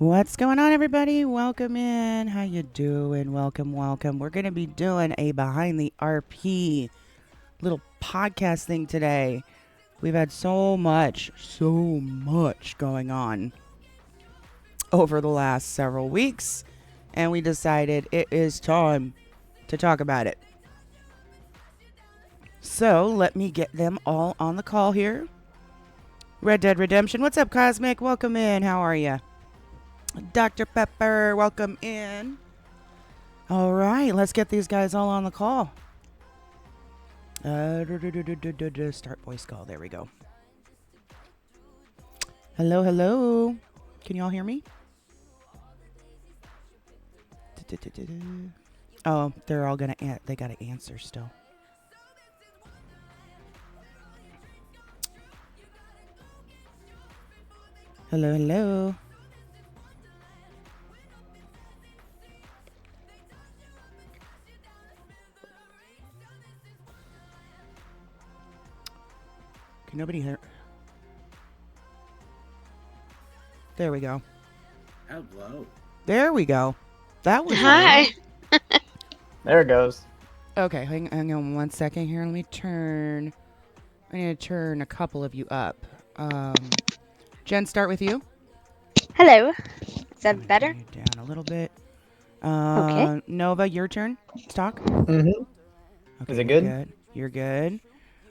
What's going on, everybody? Welcome in. How you doing? Welcome. We're going to be doing a behind the RP little podcast thing today. We've had so much going on over the last several weeks, and we decided it is time to talk about it. So let me get them all on the call here. Red Dead Redemption. What's up, Cosmic? Welcome in. How are you? Dr. Pepper, welcome in. All right, let's get these guys all on the call. Start voice call. There we go. Hello. Can you all hear me? Oh, they're all gonna. They gotta answer still. Hello. Can nobody hear? There we go. Hello. There we go. That was Hi. There it goes. Okay, hang on 1 second here. Let me turn. I need to turn a couple of you up. Jen, start with you. Hello. Is that Turn better? you down a little bit. Okay. Nova, your turn. Talk. Mm-hmm. Okay, Is it you're good? You're good.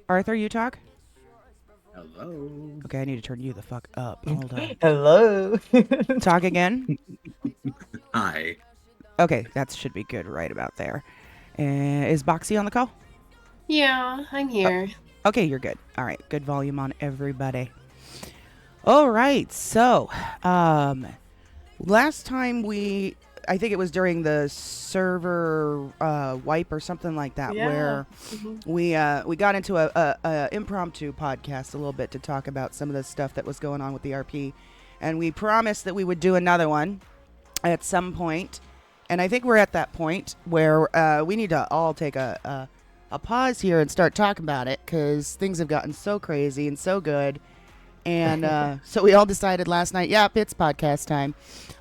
Arthur, you talk. Hello. Okay, I need to turn you the fuck up. Hold on. Hello. Talk again. Hi. Okay, that should be good right about there. Is Boxy on the call? Yeah, I'm here. Okay, you're good. All right, good volume on everybody. All right, so last time I think it was during the server wipe or something like that, Yeah. where we got into a impromptu podcast a little bit to talk about some of the stuff that was going on with the RP, and we promised that we would do another one at some point, and I think we're at that point where we need to all take a pause here and start talking about it, because things have gotten so crazy and so good. And so we all decided last night, yep, it's podcast time.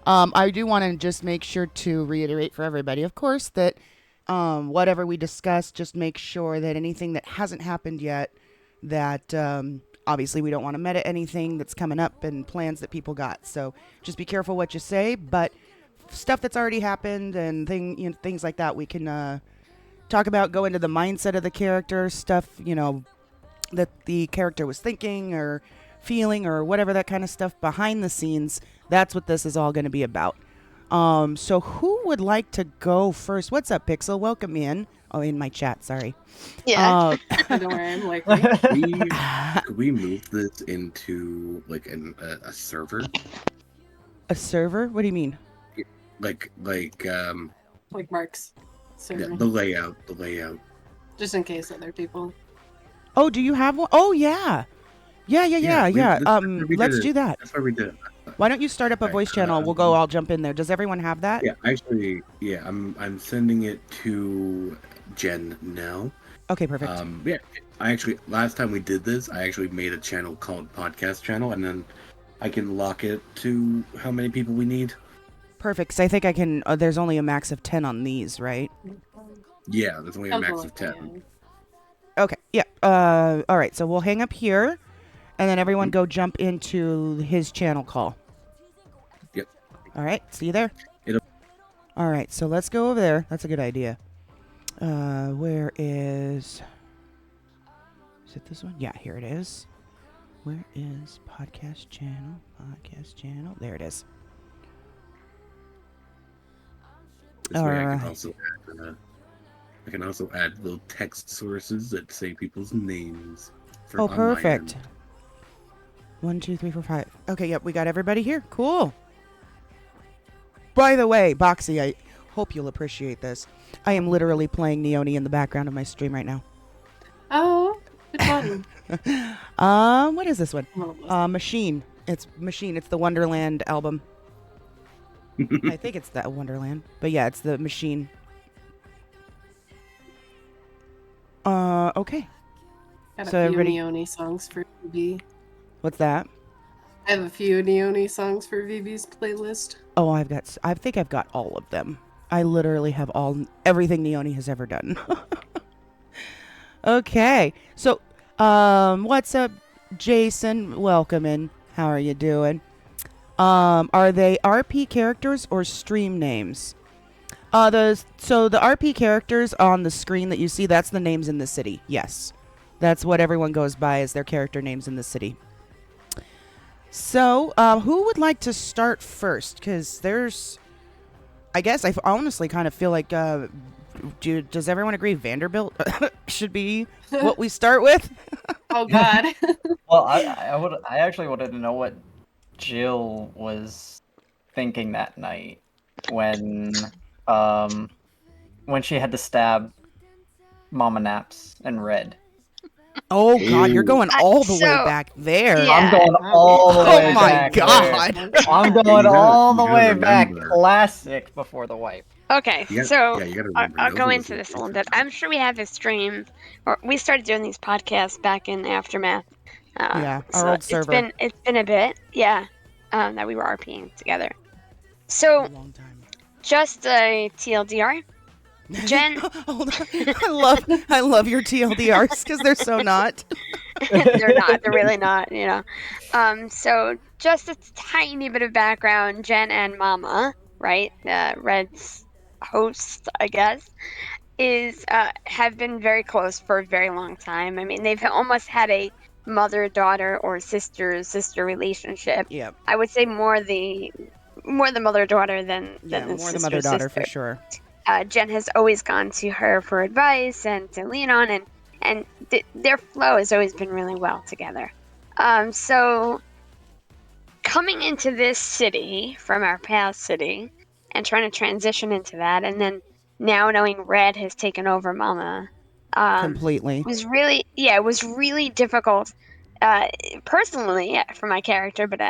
I do want to just make sure to reiterate for everybody, of course, that whatever we discuss, just make sure that anything that hasn't happened yet, that obviously we don't want to meta anything that's coming up and plans that people got. So just be careful what you say. But stuff that's already happened and things like that, we can talk about, go into the mindset of the character, stuff, that the character was thinking or feeling or whatever, that kind of stuff behind the scenes. That's what this is all going to be about. So who would like to go first? What's up, Pixel? Welcome in. Oh, in my chat, sorry. Yeah. Don't worry, I'm like, Could we move this into like a server? A server? What do you mean? Like like Mark's server, the layout. just in case other people. Oh, do you have one? Oh, yeah. Yeah. we Let's did do it. that. That's why we did it. Why don't you start up a Right, voice channel? We'll go all jump in there. Does everyone have that? Yeah, actually, I'm sending it to Jen now. Okay, perfect. Yeah, I actually last time we did this, I actually made a channel called Podcast Channel, and then I can lock it to how many people we need. Perfect. 'Cause I think I can. There's only a max of 10 on these, right? Yeah, there's only a Something max like of that, 10. Okay. Yeah. All right. So we'll hang up here, and then everyone go jump into his channel call. Yep. All right. See you there. It'll- All right. So let's go over there. That's a good idea. Where is? Is it this one? Yeah. Here it is. Where is podcast channel? Podcast channel. There it is. This way Alright. I can also add little text sources that say people's names. For Oh, on my perfect. end. 1, 2, 3, 4, 5. Okay, yep, we got everybody here. Cool. By the way, Boxy, I hope you'll appreciate this. I am literally playing Neoni in the background of my stream right now. Oh, which one? What is this one? Well, Machine. It's Machine. It's the Wonderland album. I think it's that Wonderland. But yeah, it's the Machine. Okay. Got a So few everybody- Neone songs for VB. What's that? I have a few Neone songs for VB's playlist. Oh, I think I've got all of them. I literally have everything Neone has ever done. Okay. So, what's up, Jason? Welcome in. How are you doing? Are they RP characters or stream names? The RP characters on the screen that you see, that's the names in the city. Yes. That's what everyone goes by as their character names in the city. So, who would like to start first? Because I guess I honestly kind of feel like, does everyone agree Vanderbilt should be what we start with? Oh God. Well, I actually wanted to know what Jill was thinking that night when she had to stab Mama Naps and Red. Oh God, you're going all the way so- back there. Yeah. I'm going all the Oh way my back God. there. I'm going gotta- all the you gotta way back. remember. Classic before the wipe. Okay, You gotta- so yeah, you gotta I'll, remember, I'll those go are into the this a little first bit. I'm sure we have a stream, or we started doing these podcasts back in Aftermath. Yeah, our so old server. It's been a bit, yeah, that we were RPing together. A So long time. just a TLDR. Jen, Hold on. I love your TLDRs because they're so not. they're not. They're really not. So just a tiny bit of background. Jen and Mama, right? Red's host, I guess, have been very close for a very long time. I mean, they've almost had a mother-daughter or sister relationship. Yeah. I would say more the mother-daughter than Yeah, the more the sister, mother-daughter for sister. sure. Jen has always gone to her for advice and to lean on, and their flow has always been really well together. So coming into this city from our past city and trying to transition into that, and then now knowing Red has taken over Mama, Completely. it was really difficult, personally for my character, but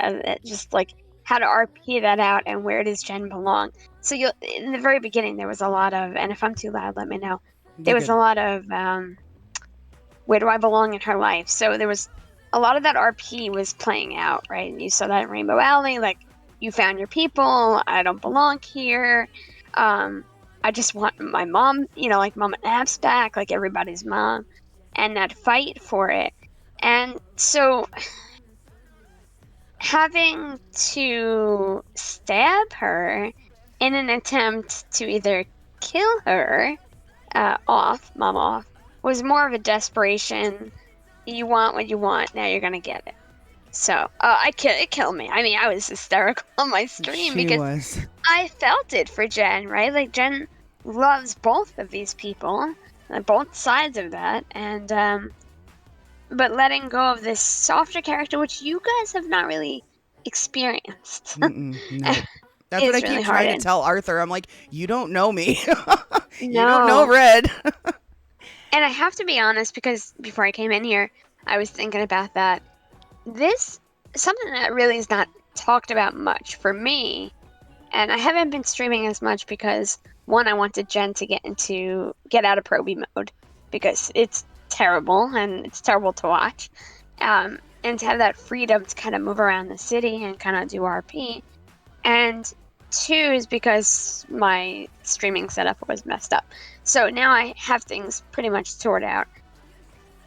just like how to RP that out and where does Jen belong. So in the very beginning, there was a lot of, and if I'm too loud, let me know. There was a lot of, where do I belong in her life? So there was a lot of that RP was playing out, right? And you saw that in Rainbow Alley, like, you found your people, I don't belong here. I just want my mom, like Mama Naps back, like everybody's mom, and that fight for it. And so having to stab her in an attempt to either kill her Mom off, was more of a desperation. You want what you want, now you're gonna get it. So it killed me. I mean, I was hysterical on my stream She because was. I felt it for Jen, right? Like, Jen loves both of these people, both sides of that, and but letting go of this softer character, which you guys have not really experienced. No. That's what It's I really keep trying hard. to tell Arthur. I'm like, you don't know me. You No. don't know Red. And I have to be honest, because before I came in here, I was thinking about that. This, something that really is not talked about much for me, and I haven't been streaming as much because, one, I wanted Jen to get out of Proby mode, because it's terrible, and it's terrible to watch. And to have that freedom to kind of move around the city and kind of do RP. And two is because my streaming setup was messed up. So now I have things pretty much sorted out.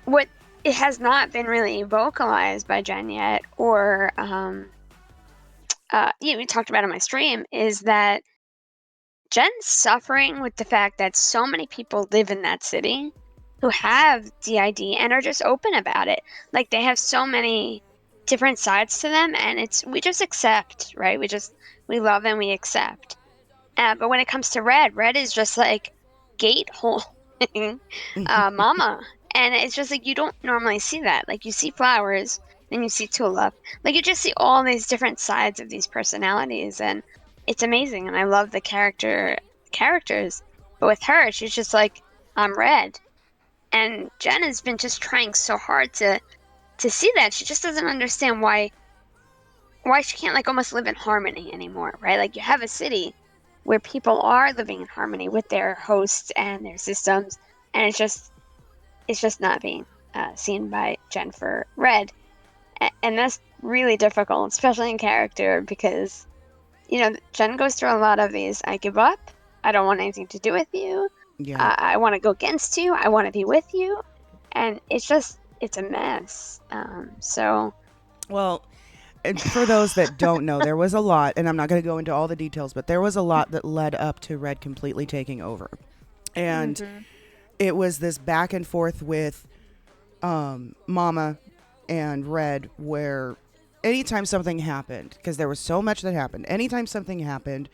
What it has not been really vocalized by Jen yet, or we talked about on my stream, is that Jen's suffering with the fact that so many people live in that city who have DID and are just open about it. Like, they have so many different sides to them, and we just accept, right? We love and we accept. But when it comes to Red is just like gate holding Mama. And it's just like, you don't normally see that. Like, you see flowers, then you see Tulip. Like, you just see all these different sides of these personalities, and it's amazing. And I love the characters. But with her, she's just like, I'm Red. And Jen has been just trying so hard to see that. She just doesn't understand why why she can't like almost live in harmony anymore, right? Like you have a city where people are living in harmony with their hosts and their systems, and it's just not being seen by Jen for Red, and that's really difficult, especially in character, because Jen goes through a lot of these. I give up. I don't want anything to do with you. Yeah. I want to go against you. I want to be with you, and it's a mess. So. Well, and for those that don't know, there was a lot, and I'm not going to go into all the details, but there was a lot that led up to Red completely taking over. And it was this back and forth with Mama and Red, where anytime something happened, because there was so much that happened, anytime something happened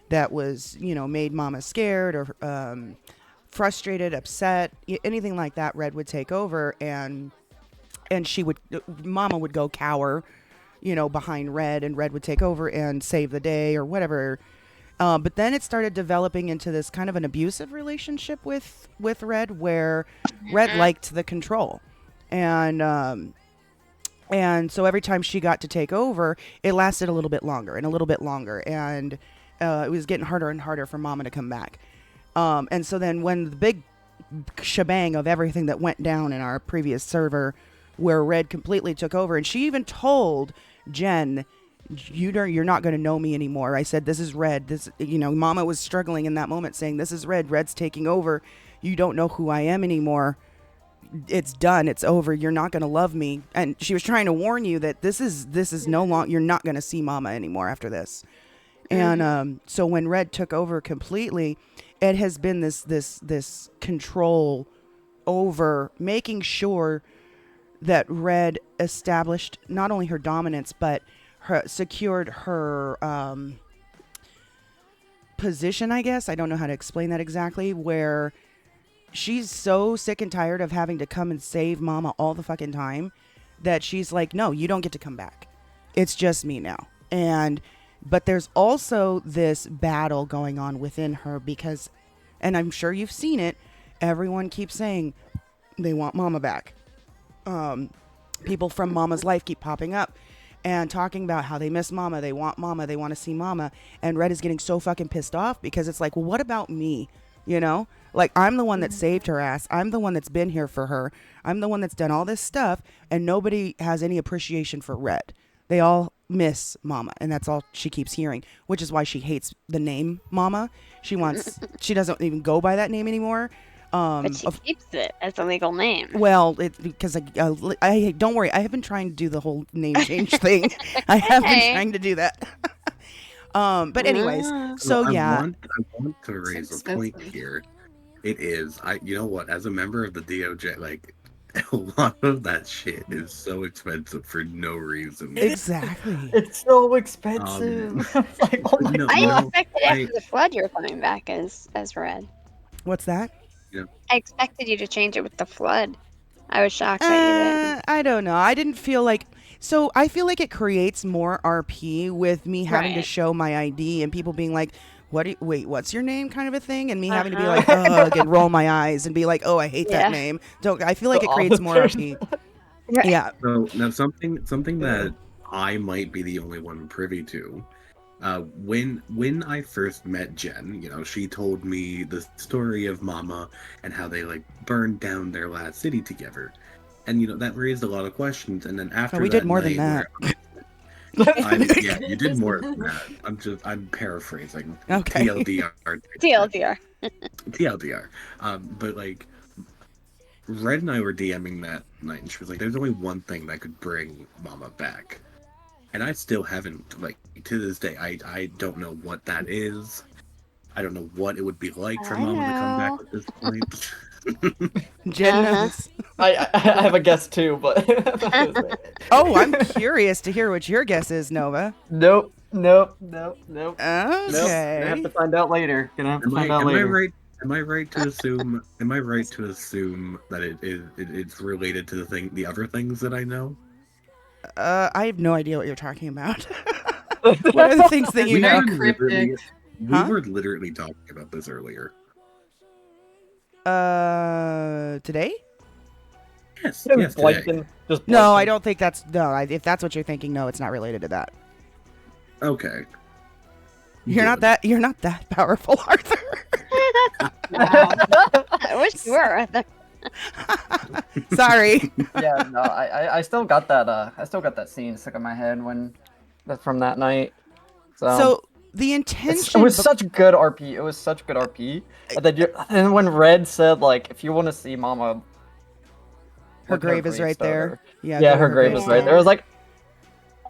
that was, made Mama scared or frustrated, upset, anything like that, Red would take over, and Mama would go cower, behind Red, and Red would take over and save the day or whatever. But then it started developing into this kind of an abusive relationship with Red, where Red liked the control. And so every time she got to take over, it lasted a little bit longer and a little bit longer. And it was getting harder and harder for Mama to come back. And so then when the big shebang of everything that went down in our previous server, where Red completely took over, and she even told Jen, you're not going to know me anymore. I said, this is Red. This, Mama was struggling in that moment saying, this is Red. Red's taking over. You don't know who I am anymore. It's done. It's over. You're not going to love me. And she was trying to warn you that this is no longer, you're not going to see Mama anymore after this. And so when Red took over completely, it has been this control over making sure that Red established not only her dominance, but secured her position, I guess. I don't know how to explain that exactly, where she's so sick and tired of having to come and save Mama all the fucking time that she's like, no, you don't get to come back. It's just me now. But there's also this battle going on within her because, and I'm sure you've seen it, everyone keeps saying they want Mama back. People from Mama's life keep popping up and talking about how they miss Mama, they want to see Mama, and Red is getting so fucking pissed off because it's like, well, what about me? Like, I'm the one that saved her ass. I'm the one that's been here for her. I'm the one that's done all this stuff, and nobody has any appreciation for Red. They all miss Mama, and that's all she keeps hearing, which is why she hates the name Mama. She doesn't even go by that name anymore. But she keeps it as a legal name. Well, because I don't worry. I have been trying to do the whole name change thing. I have been trying to do that. But anyways, so I yeah. I want to raise a point here. It is, you know what? As a member of the DOJ, like, a lot of that shit is so expensive for no reason. Exactly. It's so expensive. Like, oh my God. I expected after the flood you were coming back as Red. What's that? I expected you to change it with the flood. I was shocked that you didn't. I don't know. I didn't feel like... So I feel like it creates more RP with me having to show my ID and people being like, wait, what's your name kind of a thing? And me having to be like, ugh, and roll my eyes and be like, oh, I hate that name. I feel like it creates more RP. Right. Yeah. So now something that I might be the only one privy to. When I first met Jen, she told me the story of Mama and how they like burned down their last city together, and that raised a lot of questions. And then after we did more than that. Yeah, you did more than that. I'm paraphrasing. Okay. TLDR. TLDR. But like, Red and I were DMing that night, and she was like, "There's only one thing that could bring Mama back." And I still haven't, like, to this day, I don't know what that is. I don't know what it would be like for Mama to come back at this point. Jen knows. I have a guess too, but... Oh, I'm curious to hear what your guess is, Nova. Nope. Okay. Nope. Gonna have to find out later. Am I right to assume that it's related to the other things that I know? I have no idea what you're talking about. What are the things that you know? We were literally talking about this earlier. Today? Yes, today. No, I don't think that's... No, if that's what you're thinking, no, it's not related to that. Okay. You're not that powerful, Arthur. Wow. I wish you were. Sorry. Yeah, no, I still got that scene stuck in my head that's from that night. So the It intention was such good RP. It was such good RP. And when Red said like, if you want to see Mama, her look at grave is right there. gravestone. Yeah, Yeah, go to her grave is right there. I Yeah. was like,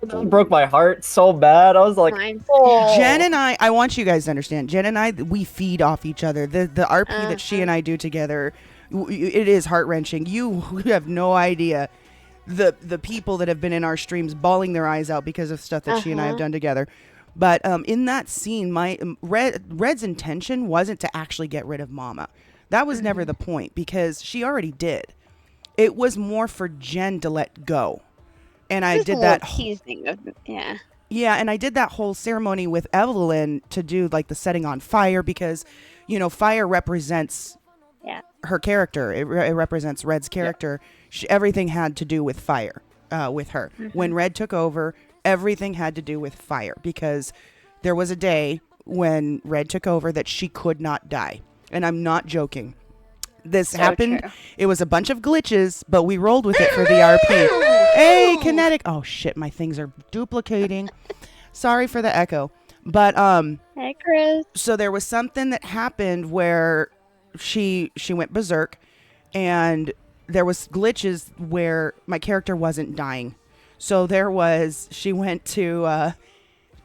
that broke my heart so bad. I was like, Mine. oh. Jen and I want you guys to understand. Jen and I, we feed off each other. The RP that she and I do together, it is heart wrenching. You have no idea the people that have been in our streams bawling their eyes out because of stuff that she and I have done together. But in that scene, Red's intention wasn't to actually get rid of Mama. That was never the point because she already did. It was more for Jen to let go. And I did that. Teasing of, yeah. Yeah, and I did that whole ceremony with Evelyn to do like the setting on fire because, fire represents her character. It represents Red's character. Everything had to do with fire with her. When Red took over, everything had to do with fire because there was a day when Red took over that she could not die. And I'm not joking. This happened. True. It was a bunch of glitches, but we rolled with it for the RP. Hey, kinetic. Oh shit, my things are duplicating. Sorry for the echo. But Hey, Chris. so there was something that happened where she went berserk and there was glitches where my character wasn't dying. So she went to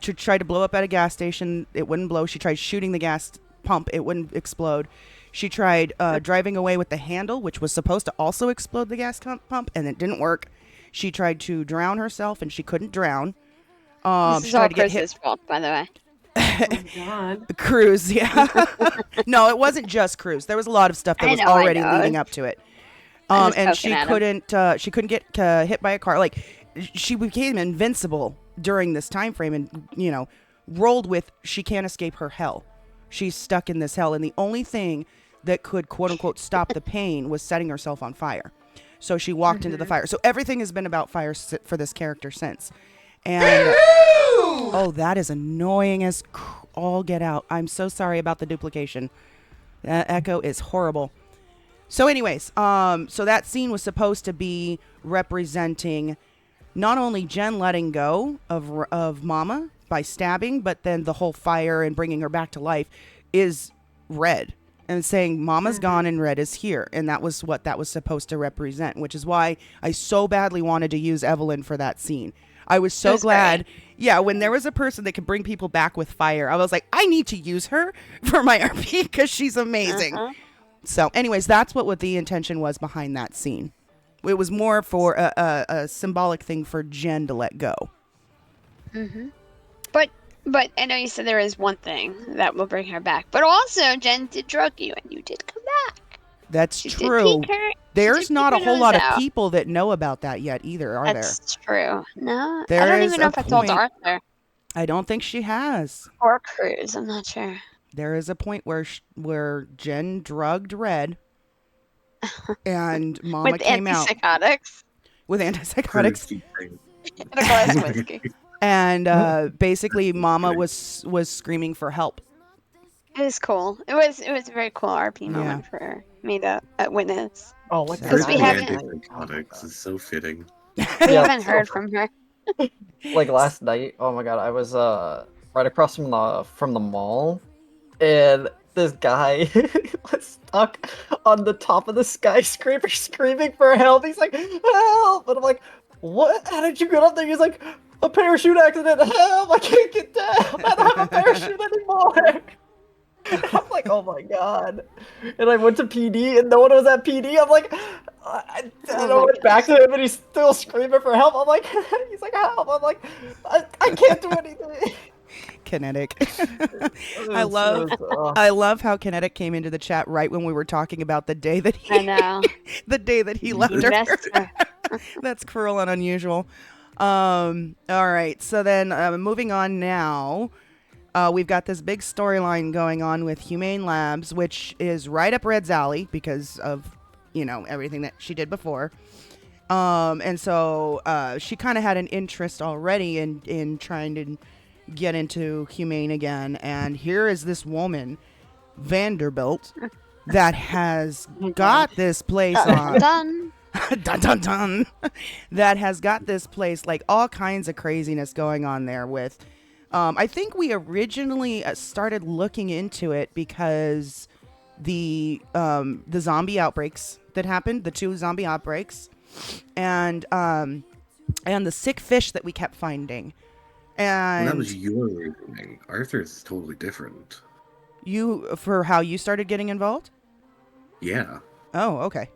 try to blow up at a gas station. It wouldn't blow. She tried shooting the gas pump. It wouldn't explode. She tried driving away with the handle, which was supposed to also explode the gas pump, and it didn't work. She tried to drown herself, and she couldn't drown. This She is all tried to get hit. Chris's fault, by the way. Oh my god. Cruz, yeah. No, it wasn't just Cruz. There was a lot of stuff that was already leading up to it. And she couldn't get hit by a car. Like, she became invincible during this time frame, and rolled with she can't escape her hell. She's stuck in this hell, and the only thing that could quote unquote stop the pain was setting herself on fire. So she walked into the fire. So everything has been about fire for this character since. And oh, that is annoying as all get out. I'm so sorry about the duplication. That echo is horrible. So anyways, so that scene was supposed to be representing not only Jen letting go of Mama by stabbing, but then the whole fire and bringing her back to life is Red. And saying Mama's gone and Red is here. And that was what that was supposed to represent, which is why I so badly wanted to use Evelyn for that scene. I was so glad. Great. Yeah, when there was a person that could bring people back with fire, I was like, I need to use her for my RP because she's amazing. So anyways, that's what the intention was behind that scene. It was more for a symbolic thing for Jen to let go. But I know you said there is one thing that will bring her back. But also, Jen did drug you, and you did come back. That's true. There's not a whole lot of people that know about that yet either, are there? That's true. No, there I don't even know if I told Arthur. I don't think she has. Or Cruz, I'm not sure. There is a point where Jen drugged Red, and Mama came out with antipsychotics. And a glass of whiskey. And basically, Mama was screaming for help. It was cool. It was a very cool RP moment for me to witness. Oh, what because we haven't. Antipsychotics is so fitting. We haven't heard from her. Like last night, oh my god, I was right across from the mall, and this guy was stuck on the top of the skyscraper screaming for help. He's like, help! And I'm like, what? How did you get up there? He's like, a parachute accident. Help! I can't get down. I don't have a parachute anymore. I'm like, oh my god. And I went to PD and no one was at PD. I'm like, I went back to him and he's still screaming for help. I'm like, he's like, help. I'm like, I can't do anything. Kinetic. I love how Kinetic came into the chat right when we were talking about the day that he the day that he left her. That's cruel and unusual. All right. So then moving on now. We've got this big storyline going on with Humane Labs, which is right up Red's alley because of, everything that she did before. And so she kind of had an interest already in trying to get into Humane again, and here is this woman, Vanderbilt, that has got this place on. Done. Dun dun dun. That has got this place like all kinds of craziness going on there with. I think we originally started looking into it because the zombie outbreaks that happened, the 2 zombie outbreaks, and the sick fish that we kept finding. And Well, that was your reasoning. Arthur's totally different. you, for how you started getting involved? Yeah. Oh, okay.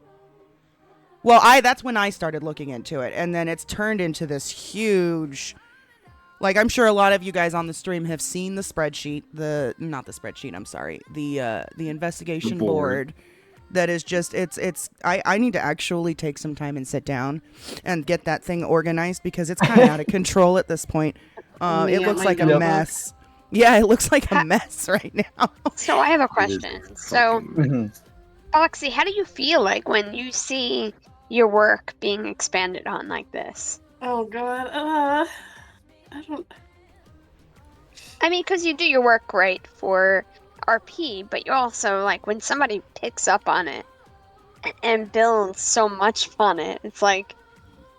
Well, that's when I started looking into it, and then it's turned into this huge, like, I'm sure a lot of you guys on the stream have seen the spreadsheet, the investigation board that is just, I need to actually take some time and sit down and get that thing organized because it's kind of out of control at this point. It looks like a mess. Yeah, it looks like a mess right now. So I have a question. So, Fucking- Foxy, how do you feel like when you see your work being expanded on like this? Oh god. I don't. I mean, because you do your work right for RP, but you also, like, when somebody picks up on it and builds so much on it, it's like,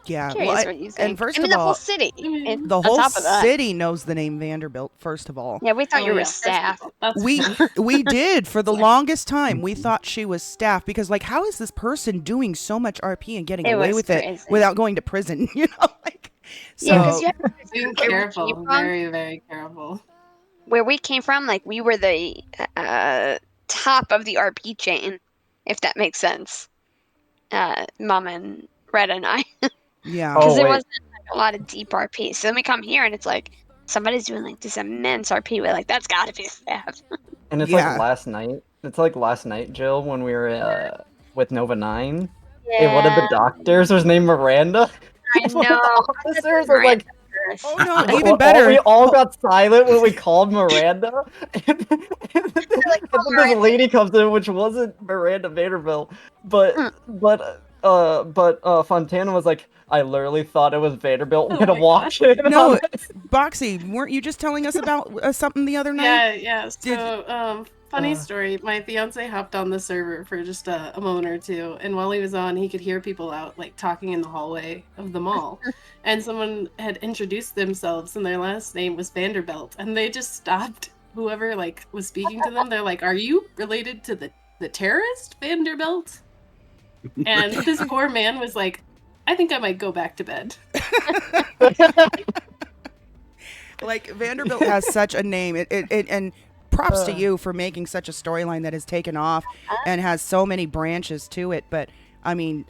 Yeah, curious what you think. and first I mean, of the whole all, city. Mhm. the on whole top of that. city knows the name Vanderbilt, first of all. Yeah, we thought you were first of staff. all, that's We fine. we did for the Sorry. longest time. We thought she was staff because, like, how is this person doing so much RP and getting It away was with it crazy. without going to prison? You know, like, so Yeah, because you have to Being where we came careful, from. very, very careful. Where we came from, like, we were the top of the RP chain, if that makes sense. Mom and Red and I. yeah, Oh, Because there wait. wasn't like, a lot of deep RP. So then we come here and it's like somebody's doing like this immense RP. We're like, that's got to be staff. And it's Yeah. like last night. It's like last night, Jill, when we were with Nova 9. And one of the doctors was named Miranda. I And one of the know. officers was like, oh no, Oh, even better. We all got silent when we called Miranda. And then like, this Miranda. lady comes in, which wasn't Miranda Vanderbilt, but Fontana was like, I literally thought it was Vanderbilt when I my walked God. in. No, on this." Boxy, weren't you just telling us about something the other night? Yeah, yeah. Did- So, funny story. My fiance hopped on the server for just a moment or two, and while he was on, he could hear people out like talking in the hallway of the mall, and someone had introduced themselves, and their last name was Vanderbilt, and they just stopped whoever like was speaking to them. They're like, "Are you related to the terrorist Vanderbilt?" And this poor man was like, "I think I might go back to bed." Like, Vanderbilt has such a name. And props to you for making such a storyline that has taken off and has so many branches to it. But I mean,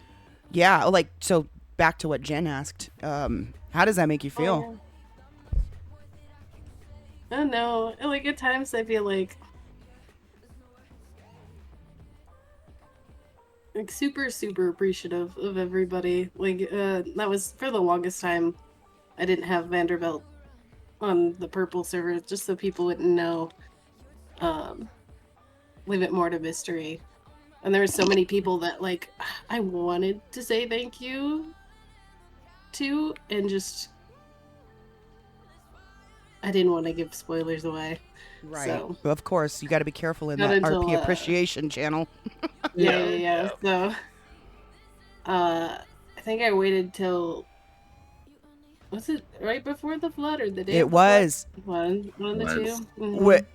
yeah, like, so back to what Jen asked. How does that make you feel? I don't know. Like at times I feel like super super appreciative of everybody. Like that was for the longest time I didn't have Vanderbilt on the purple server just so people wouldn't know. Leave it more to mystery. And there were so many people that like I wanted to say thank you to and just I didn't want to give spoilers away. Right. So, Of course, you got to be careful in Not that until, RP appreciation channel. yeah. So, I think I waited till. Was it right before the flood or the day? It of the flood? was. One of the Was. two. Mhm. What?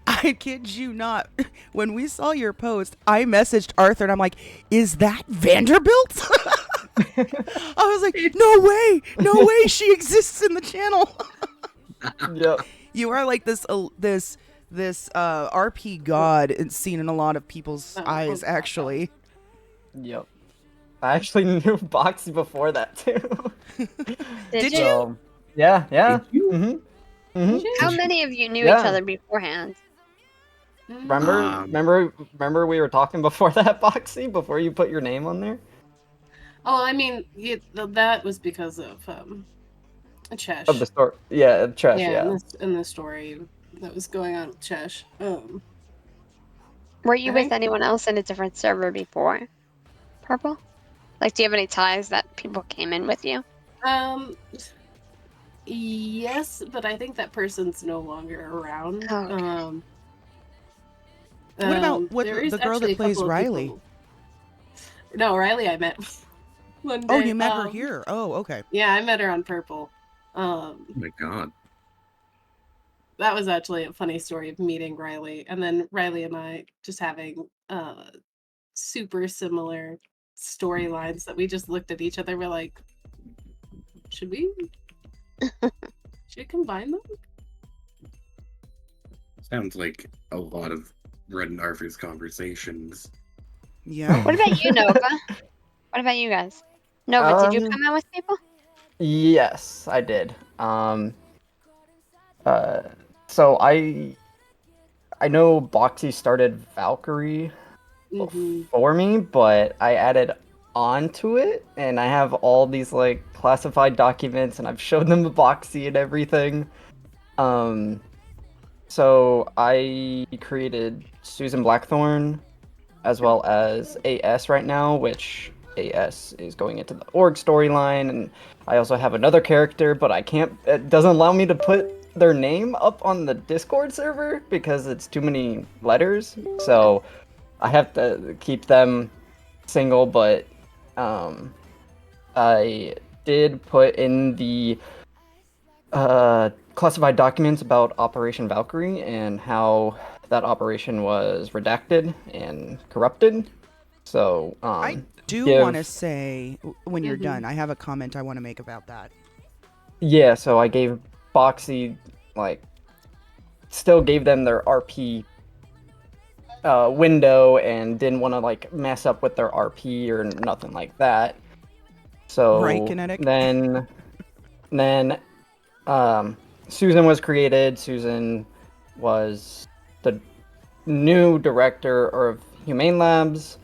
I kid you not. When we saw your post, I messaged Arthur and I'm like, "Is that Vanderbilt?" I was like, "No way, she exists in the channel." Yep. You are like this RP god it's seen in a lot of people's eyes, actually. Yep. I actually knew Boxy before that too. Did you? So, yeah. Did you? Mm-hmm. Mm-hmm. How many of you knew Yeah. each other beforehand? Mhm. Remember we were talking before that, Boxy, before you put your name on there? Oh, I mean, that was because of Chesh. Of the story. Yeah, trash, yeah. In the story that was going on with Chesh. Were you I with think- anyone else in a different server before? Purple? Like, do you have any ties that people came in with you? Yes, but I think that person's no longer around. Oh, okay. What about There is the girl actually that a plays couple of Riley? people. No, Riley, I met one Oh, day. you met her here. Oh, okay. Yeah, I met her on Purple. Oh my god. That was actually a funny story of meeting Riley, and then Riley and I just having super similar storylines that we just looked at each other. We're like, should we combine them? Sounds like a lot of Red and Arthur's conversations. Yeah. What about you, Nova? What about you guys? Nova, did you come out with people? Yes, I did. So I know Boxy started Valkyrie for me, but I added on to it, and I have all these like classified documents, and I've showed them to Boxy and everything. So I created Susan Blackthorn, as well as AS right now, which AS is going into the org storyline, and I also have another character, but I can't. It doesn't allow me to put their name up on the Discord server because it's too many letters. So I have to keep them single, but I did put in the classified documents about Operation Valkyrie and how that operation was redacted and corrupted. So, I do give- want to say, when you're done, I have a comment I want to make about that. Yeah, so I gave Boxy, like, still gave them their RP window and didn't want to, like, mess up with their RP or nothing like that. So, Right, Kinetic? Then Susan was created. Susan was the new director of Humane Labs,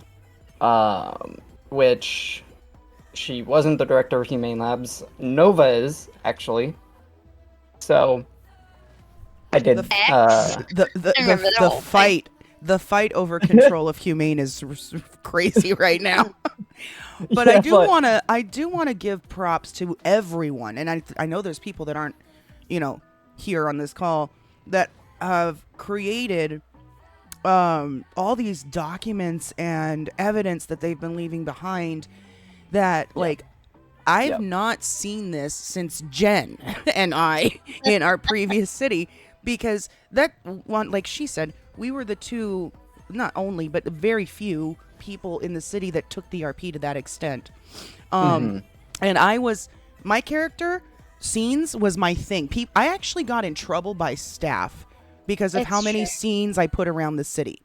which she wasn't the director of Humane Labs. Nova is, actually. So I did The I remember the whole thing. the fight over control of Humane is crazy right now. But Yeah, I do want to give props to everyone, and I know there's people that aren't, here on this call that have created all these documents and evidence that they've been leaving behind. That like I've not seen this since Jen and I in our previous city, because that one, like she said, we were the two, not only, but very few people in the city that took the RP to that extent. And my character scenes was my thing. I actually got in trouble by staff because of It's how many true. scenes I put around the city.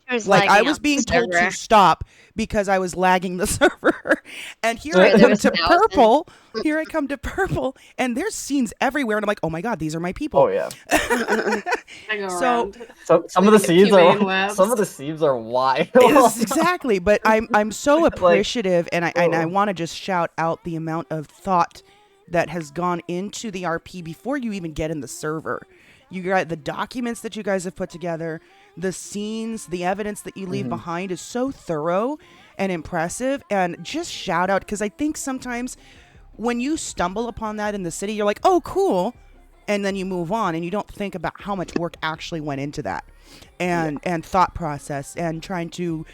There's Like I lagging was on being the told to server. stop because I was lagging the server. And here Sure, I there come was to thousands. purple. Here I come to purple, and there's scenes everywhere, and I'm like, oh my god, these are my people. Oh yeah. I go So- around. So some of the seeds Humane are Labs. wild. Exactly, but I'm so appreciative, and I want to just shout out the amount of thought that has gone into the RP before you even get in the server. You got the documents that you guys have put together, the scenes, the evidence that you leave behind is so thorough and impressive. And just shout out, because I think sometimes when you stumble upon that in the city, you're like, oh, cool. And then you move on and you don't think about how much work actually went into that and thought process and trying to,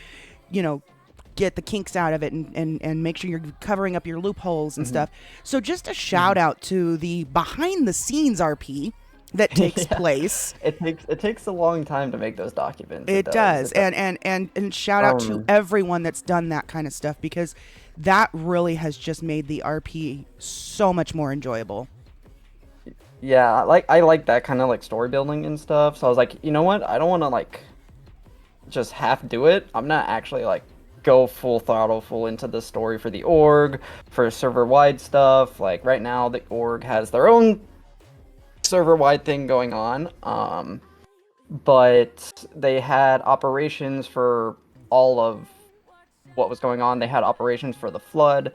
get the kinks out of it and make sure you're covering up your loopholes and stuff. So just a shout out to the behind the scenes RP that takes place. It takes a long time to make those documents. It does. And shout out to everyone that's done that kind of stuff, because that really has just made the RP so much more enjoyable. Yeah, I like that kind of like story building and stuff. So I was like, you know what? I don't want to like just half do it. I'm not actually like go full throttle full into the story for the org, for server wide stuff. Like right now the org has their own server wide thing going on. But they had operations for all of what was going on. They had operations for the flood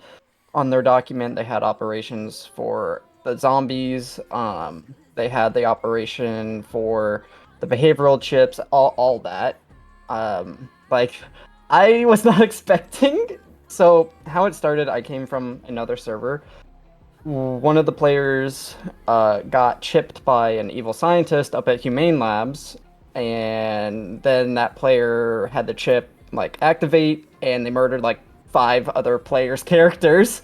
on their document. They had operations for the zombies. They had the operation for the behavioral chips, all that. Like, I was not expecting. So how it started, I came from another server one of the players got chipped by an evil scientist up at Humane Labs, and then that player had the chip like activate, and they murdered like 5 other players' characters.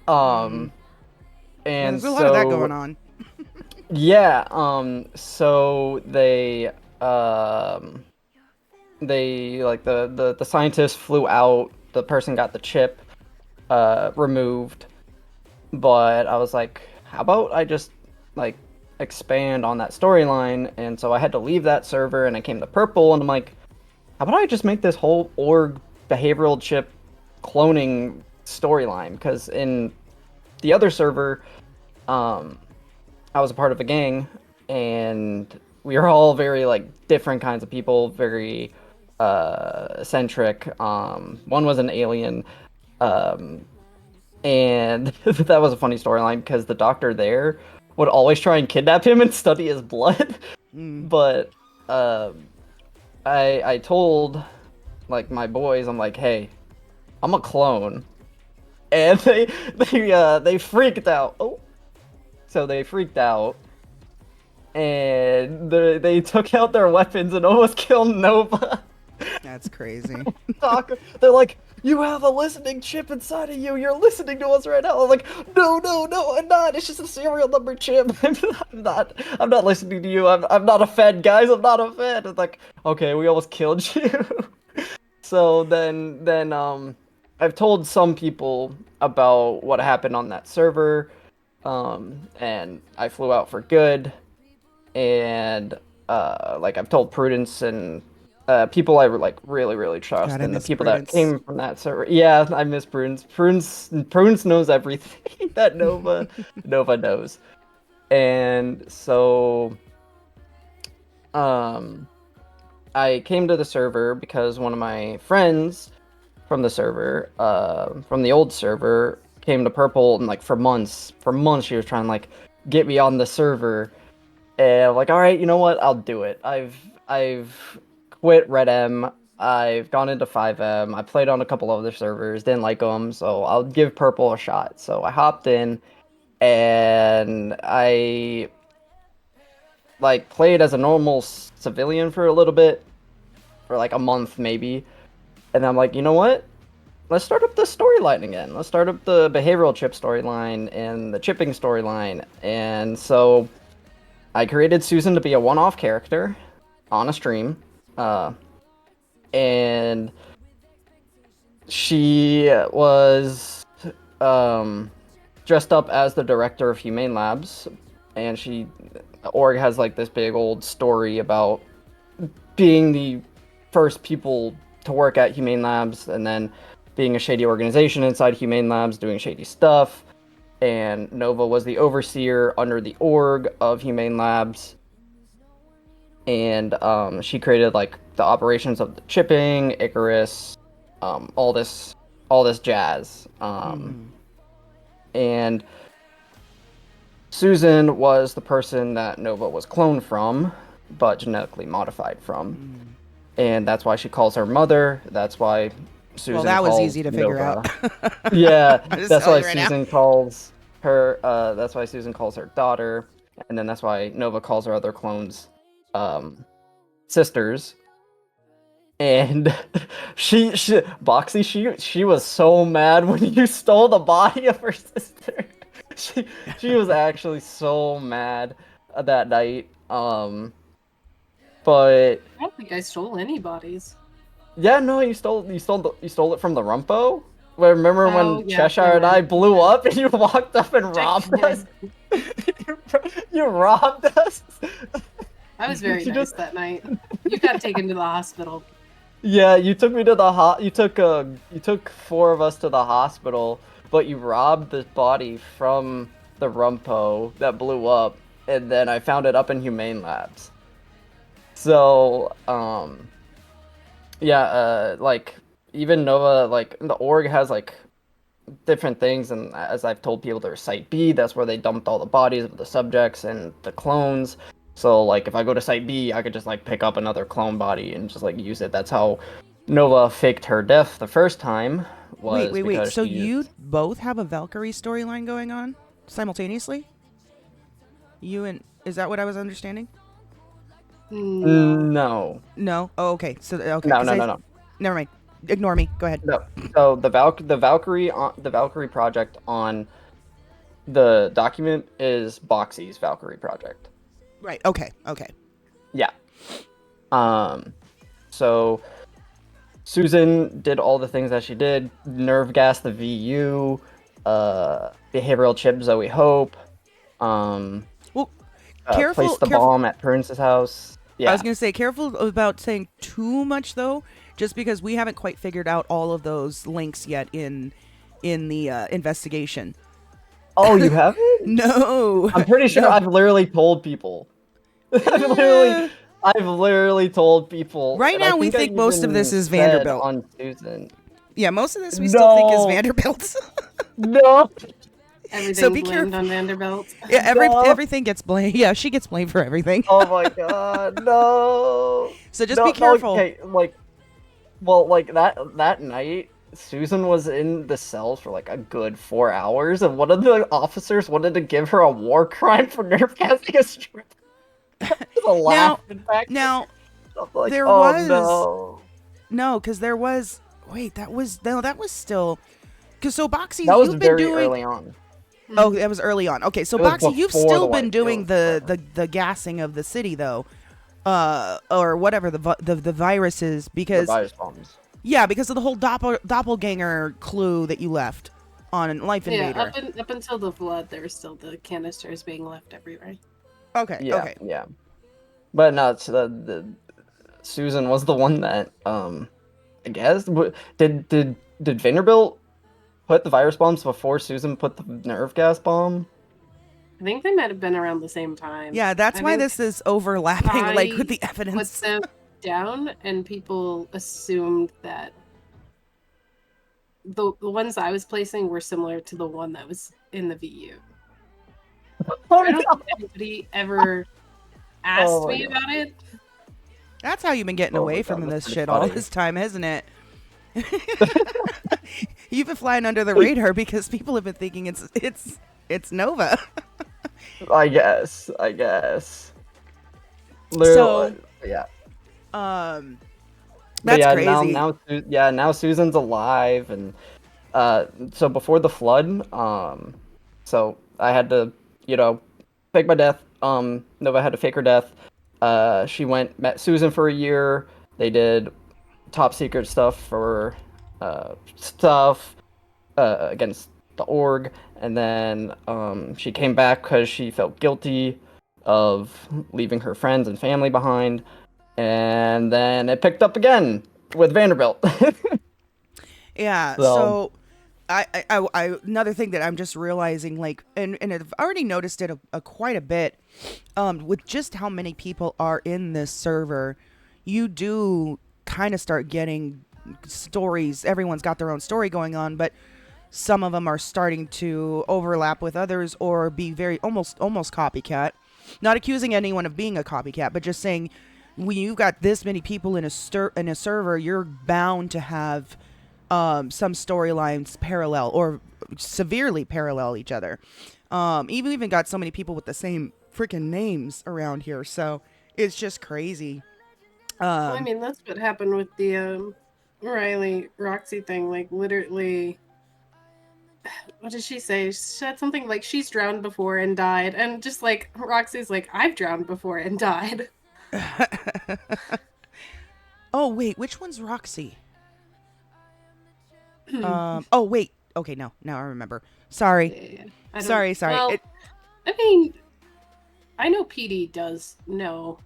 And There's a lot of that going so on. yeah, so they like the scientist flew out, the person got the chip removed, but I was like, how about I just like expand on that storyline? And so I had to leave that server and I came to Purple, and I'm like, how about I just make this whole org behavioral chip cloning storyline? Because in the other server, I was a part of a gang, and we were all very like different kinds of people, very eccentric. One was an alien, um, and that was a funny storyline because the doctor there would always try and kidnap him and study his blood. But I told like my boys, I'm like, hey, I'm a clone, and they freaked out. Oh, so they freaked out, and they took out their weapons and almost killed Nova. That's crazy. They're like, you have a listening chip inside of you. You're listening to us right now. I'm like, no, I'm not. It's just a serial number chip. I'm not listening to you. I'm not a Fed, guys. I'm not a Fed. It's like, okay, we almost killed you. So then I've told some people about what happened on that server, and I flew out for good, and like I've told Prudence and people I like really trust, God, I and the miss people Prudence. that came from that server. Yeah, I miss Prudence. Prudence knows everything that Nova knows, and so I came to the server because one of my friends from the server, from the old server, came to Purple, and like for months she was trying to like get me on the server, and I'm like, all right, you know what, I'll do it. I've quit Red M. I've gone into 5M. I played on a couple other servers, didn't like them, so I'll give Purple a shot. So I hopped in, and I like played as a normal civilian for a little bit, for like a month maybe, and I'm like, you know what? Let's start up the storyline again. Let's start up the behavioral chip storyline and the chipping storyline. And so I created Susan to be a one-off character on a stream, and she was dressed up as the director of Humane Labs, and org has like this big old story about being the first people to work at Humane Labs, and then being a shady organization inside Humane Labs, doing shady stuff. And Nova was the overseer under the org of Humane Labs, and she created like the operations of the chipping, Icarus, all this jazz. And Susan was the person that Nova was cloned from, but genetically modified from. And that's why she calls her mother. That's why Susan Well, that was calls easy to figure Nova. out. Yeah, I'll just that's tell why you right Susan calls her. That's why Susan calls her daughter, and then that's why Nova calls her other clones sisters. And she was so mad when you stole the body of her sister. She was actually so mad that night. But I don't think I stole any bodies. yeah, no, you stole it from the Rumpo. Well, remember Oh, when yeah, Cheshire from and I that. blew up and you walked up and robbed us? You robbed us. I was very You nice just- that night. You got taken to the hospital. Yeah, you took me to the you took 4 of us to the hospital, but you robbed the body from the Rumpo that blew up, and then I found it up in Humane Labs. So, yeah, like even Nova, like the org has like different things, and as I've told people, there's Site B, that's where they dumped all the bodies of the subjects and the clones. So like if I go to Site B, I could just like pick up another clone body and just like use it. That's how Nova faked her death the first time. Wait. Because So she you used... both have a Valkyrie storyline going on simultaneously? You and is that what I was understanding? No. No. No. Oh, okay. So okay. No, 'cause no, no, no. Never mind. Ignore me. Go ahead. No. So the Valkyrie project on the document is Boxy's Valkyrie project. Right. Okay. Okay. Yeah. So Susan did all the things that she did. Nerve gas the VU, behavioral chip Zoe Hope, Well, careful. placed the Careful. bomb at Prince's house. Yeah. I was gonna say careful about saying too much though, just because we haven't quite figured out all of those links yet in the investigation. Oh, you haven't? No. I'm pretty sure No. I've literally told people. I've literally told people. Right and I now, we I think most of even this is said Vanderbilt. on Susan. Yeah, most of this we still think is No. Vanderbilt. No. Everything's So be blamed careful. on Vanderbilt. Yeah, No. everything gets blamed. Yeah, she gets blamed for everything. Oh my god, no. So just No, be careful. okay, like that night, Susan was in the cells for like a good 4 hours, and one of the officers wanted to give her a war crime for nerve gassing a stripper. Just a laugh. In fact, Now, I'm like, there oh was- no. no, because there was. Wait, that was still. Because so Boxy, That was you've been very doing. early on. Oh, that was early on. Okay, so It was Boxy, you've before still the been white- doing it was the gassing of the city though, or whatever the viruses The because virus bombs. yeah, because of the whole doppelganger clue that you left on Life Yeah, Invader. up until the flood, there were still the canisters being left everywhere. Okay, Yeah, okay. yeah. But no, it's the Susan was the one that I guess did Vanderbilt put the virus bombs before Susan put the nerve gas bomb? I think they might have been around the same time. Yeah, that's I why think this is overlapping, like with the Put evidence. them down, and people assumed that the ones I was placing were similar to the one that was in the VU. Oh, I don't no. think anybody ever asked Oh my me God. about it. That's how you've been getting Oh away my from God, this that's shit pretty all funny. this time, hasn't it? You've been flying under the radar because people have been thinking it's Nova. I guess. So- Yeah. Um, But that's yeah, crazy. now Susan's alive, and so before the flood, so I had to, fake my death. Nova had to fake her death. She met Susan for a year. They did top secret stuff for against the org, and then she came back because she felt guilty of leaving her friends and family behind, and then it picked up again with Vanderbilt. Yeah. So- So, I another thing that I'm just realizing, like, and I've already noticed it quite a bit, with just how many people are in this server, you do kind of start getting stories. Everyone's got their own story going on, but some of them are starting to overlap with others or be very almost copycat. Not accusing anyone of being a copycat, but just saying when you've got this many people in a server, you're bound to have some storylines parallel or severely parallel each other. Even got so many people with the same freaking names around here, so it's just crazy. Well, I mean, that's what happened with the Riley Roxy thing. Like, literally, what did she say? She said something like she's drowned before and died, and just like Roxy's like, I've drowned before and died. Oh wait, which one's Roxy? Oh wait. Okay, no, now I remember. Sorry. Yeah. I don't- Sorry. Well, I mean, I know PD does know.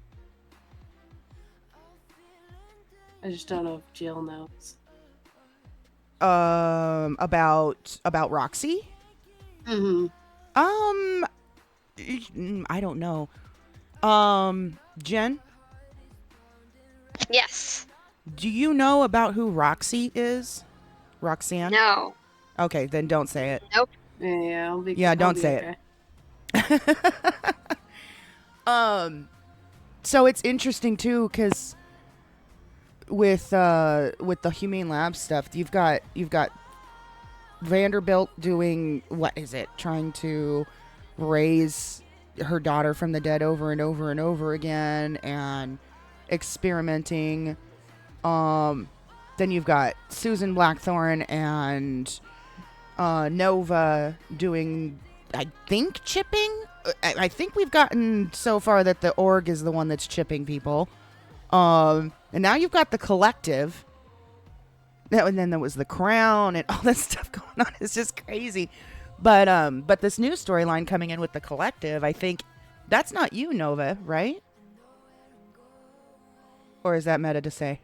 I just don't know if Jill knows. About Roxy? Mm-hmm. I don't know. Jen, Yes. do you know about who Roxy is? Roxanne? No. Okay, then don't say it. Yeah, I'll be. Yeah, I'll don't be say it. okay. So it's interesting too, because with the Humane Lab stuff, you've got Vanderbilt doing what is it? Trying to raise her daughter from the dead over and over and over again and experimenting. Then you've got Susan Blackthorne and Nova doing, I think, chipping. I think we've gotten so far that the org is the one that's chipping people. And now you've got the collective. And then there was the crown and all this stuff going on. It's just crazy. But this new storyline coming in with the collective, I think that's not you, Nova, right? Or is that meta to say?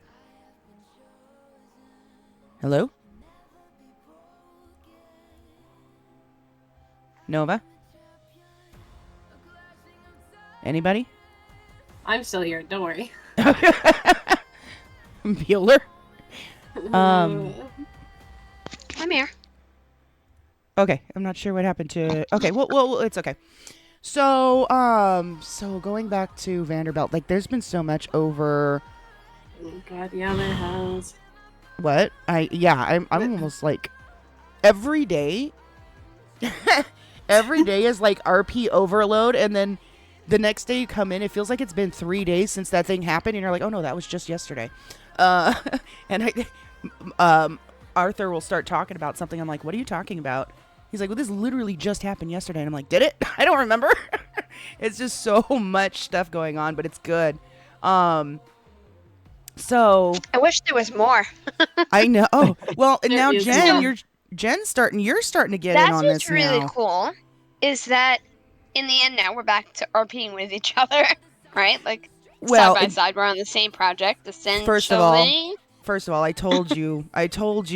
Hello? Nova? Anybody? I'm still here. Don't worry. Bueller? I'm here. Okay, I'm not sure what happened to. Okay, well, it's okay. So going back to Vanderbilt, like, there's been so much over. Oh God, yeah, there has. What? I'm almost like every day. Every day is like RP overload, and then the next day you come in, it feels like it's been 3 days since that thing happened, and you're like, oh no, that was just yesterday. And Arthur will start talking about something. I'm like, what are you talking about? He's like, well, this literally just happened yesterday. And I'm like, did it? I don't remember. It's just so much stuff going on, but it's good. So I wish there was more. I know. Oh, well, and now is Jen, more. you're starting to get in That's on what's this really now. cool. Is that in the end now we're back to RPing with each other, right? Like Well, side by side, we're on the same project essentially. First of all, I told you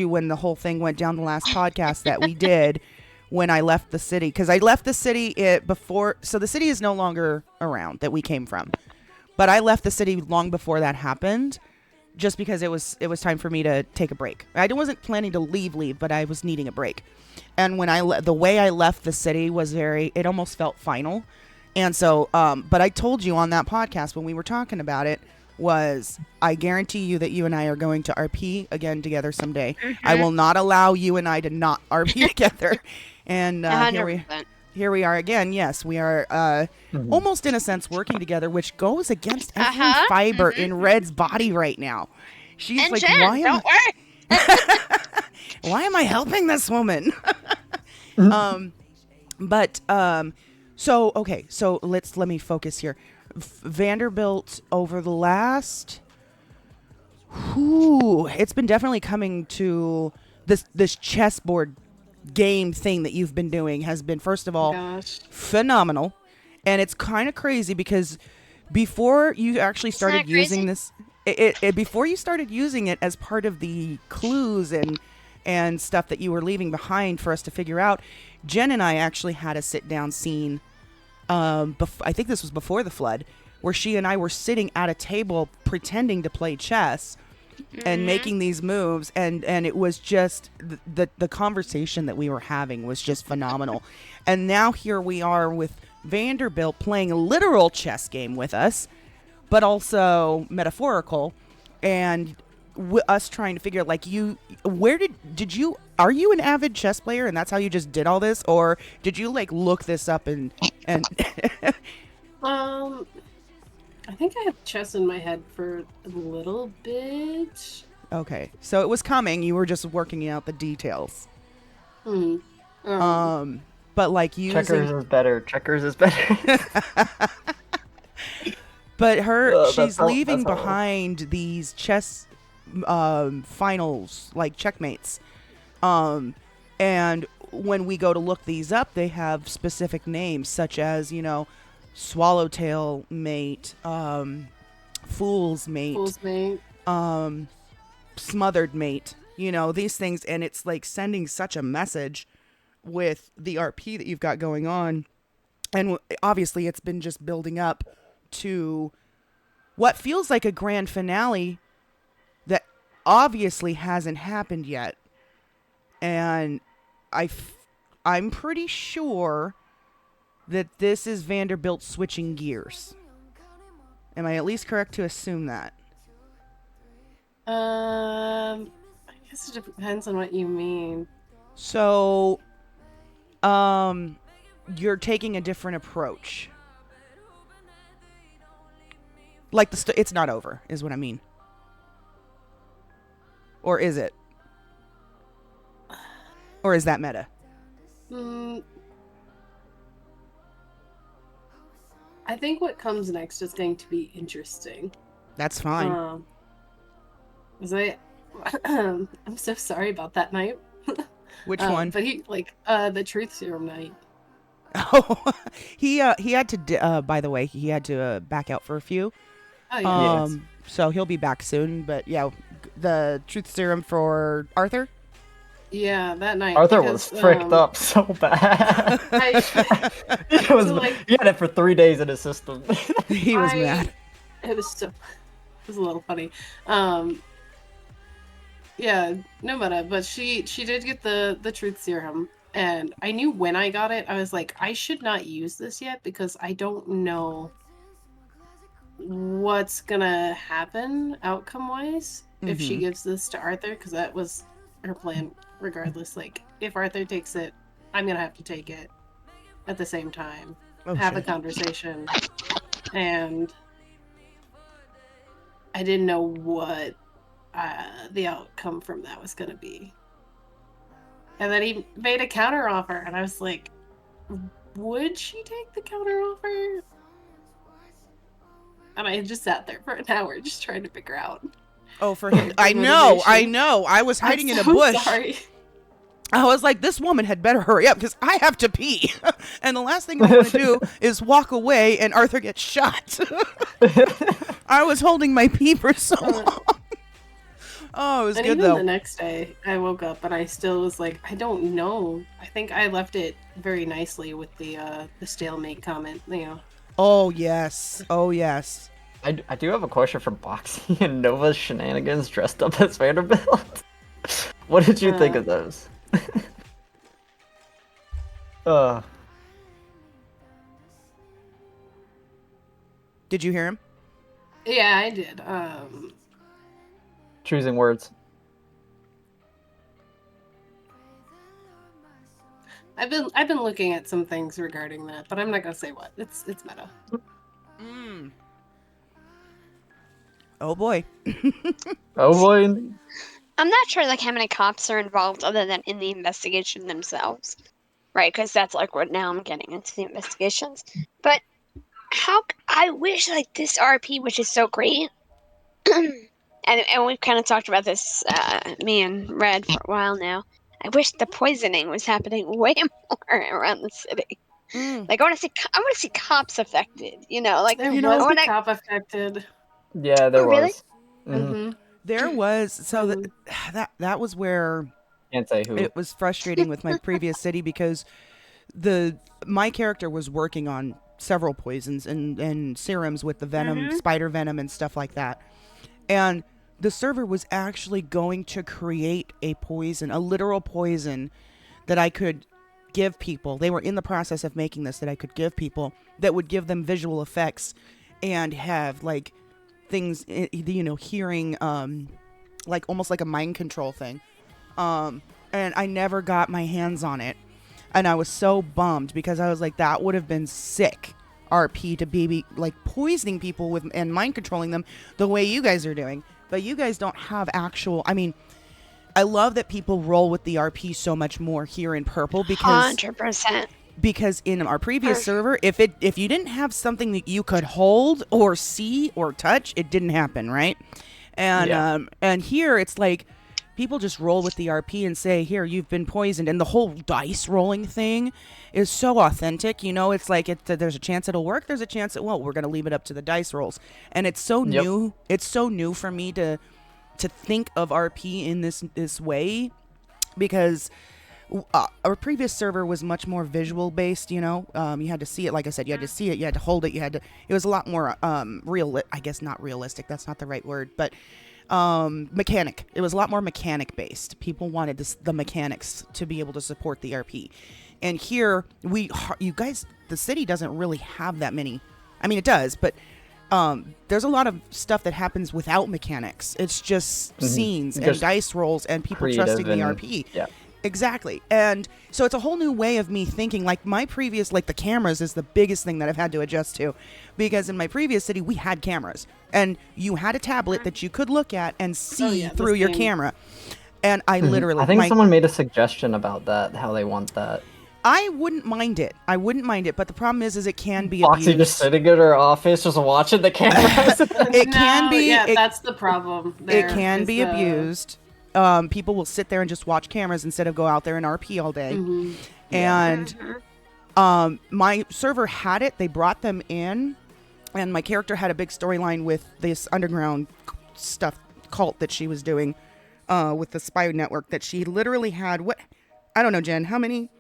when the whole thing went down the last podcast that we did when I left the city, because I left the city before, so the city is no longer around that we came from, but I left the city long before that happened, just because it was time for me to take a break. I wasn't planning to leave, but I was needing a break, and when the way I left the city was it almost felt final, and so but I told you on that podcast when we were talking about it. I guarantee you that you and I are going to RP again together someday. Mm-hmm. I will not allow you and I to not RP together. And 100%. here we are again. Yes, we are almost in a sense working together, which goes against every fiber in Red's body right now. She's And like, Jen, why don't worry. why am I helping this woman? So let me focus here. Vanderbilt over the last it's been definitely coming to this chessboard game thing that you've been doing has been, first of all, phenomenal, and it's kind of crazy because before you actually started using this before you started using it as part of the clues and stuff that you were leaving behind for us to figure out, Jen and I actually had a sit down scene. I think this was before the flood, where she and I were sitting at a table pretending to play chess and making these moves, and it was just the conversation that we were having was just phenomenal. And now here we are with Vanderbilt playing a literal chess game with us, but also metaphorical, and us trying to figure out, like, are you an avid chess player and that's how you just did all this, or did you like look this up and I think I have chess in my head for a little bit. Okay, so it was coming, you were just working out the details. But like using Checkers is better. But she's leaving behind these chess finals, like checkmates, and when we go to look these up, they have specific names such as, swallowtail mate, fool's mate, smothered mate, these things, and it's like sending such a message with the RP that you've got going on, and obviously it's been just building up to what feels like a grand finale that obviously hasn't happened yet. And I'm pretty sure that this is Vanderbilt switching gears. Am I at least correct to assume that? I guess it depends on what you mean. So, you're taking a different approach. Like it's not over, is what I mean. Or is it? Or is that meta? I think what comes next is going to be interesting. That's fine. 'Cause I'm so sorry about that night. Which one? But the truth serum night. Oh, he had to. By the way, he had to back out for a few. Oh yeah. Yes. So he'll be back soon. But yeah, the truth serum for Arthur. Yeah, that night. Arthur because, was fricked up so bad. He had it for 3 days in his system. He was mad. It was a little funny. Yeah, no matter. But she did get the truth serum, and I knew when I got it, I was like, I should not use this yet because I don't know what's gonna happen outcome wise if she gives this to Arthur, because that was her plan. Regardless, like if Arthur takes it, I'm gonna have to take it at the same time, have a conversation, and I didn't know what the outcome from that was gonna be. And then he made a counter offer, and I was like, would she take the counter offer? And I just sat there for an hour just trying to figure out. Oh, for him. I know. I was hiding in a bush. Sorry. I was like, this woman had better hurry up because I have to pee. And the last thing I want to do is walk away and Arthur gets shot. I was holding my pee for so long. Oh, it was good though. The next day, I woke up and I still was like, I don't know. I think I left it very nicely with the stalemate comment, you know. Oh, yes. Oh, yes. I do have a question for Boxy and Nova's shenanigans dressed up as Vanderbilt. What did you think of those? Did you hear him? Yeah, I did. Choosing words. I've been looking at some things regarding that, but I'm not gonna say what. It's meta. Oh boy. Oh boy. I'm not sure like how many cops are involved other than in the investigation themselves, right? Because that's like what now I'm getting into the investigations. But I wish like this RP, which is so great, and we've kind of talked about this, me and Red, for a while now. I wish the poisoning was happening way more around the city. Like I want to see cops affected. You know, like There was a cop affected. Yeah, there really? was. Mm-hmm. There was. So that was where Can't say who. it was frustrating with my previous city because my character was working on several poisons and serums with the venom, spider venom, and stuff like that, and the server was actually going to create a poison, a literal poison that I could give people. They were in the process of making this that I could give people that would give them visual effects and have like things, you know, hearing, like almost like a mind control thing. And I never got my hands on it. And I was so bummed because I was like, that would have been sick RP to be like poisoning people with and mind controlling them the way you guys are doing. But you guys don't have actual, I mean, I love that people roll with the RP so much more here in Purple because 100%. Because in our previous server, if you didn't have something that you could hold or see or touch, it didn't happen, right? And and here it's like people just roll with the RP and say, here, you've been poisoned. And the whole dice rolling thing is so authentic. You know, it's like there's a chance it'll work. There's a chance it won't. We're going to leave it up to the dice rolls. And it's so new. It's so new for me to think of RP in this way because our previous server was much more visual based, you know. You had to see it. Like I said, you had to see it. You had to hold it. It was a lot more real. I guess not realistic. That's not the right word. But mechanic. It was a lot more mechanic based. People wanted the mechanics to be able to support the RP. And here you guys, the city doesn't really have that many. I mean, it does, but there's a lot of stuff that happens without mechanics. It's just scenes and dice rolls and people trusting the RP. Yeah. Exactly. And so it's a whole new way of me thinking. Like my previous, like the cameras is the biggest thing that I've had to adjust to, because in my previous city we had cameras and you had a tablet that you could look at and see yeah, the through your same. camera. And I literally, I think someone made a suggestion about that, how they want that. I wouldn't mind it. I wouldn't mind it, but the problem is it can be Foxy abused. just sitting in her office, just watching the cameras. It can be. Yeah, it, that's the problem. it can be abused. People will sit there and just watch cameras instead of go out there and RP all day. Mm-hmm. And my server had it. They brought them in, and my character had a big storyline with this underground stuff cult that she was doing with the spy network. That she literally had what? I don't know, Jen. How many?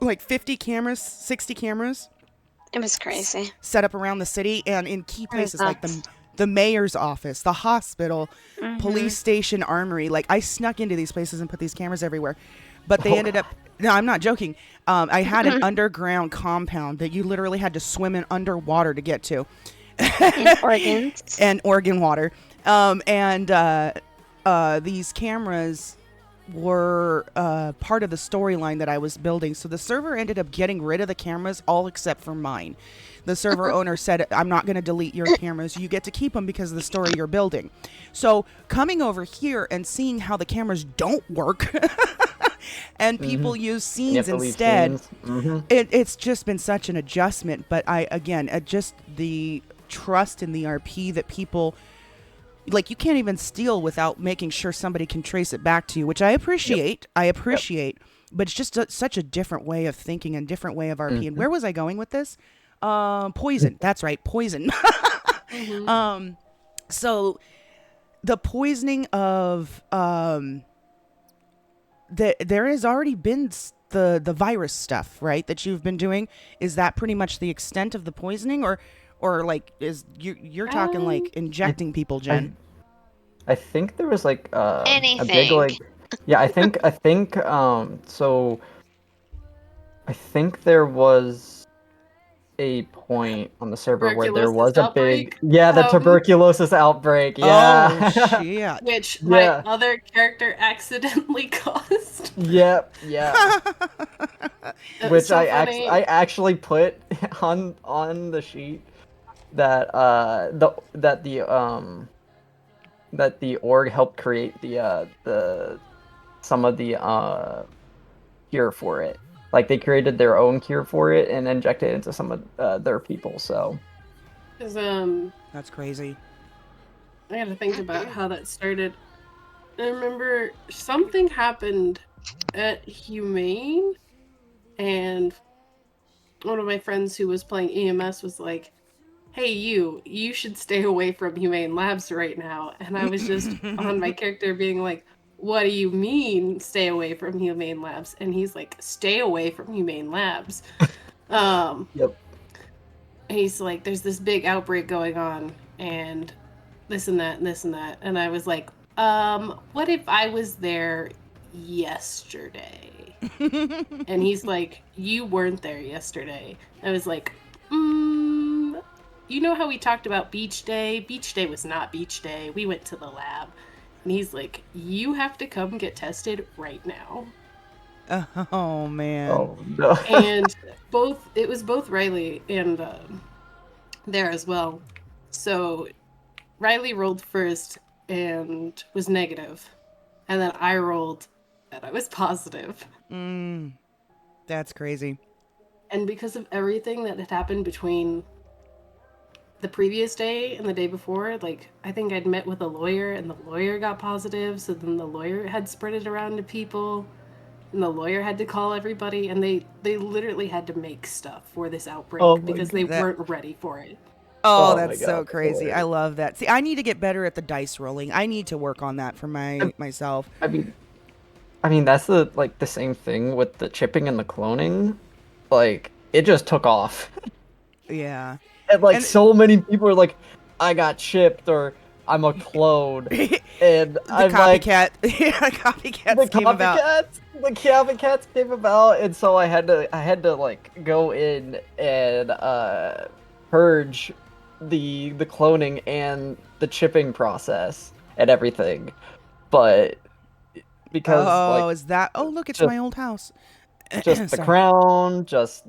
Like 50 cameras, 60 cameras. It was crazy. Set up around the city and in key places like nuts. the mayor's office, the hospital, police station, armory. Like I snuck into these places and put these cameras everywhere. But they ended up, no, I'm not joking. I had an underground compound that you literally had to swim in underwater to get to. In Oregon. And Oregon water. These cameras were part of the storyline that I was building. So the server ended up getting rid of the cameras, all except for mine. The server owner said, I'm not going to delete your cameras. You get to keep them because of the story you're building. So coming over here and seeing how the cameras don't work and people use scenes instead, it's just been such an adjustment. But just the trust in the RP that people... Like, you can't even steal without making sure somebody can trace it back to you, which I appreciate. But it's just such a different way of thinking and different way of RP. And where was I going with this? Poison. That's right, poison. So the poisoning of there has already been the virus stuff, right, that you've been doing. Is that pretty much the extent of the poisoning, or like you're talking like injecting people, Jen? I think there was like a Anything. big like I think so I think there was a point on the server where there was a Tuberculosis big the tuberculosis outbreak. Oh shit. Which my other character accidentally caused. Yep. Which so I funny. actually put on the sheet that the org helped create some of the cure for it. Like they created their own cure for it and injected it into some of their people. So, That's crazy. I got to think about how that started. I remember something happened at Humane, and one of my friends who was playing EMS was like, hey, you should stay away from Humane Labs right now. And I was just on my character being like, what do you mean stay away from Humane Labs? And he's like, stay away from Humane Labs. Yep. He's like, there's this big outbreak going on and this and that and this and that. And I was like, what if I was there yesterday? And he's like, you weren't there yesterday. I was like, you know how we talked about beach day? Beach day was not beach day. We went to the lab. And he's like, you have to come get tested right now. Oh man. Oh no. And it was both Riley and there as well. So Riley rolled first and was negative. And then I rolled and I was positive. That's crazy. And because of everything that had happened between the previous day and the day before, like, I think I'd met with a lawyer and the lawyer got positive, so then the lawyer had spread it around to people and the lawyer had to call everybody, and they literally had to make stuff for this outbreak because they weren't ready for it. Oh, that's so crazy. I love that. See, I need to get better at the dice rolling. I need to work on that for myself. I mean that's the same thing with the chipping and the cloning. Like it just took off. Yeah. And so many people are like, I got chipped or I'm a clone. And I'm copycat. Copycats came about. The copycats came about, and so I had to like go in and purge the cloning and the chipping process and everything. But because Oh, like is that? Oh, look, it's just- my old house. just the Sorry. crown, just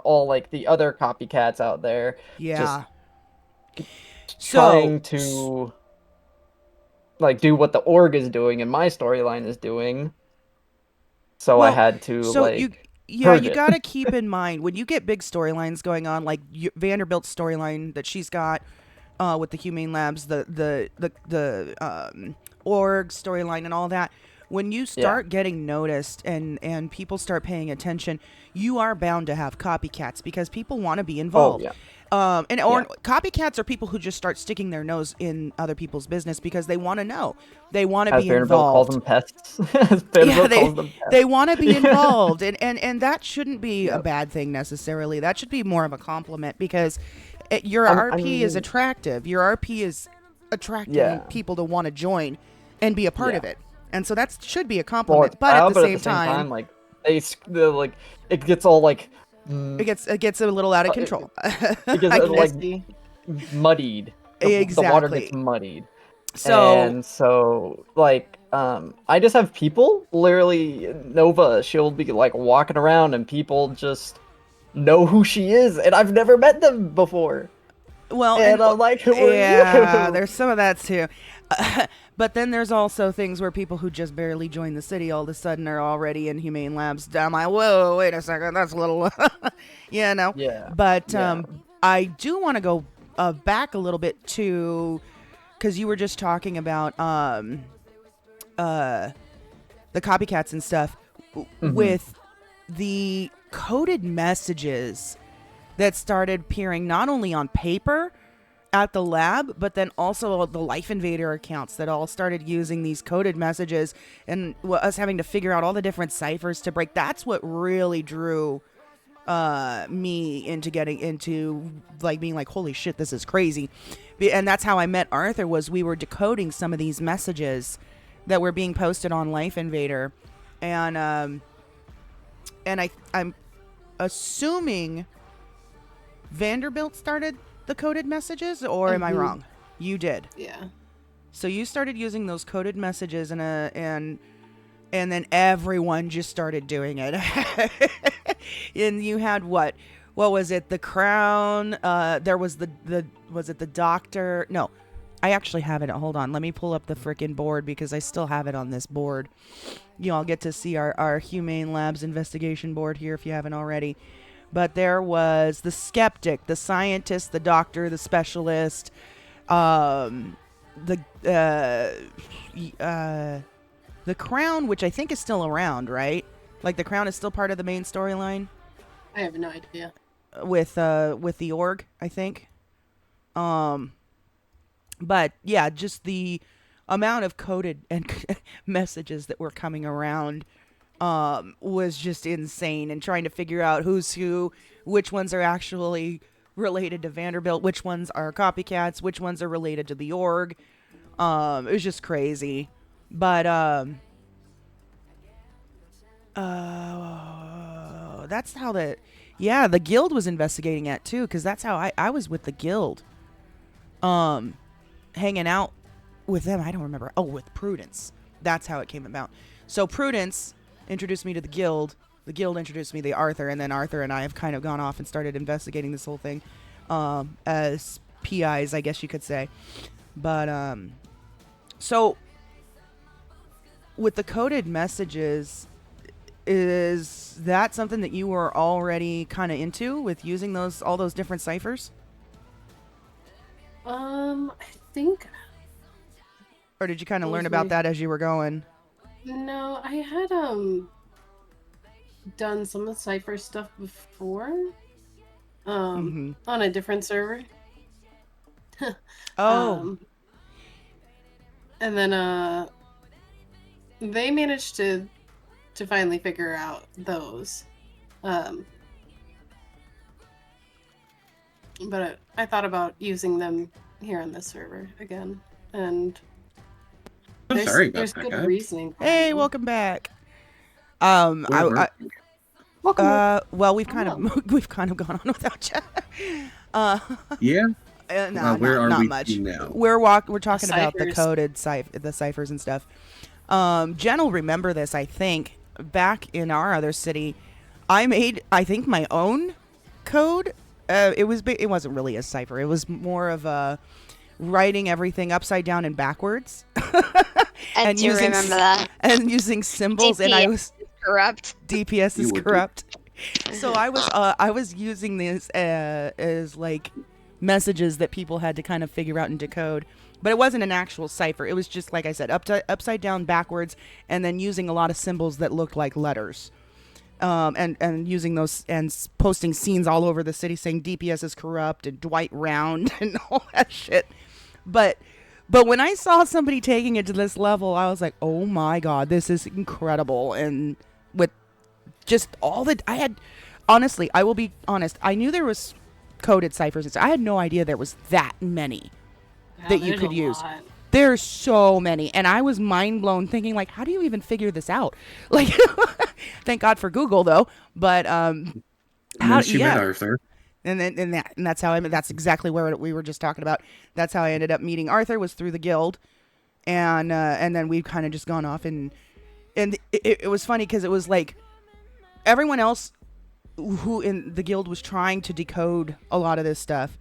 all like the other copycats out there, Yeah. trying to like do what the org is doing and my storyline is doing. So I Well, had to so like yeah, purge you it. got to keep in mind when you get big storylines going on, like Vanderbilt's storyline that she's got with the Humane Labs, the org storyline and all that. When you start getting noticed and people start paying attention, you are bound to have copycats because people want to be Oh involved. yeah. Or copycats are people who just start sticking their nose in other people's business because they want to know. They want to As be Vanderbilt calls involved. them pests. As Vanderbilt calls them pests. They want to be involved, and that shouldn't be a Yep. bad thing necessarily. That should be more of a compliment because your I RP is mean- attractive. Your RP is attracting Yeah. people to want to join and be a part of Yeah. it, and so that should be a Well, compliment. it's But at proud, the but same time, like they're like it gets all like it gets a little out of control. it gets I like Misty. muddied. The water gets Exactly. muddied. So And so like I just have people literally Nova, she'll be like walking around and people just know who she is and I've never met them before. well, And I'm like, who are yeah, you? there's some of that too. But then there's also things where people who just barely joined the city all of a sudden are already in Humane Labs. I'm like, whoa, wait a second, that's a little, you know. Yeah. But Yeah. I do want to go back a little bit to, because you were just talking about the copycats and stuff with the coded messages that started appearing not only on paper at the lab, but then also the Life Invader accounts that all started using these coded messages and us having to figure out all the different ciphers to break. That's what really drew me into getting into like being like, holy shit, this is crazy. And that's how I met Arthur, was we were decoding some of these messages that were being posted on Life Invader. And I'm assuming Vanderbilt started the coded messages, or am I wrong? You did. Yeah. So you started using those coded messages and then everyone just started doing it. And you had what was it? The Crown, there was was it the Doctor? No. I actually have it. Hold on. Let me pull up the freaking board because I still have it on this board. You all get to see our Humane Labs investigation board here if you haven't already. But there was the skeptic, the scientist, the doctor, the specialist, the Crown, which I think is still around, right? Like the Crown is still part of the main storyline I have no idea. with the org, I think. But yeah, just the amount of coded and messages that were coming around was just insane, and trying to figure out who's who, which ones are actually related to Vanderbilt, which ones are copycats, which ones are related to the org. It was just crazy. But that's how the guild was investigating it too, because that's how I was with the guild. Hanging out with them. I don't remember. Oh, with Prudence. That's how it came about. So Prudence introduced me to the guild. The guild introduced me to Arthur, and then Arthur and I have kind of gone off and started investigating this whole thing as PIs, I guess you could say. But so with the coded messages, is that something that you were already kind of into with using all those different ciphers? I think Or did you kind of learn about that as you were going? no, I had done some of the cipher stuff before. On a different server. Oh. And then they managed to finally figure out those. But I thought about using them here on this server again, and I'm sorry about there's that, good guy. reasoning. for Hey, them. welcome back. Welcome. Welcome. Well, we've kind of gone on without you. Yeah. No, where are not we much. now? We're talking about the ciphers. coded the ciphers and stuff. Jen will remember this. I think back in our other city, I made my own code. It wasn't really a cipher. It was more of a writing everything upside down and backwards. I do remember that. And using symbols, and I was corrupt. DPS You is would be. corrupt. So I was using this as like messages that people had to kind of figure out and decode, but it wasn't an actual cipher. It was just, like I said, upside down, backwards, and then using a lot of symbols that looked like letters. And using those and posting scenes all over the city saying DPS is corrupt and Dwight Round and all that shit. But when I saw somebody taking it to this level, I was like, oh my God, this is incredible. And with just all that I had, honestly, I will be honest, I knew there was coded ciphers. I had no idea there was that many that you there's could a use. lot. There's so many, and I was mind blown thinking, like, how do you even figure this out? Like, thank God for Google though. But And then she met Arthur. and that's how that's exactly where we were just talking about. That's how I ended up meeting Arthur, was through the guild, and then we've kind of just gone off, and it was funny because it was like everyone else who in the guild was trying to decode a lot of this stuff.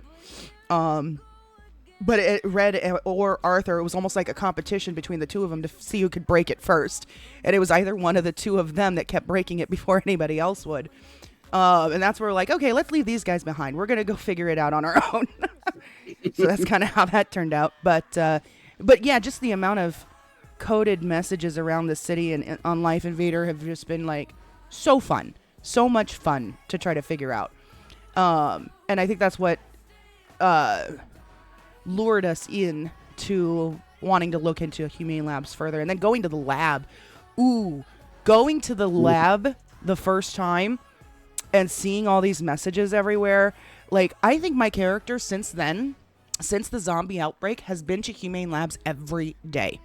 But Red or Arthur, it was almost like a competition between the two of them to see who could break it first. And it was either one of the two of them that kept breaking it before anybody else would. And that's where we're like, okay, let's leave these guys behind. We're going to go figure it out on our own. So that's kind of how that turned out. But yeah, just the amount of coded messages around the city and on Life Invader have just been like so fun. So much fun to try to figure out. And I think that's what lured us in to wanting to look into Humane Labs further. And then going to the lab. Going to the lab the first time and seeing all these messages everywhere. Like, I think my character since then, since the zombie outbreak, has been to Humane Labs every day.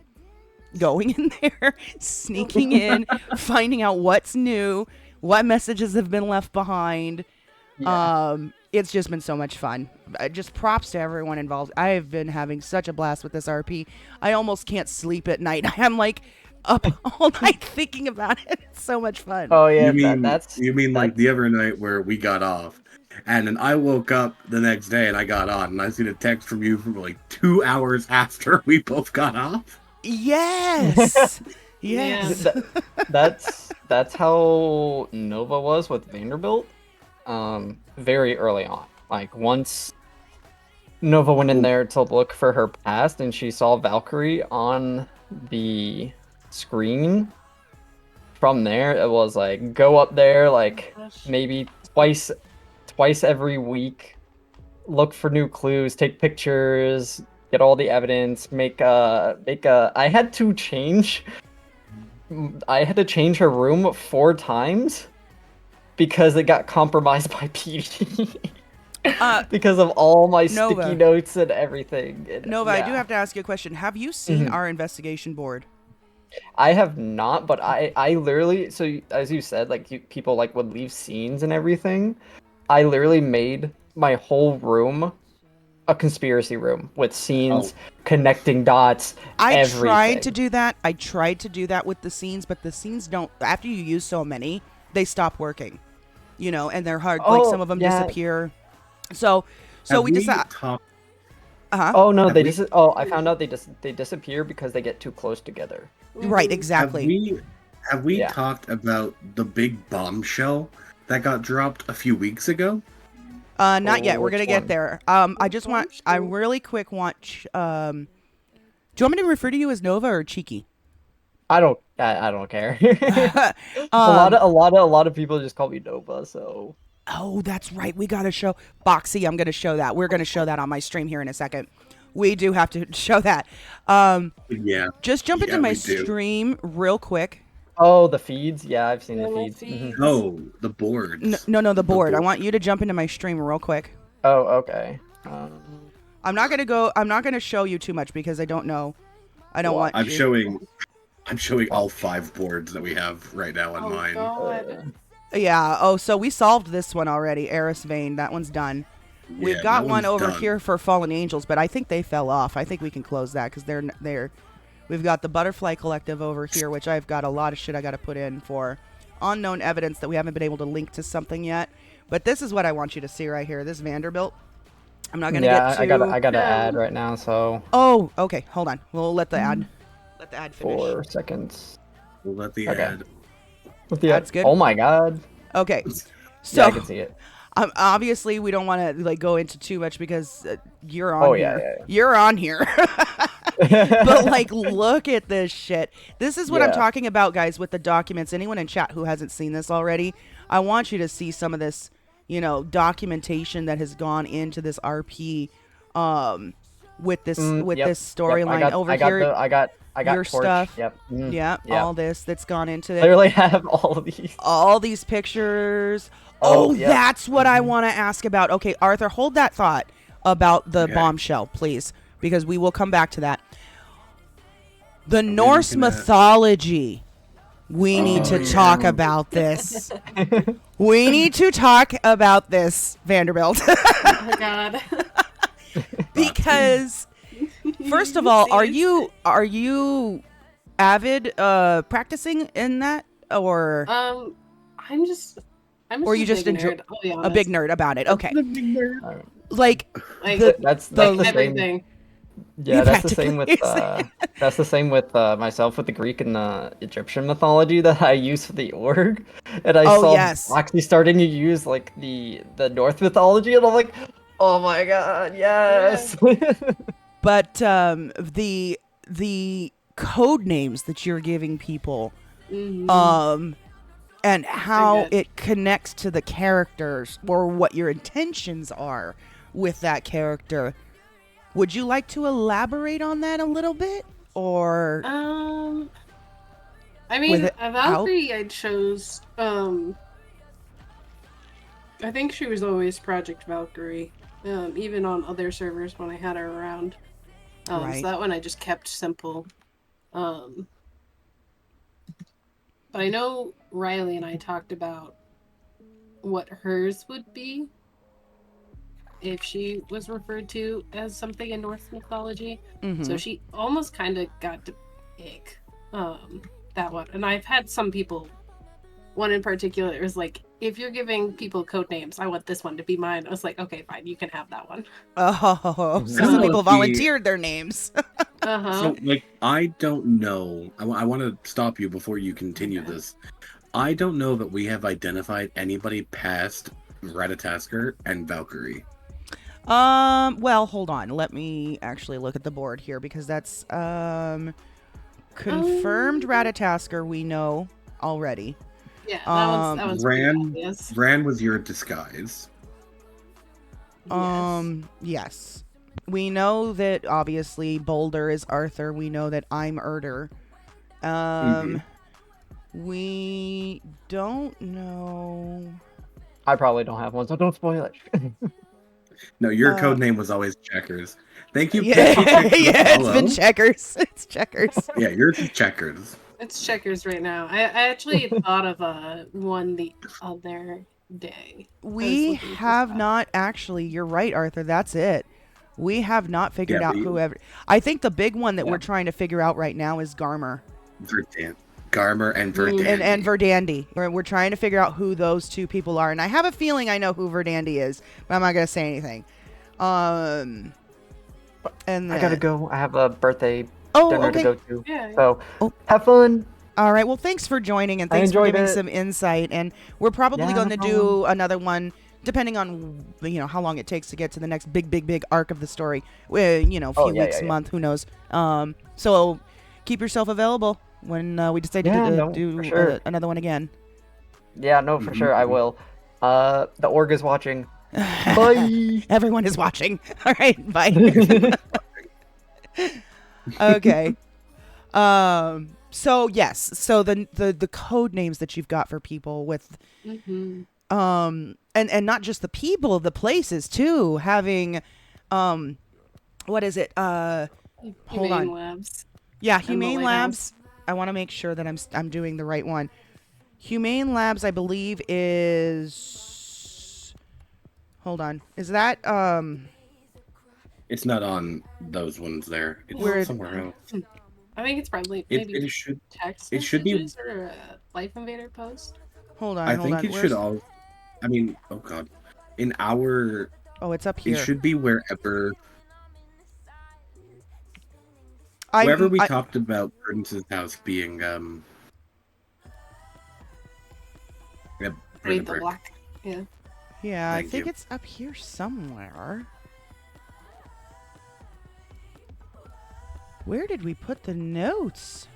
Going in there, sneaking in, finding out what's new, what messages have been left behind. Yeah. It's just been so much fun. Just props to everyone involved. I have been having such a blast with this RP. I almost can't sleep at night. I'm like up all night thinking about it. It's so much fun. Oh yeah, You mean like the other night where we got off, and then I woke up the next day and I got on, and I seen a text from you from like 2 hours after we both got off. Yes. Yes. That's how Nova was with Vanderbilt. Very early on. Like, once Nova went in there to look for her past and she saw Valkyrie on the screen, from there it was like, go up there like maybe twice every week, look for new clues, take pictures, get all the evidence, I had to change her room 4 times because it got compromised by PD. Because of all my Nova. sticky notes and everything. Nova, Yeah. I do have to ask you a question. Have you seen our investigation board? I have not, but I literally, so as you said, like people like would leave scenes and everything. I literally made my whole room a conspiracy room with scenes, connecting dots. Everything. Tried to do that. I tried to do that with the scenes, but the scenes don't. After you use so many, they stop working. You know, and they're hard. Like some of them disappear. So we decided. Oh no, I found out they disappear because they get too close together. Right, exactly. Have we talked about the big bombshell that got dropped a few weeks ago? Not yet. We're which gonna get one? there. I really quick want. Do you want me to refer to you as Nova or Cheeky? I don't care. A lot of people just call me Nova, so. Oh, that's right. We gotta show Boxy. I'm gonna show that. We're gonna show that on my stream here in a second. We do have to show that. Yeah. Just jump into my we do. stream real quick. Oh, the feeds? Yeah, I've seen the little feeds. feeds. Oh, the boards. No, the board. I want you to jump into my stream real quick. Oh, okay. I'm not gonna show you too much because I don't know. I don't want. I'm showing all 5 boards that we have right now on mine. God. Yeah. Oh, so we solved this one already. Eris Vane. That one's done. We've Yeah, got that one one's over done. here for Fallen Angels, but I think they fell off. I think we can close that because they're. We've got the Butterfly Collective over here, which I've got a lot of shit I got to put in for unknown evidence that we haven't been able to link to something yet. But this is what I want you to see right here. This Vanderbilt. I'm not gonna get too. I got an ad right now, so Oh, okay. Hold on. We'll let the ad finish. 4 seconds. We'll let the Okay. ad. With the Ad's good? Oh my god. Okay. Yeah, So I can see it. obviously we don't want to like go into too much because you're on here. Yeah. You're on here. But like, look at this shit. This is what I'm Yeah. talking about, guys, with the documents. Anyone in chat who hasn't seen this already, I want you to see some of this, documentation that has gone into this RP, with this Yep, this storyline yep, over I got here. I got your torch. stuff. Yep. Yeah, yep. all this that's gone into it. Literally have all of these. All these pictures. Oh, Oh, yep. that's what I want to ask about. Okay, Arthur, hold that thought about the Okay. bombshell, please, because we will come back to that. The Norse looking at- mythology. We need to yeah. talk about this. We need to talk about this, Vanderbilt. Oh my god. Because first of all, are you avid practicing in that, or I'm just Or you a just big enjoy- nerd, I'll be a big honest. nerd about it? Okay, The big nerd. like Like, That's the- the same. everything. Yeah, that's the practically same with is. that's the same with myself with the Greek and Egyptian mythology that I use for the org, and I Oh, saw yes. Roxy starting to use like the North mythology, and I'm like, oh my god, yes. but the code names that you're giving people, Mhm. and how good. it connects to the characters or what your intentions are with that character. Would you like to elaborate on that a little bit, or I With mean, it a Valkyrie I chose. I think she was always Project Valkyrie. Even on other servers when I had her around. Right. So that one I just kept simple. But I know Riley and I talked about what hers would be if she was referred to as something in Norse mythology. Mhm. So she almost kind of got to pick that one. And I've had some people, one in particular was like, if you're giving people code names, I want this one to be mine. I was like, okay, fine, you can have that one. Oh, so don't some know people if we- volunteered their names. Uh-huh. So, like, I don't know. I want to stop you before you continue Okay. this. I don't know that we have identified anybody past Ratatasker and Valkyrie. Well, hold on. Let me actually look at the board here because that's confirmed Ratatasker we know already. Yeah, that one's pretty Ran, obvious. Ran was your disguise. Yes. We know that obviously Boulder is Arthur. We know that I'm Erder. We don't know. I probably don't have one, so don't spoil it. No, your code name was always Checkers. Thank you. Yeah, Pixie Chick, for the yeah, it's follow. been checkers. It's checkers. Yeah, yours is Checkers. It's checkers right now. I actually thought of one the other day. We looking for have stuff. not actually. You're right, Arthur. That's it. We have not figured Yeah, out but you- whoever. I think the big one that Yeah. we're trying to figure out right now is Garmer Garmer and Verdant. and Verdandi. We're trying to figure out who those two people are, and I have a feeling I know who Verdandi is, but I'm not gonna say anything. And I gotta go. I have a birthday Oh, dinner okay. to go to. Yeah. So Oh. have fun. All right. Well, thanks for joining and I thanks for enjoyed giving it. some insight. And we're probably Yeah, going no to do another one, depending on how long it takes to get to the next big arc of the story. A few Oh, yeah, weeks, yeah. month, who knows? So keep yourself available when we decide to Yeah, do, no, do for sure. another one again. Yeah, no, for sure I will. The org is watching. Bye. Everyone is watching. All right. Bye. Okay. So yes. So the code names that you've got for people with Mm-hmm. and not just the people, the places too, having what is it? Hold Humane on. Labs. Yeah, the Humane Lighthouse. Labs. I want to make sure that I'm doing the right one. Humane Labs, I believe, is Hold on. Is that It's not on those ones there. It's Where- somewhere else. I think it's probably It, maybe it should. text it should be- messages or a Life Invader post. hold on, I hold think on. it Where's... should all. I mean, oh god, in our. Oh, it's up It here. should be wherever. I, Wherever we I- talked about Prince's house being Yeah, Read the brick. block. Yeah. Yeah, I Thank think you. it's up here somewhere. Where did we put the notes?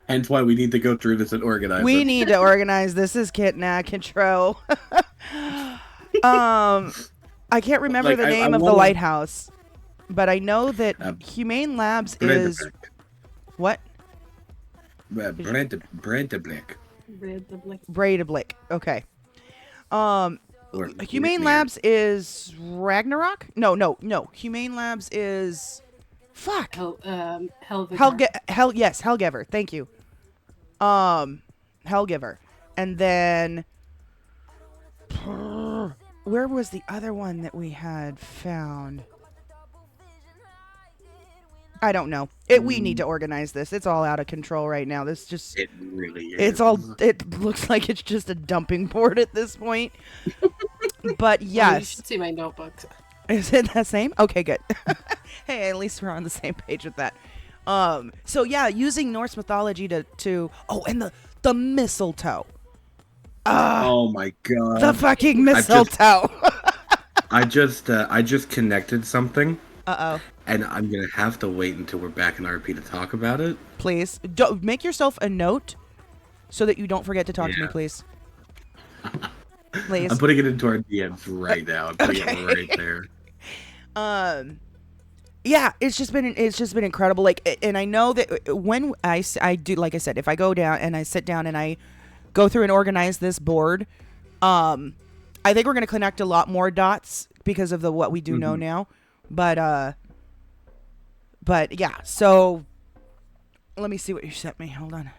Hence why we need to go through this and organize We it. need to organize this. Is Kitna control. I can't remember Like, the I name of the wanna- lighthouse, but I know that Humane Labs is Bredeblick. what? Bredeblick. Read the block. Bredeblick. Okay. Or Humane Labs is Ragnarok? No. Humane Labs is fuck. Yes, Hellgiver. Thank you. Hellgiver. And then where was the other one that we had found? I don't know. We need to organize this. It's all out of control right now. This just It really is. it looks like it's just a dumping board at this point. But You yes. should see my notebooks. Is it the same? Okay, good. Hey, at least we're on the same page with that. So yeah, using Norse mythology to and the mistletoe. Oh my god. The fucking mistletoe. I just connected something, Uh-oh. and I'm gonna have to wait until we're back in RP to talk about it. Please. Make yourself a note so that you don't forget to talk to me, Yeah. please. Please. I'm putting it into our DMs right now. I'm putting it right there. Yeah, it's just been incredible. Like, and I know that when I do, like I said, if I go down and I sit down and I go through and organize this board, I think we're gonna connect a lot more dots because of what we do know now. But yeah. So let me see what you sent me. Hold on.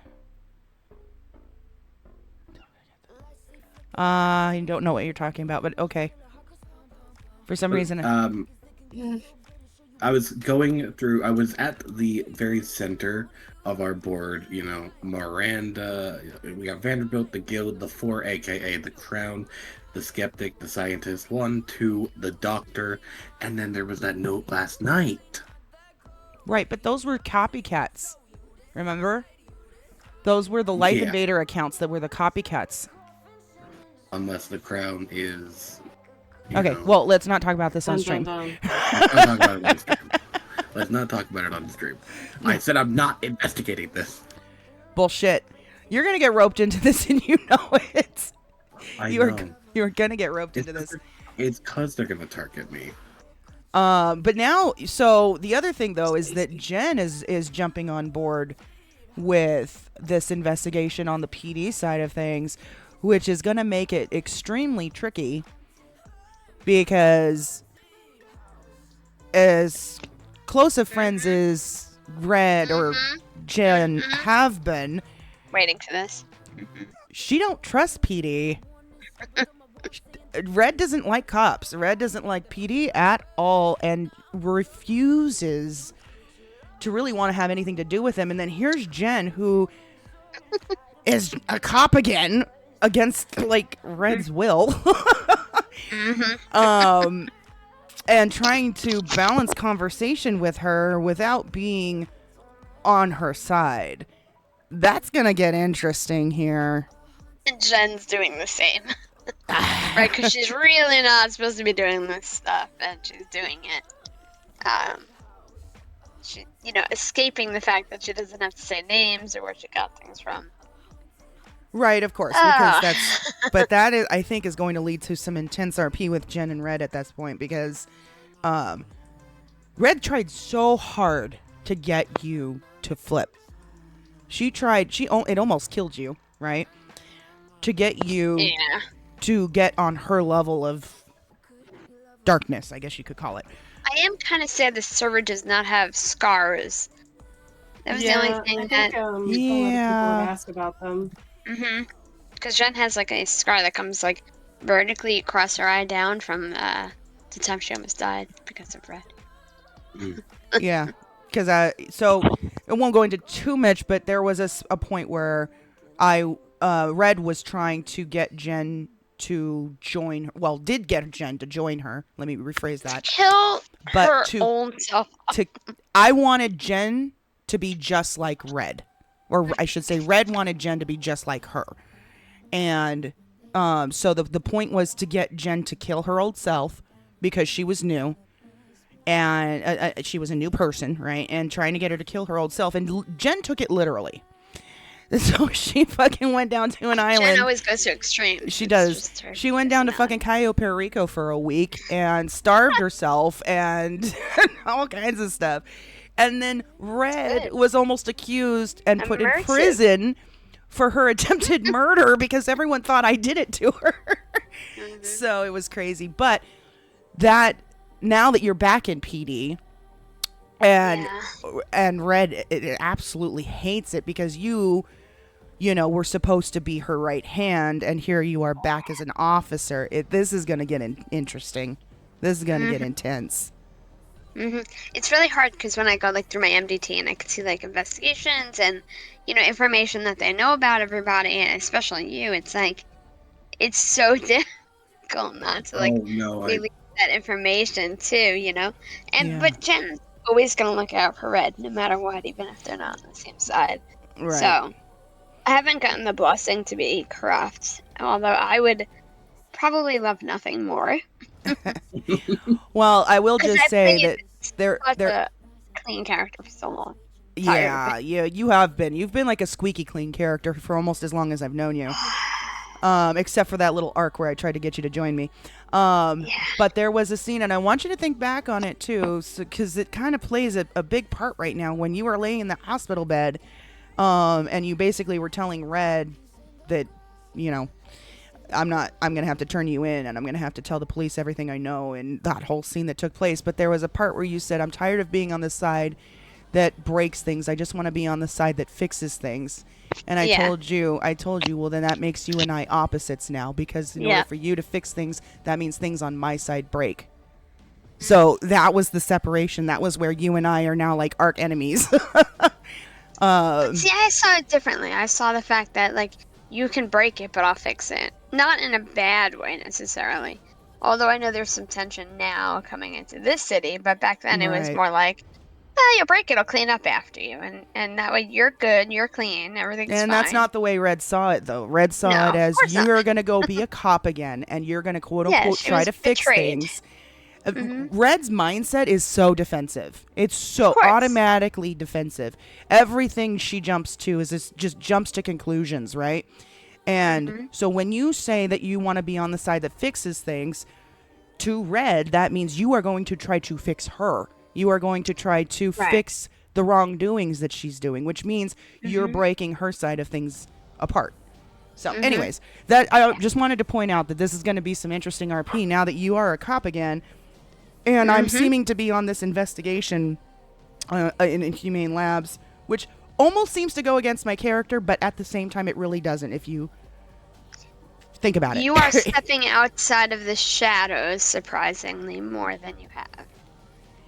I don't know what you're talking about, but okay. For some reason, I was going through. I was at the very center of our board. You know, Miranda. We got Vanderbilt, the Guild, the Four, aka the Crown, the Skeptic, the Scientist, 1, 2, the Doctor, and then there was that note last night. right? But those were copycats. Remember? Those were the Life Yeah. Invader accounts that were the copycats. Unless the Crown is. Okay, well, let's not talk about this on Dun, stream. dun, dun. Let's not talk about it on stream. I said I'm not investigating this. Bullshit. You're gonna get roped into this, and you know it. I You are know. you're gonna get roped into this. It's because they're gonna target me. But now, so the other thing though is that Jen is jumping on board with this investigation on the PD side of things, which is gonna make it extremely tricky because as close of friends as Red or Jen have been, Waiting for this. she don't trust PD. Red doesn't like cops. Red doesn't like PD at all and refuses to really want to have anything to do with him. And then here's Jen, who is a cop again against like Red's will. And trying to balance conversation with her without being on her side. That's gonna get interesting here. And Jen's doing the same. Right, because she's really not supposed to be doing this stuff, and she's doing it. She, escaping the fact that she doesn't have to say names or where she got things from. Right, of course, because but that is, I think, is going to lead to some intense RP with Jen and Red at this point, because Red tried so hard to get you to flip. It almost killed you, right? To get you to get on her level of darkness, I guess you could call it. I am kind of sad the server does not have scars. That was the only thing I that. think, a lot of people have asked about them. Because Jen has like a scar that comes like vertically across her eye down from the time she almost died because of red. Yeah, because so it won't go into too much, but there was a point where Red was trying to get Jen to join. Well, did get Jen to join her. Let me rephrase that. Kill But her to own self. I wanted Jen to be just like Red, or I should say, Red wanted Jen to be just like her, and so the point was to get Jen to kill her old self because she was new. And she was a new person, right? And trying to get her to kill her old self. And Jen took it literally. So she fucking went down to an island. Jen always goes to extremes. She does. She went down to fucking Cayo Perico for a week and starved herself and all kinds of stuff. And then Red was almost accused and put in prison for her attempted murder because everyone thought I did it to her. So it was crazy. But that... Now that you're back in PD, and Red it absolutely hates it because you were supposed to be her right hand, and here you are back as an officer. This is gonna get interesting. This is gonna get intense. It's really hard because when I go through my MDT and I can see investigations and information that they know about everybody, and especially you, it's it's so difficult not to release that information too, but Jen's always gonna look out for Red no matter what, even if they're not on the same side. Right. So I haven't gotten the blessing to be corrupt, although I would probably love nothing more. Well, I will just say that they're a clean character for so long. Yeah, you have been. You've been like a squeaky clean character for almost as long as I've known you. Except for that little arc where I tried to get you to join me. But there was a scene, and I want you to think back on it too, because it kind of plays a big part right now when you were laying in the hospital bed, and you basically were telling Red that, I'm going to have to turn you in, and I'm going to have to tell the police everything I know, and that whole scene that took place. But there was a part where you said, I'm tired of being on the side that breaks things. I just want to be on the side that fixes things. And I told you, well, then that makes you and I opposites now, because in order for you to fix things, that means things on my side break. So that was the separation. That was where you and I are now like arch enemies. See, I saw it differently. I saw the fact that you can break it, but I'll fix it. Not in a bad way necessarily. Although I know there's some tension now coming into this city, but back then it was more like, you'll break it, I'll clean up after you, and that way you're good, you're clean, everything's fine. And that's not the way Red saw it, though. Red saw it as you're going to go be a cop again, and you're going to quote-unquote try to fix things. Red's mindset is so defensive. It's so automatically defensive. Everything she jumps to just jumps to conclusions, right? And so when you say that you want to be on the side that fixes things, to Red, that means you are going to try to fix her. You are going to try to fix the wrongdoings that she's doing, which means you're breaking her side of things apart. So anyways, that I just wanted to point out that this is going to be some interesting RP now that you are a cop again, and I'm seeming to be on this investigation in Inhumane Labs, which almost seems to go against my character, but at the same time it really doesn't if you think about it. You are stepping outside of the shadows surprisingly more than you have.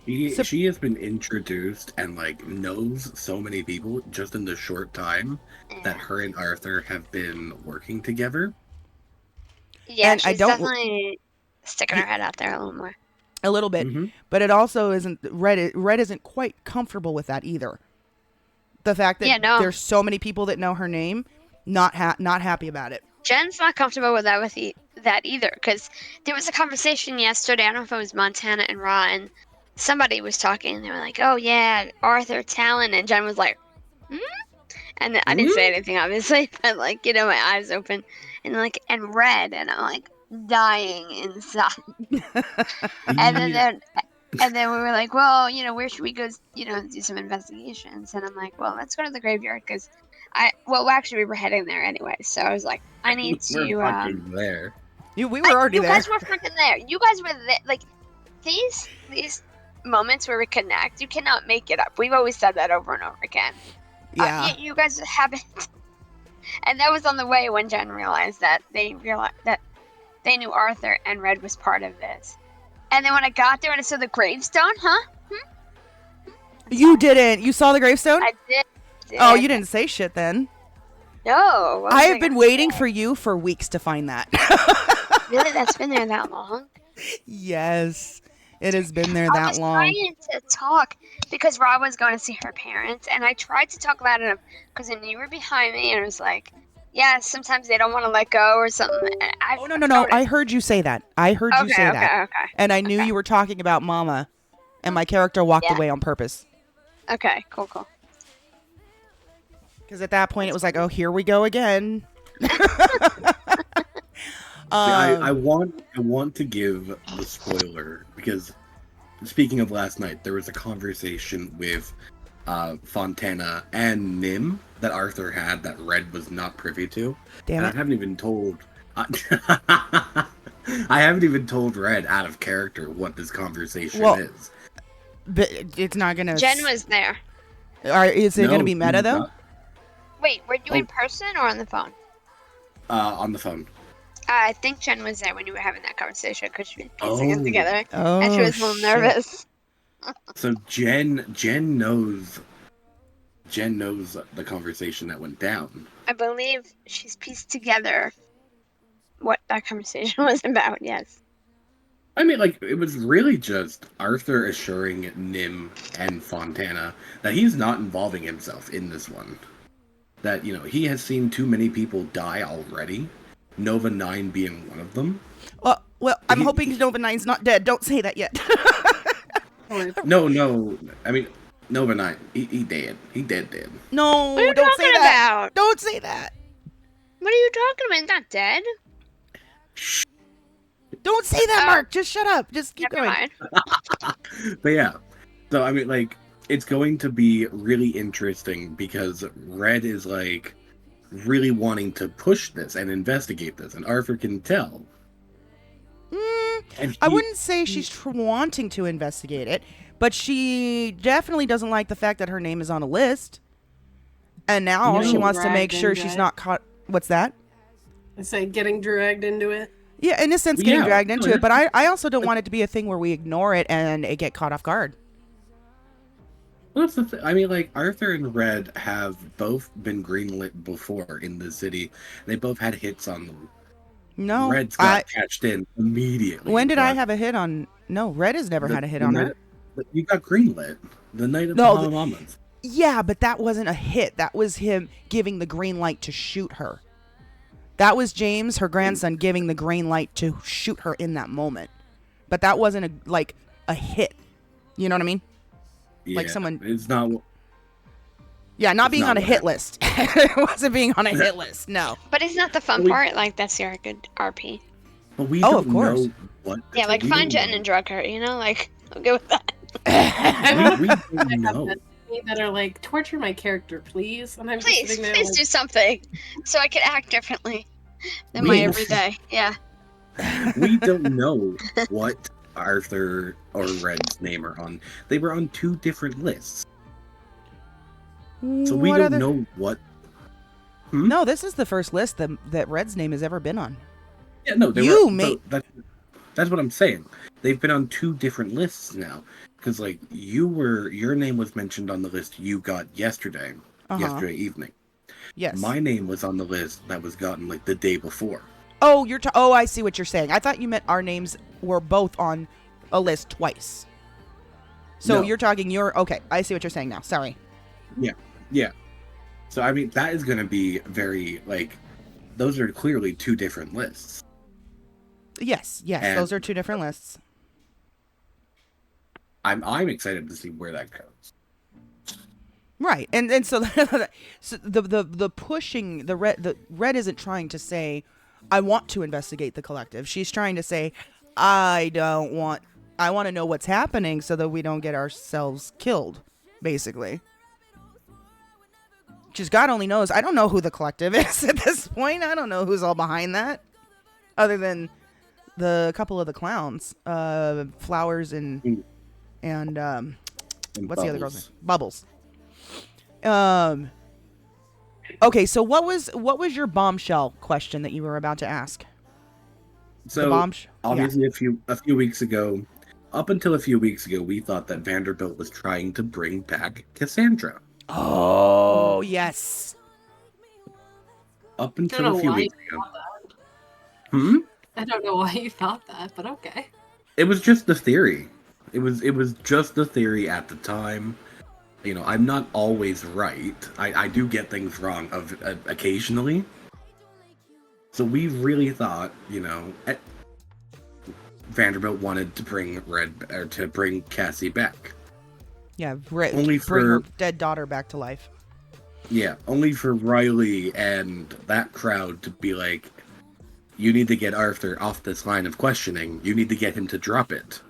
She has been introduced and knows so many people just in the short time that her and Arthur have been working together. Yeah, and she's definitely sticking her head out there a little more. A little bit, but it also isn't. Red isn't quite comfortable with that either. The fact that there's so many people that know her name, not happy about it. Jen's not comfortable with that either, because there was a conversation yesterday. I don't know if it was Montana and Ra, and somebody was talking, and they were like, "Oh yeah, Arthur Talon," and Jen was like, "Hmm?" And I didn't say anything, obviously, but my eyes open, and Red, and I'm dying inside. And then we were like, well, where should we go, do some investigations? And I'm like, well, let's go to the graveyard, because actually we were heading there anyway. So I was like, I need to. We're fucking there. We were already there. You guys were freaking there. You guys were there. These moments where we connect, you cannot make it up. We've always said that over and over again. Yeah. You guys haven't. And that was on the way when Jen realized that they knew Arthur and Red was part of this. And then when I got there and I saw the gravestone, You didn't. You saw the gravestone? I did. Oh, you didn't say shit then. No. what was I have been gonna waiting say? for you for weeks to find that. Really? That's been there that long? Yes. It has been there I that was long. trying to talk because Rob was going to see her parents, and I tried to talk loud enough because I knew you were behind me, and it was like, yeah, sometimes they don't want to let go or something. And Oh, no. I heard you say that. I heard you say that. Okay. And I knew you were talking about Mama, and my character walked Yeah. away on purpose. Okay, cool. Because at that point, it was like, oh, here we go again. I want to give the spoiler because speaking of last night, there was a conversation with Fontana and Nim that Arthur had that Red was not privy to. Damn and it. I haven't even told. I haven't even told Red out of character what this conversation is. But it's not going to... Jen was there. Is it going to No, be meta, she's though? not. Wait, were you in Oh. person or on the phone? On the phone. I think Jen was there when you were having that conversation because she was piecing it Oh. together, Oh, and she was a little shit. nervous. So Jen knows the conversation that went down. I believe she's pieced together what that conversation was about. Yes. I mean, like, it was really just Arthur assuring Nim and Fontana that he's not involving himself in this one. That, you know, he has seen too many people die already, Nova 9 being one of them. Well, I'm hoping Nova 9's not dead. Don't say that yet. No, I mean, Nova 9, he dead. He dead. No, What are you don't say talking that. about? Don't say that. What are you talking about? He's not dead. Don't say that, Oh. Mark. Just shut up. Just keep Never going. mind. But yeah, so I mean, like, it's going to be really interesting because Red is, like, really wanting to push this and investigate this, and Arthur can tell. And I wouldn't say she's wanting to investigate it, but she definitely doesn't like the fact that her name is on a list. And now You she know, wants to make dragged sure into she's it. not caught. What's that? I say getting dragged into it. Yeah, in a sense, getting Yeah, dragged into no, it. But I also don't want it to be a thing where we ignore it and it get caught off guard. Well, that's the thing. I mean, like, Arthur and Red have both been greenlit before in the city. They both had hits on them. No, Red's got patched in immediately. when did I but have a hit on? No, Red has never the- had a hit the on night- her. You got greenlit the night of No, the Bahamamas. Yeah, but that wasn't a hit. That was him giving the green light to shoot her. That was James, her grandson, giving the green light to shoot her in that moment. But that wasn't a hit. You know what I mean? Like someone- It's not. Yeah, not That's being not on a what hit happened. list. It wasn't being on a hit list. No. But isn't that the fun We- part? Like, that's your good RP. But we Oh, don't of course. know what. Yeah, like we find don't Jen know. and drug her. You know, like I'm good with that. We don't know. That are like, torture my character, please. And I'm just Please, sitting there please like, do something so I can act differently than my We- everyday. Yeah. We don't know what Arthur or Red's name are on. They were on two different lists, so we What don't other- know what. No, this is the first list that Red's name has ever been on. Yeah, no, they You were. made- That's what I'm saying. They've been on two different lists now, because like your name was mentioned on the list you got yesterday Uh-huh. evening. Yes. My name was on the list that was gotten like the day before. Oh, oh, I see what you're saying. I thought you meant our names were both on a list twice. So No. you're talking okay. I see what you're saying now. Sorry. Yeah. So I mean that is going to be very like those are clearly two different lists. Yes, And- those are two different lists. I'm excited to see where that goes. Right. And so, so the pushing the red isn't trying to say I want to investigate the collective. She's trying to say I want to know what's happening so that we don't get ourselves killed, basically. Because God only knows. I don't know who the collective is at this point. I don't know who's all behind that. Other than the couple of the clowns. Flowers and And what's the other girl's name? Bubbles. Bubbles. Okay, so what was your bombshell question that you were about to ask? So bomb. obviously, a few weeks ago, up until a few weeks ago, we thought that Vanderbilt was trying to bring back Cassandra. Oh yes. Up I don't until know a few why you weeks ago. thought that. Hmm. I don't know why you thought that, but okay. It was just the theory. It was just the theory at the time. You know, I'm not always right. I do get things wrong occasionally. So we really thought, you know, Vanderbilt wanted to bring Cassie back. Yeah, Only bring her for dead daughter back to life. only for Riley and that crowd to be like, you need to get Arthur off this line of questioning. You need to get him to drop it.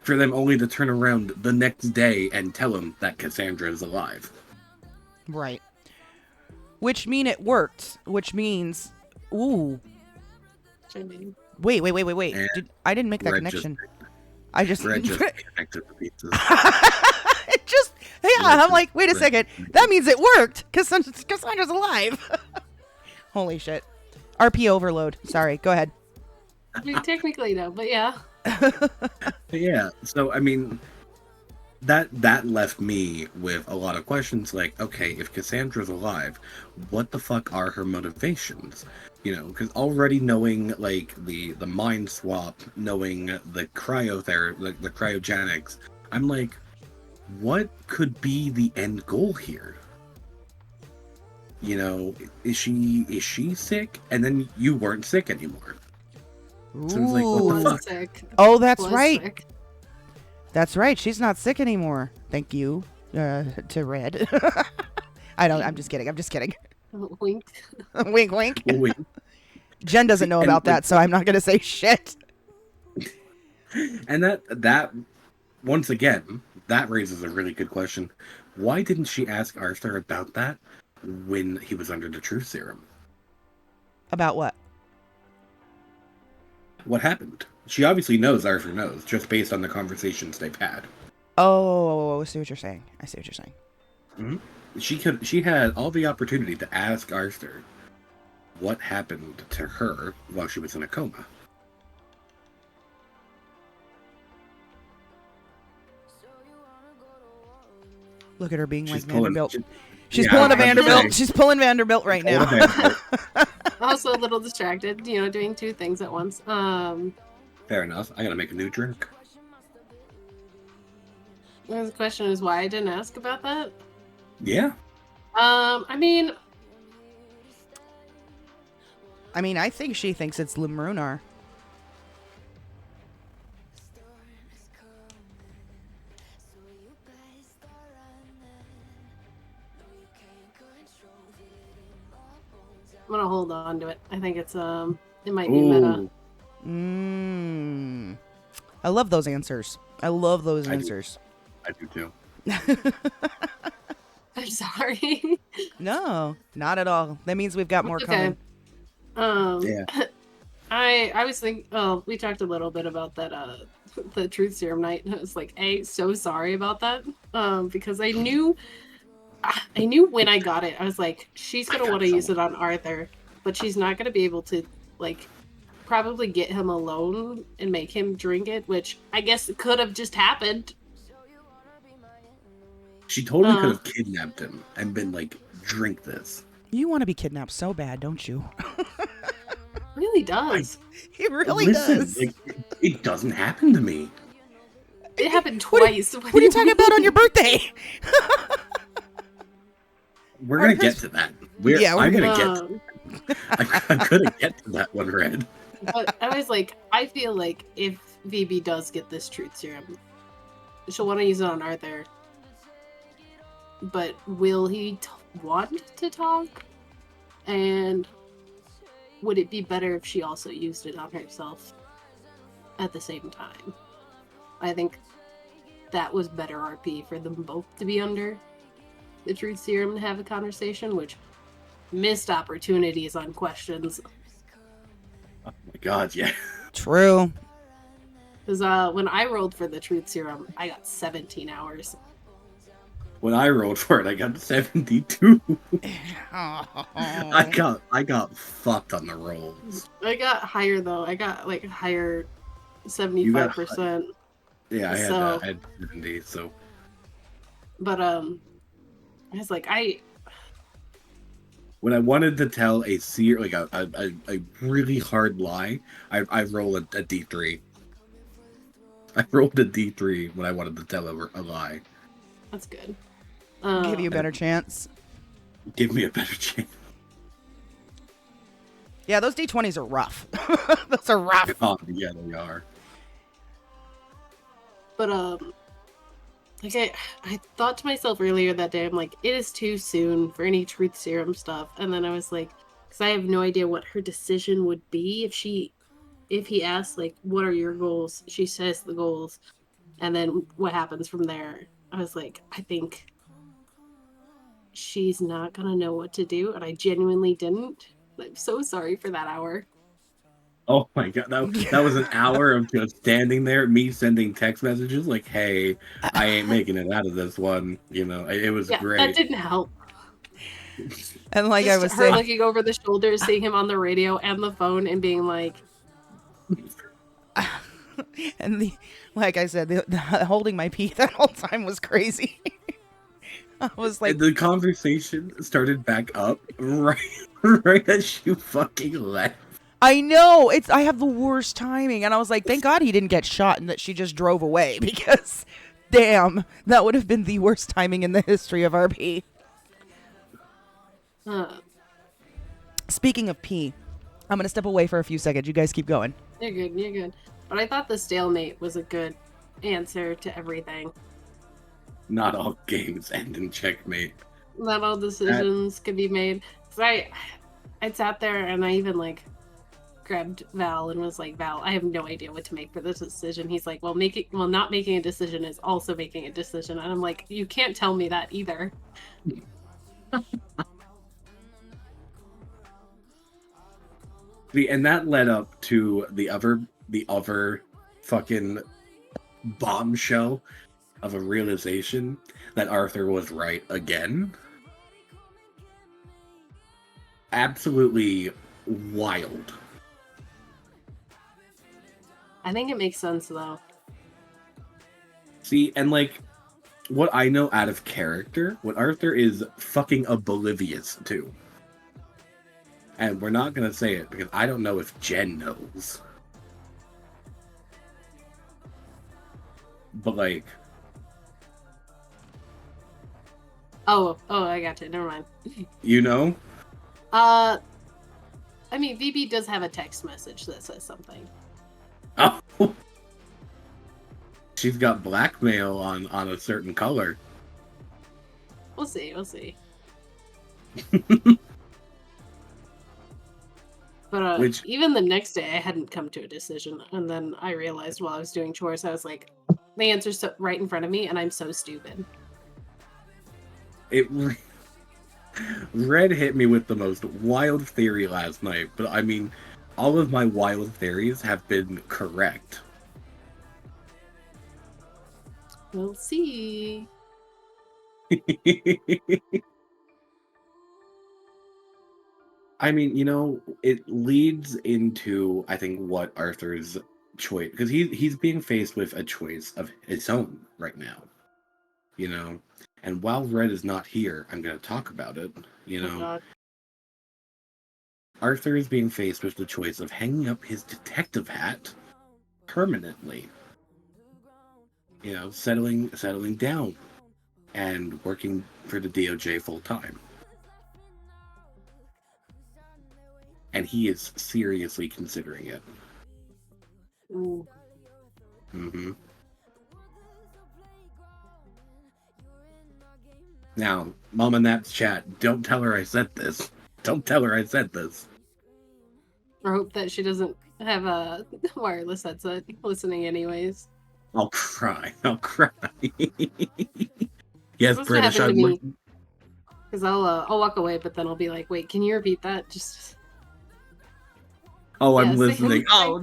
For them only to turn around the next day and tell him that Cassandra is alive. Right. Which mean it worked. Which means, ooh, I mean, wait. And I didn't make that Red connection. I just Red just connected the pieces. it just I'm like, wait a second. That means it worked. Cassandra's alive. Holy shit. RP overload. Sorry. Go ahead. I mean, technically no, but yeah. Yeah, so I mean, that left me with a lot of questions like, okay, if Cassandra's alive, what the fuck are her motivations? You know, because already knowing like the mind swap, knowing the cryotherapy, the cryogenics, I'm like, what could be the end goal here? You know, is she sick? And then you weren't sick anymore. So it's like, what the Ooh. fuck? Sick. Oh, that's Was right. sick. That's right. She's not sick anymore. Thank you to Red. I'm just kidding. Wink. Wink, wink. Well, wait. Jen doesn't know And, about like, that, so I'm not going to say shit. And that once again, that raises a really good question. Why didn't she ask Arthur about that when he was under the truth serum? About what? What happened? She obviously knows Arthur knows, just based on the conversations they've had. Oh, I see what you're saying. She had all the opportunity to ask Arthur what happened to her while she was in a coma. Look at her being She's like Vanderbilt. pulling. She's Yeah, pulling I a was about to Vanderbilt. say. She's pulling Vanderbilt right now. Also a little distracted, doing two things at once. Fair enough. I gotta make a new drink. The question is why I didn't ask about that. Yeah. I mean, I think she thinks it's Limrunar. I'm gonna hold on to it. I think it might be meta. Ooh, I love those answers. I love those I do. answers. I do too. I'm sorry. No, not at all. That means we've got more Okay. coming. Yeah. I was thinking. Oh, we talked a little bit about that. The truth serum night. I was like, so sorry about that. Because I knew when I got it, I was like, she's gonna want to use it on Arthur, but she's not gonna be able to probably get him alone and make him drink it, which I guess could have just happened. She totally could have kidnapped him and been like, drink this. You want to be kidnapped so bad, don't you? Really does. He really Listen, does. it doesn't happen to me. It happened twice. What are you talking about on your birthday? We're gonna get to that. I'm gonna get. I'm gonna get to that one, Red. But I was like, I feel like if VB does get this truth serum, she'll want to use it on Arthur. But will he want to talk? And would it be better if she also used it on herself at the same time? I think that was better RP for them both to be under the truth serum and have a conversation, which missed opportunities on questions. Oh my god, yeah. True. Because when I rolled for the truth serum, I got 17 hours. when I rolled for it, I got 72. Oh. I got fucked on the rolls. I got higher though. I got like higher, You got 75%. Yeah, I So- had 70. So But I was like, when I wanted to tell a really hard lie, I roll a D3. I rolled a D3 when I wanted to tell a lie. that's good. Give you a better chance. Give me a better chance. Yeah, those D20s are rough. Those are rough. Oh, yeah, they are. But like I thought to myself earlier that day, I'm like, it is too soon for any truth serum stuff. And then I was like, because I have no idea what her decision would be if he asks like, what are your goals? She says the goals, and then what happens from there. I was like, I think she's not gonna know what to do, and I genuinely didn't. I'm so sorry for that hour. Oh my god, that was an hour of just standing there, me sending text messages like, "Hey, I ain't making it out of this one." You know, it was Yeah, that great. didn't help. And like I Just was her saying, looking over the shoulder, seeing him on the radio and the phone, and being like, and like I said, the holding my pee that whole time was crazy. I was like, And the conversation started back up right as you fucking left. I know I have the worst timing, and I was like, thank God he didn't get shot and that she just drove away because, damn, that would have been the worst timing in the history of RP. Speaking of pee, I'm gonna step away for a few seconds. You guys keep going. You're good, you're good. But I thought the stalemate was a good answer to everything. Not all games end in checkmate. Not all decisions can be made. 'Cause I sat there and I even like grabbed Val and was like, Val, I have no idea what to make for this decision. He's like, well, not making a decision is also making a decision. And I'm like, you can't tell me that either. And that led up to the other fucking bombshell of a realization that Arthur was right again. Absolutely wild. I think it makes sense though. See, and like what I know out of character, what Arthur is fucking oblivious to. And we're not gonna say it because I don't know if Jen knows. But like, Oh, I got it. Never mind. you know? I mean, VB does have a text message that says something. Oh, she's got blackmail on a certain color. We'll see. We'll see. But Which- even the next day, I hadn't come to a decision, and then I realized while I was doing chores, I was like, the answer's right in front of me, and I'm so stupid. Red hit me with the most wild theory last night, but I mean, all of my wild theories have been correct. We'll see. I mean, you know, it leads into, I think, what Arthur's choice, because he's being faced with a choice of his own right now, you know. And while Red is not here, I'm going to talk about it. You Oh, know, God. Arthur is being faced with the choice of hanging up his detective hat permanently. You know, settling down and working for the DOJ full time. And he is seriously considering it. Ooh. Mm-hmm. Now, Mama Nap's chat, don't tell her I said this. Don't tell her I said this. I hope that she doesn't have a wireless headset listening anyways. I'll cry. I'll cry. Yes, Supposed to British. happen I'm to me. looking. Because I'll walk away, but then I'll be like, wait, can you repeat that? Just Oh, Yeah, I'm same listening. thing. Oh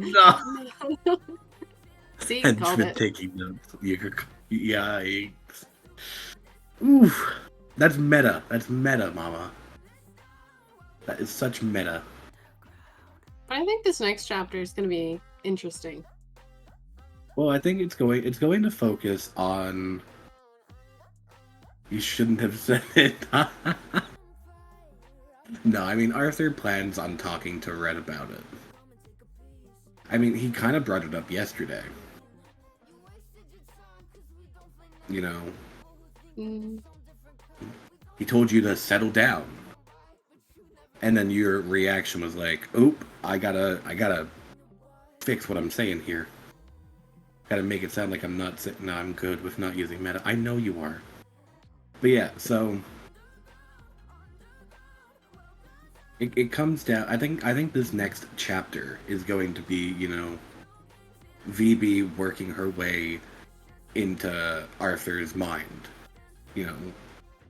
no! See, And called been it. taking notes. Yikes! Oof. That's meta. That's meta, mama. That is such meta. But I think this next chapter is going to be interesting. Well, I think it's going to focus on. You shouldn't have said it. No, I mean Arthur plans on talking to Red about it. I mean, he kind of brought it up yesterday. You know, Mm. he told you to settle down, and then your reaction was like, "Oop, I gotta fix what I'm saying here. Gotta make it sound like I'm not. No, I'm good with not using meta. I know you are." But yeah, so it comes down. I think this next chapter is going to be, VB working her way into Arthur's mind.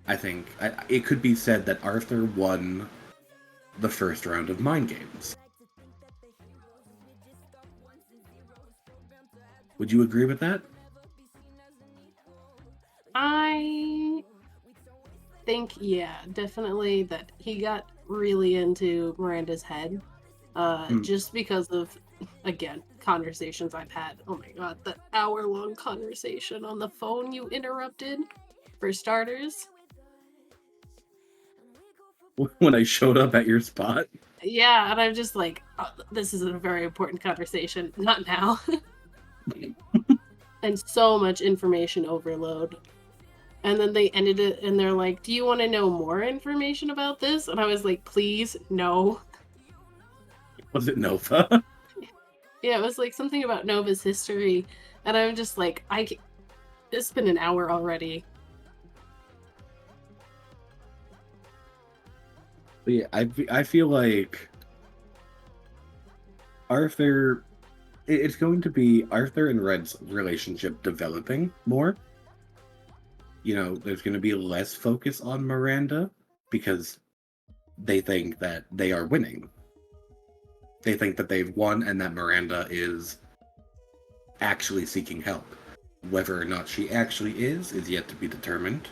I think it could be said that Arthur won the first round of mind games. Would you agree with that? I think, yeah, definitely that he got really into Miranda's head. Just because of, again, conversations I've had. Oh my god, the hour-long conversation on the phone you interrupted, for starters. When I showed up at your spot? Yeah, and I'm just like, oh, this is a very important conversation, not now. And so much information overload. And then they ended it and they're like, do you want to know more information about this? And I was like, please, no. Was it Nova? Yeah, it was like something about Nova's history. And I'm just like, it's been an hour already. But yeah, I feel like Arthur. It's going to be Arthur and Red's relationship developing more. There's going to be less focus on Miranda because they think that they are winning. They think that they've won and that Miranda is actually seeking help. Whether or not she actually is yet to be determined.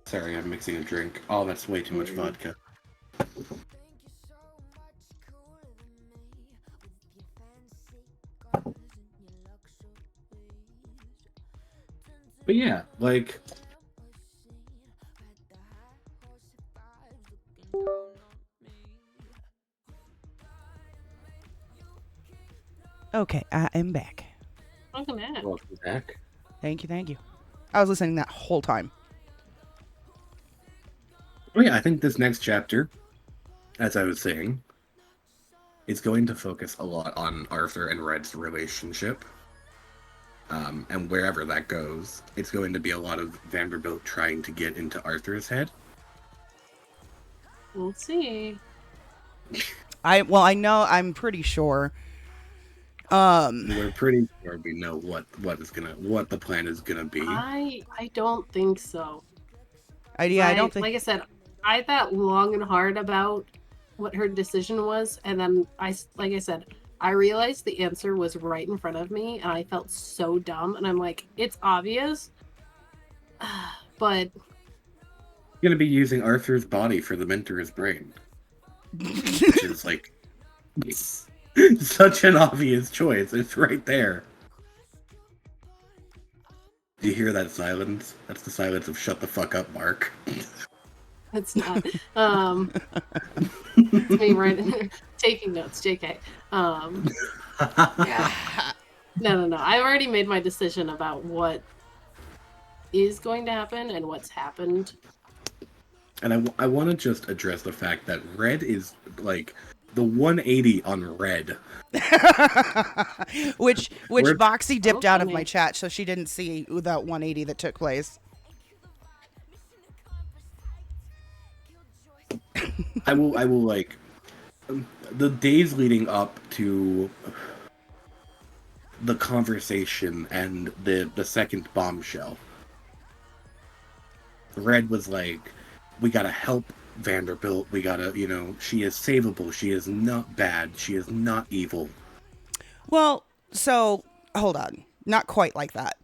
Sorry, I'm mixing a drink. Oh, that's way too much vodka. But yeah, like... Okay, I am back. Welcome back. Welcome back. Thank you. I was listening that whole time. Oh yeah, I think this next chapter, as I was saying, is going to focus a lot on Arthur and Red's relationship. And wherever that goes, it's going to be a lot of Vanderbilt trying to get into Arthur's head. We'll see. I'm pretty sure. We're pretty sure we know what the plan is gonna be. I don't think so. I don't think. Like I said, I thought long and hard about what her decision was, and then I realized the answer was right in front of me, and I felt so dumb. And I'm like, it's obvious, but Gonna be using Arthur's body for the Mentor's brain, which is like such an obvious choice. It's right there. Do you hear that silence? That's the silence of "Shut the fuck up, Mark." it's not. It's me right taking notes, JK. No. I've already made my decision about what is going to happen and what's happened. And I want to just address the fact that Red is like the 180 on Red. which Boxy dipped out of funny. my chat, so she didn't see that 180 that took place. I will like the days leading up to the conversation and the second bombshell. Red was like, we gotta help Vanderbilt. We gotta, she is savable. She is not bad. She is not evil. Well, so hold on, not quite like that.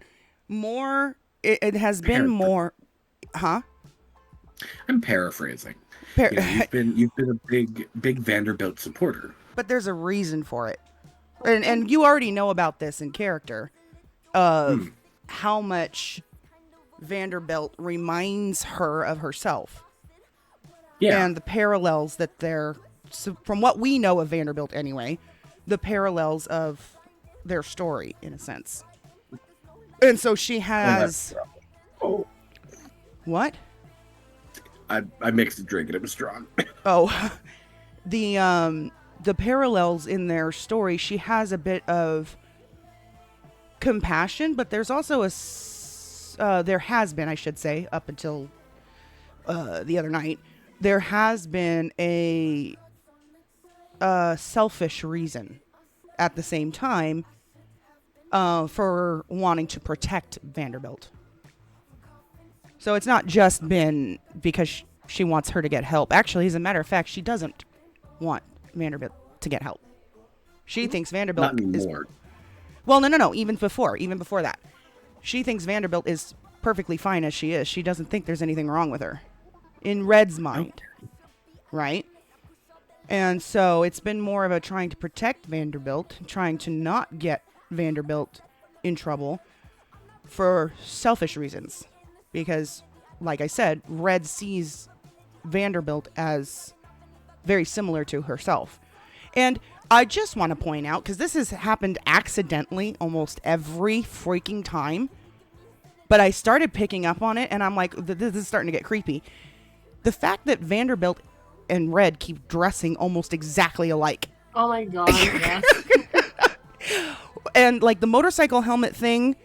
More it has been more, huh? I'm paraphrasing. Par- You know, you've been a big Vanderbilt supporter. But there's a reason for it. And you already know about this in character of how much Vanderbilt reminds her of herself. Yeah. And the parallels that so from what we know of Vanderbilt anyway, the parallels of their story in a sense. And so she has... Oh. What? I mixed a drink and it was strong. Oh, the parallels in their story, she has a bit of compassion, but there's also there has been, I should say, up until the other night, there has been a selfish reason at the same time for wanting to protect Vanderbilt. So it's not just been because she wants her to get help. Actually, as a matter of fact, she doesn't want Vanderbilt to get help. She thinks Vanderbilt Not anymore. Well, no. Even before that, she thinks Vanderbilt is perfectly fine as she is. She doesn't think there's anything wrong with her, in Red's mind, right? And so it's been more of a trying to protect Vanderbilt, trying to not get Vanderbilt in trouble for selfish reasons. Because, like I said, Red sees Vanderbilt as very similar to herself. And I just want to point out, because this has happened accidentally almost every freaking time, but I started picking up on it, and I'm like, this is starting to get creepy. The fact that Vanderbilt and Red keep dressing almost exactly alike. Oh my god, yes. And, like, the motorcycle helmet thing,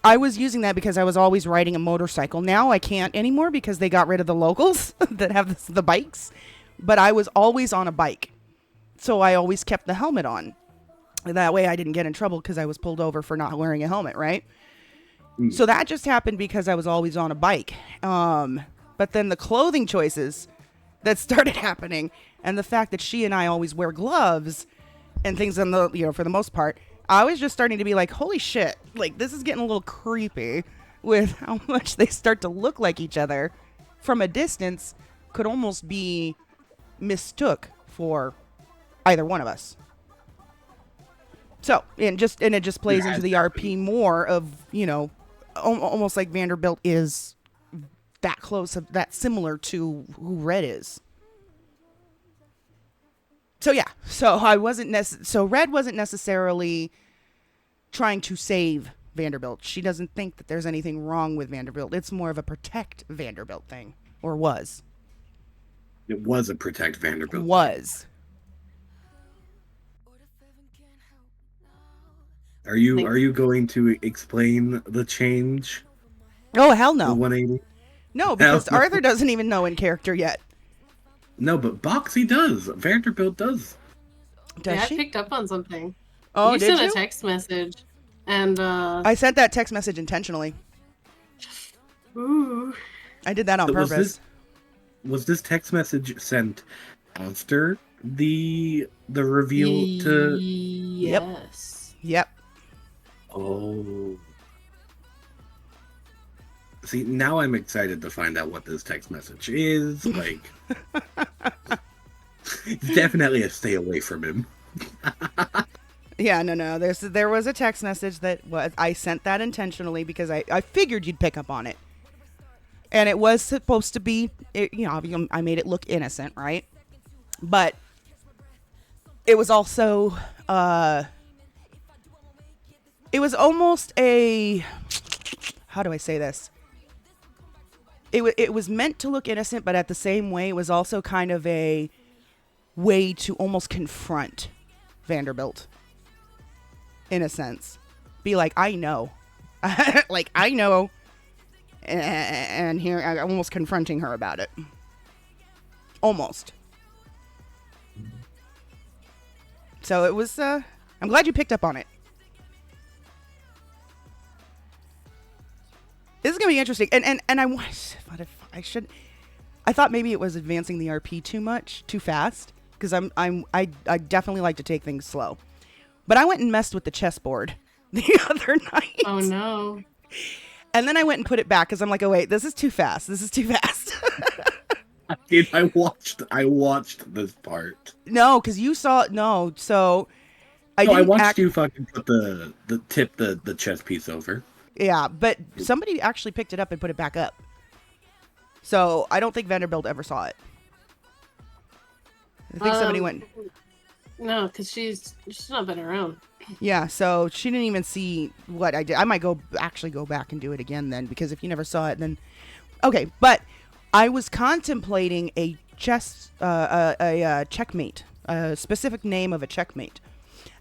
I was using that because I was always riding a motorcycle. Now I can't anymore because they got rid of the locals that have the bikes. But I was always on a bike. So I always kept the helmet on. That way I didn't get in trouble because I was pulled over for not wearing a helmet, right? So that just happened because I was always on a bike. But then the clothing choices that started happening, and the fact that she and I always wear gloves and things on the, for the most part, I was just starting to be like, holy shit, like, this is getting a little creepy with how much they start to look like each other from a distance, could almost be mistook for either one of us. So, and it just plays into the RP more of, almost like Vanderbilt is that close, that similar to who Red is. So yeah, so Red wasn't necessarily trying to save Vanderbilt. She doesn't think that there's anything wrong with Vanderbilt. It's more of a protect Vanderbilt thing, or was. It was a protect Vanderbilt. Was. Are you going to explain the change? Oh, hell no. The 180? No, because Hell no. Arthur doesn't even know in character yet. No, but Boxy does. Vanderbilt does. Does Yeah, she? I picked up on something. Oh, you did sent you? a text message, and I sent that text message intentionally. ooh, I did that on So purpose. Was this text message sent after the reveal to? yes. Yep. Oh. See, now I'm excited to find out what this text message is. Like, it's definitely a stay away from him. Yeah, no. There was a text message that I sent that intentionally because I figured you'd pick up on it. And it was supposed to be, I made it look innocent, right? But it was also, it was almost a, how do I say this? It was meant to look innocent, but at the same way, it was also kind of a way to almost confront Vanderbilt. In a sense. Be like, I know. Like, I know. And here, I'm almost confronting her about it. Almost. So it was, I'm glad you picked up on it. This is going to be interesting. And I thought maybe it was advancing the RP too much, too fast. Because I definitely like to take things slow. But I went and messed with the chessboard the other night. Oh no. And then I went and put it back because I'm like, oh wait, this is too fast. This is too fast. Dude, I watched this part. No, because you saw no. So I No, I didn't watched you fucking put the chess piece over. Yeah, but somebody actually picked it up and put it back up. So I don't think Vanderbilt ever saw it. I think somebody went. No, because she's not been around. Yeah, so she didn't even see what I did. I might actually go back and do it again then, because if you never saw it, then okay. But I was contemplating a checkmate, a specific name of a checkmate,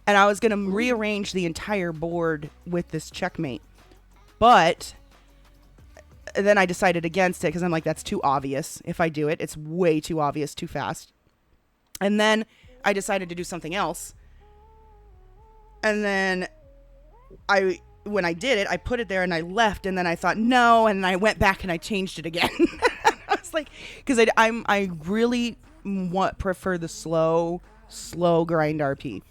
and I was going to rearrange the entire board with this checkmate, but then I decided against it because I'm like, that's too obvious. If I do it, it's way too obvious, too fast. And then I decided to do something else. And then when I did it, I put it there and I left, and then I thought no, and I went back and I changed it again. I was like, because I really prefer the slow grind RP,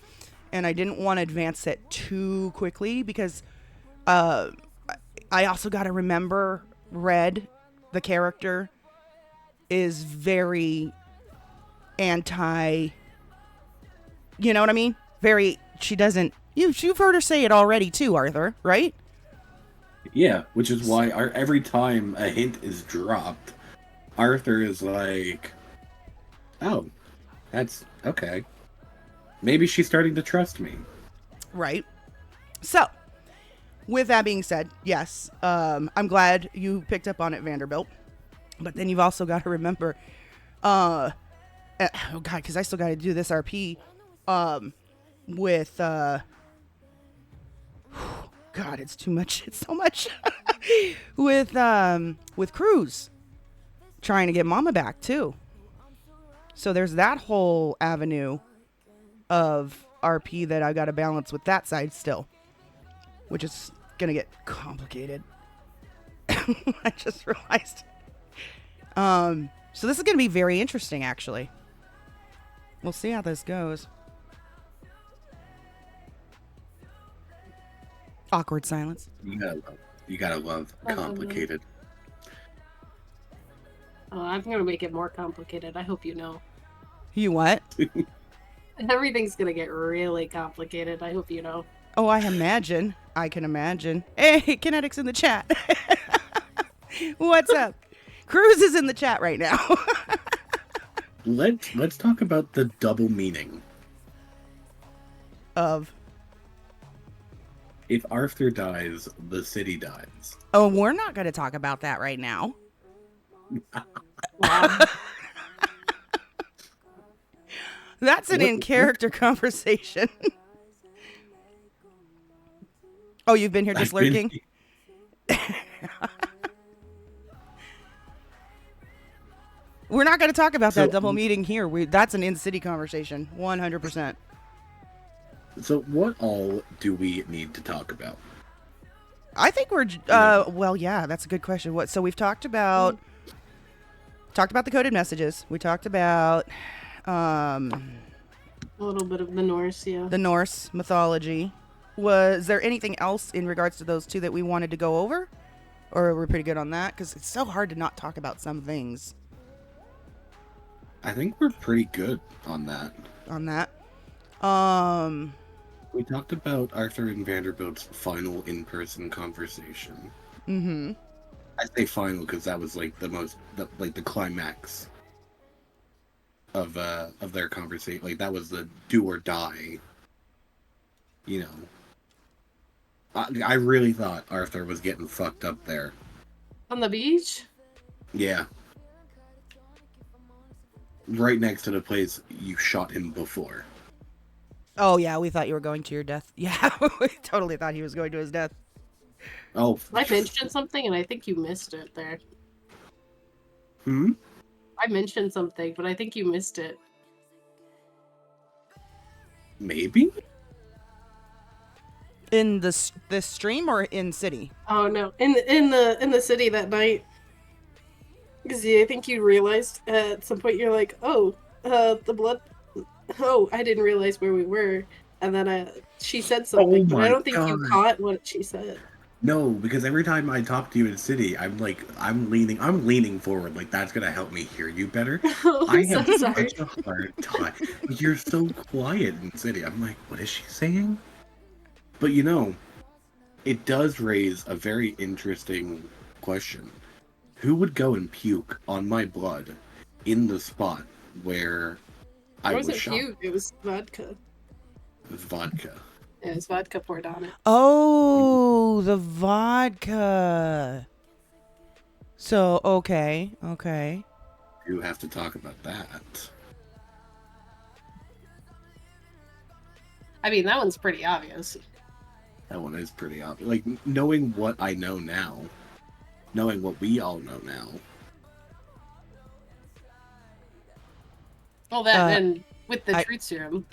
and I didn't want to advance it too quickly because I also got to remember Red, the character, is very anti. You know what I mean? Very. She doesn't. You've heard her say it already too, Arthur, right? Yeah, which is why every time a hint is dropped, Arthur is like, "Oh, that's okay. Maybe she's starting to trust me." Right. So, with that being said, yes, I'm glad you picked up on it, Vanderbilt. But then you've also got to remember, oh God, because I still got to do this RP, with God, it's too much. It's so much. with Cruz trying to get Mama back too. So there's that whole avenue of RP that I got to balance with that side still, which is gonna get complicated. I just realized. So this is gonna be very interesting, actually. We'll see how this goes. Awkward silence. You gotta love complicated. Oh, I'm gonna make it more complicated. I hope you know. You what? Everything's gonna get really complicated. I hope you know. Oh, I imagine. I can imagine. Hey, Kinetic's in the chat. What's up? Cruz is in the chat right now. Let's talk about the double meaning of. If Arthur dies, the city dies. Oh, we're not going to talk about that right now. Wow. That's an in-character conversation. Oh, you've been here just lurking? We're not going to talk about that double meeting here. That's an in-city conversation, 100%. So what all do we need to talk about? I think we're well, yeah, that's a good question. What? So we've talked about the coded messages. We talked about A little bit of the Norse, yeah. the Norse mythology. Was there anything else in regards to those two that we wanted to go over, or we're pretty good on that? Because it's so hard to not talk about some things. I think we're pretty good on that. We talked about Arthur and Vanderbilt's final in-person conversation. Mm-hmm. I say final because that was like the climax of their conversation. Like that was the do or die. You know, I really thought Arthur was getting fucked up there. On the beach? Yeah. Right next to the place you shot him before. Oh yeah, we thought you were going to your death. Yeah, we totally thought he was going to his death. Oh. I mentioned something and I think you missed it there. Hmm? I mentioned something, but I think you missed it. Maybe? In this stream or in city? Oh no, in the city that night. Because I think you realized at some point you're like, oh, the blood. Oh, I didn't realize where we were, and then she said something, but I don't think you caught what she said. No, because every time I talk to you in city, I'm leaning forward, like that's gonna help me hear you better. Oh, I I'm so have sorry. such a hard time. You're so quiet in city. I'm like, what is she saying? But it does raise a very interesting question. Who would go and puke on my blood in the spot where It I was wasn't shot puke, it was vodka. with vodka? It was vodka poured on it. Oh, the vodka. So, okay, okay. You have to talk about that. I mean, that one's pretty obvious. That one is pretty obvious. Like, knowing what I know now, knowing what we all know now. Well, that Uh, and with the I- truth serum.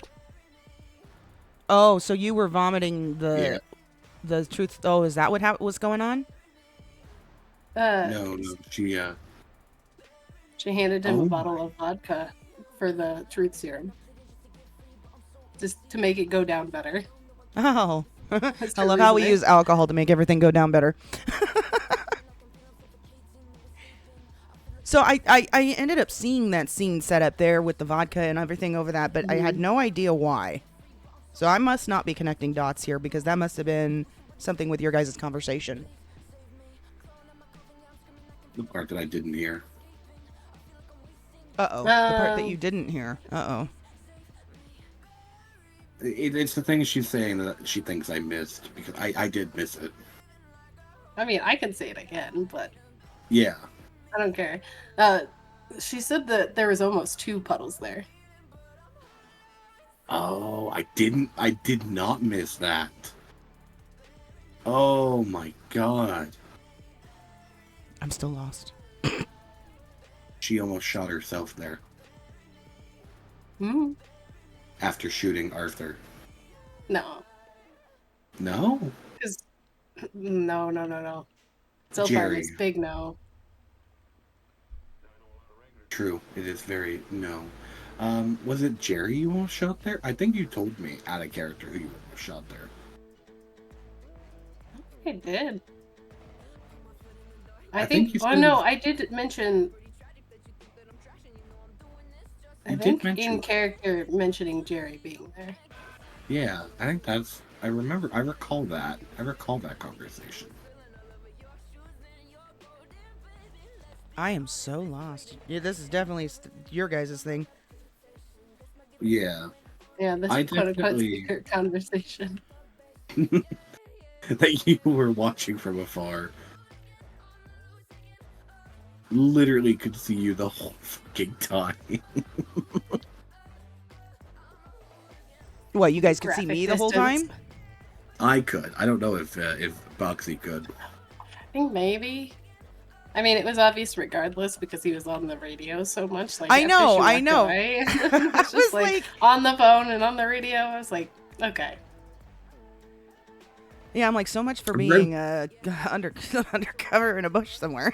Oh, so you were vomiting Yeah. the truth. Oh, is that what was going on? No, she, She handed him a oh, bottle of vodka for the truth serum. Just to make it go down better. Oh. That's I her love how we reasoning. use alcohol to make everything go down better. So I ended up seeing that scene set up there with the vodka and everything over that, but I had no idea why. So I must not be connecting dots here because that must have been something with your guys' conversation. the part that I didn't hear. Uh-oh. The part that Um, you didn't hear. Uh-oh. It's the thing she's saying that she thinks I missed, because I did miss it. I mean, I can say it again, but Yeah. I don't care. She said that there was almost 2 puddles there. Oh, I did not miss that. Oh my god. I'm still lost. She almost shot herself there Hmm? after shooting Arthur. No. No? Because no. So far, Jerry. it's big no. True. It is very no. Was it Jerry you almost shot there? I think you told me out of character who you almost shot there. I did. I I think think. you Oh said- no, I did mention. I You did think mention- in character mentioning Jerry being there. Yeah, I think that's. I recall that. I recall that conversation. I am so lost. Yeah, this is definitely your guys' thing. Yeah. Yeah, this I quote unquote definitely- secret conversation. That you were watching from afar. Literally could see you the whole fucking time. What, you guys could see Graphic me the whole distance. time? I could. I don't know if Boxy could. I think maybe. I mean, it was obvious regardless because he was on the radio so much. Like I after know, she I walked know. away, it I was just was like, like- on the phone and on the radio. I was like, okay. Yeah, I'm like, so much for Red- being undercover in a bush somewhere.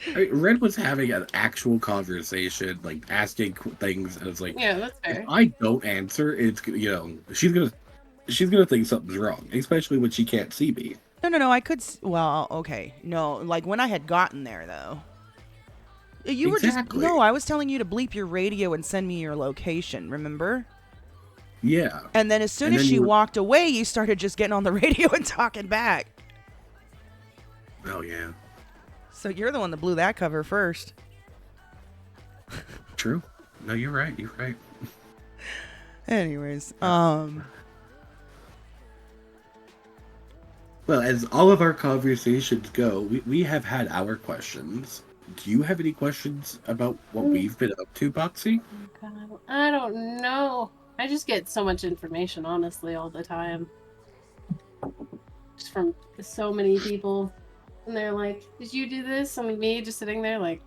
I mean, Red was having an actual conversation, like asking things, and it's like, Yeah, that's if fair. I don't answer, it's she's gonna think something's wrong, especially when she can't see me. No, I could. Well, okay. No, like when I had gotten there, though. You were Exactly. just. No, I was telling you to bleep your radio and send me your location, remember? Yeah. And then as soon And as then she you- walked away, you started just getting on the radio and talking back. Oh yeah. So you're the one that blew that cover first. True. No, you're right. You're right. Anyways, Well, as all of our conversations go, we have had our questions. Do you have any questions about what we've been up to, Boxy? God, I don't know. I just get so much information, honestly, all the time. Just from so many people. And they're like, did you do this? And me just sitting there like,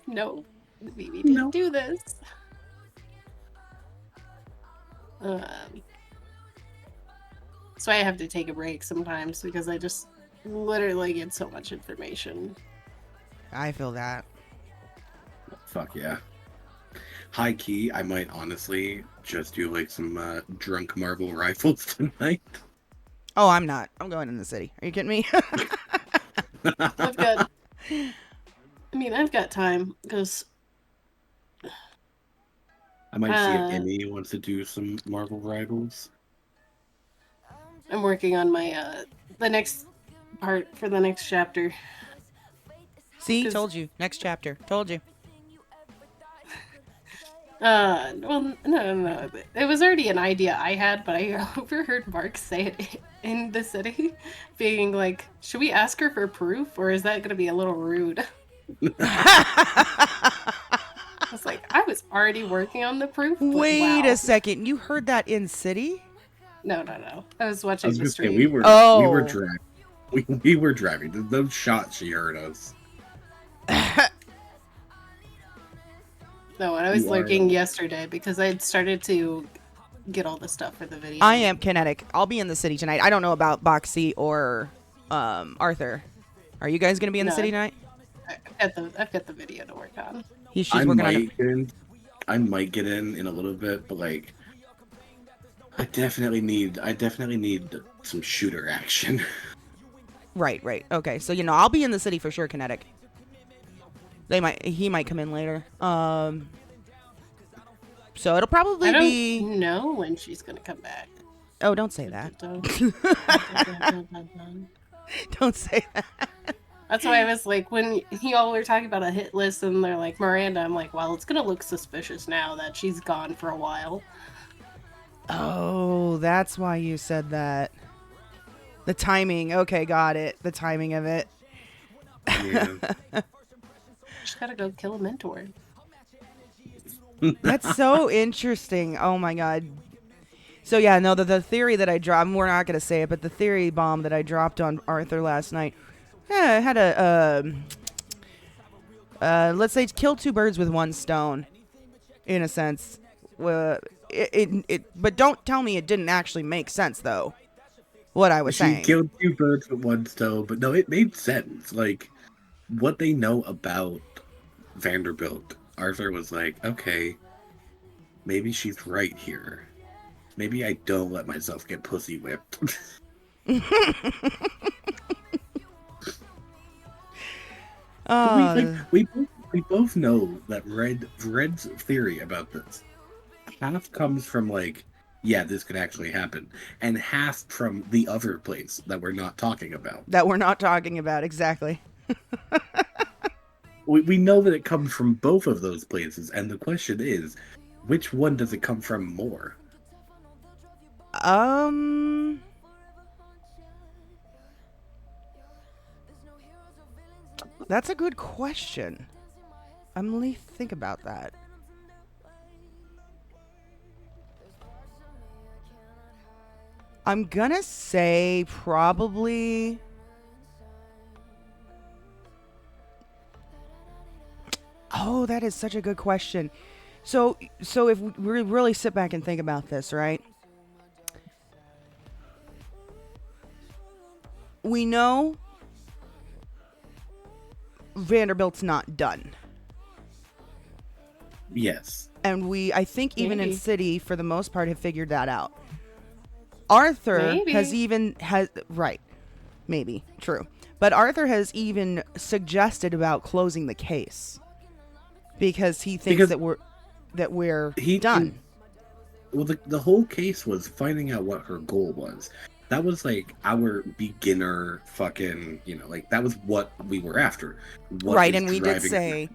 no, we didn't do this. So I have to take a break sometimes because I just literally get so much information. I feel that. Fuck yeah. High key, I might honestly just do like some drunk marble rifles tonight. Oh, I'm not. I'm going in the city. Are you kidding me? I've got. I mean, I've got time because I might see if Emmy wants to do some Marvel Rivals. I'm working on my the next part for the next chapter. See, 'Cause- told you. Next chapter. Told you. Well, no. It was already an idea I had, but I overheard Mark say it in the city, being like, "Should we ask her for proof, or is that going to be a little rude?" I was like, I was already working on the proof. But Wait wow. a second. You heard that in city? No. I was I watching was the gonna say stream. we were Oh. driving. We were driving. There's no shot she heard us. No, and I was You are- lurking yesterday because I had started to get all the stuff for the video. I am kinetic. I'll be in the city tonight. I don't know about Boxy or Arthur. Are you guys gonna be in the No. city tonight? I've got the video to work on. She's I working on it. might get in. I might get in a little bit, but like, I definitely need some shooter action. Right. Okay. So I'll be in the city for sure, kinetic. He might come in later. So it'll probably I don't be. know when she's gonna come back. Oh, don't say that. Don't say that. That's why I was like, when y'all were talking about a hit list and they're like Miranda, I'm like, well, it's gonna look suspicious now that she's gone for a while. Oh, that's why you said that. The timing. Okay, got it. The timing of it. Yeah. Just gotta go kill a mentor. That's so interesting. Oh my god. So yeah, no, the theory that I dropped, we're not going to say it, but the theory bomb that I dropped on Arthur last night, had let's say kill two birds with one stone, in a sense. But don't tell me it didn't actually make sense, though, what I was She saying. killed two birds with one stone, but no, it made sense. Like, what they know about Vanderbilt, Arthur was like, okay, maybe she's right here. Maybe I don't let myself get pussy whipped. We both know that Red's theory about this half comes from like, yeah, this could actually happen, and half from the other place that we're not talking about. That we're not talking about, exactly. We know that it comes from both of those places, and the question is, which one does it come from more? That's a good question. I'm gonna think about that. I'm gonna say probably. Oh, that is such a good question. So if we really sit back and think about this, right? We know Vanderbilt's not done. Yes. And I think even in Maybe. City, for the most part, have figured that out. Arthur Maybe. right. Maybe. True. But Arthur has even suggested about closing the case. Because he thinks that we're done. Well, the whole case was finding out what her goal was. That was like our beginner fucking, like that was what we were after. Right, and we did say,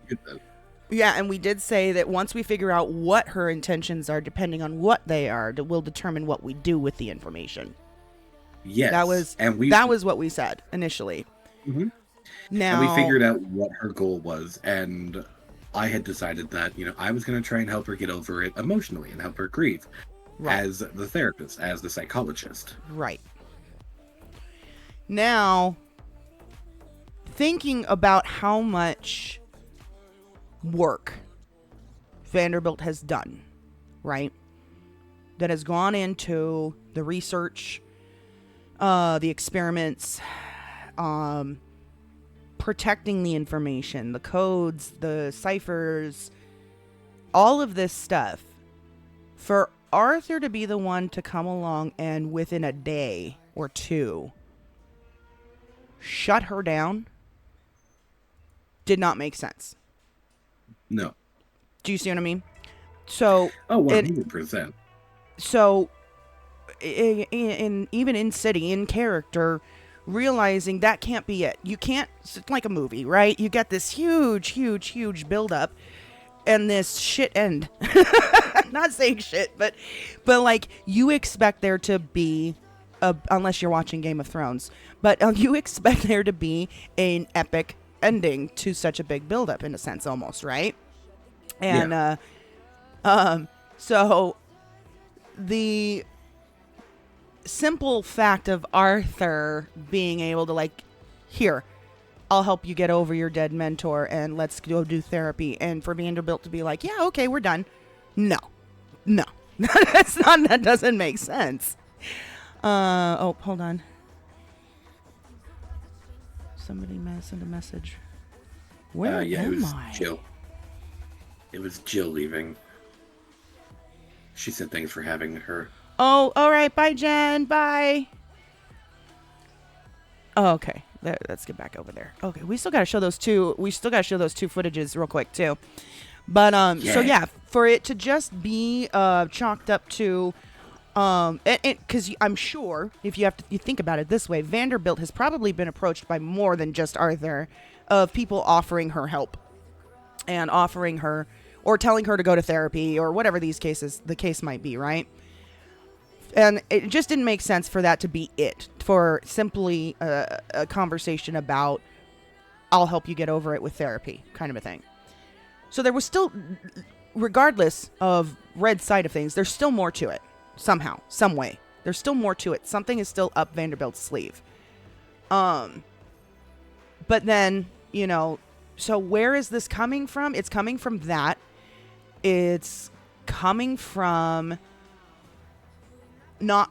and we did say that once we figure out what her intentions are, depending on what they are, we'll determine what we do with the information. Yes, that was what we said initially. Mm-hmm. Now and we figured out what her goal was, and I had decided that I was going to try and help her get over it emotionally and help her grieve. Right. As the therapist, as the psychologist. Right. Now, thinking about how much work Vanderbilt has done, right? That has gone into the research, the experiments, protecting the information, the codes, the ciphers, all of this stuff. For Arthur to be the one to come along and within a day or two shut her down did not make sense. No. Do you see what I mean? So, Oh, 100%. So, in even in city, in character, realizing that can't be it. You can't, it's like a movie, right? You get this huge build up and this shit end. Not saying shit, but like you expect there to be unless you're watching Game of Thrones, but you expect there to be an epic ending to such a big build up in a sense almost, right? And so the simple fact of Arthur being able to like, here, I'll help you get over your dead mentor and let's go do therapy. And for Vanderbilt to be like, yeah, okay, we're done. No. That doesn't make sense. Oh, hold on. Somebody sent a message. Where am I? Jill. It was Jill leaving. She said thanks for having her. Oh, all right. Bye, Jen. Bye. Oh, okay. Let's get back over there. Okay, we still got to show those two. We still got to show those two footages real quick too. But so yeah, for it to just be chalked up to because I'm sure if you think about it this way, Vanderbilt has probably been approached by more than just Arthur of people offering her help and offering her or telling her to go to therapy or whatever the case might be, right? And it just didn't make sense for that to be it, for simply a conversation about, I'll help you get over it with therapy, kind of a thing. So there was still, regardless of Red's side of things, there's still more to it, somehow, some way. There's still more to it. Something is still up Vanderbilt's sleeve. But then, so where is this coming from? It's coming from that. It's coming from not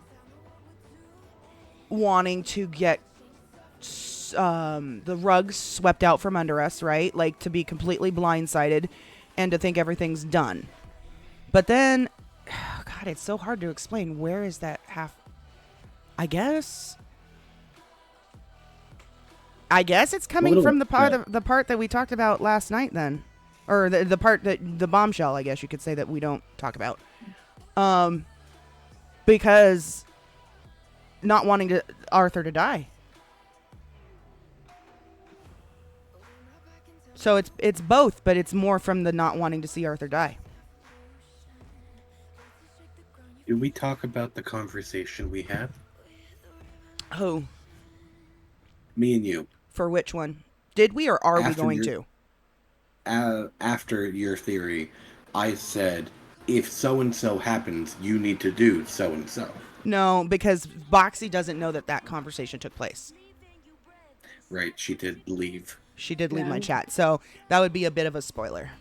wanting to get the rugs swept out from under us, right? Like to be completely blindsided and to think everything's done. But then, God, it's so hard to explain. Where is that half? I guess it's coming from the part that we talked about last night then. Or the part the bombshell, I guess you could say, that we don't talk about. Because not wanting Arthur to die. So it's both, but it's more from the not wanting to see Arthur die. Did we talk about the conversation we had? Who? Me and you. For which one? Did we or are we going to? After your theory, I said, if so-and-so happens, you need to do so-and-so. No, because Boxy doesn't know that conversation took place. Right, she did leave. She did leave my chat, so that would be a bit of a spoiler.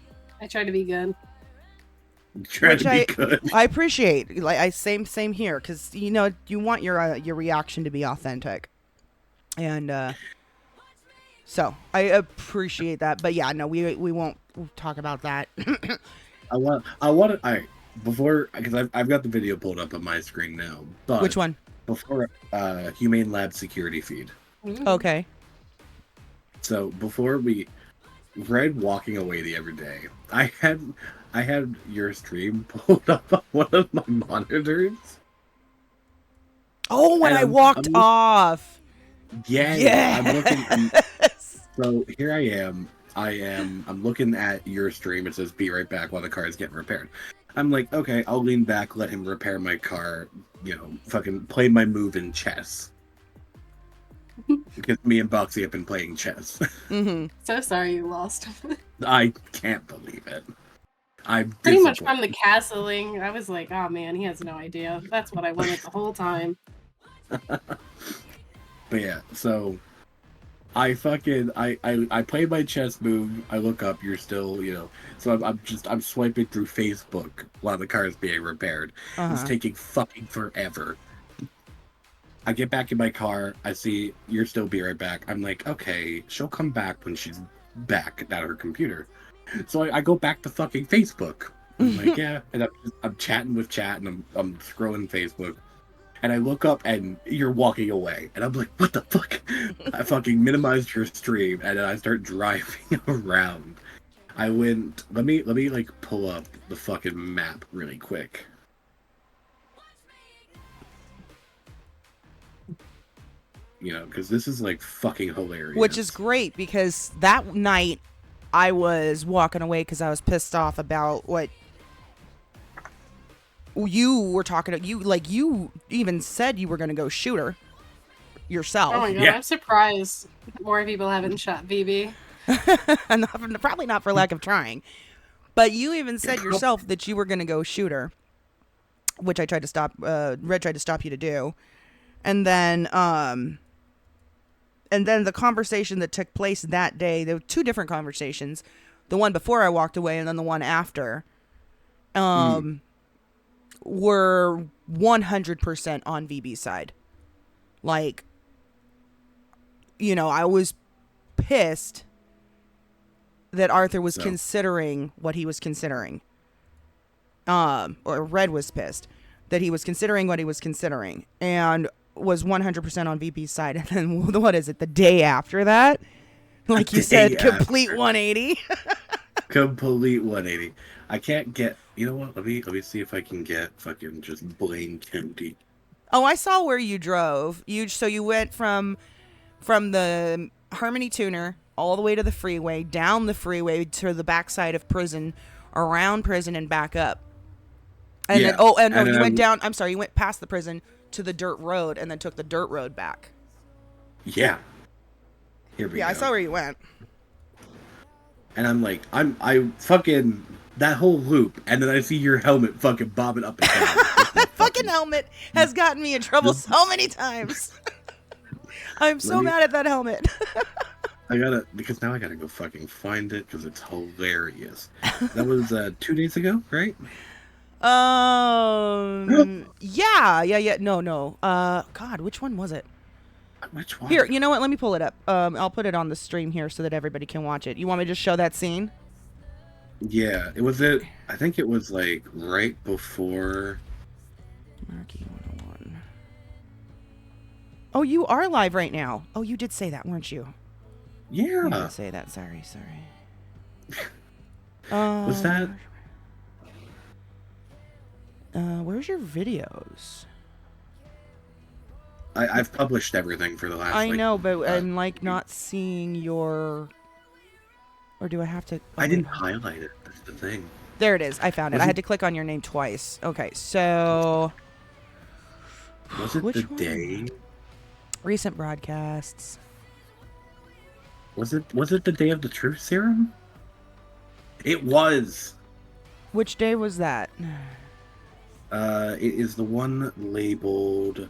I tried to be good. Good. I appreciate. Like same here, because you want your reaction to be authentic, and so I appreciate that. But yeah, no, we won't talk about that. Before, because I've got the video pulled up on my screen now. But which one? Before Humane Lab security feed. Okay. So before Red walking away the other day, I had your stream pulled up on one of my monitors. Oh, when I walked off. Yeah. Yes. So here I am. I'm looking at your stream. It says be right back while the car is getting repaired. I'm like, okay, I'll lean back, let him repair my car, fucking play my move in chess. Because me and Boxy have been playing chess. Mm-hmm. So sorry you lost. I can't believe it. I'm pretty much from the castling. I was like, oh man, he has no idea. That's what I wanted the whole time. But yeah, so I play my chess move. I look up. You're still, So I'm swiping through Facebook while the car is being repaired. It's taking fucking forever. I get back in my car. I see you're still be right back. I'm like, okay, she'll come back when she's back at her computer. So I go back to fucking Facebook. I'm like, yeah, and I'm chatting with chat, and I'm scrolling Facebook, And I look up and you're walking away. And I'm like, what the fuck? I fucking minimized your stream and then I start driving around. I went, let me like pull up the fucking map really quick. You know, because this is like fucking hilarious. Which is great because that night I was walking away because I was pissed off about what you were talking about. You even said you were going to go shoot her yourself. Oh my god, Yeah. I'm surprised more people haven't shot BB. And probably not for lack of trying. But you even said yourself that you were going to go shoot her, which I tried to stop. Red tried to stop you to do, and then the conversation that took place that day. There were two different conversations, the one before I walked away, and then the one after. Were 100% on VB's side. Like, you know, I was pissed that Arthur was considering what he was considering. Or Red was pissed that he was considering what he was considering and was 100% on VP's side. And then what is it? The day after that? Like you said, complete 180. Complete 180. I can't get, you know what? Let me see if I can get fucking just Blaine County. Oh, I saw where you drove. So you went from the Harmony Tuner all the way to the freeway, down the freeway to the backside of prison, around prison, and back up. And Yeah. then, you went down. I'm sorry, you went past the prison to the dirt road, and then took the dirt road back. Yeah. Here we go. Yeah, I saw where you went. And I'm like, I fucking that whole loop, and then I see your helmet fucking bobbing up and down. That fucking helmet has gotten me in trouble so many times. I'm so mad at that helmet. Because now I gotta go fucking find it because it's hilarious. That was 2 days ago, right? Yeah. No. God, which one was it? Which one? Here, you know what? Let me pull it up. I'll put it on the stream here so that everybody can watch it. You want me to just show that scene? Yeah, I think it was like right before. Marky 101. Oh, you are live right now. Oh, you did say that, weren't you? You Yeah. did say that. Sorry. Was that? Where's your videos? I've published everything for the last. I know, but I'm week. not seeing your. Or do I have to? I didn't highlight it. That's the thing. There it is. I found it. I had to click on your name twice. Okay, so. Was it Which the one? day? Recent broadcasts. Was it the day of the truth serum? It was. Which day was that? It is the one labeled.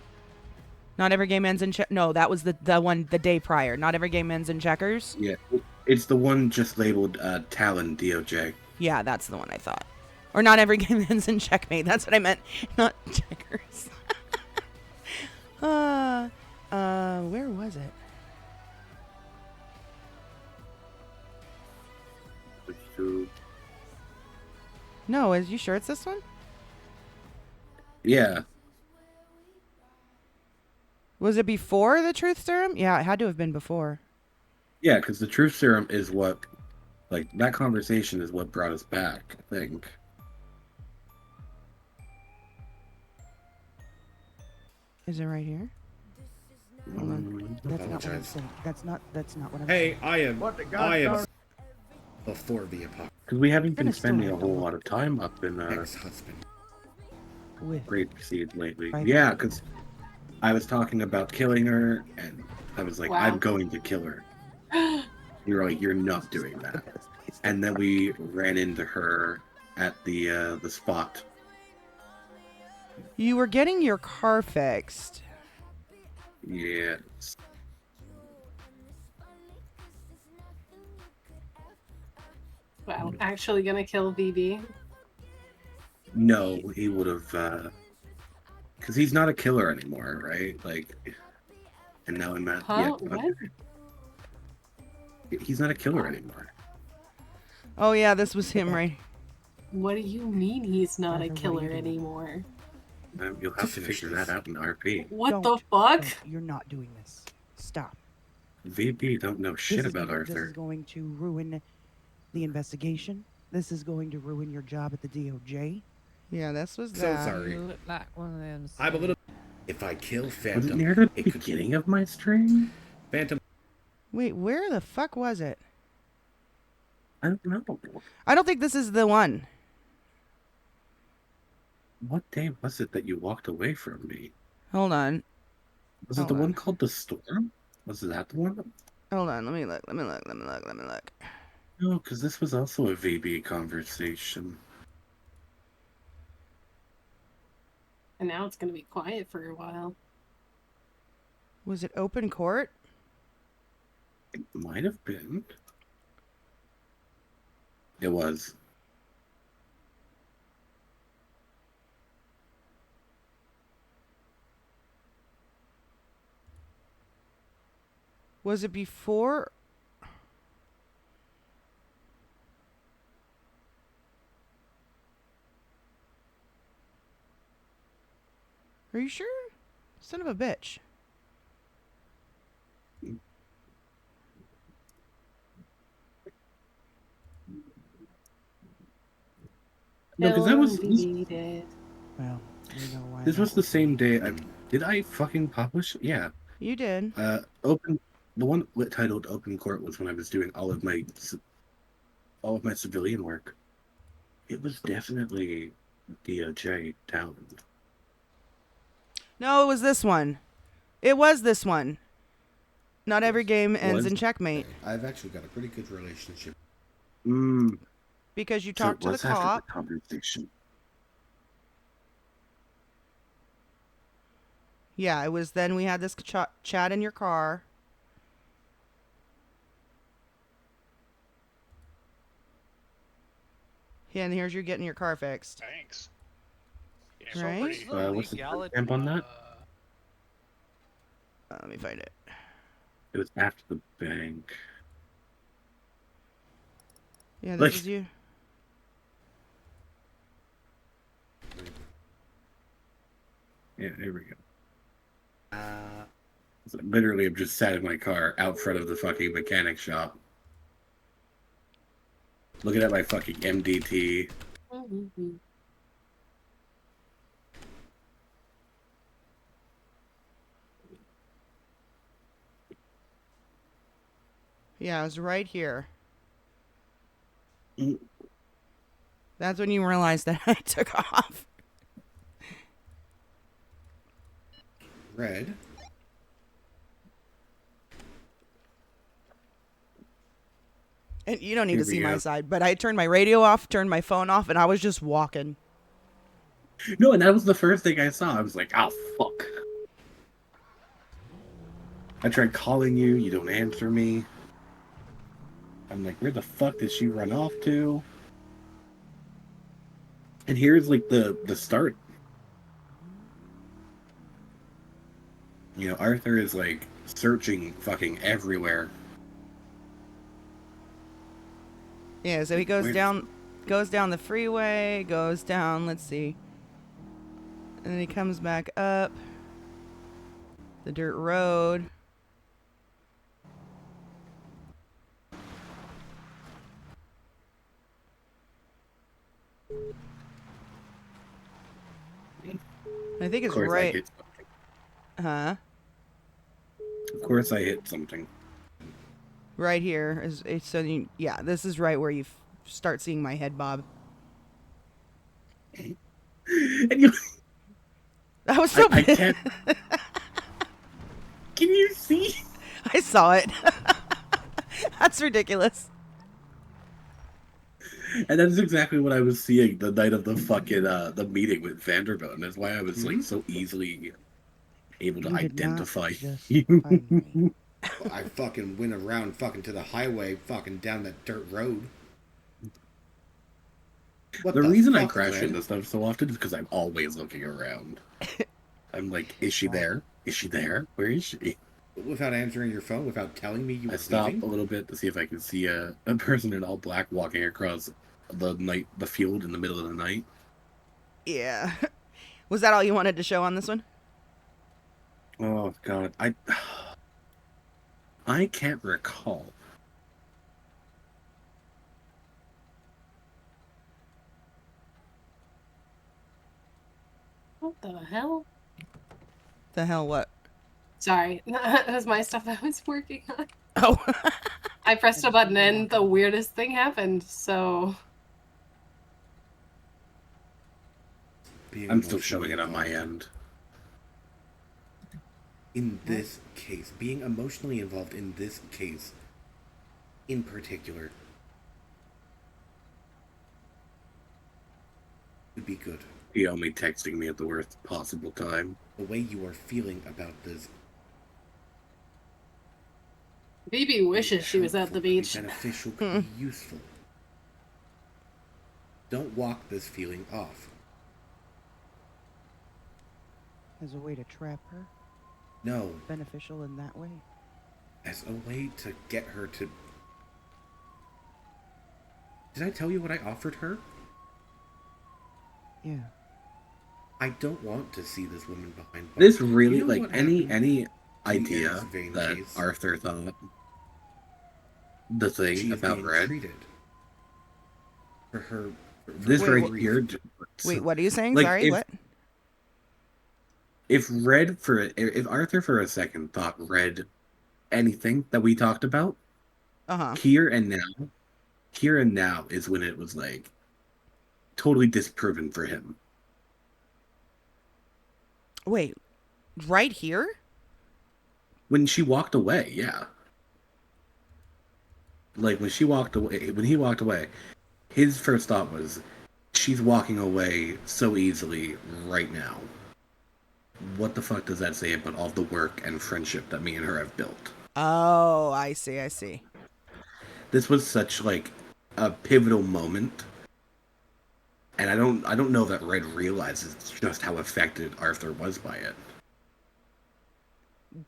Not every game ends in No, that was the one the day prior. Not every game ends in checkers. Yeah, it's the one just labeled Talon DOJ. Yeah, that's the one I thought. Or not every game ends in checkmate. That's what I meant. Not checkers. Where was it? No, is you sure it's this one? Yeah. Was it before the truth serum? Yeah, it had to have been before. Yeah, because the truth serum is what, like, that conversation is what brought us back, I think. Is it right here? Hold on. That's not what I'm saying. That's not what I'm saying. Hey, I am before the apocalypse. Because we haven't been Gonna still spending a have to whole look. lot of time up in Ex-husband. With. Grapeseed lately. Right. Yeah, because I was talking about killing her, and I was like, Wow. I'm going to kill her. You're like, you're not doing that. And then we ran into her at the spot. You were getting your car fixed. Yes. Wow, actually gonna kill BB. No, he would have, because he's not a killer anymore, right? Like, and now I'm at. Huh? Yeah, What? he's not a killer anymore. Oh yeah, this was him, right? What do you mean he's not a Arthur, what are you killer doing? anymore? You'll have to figure that out in RP. What the Don't. fuck? Don't. You're not doing this. Stop. VP don't know shit about This is Arthur. going to ruin the investigation. This is going to ruin your job at the DOJ. Yeah, this was So that. sorry. You look like one of them. I'm a little. If I kill Was it Phantom, near the it could beginning of my stream? Phantom. Wait, where the fuck was it? I don't know. I don't think this is the one. What day was it that you walked away from me? Hold on. Was it Hold the on. one called The Storm? Was that the one? Hold on. Let me look. No, because this was also a VB conversation. And now it's gonna be quiet for a while. Was it open court? It might have been. It was. Was it before? Are you sure? Son of a bitch. No, because that was. Deleted. Well, you know why. This that was the same day. Did I fucking publish? Yeah. You did. Open. The one titled "Open Court" was when I was doing all of my civilian work. It was definitely DOJ down. No, it was this one. It was this one. Not every game ends Was- in checkmate I've actually got a pretty good relationship. because you So it talked to the was after cop. the conversation. Yeah, it was then we had this chat in your car. Yeah, and here's you getting your car fixed. Thanks. Right? What's the timestamp on that? Let me find it. It was after the bank. Yeah, this Like- is you. Yeah, here we go. So literally, I'm just sat in my car out front of the fucking mechanic shop, looking at my fucking MDT. Yeah, it was right here. Mm. That's when you realized that I took off. Red. And you don't need Here to we see my go. side, but I turned my radio off, turned my phone off, and I was just walking. No, and that was the first thing I saw. I was like, "Oh fuck!" I tried calling you. You don't answer me. I'm like, "Where the fuck did she run off to?" And here's like the start. You know, Arthur is like searching fucking everywhere. Yeah, so he goes Where- down the freeway, goes down, let's see. And then he comes back up the dirt road. I think Of it's course, I right. hit something. Huh? Of course, I hit something. Right here is so you, yeah, this is right where you start seeing my head bob. And you, That was so I big. can't. Can you see? I saw it. That's ridiculous. And that's exactly what I was seeing the night of the fucking the meeting with Vanderbilt, and that's why I was like so easily able to You did not identify just you. find me. I fucking went around fucking to the highway, fucking down that dirt road. What The reason I fuck, crash Red? into stuff so often is because I'm always looking around. I'm like, is she there? Is she there? Where is she? Without answering your phone, without telling me you I were stop leaving? a little bit to see if I can see a person in all black walking across the field in the middle of the night. Yeah. Was that all you wanted to show on this one? Oh God, I can't recall. What the hell? The hell what? Sorry, that was my stuff I was working on. Oh. I pressed a button and the weirdest thing happened, so... Being I'm still emotionally showing it on my involved. end. In this case, being emotionally involved in this case, in particular, would be good. He only texting me at the worst possible time. The way you are feeling about this Phoebe wishes she was at the could be beach. beneficial, could be useful. Don't walk this feeling off. As a way to trap her? No, Beneficial in that way? as a way to get her to... Did I tell you what I offered her? Yeah. I don't want to see this woman behind bars. This really, You know like, what any happened idea Anne's vein that case? Arthur thought the She thing is about being Red, treated for her... this Wait, right wh- here. Wait, what are you saying? Like, Sorry, if- what? If Arthur for a second thought Red anything that we talked about, Uh-huh. here and now is when it was like totally disproven for him. Wait, right here? When she walked away, yeah. Like when he walked away, his first thought was, she's walking away so easily right now. What the fuck does that say about all the work and friendship that me and her have built? Oh, I see. This was such like a pivotal moment, and I don't know that Red realizes just how affected Arthur was by it.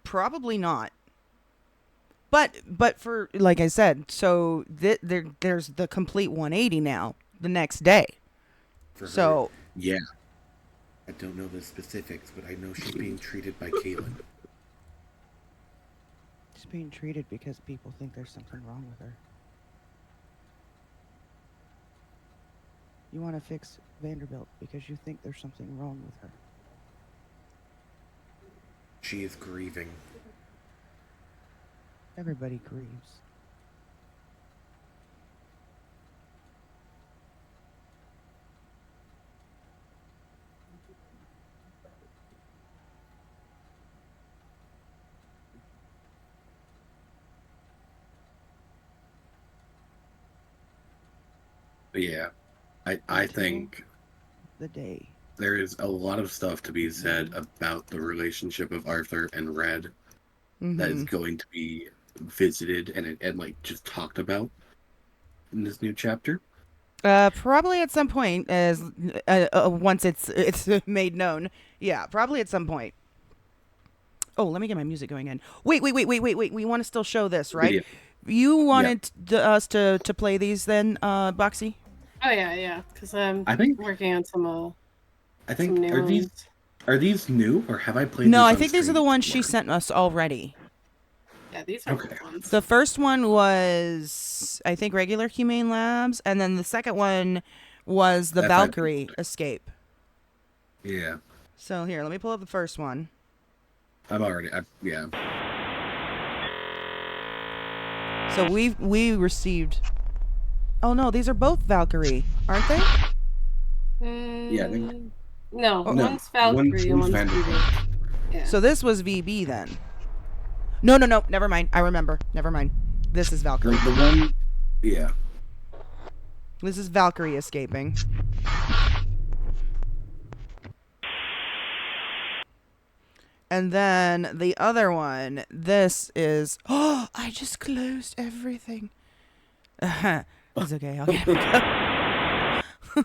Probably not. But for, like I said, so there's the complete 180 now, the next day. For her. So, Yeah, I don't know the specifics, but I know she's being treated by Kaylin. she's being treated because people think there's something wrong with her. You want to fix Vanderbilt because you think there's something wrong with her. She is grieving. Everybody grieves. but yeah, I think The day. there is a lot of stuff to be said about the relationship of Arthur and Red that is going to be visited and like just talked about in this new chapter. Probably at some point, as once it's made known. Yeah, probably at some point. Oh, let me get my music going in. Wait. We want to still show this, right? Yeah. You wanted us to play these then, Boxy? Oh yeah, because I'm I think- working on some I think some new are ones. these new or have I played? No, these I on think these are the stream ones she before? sent us already. Yeah, these are Okay. the ones. The first one was, I think, regular Humane Labs, and then the second one was the That's Valkyrie escape. Yeah, So here, let me pull up the first one. yeah. So we received. Oh no, these are both Valkyrie, aren't they? Yeah, I think- No, Oh, no, one's Valkyrie and one's one's Vanderbilt. Phoebe. Yeah. So this was VB then. No, never mind. I remember. Never mind. This is Valkyrie. The one, yeah. This is Valkyrie escaping. And then the other one, this is. Oh, I just closed everything. It's okay. I'll get it back up.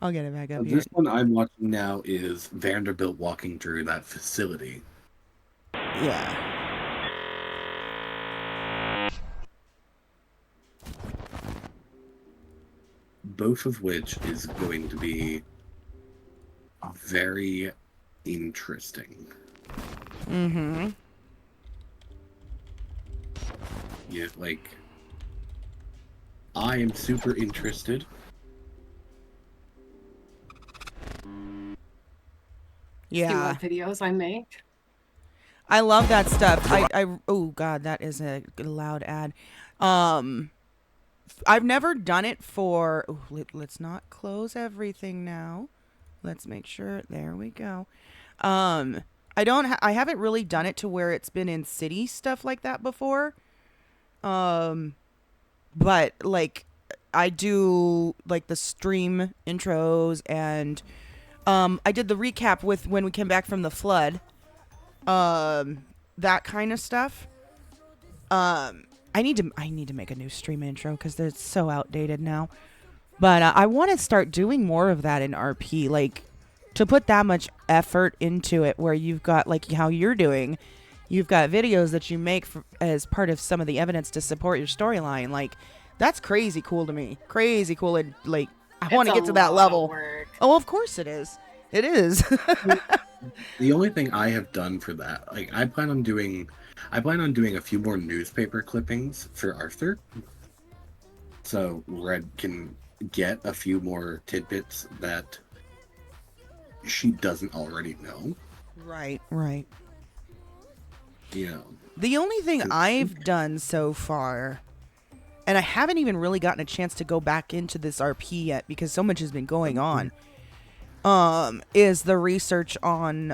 I'll get it back up here. This one I'm watching now is Vanderbilt walking through that facility. Yeah. Both of which is going to be very interesting. Mm-hmm. Yeah, like I am super interested. See Yeah. what videos I make. I love that stuff. Oh God, that is a loud ad. Um, I've never done it for. Ooh, let's not close everything now. Let's make sure. There we go. Um, I don't. I haven't really done it to where it's been in city stuff like that before. Um, but like, I do like the stream intros, and I did the recap with when we came back from the flood. That kind of stuff. I need to make a new stream intro because it's so outdated now. But I want to start doing more of that in RP, like to put that much effort into it, where you've got like how you're doing, you've got videos that you make as part of some of the evidence to support your storyline. Like that's crazy cool to me. Crazy cool, and like I want to get to that level. Oh, of course it is. It is. The only thing I have done for that, like I plan on doing a few more newspaper clippings for Arthur, so Red can get a few more tidbits that she doesn't already know. Right, right. You know, The only thing I've done so far, and I haven't even really gotten a chance to go back into this RP yet because so much has been going on, is the research on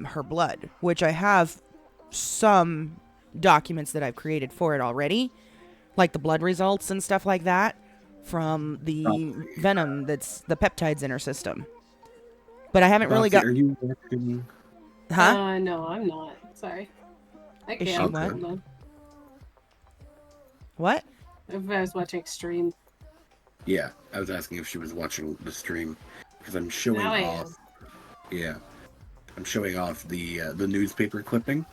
her blood, which I have some documents that I've created for it already, like the blood results and stuff like that from the venom that's the peptides in her system. But I haven't really Roxy, got. are you watching? Huh? No, I'm not. Sorry. I Is she can't. what? Hold on. What? If I was watching stream. Yeah, I was asking if she was watching the stream because I'm showing Now I off. am. Yeah, I'm showing off the newspaper clipping.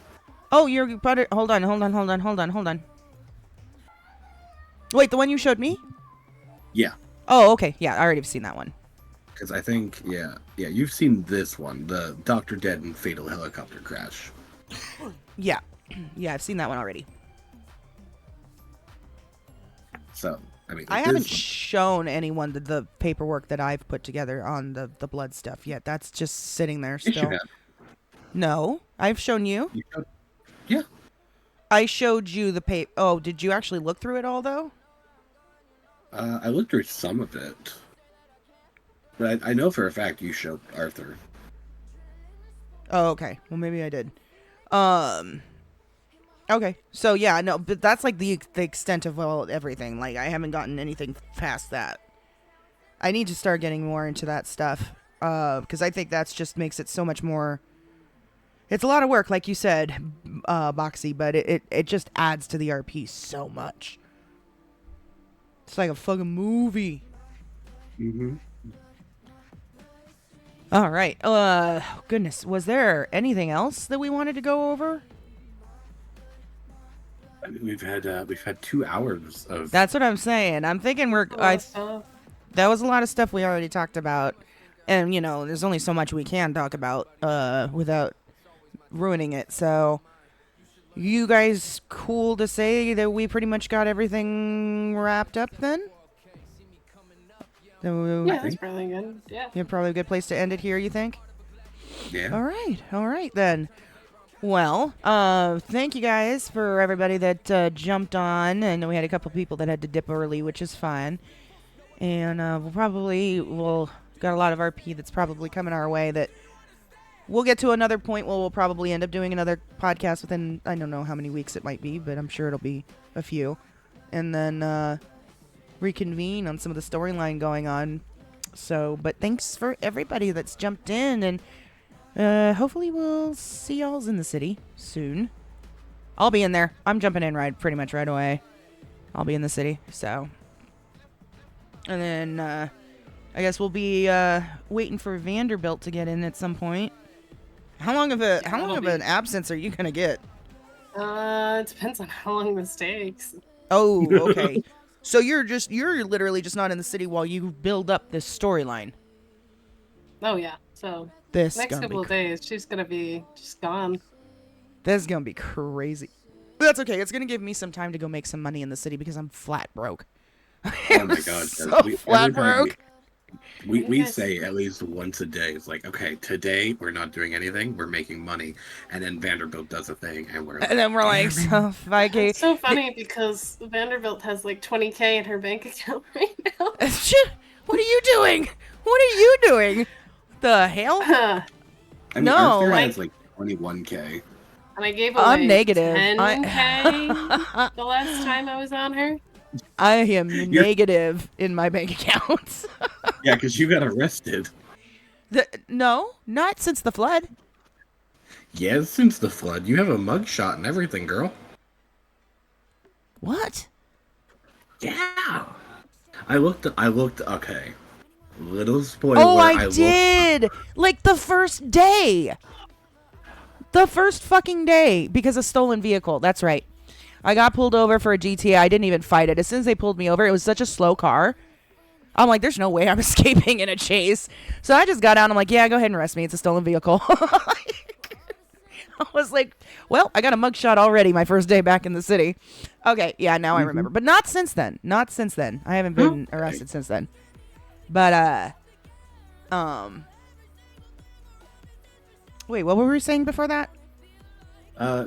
Oh, you're butter. Hold on. Wait, the one you showed me? Yeah, Oh, okay. Yeah, I already have seen that one. because I think you've seen this one, the Dr. Dead and fatal helicopter crash. Yeah. Yeah, I've seen that one already. So I mean, I this haven't one- shown anyone the paperwork that I've put together on the blood stuff yet. That's just sitting there Yes, you still. have. No, I've shown you. You showed- Yeah, I showed you the paper. Oh, did you actually look through it all though? I looked through some of it, but I know for a fact you showed Arthur. Oh, okay. Well, maybe I did. Okay. So yeah, no, but that's like the extent of everything. Like I haven't gotten anything past that. I need to start getting more into that stuff. Because I think that's just makes it so much more. It's a lot of work, like you said, Boxy, but it just adds to the RP so much. It's like a fucking movie. Mm-hmm. All right. Goodness, was there anything else that we wanted to go over? I mean, we've had 2 hours of. That's what I'm saying. I'm thinking that was a lot of stuff we already talked about, and you know, there's only so much we can talk about without ruining it. So, you guys cool to say that we pretty much got everything wrapped up then? So, Yeah, that's probably good. Yeah. yeah, probably a good place to end it here, you think? Yeah. All right then. Well, thank you guys for everybody that jumped on, and we had a couple people that had to dip early, which is fine. And we'll got a lot of RP that's probably coming our way that we'll get to another point where we'll probably end up doing another podcast within, I don't know how many weeks it might be, but I'm sure it'll be a few. And then reconvene on some of the storyline going on. So, but thanks for everybody that's jumped in, and hopefully we'll see y'all in the city soon. I'll be in there. I'm jumping in pretty much right away. I'll be in the city, so. And then I guess we'll be waiting for Vanderbilt to get in at some point. How long of an absence are you gonna get? It depends on how long this takes. Oh, okay. So you're literally just not in the city while you build up this storyline. Oh yeah. So This next gonna couple be of days, she's gonna be just gone. this is gonna be crazy. That's okay. It's gonna give me some time to go make some money in the city because I'm flat broke. Oh my god, so flat broke. We say at least once a day, it's like, okay, today we're not doing anything, we're making money, and then Vanderbilt does a thing, and we're like, And then we're like, so if I gave, It's so funny because Vanderbilt has like 20K in her bank account right now. what are you doing? What are you doing? The hell? I mean, No, Arthur like- has like 21K. And I gave away I'm negative. 10K the last time I was on her. I am negative in my bank account. Yeah, because you got arrested. No, not since the flood. Yeah, since the flood, you have a mugshot and everything, girl. What? Yeah. I looked. Okay. Little spoiler. Oh, I did. Like the first day. The first fucking day because of stolen vehicle. That's right. I got pulled over for a GTA. I didn't even fight it. As soon as they pulled me over, it was such a slow car. I'm like, there's no way I'm escaping in a chase. So I just got out. I'm like, yeah, go ahead and arrest me. It's a stolen vehicle. I was like, well, I got a mugshot already my first day back in the city. Okay, yeah, now I remember. But not since then. Not since then. I haven't been arrested since then. But, wait, what were we saying before that?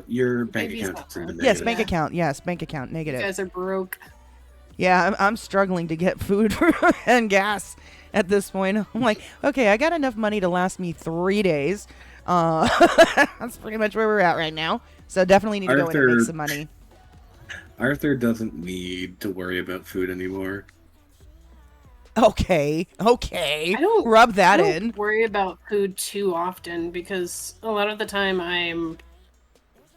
Your bank Maybe account. it's is in the not Yes, negative. bank account. Yes, bank account. You Negative. guys are broke. Yeah, I'm struggling to get food and gas at this point. I'm like, okay, I got enough money to last me 3 days. That's pretty much where we're at right now. So definitely need to go in and Arthur- make some money. Arthur doesn't need to worry about food anymore. Okay. I don't Rub that I don't in. worry about food too often because a lot of the time I'm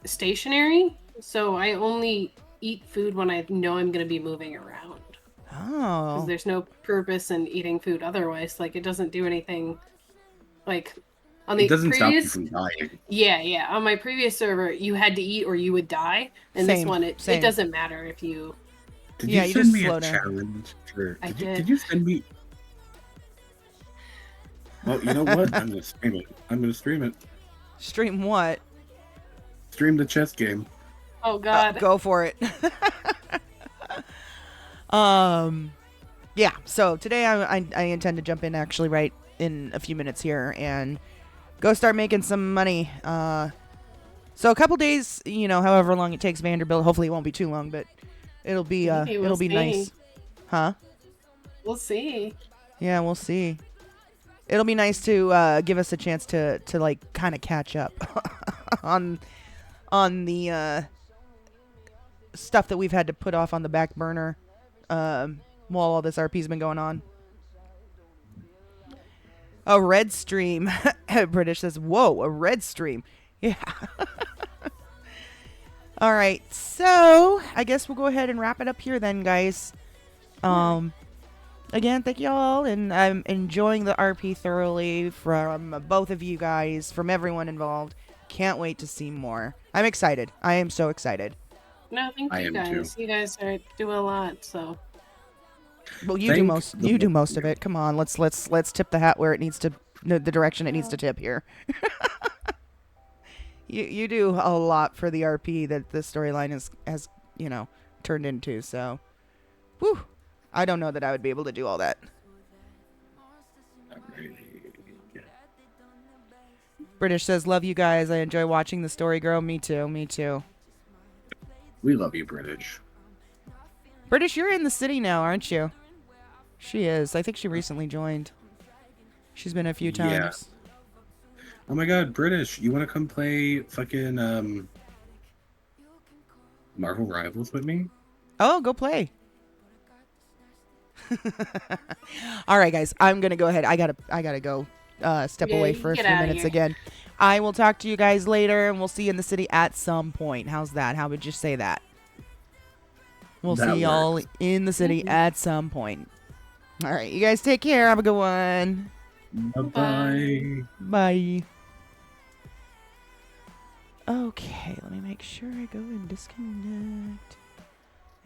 stationary, so I only eat food when I know I'm going to be moving around. Because Oh. there's no purpose in eating food otherwise. Like, it doesn't do anything. Like, on the It doesn't stop you previous, from dying. yeah. On my previous server, you had to eat or you would die. And this Same, one, it same. doesn't matter if you. Did Yeah, you you send just me slow a down. challenge for? I Did you, did. did you send me? Well, you know what? I'm gonna stream it. I'm gonna stream it. Stream what? Stream the chess game. Oh, God. Go for it. Yeah. So today I intend to jump in actually right in a few minutes here and go start making some money. So a couple days, you know, however long it takes Vanderbilt. Hopefully it won't be too long, but it'll be Maybe we'll it'll be see. nice. Huh? We'll see. Yeah, we'll see. It'll be nice to give us a chance to like kind of catch up on the stuff that we've had to put off on the back burner while all this RP's been going on. A red stream. British says, "Whoa, a red stream." Yeah. All right. So, I guess we'll go ahead and wrap it up here then, guys. Again, thank you all, and I'm enjoying the RP thoroughly from both of you guys, from everyone involved. Can't wait to see more. I'm excited. I am so excited. No, thank I you am guys. too. You guys are doing a lot, so. Well, you do Thank most. the You do both most of of it. Come on, let's tip the hat where it needs to, the direction it needs to tip here. You do a lot for the RP that the storyline has turned into. So, whew, I don't know that I would be able to do all that. British says, "Love you guys. I enjoy watching the story grow." Me too. Me too. We love you, British. British, you're in the city now, aren't you? She is. I think she recently joined. She's been a few Yeah. times. Oh my god, British, you want to come play fucking Marvel Rivals with me? Oh, go play. All right, guys. I'm gonna go ahead. I gotta go step Yeah, away you for a get few outta minutes here. again. I will talk to you guys later, and we'll see you in the city at some point. How's that? How would you say that? We'll That see y'all works. in the city at some point. All right, you guys take care. Have a good one. Bye-bye. Bye. Okay, let me make sure I go and disconnect.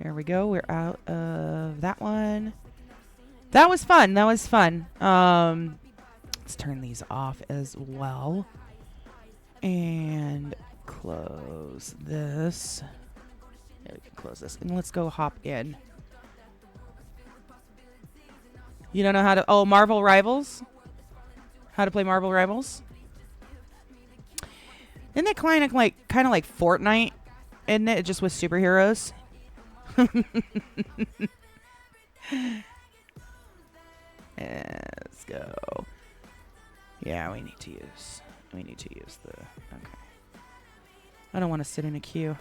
There we go. We're out of that one. That was fun. Let's turn these off as well. And close this. Yeah, we can close this. And let's go hop in. You don't know how to... Oh, Marvel Rivals? How to play Marvel Rivals? Isn't that kind of like Fortnite? Isn't it? Just with superheroes? Let's go. Yeah, we need to use the... Okay. I don't want to sit in a queue.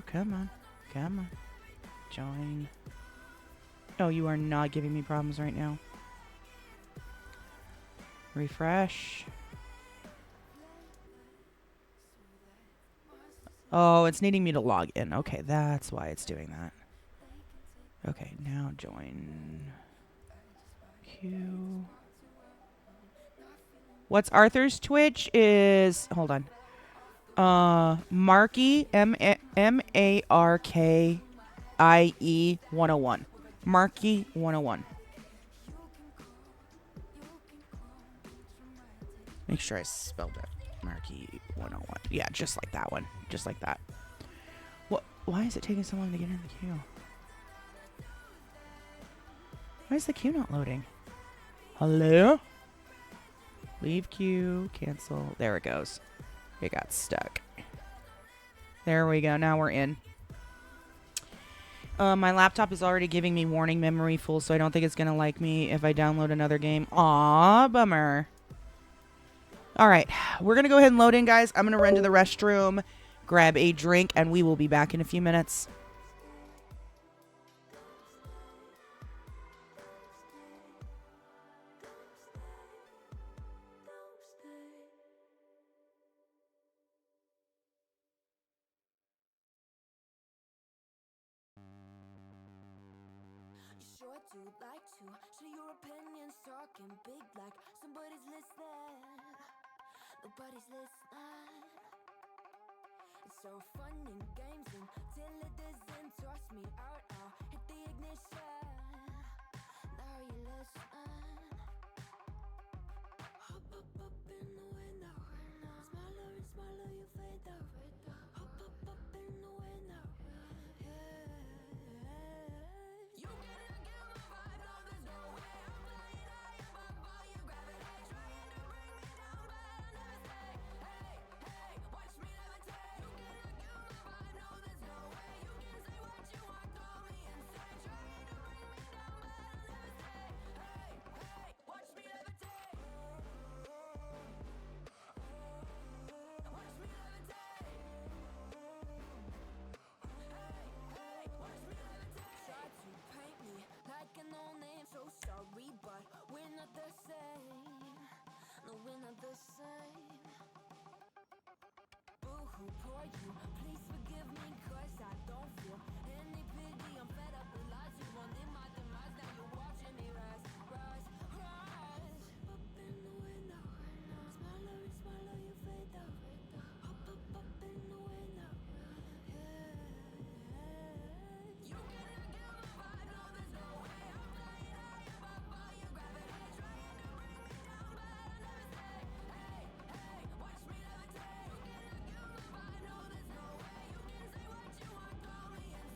Come on. Come on. Join. Oh, you are not giving me problems right now. Refresh. Oh, it's needing me to log in. Okay, that's why it's doing that. Okay, now join. Queue. What's Arthur's Twitch is... Hold on. Marky, M-A-R-K-I-E 101. Marky 101. Make sure I spelled it. Marky 101. Yeah, just like that one. Just like that. What? Why is it taking so long to get in the queue? Why is the queue not loading? Hello? Leave queue. Cancel. There it goes. It got stuck. There we go. Now we're in. My laptop is already giving me warning memory full, so I don't think it's going to like me if I download another game. Aw, bummer. All right. We're going to go ahead and load in, guys. I'm going to run to the restroom, grab a drink, and we will be back in a few minutes. Like to share your opinions, talking big like somebody's listening. Nobody's listening. It's so fun and games until it doesn't toss me out. I'll hit the ignition. Now you listening. Hop up in the window. Smaller and smaller you fade out. Hop up in the window. Yeah. You gotta get my vibe, no there's no way I'm flying high above all your gravity, trying to bring me down, but I'll never stay. Hey, hey, watch me levitate. You cannot get my vibe, no there's no way. You can say what you want, call me insane, trying to bring me down, but I'll never stay. Hey, hey, watch me levitate. Watch me levitate. Hey, watch me levitate. Try to paint me like a no name, so sorry, but we're not the same. No, we're not the same. Boo-hoo, poor you, please forgive me, cause I don't feel any pity. I'm fed up with lies, you wanted my demise, now you're watching me rise, rise, rise. Up in the window, smaller and smaller you fade out. Up in the window, yeah. You cannot get my vibe, no there's no way. I'm flying high above all your gravity, trying to bring me down, but I'll never stay. Hey, hey, watch me levitate. You cannot get my vibe, no there's no way. You can say what you want, call me insane,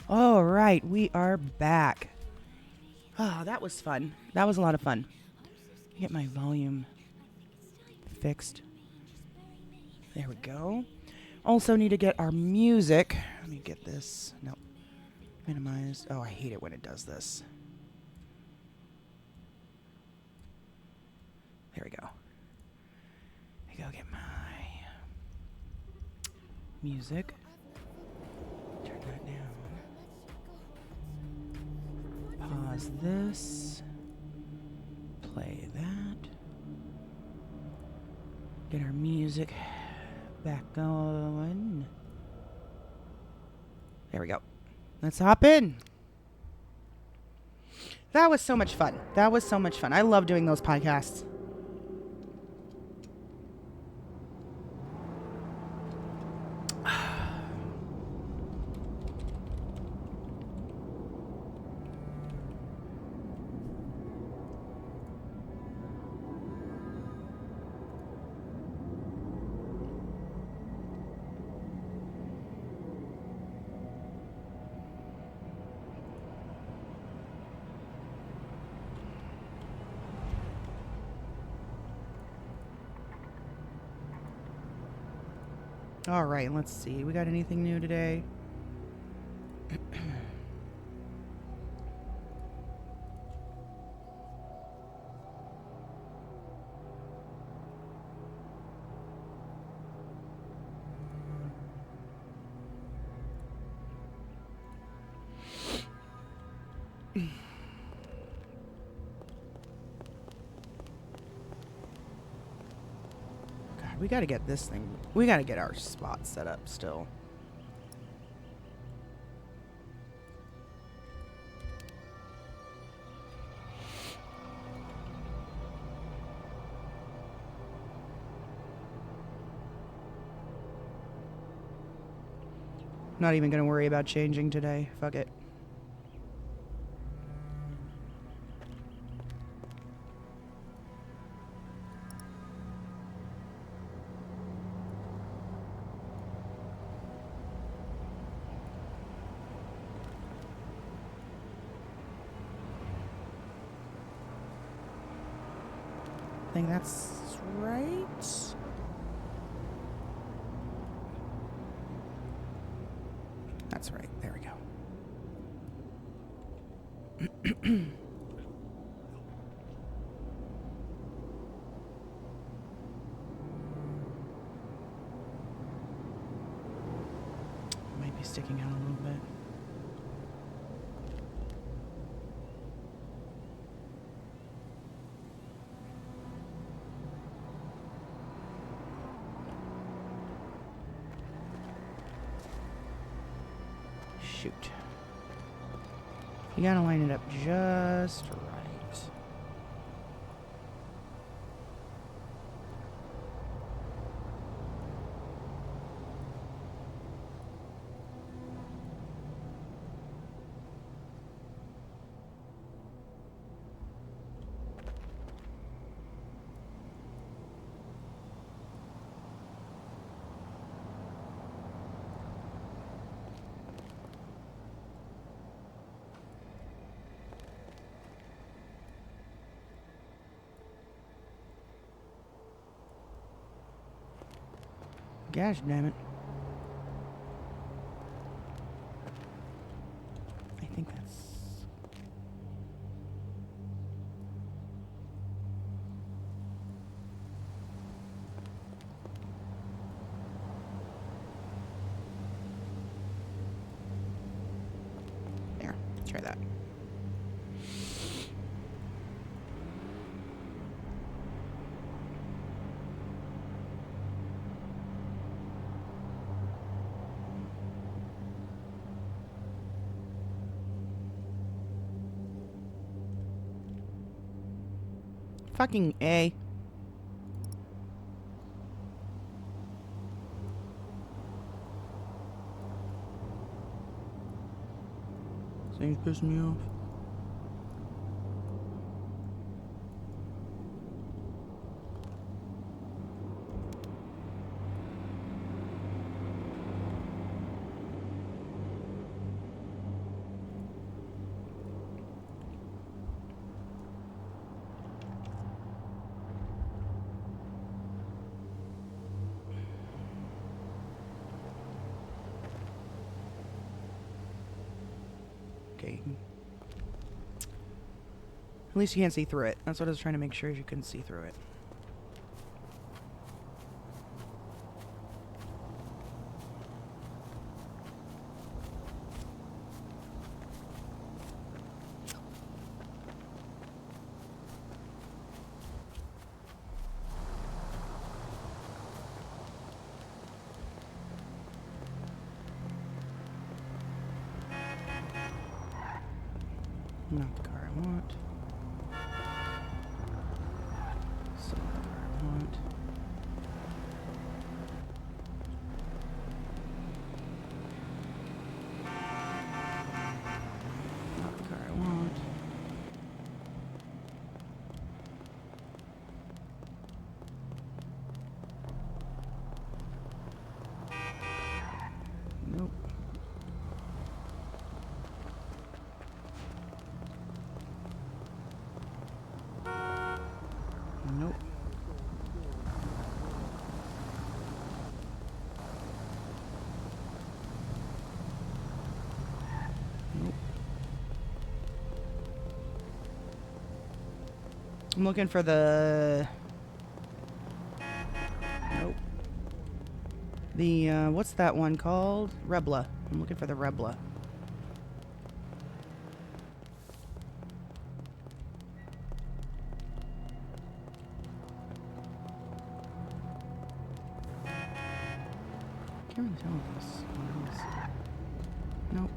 All right, we are back. Oh, that was fun. That was a lot of fun. Get my volume fixed. There we go. Also need to get our music. Let me get this. No. Minimize. Oh, I hate it when it does this. There we go. I go get my music. Turn that down. Pause this. Play that. Get our music back going. There we go. Let's hop in. That was so much fun. That was so much fun. I love doing those podcasts. All right, let's see. We got anything new today? God, we got to get this thing. We got to get our spot set up still. Not even going to worry about changing today. Fuck it. I think that's right. That's right. There we go. Might be sticking out a little bit. Shoot. You gotta line it up just right. Gosh damn it. I think that's... There, try that. Fucking A. This thing's pissing me off. Okay. At least you can't see through it. That's what I was trying to make sure you couldn't see through it. Not the car I want. Still not the car I want. Not the car I want. Nope. Nope. Nope. I'm looking for the... Nope. The, what's that one called? Rebla. I'm looking for the Rebla. Can't really tell what this one is. Nope.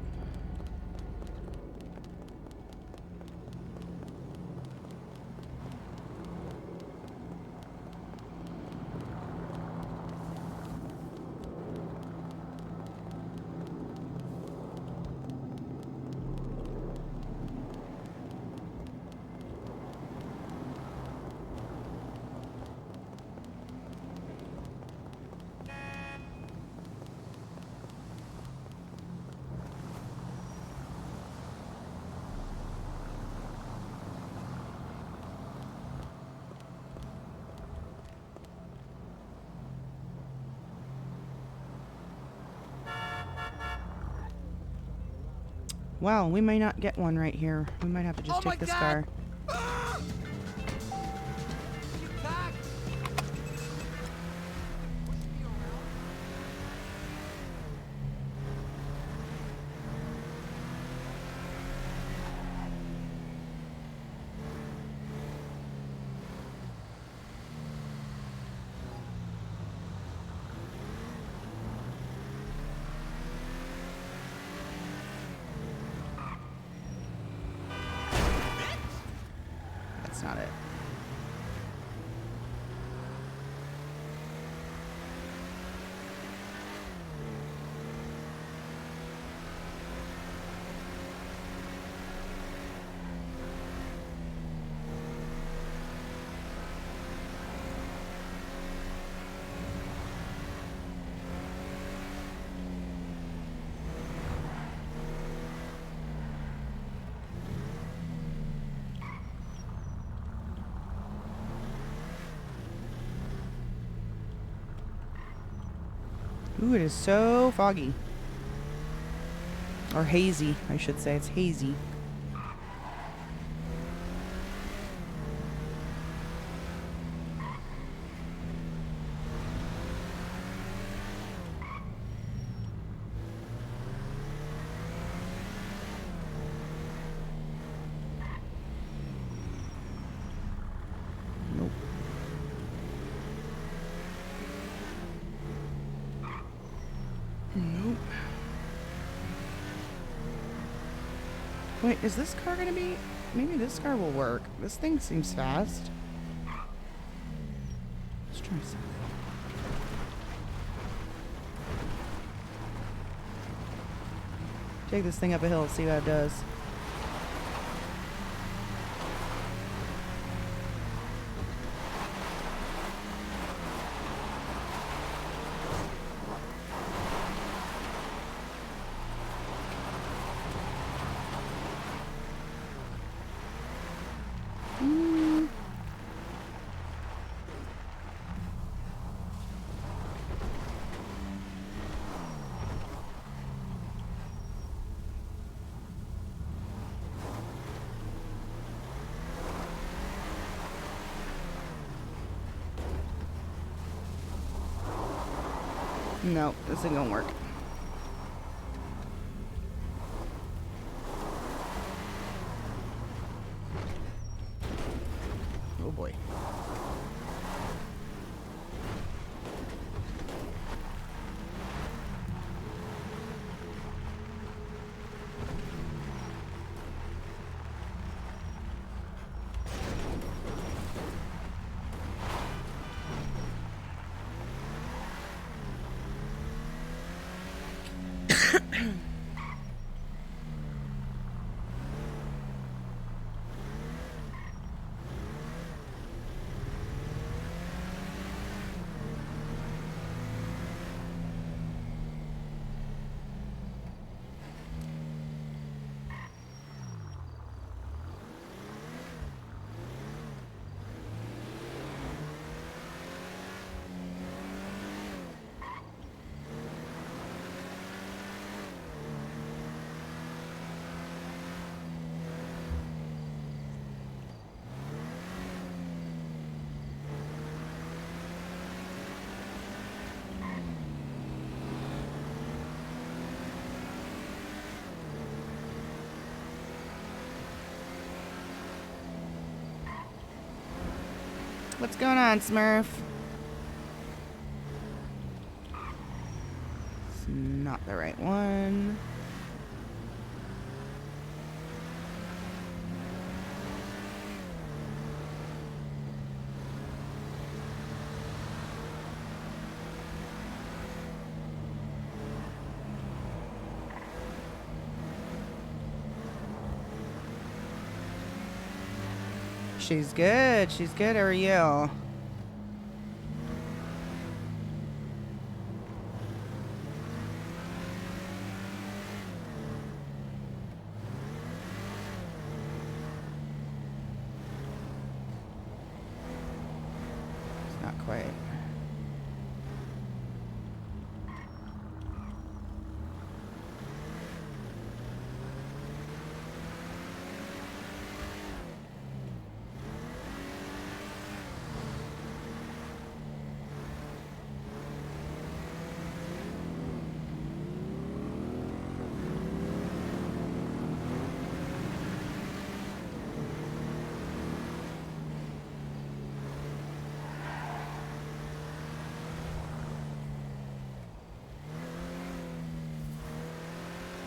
Wow, we may not get one right here. We might have to just take this car. That's not it. Ooh, it is so foggy. Or hazy, I should say. It's hazy. Nope. Nope. Wait, is this car gonna be... Maybe this car will work. This thing seems fast. Let's try something. Take this thing up a hill, see what it does. No, this ain't gonna work. Oh boy. What's going on, Smurf? It's not the right one. She's good. She's good. How are you? It's not quite.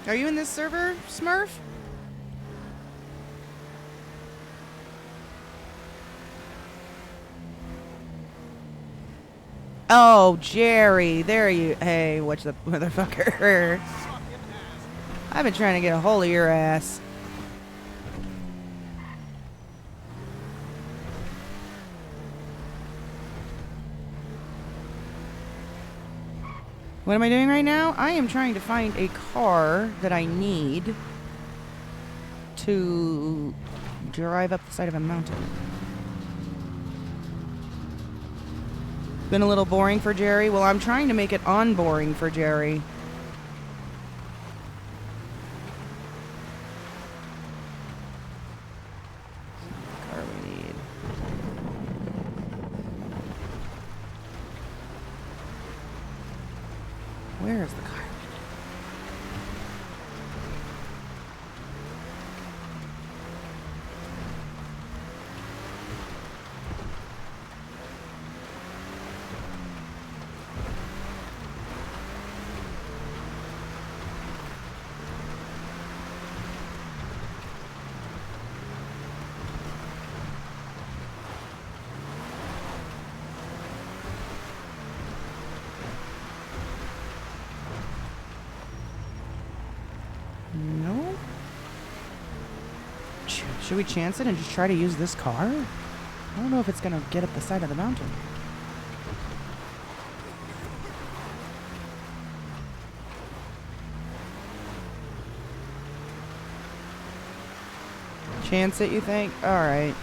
Are you in this server, Smurf? Oh, Jerry. There you... Hey, what's the motherfucker? I've been trying to get a hold of your ass. What am I doing right now? I am trying to find a car that I need to drive up the side of a mountain. Been a little boring for Jerry? Well, I'm trying to make it unboring for Jerry. Car we need. Where is the car? No? Should we chance it and just try to use this car? I don't know if it's gonna get up the side of the mountain. Chance it, you think? Alright.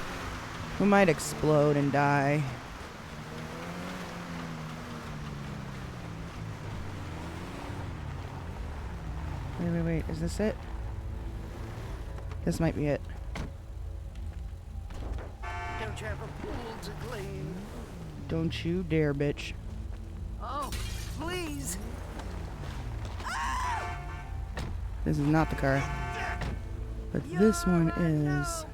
We might explode and die. Wait. Is this it? This might be it. Don't you have a pool to clean? Don't you dare, bitch. Oh, please. This is not the car. But this one is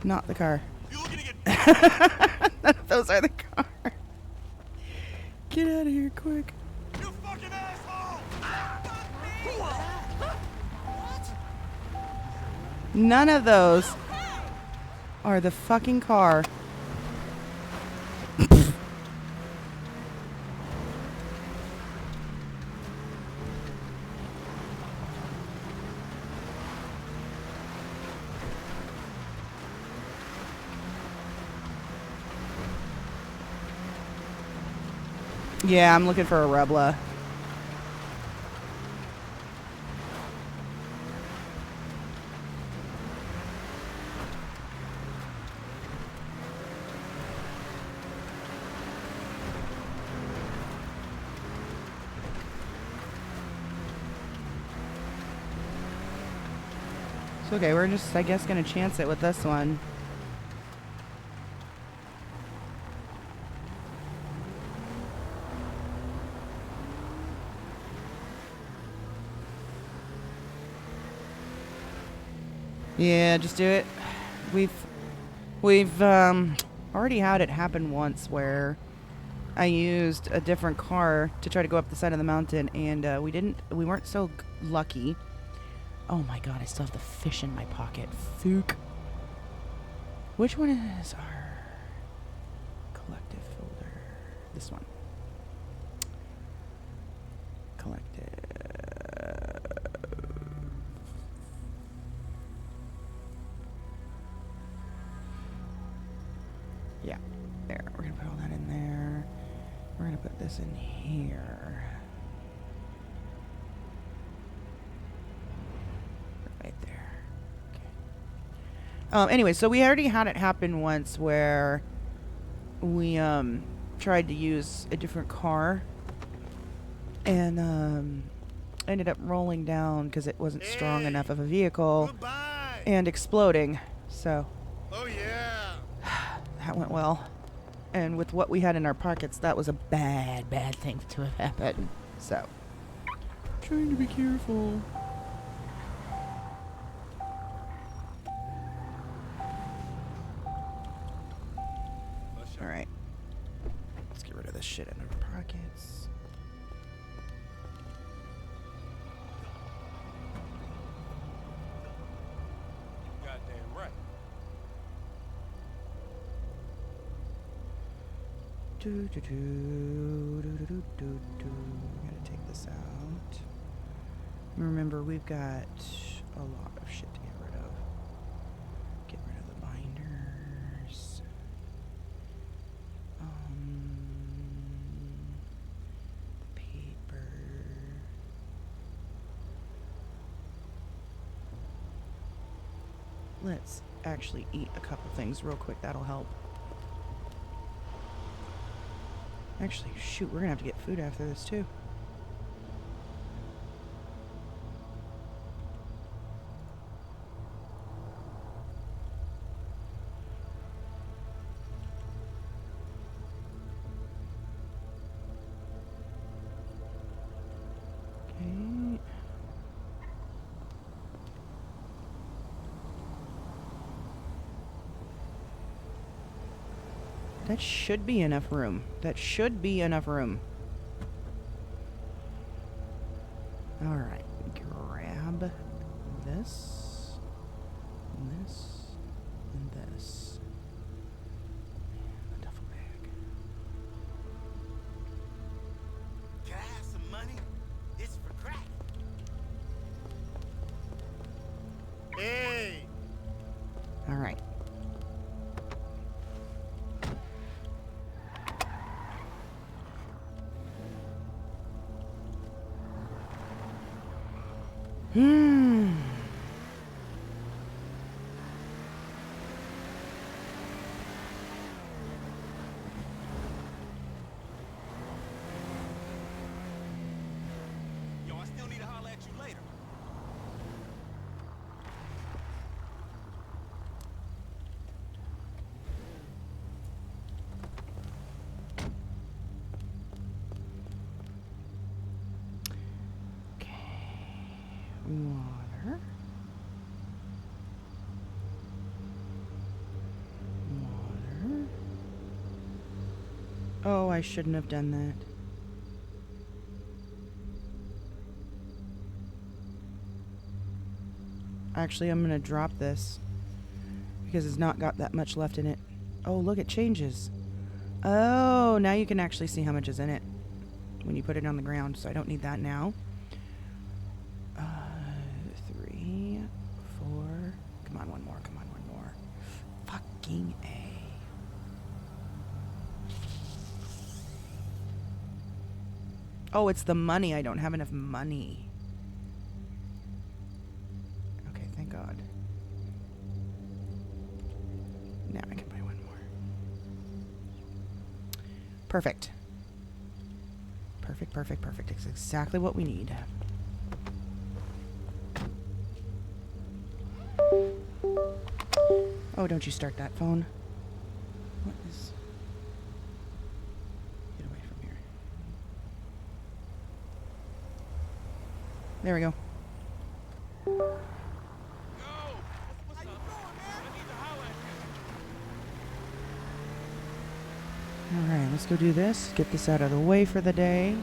not the car. None of those are the car. Get out of here quick. You fucking asshole! None of those are the fucking car. Yeah, I'm looking for a Rebla. It's okay, we're just, I guess, gonna chance it with this one. Yeah, just do it. We've already had it happen once where I used a different car to try to go up the side of the mountain, and we weren't so lucky. Oh my god, I still have the fish in my pocket. Fook. Which one is our collective folder? This one. Collective. Yeah, there. We're gonna put all that in there. We're gonna put this in here. Right there. Okay. Anyway, so we already had it happen once where we tried to use a different car and ended up rolling down because it wasn't strong enough of a vehicle and exploding. So Oh yeah. that went well. And with what we had in our pockets, that was a bad thing to have happened. So, trying to be careful. Alright. Let's get rid of this shit in our pockets. Goddamn right. Gotta take this out. Remember, we've got a lot of shit to get rid of. Get rid of the binders. Paper. Let's actually eat a couple things real quick. That'll help. Actually, shoot, we're gonna have to get food after this too. Okay. That should be enough room. That should be enough room. Alright, grab this, and this, and this. And the duffel bag. Can I have some money? It's for crack. Hey. Alright. Yo, I still need to holler at you later. Water. Water. Oh, I shouldn't have done that. Actually, I'm gonna drop this because it's not got that much left in it. Oh, look, it changes. Oh, now you can actually see how much is in it when you put it on the ground, so I don't need that now. 3, 4. Come on, one more. Come on, one more. Fucking A. Oh, it's the money. I don't have enough money. Okay, thank God. Now I can buy one more. Perfect. Perfect, perfect, perfect. It's exactly what we need. Oh, don't you start that phone. What is... Get away from here. There we go. Alright, let's go do this. Get this out of the way for the day.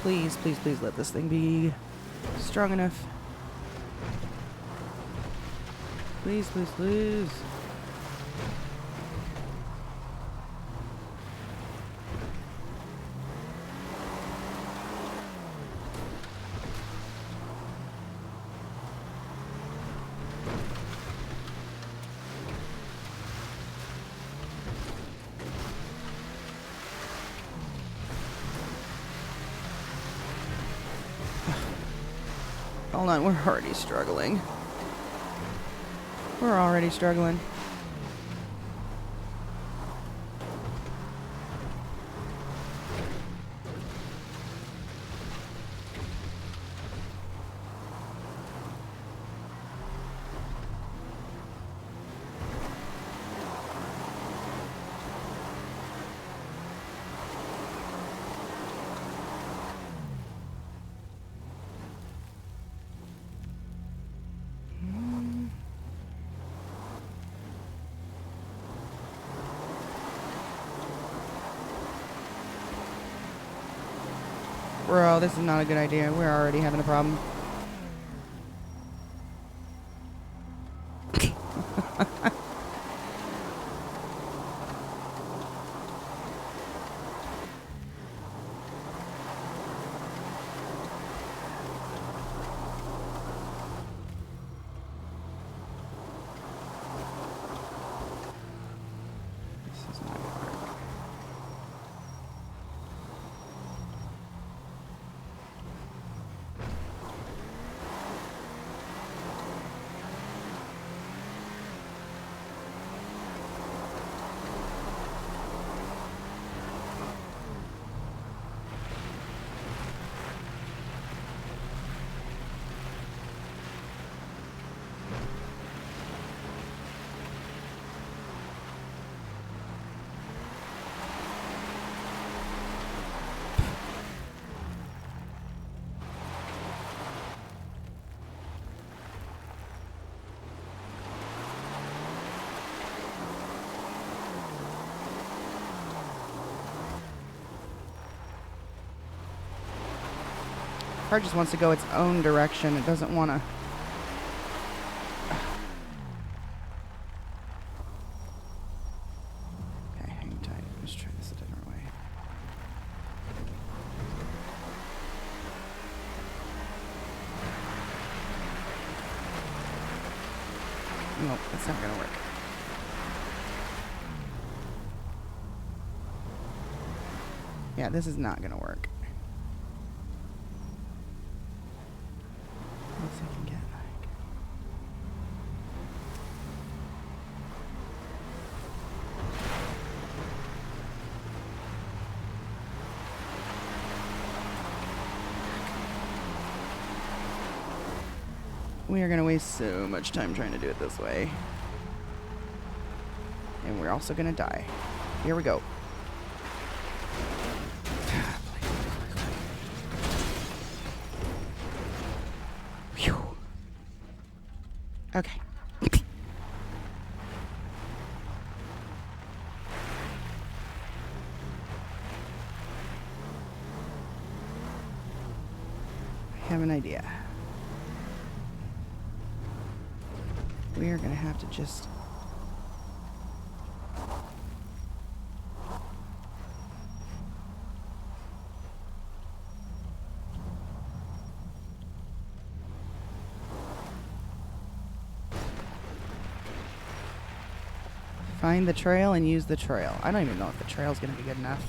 Please, please, please let this thing be strong enough. Please, please, please. Hold on, we're already struggling. We're already struggling. Bro, this is not a good idea. We're already having a problem. This is not gonna work. Car just wants to go its own direction. It doesn't want to. Okay, hang tight. Let's try this a different way. Nope, that's not gonna work. Yeah, this is not gonna work. Let's see if I can get like... We are going to waste so much time trying to do it this way. And we're also going to die. Here we go. Phew. Okay. I have an idea. We are going to have to just... find the trail and use the trail. I don't even know if the trail's going to be good enough.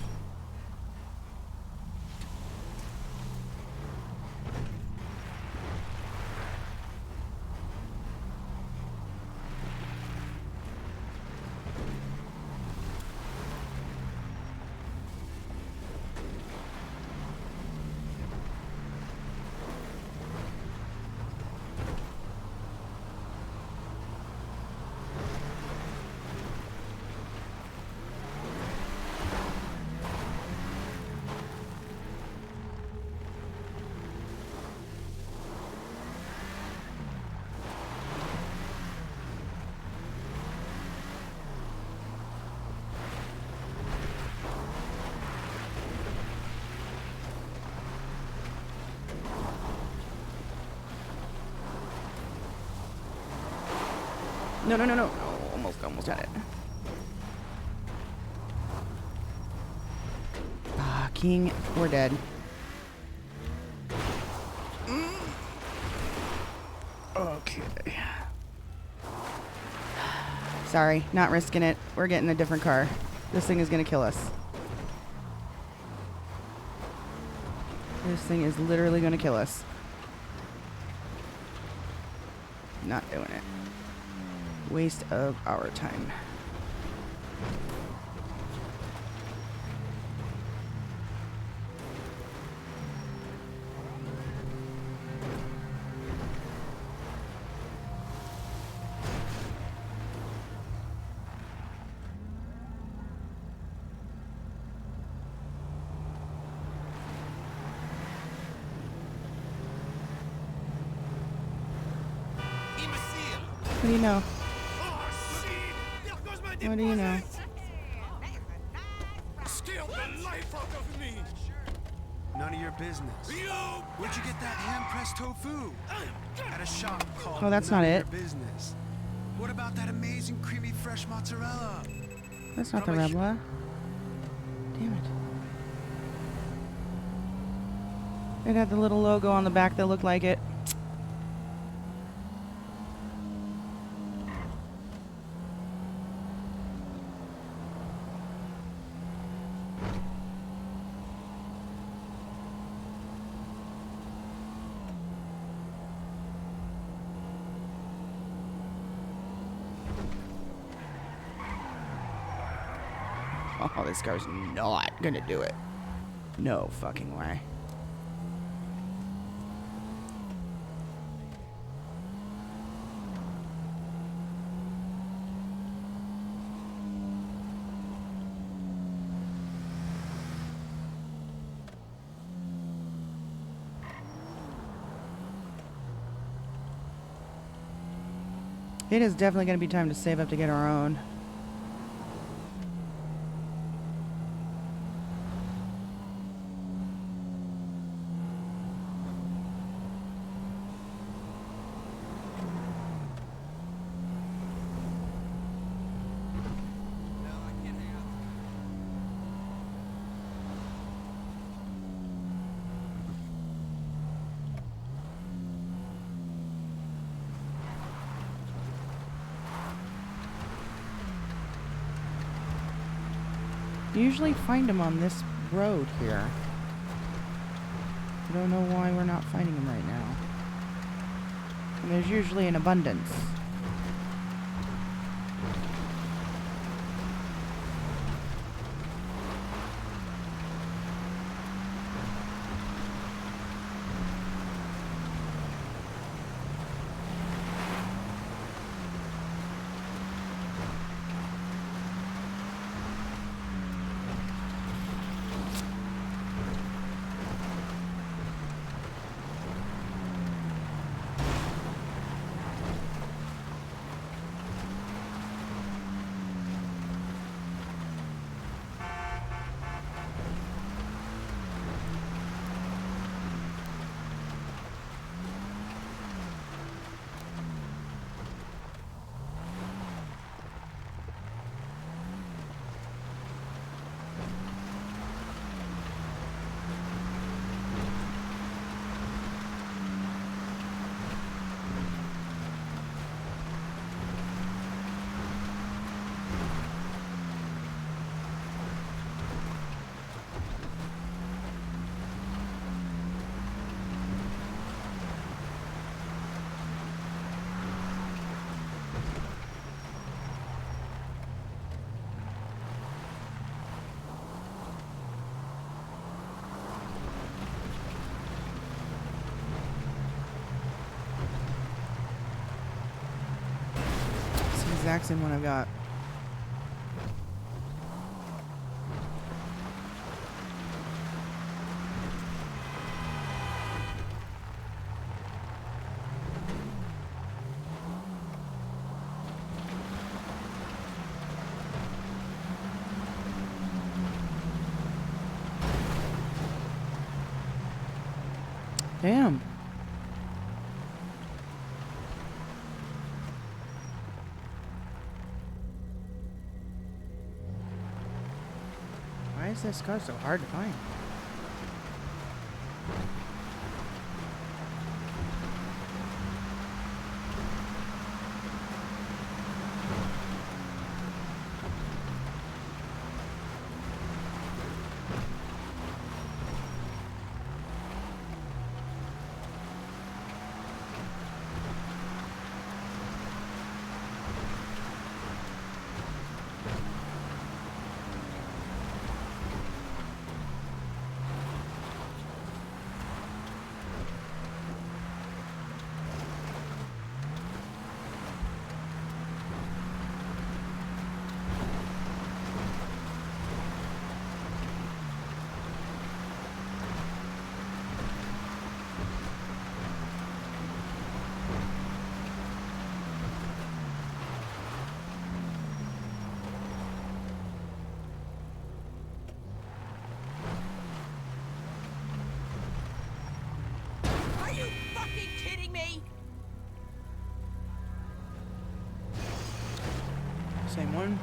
No, no, no, no. No, almost had it. Ah, King, we're dead. Okay. Sorry, not risking it. We're getting a different car. This thing is gonna kill us. This thing is literally gonna kill us. Not doing it. Waste of our time. What do you know? What do you know? Scared the life out of me. None of your business. Where'd you get that hand-pressed tofu? At a shop called Oh, that's None not of it. Your business. What about that amazing creamy fresh mozzarella? That's not the Rebla. Damn it. It had the little logo on the back that looked like it. Oh, this car's not gonna do it. No fucking way. It is definitely gonna be time to save up to get our own. You usually find them on this road here. I don't know why we're not finding them right now. And there's usually an abundance. exact same one I've got. Damn. Why is this car so hard to find? Are you fucking kidding me? Same one.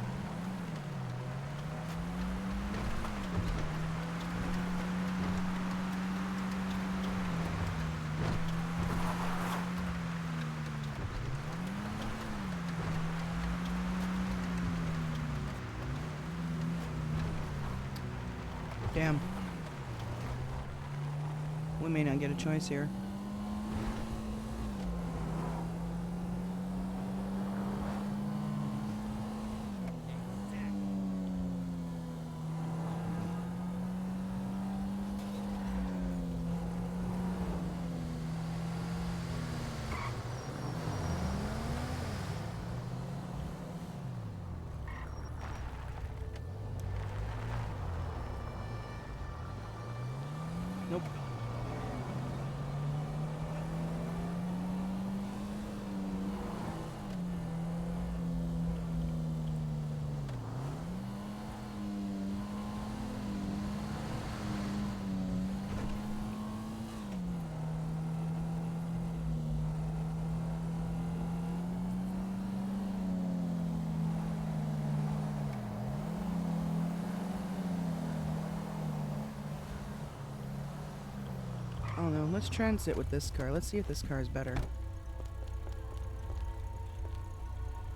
Damn. We may not get a choice here. Nope. I don't know. Let's transit with this car. Let's see if this car is better.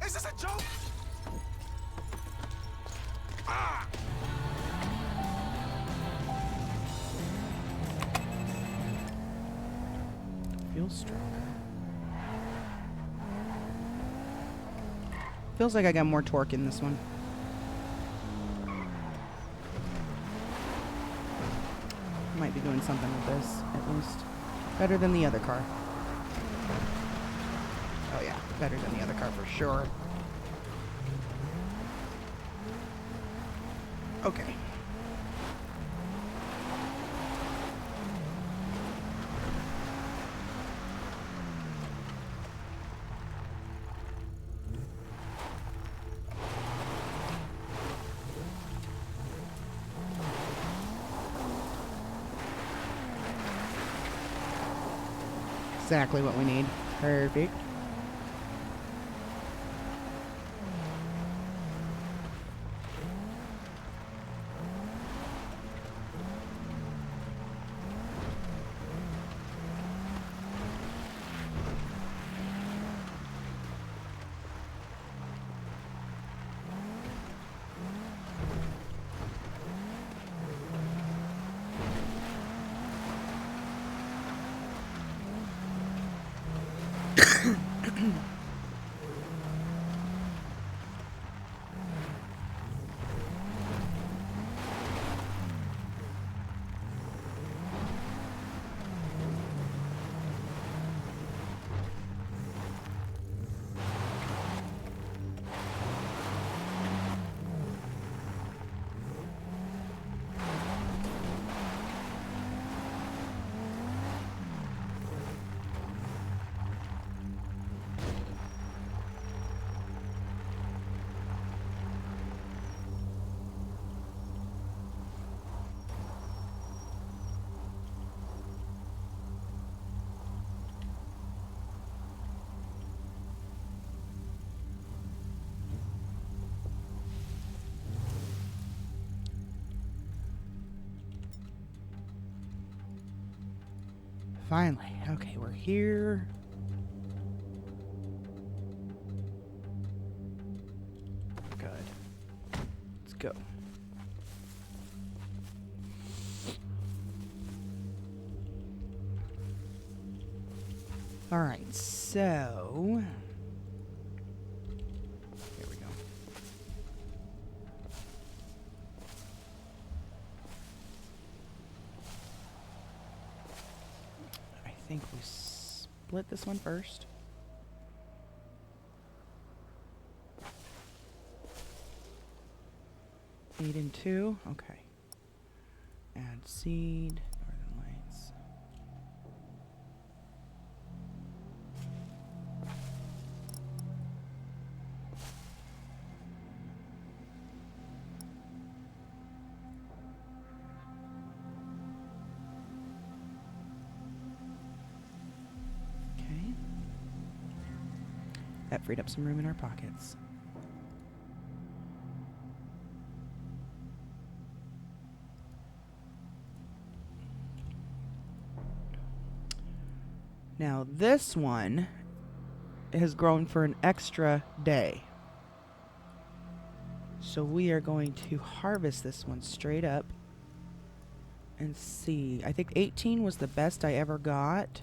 Is this a joke? Ah! Feels stronger. Feels like I got more torque in this one. Might be doing something with this, at least. Better than the other car. Oh yeah, better than the other car for sure. Okay. Exactly what we need. Perfect. Finally. Okay, we're here. Good. Let's go. All right, so here we go. I think we split this one first. Feed in 2. Okay. Add seed. Northern Lights. Okay. That freed up some room in our pockets. Now this one has grown for an extra day. So we are going to harvest this one straight up and see. I think 18 was the best I ever got.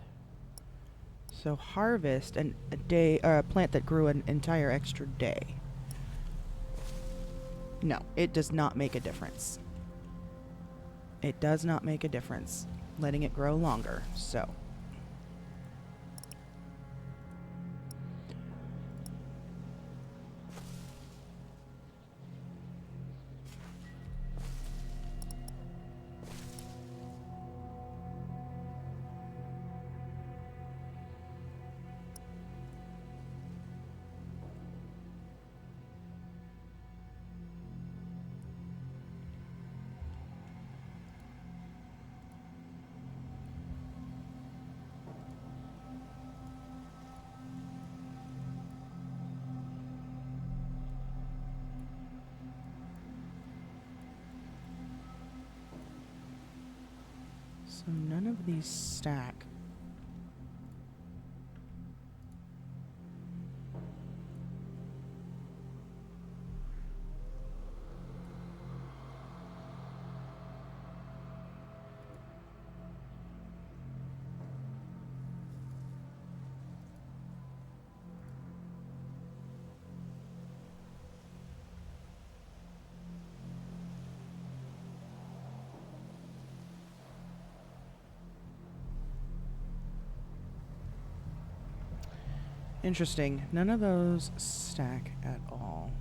So harvest a plant that grew an entire extra day. No, it does not make a difference. It does not make a difference letting it grow longer. So none of these stack. Interesting. None of those stack at all.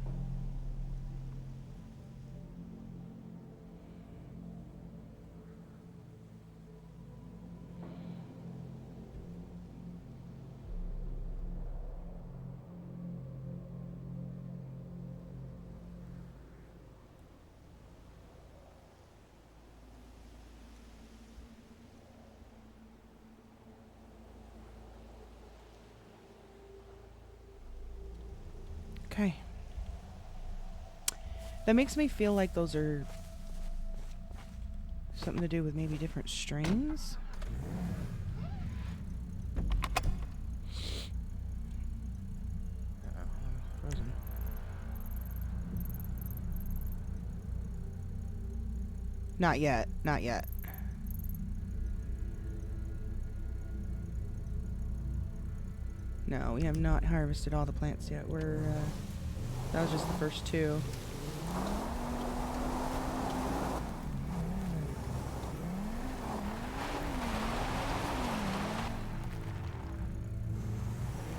Okay. That makes me feel like those are something to do with maybe different strains. Frozen. Not yet. Not yet. No, we have not harvested all the plants yet. That was just the first 2.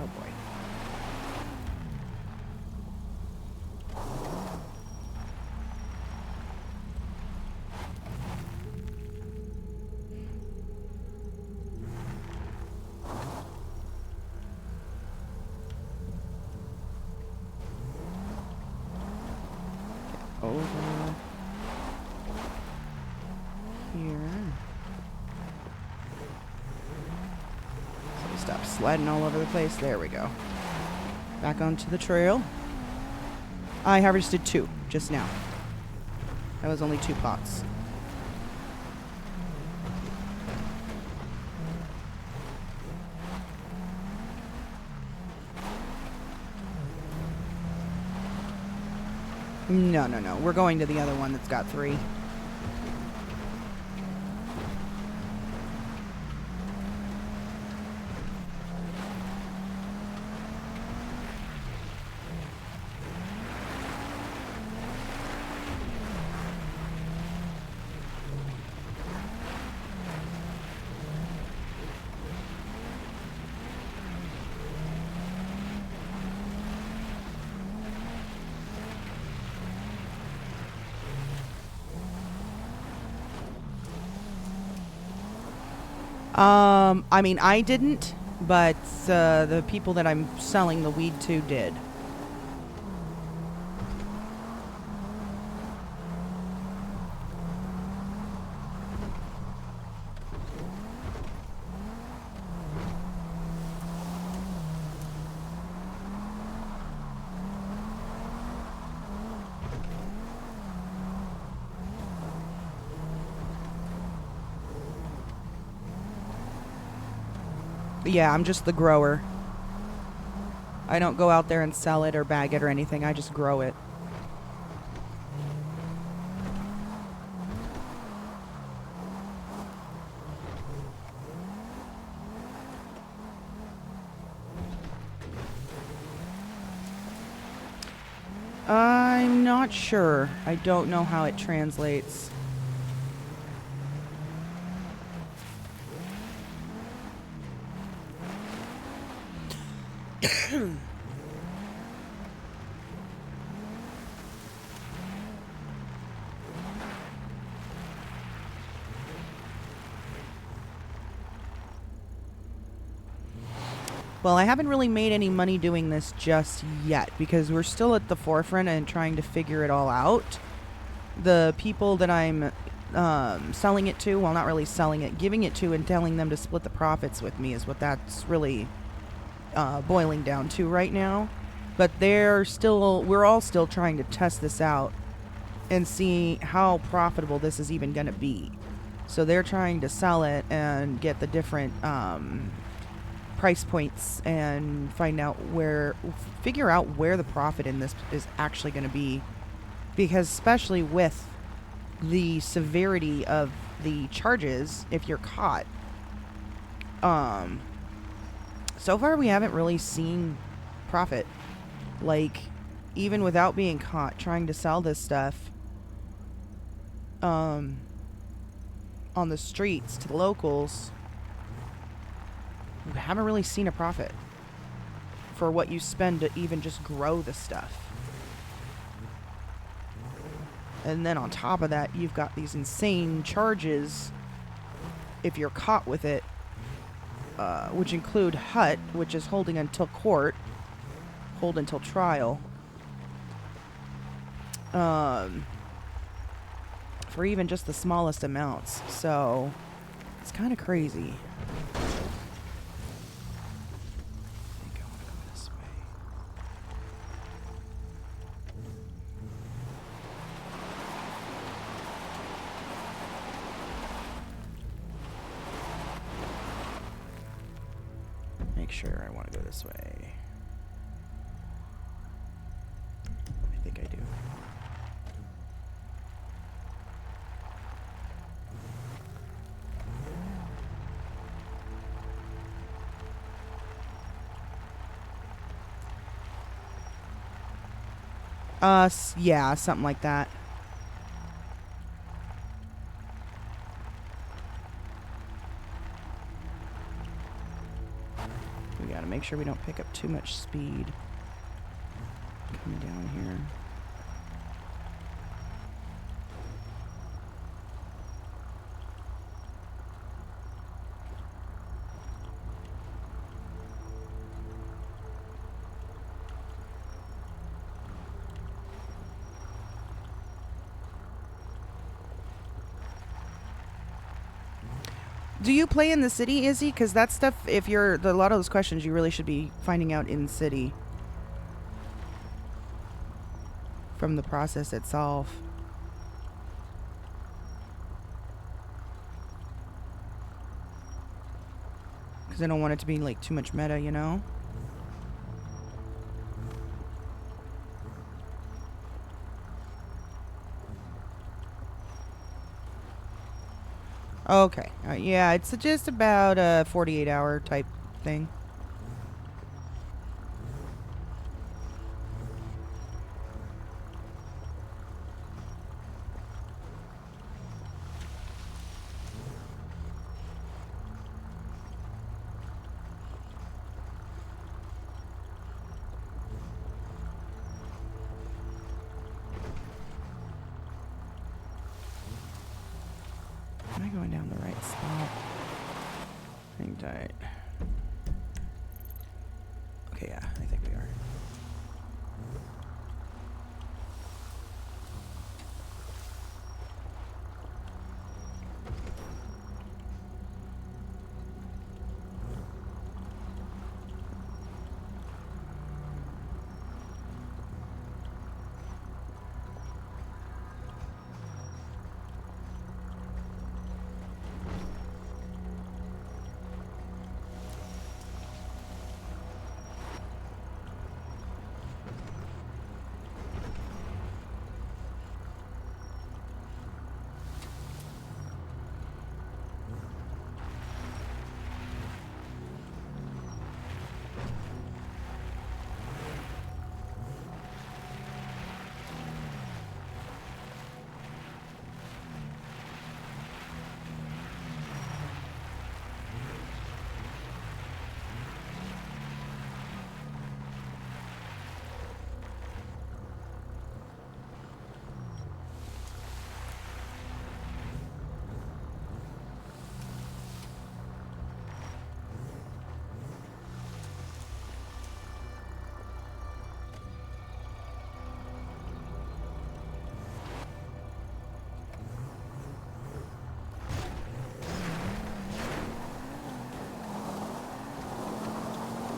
Oh boy. Over here. So we stop sliding all over the place. There we go. Back onto the trail. I harvested 2 just now. That was only 2 pots. No, no, no. We're going to the other one that's got 3. I mean, I didn't, but the people that I'm selling the weed to did. Yeah, I'm just the grower. I don't go out there and sell it or bag it or anything. I just grow it. I'm not sure. I don't know how it translates. Well, I haven't really made any money doing this just yet because we're still at the forefront and trying to figure it all out. The people that I'm selling it to, well, not really selling it, giving it to and telling them to split the profits with me is what that's really boiling down to right now. But we're all still trying to test this out and see how profitable this is even going to be. So they're trying to sell it and get the different price points and figure out where the profit in this is actually going to be. Because especially with the severity of the charges, if you're caught, so far we haven't really seen profit. Like, even without being caught trying to sell this stuff on the streets to the locals, we haven't really seen a profit for what you spend to even just grow the stuff. And then on top of that, you've got these insane charges if you're caught with it, which include HUT, which is holding until court, hold until trial, for even just the smallest amounts. So it's kind of crazy. Make sure I want to go this way. I think I do. Yeah, something like that. We gotta make sure we don't pick up too much speed coming down here. Do you play in the city, Izzy? Because that stuff, a lot of those questions you really should be finding out in the city. From the process itself. Because I don't want it to be like too much meta, you know? Okay. Yeah, it's just about a 48-hour type thing. Am I going down the right spot? Hang tight. Okay, yeah, I think we are.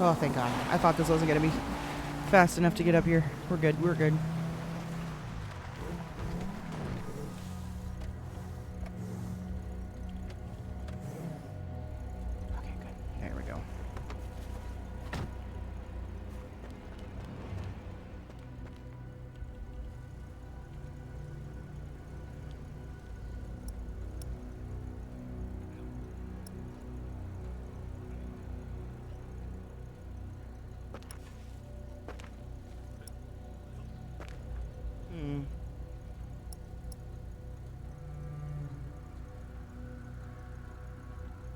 Oh, thank God. I thought this wasn't going to be fast enough to get up here. We're good. We're good. Okay, good. There we go. Hmm.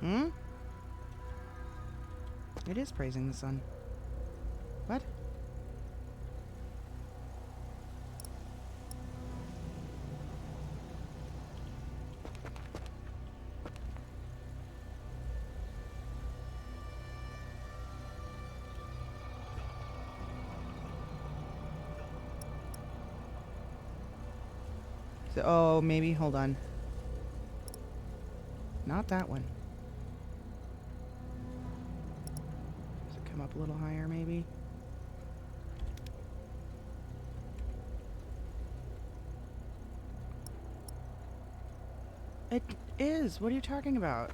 Hmm? It is praising the sun. What? So, oh, maybe. Hold on. Not that one. Does it come up a little higher, maybe? It is. What are you talking about?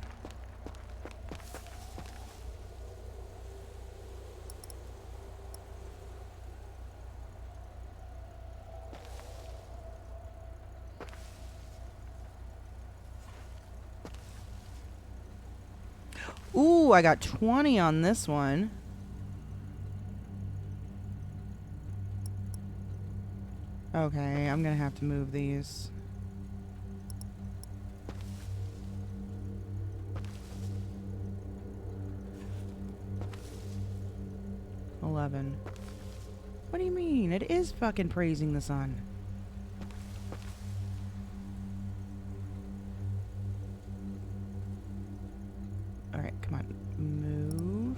Ooh, I got 20 on this one. Okay, I'm gonna have to move these. $11. What do you mean? It is fucking praising the sun. Alright, come on. Move.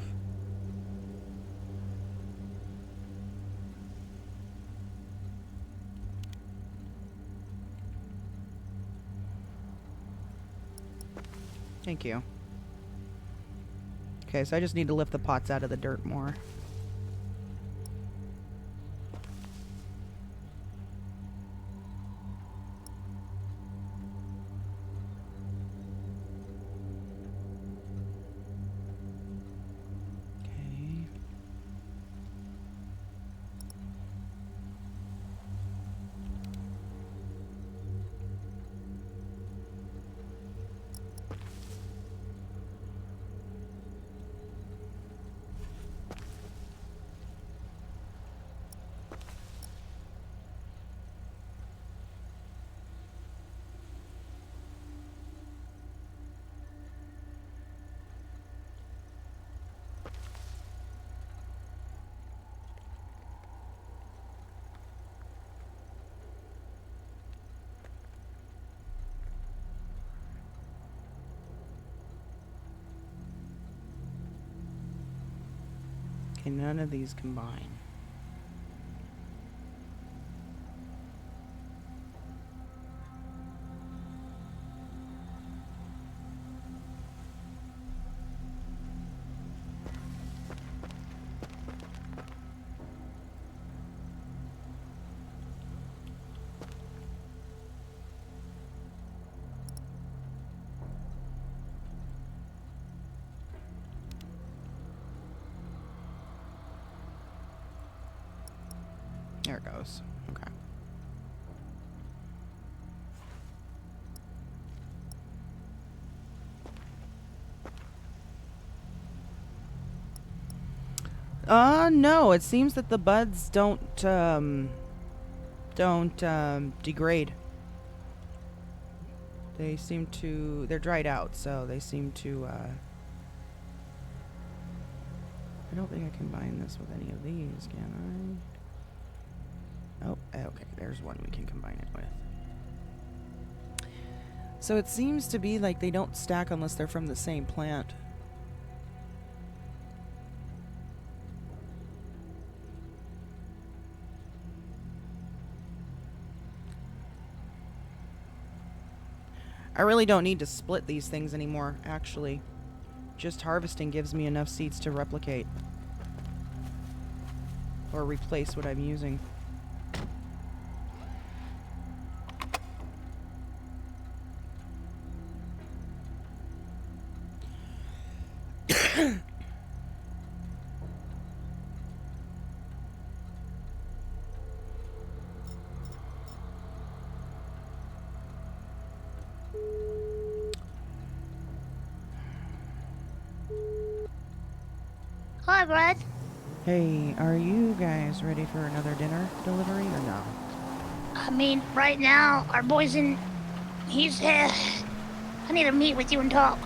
Thank you. Okay, so I just need to lift the pots out of the dirt more. Okay. can none of these combine? There it goes. Okay. No, it seems that the buds don't degrade. They seem to, they're dried out, so they seem to, I don't think I can combine this with any of these, can I? Oh, okay, there's one we can combine it with. So it seems to be like they don't stack unless they're from the same plant. I really don't need to split these things anymore, actually. Just harvesting gives me enough seeds to replicate. Or replace what I'm using. Hi, Brad. Hey, are you guys ready for another dinner delivery or no? I mean, right now, our boy's in... He's, I need to meet with you and talk.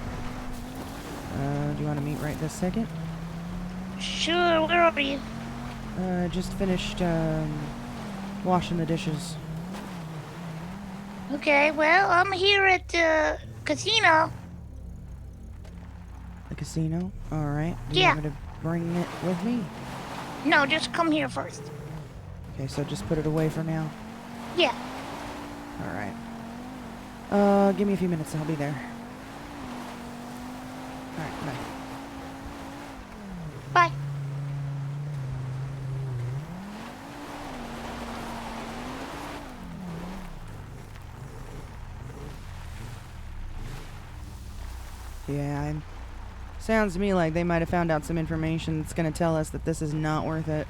Do you want to meet right this second? Sure, where are you? Just finished, washing the dishes. Okay, well, I'm here at the casino. The casino? Alright. Do you Yeah. want me to bring it with me? No, just come here first. Okay, so just put it away for now. Yeah. Alright. Give me a few minutes, I'll be there. Alright, bye. Bye. Yeah, sounds to me like they might have found out some information that's going to tell us that this is not worth it.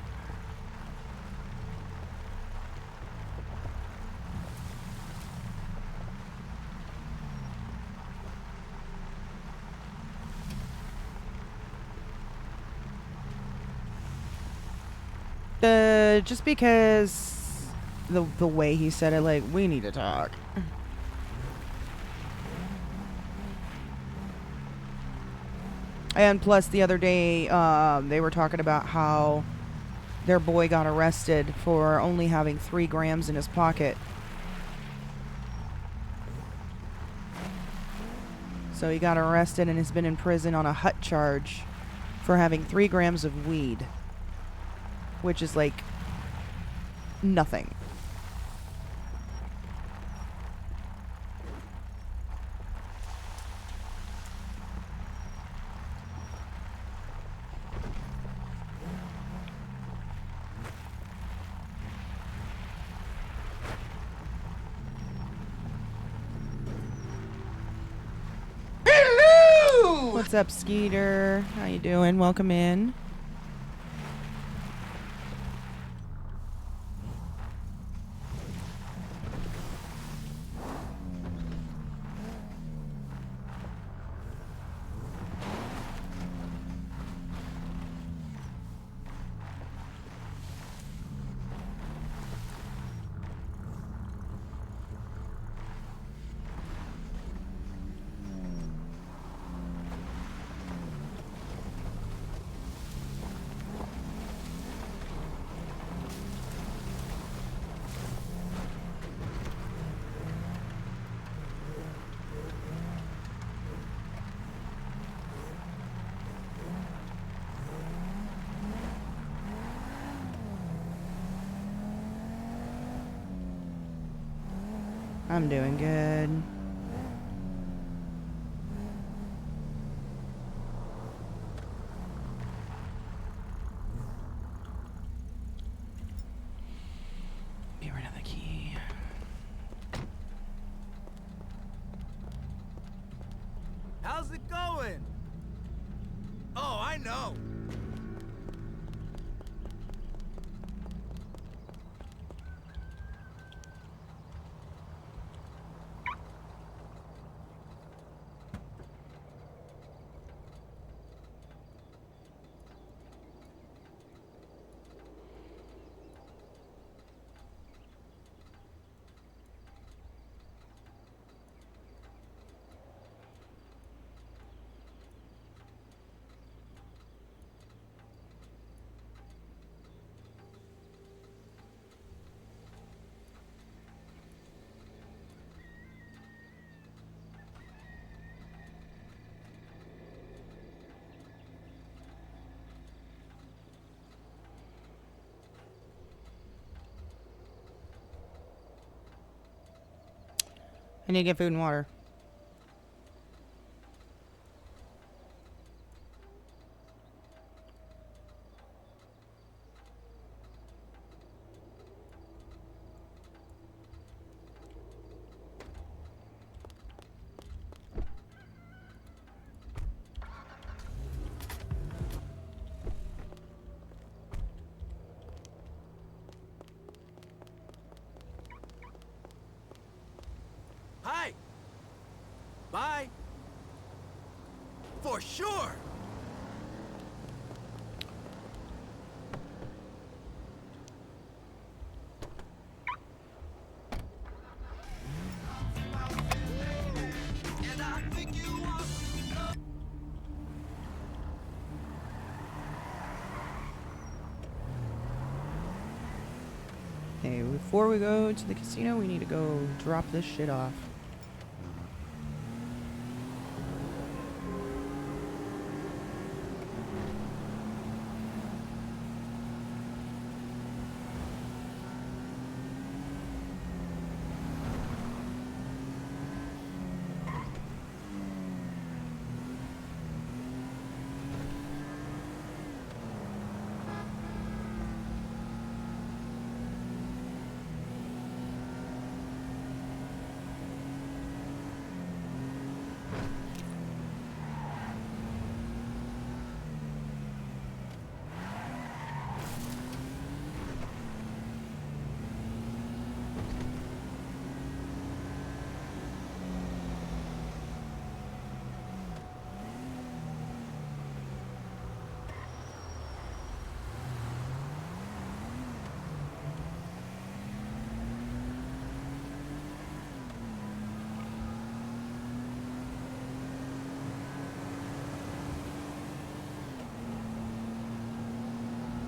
Just because the way he said it, like, we need to talk. And plus, the other day, they were talking about how their boy got arrested for only having 3 grams in his pocket. So he got arrested and has been in prison on a hut charge for having 3 grams of weed. Which is like nothing. Hello! What's up, Skeeter? How you doing? Welcome in. I'm doing good. Get rid of the key. How's it going? Oh, I know. I need to get food and water. Hi. Bye. For sure. Hey, before we go to the casino, we need to go drop this shit off.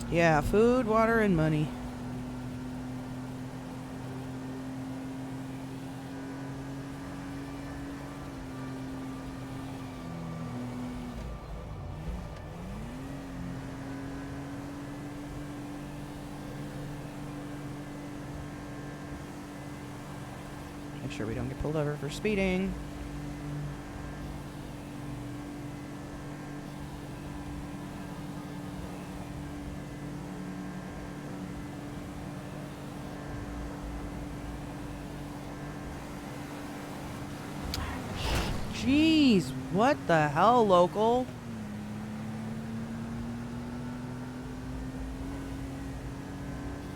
Yeah, food, water, and money. Make sure we don't get pulled over for speeding. Jeez, what the hell, local?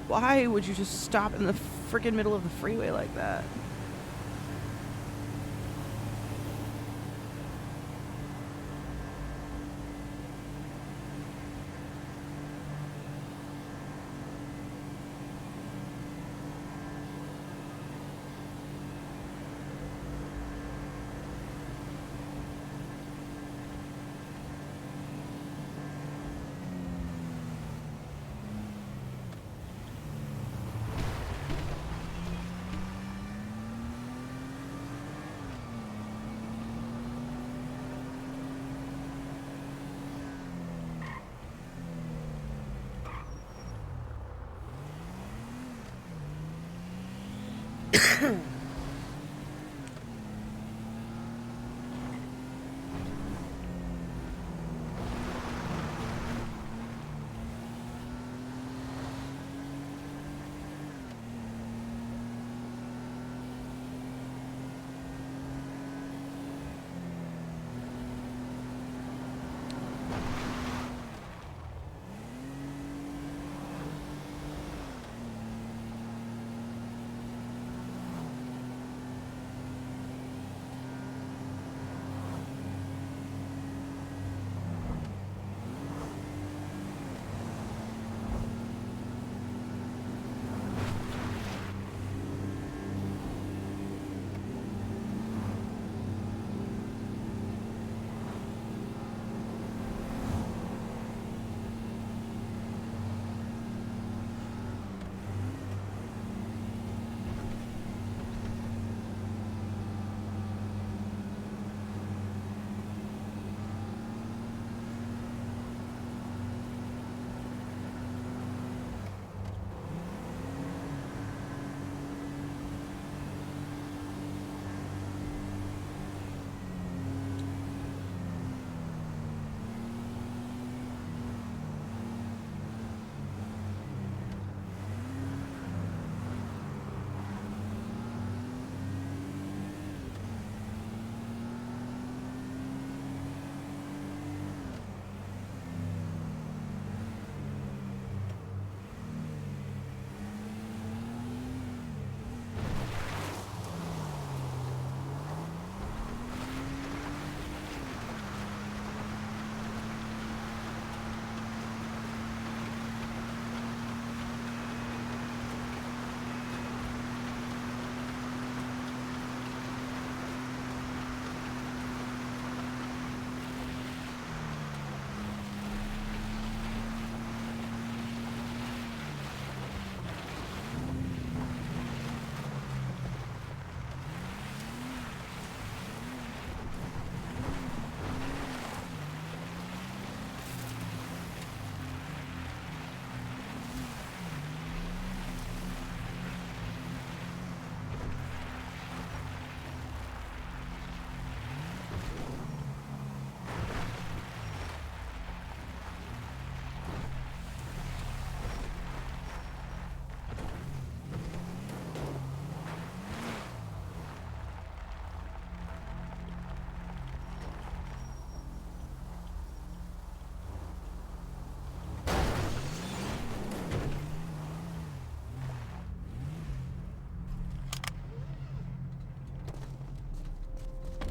Why would you just stop in the freaking middle of the freeway like that?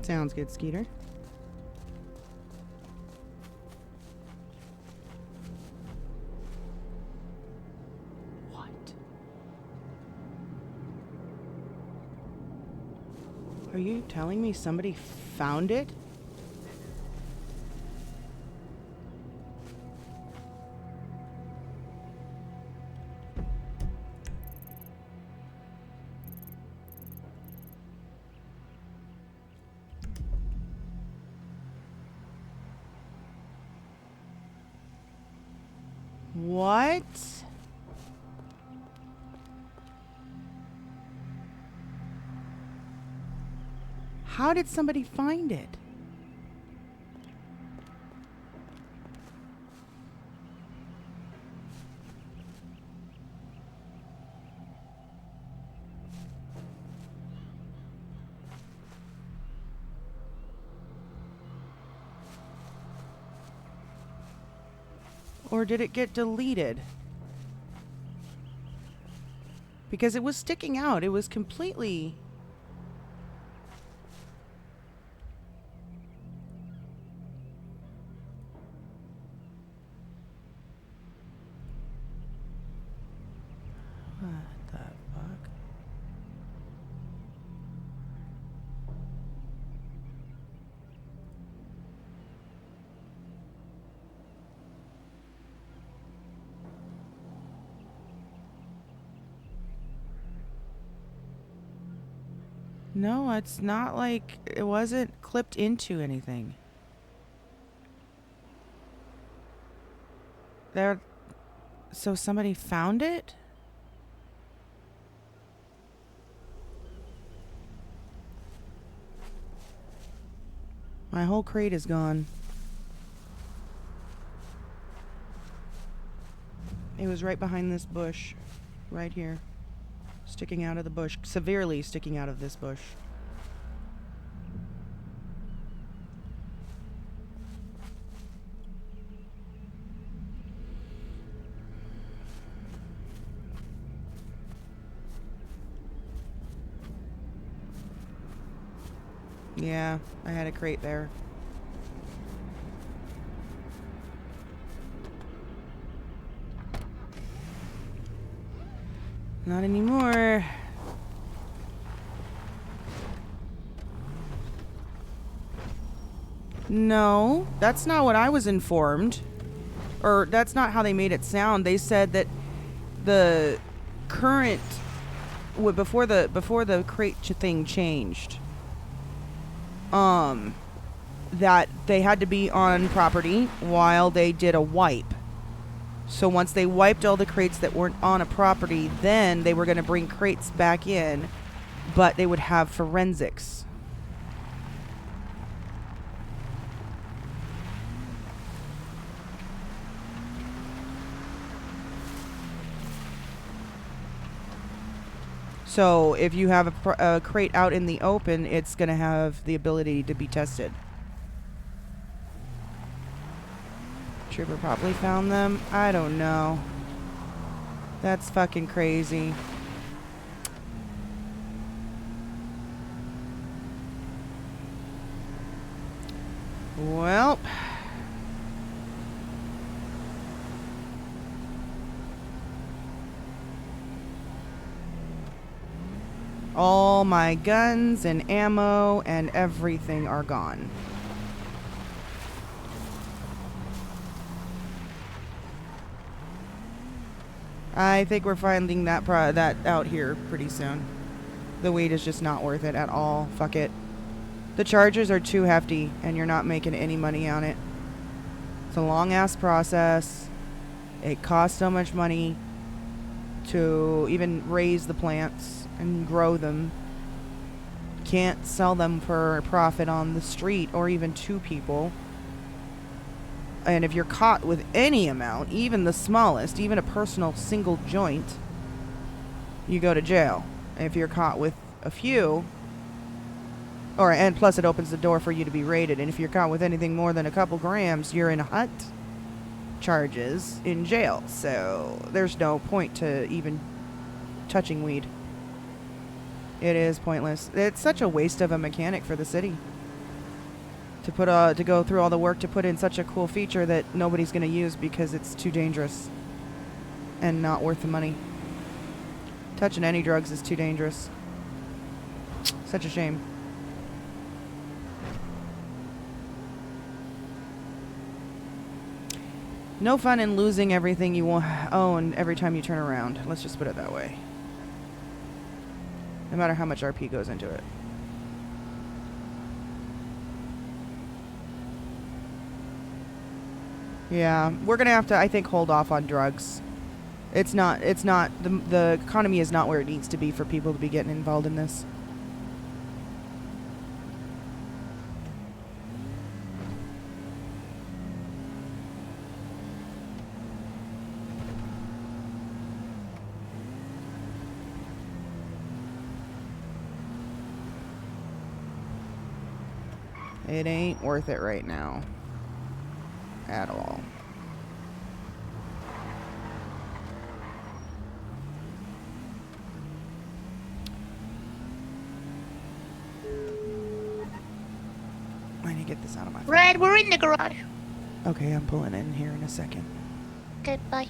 Sounds good, Skeeter. What? Are you telling me somebody found it? What? How did somebody find it? Or did it get deleted? Because it was sticking out. It was completely... What the fuck? No, it's not like it wasn't clipped into anything. There. So somebody found it? My whole crate is gone. It was right behind this bush. Right here. Sticking out of the bush. Severely sticking out of this bush. Yeah, I had a crate there. Not anymore. No, that's not what I was informed. Or that's not how they made it sound. They said that the current before the crate thing changed, that they had to be on property while they did a wipe. So once they wiped all the crates that weren't on a property, then they were going to bring crates back in, but they would have forensics. So if you have a crate out in the open, it's going to have the ability to be tested. Trooper probably found them. I don't know. That's fucking crazy. Well. All my guns and ammo and everything are gone. I think we're finding that out here pretty soon. The weed is just not worth it at all. Fuck it. The charges are too hefty, and you're not making any money on it. It's a long-ass process. It costs so much money to even raise the plants and grow them. Can't sell them for a profit on the street or even to people. And if you're caught with any amount, even the smallest, even a personal single joint, you go to jail. If you're caught with a few, and plus it opens the door for you to be raided. And if you're caught with anything more than a couple grams, you're in hut charges in jail. So there's no point to even touching weed. It is pointless. It's such a waste of a mechanic for the city. to go through all the work to put in such a cool feature that nobody's going to use because it's too dangerous and not worth the money. Touching any drugs is too dangerous. Such a shame. No fun in losing everything you own every time you turn around. Let's just put it that way. No matter how much RP goes into it. Yeah, we're gonna have to, I think, hold off on drugs. It's not, the economy is not where it needs to be for people to be getting involved in this. It ain't worth it right now. At all. I need to get this out of my phone. Red, we're in the garage. Okay, I'm pulling in here in a second. Goodbye.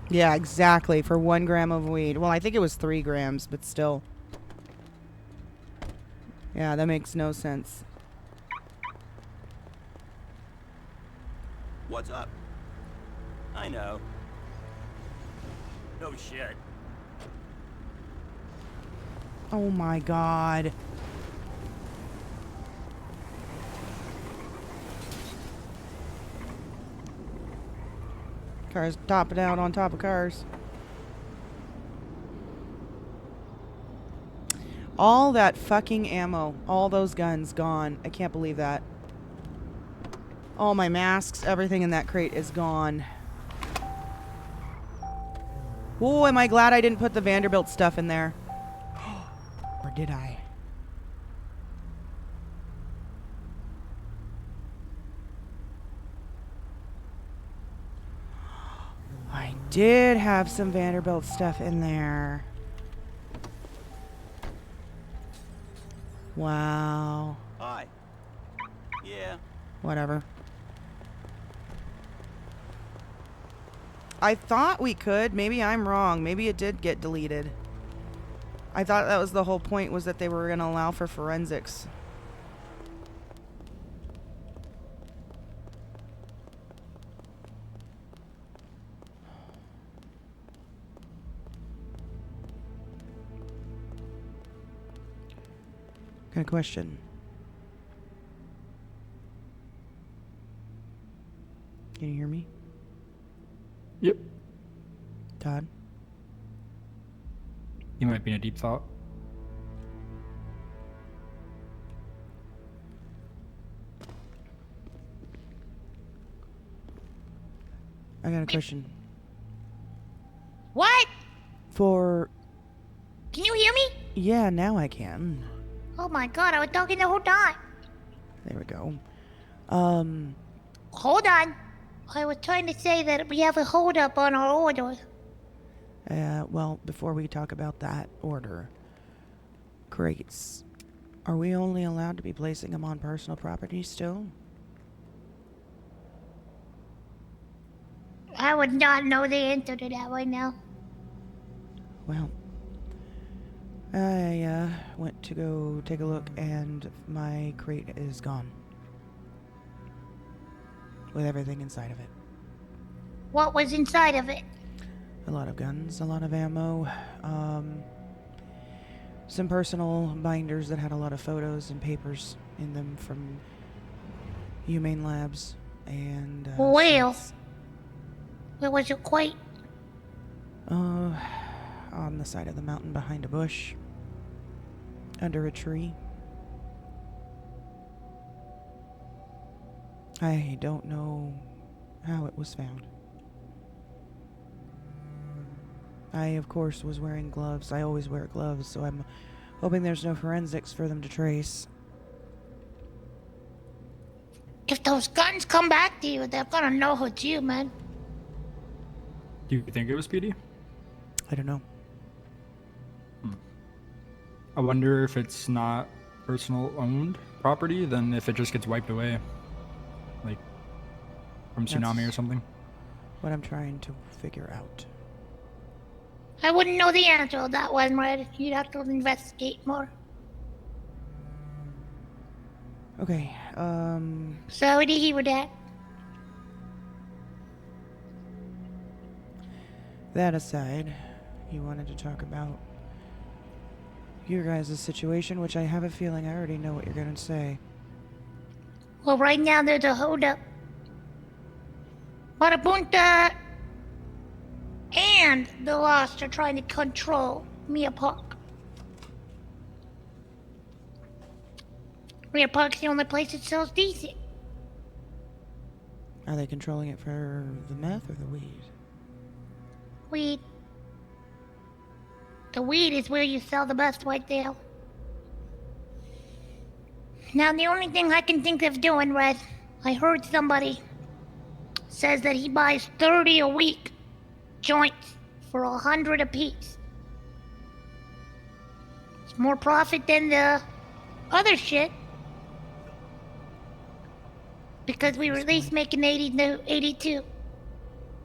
Yeah, exactly. For 1 gram of weed. Well, I think it was 3 grams, but still. Yeah, that makes no sense. What's up? I know. No shit. Oh my god. Cars topping out on top of cars. All that fucking ammo. All those guns gone. I can't believe that. All my masks, everything in that crate is gone. Oh, am I glad I didn't put the Vanderbilt stuff in there? Or did I? I did have some Vanderbilt stuff in there. Wow. Hi. Yeah. Whatever. I thought we could. Maybe I'm wrong. Maybe it did get deleted. I thought that was the whole point, was that they were going to allow for forensics. Got a question. Can you hear me? Yep. Todd? You might be in a deep thought. I got a question. What? For... Can you hear me? Yeah, now I can. Oh my god, I was talking the whole time. There we go. Hold on. I was trying to say that we have a holdup on our order. Well, before we talk about that order, crates. Are we only allowed to be placing them on personal property still? I would not know the answer to that right now. Well, I went to go take a look and my crate is gone. With everything inside of it. What was inside of it? A lot of guns, a lot of ammo, some personal binders that had a lot of photos and papers in them from humane labs, and Well, some- where was your crate? on the side of the mountain behind a bush, under a tree. I don't know how it was found. I, of course, was wearing gloves. I always wear gloves, so I'm hoping there's no forensics for them to trace. If those guns come back to you, they're gonna know it's you, man. Do you think it was Speedy? I don't know. I wonder if it's not personal owned property, then if it just gets wiped away. Like from tsunami or That's something. what I'm trying to figure out. I wouldn't know the answer to that one, Red. You'd have to investigate more. Okay, Sorry to hear that. that aside, you wanted to talk about your guys' situation, which I have a feeling I already know what you're gonna say. Well, right now there's a holdup. Marabunta and the Lost are trying to control Mia Park. Mia Park's the only place that sells decent. Are they controlling it for the meth or the weed? Weed. The weed is where you sell the best right there. Now, the only thing I can think of doing, Red, I heard somebody says that he buys 30 a week joints for 100 apiece. It's more profit than the other shit. Because we were at least making 80 to 82.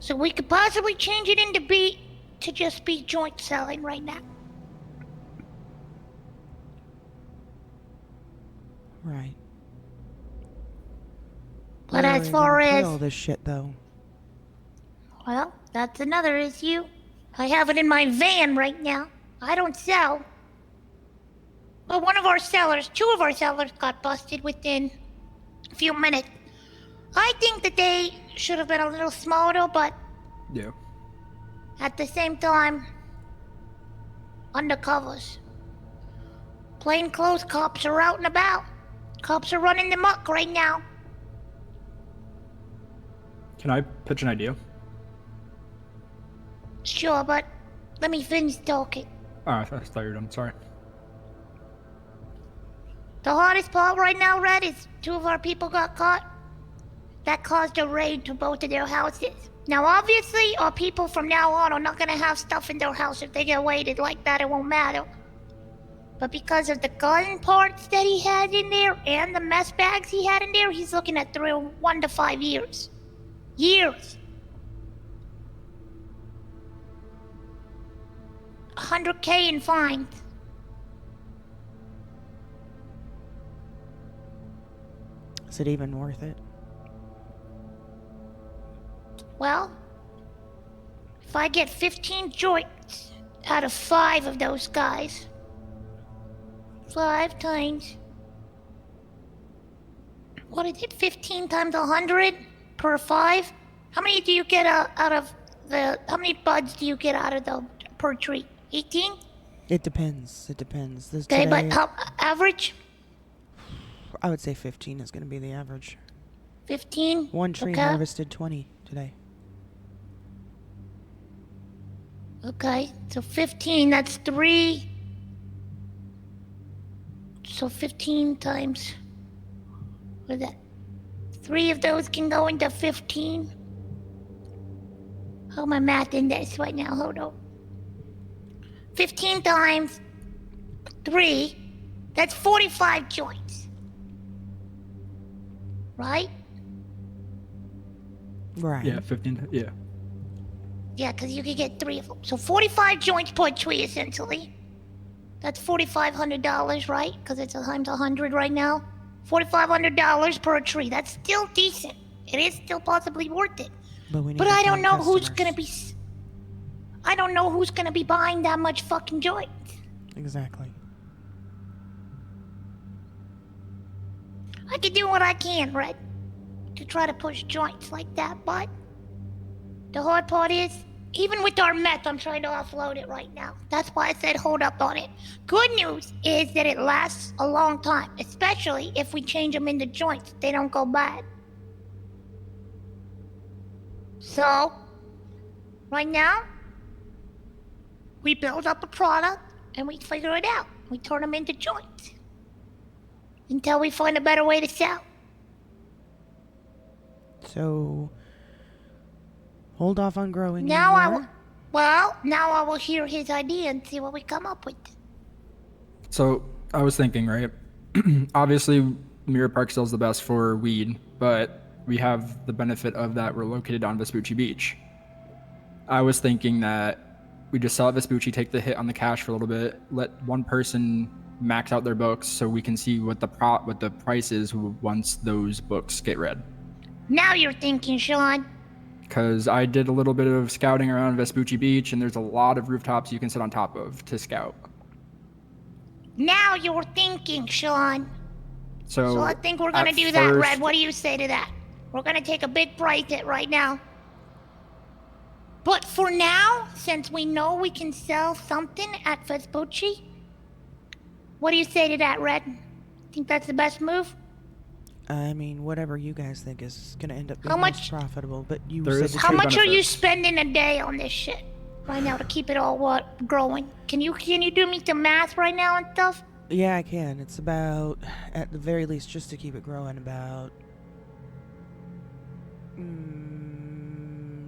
So we could possibly change it into to just be joint selling right now. Right. But Where as are we far gonna put as, all this shit, though, well, that's another issue. I have it in my van right now. I don't sell. Well, one of our sellers, two of our sellers got busted within a few minutes. I think that they should have been a little smarter, but Yeah. at the same time, undercovers. Plainclothes cops are out and about. Cops are running them up right now. Can I pitch an idea? Sure, but let me finish talking. I thought you were done. Sorry. The hardest part right now, Red, is two of our people got caught. That caused a raid to both of their houses. Now, obviously, our people from now on are not gonna have stuff in their house. If they get raided like that, it won't matter. But because of the gun parts that he had in there and the mess bags he had in there, he's looking at 1 to 5 years. Years. 100K in fines. is it even worth it? Well, if I get 15 joints out of 5 of those guys, 5 times, what is it, 15 times 100 per 5? How many do you get out of how many buds do you get out of the per tree? 18? It depends. It depends. Okay, but how, average? I would say 15 is going to be the average. 15? One tree Okay. harvested 20 today. Okay, so 15, that's 3. So 15 times, what is that? 3 of those can go into 15. How am I mathing this right now? Hold on. 15 times 3, that's 45 joints. Right? Right. Yeah, 15. Yeah. Yeah, because you could get 3 of them. So 45 joints per tree, essentially. That's $4,500, right? Because it's times 100 right now. $4,500 per tree. That's still decent. It is still possibly worth it. But we need But to I don't find know who's customers. gonna be. I don't know who's gonna be buying that much fucking joints. Exactly. I can do what I can, Red, to try to push joints like that, but the hard part is, even with our meth, I'm trying to offload it right now. That's why I said hold up on it. Good news is that it lasts a long time, especially if we change them into joints. They don't go bad. So, right now, we build up a product and we figure it out. We turn them into joints until we find a better way to sell. So, hold off on growing Now anymore. now I will hear his idea and see what we come up with. So I was thinking, right? Obviously, Mirror Park sells the best for weed, but we have the benefit of that we're located on Vespucci Beach. I was thinking that we just sell at Vespucci, take the hit on the cash for a little bit, let one person max out their books so we can see what the price is once those books get read. Now you're thinking, Sean. Because I did a little bit of scouting around Vespucci Beach, and there's a lot of rooftops you can sit on top of to scout. Now you're thinking, Sean. So I think we're gonna do that, Red. What do you say to that? We're gonna take a big price hit right now. But for now, since we know we can sell something at Vespucci, what do you say to that, Red? Think that's the best move? I mean, whatever you guys think is gonna end up being How most much- profitable, but you There said is to a How take- much are you benefits. spending a day on this shit right now to keep it all growing? Can you do me some math right now and stuff? Yeah, I can. It's about, at the very least, just to keep it growing, about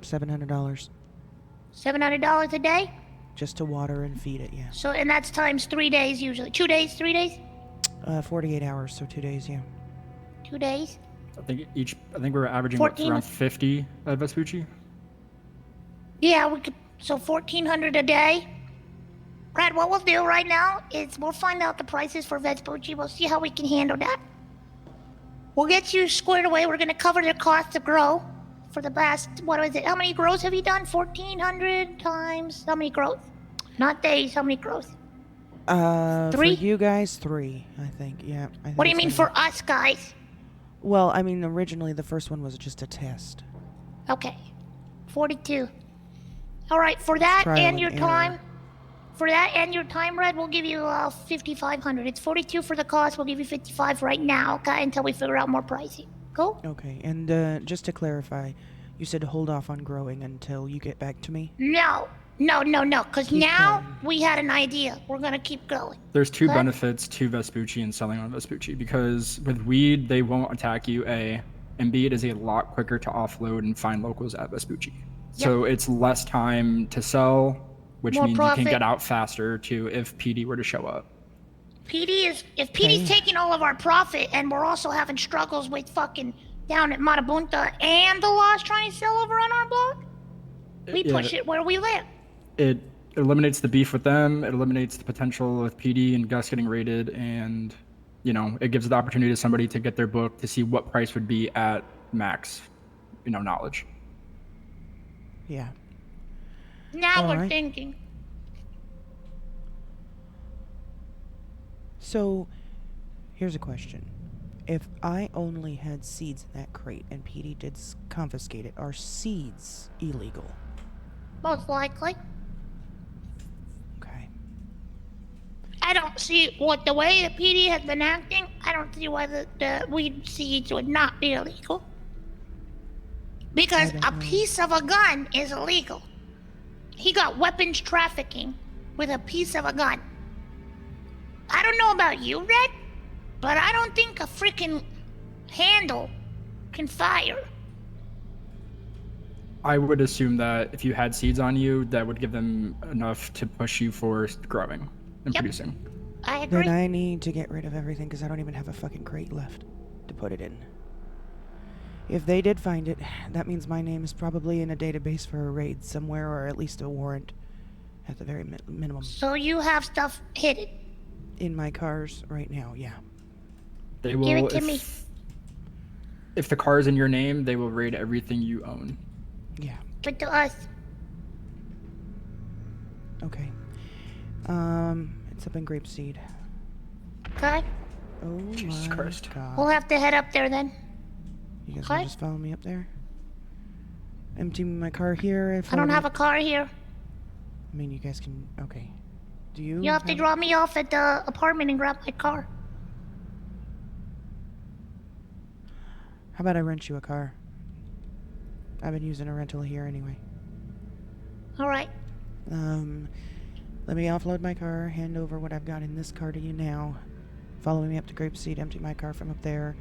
$700 $700 a day? just to water and feed it. Yeah, So, and that's times 3 days usually. 2 days, 3 days? 48 hours, so 2 days. Yeah. 2 days? I think we were averaging 14 around 50 at Vespucci. Yeah, we could. So 1,400 a day. Brad, what we'll do right now is we'll find out the prices for Vespucci. We'll see how we can handle that. We'll get you squared away. We're gonna cover the cost to grow for the past. What is it? How many grows have you done? 1,400 times. How many grows? Not days. How many grows? 3? For you guys, 3, I think. Yeah. I think What do you it's mean gonna for us guys? Well, I mean, originally the first one was just a test. Okay, 42. All right, for that Trial and and your error. time. For that and your time, Red, we'll give you 5,500. It's 42 for the cost. We'll give you 55 right now, okay? Until we figure out more pricing. Cool? Okay, and just to clarify, you said to hold off on growing until you get back to me? No. Because Keep now going. we had an idea. We're gonna keep going. There's 2 Okay. benefits to Vespucci and selling on Vespucci, because with weed, they won't attack you, A, and B, it is a lot quicker to offload and find locals at Vespucci. So it's less time to sell, which More means you profit. can get out faster too if PD were to show up. If PD's taking all of our profit and we're also having struggles with fucking down at Marabunta and the Lost trying to sell over on our block, we Yeah. push it where we live. It eliminates the beef with them, it eliminates the potential of PD and Gus getting raided, and it gives the opportunity to somebody to get their book to see what price would be at max knowledge. Yeah. Now All we're right. thinking. So, here's a question. If I only had seeds in that crate and PD did confiscate it, are seeds illegal? Most likely. Okay. I don't see what the way the PD has been acting. I don't see why the weed seeds would not be illegal. Because I don't a know. piece of a gun is illegal. He got weapons trafficking with a piece of a gun. I don't know about you, Red, but I don't think a freaking handle can fire. I would assume that if you had seeds on you, that would give them enough to push you for growing and Yep. producing. I agree. Then I need to get rid of everything because I don't even have a fucking crate left to put it in. If they did find it, that means my name is probably in a database for a raid somewhere, or at least a warrant at the very minimum. So you have stuff hidden. In my cars right now, yeah. They Give will, it to me. if the car is in your name, they will raid everything you own. Yeah. Give it to us. Okay. It's up in Grapeseed. Okay? Oh Jesus my Christ. god. We'll have to head up there then. You guys Okay. want to just follow me up there? Empty my car here. I don't have a car here. I mean, you guys can. Okay. Do you? You'll have to drop me off at the apartment and grab my car. How about I rent you a car? I've been using a rental here anyway. All right. Let me offload my car, hand over what I've got in this car to you now. Follow me up to Grapeseed, empty my car from up there,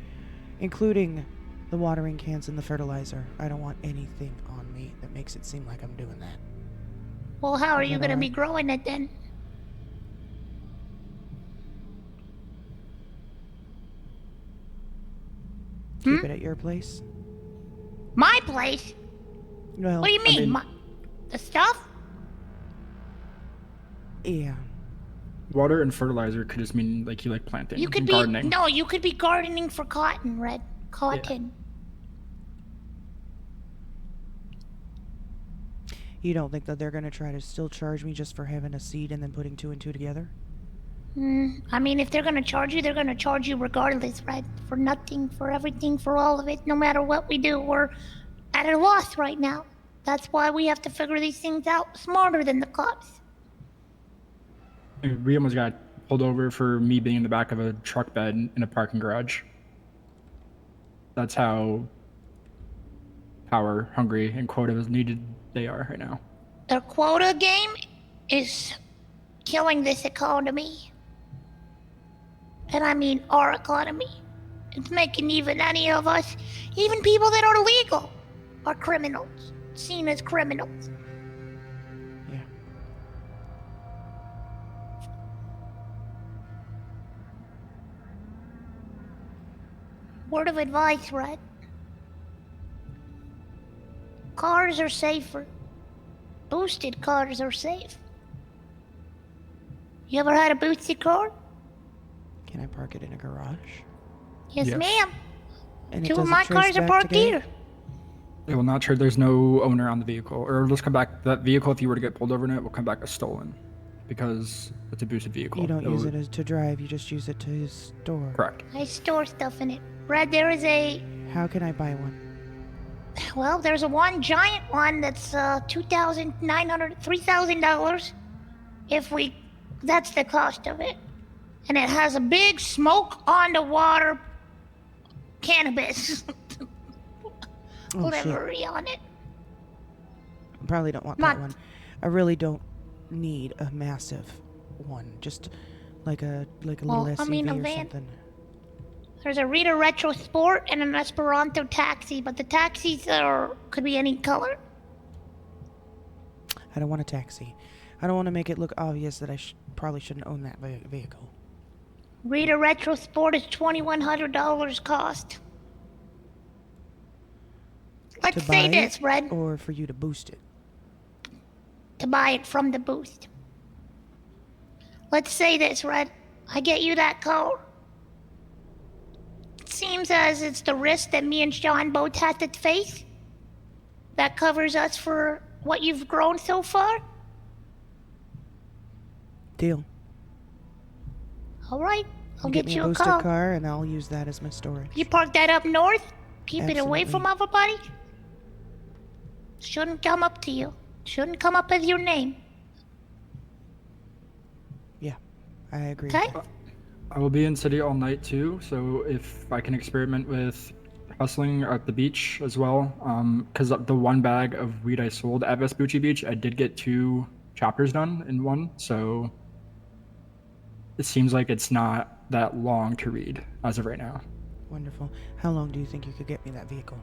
including the watering cans and the fertilizer. I don't want anything on me that makes it seem like I'm doing that. Well, how are Is you that gonna be alright? growing it then? Keep it at your place? My place? Well, What do you mean? The stuff? yeah. Water and fertilizer could just mean like you like planting You could and be gardening. no, you could be gardening for cotton, Red. Cotton. You don't think that they're gonna try to still charge me just for having a seed and then putting 2 and 2 together? I mean, if they're gonna charge you, they're gonna charge you regardless, right? For nothing, for everything, for all of it. No matter what we do, we're at a loss right now. That's why we have to figure these things out smarter than the cops. We almost got pulled over for me being in the back of a truck bed in a parking garage. That's how power hungry and quota needed they are right now. Their quota game is killing this economy. And I mean our economy. It's making even any of us, even people that are legal, are criminals. Seen as criminals. Yeah. Word of advice, Red. Cars are safer. Boosted cars are safe. You ever had a boosted car? Can I park it in a garage? Yes, Yes. ma'am. And it 2 of doesn't my trace cars are back parked today? here. It will not trade. There's no owner on the vehicle, or it'll just come back. That vehicle, if you were to get pulled over in it, will come back as stolen because it's a boosted vehicle. You don't use will- it as to drive, you just use it to store. Correct. I store stuff in it. Red, there is a... How can I buy one? Well, there's a one giant one that's $3,000. If we... That's the cost of it. And it has a big smoke on the water cannabis Oh, shit. livery on it. Probably don't want Not- that one. I really don't need a massive one. Just like a little Well, I SUV mean, a or van. something. There's a Rita Retro Sport and an Esperanto taxi, but the taxis could be any color. I don't want a taxi. I don't want to make it look obvious that I probably shouldn't own that vehicle. Rita Retro Sport is $2,100 cost. Let's To say buy this, it, Red. or for you to boost it. To buy it from the boost. Let's say this, Red. I get you that car. It seems as it's the risk that me and Sean both had to face. That covers us for what you've grown so far. Deal. All right, I'll Get get me you a a boosted car. car, and I'll use that as my storage. You park that up north. Keep it away from Absolutely. everybody. Shouldn't come up to you. Shouldn't come up with your name. Yeah, I agree. Okay? With that. I will be in city all night too, so if I can experiment with hustling at the beach as well, because the one bag of weed I sold at Vespucci Beach, I did get 2 chapters done in one, so it seems like it's not that long to read as of right now. Wonderful. How long do you think you could get me that vehicle?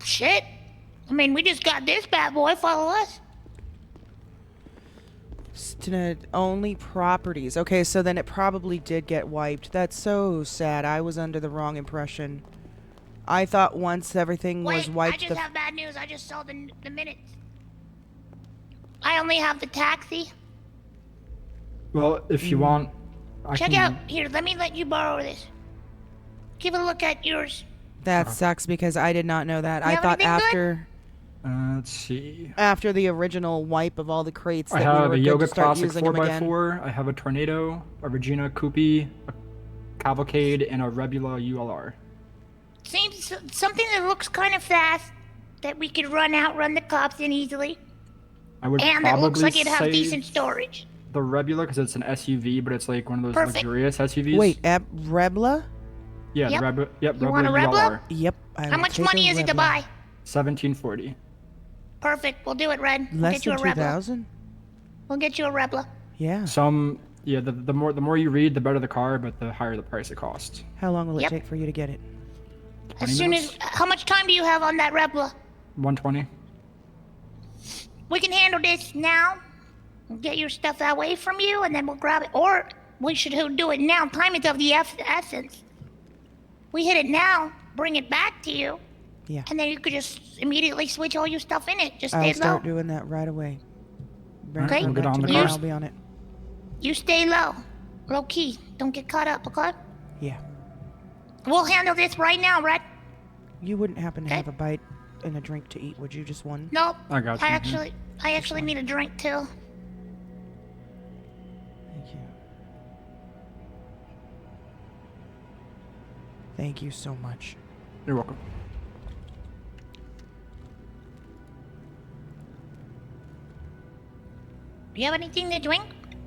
Shit. I mean, we just got this bad boy. Follow us. Only properties. Okay, so then it probably did get wiped. That's so sad. I was under the wrong impression. I thought once everything was Wait, wiped. I just have bad news. I just saw the minutes. I only have the taxi. Well, if you want, I Check can. out. Here, let me let you borrow this. Give a look at yours. That sucks because I did not know that. You I have thought anything good? after Let's see. after the original wipe of all the crates I that we have were a good Yoga to start Classic using them again. 4x4. I have a Tornado, a Regina Coupe, a Cavalcade, and a Rebula ULR. Seems something that looks kind of fast that we could run the cops in easily. I would And it probably looks like it has say, decent storage. the Rebula because it's an SUV, but it's like one of those Perfect. luxurious SUVs. Wait, Rebla? Yeah, Yep. the Rebula. Yep, You want a Rebula Rebla? ULR. Yep. I How will much take money a is it to Rebla. buy? 1740. Perfect. We'll do it, Red. We'll Less get you a than Rebla. 2,000? We'll get you a Rebla. Yeah. Yeah, the more you read, the better the car, but the higher the price it costs. How long will it Yep. take for you to get it? As 20 soon minutes? as. How much time do you have on that Rebla? 120. We can handle this now. We'll get your stuff away from you, and then we'll grab it. Or we should do it now. Time is of the essence. We hit it now, bring it back to you, Yeah. and then you could just immediately switch all your stuff in it. Just I'll stay start low. doing that right away. Okay. We'll get on the me, car. I'll be on it. You stay low. Low key. Don't get caught up, okay? Yeah. We'll handle this right now, Red. You wouldn't happen to Okay. have a bite and a drink to eat, would you? Just one? Nope. I got you. I actually need a drink too. Thank you. Thank you so much. You're welcome. Do you have anything to drink?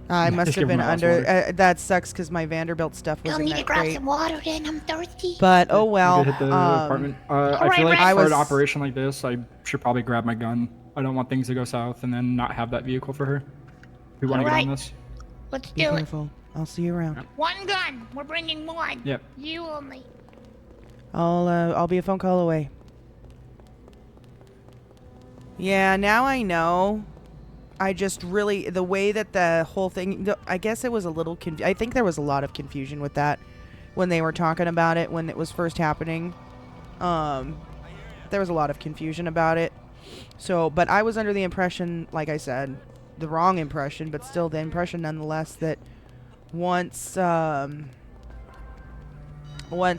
I must Just have give him been a glass under. of water. That sucks because my Vanderbilt stuff was You'll in need to that grab crate. some water then. I'm thirsty. But oh We well. did hit the apartment. I Alright, feel like Red. for I an was- operation like this, I should probably grab my gun. I don't want things to go south and then not have that vehicle for her. We want to get on Alright. this. Let's Be do it. careful. I'll see you around. One gun. We're bringing one. Yep. You only. I'll be a phone call away. Yeah, now I know. I just really the way that the whole thing. I guess it was a little. I think there was a lot of confusion with that when they were talking about it when it was first happening. There was a lot of confusion about it. So, but I was under the impression, like I said, the wrong impression, but still the impression nonetheless that once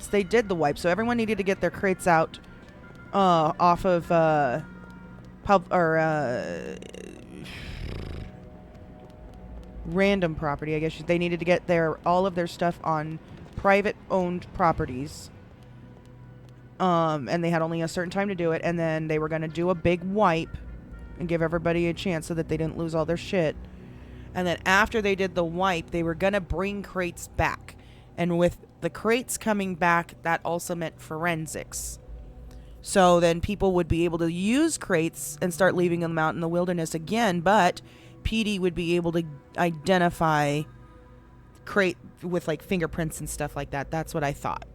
they did the wipe, so everyone needed to get their crates out off of random property. I guess they needed to get all of their stuff on private owned properties. And they had only a certain time to do it, and then they were going to do a big wipe and give everybody a chance so that they didn't lose all their shit. And then after they did the wipe, they were going to bring crates back. And with the crates coming back, that also meant forensics. So then people would be able to use crates and start leaving them out in the wilderness again, but PD would be able to identify crate with like fingerprints and stuff like that. That's what I thought.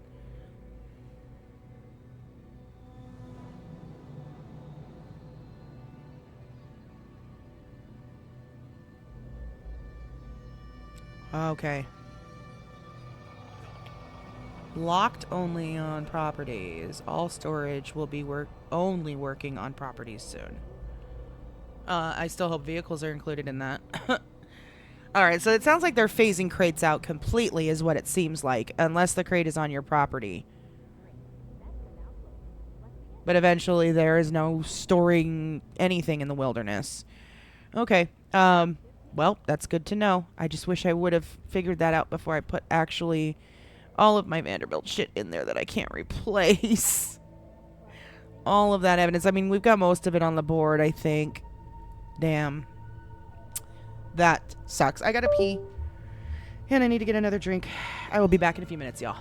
Okay. Locked only on properties. All storage will be only working on properties soon. I still hope vehicles are included in that. Alright, so it sounds like they're phasing crates out completely is what it seems like. Unless the crate is on your property. But eventually there is no storing anything in the wilderness. Okay. Well, that's good to know. I just wish I would have figured that out before I put actually all of my Vanderbilt shit in there that I can't replace. All of that evidence. I mean, we've got most of it on the board, I think. Damn. That sucks. I gotta pee. And I need to get another drink. I will be back in a few minutes, y'all.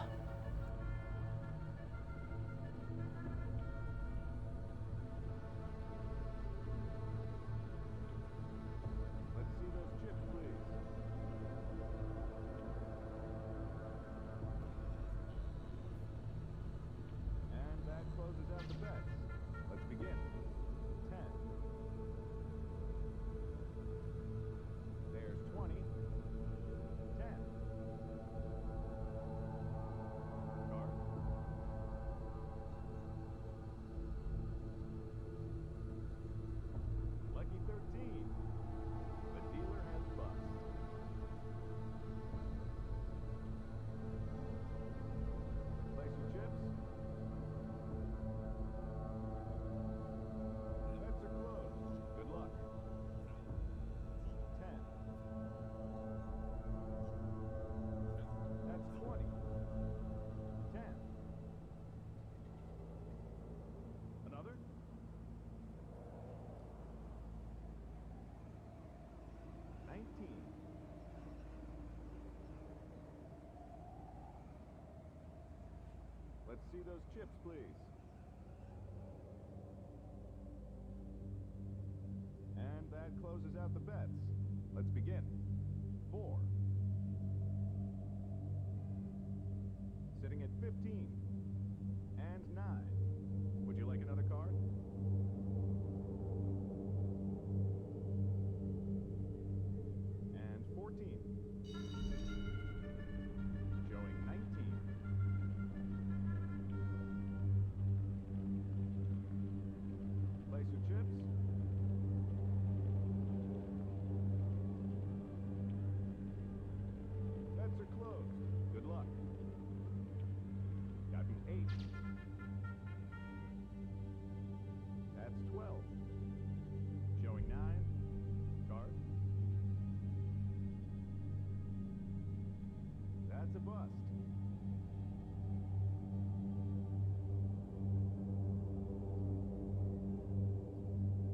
see those chips, please. And that closes out the bets. Let's begin. 4. Sitting at 15. And 9. Would you like another card? And 14. Showing 19. Place your chips. Bets are closed. Good luck. Got an 8. That's 12. Showing 9. Card. That's a bust.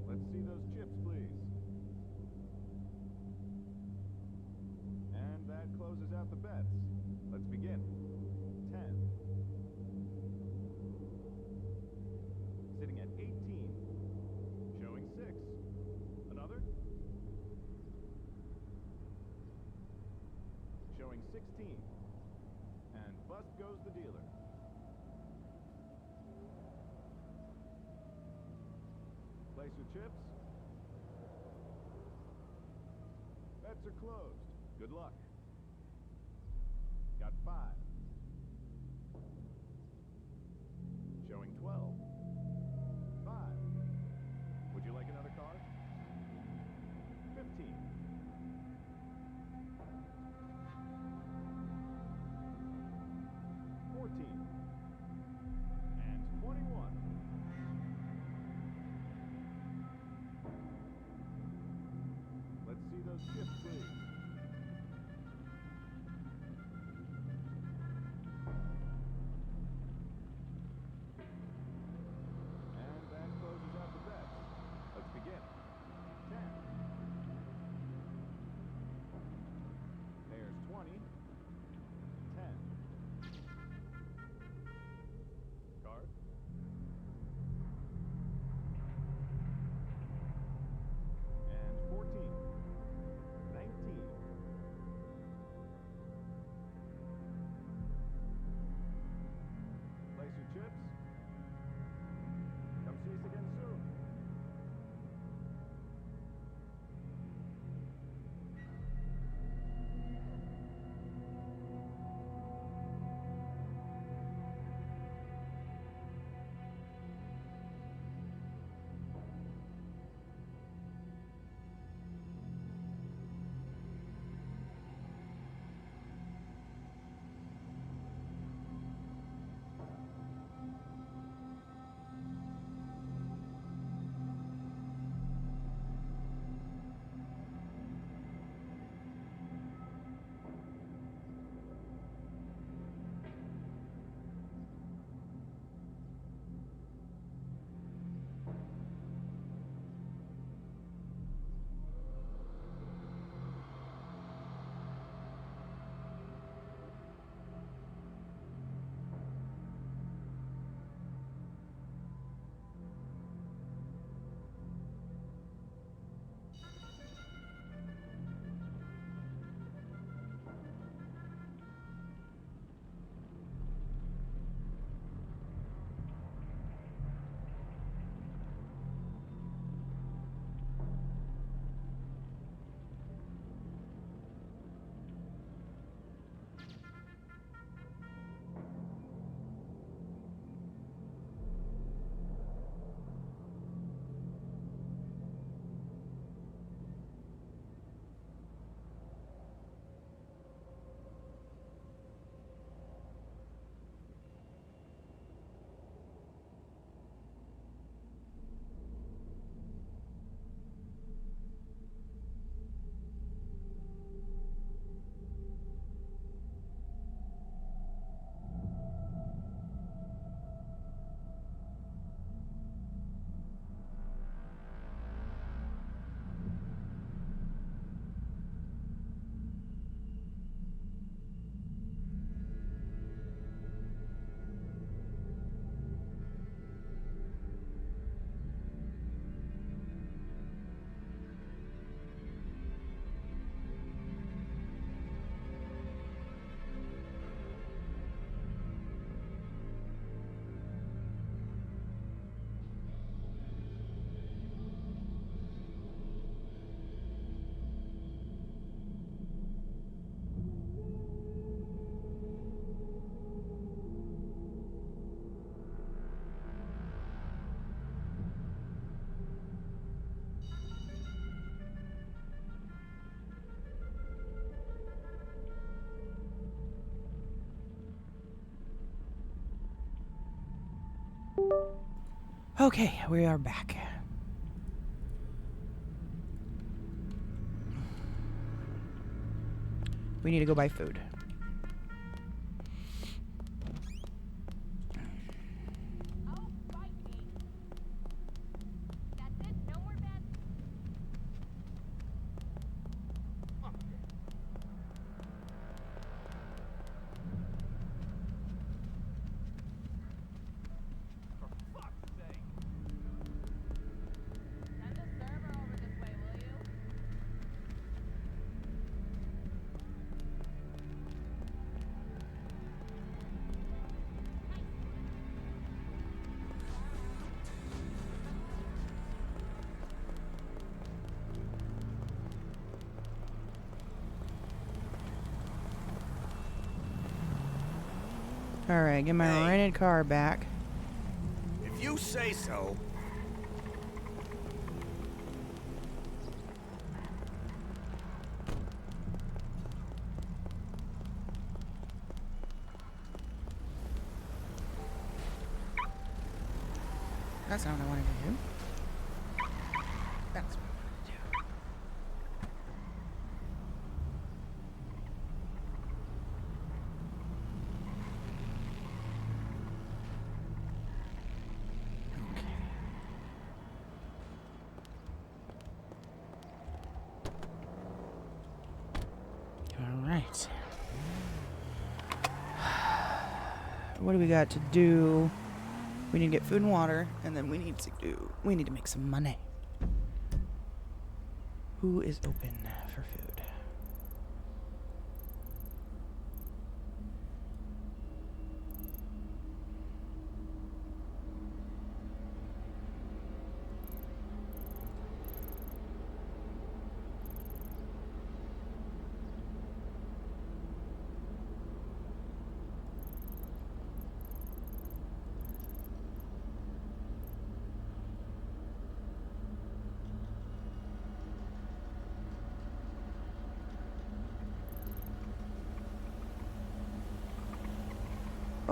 Let's see those chips, please. And that closes out the bets. Let's begin. 10. Sitting at 18. Showing 6. Another. Showing 16. And bust goes the dealer. Place your chips. Bets are closed. Good luck. Got 5. Showing 12. 5. Would you like another card? 15. 14. And 21. Let's see those chips, please. Okay, we are back. We need to go buy food. Alright, get my rented car back. If you say so. That's not what I wanted to do. That's what I wanted to do. All right. What do we got to do? We need to get food and water, and then we need to make some money. Who is open for food?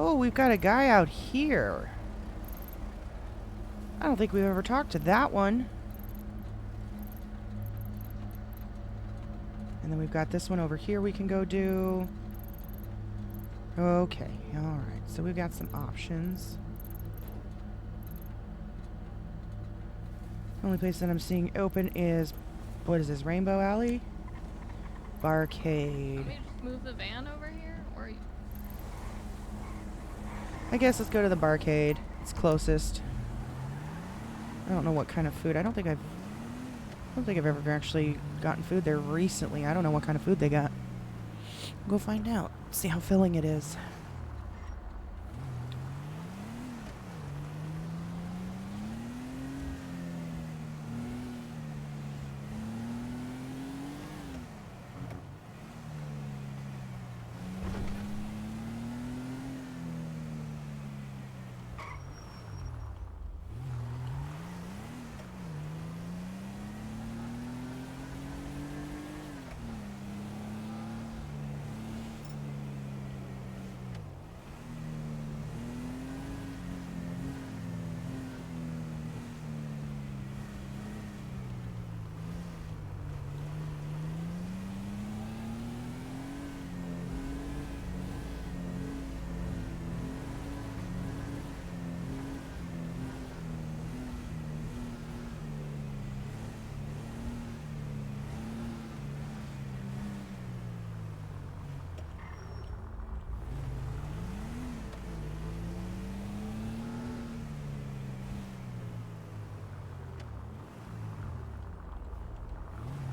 Oh, we've got a guy out here. I don't think we've ever talked to that one. And then we've got this one over here we can go do. Okay, alright. So we've got some options. Only place that I'm seeing open is, what is this, Rainbow Alley? Barcade. Want me to just move the van over here? Or I guess let's go to the barcade. It's closest. I don't know what kind of food. I don't think I've ever actually gotten food there recently. I don't know what kind of food they got. Go find out. See how filling it is.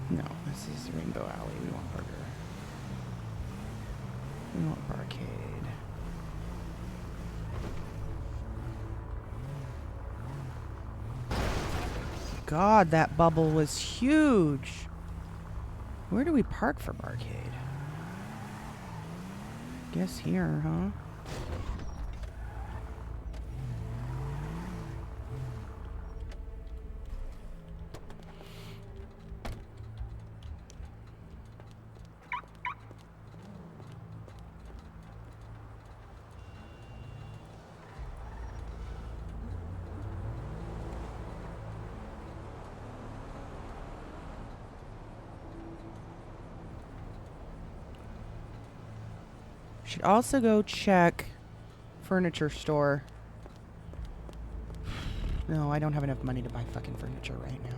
No, this is Rainbow Alley. We want burger. We want barcade. God, that bubble was huge. Where do we park for barcade? Guess here, huh? should also go check furniture store. No, I don't have enough money to buy fucking furniture right now.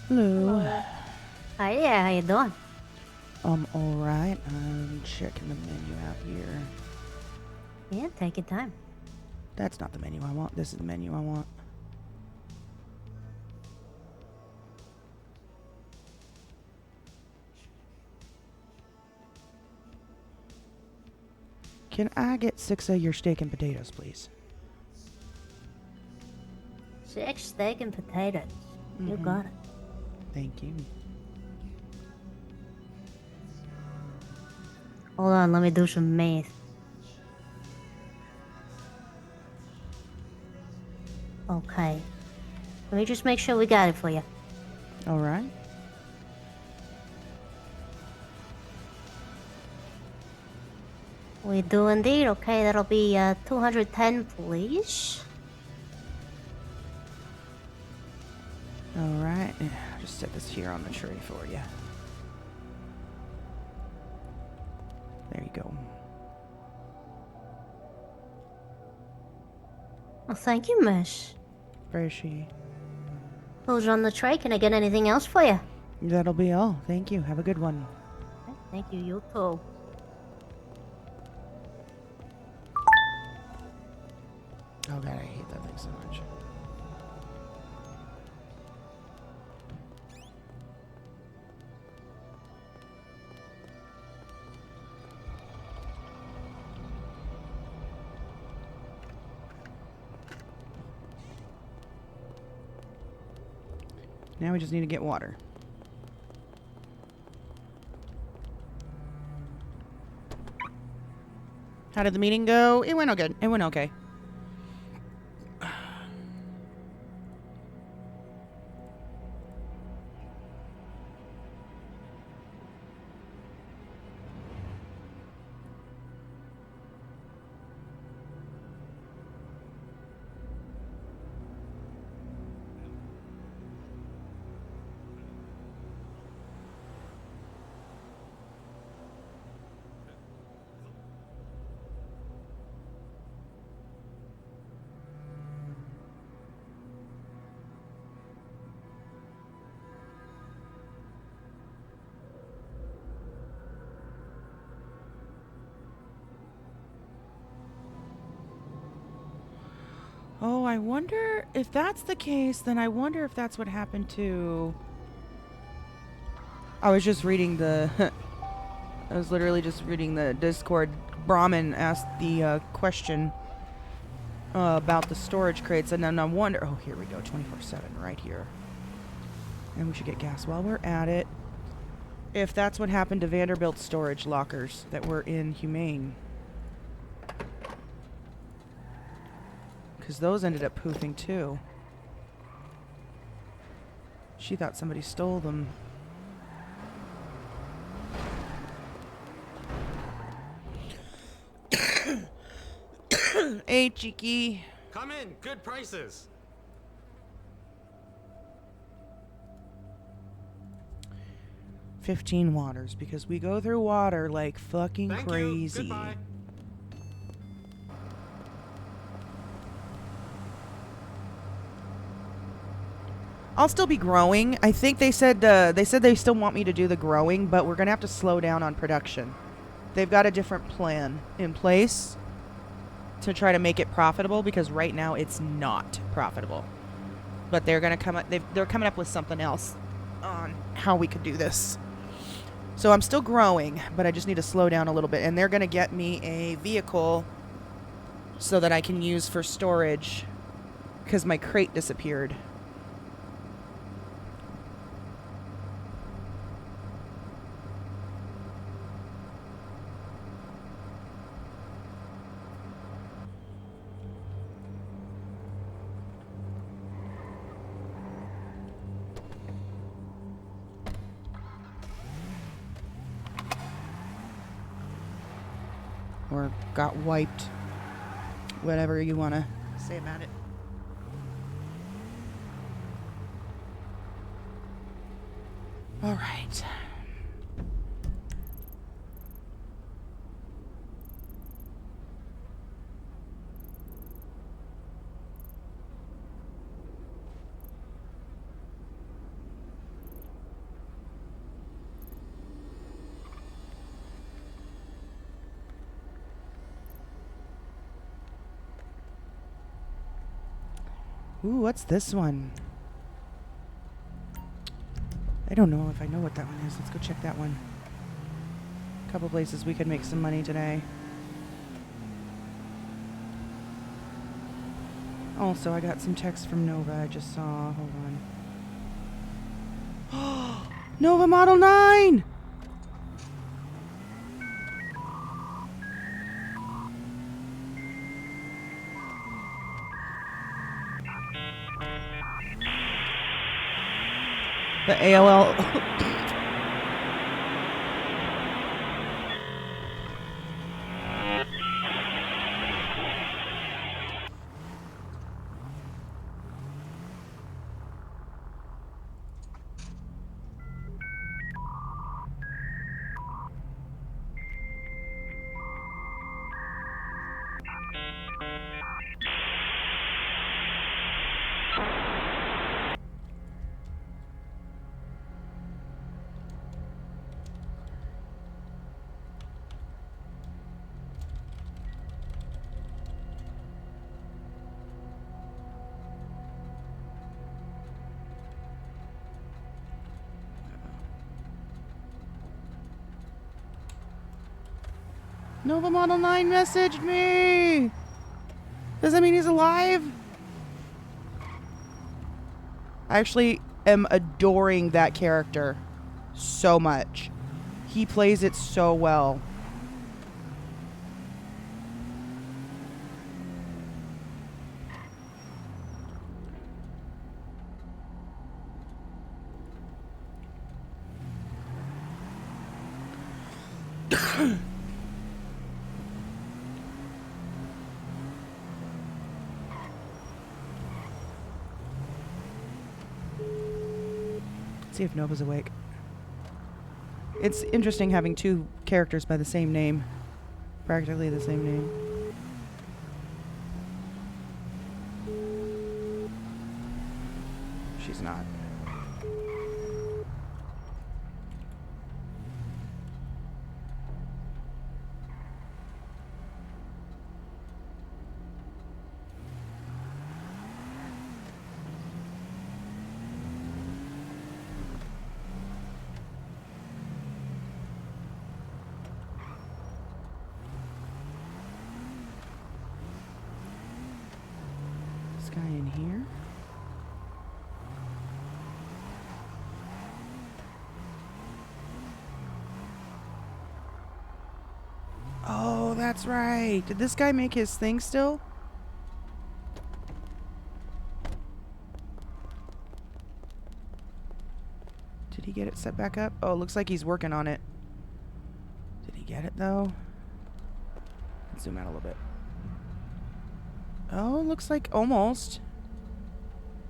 Hello. Hi there, how you doing? Alright. I'm checking the menu out here. Yeah, take your time. That's not the menu I want. This is the menu I want. Can I get 6 of your steak and potatoes, please? 6 steak and potatoes. You Mhm. got it. Thank you. Hold on, let me do some math. Okay. Let me just make sure we got it for you. Alright. We do indeed. Okay, that'll be 210, please. Alright. Just set this here on the tray for you. There you go. Well, thank you, miss. Where is she? Who's on the tray? Can I get anything else for you? That'll be all. Thank you. Have a good one. Thank you, you too. Oh god, I hate that thing so much. Now we just need to get water. How did the meeting go? It went okay. It went okay. Oh, I wonder if that's the case, then I wonder if that's what happened to... I was just reading the... I was literally just reading the Discord. Brahmin asked the question about the storage crates, and then I wonder... Oh, here we go, 24/7, right here. And we should get gas while we're at it. If that's what happened to Vanderbilt storage lockers that were in Humane. Because those ended up poofing too. She thought somebody stole them. Hey, cheeky. Come in, good prices. $15 waters, because we go through water like fucking Thank crazy. you. Goodbye. I'll still be growing. I think they said they still want me to do the growing, but we're gonna have to slow down on production. They've got a different plan in place to try to make it profitable, because right now it's not profitable. But they're gonna come up. They're coming up with something else on how we could do this. So I'm still growing, but I just need to slow down a little bit. And they're gonna get me a vehicle so that I can use for storage, because my crate disappeared. or got wiped. Whatever you want to say about it. All right. Ooh, what's this one? I don't know if I know what that one is. Let's go check that one. A couple places we could make some money today. Also, I got some text from Nova I just saw. Hold on. Nova Model 9! The AOL. Nova Model 9 messaged me! Does that mean he's alive? I actually am adoring that character so much. He plays it so well. See if Nova's awake. It's interesting having two characters by the same name. Practically the same name. She's not. This guy in here. Oh, that's right. Did this guy make his thing still? Did he get it set back up? Oh, it looks like he's working on it. Did he get it, though? Let's zoom out a little bit. Oh, looks like almost.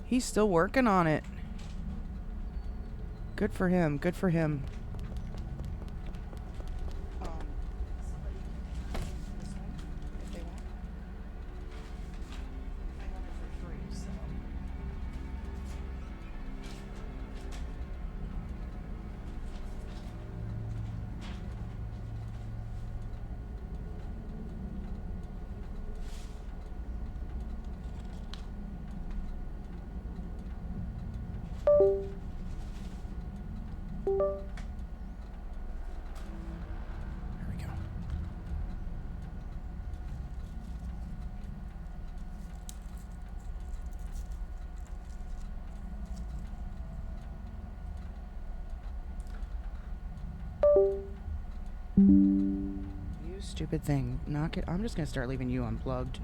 He's still working on it. Good for him. Good for him. There we go. You stupid thing. Knock it. I'm just gonna start leaving you unplugged.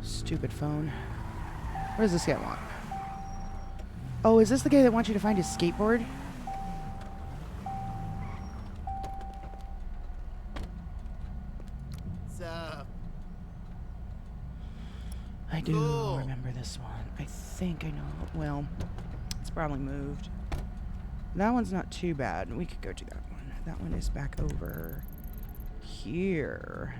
Stupid phone. What does this guy want? Oh, is this the guy that wants you to find his skateboard? What's up? I do Cool. remember this one. I think I know. Well, it's probably moved. That one's not too bad. We could go to that one. That one is back over here.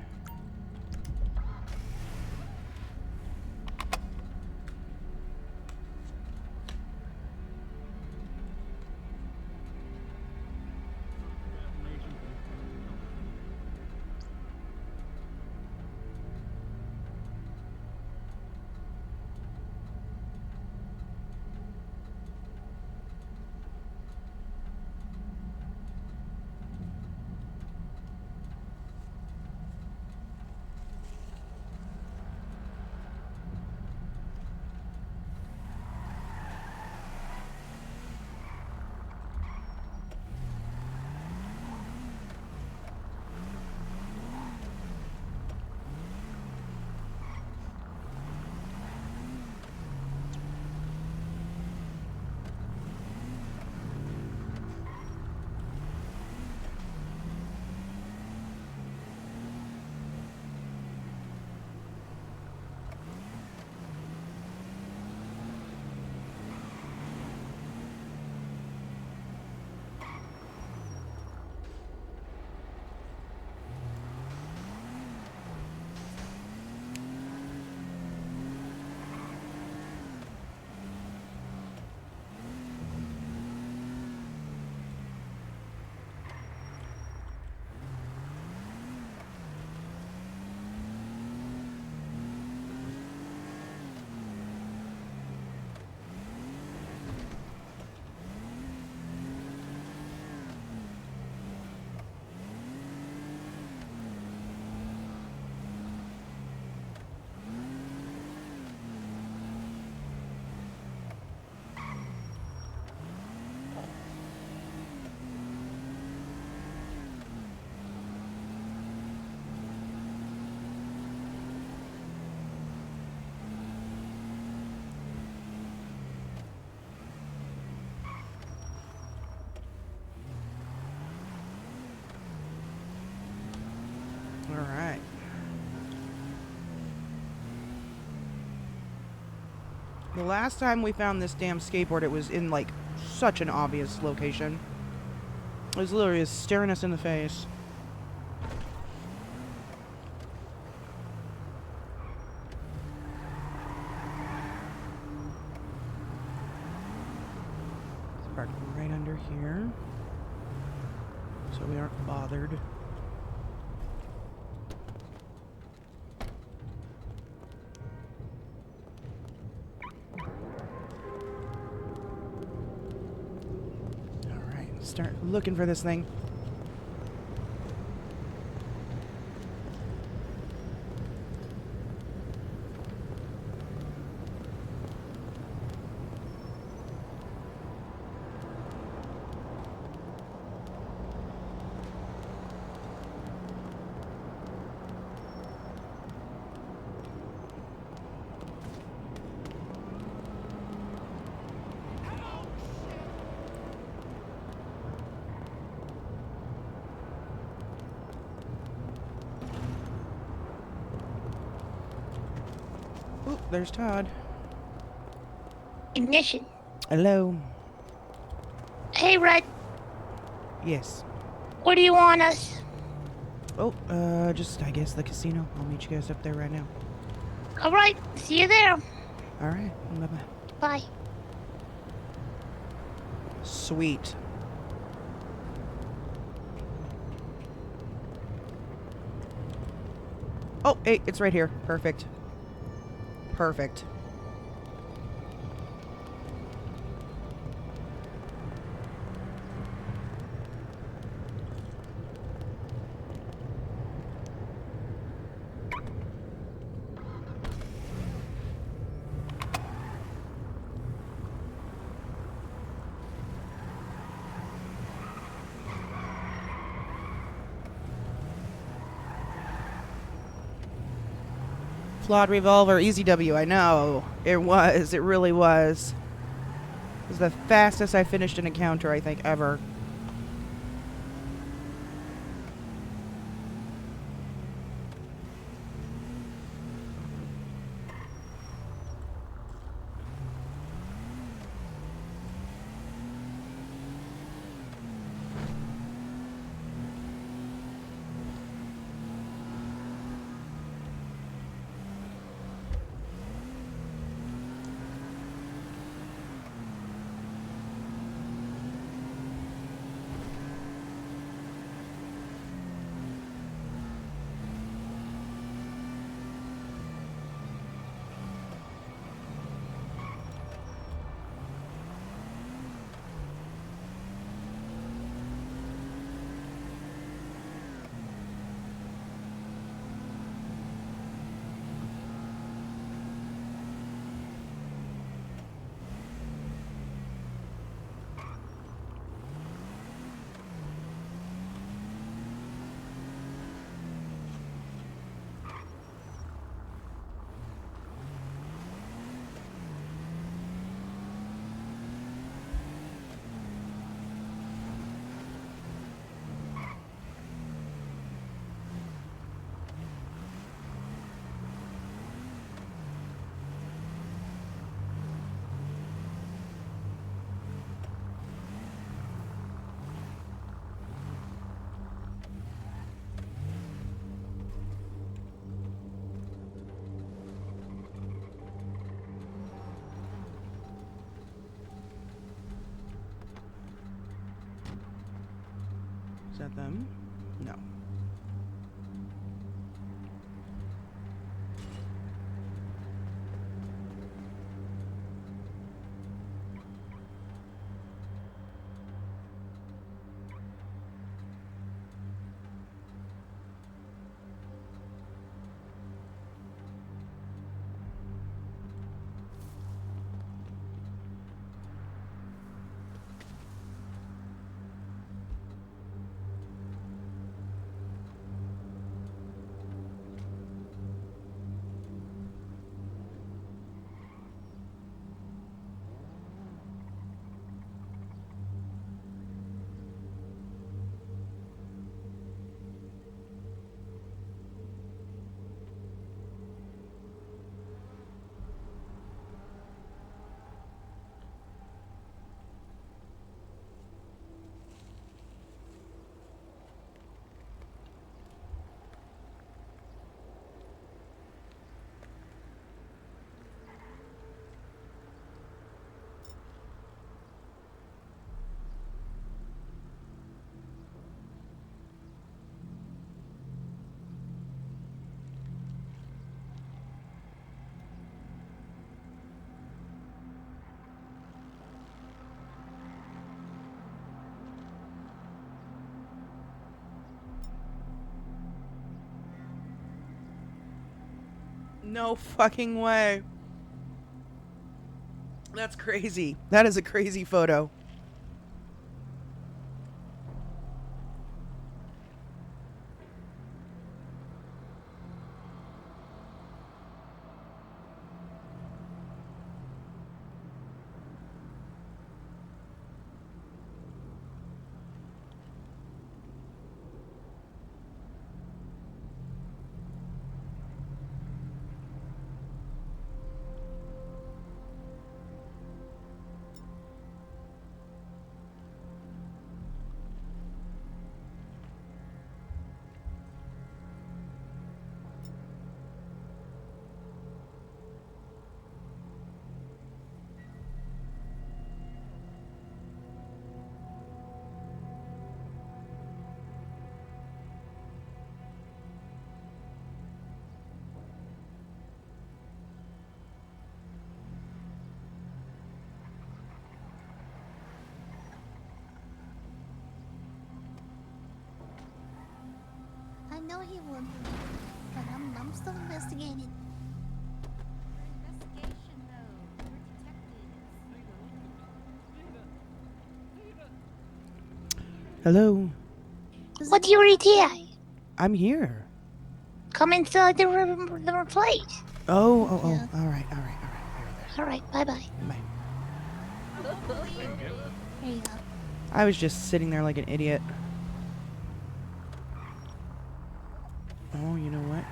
All right. The last time we found this damn skateboard, it was in, like, such an obvious location. It was literally just staring us in the face. It's parked right under here, so we aren't bothered. Start looking for this thing. Oop, there's Todd. Ignition. Hello. Hey, Red. Yes. Where do you want us? Oh, just, I guess, the casino. I'll meet you guys up there right now. All right. See you there. All right. Bye-bye. Bye. Sweet. Oh, hey, it's right here. Perfect. Perfect. Flawed revolver, easy W, I know. It was, it really was. It was the fastest I finished an encounter, I think, ever. that them? No. No fucking way. That's crazy. That is a crazy photo. I know he would, but I'm still investigating. Investigation though. We're Hello. What's your ETA? I'm here. Come inside the place. Oh, oh, oh. Yeah. All right, all right, all right. All right, bye bye. Bye. There you go. I was just sitting there like an idiot. Oh, you know what?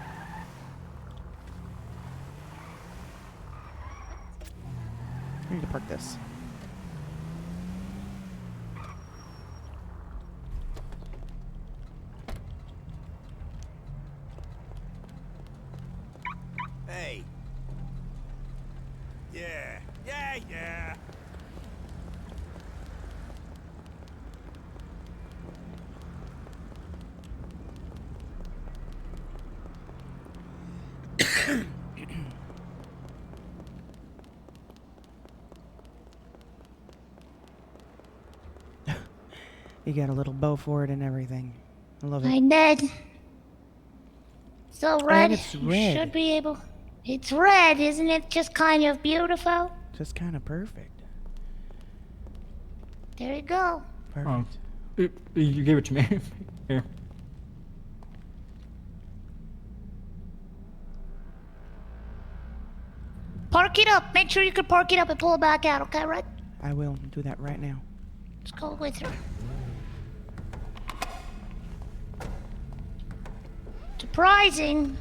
I need to park this. Hey. Yeah. Yeah, yeah. You got a little bow for it and everything. I love it. I did. So red, And it's you red. should be able. It's red, isn't it? Just kind of beautiful. Just kind of perfect. There you go. Perfect. You gave it to me. Here. Park it up. Make sure you can park it up and pull it back out, okay, Red? I will do that right now. Let's go with her. Surprising.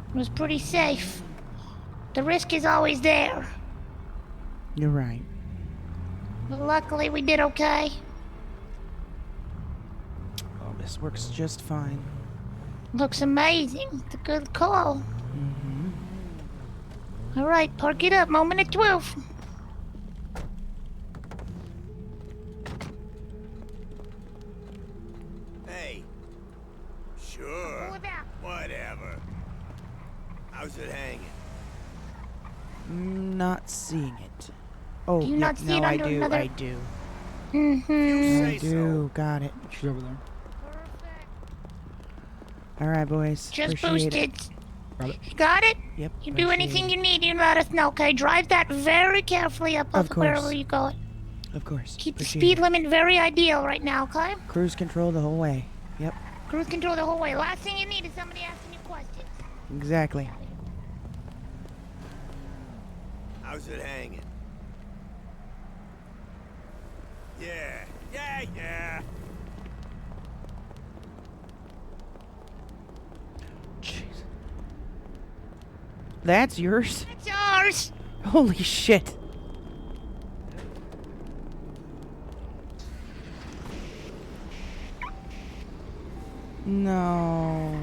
It was pretty safe. The risk is always there. You're right. But luckily we did okay. Oh, this works just fine. Looks amazing. It's a good call. Mm-hmm. All right, park it up. Moment at 12. How's it hanging? Not seeing it. Oh, Do you yep, not see no, it I under do. another- I do. Mm-hmm. I do. Got it. She's over there. All right, boys. Just Appreciate boosted. it. Got it. You got it? Yep. You do appreciate anything it. you need, you let us know, okay? Drive that very carefully up Of wherever course. you go. Of course. Keep the Appreciate speed it. limit very ideal right now, okay? Cruise control the whole way. Yep. Cruise control the whole way. Last thing you need is somebody asking you questions. Exactly. How's it hanging? Yeah. Jeez. That's yours? It's ours. Holy shit. No.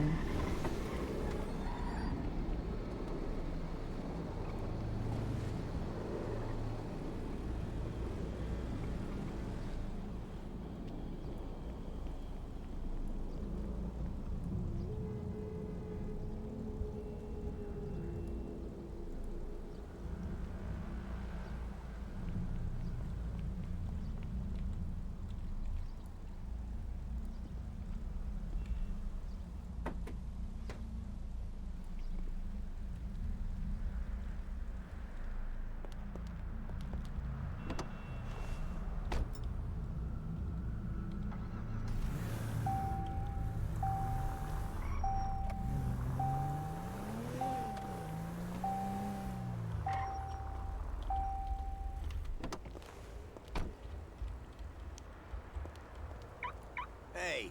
Hey.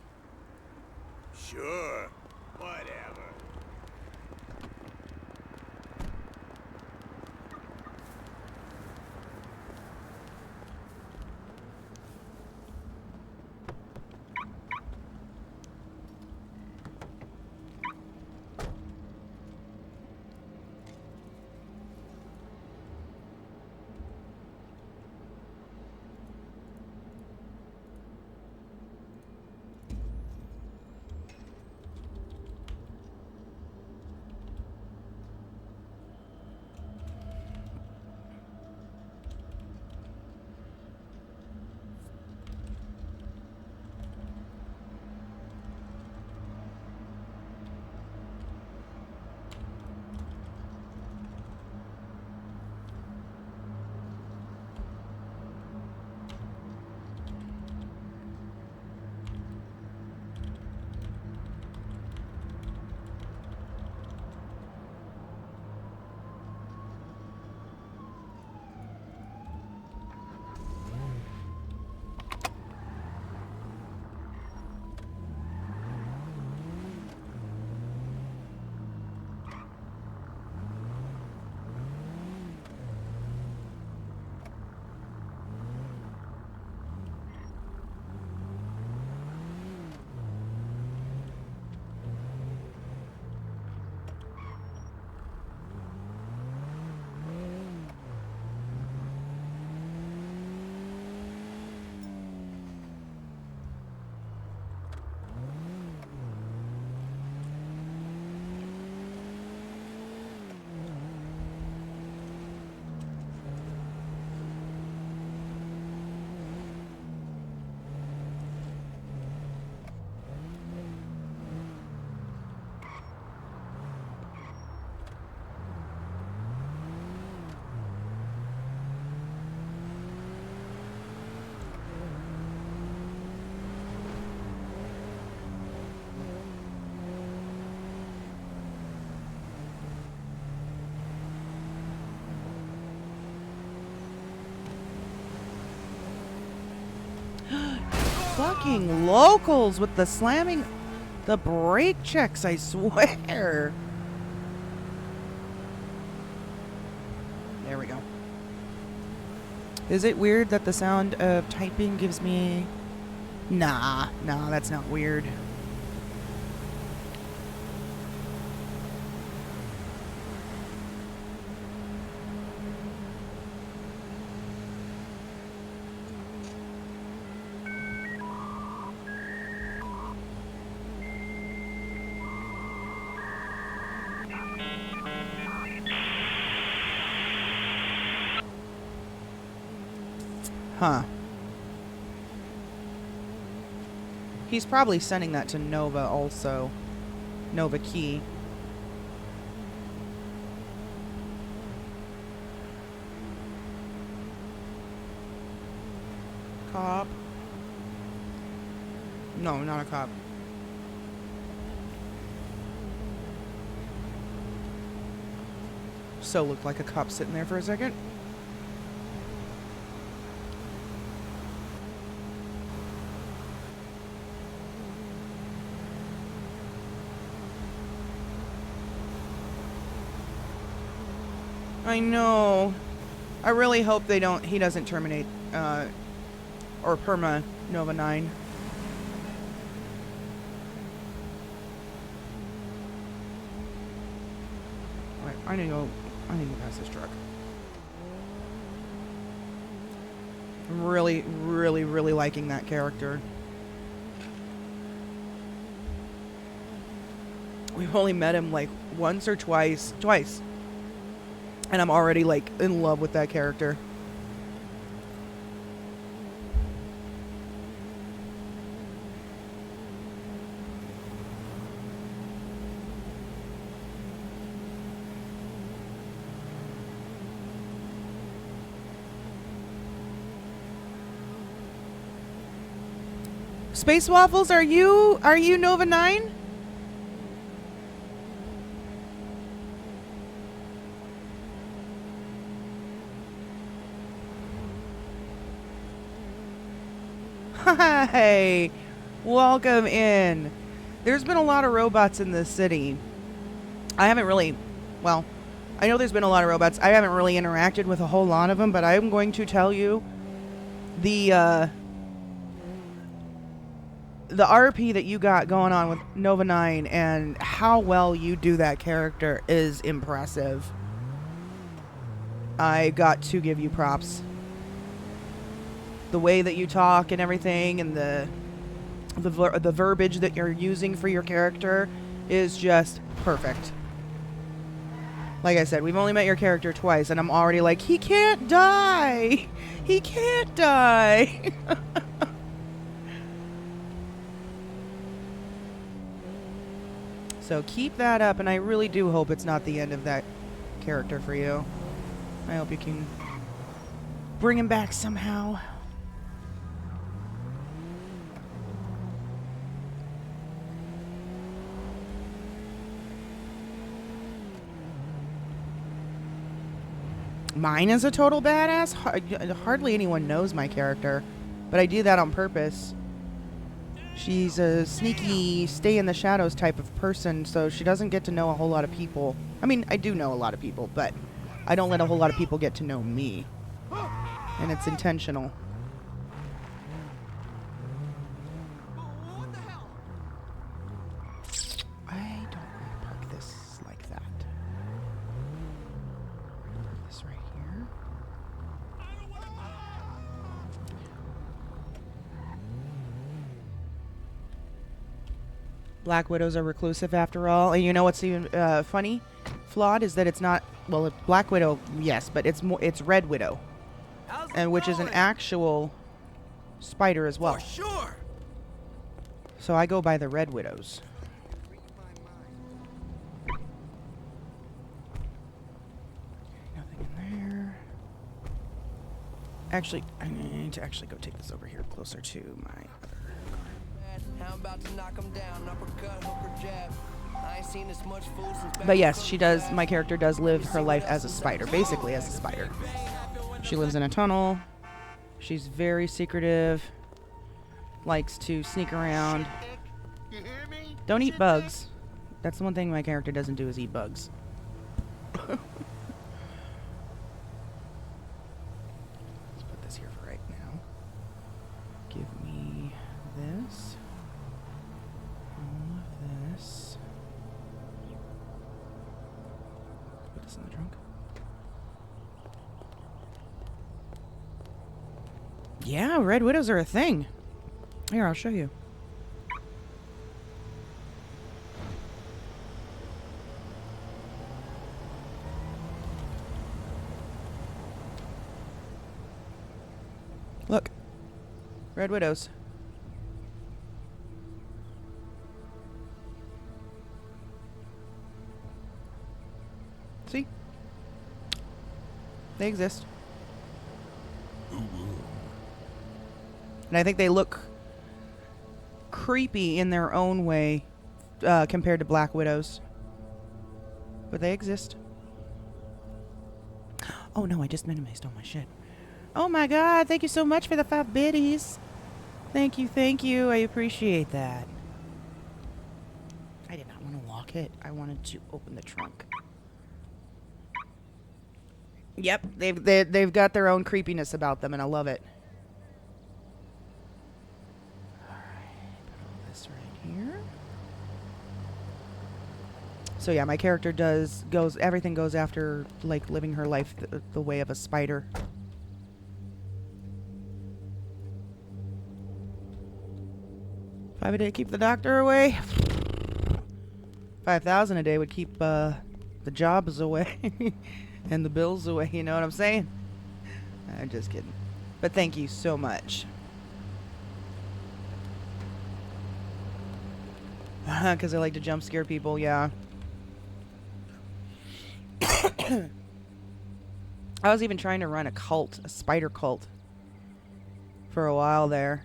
Sure. Whatever. Fucking locals with the slamming the brake checks, I swear. There we go. Is it weird that the sound of typing gives me... Nah, that's not weird. Huh. He's probably sending that to Nova also. Nova Key. Cop. No, not a cop. So looked like a cop sitting there for a second. I know. I really hope he doesn't terminate, or perma Nova 9. Right, I need to pass this truck. I'm really, really, really liking that character. We've only met him like once or twice. And I'm already like in love with that character. Space Waffles, are you Nova 9? Hi, welcome in. There's been a lot of robots in this city. I know there's been a lot of robots. I haven't really interacted with a whole lot of them, but I'm going to tell you the RP that you got going on with Nova 9 and how well you do that character is impressive. I got to give you props. The way that you talk and everything, and the verbiage that you're using for your character is just perfect. Like I said, we've only met your character twice, and I'm already like, he can't die! He can't die! So keep that up, and I really do hope it's not the end of that character for you. I hope you can bring him back somehow. Mine is a total badass? Hardly anyone knows my character, but I do that on purpose. She's a sneaky, stay in the shadows type of person, so she doesn't get to know a whole lot of people. I mean, I do know a lot of people, but I don't let a whole lot of people get to know me. And it's intentional. I don't want to park this like that. Park this right here. Black Widows are reclusive after all. And you know what's even funny? Flawed is that it's not, well, Black Widow, yes, but it's Red Widow. And which is an actual spider as well. Sure. So I go by the Red Widows. Nothing in there. Actually, I need to actually go take this over here closer to my other car. I'm about to knock him down, uppercut, hook or jab. I ain't seen this much fool since. But yes, she does. My character does live her life as a spider, basically as a spider. She lives in a tunnel. She's very secretive. Likes to sneak around. Don't eat bugs. That's the one thing my character doesn't do is eat bugs. Let's put this here for right now. Give me this. All of this. Put this in the trunk. Yeah, Red Widows are a thing. Here, I'll show you. Look. Red Widows. See? They exist. And I think they look creepy in their own way compared to Black Widows. But they exist. Oh no, I just minimized all my shit. Oh my god, thank you so much for the 5 biddies. Thank you, thank you. I appreciate that. I did not want to lock it. I wanted to open the trunk. Yep, they've got their own creepiness about them, and I love it. Alright, put all this right here. So yeah, my character everything goes after, like, living her life the way of a spider. $5 a day keep the doctor away. 5,000 a day would keep the jobs away and the bills away. You know what I'm saying? I'm just kidding. But thank you so much. Because I like to jump scare people. Yeah. I was even trying to run a cult, a spider cult, for a while there.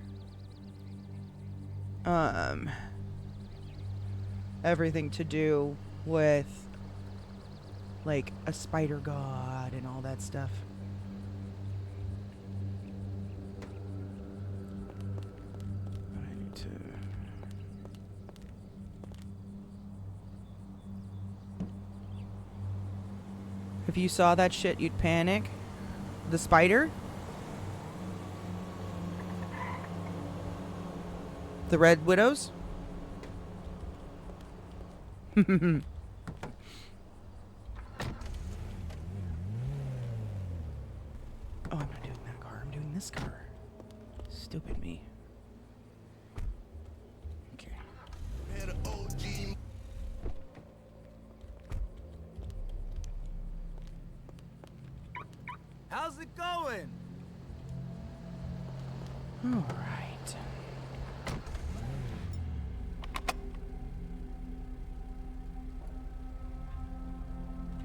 Everything to do with, like, a spider god and all that stuff. I need to... If you saw that shit, you'd panic. The spider? The Red Widows? Oh, I'm not doing that car. I'm doing this car. Stupid me. Okay. How's it going? All right.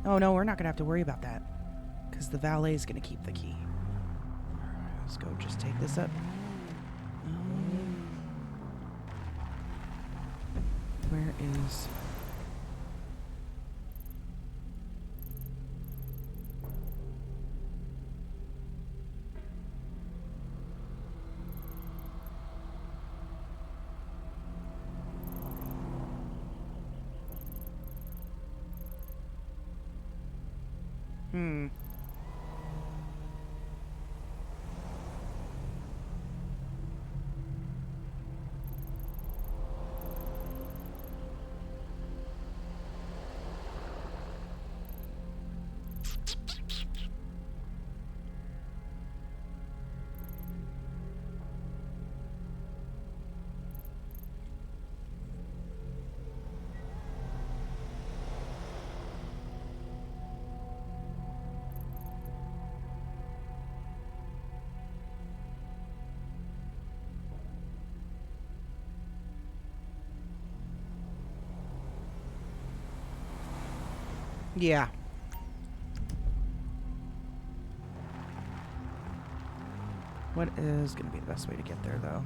Oh no, we're not gonna have to worry about that, because the valet is gonna keep the key. All right, let's go. Just take this up. Where is? Yeah. What is going to be the best way to get there, though?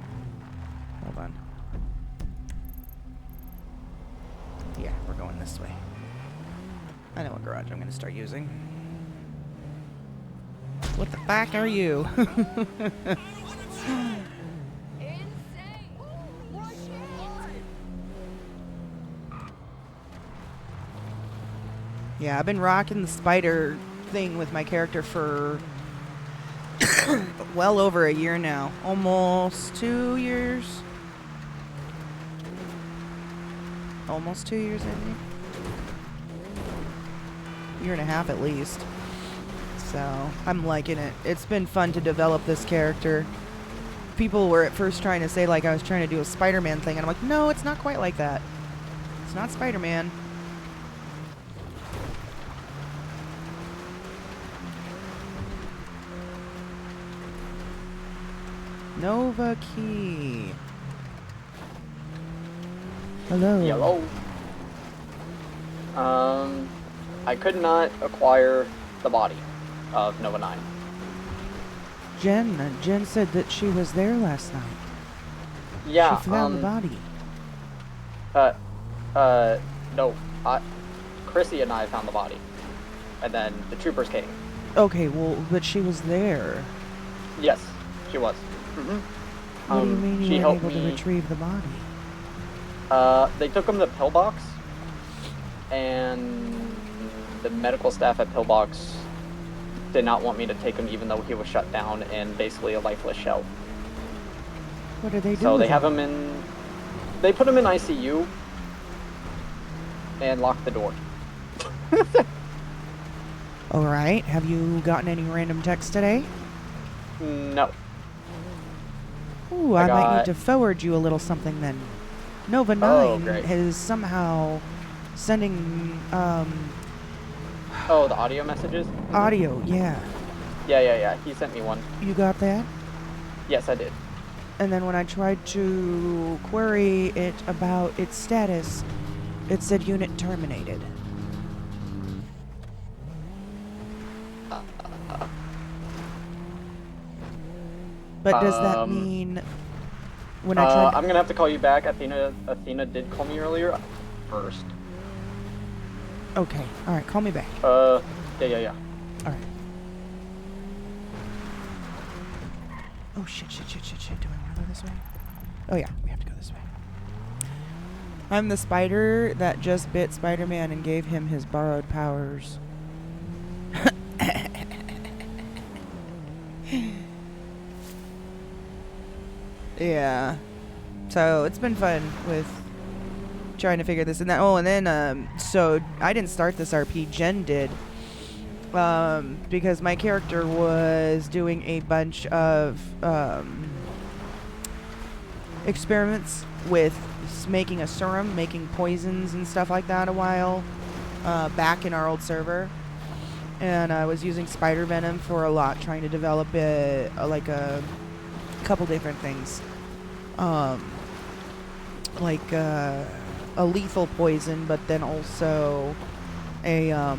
Hold on. Yeah, we're going this way. I know what garage I'm going to start using. What the fuck are you? Yeah, I've been rocking the spider thing with my character for well over a year now. Almost 2 years. Almost 2 years, I think. Year and a half at least. So, I'm liking it. It's been fun to develop this character. People were at first trying to say, like, I was trying to do a Spider-Man thing, and I'm like, no, it's not quite like that. It's not Spider-Man. Nova Key. Hello. Yellow. I could not acquire the body of Nova 9. Jen said that she was there last night. Yeah, She found the body. No. Chrissy and I found the body. And then the troopers came. Okay, well, but she was there. Yes, she was. What do you mean she you weren't helped able to me. retrieve the body? They took him to Pillbox, and the medical staff at Pillbox did not want me to take him even though he was shut down and basically a lifeless shell. What did they do So with they have him? him in... They put him in ICU and locked the door. Alright, have you gotten any random texts today? No. Ooh, I might need got- to forward you a little something then. Nova 9 Oh, great. is somehow sending Oh, the audio messages? audio, yeah. Yeah. He sent me one. You got that? Yes, I did. And then when I tried to query it about its status, it said unit terminated. But does that mean when I tried I'm gonna have to call you back. Athena did call me earlier. First. Okay, alright, call me back. Yeah. Alright. Oh shit. Do I want to go this way? Oh yeah, we have to go this way. I'm the spider that just bit Spider-Man and gave him his borrowed powers. Yeah. So it's been fun with trying to figure this and that. Oh, and then so I didn't start this RP. Jen did. Because my character was doing a bunch of experiments with making a serum, making poisons and stuff like that a while back in our old server. And I was using spider venom for a lot, trying to develop like a couple different things. Like a lethal poison, but then also a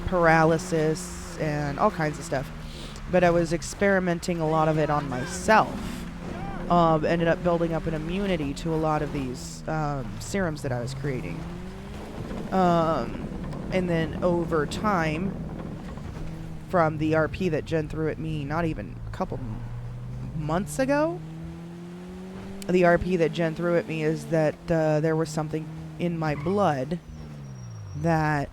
paralysis and all kinds of stuff. But I was experimenting a lot of it on myself. Ended up building up an immunity to a lot of these serums that I was creating. And then over time, from the RP that Jen threw at me not even a couple months ago, the RP that Jen threw at me is that there was something in my blood that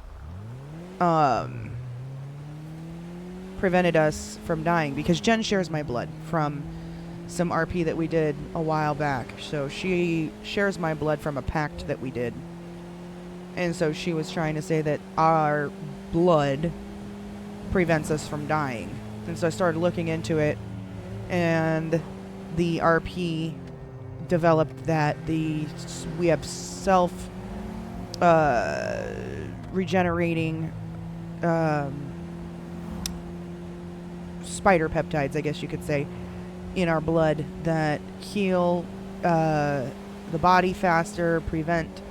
prevented us from dying, because Jen shares my blood from some RP that we did a while back. So she shares my blood from a pact that we did. And so she was trying to say that our blood prevents us from dying. And so I started looking into it, and the RP developed that we have self regenerating spider peptides, I guess you could say, in our blood that heal the body faster, prevent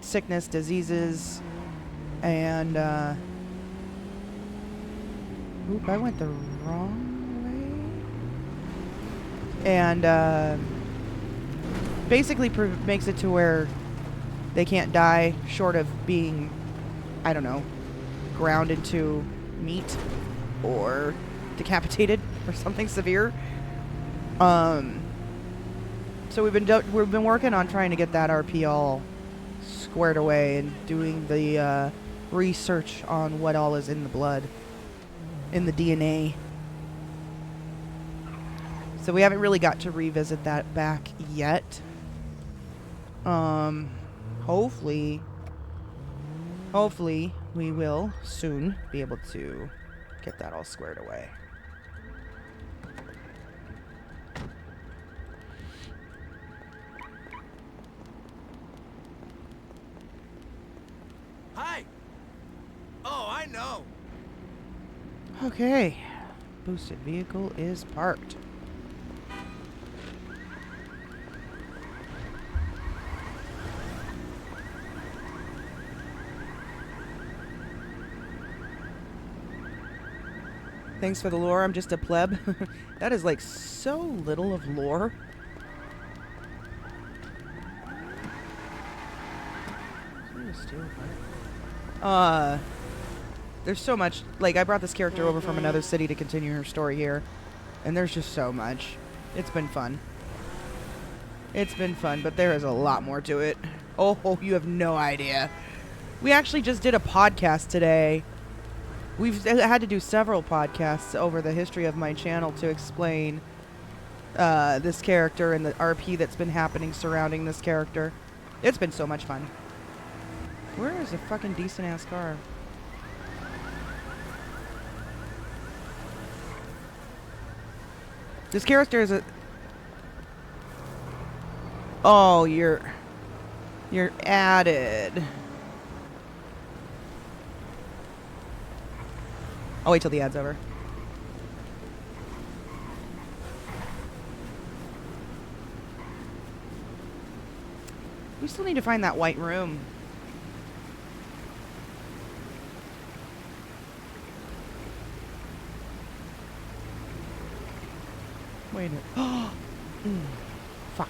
sickness, diseases, and oop, I went the wrong way. And basically makes it to where they can't die short of being, I don't know, ground into meat or decapitated or something severe. So we've been working on trying to get that RP all squared away and doing the research on what all is in the blood, in the DNA. So we haven't really got to revisit that back yet. Hopefully we will soon be able to get that all squared away. Hi! Oh, I know! Okay. Boosted vehicle is parked. Thanks for the lore. I'm just a pleb. That is like so little of lore. There's so much. Like, I brought this character over from another city to continue her story here, and there's just so much. It's been fun. It's been fun, but there is a lot more to it. Oh, you have no idea. We actually just did a podcast today. We've had to do several podcasts over the history of my channel to explain this character and the RP that's been happening surrounding this character. It's been so much fun. Where is a fucking decent-ass car? This character is a... Oh, you're added. I'll wait till the ad's over. We still need to find that white room. Wait a minute. Oh! Fuck.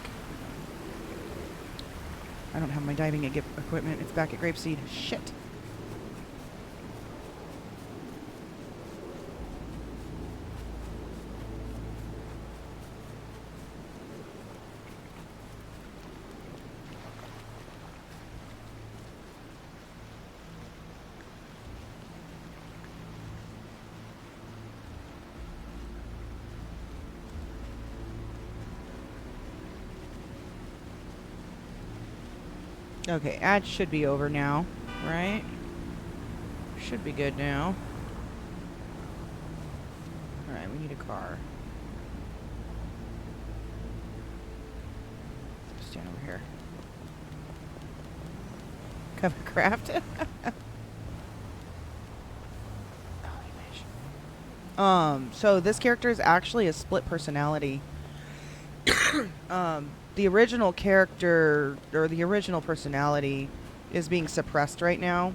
I don't have my diving equipment. It's back at Grapeseed. Shit. Okay, ad should be over now, right? Should be good now. Alright, we need a car. Stand over here. Covercraft? So this character is actually a split personality. The original character, or the original personality, is being suppressed right now.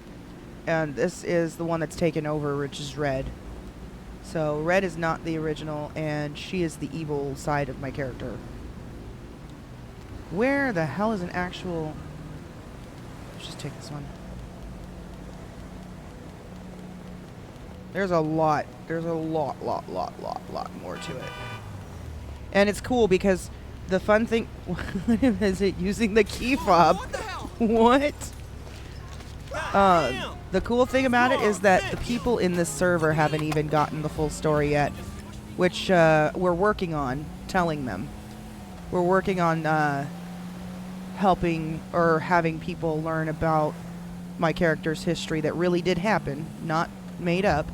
And this is the one that's taken over, which is Red. So Red is not the original, and she is the evil side of my character. Where the hell is an actual... Let's just take this one. There's a lot. There's a lot more to it. And it's cool because the fun thing... is it using the key fob? What? The cool thing about it is that the people in this server haven't even gotten the full story yet, which we're working on telling them. We're working on helping or having people learn about my character's history that really did happen, not made up.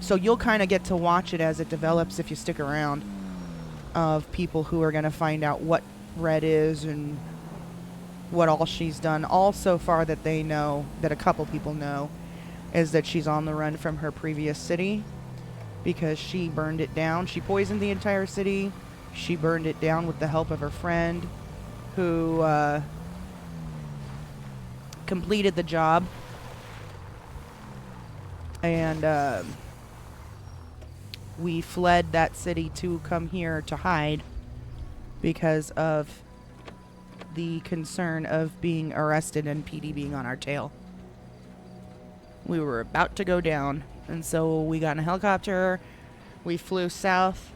So you'll kind of get to watch it as it develops if you stick around, of people who are going to find out what Red is and what all she's done. All so far that they know, that a couple people know, is that she's on the run from her previous city because she burned it down. She poisoned the entire city. She burned it down with the help of her friend who completed the job. And we fled that city to come here to hide because of the concern of being arrested and PD being on our tail. We were about to go down, and so we got in a helicopter. We flew south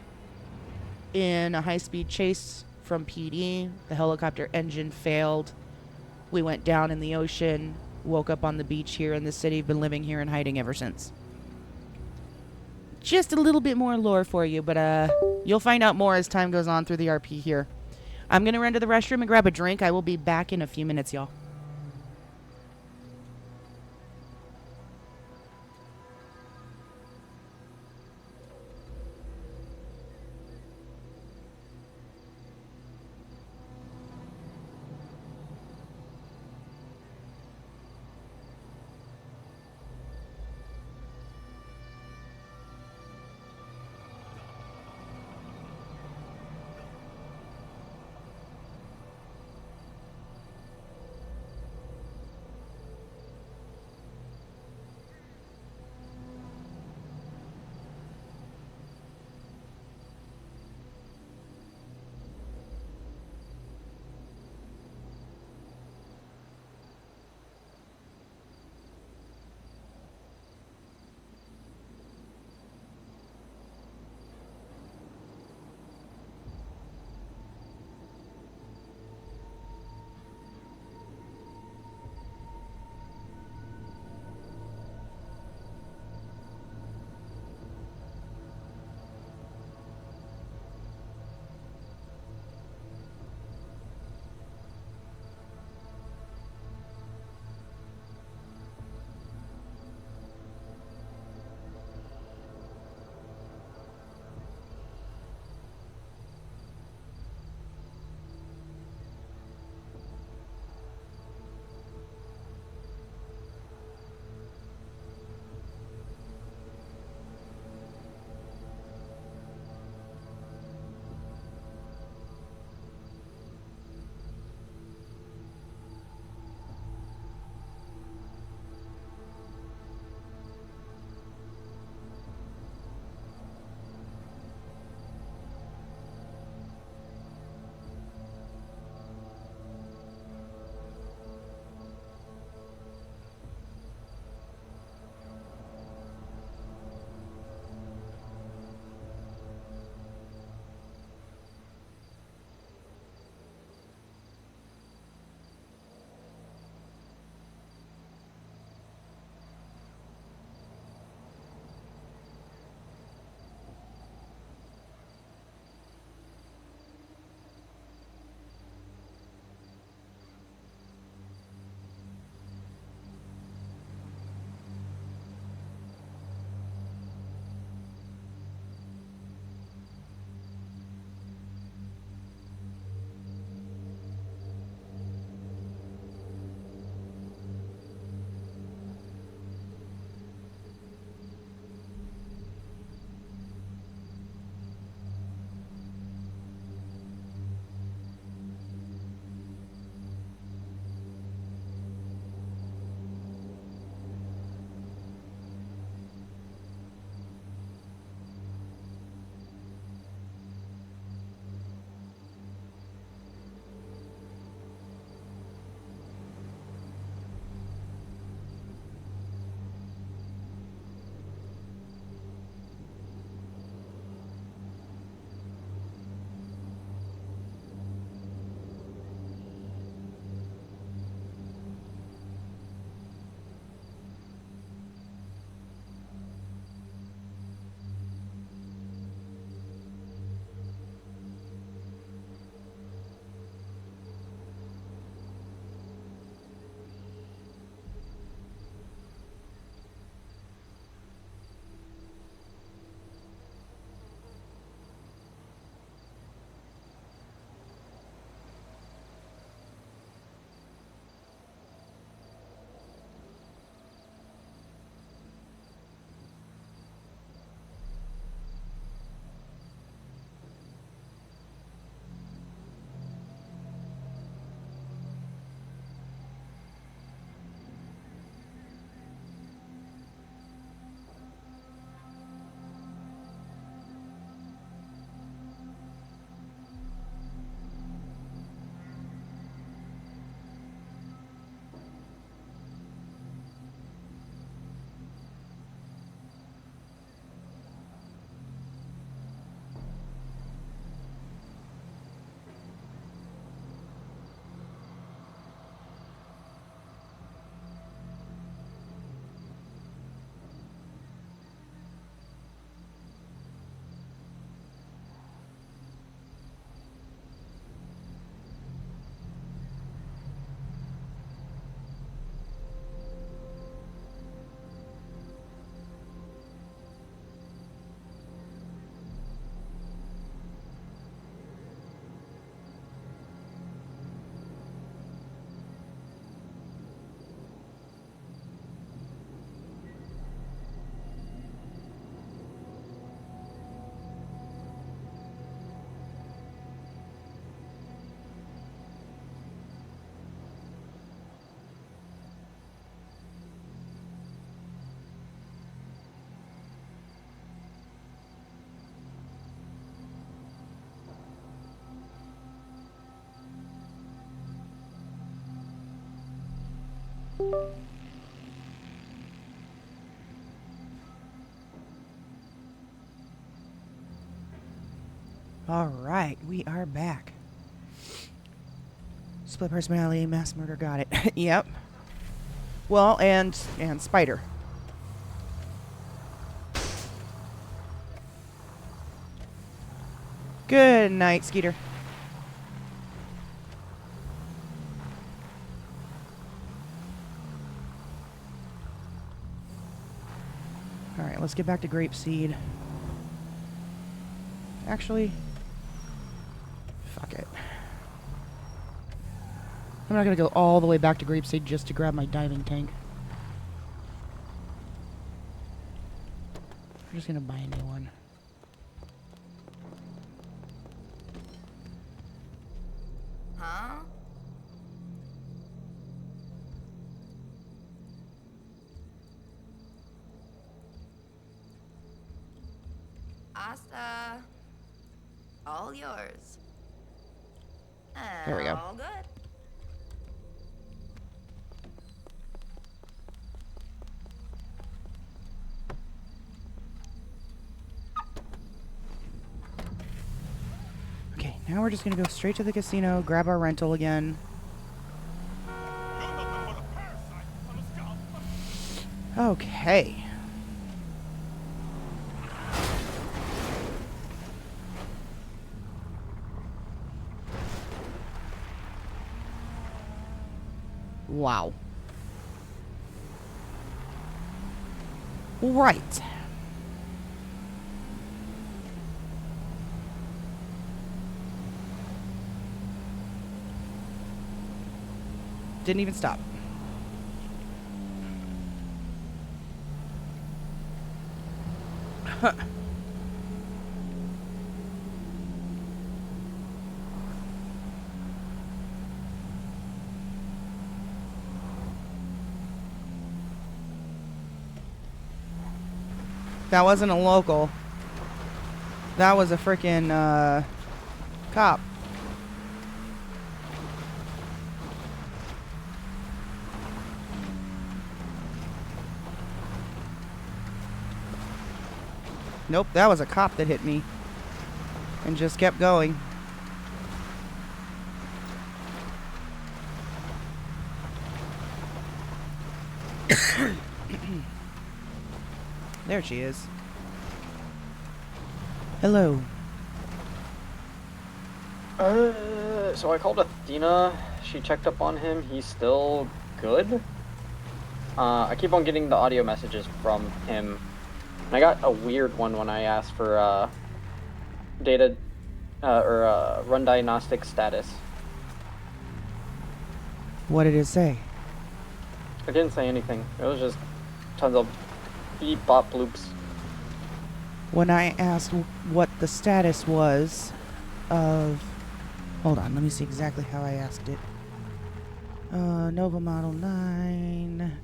in a high-speed chase from PD. The helicopter engine failed. We went down in the ocean, woke up on the beach here in the city, been living here and hiding ever since. Just a little bit more lore for you, but you'll find out more as time goes on through the RP here. I'm going to run to the restroom and grab a drink. I will be back in a few minutes, y'all. All right, we are back. Split personality, mass murder, got it. Yep. Well, and Spider. Good night, Skeeter. All right, let's get back to Grapeseed. Actually, fuck it. I'm not gonna go all the way back to Grapeseed just to grab my diving tank. I'm just gonna buy a new one. Huh? Asta. All yours. There we go. All good. Okay, now we're just gonna go straight to the casino, grab our rental again. Okay. Wow. Right. Didn't even stop. Huh. That wasn't a local. That was a freaking cop. Nope, that was a cop that hit me and just kept going. There she is. Hello. So I called Athena. She checked up on him. He's still good. I keep on getting the audio messages from him. And I got a weird one when I asked for data or run diagnostic status. What did it say? It didn't say anything. It was just tons of beep bop bloops. When I asked what the status was of... Hold on, let me see exactly how I asked it. Nova Model 9...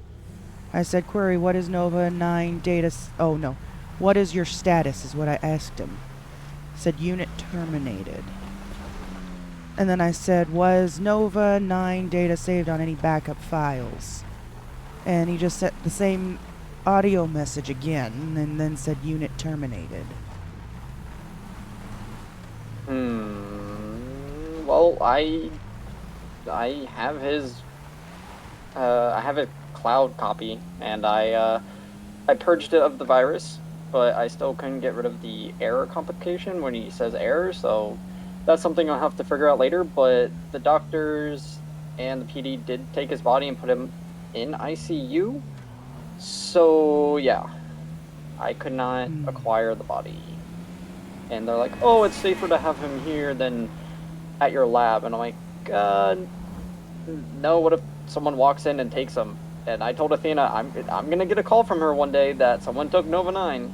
I said, query, what is Nova 9 data... Oh, no. What is your status is what I asked him. Said, unit terminated. And then I said, was Nova 9 data saved on any backup files? And he just sent the same audio message again, and then said, unit terminated. Well, I have his... I have a cloud copy, and I purged it of the virus, but I still couldn't get rid of the error complication when he says error, so that's something I'll have to figure out later. But the doctors and the PD did take his body and put him in ICU, so yeah, I could not acquire the body. And they're like, oh, it's safer to have him here than at your lab, and I'm like, no, what if someone walks in and takes him? And I told Athena, I'm gonna get a call from her one day that someone took Nova 9.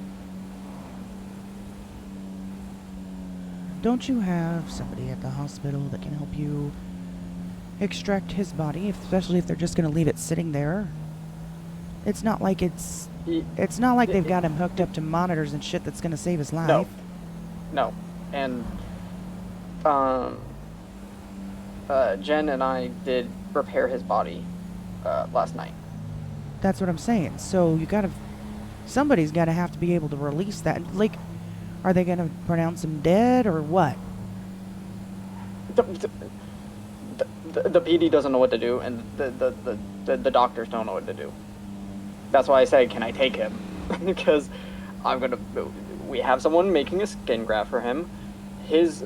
Don't you have somebody at the hospital that can help you extract his body, especially if they're just going to leave it sitting there? It's not like it's not like they've got him hooked up to monitors and shit that's going to save his life. No. And Jen and I did repair his body. last night. That's what I'm saying. So you gotta, somebody's gotta have to be able to release that. Like, are they gonna pronounce him dead or what? The PD doesn't know what to do, and the doctors don't know what to do. That's why I say, can I take him? Because we have someone making a skin graft for him. His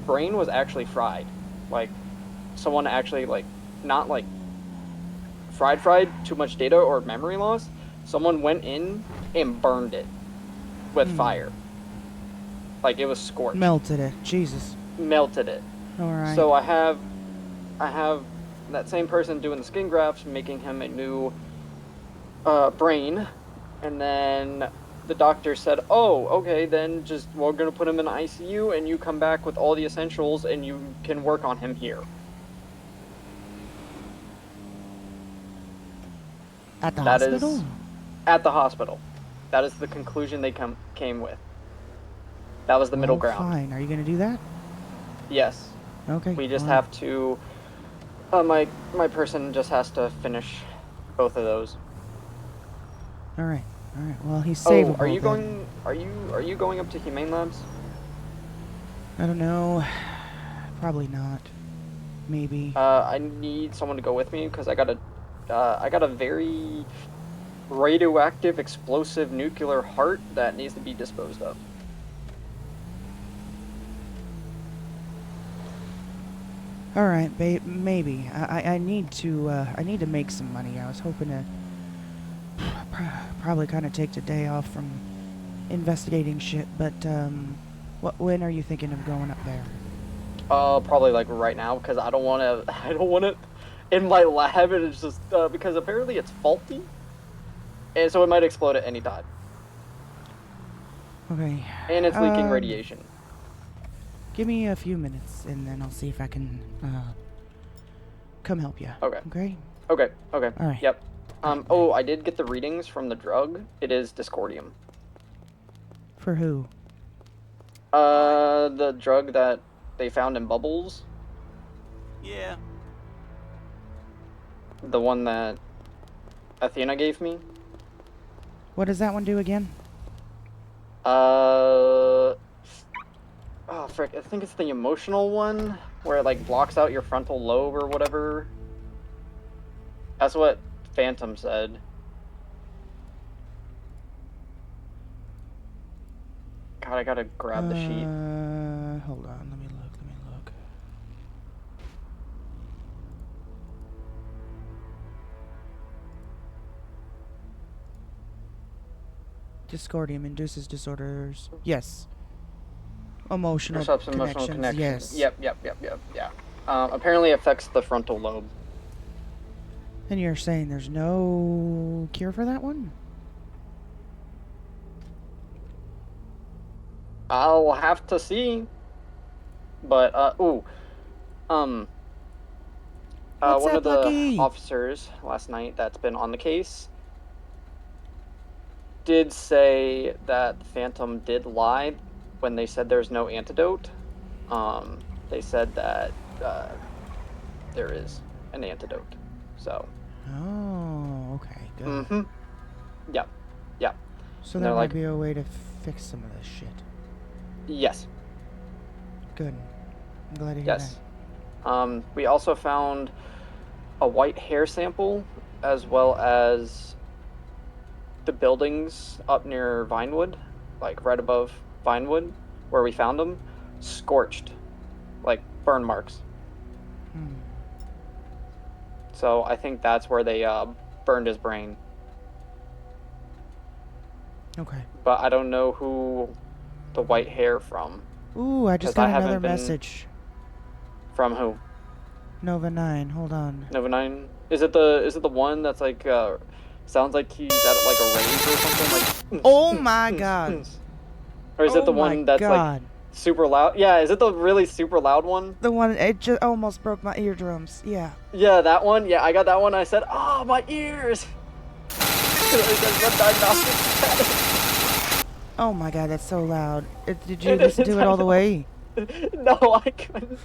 brain was actually fried. Like, someone actually, like, not like fried, too much data or memory loss. Someone went in and burned it with fire. Like, it was scorched. Melted it. Jesus. Melted it. Alright. So I have that same person doing the skin grafts, making him a new brain, and then the doctor said, oh, okay, then just we're gonna put him in ICU and you come back with all the essentials and you can work on him here. At the That hospital? is at the hospital. That is the conclusion they came with. That was the middle ground. Fine. Are you gonna do that? Yes. Okay. We just fine. have to. My person just has to finish both of those. All right. Well, he's savable. Oh, are you then. going? Are you going up to Humane Labs? I don't know. Probably not. Maybe. I need someone to go with me because I got a very radioactive, explosive nuclear heart that needs to be disposed of. All right, babe. Maybe. I need to make some money. I was hoping to probably kind of take the day off from investigating shit. But when are you thinking of going up there? Probably like right now because I don't want it in my lab, and it's just because apparently it's faulty, and so it might explode at any time. Okay. And it's leaking radiation. Give me a few minutes, and then I'll see if I can come help you. Okay. Okay. Okay. All right. Yep. Oh, I did get the readings from the drug. It is discordium. For who? The drug that they found in Bubbles. Yeah. The one that Athena gave me. What does that one do again? Oh, frick. I think it's the emotional one, where it, like, blocks out your frontal lobe or whatever. That's what Phantom said. God, I gotta grab the sheet. Hold on. Let me look. Discordium induces disorders. Yes. Emotional Disrupts connections. emotional connections. Yes. Yep. Yeah. Apparently affects the frontal lobe. And you're saying there's no cure for that one? I'll have to see. But, What's one that, of the Lucky? officers last night that's been on the case did say that Phantom did lie when they said there's no antidote. They said that there is an antidote. So. Oh, okay, good. Mm-hmm. Yep. So And there they're might like, be a way to fix some of this shit. yes. Good. I'm glad to hear Yes. We also found a white hair sample as well as the buildings up near Vinewood, like right above Vinewood, where we found them, scorched, like burn marks. So I think that's where they burned his brain. Okay. But I don't know who the white hair from. Ooh, I just 'Cause I got another haven't been- message. From who? Nova 9, hold on. Nova 9? Is it the one that's like sounds like he's at like a rave or something like Oh my god. Or is it the Oh my one that's God. like super loud? Yeah, is it the really super loud one? The one, it just almost broke my eardrums. Yeah. Yeah, that one. Yeah, I got that one. I said, "Oh, my ears." Oh my god, that's so loud. Did you listen to it all the way? No, I couldn't.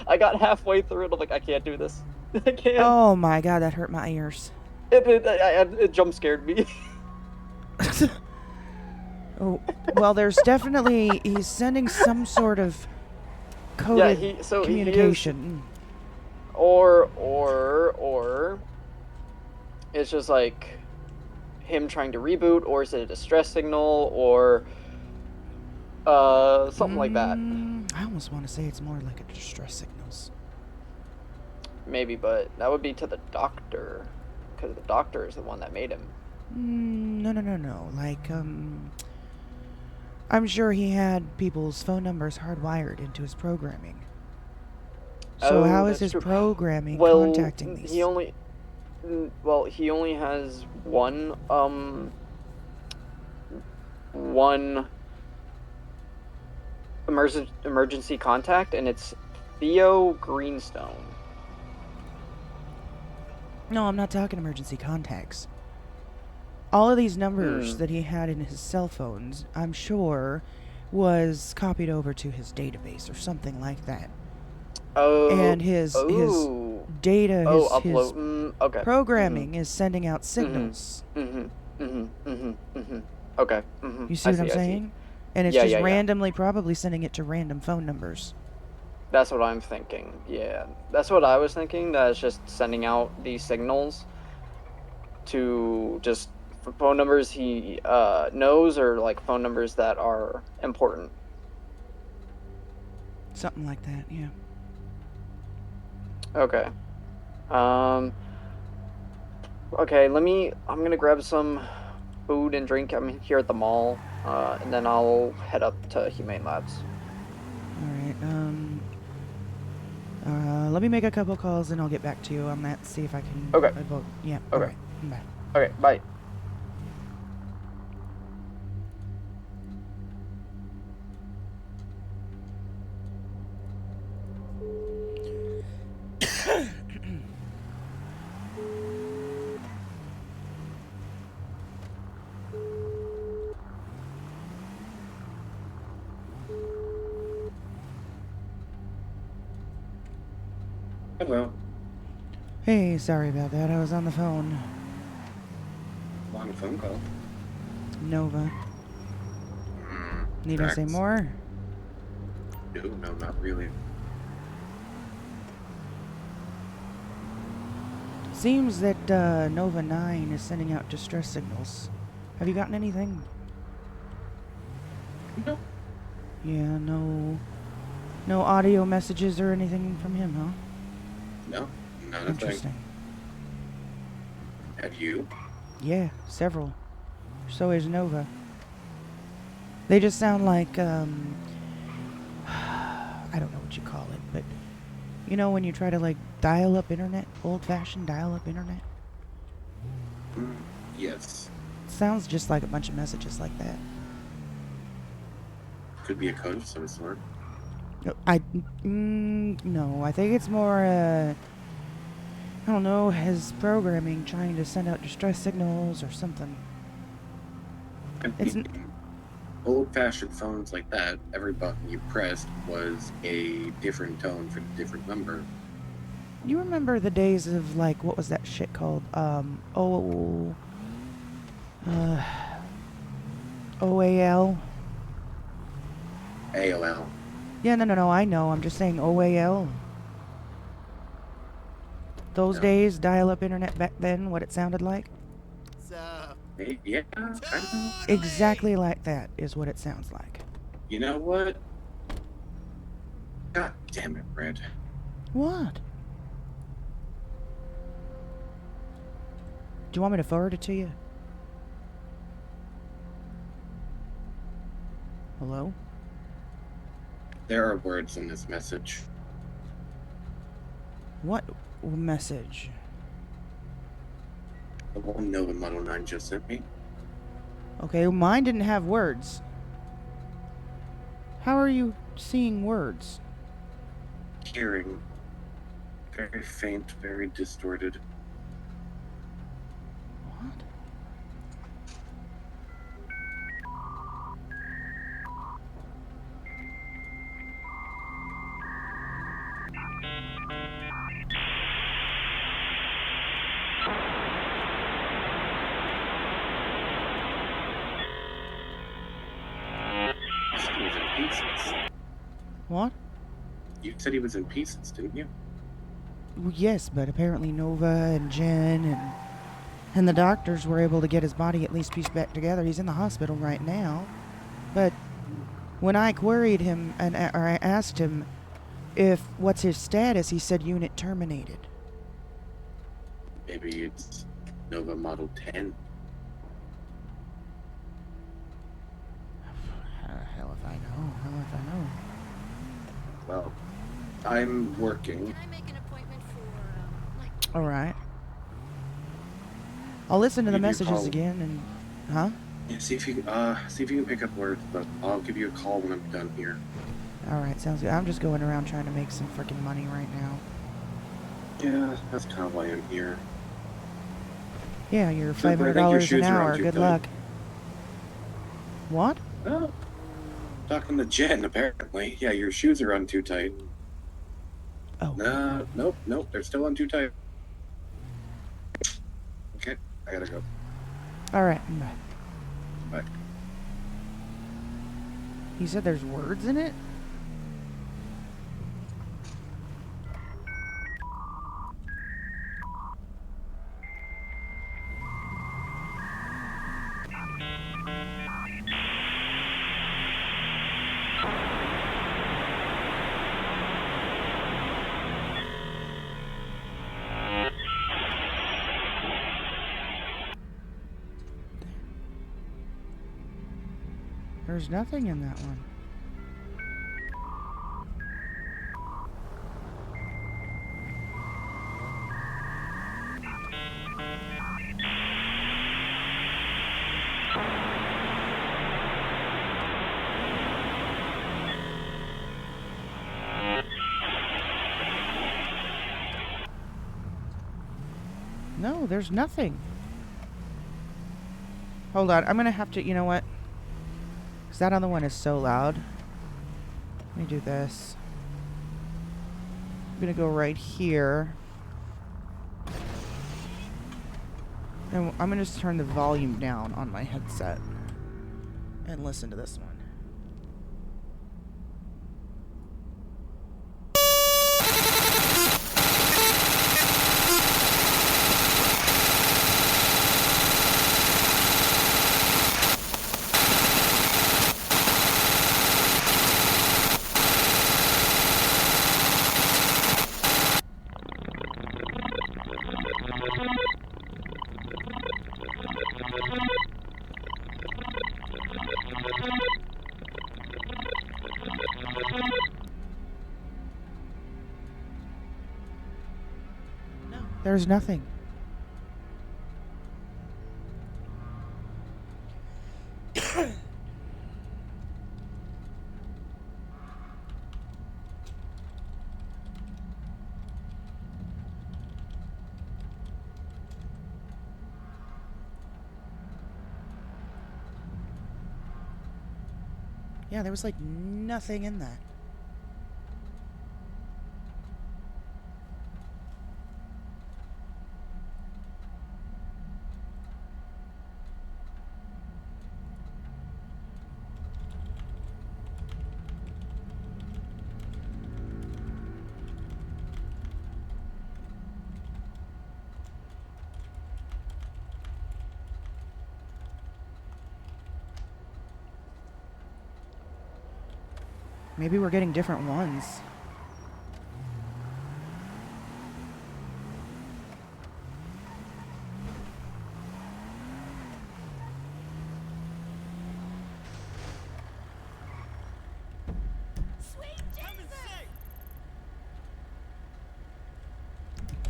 I got halfway through it. I'm like, I can't do this. I can't. Oh my god, that hurt my ears. It jump scared me. Oh, well, there's definitely he's sending some sort of coded He is, communication. or it's just like him trying to reboot, or is it a distress signal, or something like that. I almost want to say it's more like a distress signals. Maybe, but that would be to the doctor, because the doctor is the one that made him. No. Like, I'm sure he had people's phone numbers hardwired into his programming. So how is his programming contacting these? He only has one emergency contact, and it's Theo Greenstone. No, I'm not talking emergency contacts. All of these numbers that he had in his cell phones, I'm sure, was copied over to his database or something like that. And his data, his programming is sending out signals. Okay. You see what I'm saying? And it's just randomly probably sending it to random phone numbers. That's what I'm thinking. Yeah, that's what I was thinking. That it's just sending out these signals to just phone numbers he knows, or like phone numbers that are important. Something like that, yeah. Okay. Okay, I'm gonna grab some food and drink. I'm here at the mall, and then I'll head up to Humane Labs. Alright, let me make a couple calls and I'll get back to you on that, see if I can... Okay. Yeah, okay. Alright, bye. Okay, bye. Hello. Hey, sorry about that. I was on the phone. Long phone call. Nova. Need I say more? No, not really. Seems that Nova 9 is sending out distress signals. Have you gotten anything? No. Yeah, no audio messages or anything from him, huh? No, not a thing. Interesting. Have you? Yeah, several. So is Nova. They just sound like, I don't know what you call it, but you know when you try to like dial up internet, old-fashioned dial-up internet? Yes. Sounds just like a bunch of messages like that. Could be a code of some sort. No, I think it's more, I don't know, his programming trying to send out distress signals or something. It's old-fashioned phones like that, every button you pressed was a different tone for a different number. You remember the days of, like, what was that shit called? OAL? AOL. Yeah, no, I know. I'm just saying OAL. Those days, dial-up internet back then, what it sounded like? Yeah, exactly like that is what it sounds like. You know what? God damn it, Red. What? Do you want me to forward it to you? Hello? There are words in this message. What message? The one Nova Model 9 just sent me. Okay, mine didn't have words. How are you seeing words? Hearing. Very faint, very distorted. What? pieces. What? You said he was in pieces, didn't you? Well, yes, but apparently Nova and Jen and the doctors were able to get his body at least pieced back together. He's in the hospital right now. But when I queried him or I asked him if what's his status, he said unit terminated. Maybe it's Nova Model 10. Hell if I know. Hell if I know. Well, I'm working. All right. I'll listen to the Give you a messages call. again and... Huh? Yeah, see if you can pick up words, but I'll give you a call when I'm done here. All right, sounds good. I'm just going around trying to make some freaking money right now. Yeah, that's kind of why I'm here. Yeah, you're Except for I think $500 your an shoes are on hour. too Good tight. luck. What? Oh, talking to Jen, apparently. Yeah, your shoes are on too tight. Oh. Nope, they're still on too tight. Okay, I gotta go. All right. Bye. Bye. He said there's words in it? There's nothing in that one. No, there's nothing. Hold on, I'm gonna have to, you know what? Because that other one is so loud. Let me do this. I'm gonna go right here. And I'm gonna just turn the volume down on my headset. And listen to this one. There's nothing. Yeah, there was like nothing in that. Maybe we're getting different ones.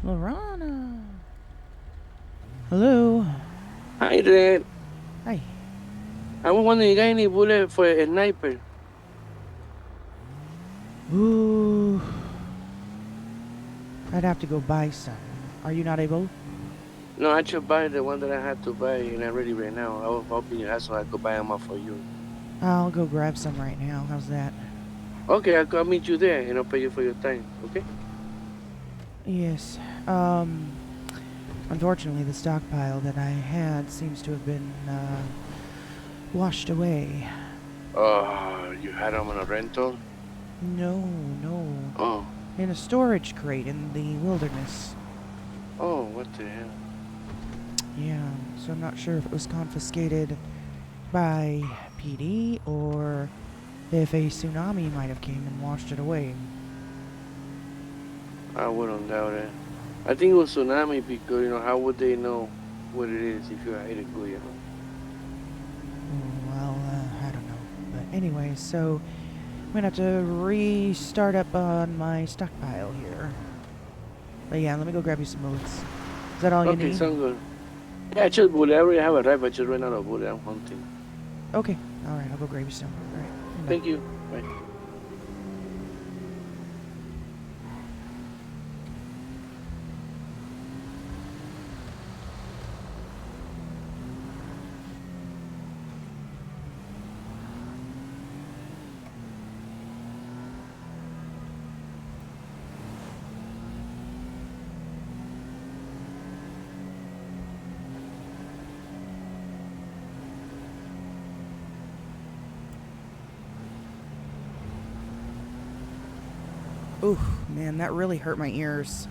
Lorana. Hello. Hi, Red. Hi. I was wondering, you got any bullet for a sniper? Ooh. I'd have to go buy some. Are you not able? No, I should buy the one that I had to buy, and I'm ready right now. I was hoping so I could buy them up for you. I'll go grab some right now. How's that? Okay, I'll meet you there, and I'll pay you for your time, okay? Yes. Unfortunately, the stockpile that I had seems to have been washed away. You had them on a rental? No, no. Oh. In a storage crate in the wilderness. Oh, what the hell? Yeah, so I'm not sure if it was confiscated by PD or if a tsunami might have came and washed it away. I wouldn't doubt it. I think it was tsunami because, how would they know what it is if you hide it good, Well, I don't know. But anyway, so I'm gonna have to restart up on my stockpile here. But yeah, let me go grab you some bullets. Is that all you Okay, need? sounds good. Yeah, just bullet. I already have a rifle. I just ran out of bullet. I'm hunting. Okay. Alright, I'll go grab you some. Alright. Bye. Thank you. Bye. Ooh, man, that really hurt my ears.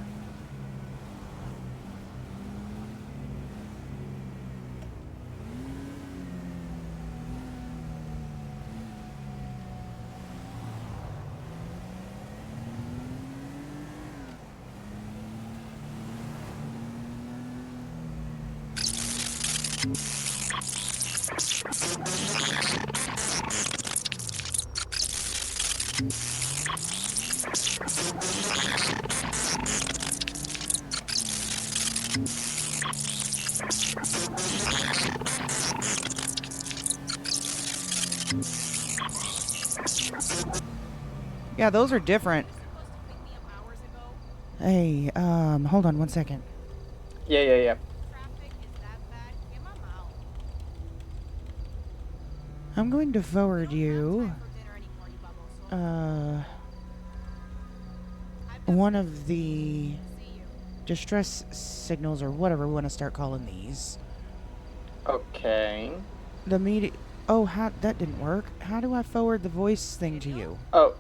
Yeah, those are different. Hey, hold on one second. Yeah. I'm going to forward you one of the distress signals or whatever we want to start calling these. Okay. The media. Oh, that didn't work. How do I forward the voice thing to you? Oh,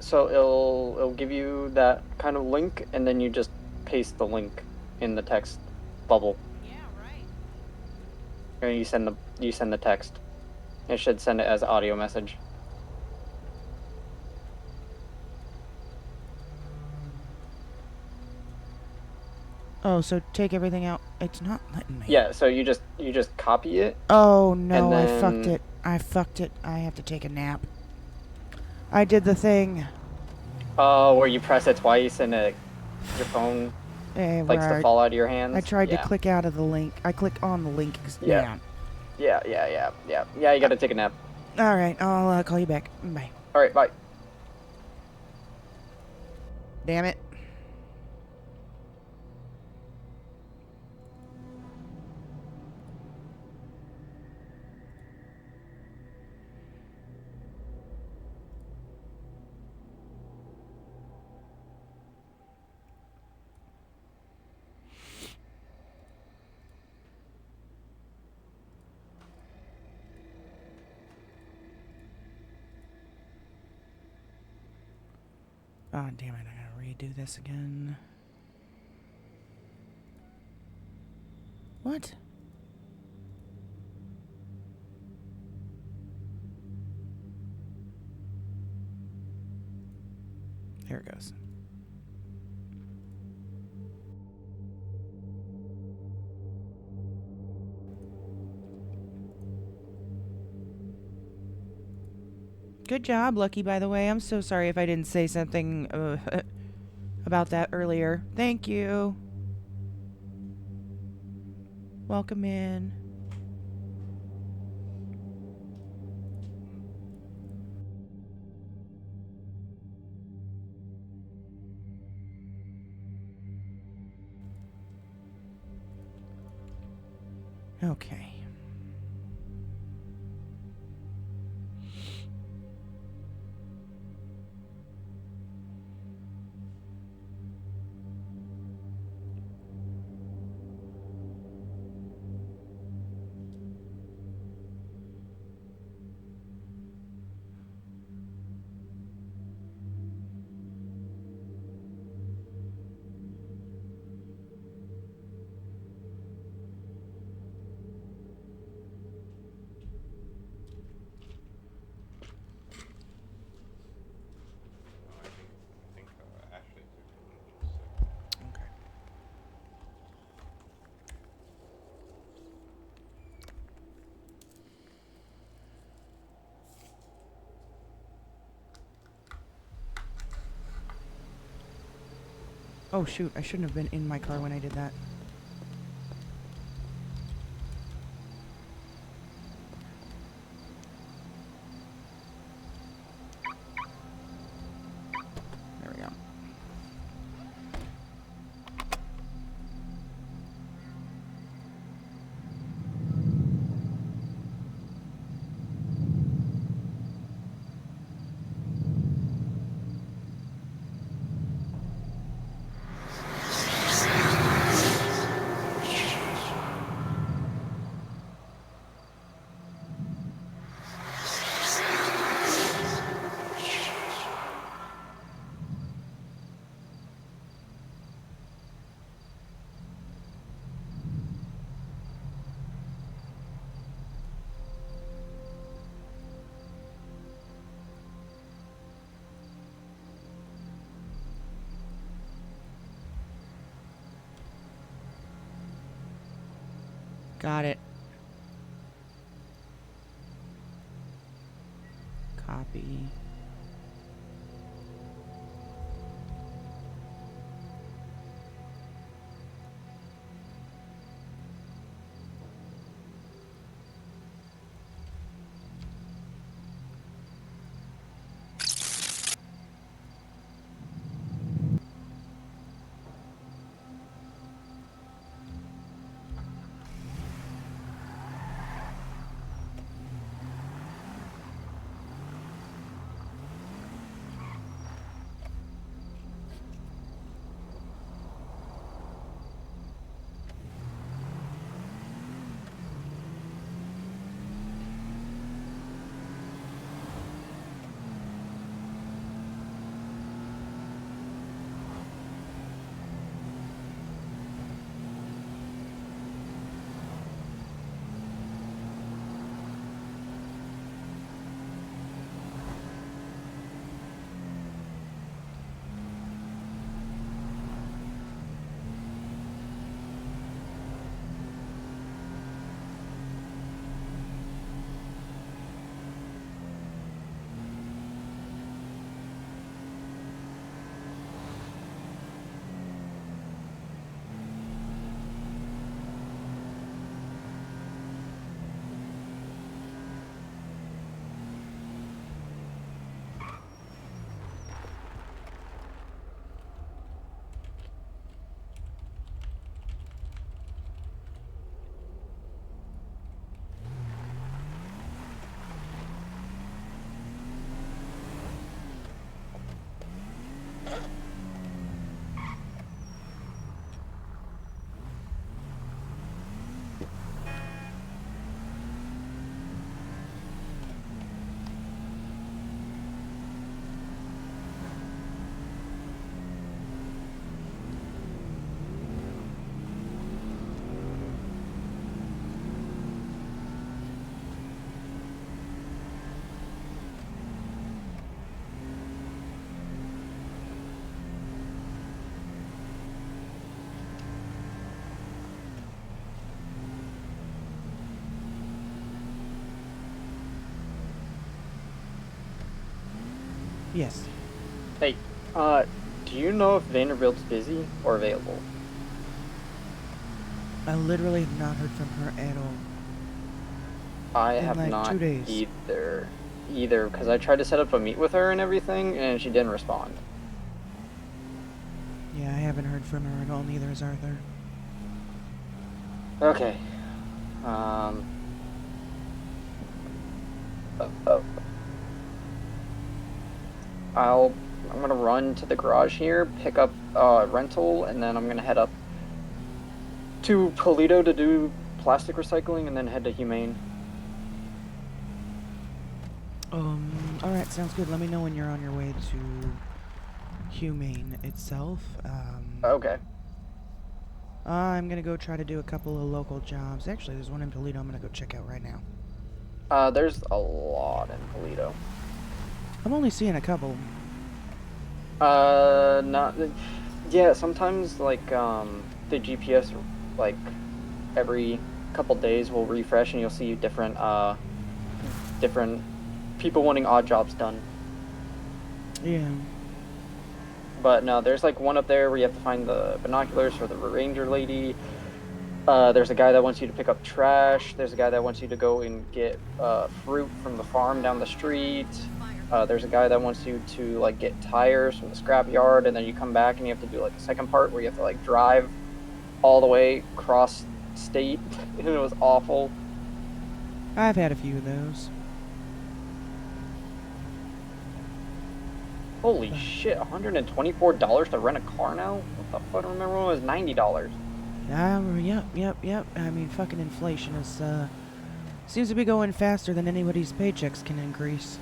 so it'll give you that kind of link, and then you just paste the link in the text bubble. Or you send the text. It should send it as audio message. Oh, so take everything out. It's not letting me. Yeah, so you just copy it. Oh no, and I then... fucked it. I have to take a nap. I did the thing. Oh, where you press it twice and your phone likes to fall out of your hands. I tried to Yeah. click out of the link. I clicked on the link. Yeah. Yeah, you gotta take a nap. Alright, I'll call you back. Bye. Alright, bye. Damn it. Oh, damn it. I gotta redo this again. What? There it goes. Good job, Lucky, by the way. I'm so sorry if I didn't say something about that earlier. Thank you. Welcome in. Okay. Oh shoot, I shouldn't have been in my car when I did that. There we go. Got it. Copy. Yes. Hey, do you know if Vanderbilt's busy or available? I literally have not heard from her at all. I In have like not 2 days. either, because I tried to set up a meet with her and everything, and she didn't respond. Yeah, I haven't heard from her at all, neither has Arthur. Okay. I'm gonna run to the garage here, pick up rental, and then I'm gonna head up to Toledo to do plastic recycling, and then head to Humane. Alright, sounds good. Let me know when you're on your way to Humane itself. Okay. I'm gonna go try to do a couple of local jobs. Actually, there's one in Toledo I'm gonna go check out right now. There's a lot in Toledo. I'm only seeing a couple. Not... Yeah, sometimes, like, the GPS, like, every couple days will refresh and you'll see different people wanting odd jobs done. Yeah. But no, there's like one up there where you have to find the binoculars for the ranger lady. There's a guy that wants you to pick up trash. There's a guy that wants you to go and get fruit from the farm down the street. There's a guy that wants you to like get tires from the scrap yard, and then you come back and you have to do like the second part where you have to like drive all the way across state. And it was awful. I've had a few of those. Holy shit, $124 to rent a car now? What the fuck? I remember when it was $90. Yep. I mean, fucking inflation is, seems to be going faster than anybody's paychecks can increase.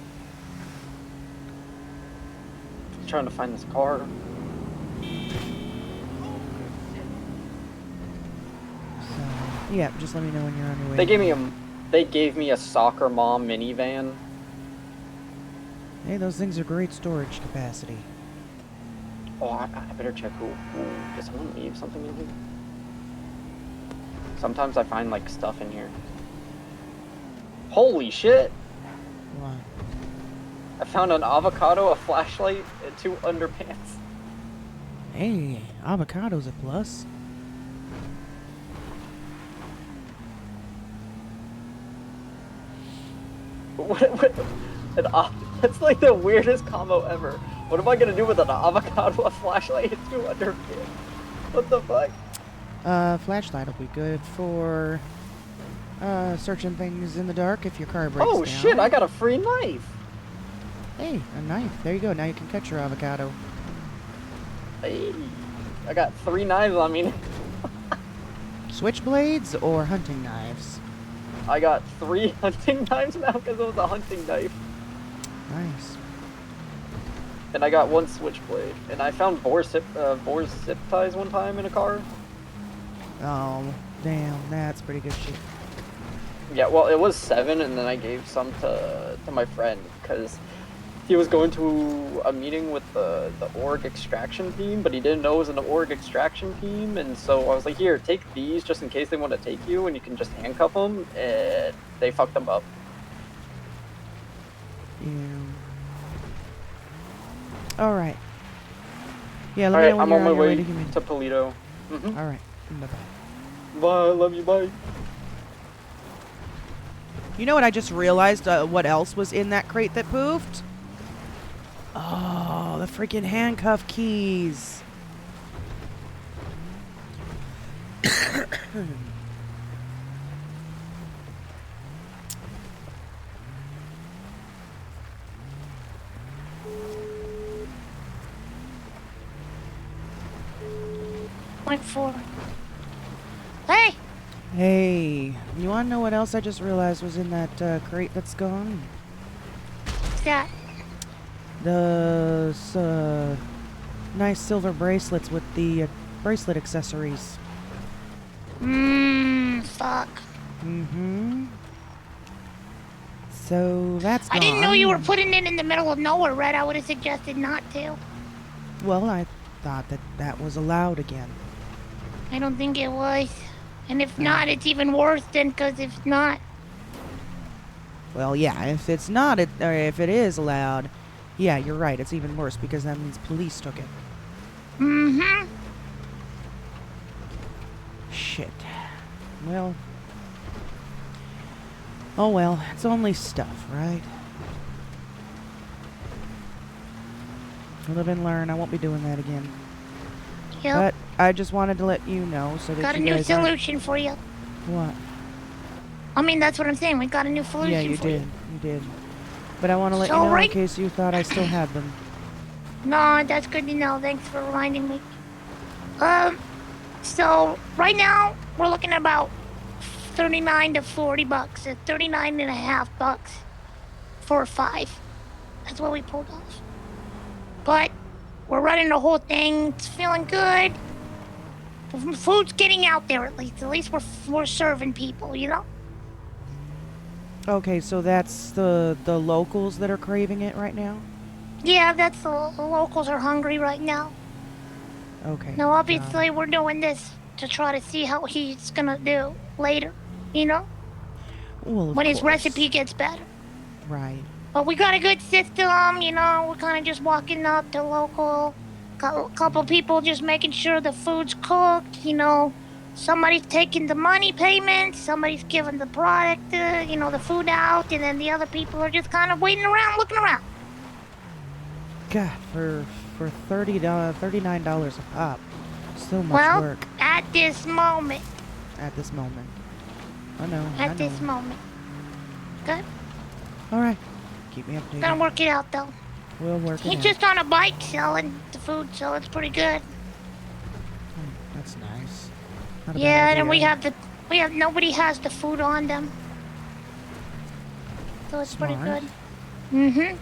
I'm trying to find this car. So, yeah, just let me know when you're on your way. They gave me a soccer mom minivan. Hey, those things are great storage capacity. Oh, I better check who. Ooh, did someone leave something in here? Sometimes I find like stuff in here. Holy shit! What? I found an avocado, a flashlight, and 2 underpants. Hey, avocado's a plus. That's like the weirdest combo ever. What am I gonna do with an avocado, a flashlight, and 2 underpants? What the fuck? Flashlight will be good for searching things in the dark if your car breaks down. Oh shit, I got a free knife! Hey, a knife. There you go. Now you can cut your avocado. Hey, I got 3 knives on me. Switchblades or hunting knives? I got 3 hunting knives now because it was a hunting knife. Nice. And I got 1 switchblade. And I found boar zip ties one time in a car. Oh, damn. That's pretty good shit. Yeah, well, it was 7, and then I gave some to my friend because he was going to a meeting with the org extraction team, but he didn't know it was an org extraction team, and so I was like, here, take these just in case they want to take you, and you can just handcuff them, and they fucked them up. Yeah. All right. Yeah, let me know when I'm you're on my your way to give me. to Polito. All right. Bye-bye. Bye, love you, bye. You know what I just realized? What else was in that crate that poofed? Oh, the freaking handcuff keys. Point 4. Hey! Hey, you want to know what else I just realized was in that crate that's gone? What's that? Those nice silver bracelets with the bracelet accessories. Fuck. Mm-hmm. So that's gone. I didn't know you were putting it in the middle of nowhere, Red. I would have suggested not to. Well, I thought that was allowed again. I don't think it was. And if not, it's even worse then, because if not... Well, yeah, if it's not, or if it is allowed, yeah, you're right, it's even worse, because that means police took it. Mm-hmm. Shit. Well... Oh well, it's only stuff, right? Live and learn, I won't be doing that again. Yep. But I just wanted to let you know so that Got a you new guys aren't- solution for you. What? I mean, that's what I'm saying. We got a new solution Yeah, you for did. you. You did. But I want to let So you know right- in case you thought I still had them. No, that's good to know. Thanks for reminding me. So right now we're looking at about 39 to 40 bucks. 39 and a half bucks for 5. That's what we pulled off. But we're running the whole thing. It's feeling good. Food's getting out there at least. At least we're serving people, you know? Okay, so that's the locals that are craving it right now? Yeah, that's the locals are hungry right now. Okay. Now, obviously, we're doing this to try to see how he's gonna do later, you know? Well, of when his course. recipe gets better. Right. But we got a good system, you know? We're kind of just walking up to local Couple people just making sure the food's cooked. Somebody's taking the money payment. Somebody's giving the product, the food out, and then the other people are just kind of waiting around, looking around. God, for $39 a pop, so much Well, work at this moment. at this moment. I know. At this moment. Good. All right, keep me updated. Gonna work it out though. We'll work it He's out. just on a bike selling the food, so it's pretty good. That's nice. Not a bad Yeah, and idea. we have nobody has the food on them. So it's pretty Smart. good. Mm-hmm.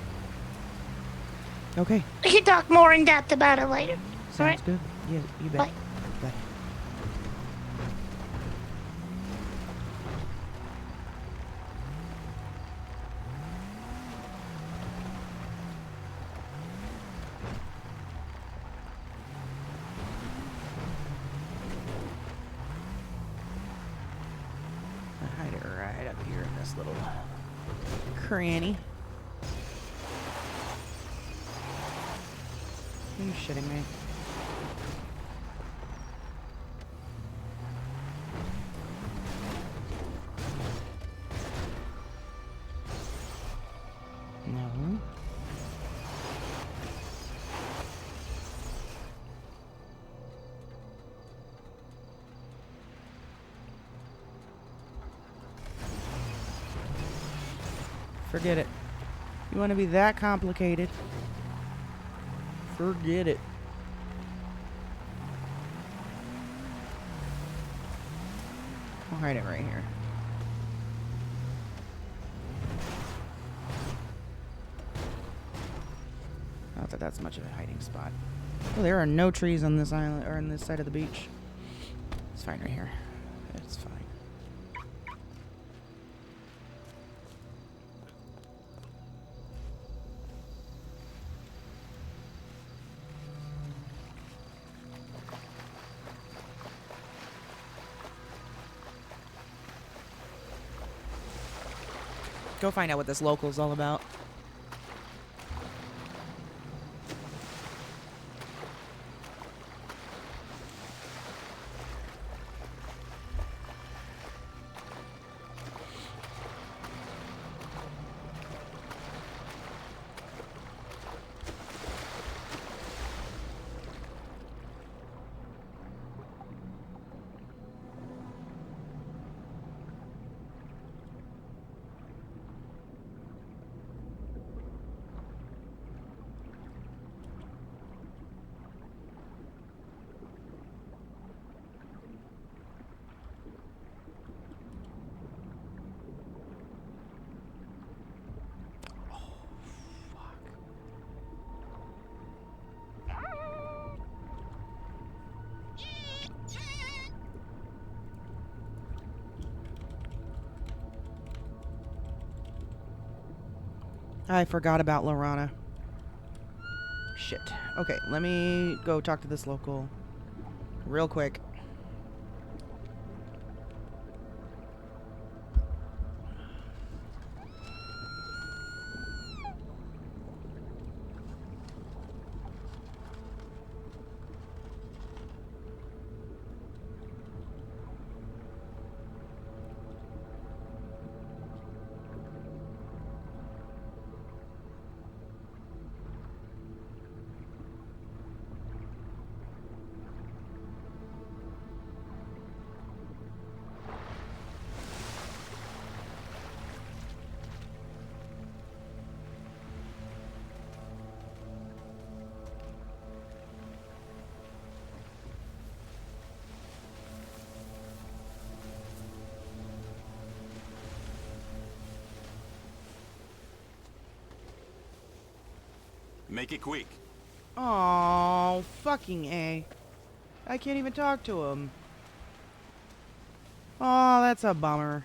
Okay. We can talk more in depth about it later. Sounds Alright? good. Yeah, you bet. Bye. Bye. I hide it right up here in this little cranny. Are you shitting me? No. Forget it. You want to be that complicated? Forget it. I'll hide it right here. Not that that's much of a hiding spot. Oh, there are no trees on this island or on this side of the beach. It's fine right here. It's fine. Go find out what this local's all about. I forgot about Lorana. Shit. Okay, let me go talk to this local real quick. Make it quick. Oh, fucking A. I can't even talk to him. Oh, that's a bummer.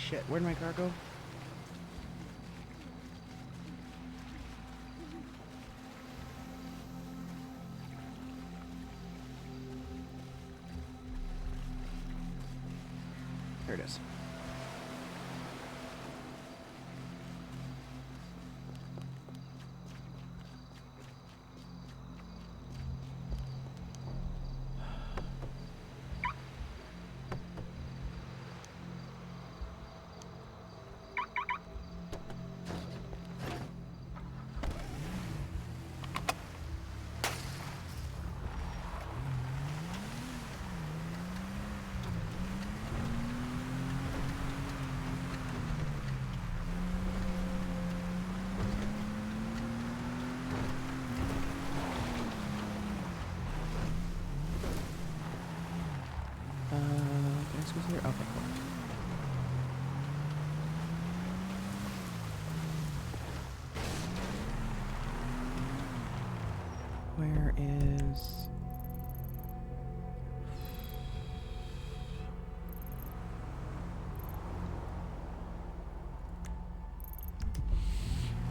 shit. Where'd my car go? There it is. Can I squeeze here? Okay, cool. Where is...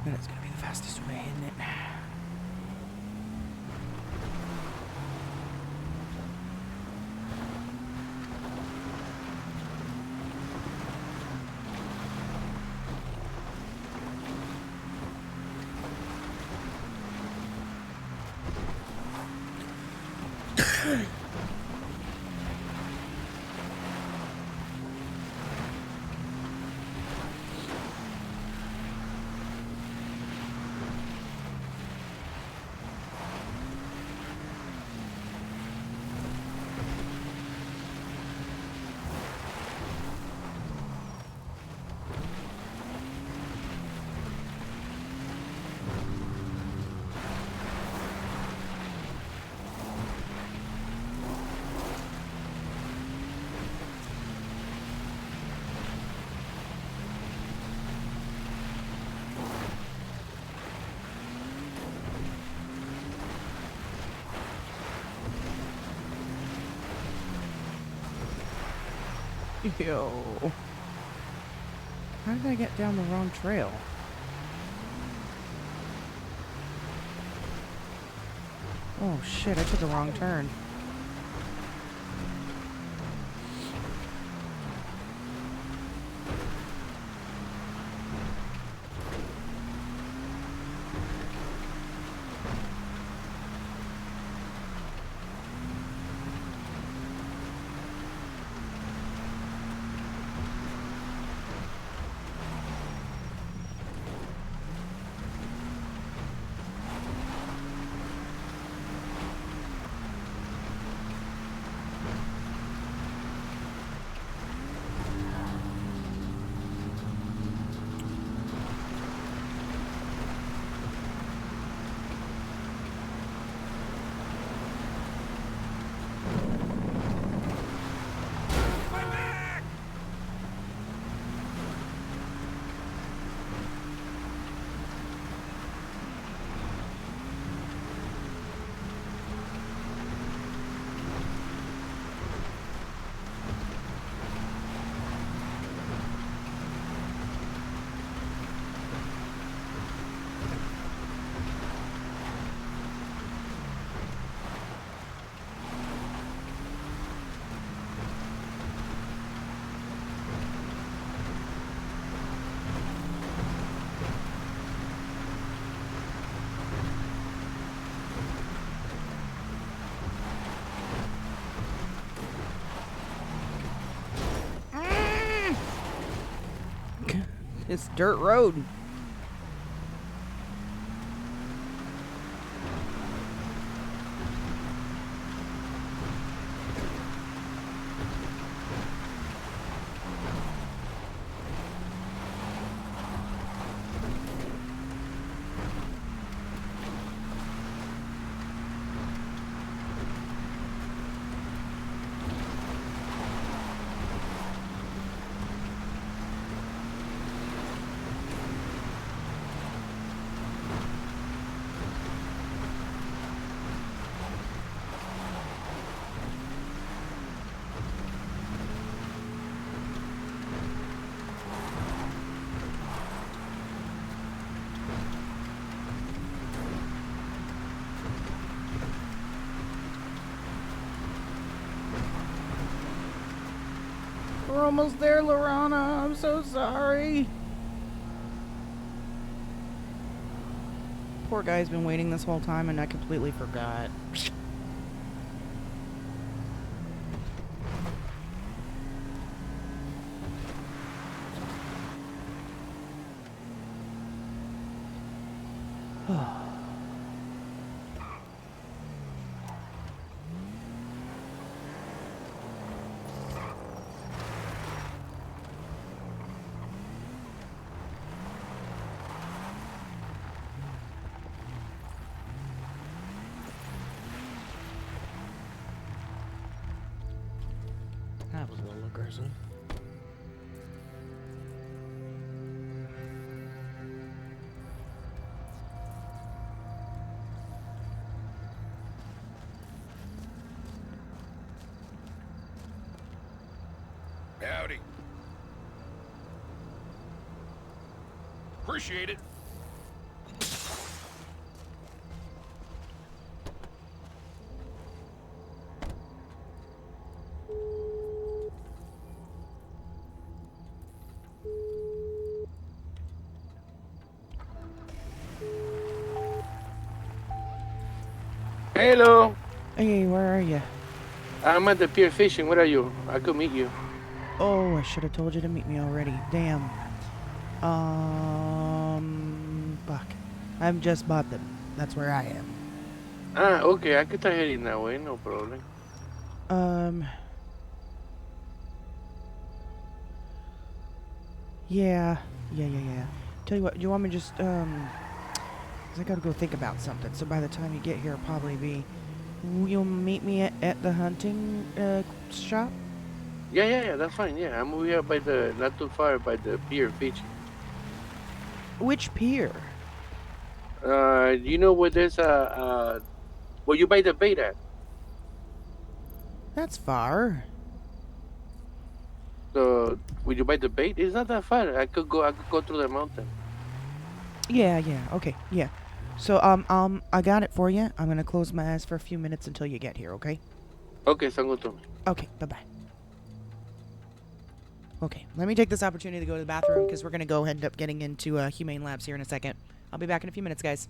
That is gonna be the fastest way, isn't it? Yo. How did I get down the wrong trail? Oh shit, I took a wrong turn. This dirt road. We're almost there, Lorana. I'm so sorry. Poor guy's been waiting this whole time and I completely forgot. That was a little aggressive. Howdy. Appreciate it. Hello. Hey, where are you? I'm at the pier fishing. Where are you? I could meet you. Oh, I should have told you to meet me already. Damn. Fuck. I've just bought them. That's where I am. Ah, okay. I could try heading that way. No problem. Yeah. Tell you what, do you want me to just, 'cause I gotta go think about something. So by the time you get here, it'll probably be, you'll meet me at the hunting, shop? Yeah. That's fine. Yeah, I'm over here by the not too far by the pier fishing. Which pier? You know where there's where you buy the bait at? That's far. So would you buy the bait? It's not that far. I could go. I could go through the mountain. Yeah, okay, yeah. So, I got it for you. I'm gonna close my eyes for a few minutes until you get here, okay? Okay, sound good to me. Okay, bye-bye. Okay, let me take this opportunity to go to the bathroom because we're gonna go end up getting into Humane Labs here in a second. I'll be back in a few minutes, guys.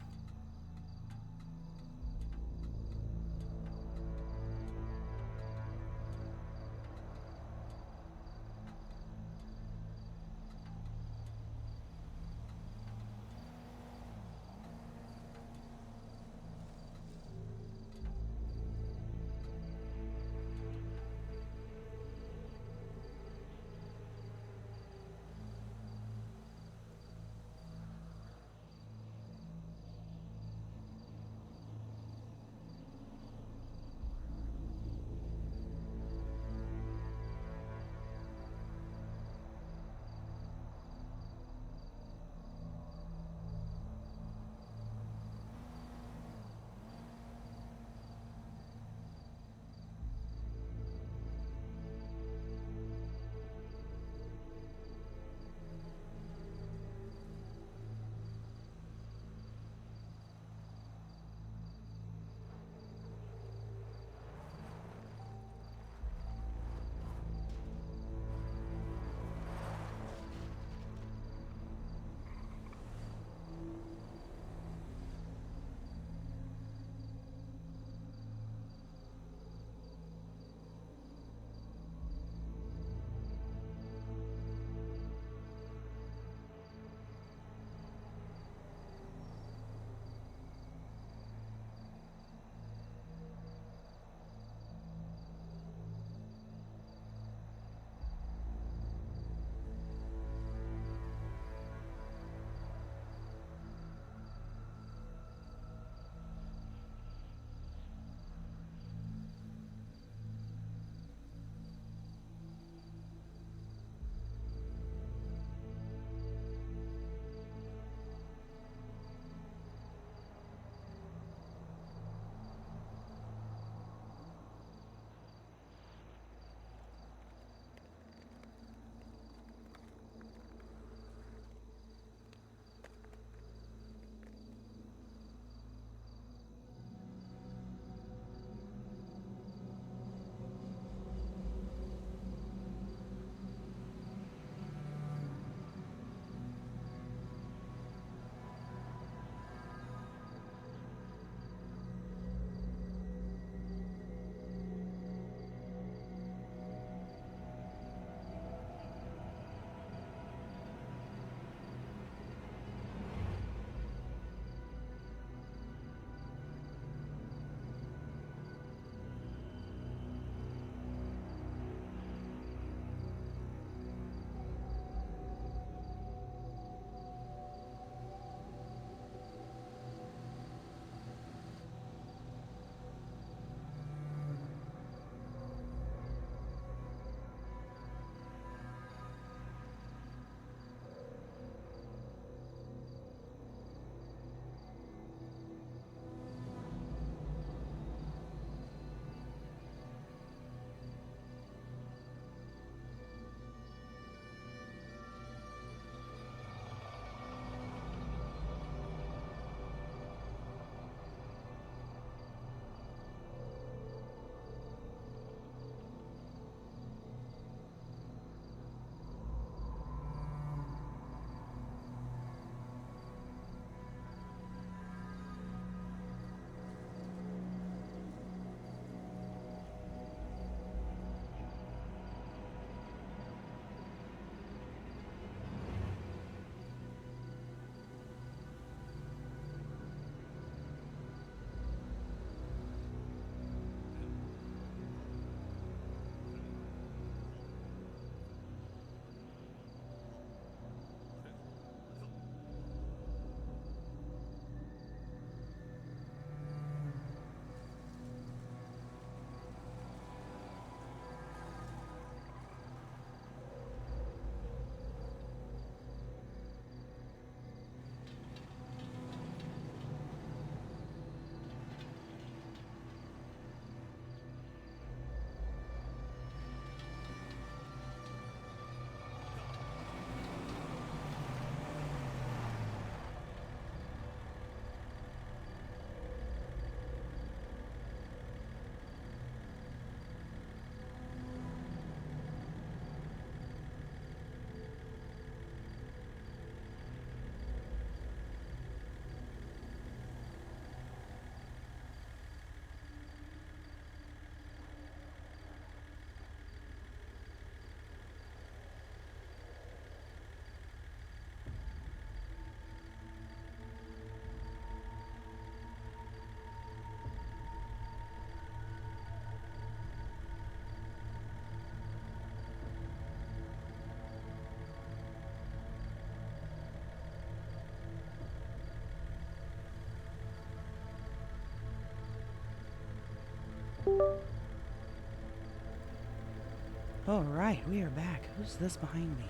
All right, we are back. Who's this behind me?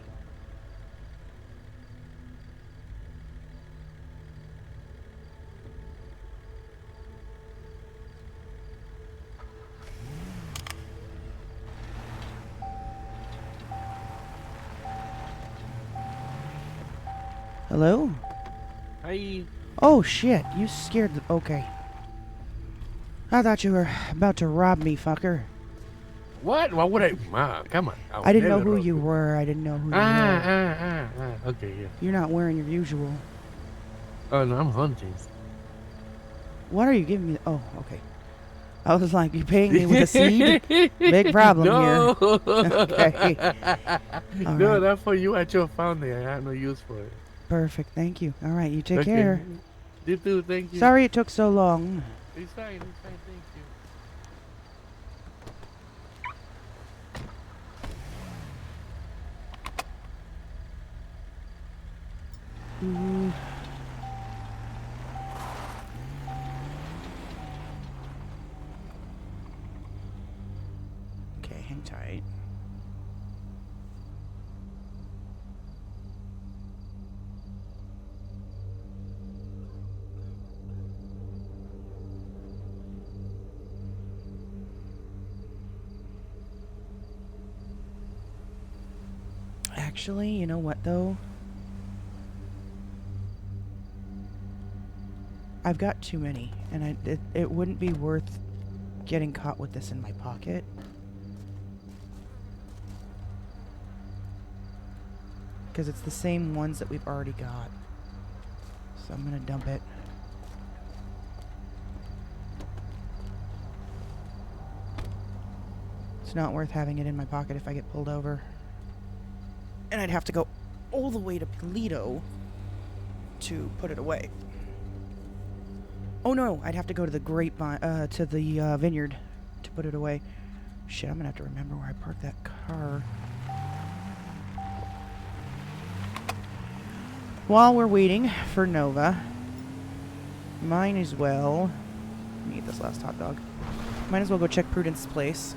Hello? Hi. Oh shit, you scared the. Okay. I thought you were about to rob me, fucker. What? Why would I? Ma, come on. I didn't know who you were. I didn't know who you were. Okay, yeah. You're not wearing your usual. Oh, no, I'm hunting. What are you giving me? Oh, okay. I was like, you paying me with a seed? Big problem here. Okay. All No, right. that's for you at your fountain. I have no use for it. Perfect. Thank you. All right, you take Okay. care. You too, thank you. Sorry it took so long. It's fine, thank you. Ooh. Okay, hang tight. Actually, you know what though? I've got too many, and it wouldn't be worth getting caught with this in my pocket. Because it's the same ones that we've already got. So I'm gonna dump it. It's not worth having it in my pocket if I get pulled over. And I'd have to go all the way to Toledo to put it away. Oh no, I'd have to go to the grapevine, to the vineyard to put it away. Shit, I'm gonna have to remember where I parked that car. While we're waiting for Nova, might as well. Let me eat this last hot dog. Might as well go check Prudence's place.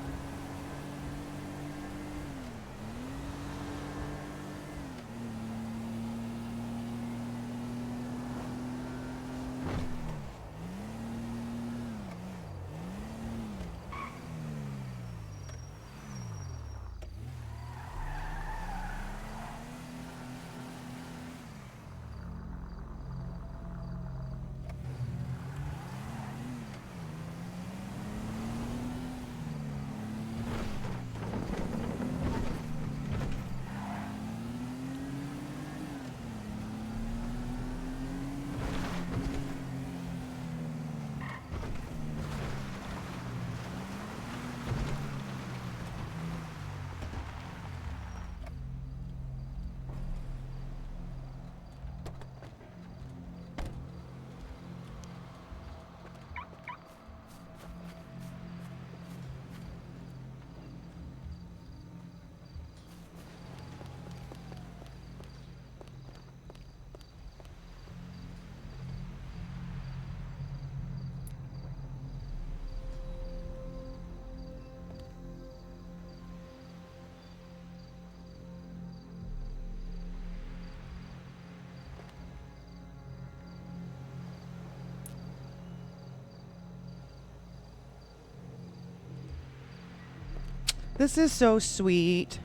This is so sweet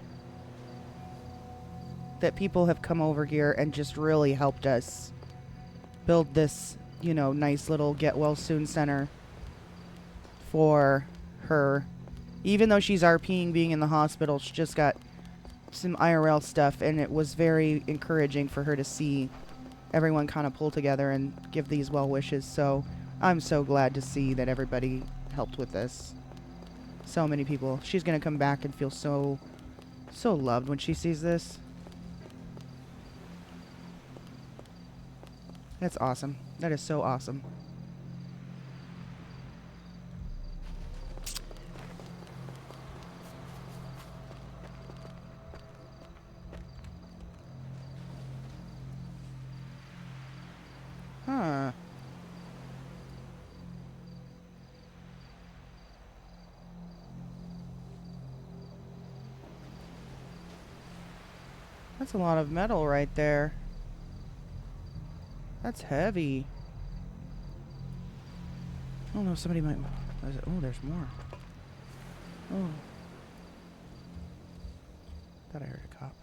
that people have come over here and just really helped us build this, you know, nice little get well soon center for her. Even though she's RPing being in the hospital, she just got some IRL stuff, and it was very encouraging for her to see everyone kind of pull together and give these well wishes. So I'm so glad to see that everybody helped with this. So many people. She's gonna come back and feel so loved when she sees this. That's awesome. That is so awesome. Huh. That's a lot of metal right there. That's heavy. I don't know if somebody might... Oh, there's more. Oh. Thought I heard a cop.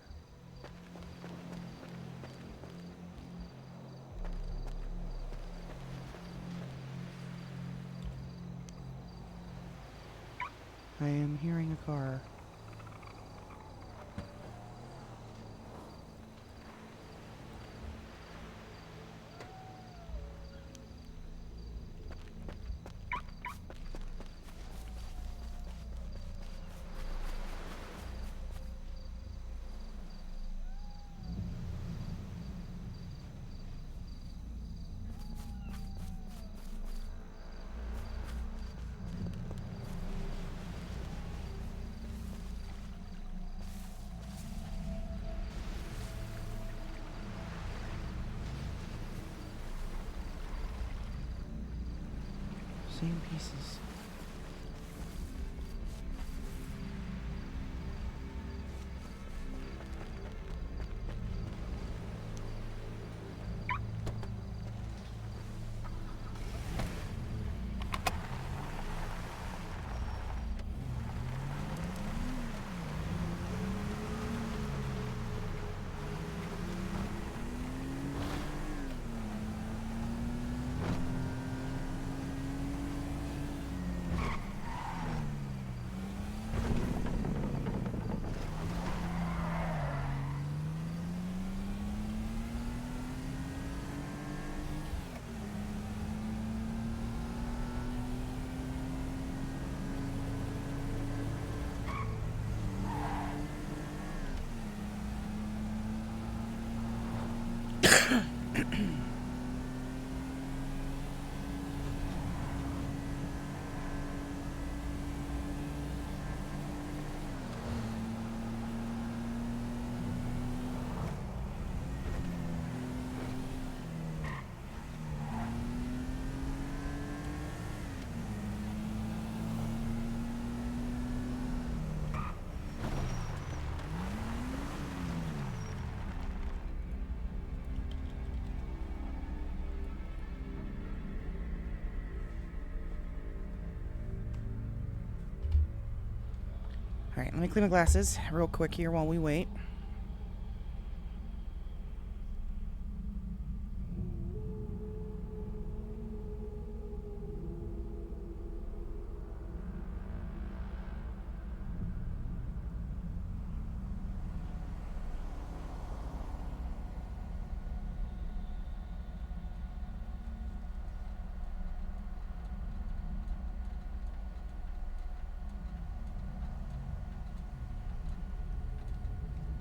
I am hearing a car. Same pieces. All right, let me clean my glasses real quick here while we wait.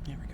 There we go.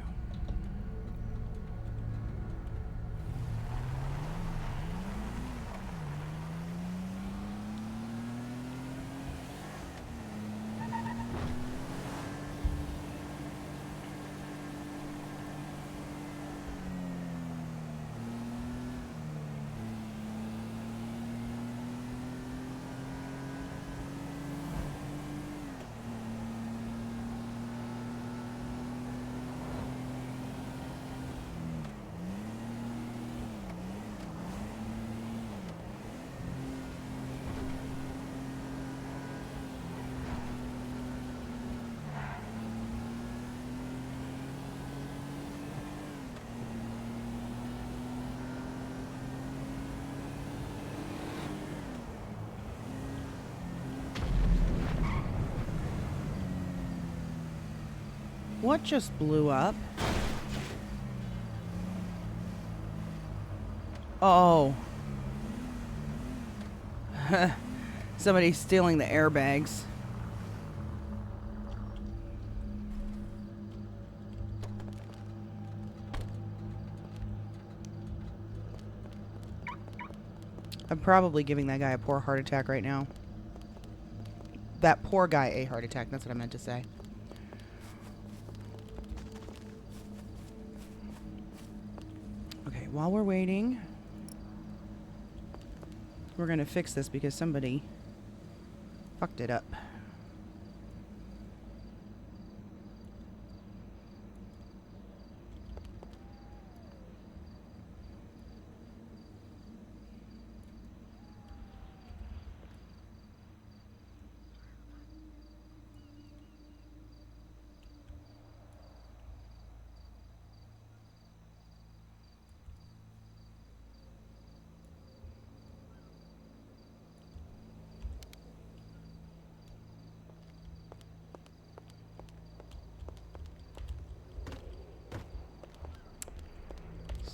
What just blew up? Oh. Somebody's stealing the airbags. I'm probably giving that guy a poor heart attack right now. That poor guy a heart attack, that's what I meant to say. Okay, while we're waiting, we're gonna fix this because somebody fucked it up.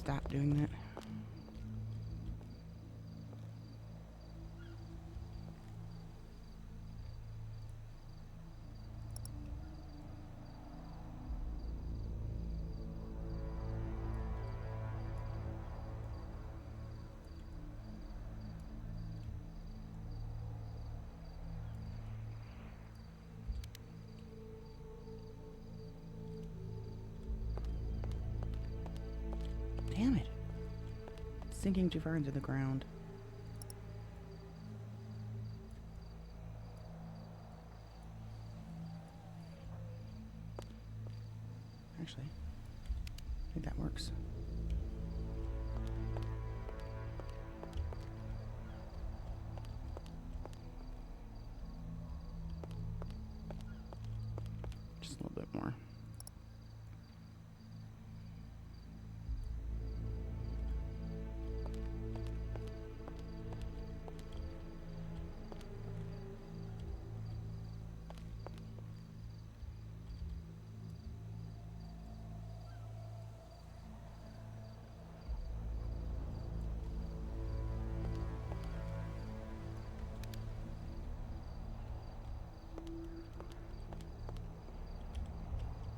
stop doing that. Damn it. It's sinking too far into the ground. Actually, I think that works. Just a little bit more.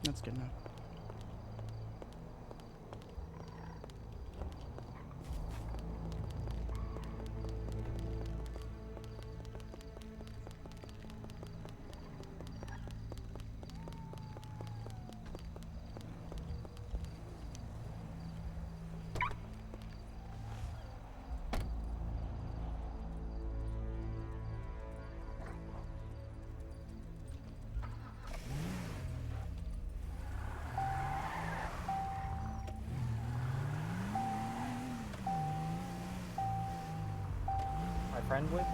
That's good enough. My friend would.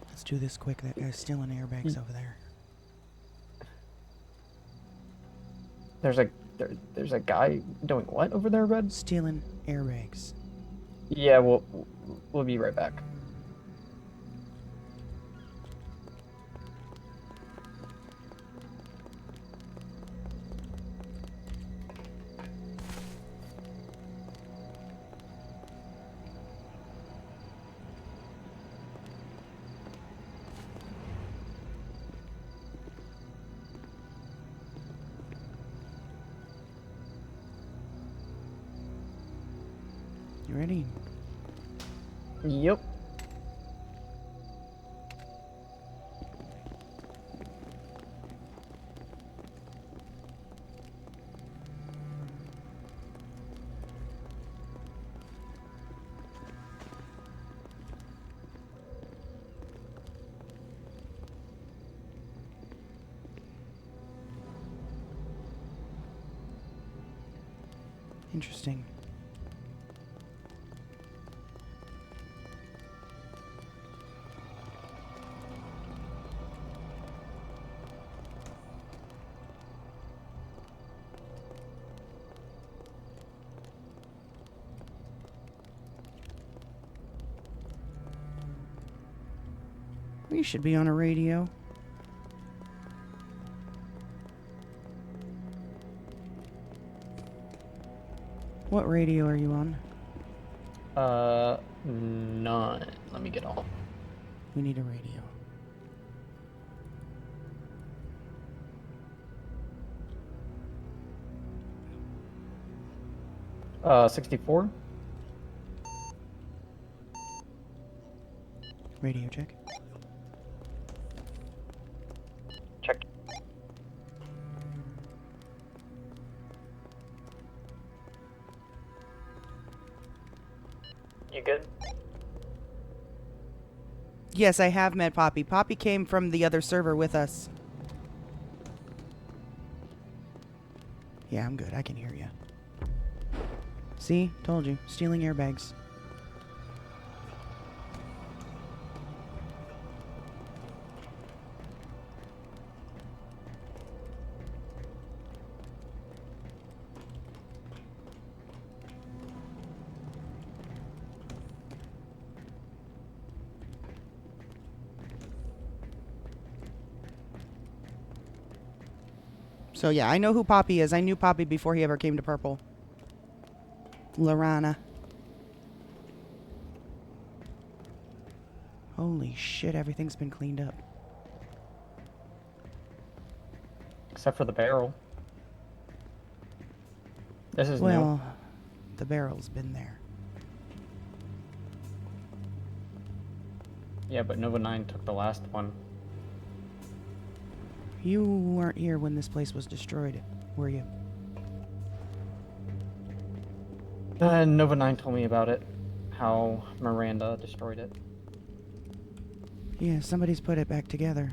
Let's do this quick. That guy's stealing airbags over there. There's a guy doing what over there, Red? Stealing airbags. Yeah, we'll be right back. You ready? Yep. Interesting. We should be on a radio. What radio are you on? None. Let me get all. We need a radio. Uh, 64. Radio check. Check. You good? Yes, I have met Poppy. Poppy came from the other server with us. Yeah, I'm good. I can hear you. See? Told you. Stealing airbags. So yeah, I know who Poppy is. I knew Poppy before he ever came to Purple. Lorana. Holy shit, everything's been cleaned up. Except for the barrel. This is Well, the barrel's been there. new. Yeah, but Nova 9 took the last one. You weren't here when this place was destroyed, were you? Nova 9 told me about it. How Miranda destroyed it. Yeah, somebody's put it back together.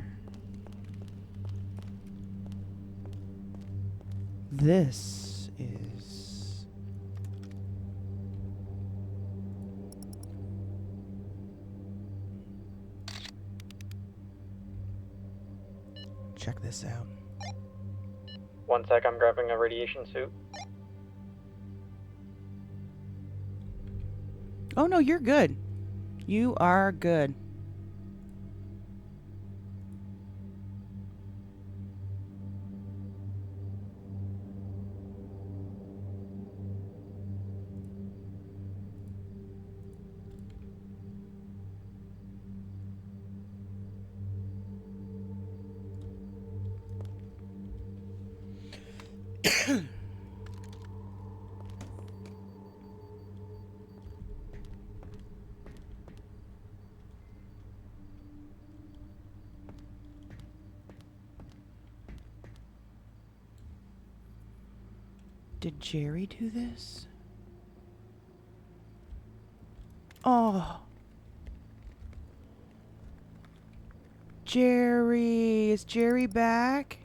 This is... Check this out. One sec, I'm grabbing a radiation suit. Oh no, you're good. You are good. Did Jerry do this? Oh. Jerry. Is Jerry back?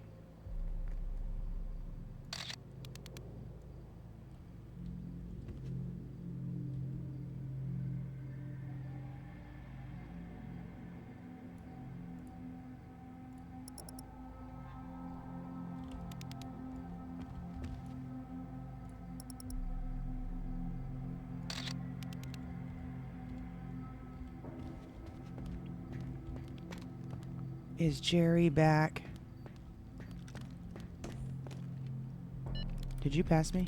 Is Jerry back? Did you pass me?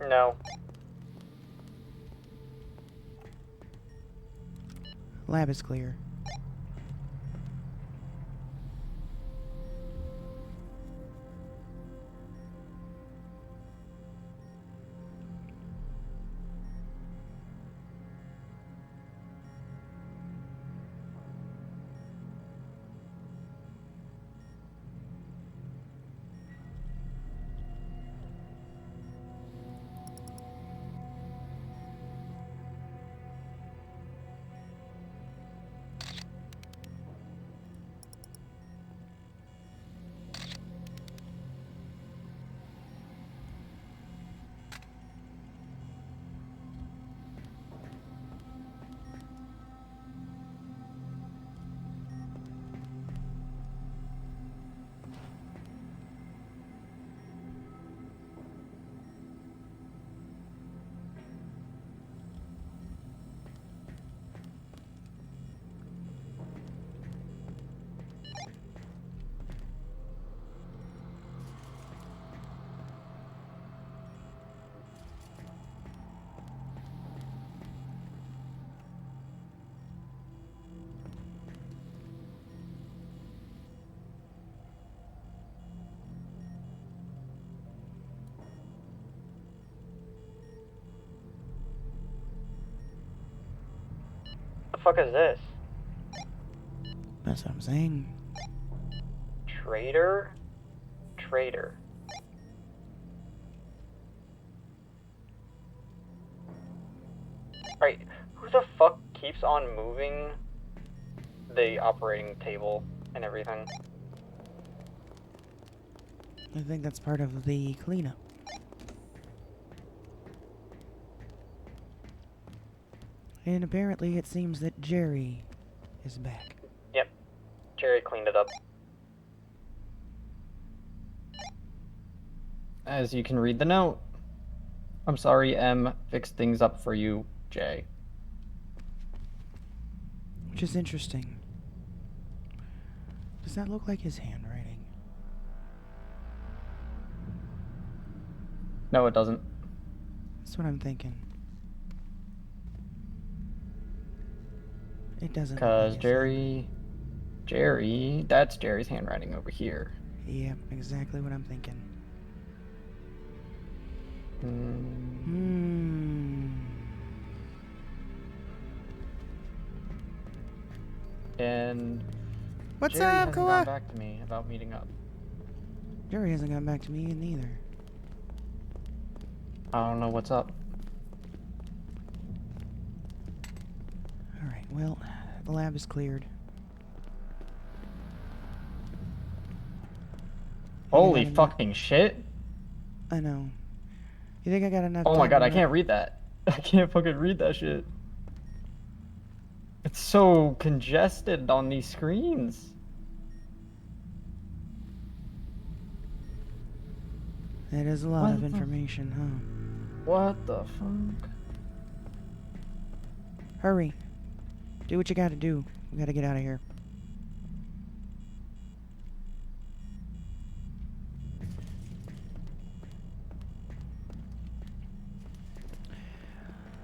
No. Lab is clear. The fuck is this? That's what I'm saying. Traitor? Traitor. Alright, who the fuck keeps on moving the operating table and everything? I think that's part of the cleanup. And apparently it seems that Jerry is back. Yep. Jerry cleaned it up. As you can read the note. I'm sorry, M. Fix things up for you, J. Which is interesting. Does that look like his handwriting? No, it doesn't. That's what I'm thinking. It doesn't look Because like his Jerry, that's Jerry's handwriting over here. Yep, exactly what I'm thinking. And What's Jerry up, hasn't Koa? gone back to me about meeting up. Jerry hasn't gotten back to me neither. I don't know what's up. Alright, well, the lab is cleared. Holy fucking shit. I know. You think I got enough Oh time my god, to I can't read that. I can't fucking read that shit. It's so congested on these screens. That is a lot of information, huh? What the fuck? Hurry. Do what you gotta do. We gotta get out of here.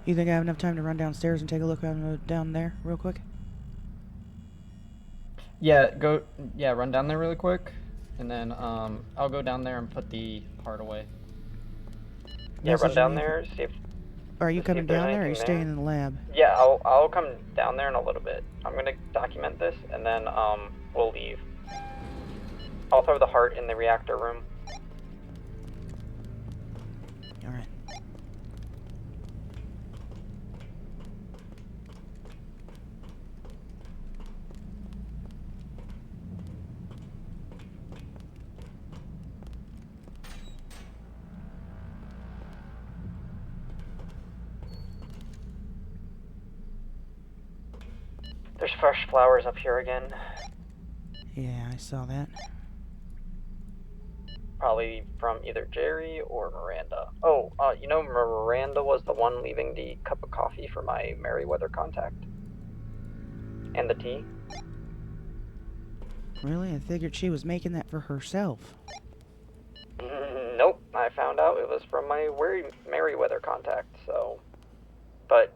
You think I have enough time to run downstairs and take a look down there real quick? Yeah, run down there really quick. And then I'll go down there and put the part away. Yeah, run down there, see if Are you coming down there or are you staying in the lab? Yeah, I'll come down there in a little bit. I'm gonna document this and then we'll leave. I'll throw the heart in the reactor room. Alright. There's fresh flowers up here again. Yeah, I saw that. Probably from either Jerry or Miranda. Oh, you know Miranda was the one leaving the cup of coffee for my Merryweather contact? And the tea? Really? I figured she was making that for herself. Nope, I found out it was from my Merryweather contact, so... But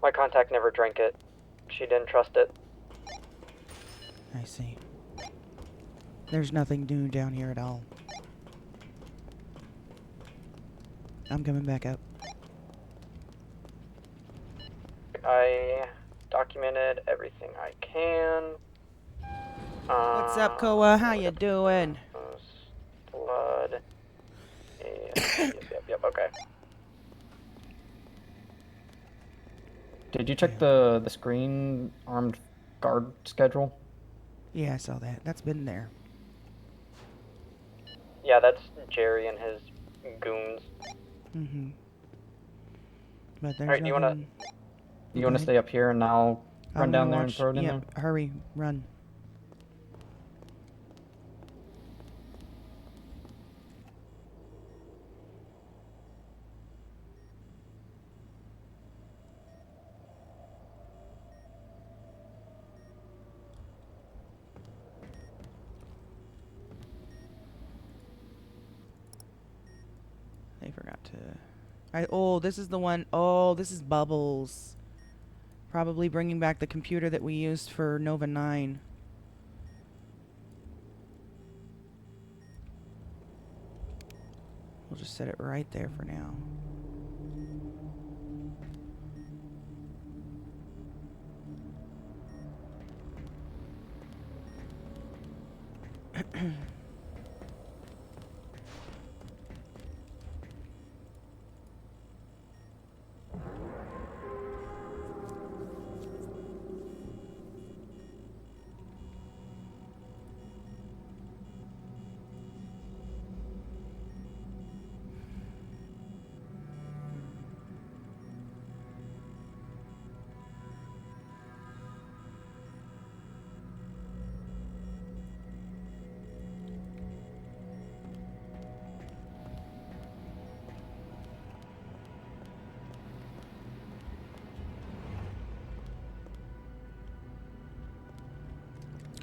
my contact never drank it. She didn't trust it. I see. There's nothing new down here at all. I'm coming back up. I documented everything I can. What's up, Koa? How you doing? Blood. Yep, okay. Did you check the screen armed guard schedule? Yeah, I saw that. That's been there. Yeah, that's Jerry and his goons. Mm-hmm. But there's Alright, do you wanna stay up here and I'll run down there and throw it in there? Hurry, run. They forgot to... oh, this is the one... Oh, this is Bubbles. Probably bringing back the computer that we used for Nova 9. We'll just set it right there for now.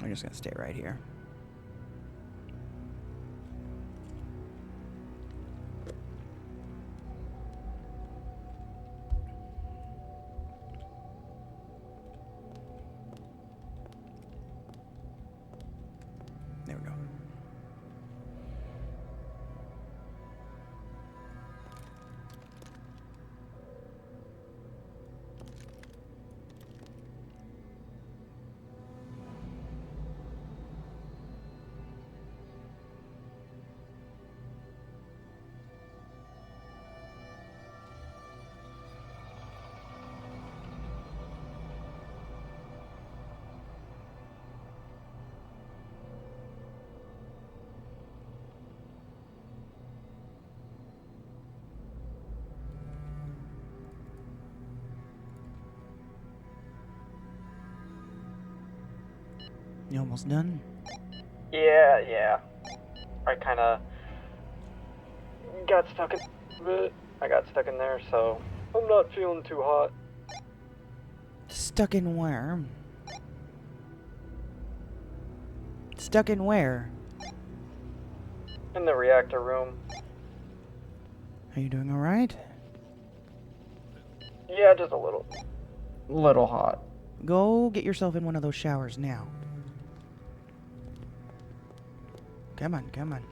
I'm just gonna stay right here. There we go. You almost done? Yeah. I kind of got stuck in a bit. I got stuck in there, so I'm not feeling too hot. Stuck in where? Stuck in where? In the reactor room. Are you doing alright? Yeah, just a little. Little hot. Go get yourself in one of those showers now. Come on, come on.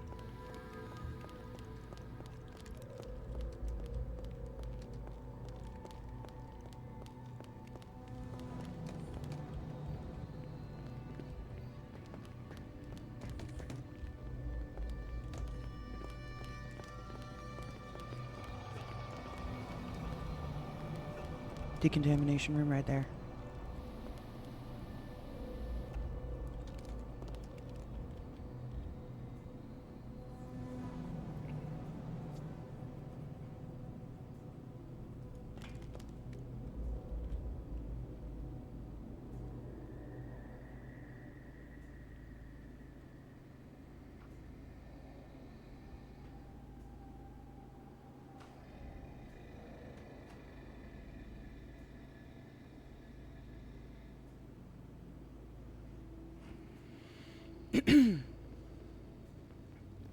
Decontamination room right there.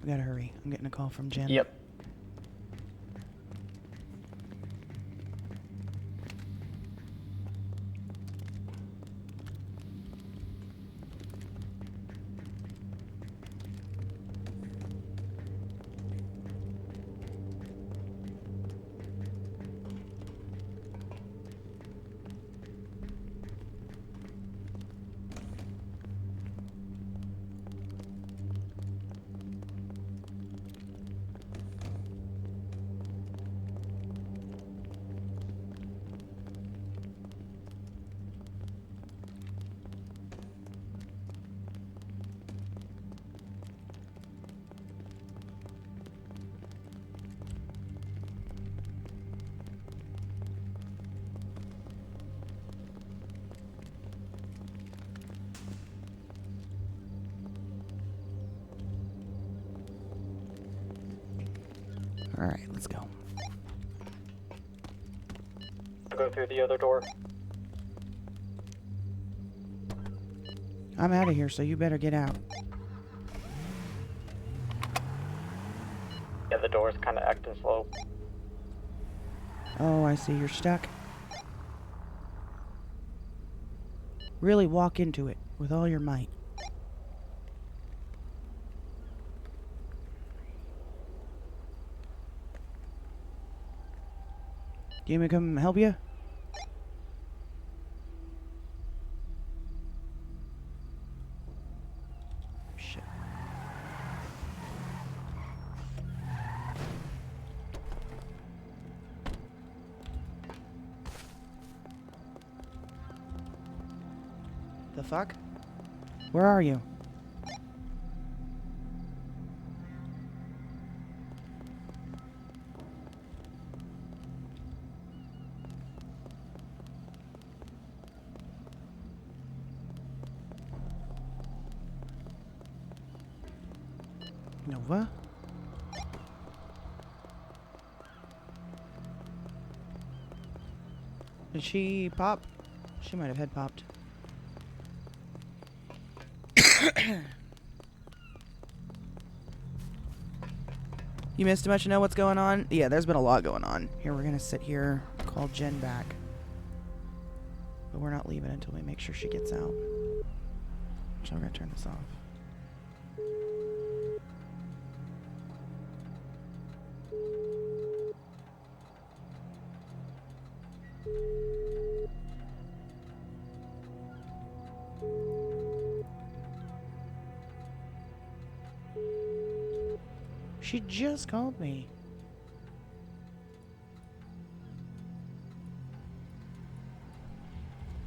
We gotta hurry. I'm getting a call from Jen. Yep. Alright, let's go. Go through the other door. I'm out of here, so you better get out. Yeah, the door's kind of acting slow. Oh, I see. You're stuck. Really walk into it with all your might. Do you want me to come help you? Shit. The fuck? Where are you? Nova? Did she pop? She might have head popped. You missed much to know what's going on? Yeah, there's been a lot going on. Here, we're gonna sit here, call Jen back. But we're not leaving until we make sure she gets out. So we're gonna turn this off. She just called me.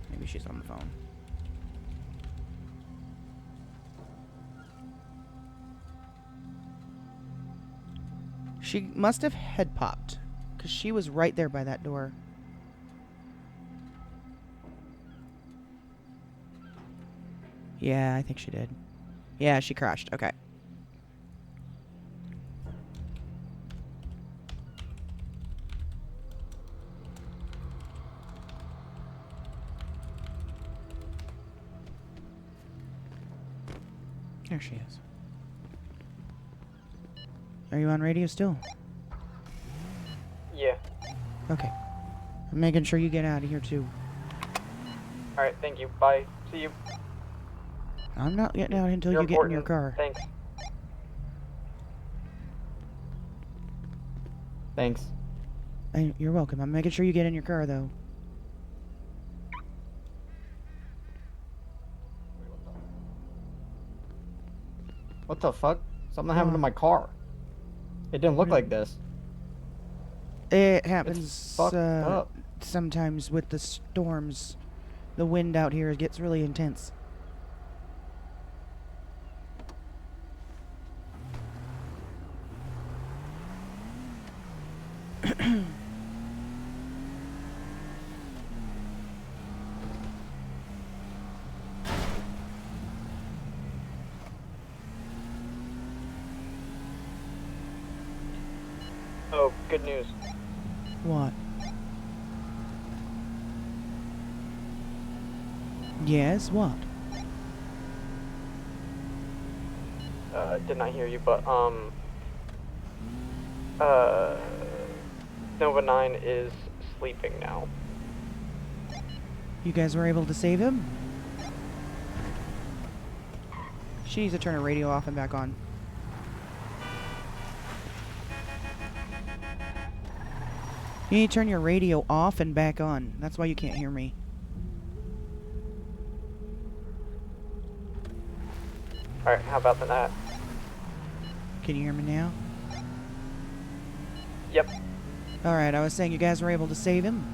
Maybe she's on the phone. She must have head popped, because she was right there by that door. Yeah, I think she did. Yeah, she crashed. Okay. There she is. Are you on radio still? Yeah. Okay. I'm making sure you get out of here too. Alright, thank you. Bye. See you. I'm not getting out until You're you get in your important. car. Thanks. Thanks. You're welcome. I'm making sure you get in your car though. What the fuck? Something happened to my car. It didn't look like this. It happens fucked up. sometimes with the storms. The wind out here gets really intense. Oh, good news. What? Yes, what? Did not hear you, but, Nova 9 is sleeping now. You guys were able to save him? She needs to turn her radio off and back on. You need to turn your radio off and back on. That's why you can't hear me. Alright, how about that? Can you hear me now? Yep. Alright, I was saying you guys were able to save him?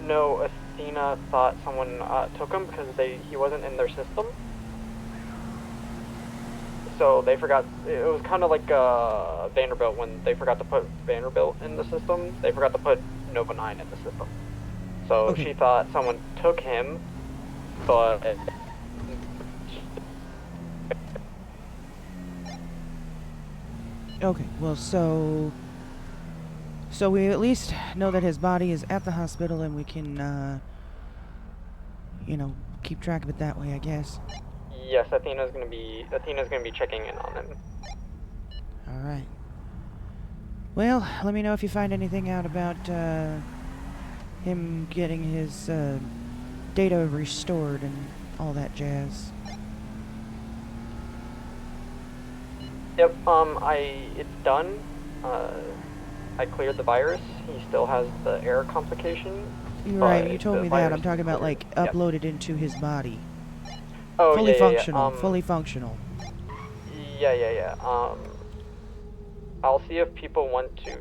No, Athena thought someone took him because he wasn't in their system. So they forgot. It was kind of like Vanderbilt when they forgot to put Vanderbilt in the system. They forgot to put Nova 9 in the system. So Okay. she thought someone took him, but Okay, well, so we at least know that his body is at the hospital and we can, you know, keep track of it that way, I guess. yes, Athena's gonna be checking in on him. Alright. Well, let me know if you find anything out about, him getting his, data restored and all that jazz. Yep. It's done. I cleared the virus. He still has the air complication. You're right, but you told the me that. virus I'm talking is about, cleared. like, Yep. uploaded into his body. Oh, fully yeah, functional, yeah. fully functional. Yeah. I'll see if people want to.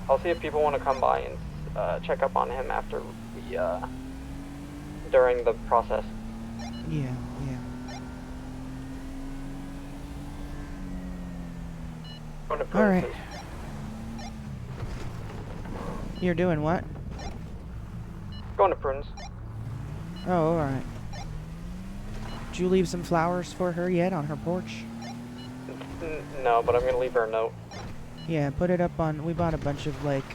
I'll see if people want to come by and check up on him after we during the process. Yeah. Alright. You're doing what? Going to Prunes. Oh, alright. Did you leave some flowers for her yet on her porch? No, but I'm gonna leave her a note. Yeah, put it up on... We bought a bunch of, like,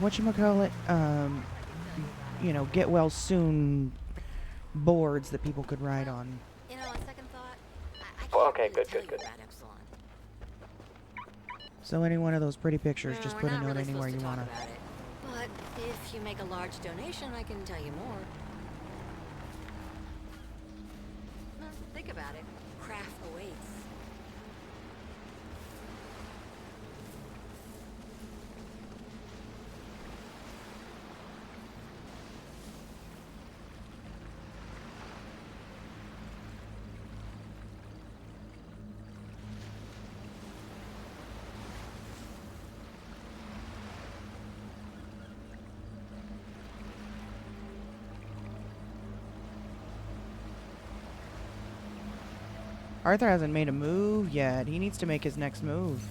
whatchamacallit? get well soon boards that people could ride on. You know, on second thought, I can't Oh, okay, really good, tell good, you good. about Epsilon. So any one of those pretty pictures, just We're put a not note really anywhere supposed you to talk want to. about it. But if you make a large donation, I can tell you more. No, think about it. Craft awaits. Arthur hasn't made a move yet. He needs to make his next move.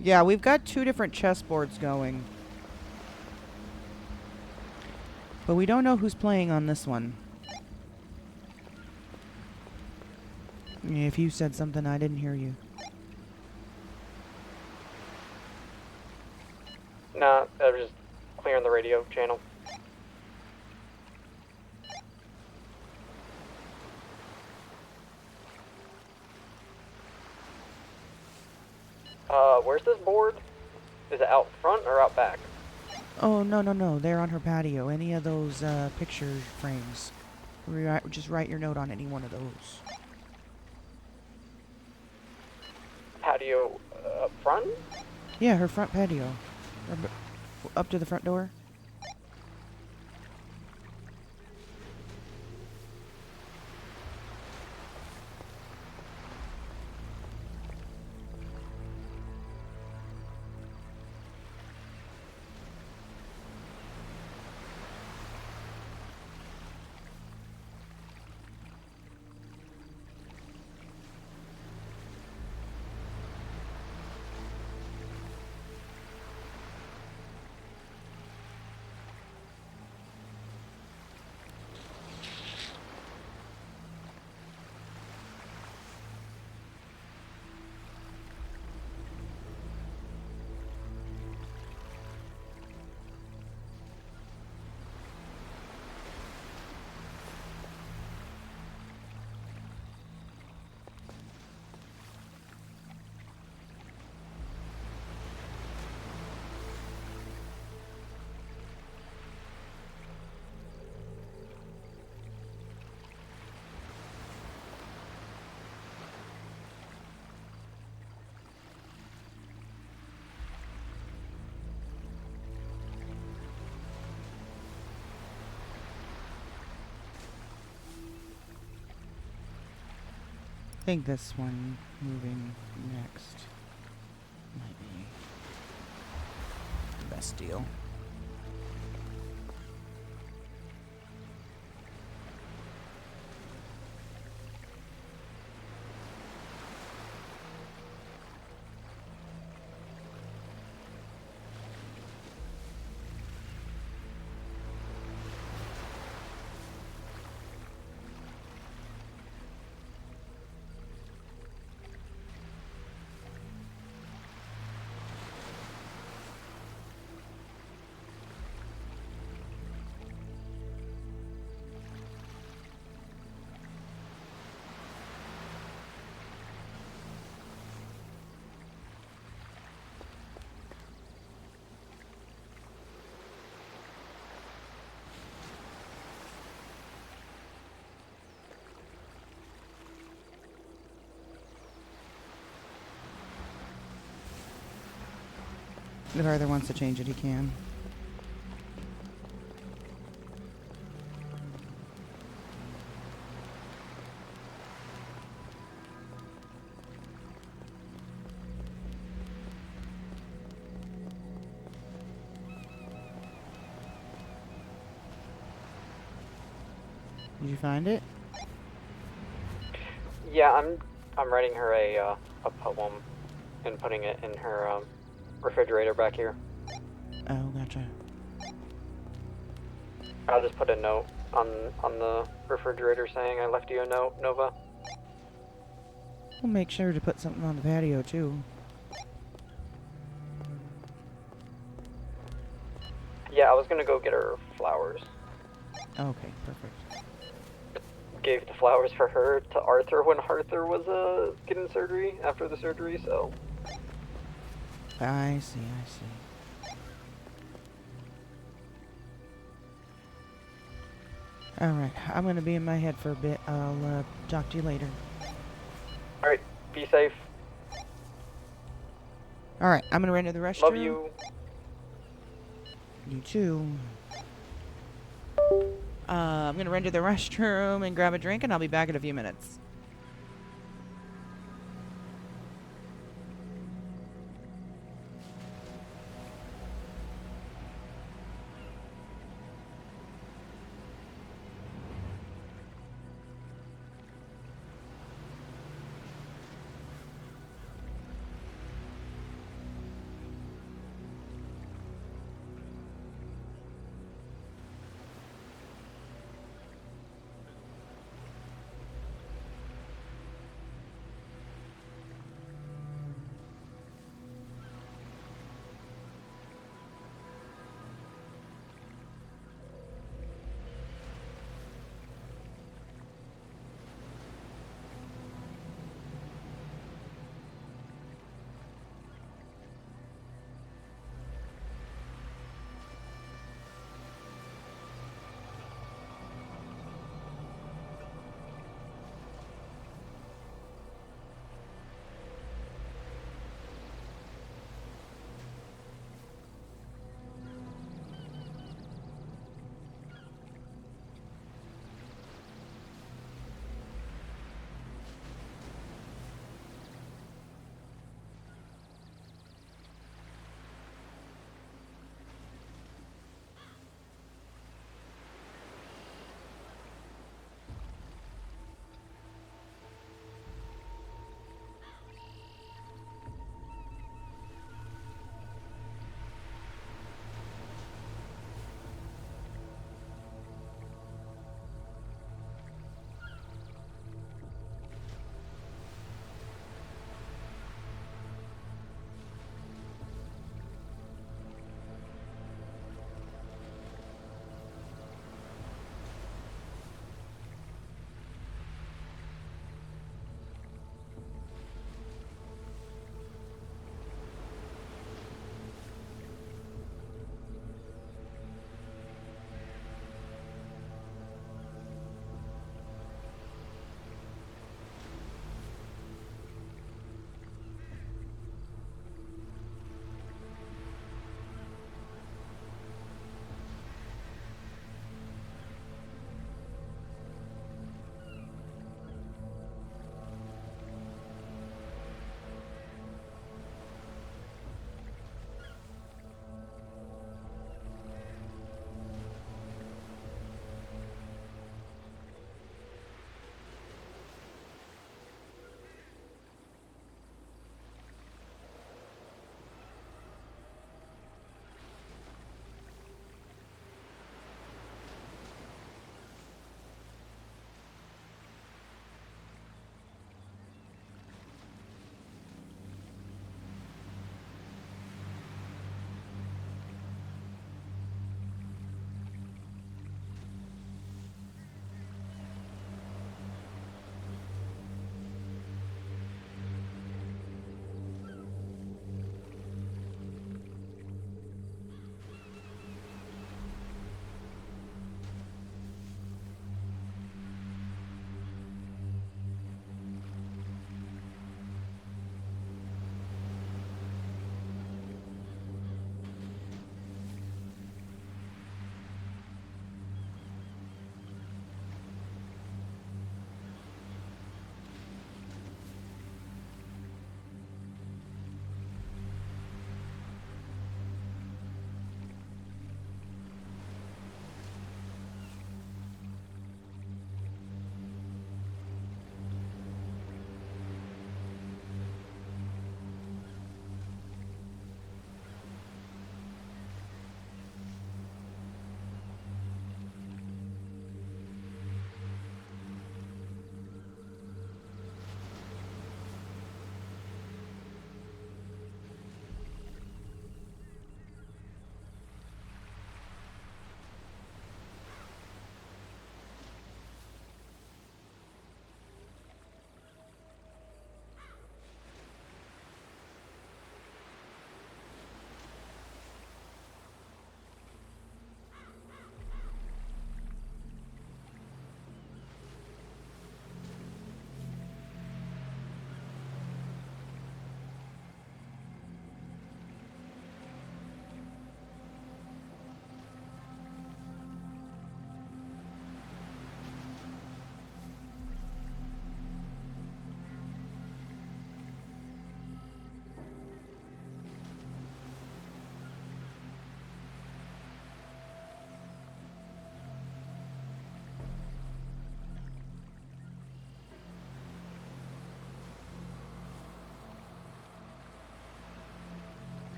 Yeah, we've got 2 different chessboards going. But we don't know who's playing on this one. If you said something, I didn't hear you. Nah, I was just clearing the radio channel. Where's this board? Is it out front or out back? Oh, no. They're on her patio. Any of those picture frames. Just write your note on any one of those. Patio up front? Yeah, her front patio. Up to the front door. I think this one moving next might be the best deal. If Arthur wants to change it, he can. Did you find it? Yeah, I'm writing her a poem and putting it in her refrigerator back here. Oh, gotcha. I'll just put a note on the refrigerator saying I left you a note, Nova. We'll make sure to put something on the patio too. Yeah, I was gonna go get her flowers. Okay, perfect. Gave the flowers for her to Arthur when Arthur was getting surgery after the surgery, so. I see, I see. Alright, I'm gonna be in my head for a bit. I'll talk to you later. Alright, be safe. Alright, I'm gonna run to the restroom. Love you. You too. I'm gonna run to the restroom and grab a drink, and I'll be back in a few minutes.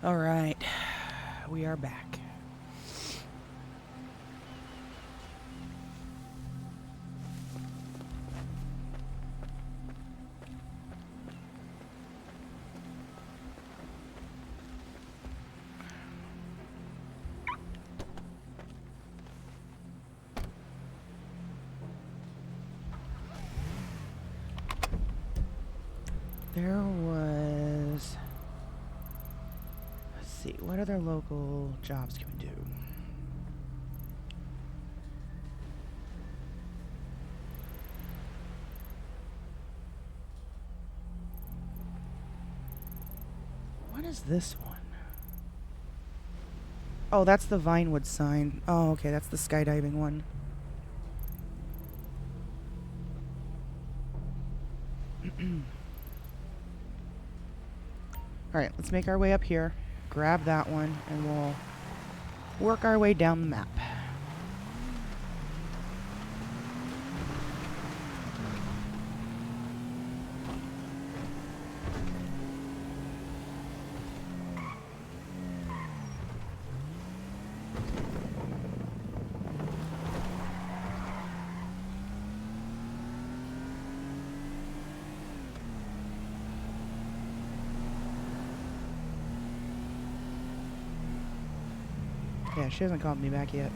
All right. We are back. There was... Let's see, what other local jobs can we do? What is this one? Oh, that's the Vinewood sign. Oh, okay, that's the skydiving one. Alright, let's make our way up here, grab that one, and we'll work our way down the map. Yeah, she hasn't called me back yet.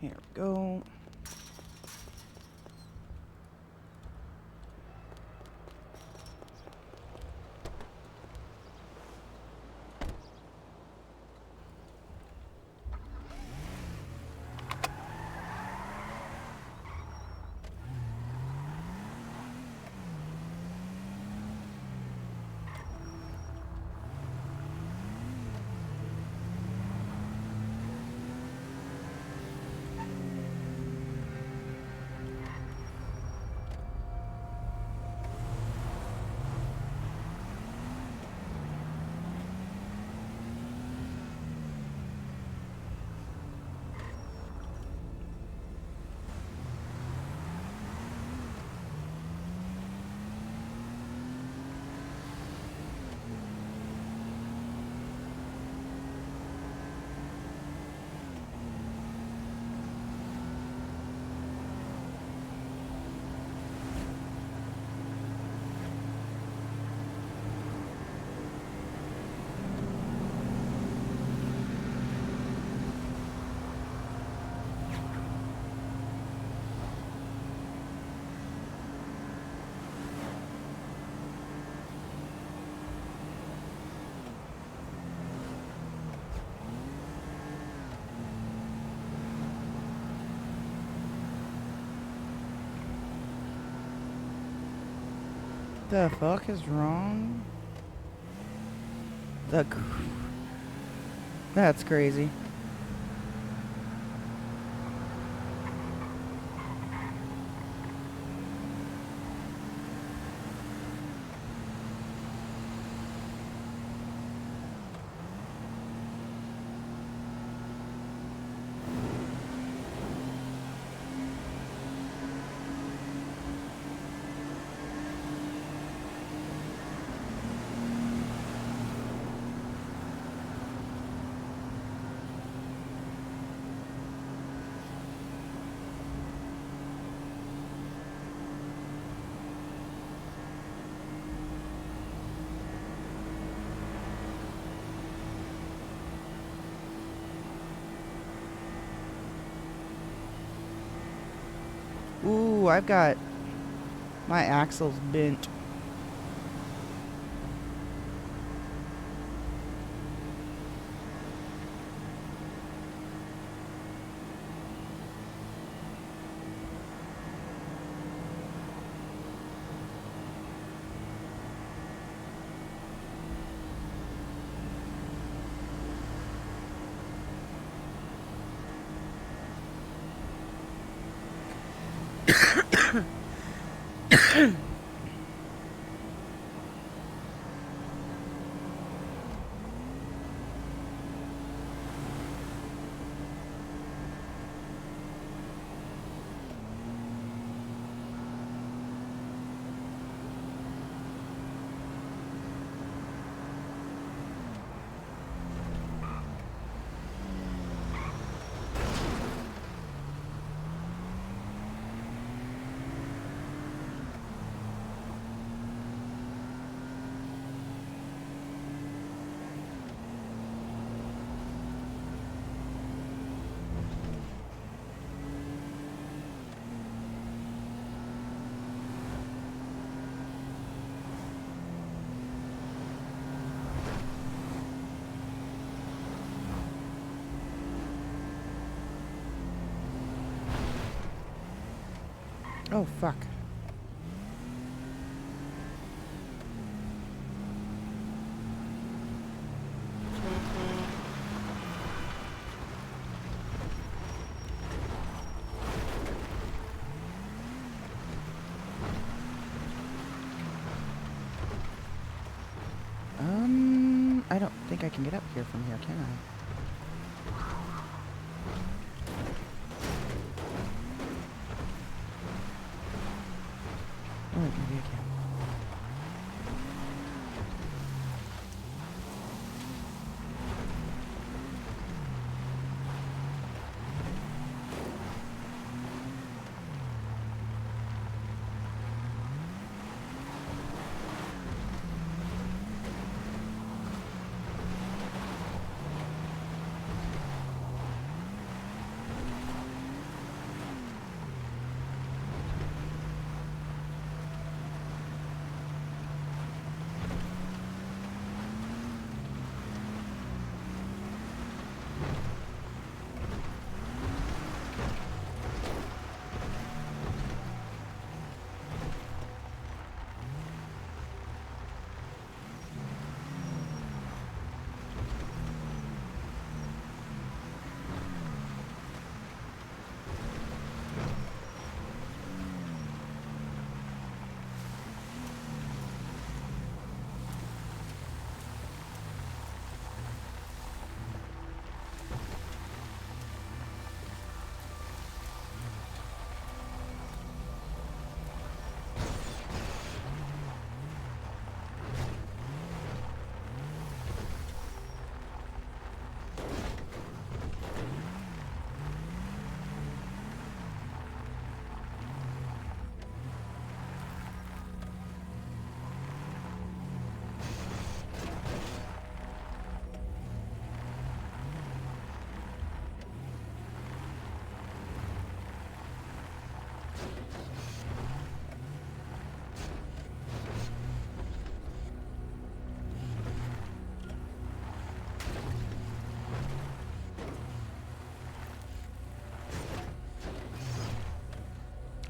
Here we go. The fuck is wrong? That's crazy. Ooh, I've got my axles bent. Oh, fuck. I don't think I can get up here from here, can I? Oh, maybe I can.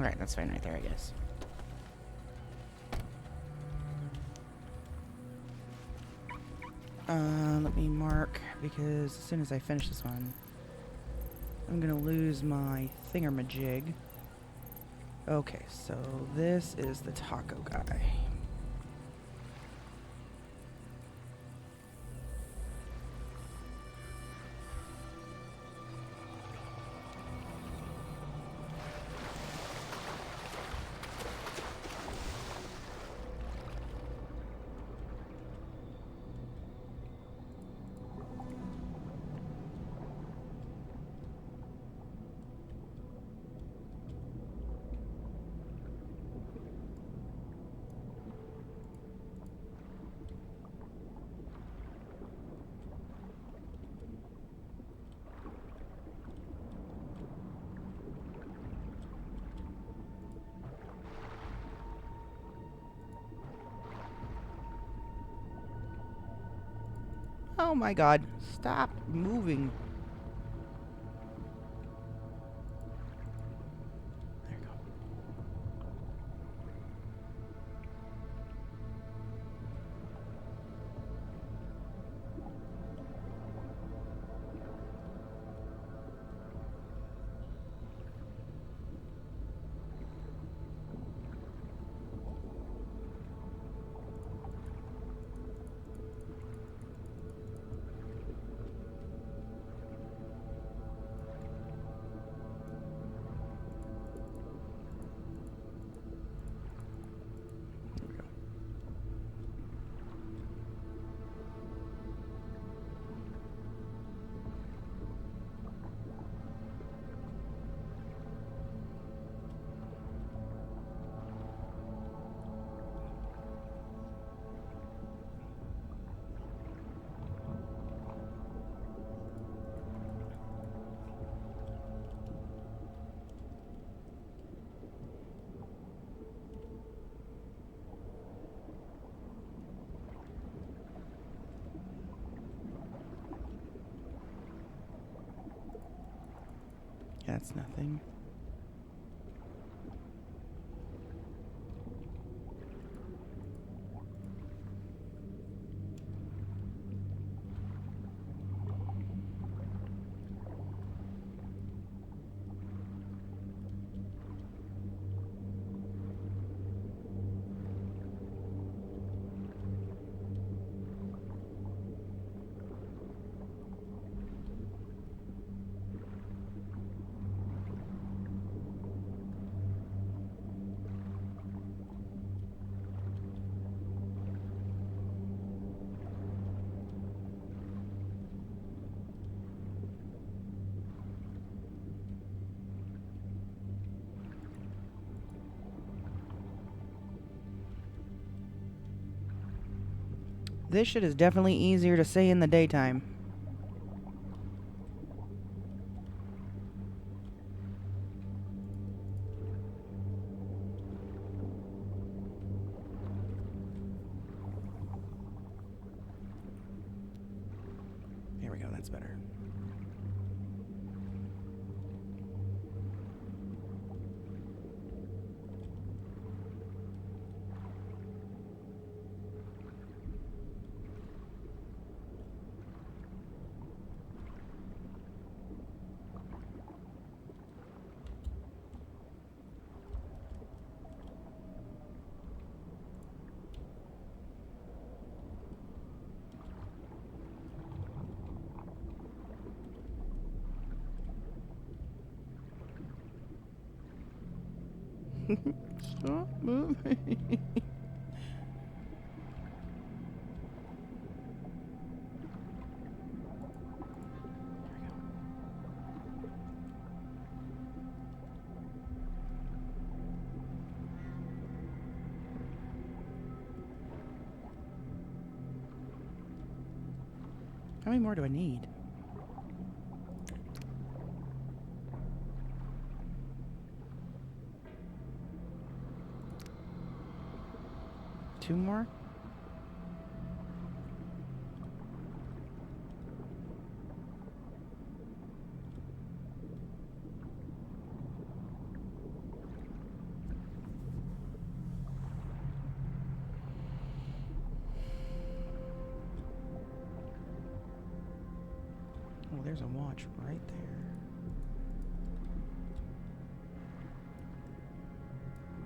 Alright, that's fine right there, I guess. Let me mark, because as soon as I finish this one, I'm gonna lose my thingamajig. Okay, so this is the taco guy. Oh my god, stop moving. There you go. That's nothing. This shit is definitely easier to say in the daytime. Here we go, that's better. Stop moving. How many more do I need? Two more? there's a watch right there.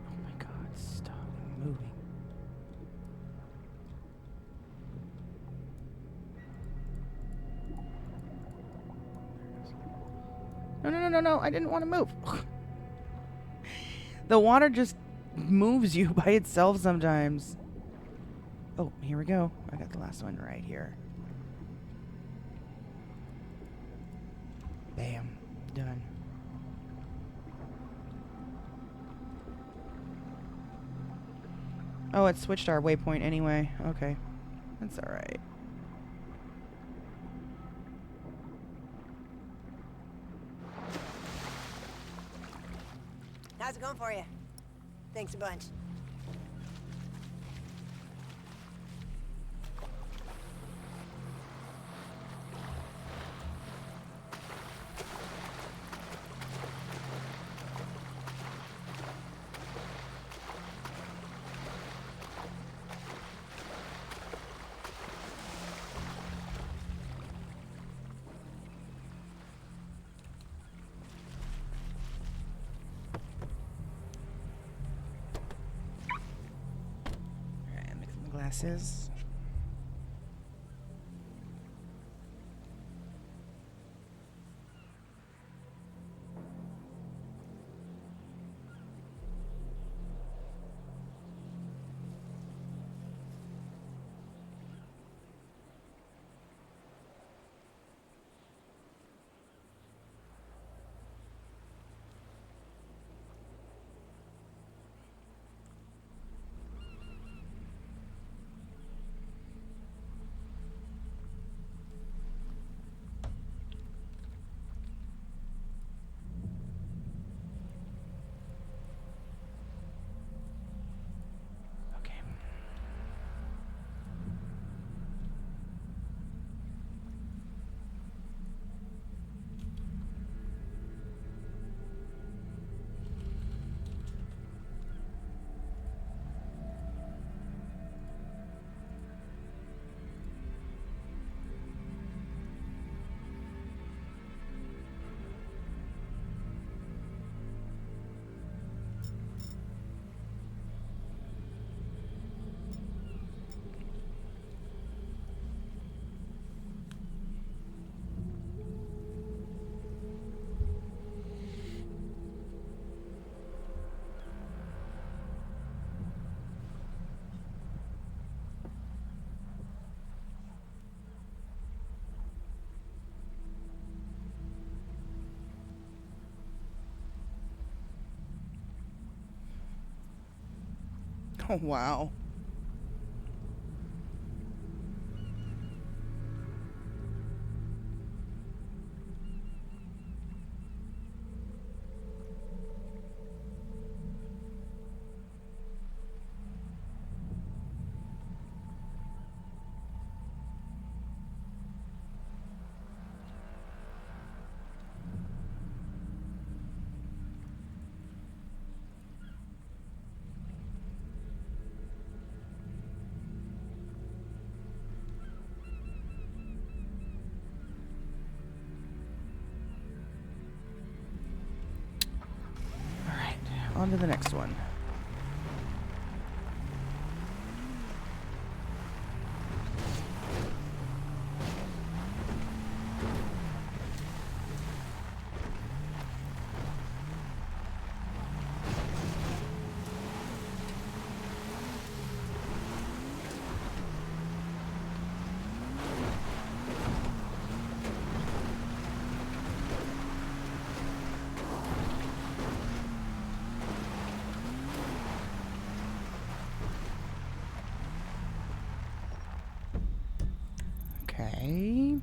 Oh my god, stop moving. No, I didn't want to move. The water just moves you by itself sometimes. Oh, here we go. I got the last one right here. Bam. Done. Oh, it switched our waypoint anyway. Okay. That's alright. How's it going for you? Thanks a bunch. Alright, mix some glasses. Oh, wow. Alright, on to the next one. Okay.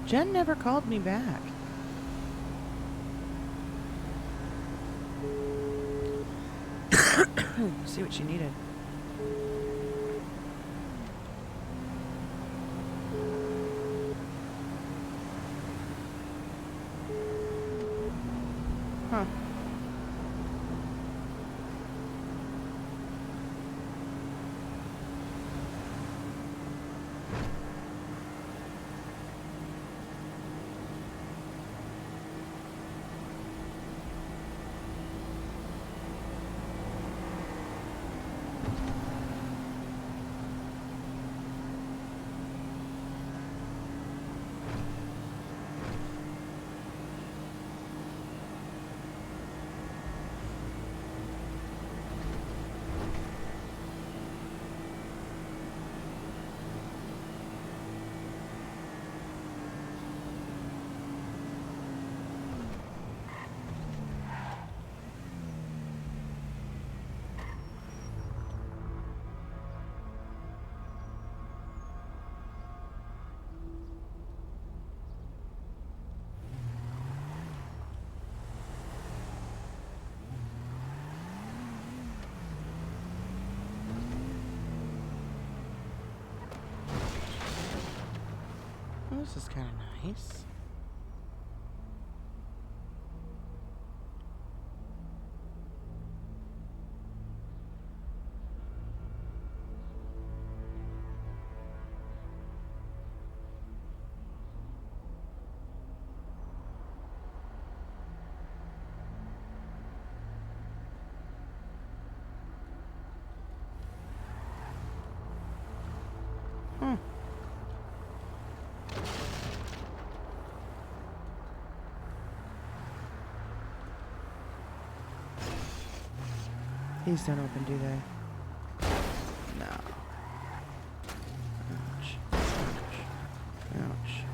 Jen never called me back. See what she needed. Huh. Oh, this is kind of nice. Hmm. These don't open, do they? No. Ouch. Ouch. Ouch.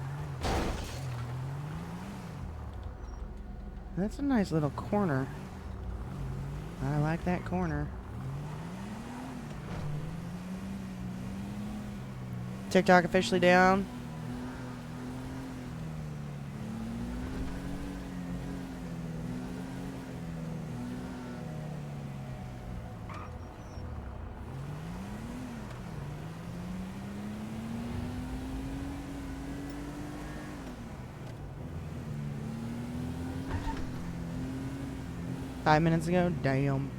That's a nice little corner. I like that corner. TikTok officially down. Five minutes ago? Damn.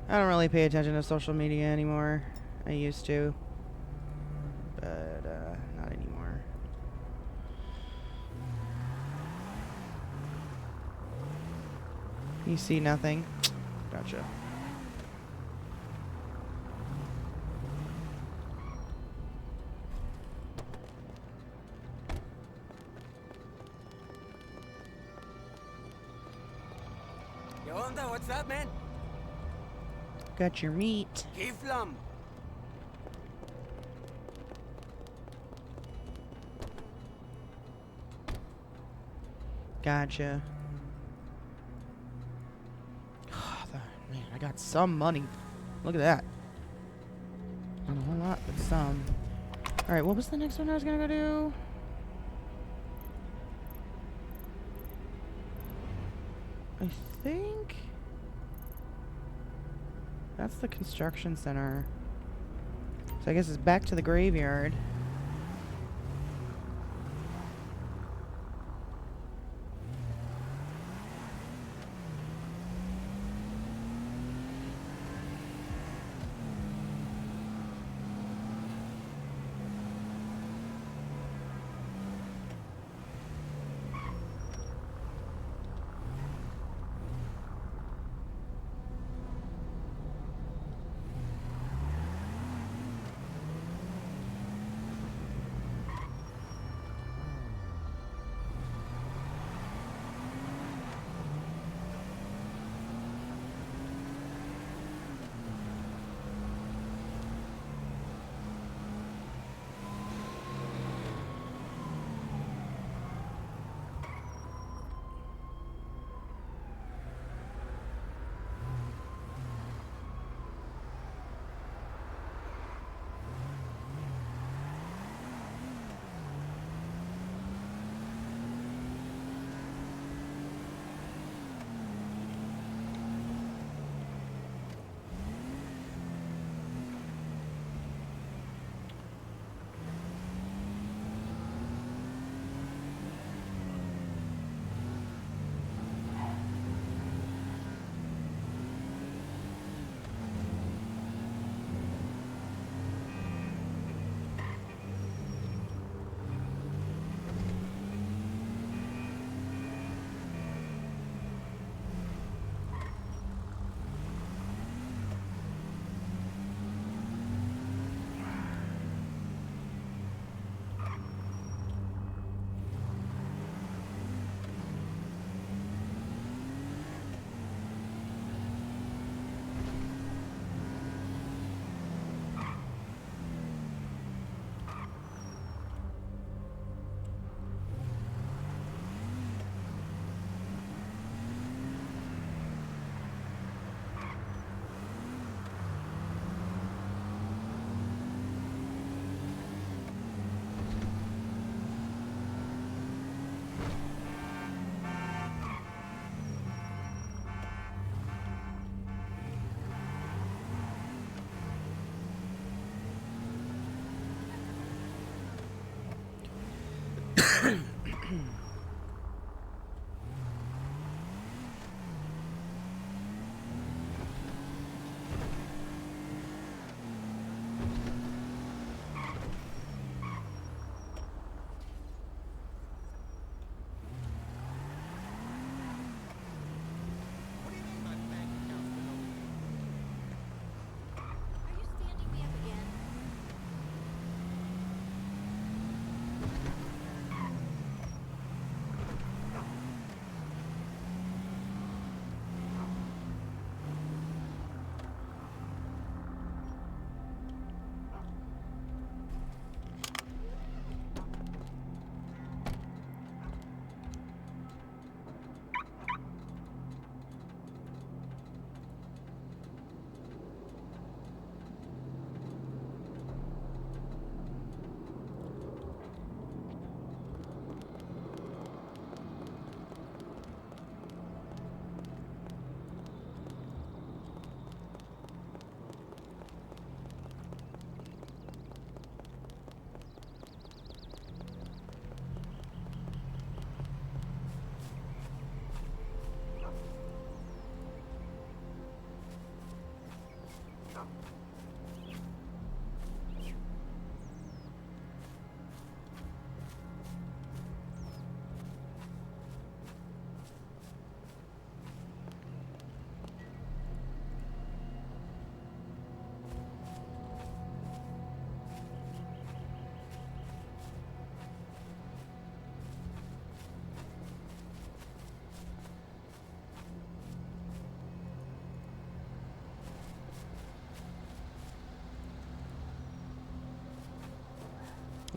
I don't really pay attention to social media anymore. I used to. But, not anymore. You see nothing? Gotcha. Yo onda, what's up, man? Got your meat. Kiflam. Gotcha. Man, I got some money. Look at that. Not a whole lot, but some. Alright, what was the next one I was gonna go do? I think that's the construction center. So I guess it's back to the graveyard.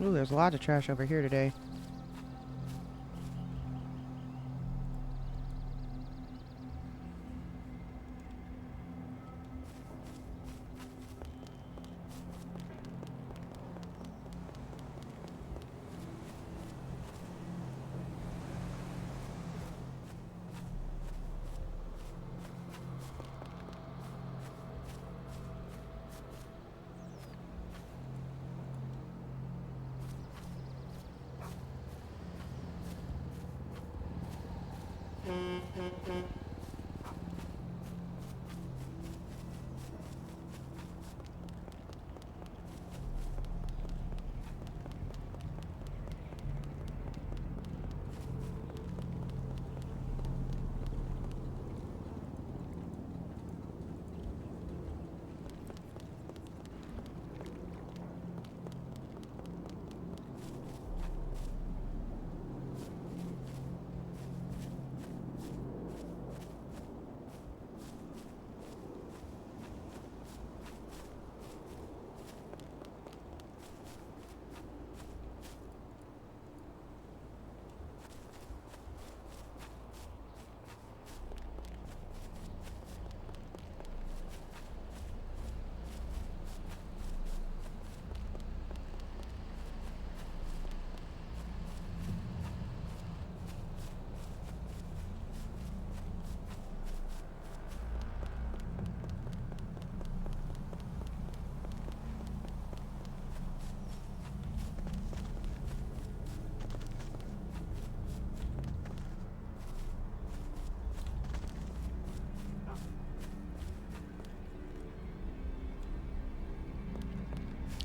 Ooh, there's a lot of trash over here today.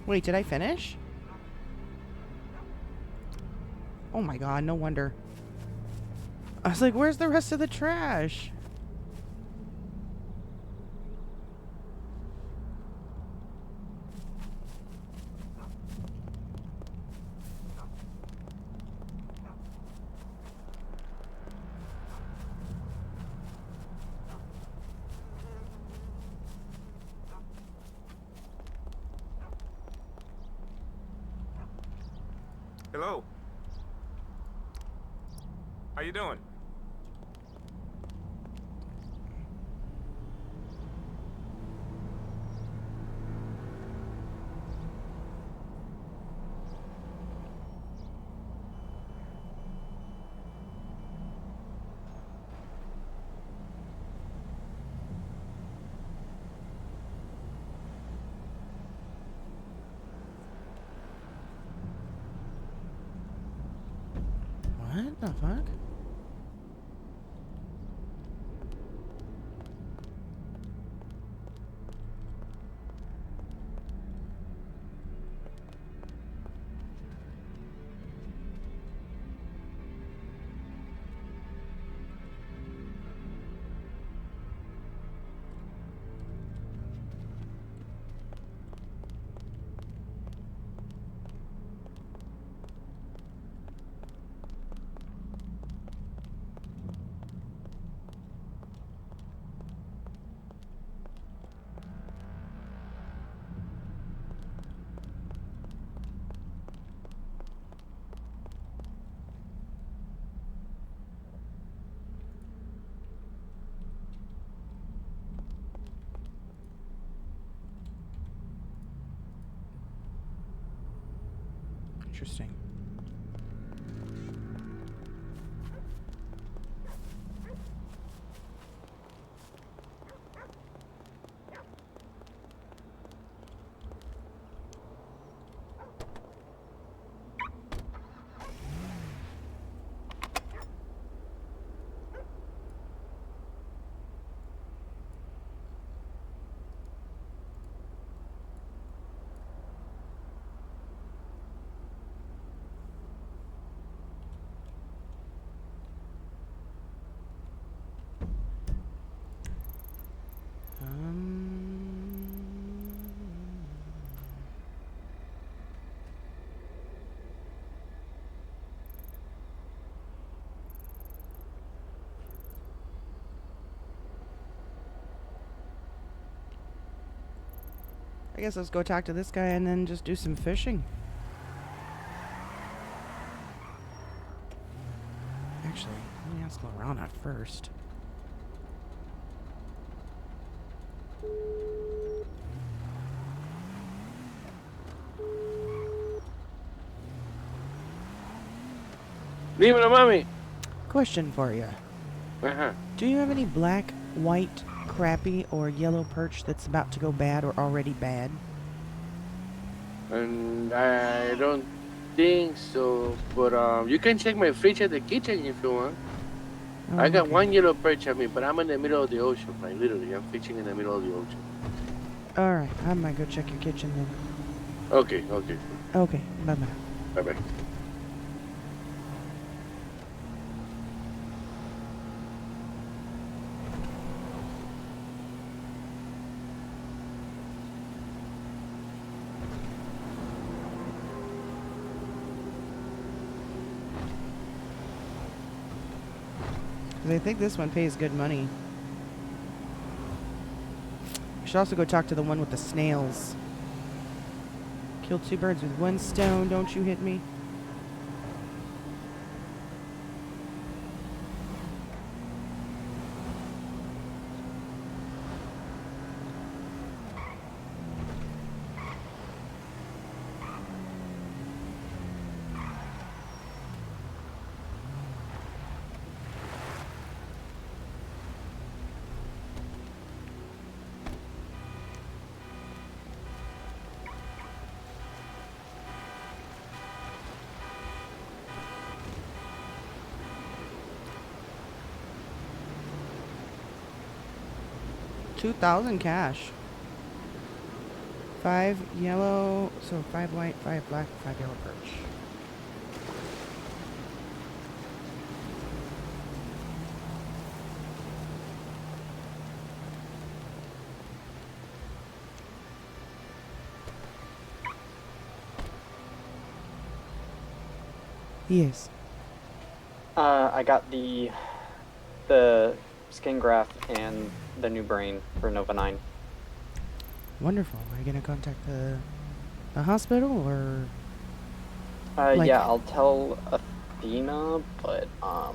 Wait, did I finish? Oh my god, no wonder. I was like, where's the rest of the trash? Hello. How you doing? What the fuck? Interesting. I guess let's go talk to this guy and then just do some fishing. slow around at first. Dímelo, mami. Question for you. Ajá. Do you have any black, white, crappie, or yellow perch that's about to go bad or already bad? And I don't think so, but you can check my fridge at the kitchen if you want. Oh, I got okay. one yellow perch at me, but I'm in the middle of the ocean, like literally. I'm fishing in the middle of the ocean. Alright, I might go check your kitchen then. Okay. Okay, bye-bye. Bye-bye. Because I think this one pays good money. We should also go talk to the one with the snails. Kill 2 birds with 1 stone, don't you hit me? $2,000 cash. 5 yellow, so 5 white, 5 black, 5 yellow perch. Yes. I got the skin graft and the new brain for Nova 9. Wonderful. Are you gonna contact the hospital or? Yeah, I'll tell Athena, but I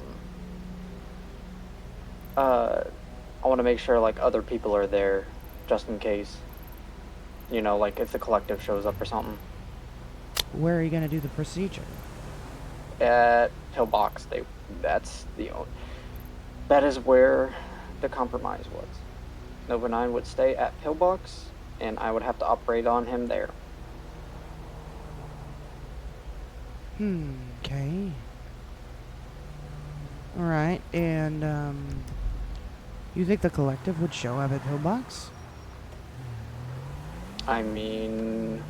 want to make sure like other people are there, just in case. You know, like if the collective shows up or something. Where are you gonna do the procedure? At Pillbox, that is where the compromise was. Nova 9 would stay at Pillbox, and I would have to operate on him there. Okay. Alright, and, you think the collective would show up at Pillbox? I mean,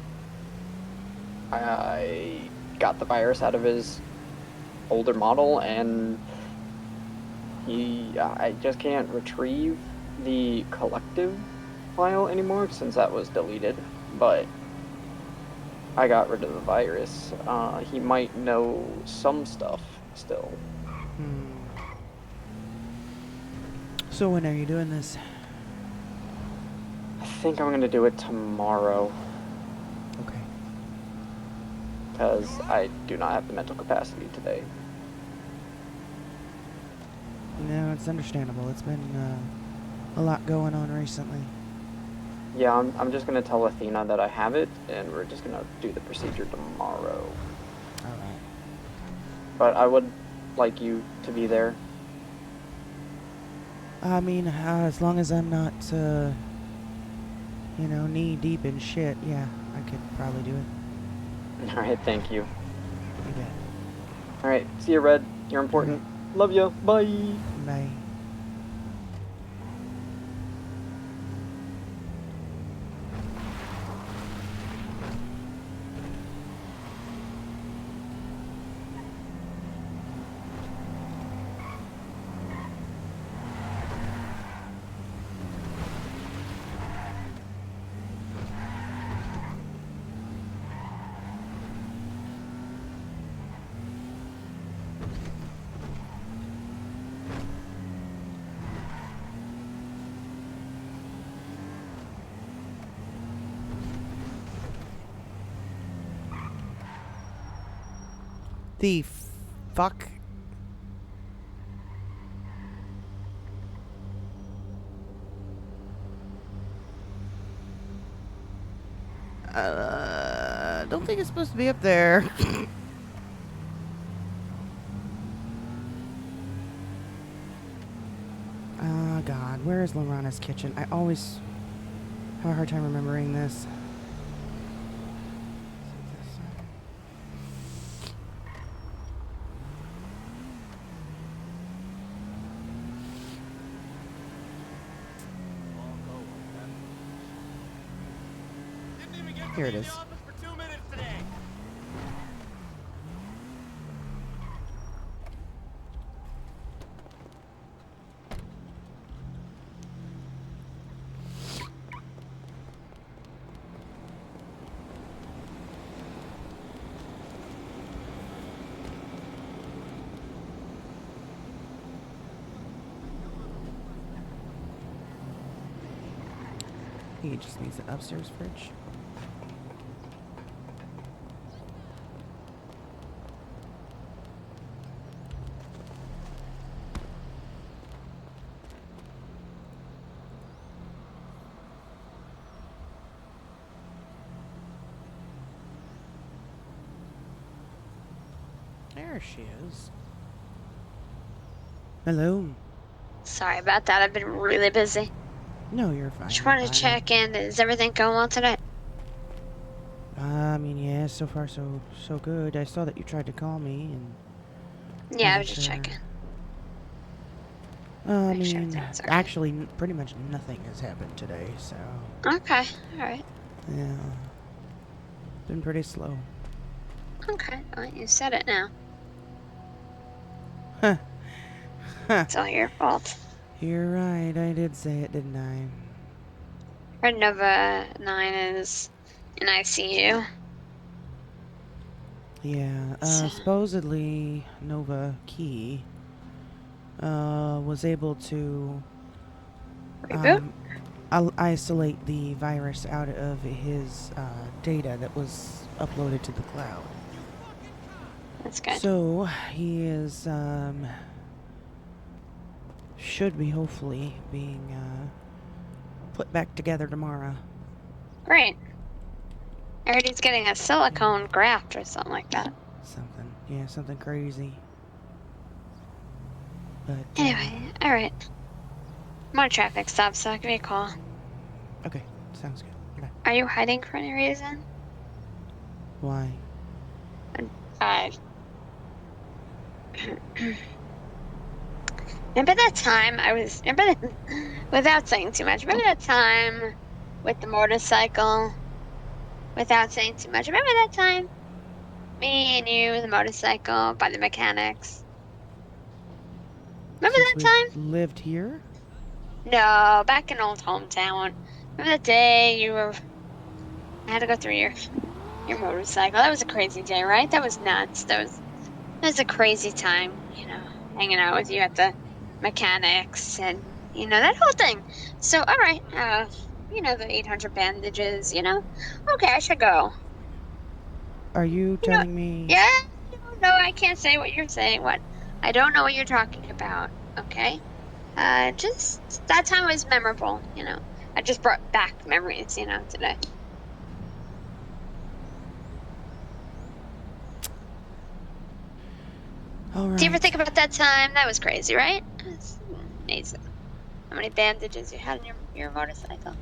I got the virus out of his older model, and I just can't retrieve the collective file anymore since that was deleted, but I got rid of the virus. He might know some stuff still. So when are you doing this? I think I'm gonna do it tomorrow. Okay. Because I do not have the mental capacity today. No, it's understandable. It's been a lot going on recently. Yeah, I'm just gonna tell Athena that I have it, and we're just gonna do the procedure tomorrow. Alright. But I would like you to be there. I mean, as long as I'm not, you know, knee deep in shit, yeah, I could probably do it. Alright, thank you. You bet. Alright, see you, Red. You're important. Love you. Bye. Bye. The fuck? Don't think it's supposed to be up there. Oh, God. Where is Lorana's kitchen? I always have a hard time remembering this. Here it is. He just needs the upstairs fridge. There she is. Hello. Sorry about that. I've been really busy. No, you're fine. Just you're wanted to fine. check in. Is everything going well today? I mean, yeah, so far so good. I saw that you tried to call me, and Yeah, I was wasn't just sure. checking. I Make sure mean, everything's okay. actually, pretty much nothing has happened today, so Okay, alright. yeah, been pretty slow. Okay, well, you said it now. Huh. It's all your fault. You're right. I did say it, didn't I? Red Nova 9 is in ICU. Yeah. So, Supposedly Nova Key was able to reboot? isolate the virus out of his data that was uploaded to the cloud. That's good. So he is should be hopefully being put back together tomorrow. Great. I heard he's getting a silicone graft or something like that. Something crazy. But Anyway, alright. I'm on a traffic stop, so I'll give you a call. okay, sounds good. Bye. Are you hiding for any reason? Why? Remember that time without saying too much, remember that time with the motorcycle? Without saying too much, remember that time? Me and you, the motorcycle, by the mechanics. Remember Since that we lived here? No, back in old hometown. Remember the day I had to go through your motorcycle? That was a crazy day, right? That was nuts. That was a crazy time, hanging out with you at the mechanics and, that whole thing. So, all right, the 800 bandages, Okay, I should go. Are you telling me? Yeah, no, I can't say what you're saying. What? I don't know what you're talking about, okay? Just, that time was memorable, I just brought back memories, today. All right. Do you ever think about that time? That was crazy, right? It's amazing. How many bandages you had in your motorcycle.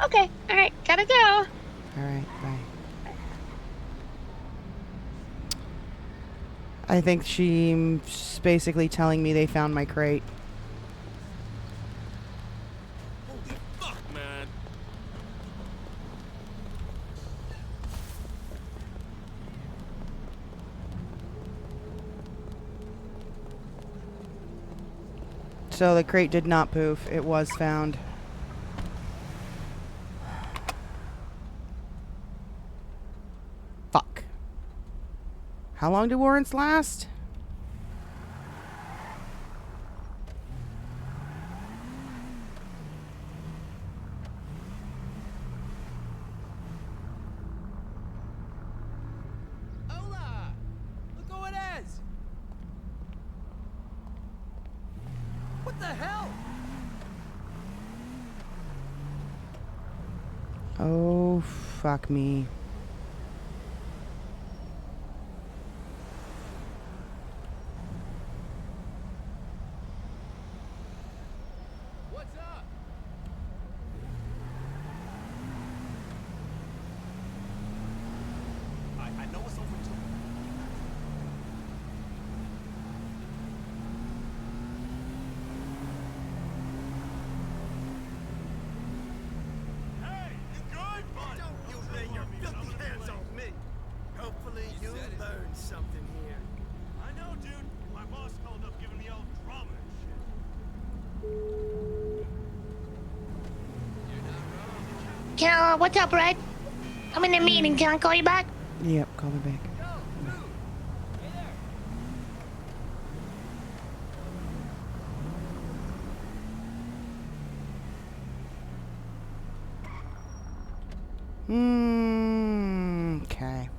Okay, alright, gotta go. All right, bye. I think she's basically telling me they found my crate. Holy fuck, man. So the crate did not poof. It was found. Fuck. How long do warrants last? Hola! Look who it is! What the hell? Oh, fuck me. What's up? I know it's over too. Hey, you good? Don't you lay your filthy hands on me. Hopefully you learn something here. I know, dude. My boss called up giving me all drama and shit. What's up, Red? I'm in a meeting. Can I call you back? Yep, call me back. Okay.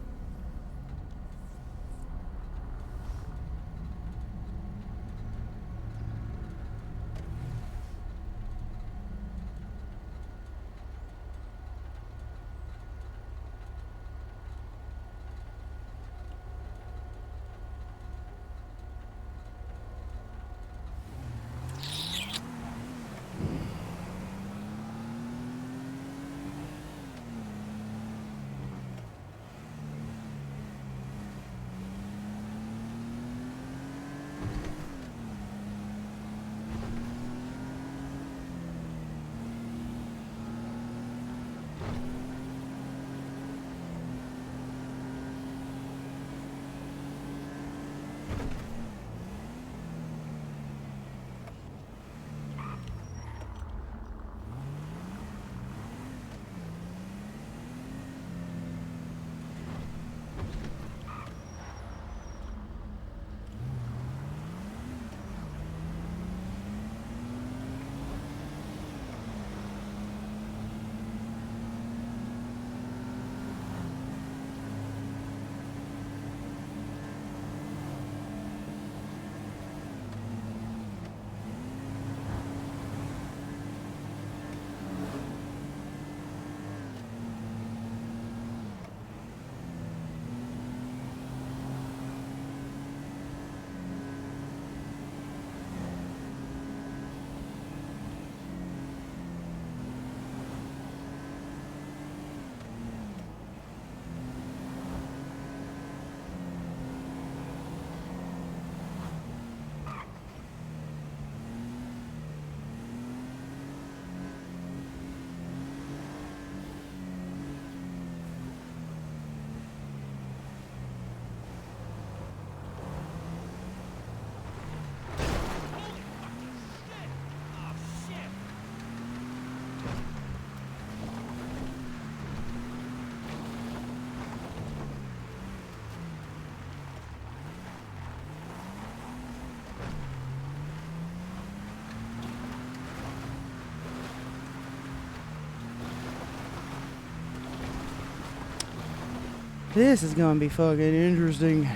This is gonna be fucking interesting.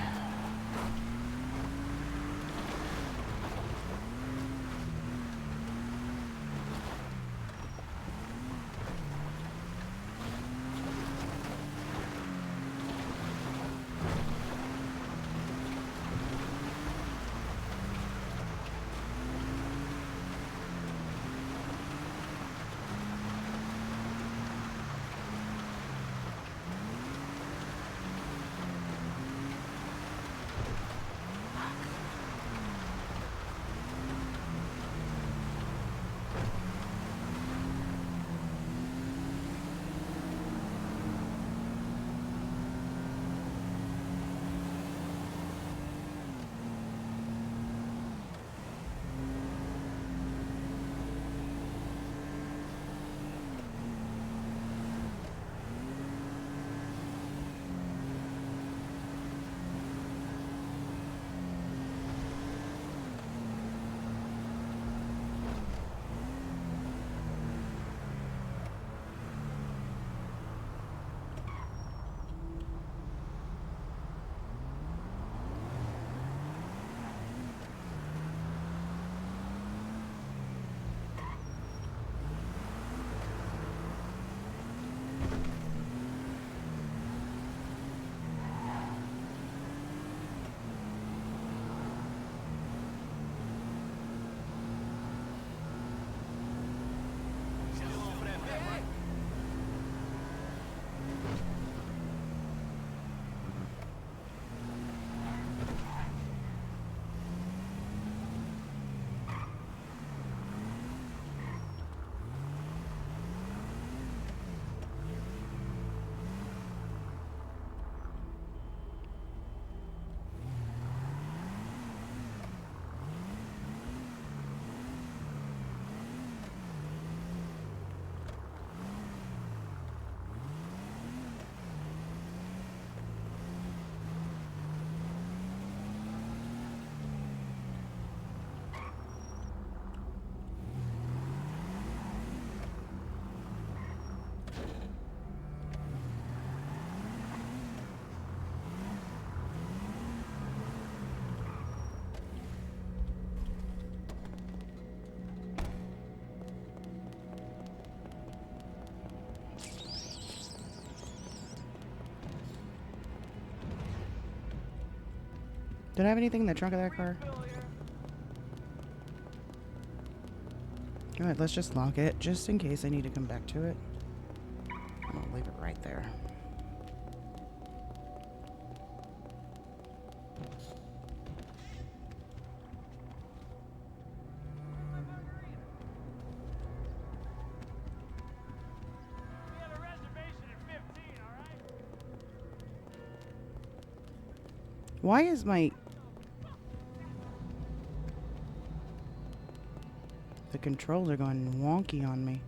Did I have anything in the trunk of that car? Good, let's just lock it, just in case I need to come back to it. I'm gonna leave it right there. Why is my... The controls are going wonky on me.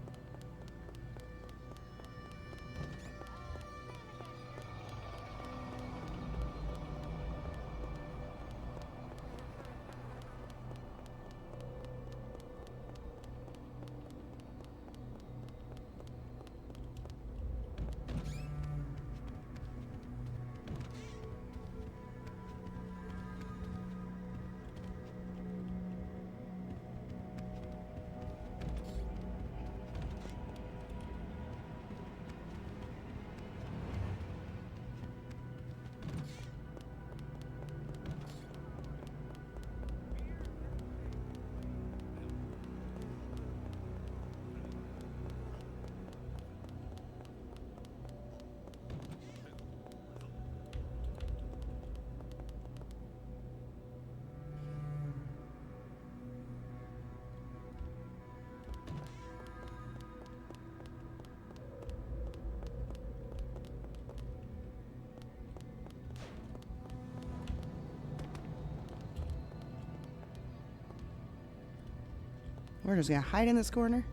We're just gonna hide in this corner.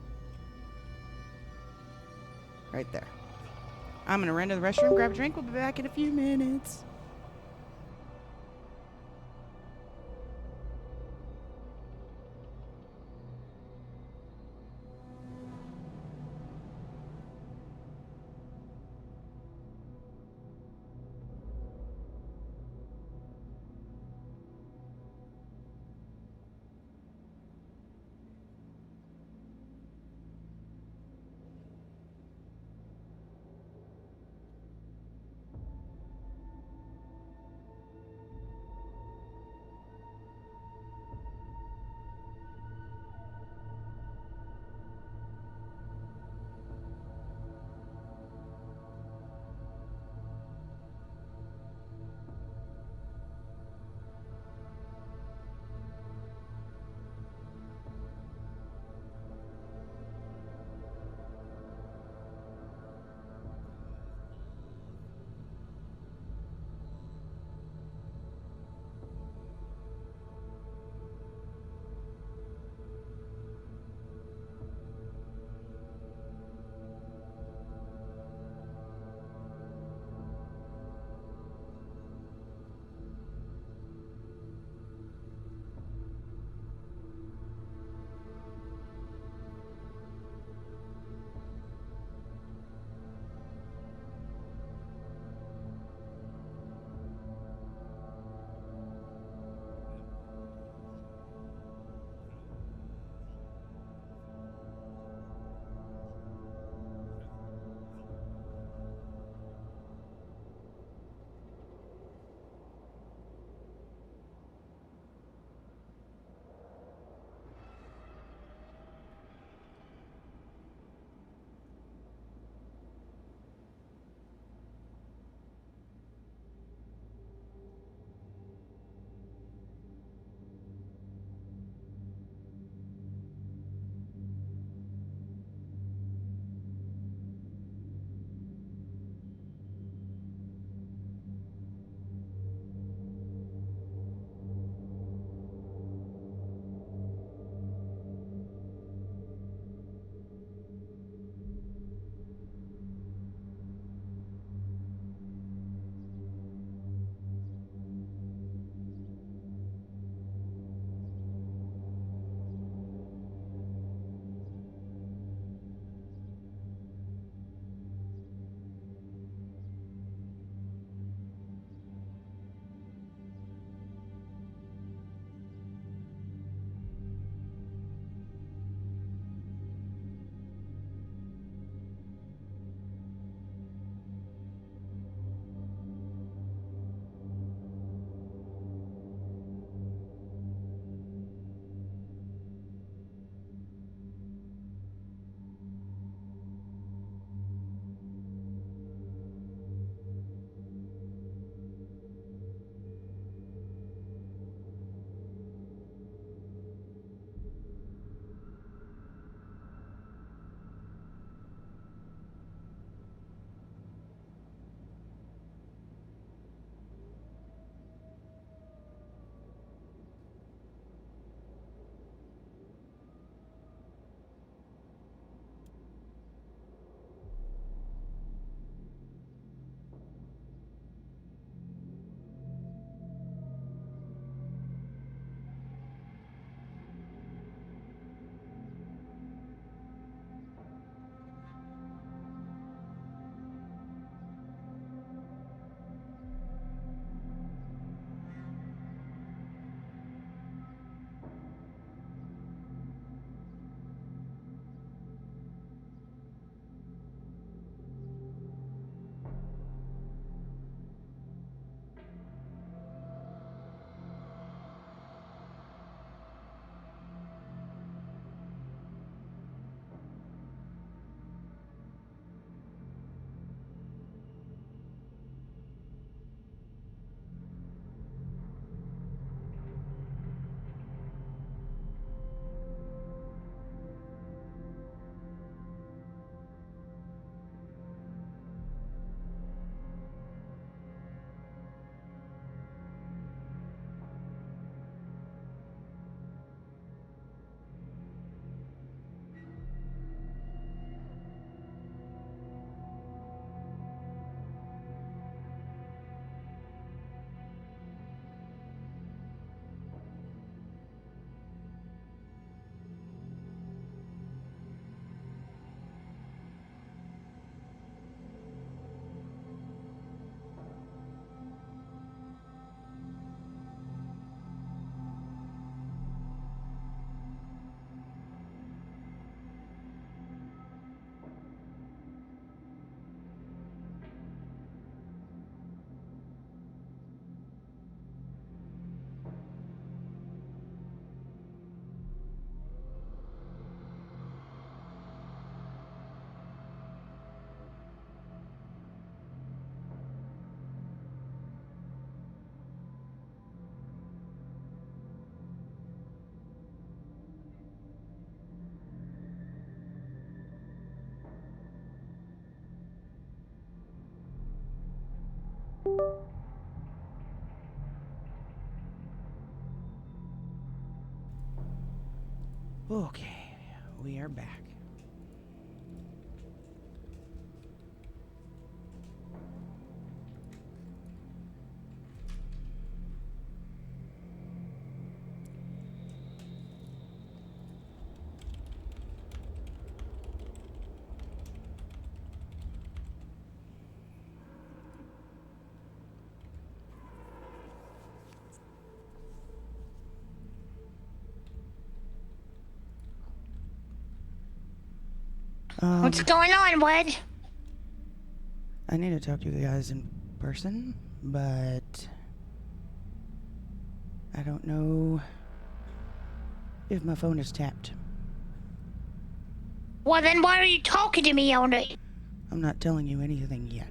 Right there. I'm gonna run to the restroom, grab a drink. We'll be back in a few minutes. Okay, we are back. What's going on, Wed? I need to talk to you guys in person, but I don't know if my phone is tapped. Well, then why are you talking to me on it? I'm not telling you anything yet.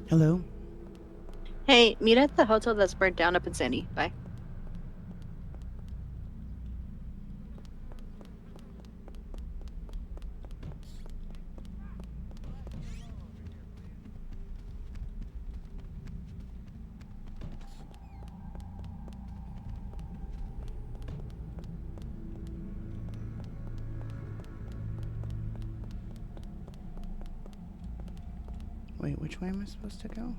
Hello? Hey, meet at the hotel that's burnt down up in Sandy. Bye. Wait, which way am I supposed to go?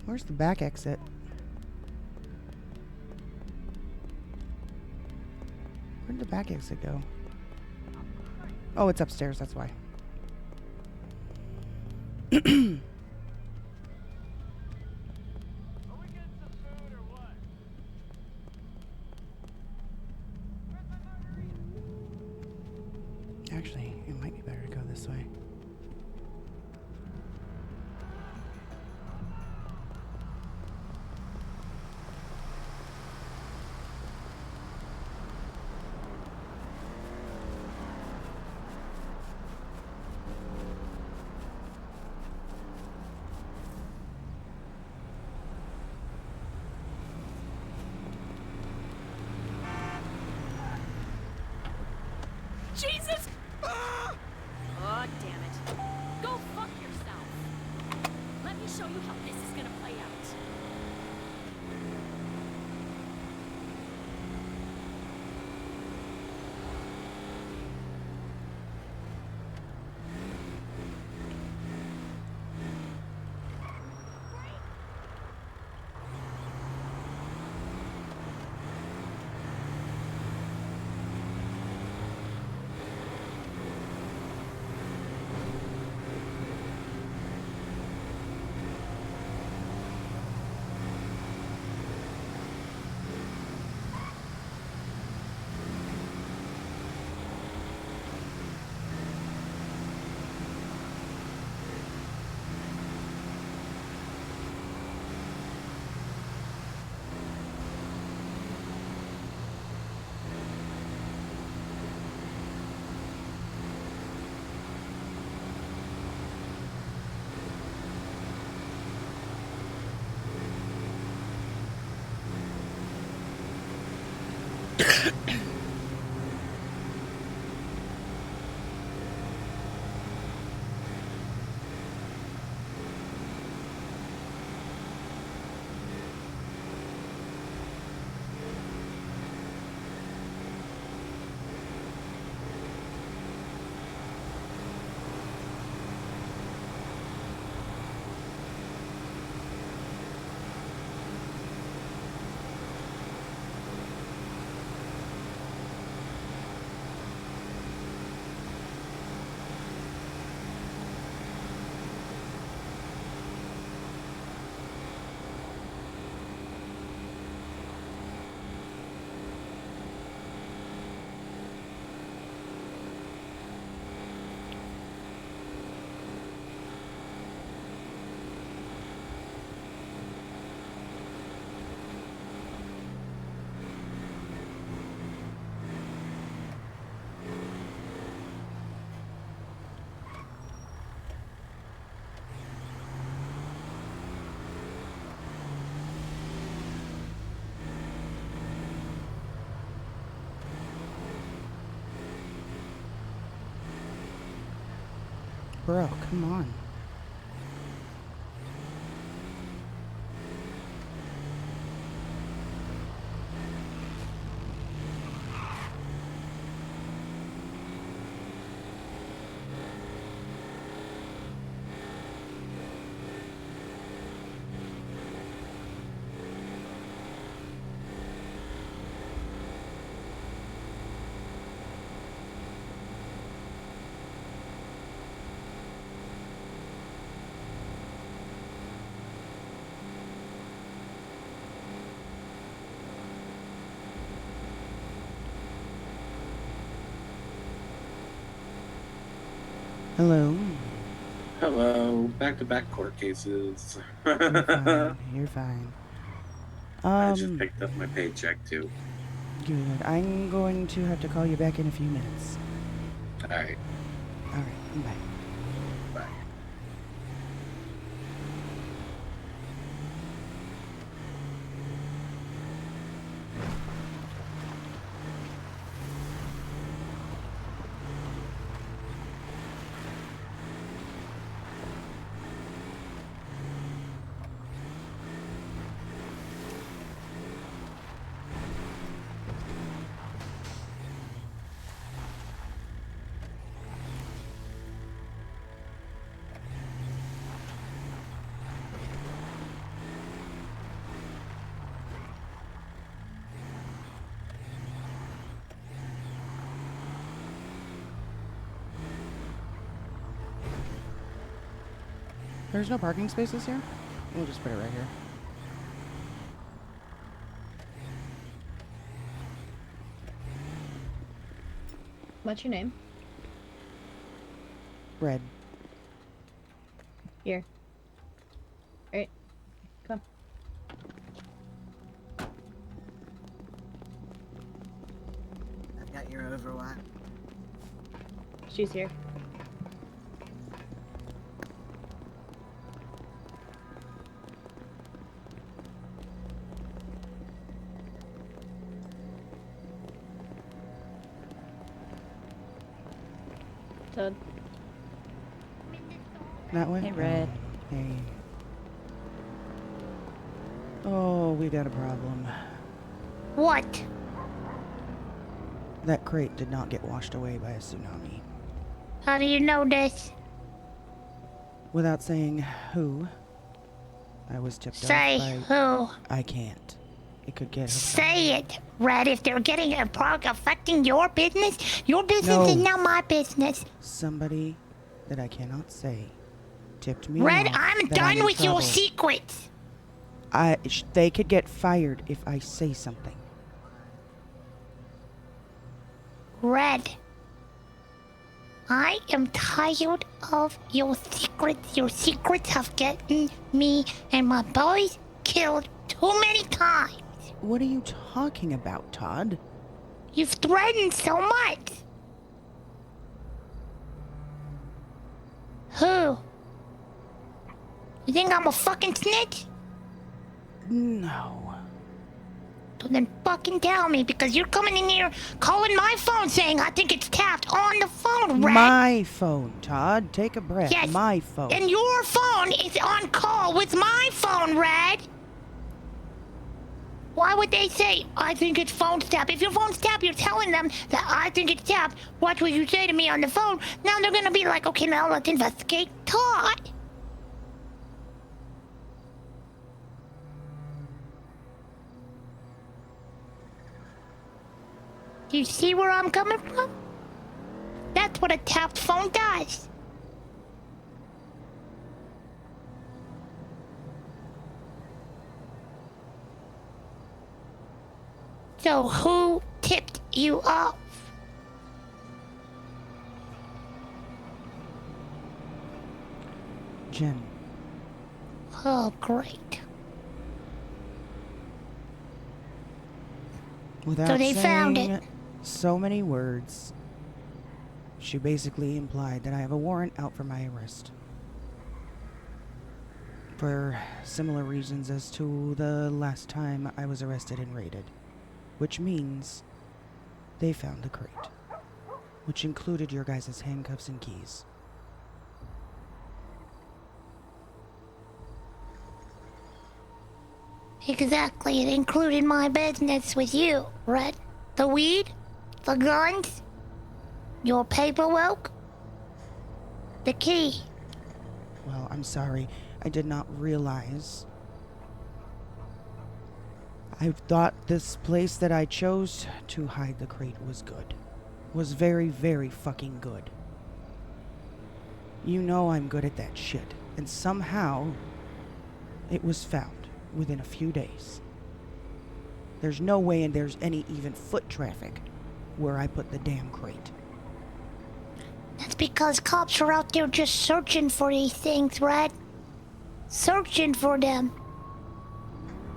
Where's the back exit? Where'd the back exit go? Oh, it's upstairs, that's why. Actually, it might be better to go this way. Jesus! Oh, damn it. Go fuck yourself. Let me show you how this is gonna play out. Bro, come on. Hello. Hello. Back-to-back court cases. You're fine. You're fine. I just picked up my paycheck too. Good. I'm going to have to call you back in a few minutes. All right. All right. Bye. Bye. There's no parking spaces here? We'll just put it right here. What's your name? Red. Here. Alright. Come I've got your Overwatch. on. She's here. Toad. That way? Hey, Red. Oh, hey. Oh, we got a problem. What? That crate did not get washed away by a tsunami. How do you know this? Without saying who, I was tipped Say off by... who. I can't. It could get... Say it, Red. If they're getting a product affecting your business No. is now my business. Somebody that I cannot say tipped me Red, off I'm that I'm done in with your trouble. secrets. They could get fired if I say something. Red, I am tired of your secrets. Your secrets have gotten me and my boys killed too many times. What are you talking about, Todd? You've threatened so much. Who? You think I'm a fucking snitch? No. So then fucking tell me, because you're coming in here calling my phone saying I think it's tapped on the phone, Red. My phone, Todd. Take a breath. Yes. My phone. And your phone is on call with my phone, Red. Why would they say, I think it's phone tapped? If your phone's tapped, you're telling them that I think it's tapped. Watch what you say to me on the phone. Now they're gonna be like, okay, now let's investigate Todd. Do you see where I'm coming from? That's what a tapped phone does. So who tipped you off? Jen. Oh, great. Without So they found saying it. so many words, she basically implied that I have a warrant out for my arrest. For similar reasons as to the last time I was arrested and raided. Which means they found the crate. Which included your guys' handcuffs and keys. Exactly, it included my business with you, Red. The weed, the guns, your paperwork, the key. Well, I'm sorry. I did not realize. I thought this place that I chose to hide the crate was good. Was very, very fucking good. You know I'm good at that shit. And somehow, it was found within a few days. There's no way and there's any even foot traffic where I put the damn crate. That's because cops are out there just searching for these things, Red. Searching for them.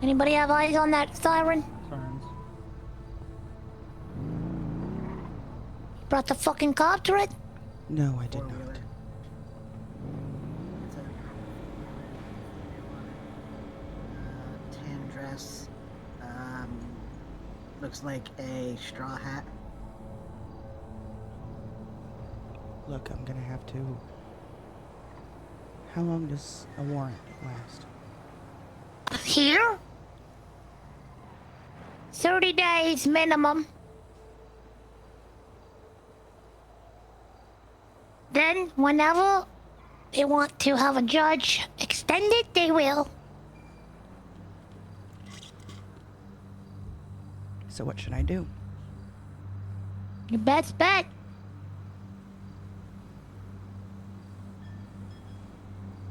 Anybody have eyes on that siren? Sirens. You brought the fucking cops, Red? No, I did not. Tan dress. Looks like a straw hat. Look, I'm gonna have to... How long does a warrant last? Here? 30 days minimum. Then, whenever they want to have a judge extend it, they will. So what should I do? Your best bet.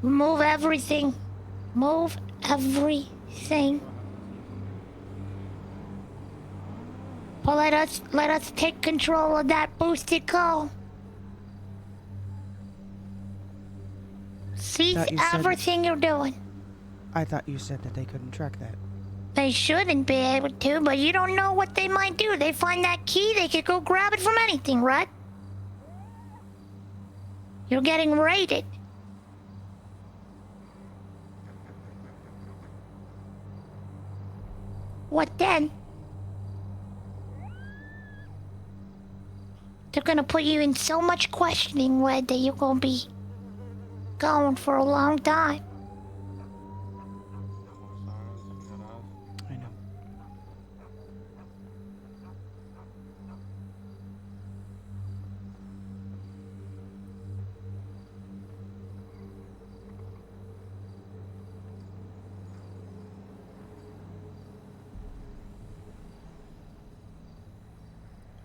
Remove everything. Move everything. But let us take control of that boosted call. Cease Thought you said- everything you're doing. I thought you said that they couldn't track that. They shouldn't be able to, but you don't know what they might do. They find that key, they could go grab it from anything, right? You're getting raided. What then? They're gonna put you in so much questioning, Red, that you're gonna be going for a long time. I know.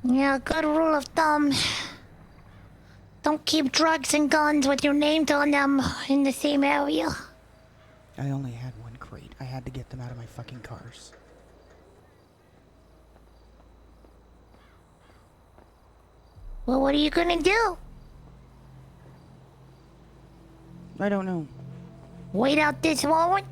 Yeah, good rule of thumb. Don't keep drugs and guns with your names on them in the same area. I only had one crate. I had to get them out of my fucking cars. Well, what are you gonna do? I don't know. Wait out this moment?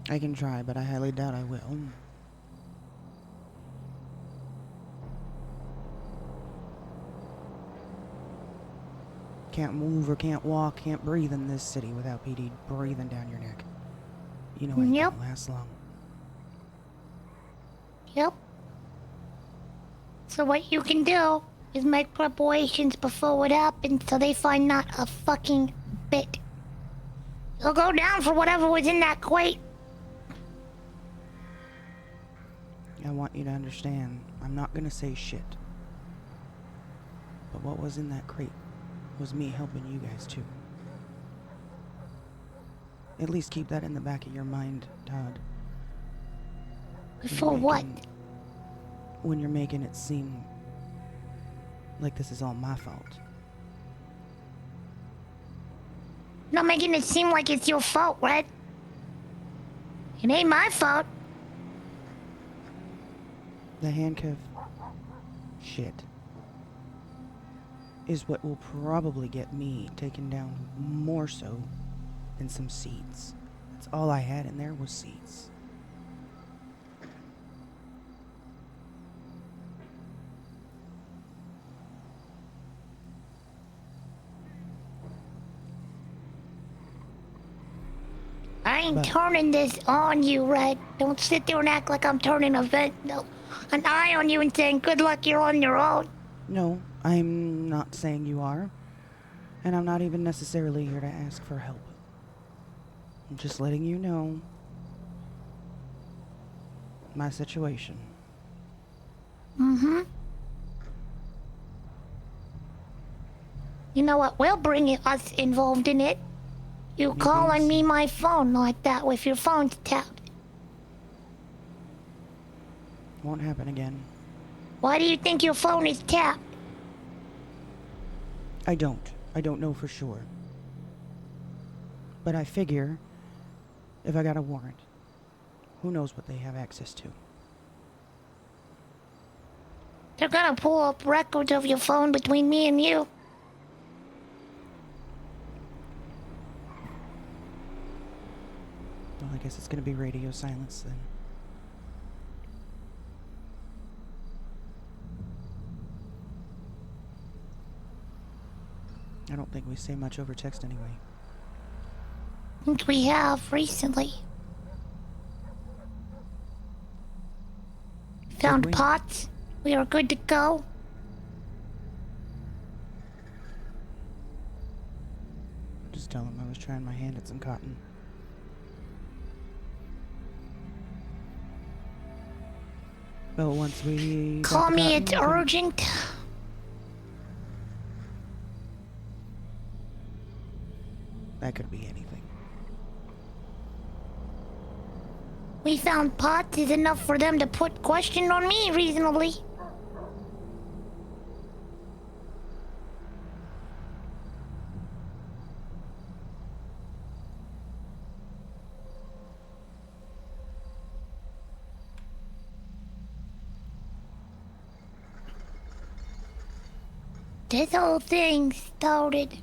I can try, but I highly doubt I will. Can't move or can't walk, can't breathe in this city without PD breathing down your neck. You know it Yep. don't last long. Yep. So what you can do is make preparations before it happens so they find not a fucking bit. They'll go down for whatever was in that crate. I want you to understand, I'm not gonna say shit. But what was in that crate was me helping you guys too. At least keep that in the back of your mind, Todd. For what? When you're making it seem like this is all my fault. Not making it seem like it's your fault, Red. It ain't my fault. The handcuff shit is what will probably get me taken down more so than some seeds. That's all I had in there was seeds. ain't But turning this on you, Red. Don't sit there and act like I'm turning an eye on you and saying, good luck, you're on your own. no, I'm not saying you are. And I'm not even necessarily here to ask for help. I'm just letting you know my situation. Mm-hmm. You know what? We'll bring us involved in it. You calling me my phone like that with your phone's tapped. Won't happen again. Why do you think your phone is tapped? I don't. I don't know for sure. But I figure if I got a warrant, who knows what they have access to? They're gonna pull up records of your phone between me and you. Well, I guess it's gonna be radio silence then. I don't think we say much over text anyway. Which we have recently. Found we? pots. We are good to go. Just tell them I was trying my hand at some cotton. Well, once we Call got the me, cotton, it's we can- urgent. That could be anything. We found pots is enough for them to put question on me reasonably. This whole thing started.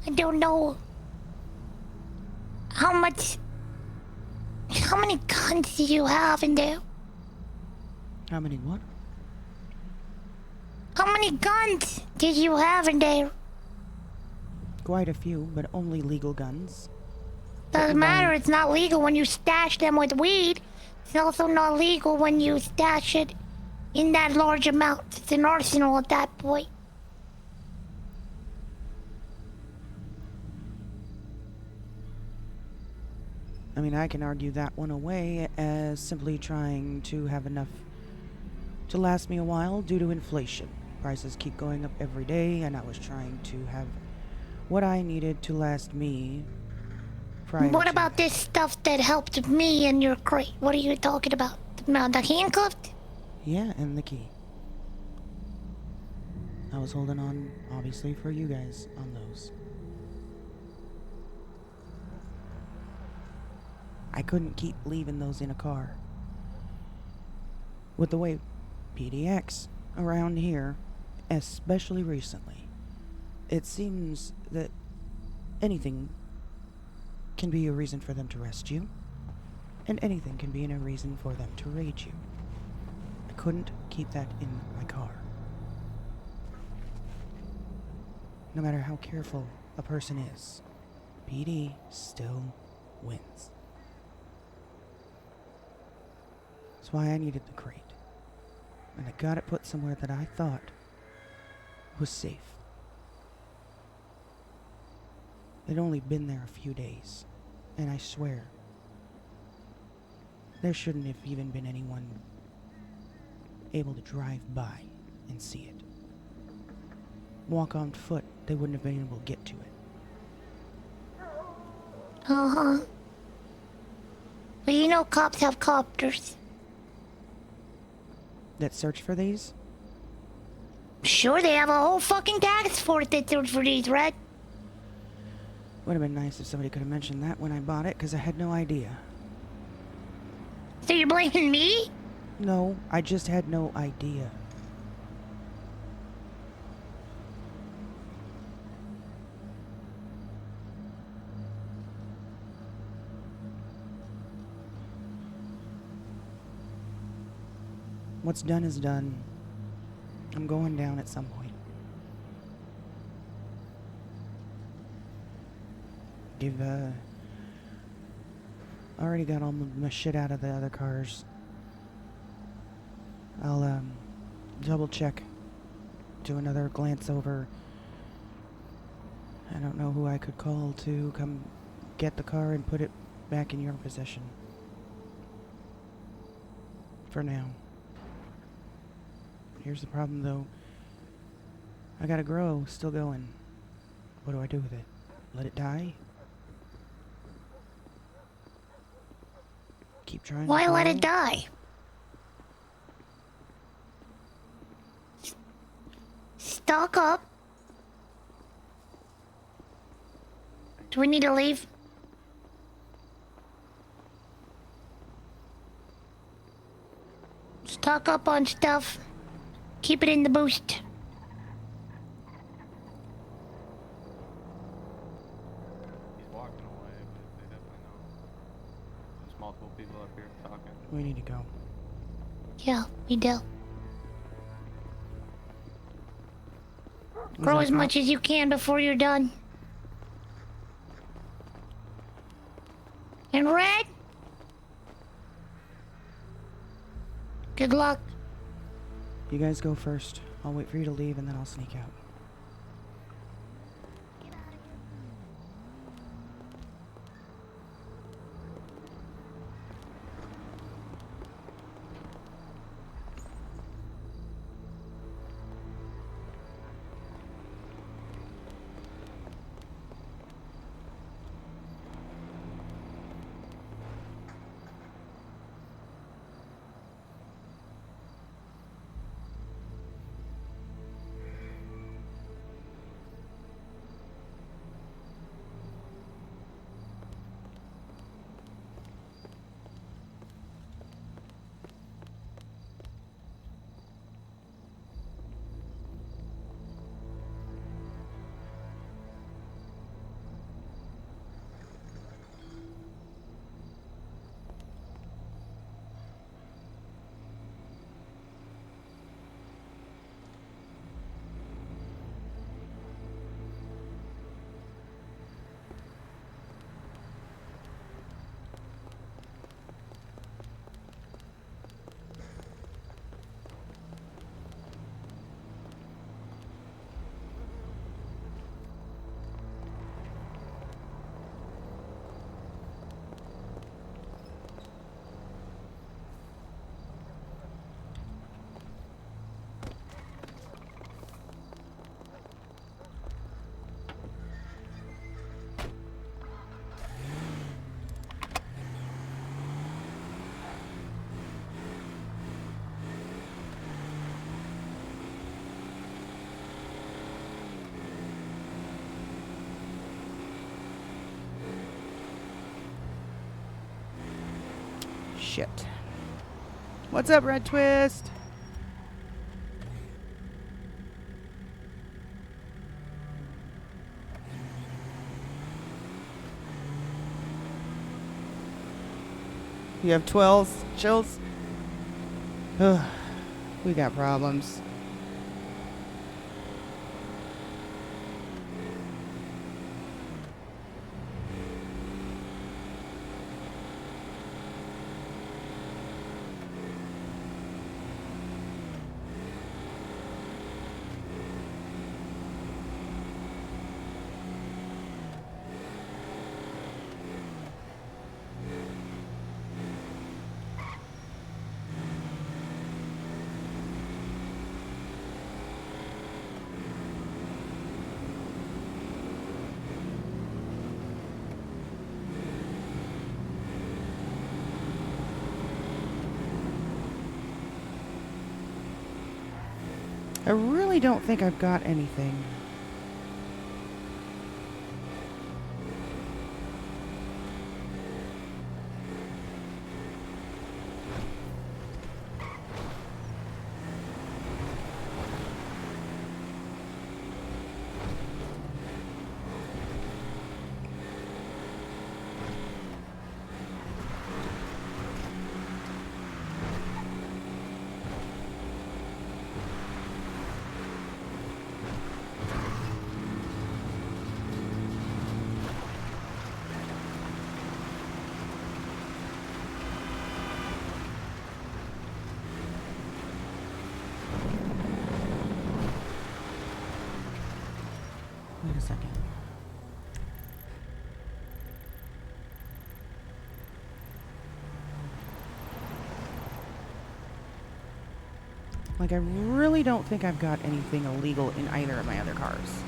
I don't know how many guns do you have in there? How many what? How many guns did you have in there? Quite a few, but only legal guns. Doesn't matter, it's not legal when you stash them with weed. It's also not legal when you stash it in that large amount. It's an arsenal at that point. I mean, I can argue that one away as simply trying to have enough to last me a while due to inflation. Prices keep going up every day, and I was trying to have what I needed to last me prior What to about this stuff that helped me in your crate? What are you talking about? The handcuffed? Yeah, and the key. I was holding on, obviously, for you guys on those. I couldn't keep leaving those in a car. With the way PDX around here, especially recently, it seems that anything can be a reason for them to arrest you, and anything can be a reason for them to raid you. I couldn't keep that in my car. No matter how careful a person is, PD still wins. That's why I needed the crate. And I got it put somewhere that I thought was safe. It'd only been there a few days, and I swear, there shouldn't have even been anyone able to drive by and see it. Walk on foot, they wouldn't have been able to get to it. Uh-huh. But you know cops have copters. That search for these? Sure, they have a whole fucking task force that search for these, right? Would have been nice if somebody could have mentioned that when I bought it, because I had no idea. So you're blaming me? No, I just had no idea. What's done is done. I'm going down at some point. Give I already got all my shit out of the other cars. I'll double check. Do another glance over. I don't know who I could call to come get the car and put it back in your possession. For now. Here's the problem though. I gotta grow, still going. What do I do with it? Let it die? Keep trying Why to let grow? it die? Stock up. Do we need to leave? Stock up on stuff. Keep it in the boost. He's walking away, but they definitely know. There's multiple people up here talking. We need to go. Yeah, we do. Was Grow that as much as you can before you're done. And Red? Good luck. You guys go first. I'll wait for you to leave and then I'll sneak out. Shit. What's up, Red Twist? You have 12s, chills? Ugh, we got problems. I really don't think I've got anything. Like, I really don't think I've got anything illegal in either of my other cars.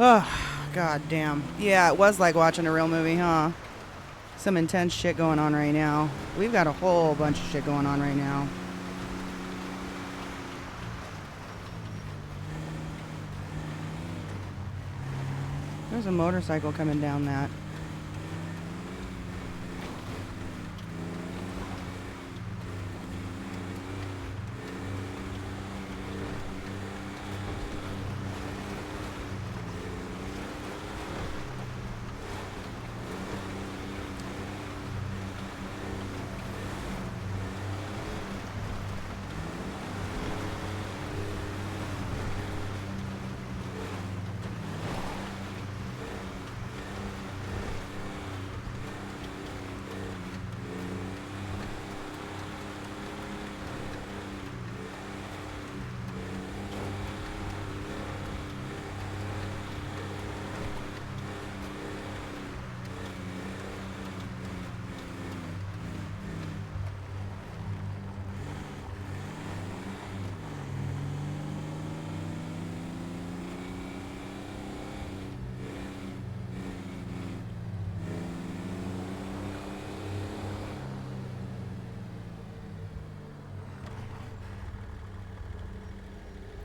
Oh, god damn. Yeah, it was like watching a real movie, huh? Some intense shit going on right now. We've got a whole bunch of shit going on right now. There's a motorcycle coming down that.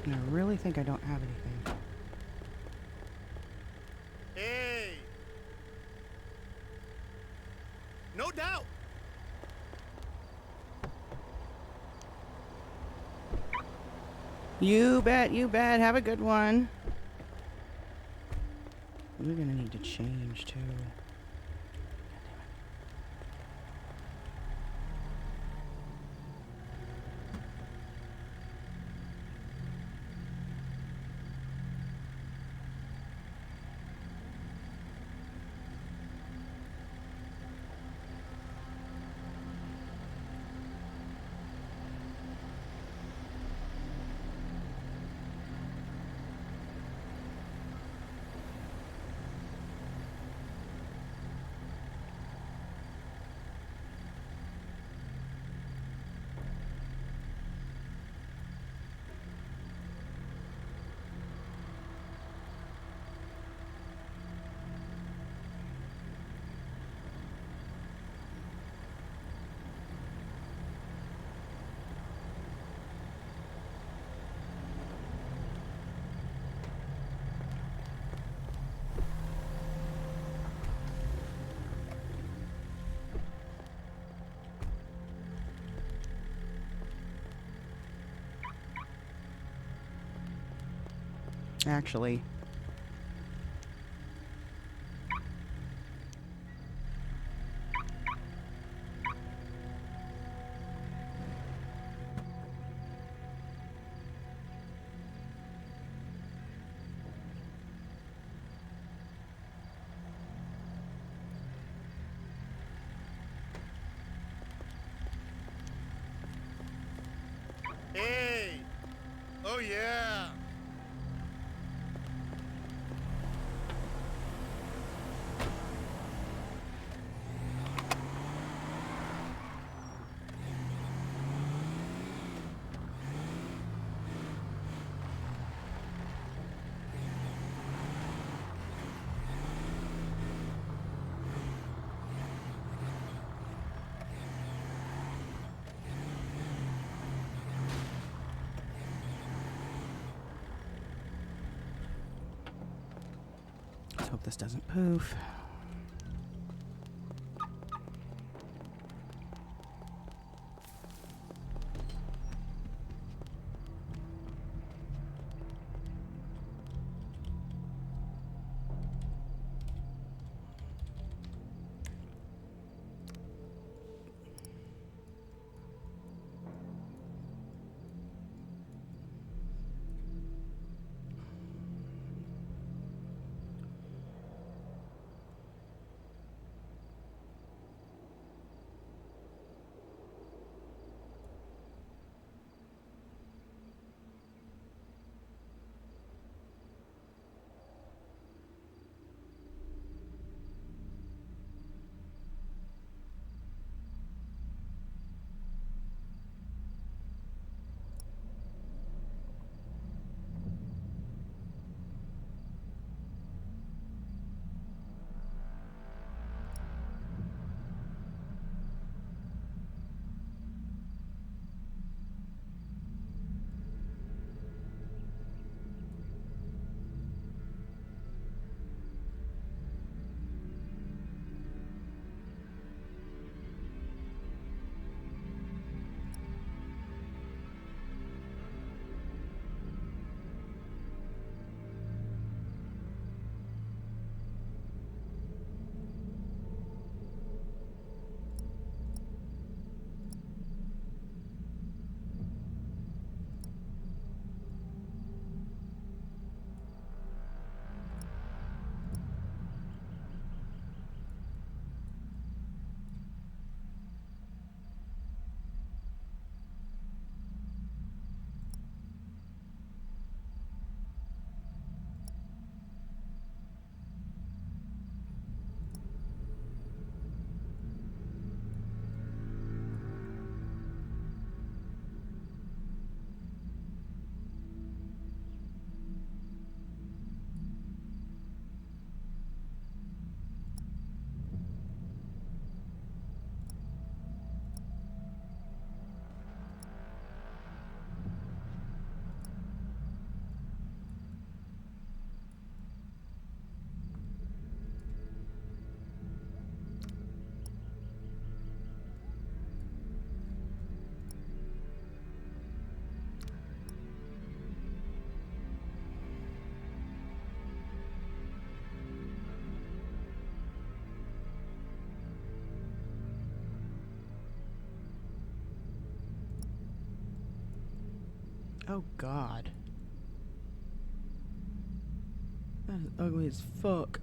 I really think I don't have anything. Hey! No doubt! You bet, you bet. Have a good one. We're gonna need to change too. Actually. Hey! Oh yeah! Let's hope this doesn't poof. Oh God. That is ugly as fuck.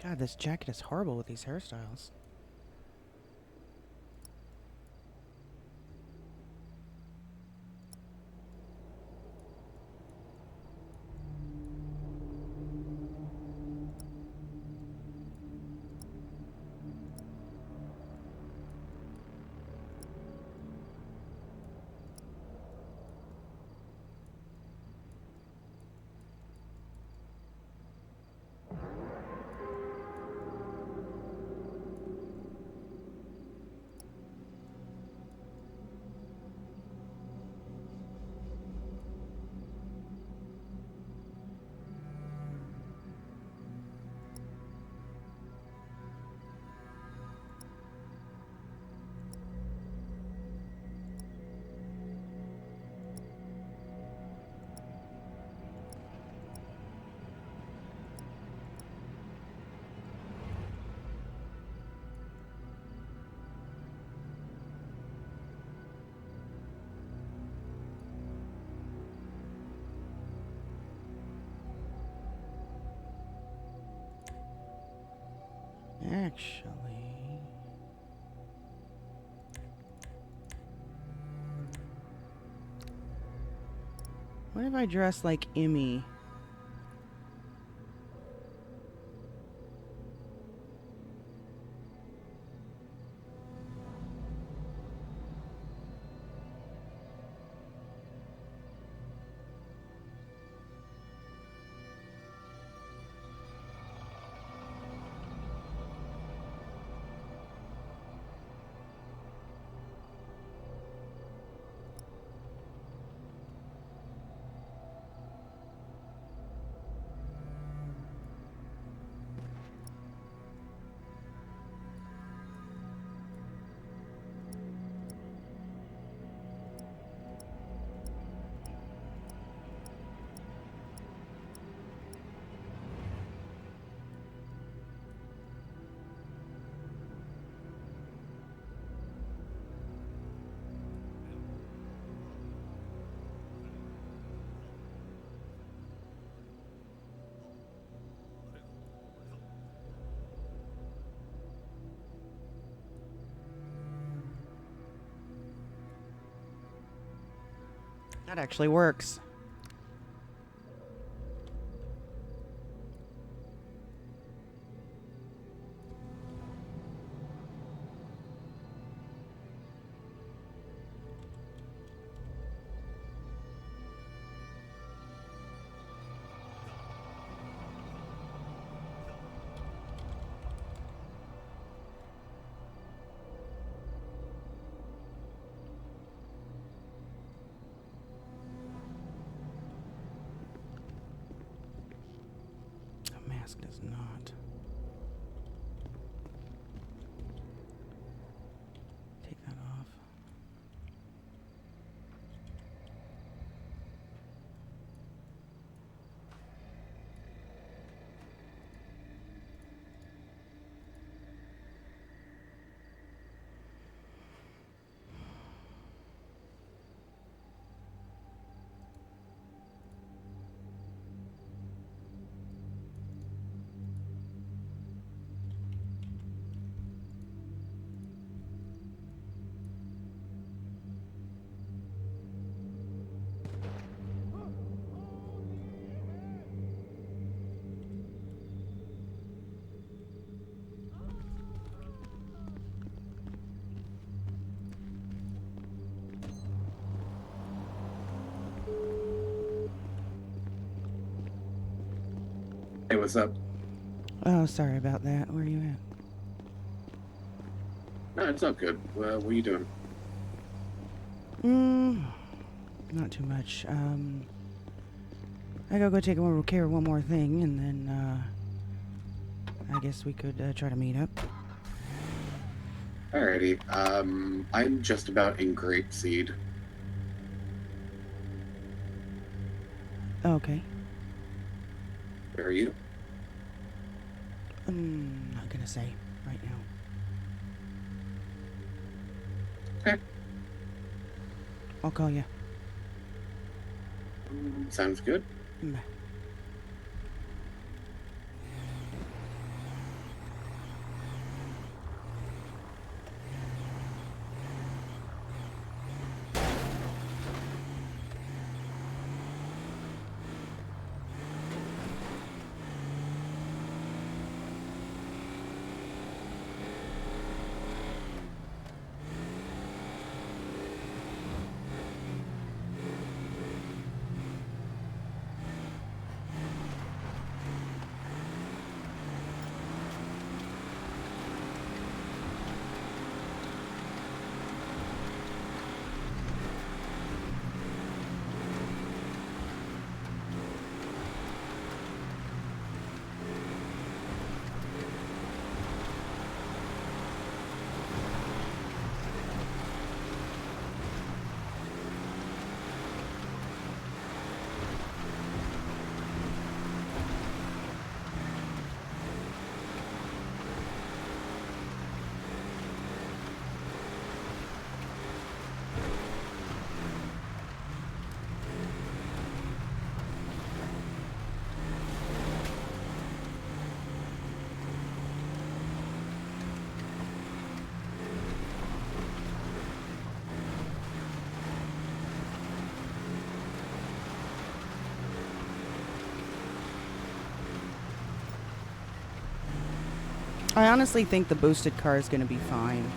God, this jacket is horrible with these hairstyles. Actually, what if I dress like Emmy? That actually works. mask does not. Take that off. Hey, what's up? Oh, sorry about that. Where are you at? No, it's all good. What are you doing? Not too much. I gotta go take care of one more thing, and then, I guess we could, try to meet up. Alrighty. I'm just about in Grapeseed. Okay. Where are you? I'm not gonna say right now. Okay. I'll call you. Sounds good. Bye. I honestly think the boosted car is gonna be fine.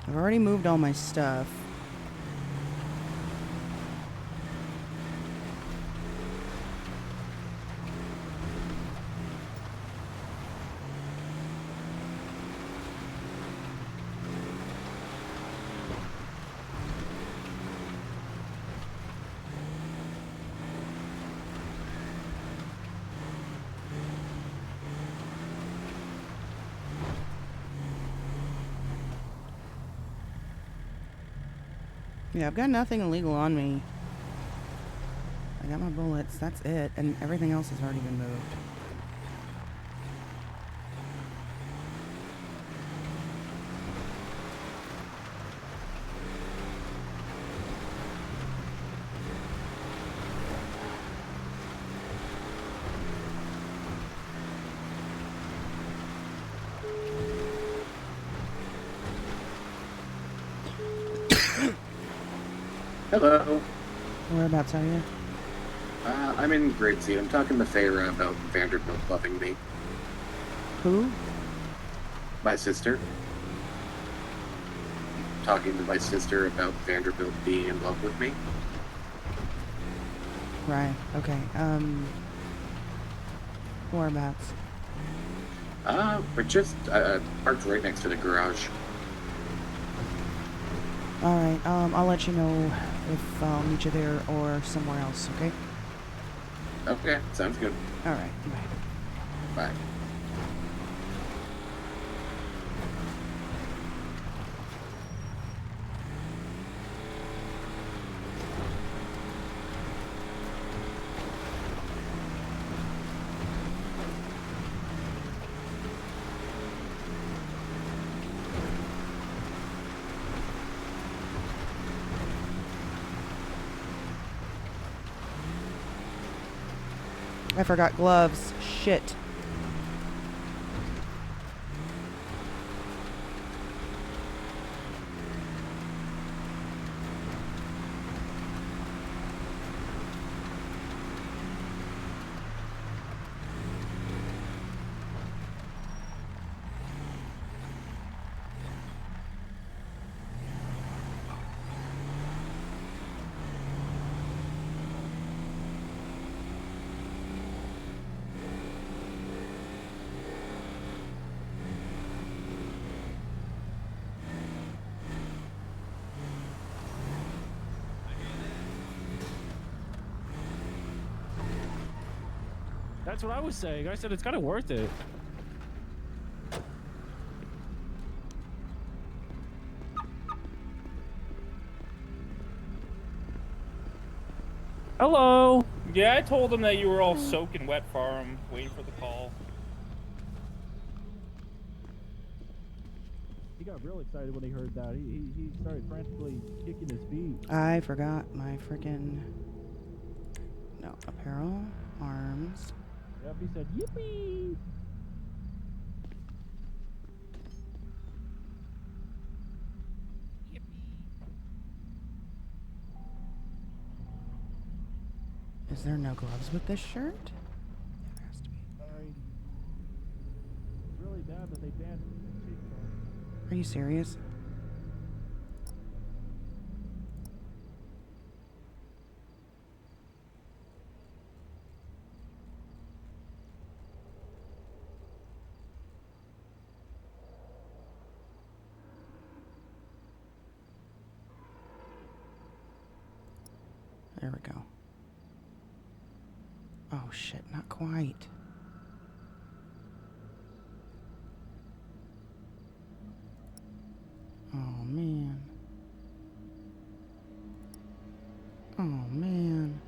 I've already moved all my stuff. Yeah, I've got nothing illegal on me. I got my bullets, that's it, and everything else has already been moved. Hello. Whereabouts are you? I'm in Grapeseed. I'm talking to Feyre about Vanderbilt loving me. Who? My sister. Talking to my sister about Vanderbilt being in love with me. Right. Okay. Whereabouts? We're just parked right next to the garage. All right. I'll let you know if I'll meet you there or somewhere else. Okay. Okay, sounds good. All right. Bye. Bye. I forgot gloves. Shit. That's what I was saying. I said it's kind of worth it. Hello. Yeah, I told him that you were all soaking wet for him, waiting for the call. He got real excited when he heard that. He started frantically kicking his feet. I forgot my freaking. No, apparel, arms. Yep, he said, yippee! Is there no gloves with this shirt? It's really bad that they banned Are you serious? There we go. Oh shit, not quite. Oh man. Oh man.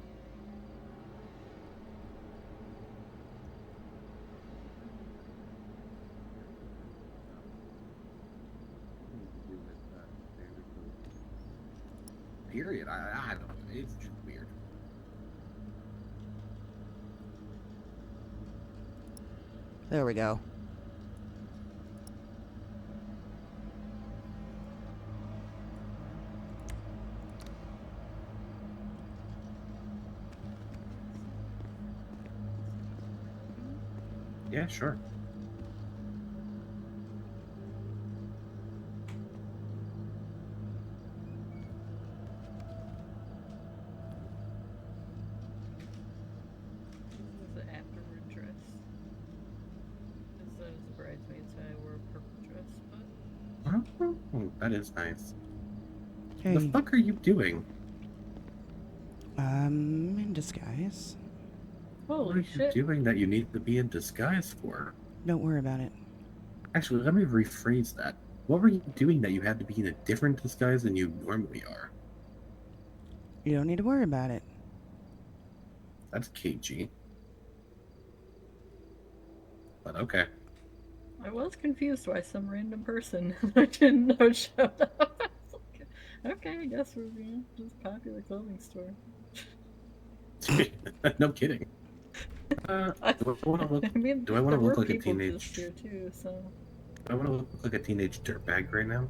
Period. I don't know. It's just weird. There we go. Yeah, sure. Was it afterward dress? As the bridesmaids say, I wore a purple dress, but Oh, that is nice. Hey. The fuck are you doing? In disguise. What are you doing that you need to be in disguise for? Don't worry about it. Actually, let me rephrase that. What were you doing that you had to be in a different disguise than you normally are? You don't need to worry about it. That's KG. But okay. I was confused why some random person I didn't know showed up. I was like, okay, I guess we're just a popular clothing store. No kidding. Do I want to look? I mean, do I want there to look were like a people teenage? just here too, so. Do I want to look like a teenage dirtbag right now?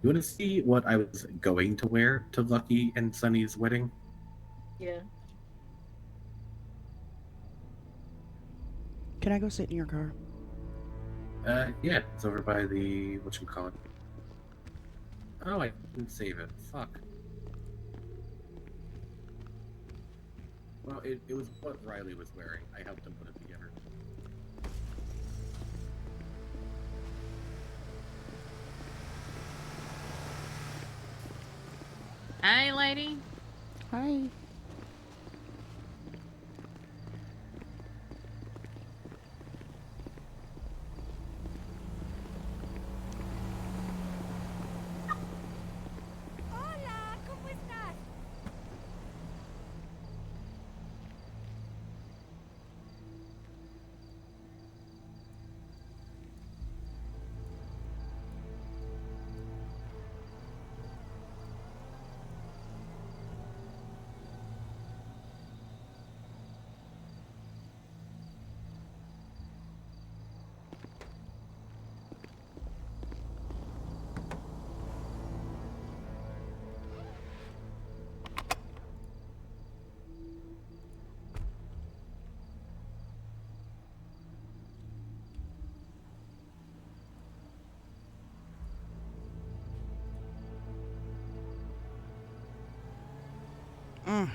You want to see what I was going to wear to Lucky and Sunny's wedding? Yeah. Can I go sit in your car? Yeah, it's over by the whatchamacallit. Oh, I didn't save it. Fuck. Well, it was what Riley was wearing. I helped him put it together. Hey, lady. Hi. Hola, ¿cómo estás? Mm.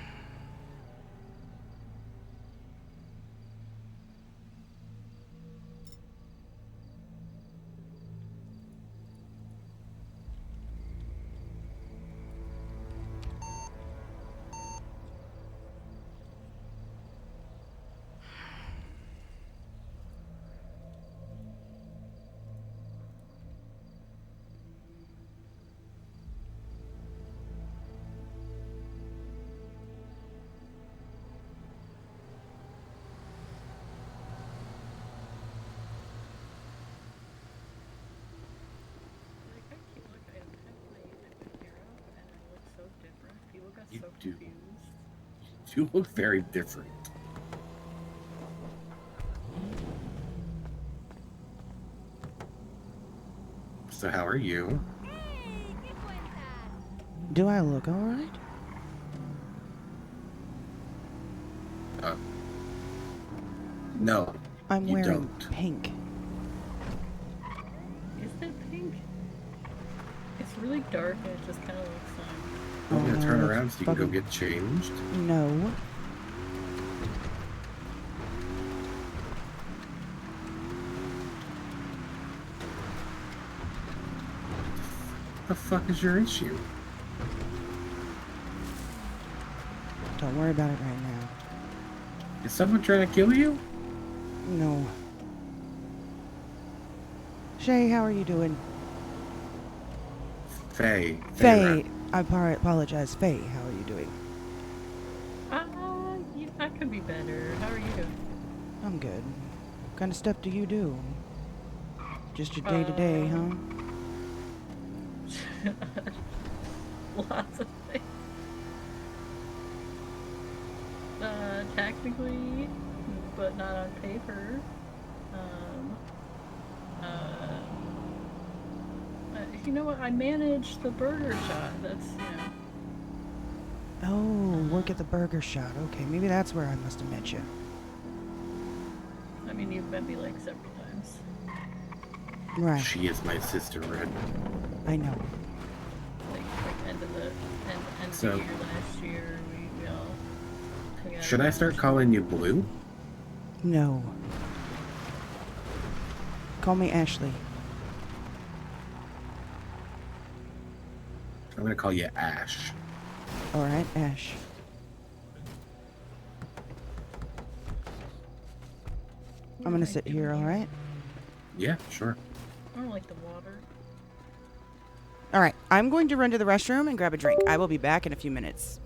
Like, I keep look, I have my hair up and I look so different. People got You so do. confused. You look very different. So how are you? Do I look alright? No. I'm you wearing don't. pink. Is that pink? It's really dark and it just kind of looks I'm Oh, gonna no, turn that's around so you can go fucking- get changed. No. What the fuck is your issue? Don't worry about it right now. Is someone trying to kill you? No. Shay, how are you doing? Faye. Faye, I apologize. Faye, how are you doing? yeah, I could be better. How are you? I'm good. What kind of stuff do you do? Just your day-to-day, huh? Lots of things. Technically, but not on paper. You know what? I manage the burger shop. That's, Oh, work at the burger shop. Okay, maybe that's where I must have met you. I mean, you've met me like several times. Right. She is my sister, Red. I know. Like end of the So- year last year, we all. We got Should I start calling you Blue? No. Call me Ashley. I'm gonna call you Ash. Alright, Ash. I'm gonna sit here, alright? Yeah, sure. I don't like the water. Alright, I'm going to run to the restroom and grab a drink. I will be back in a few minutes.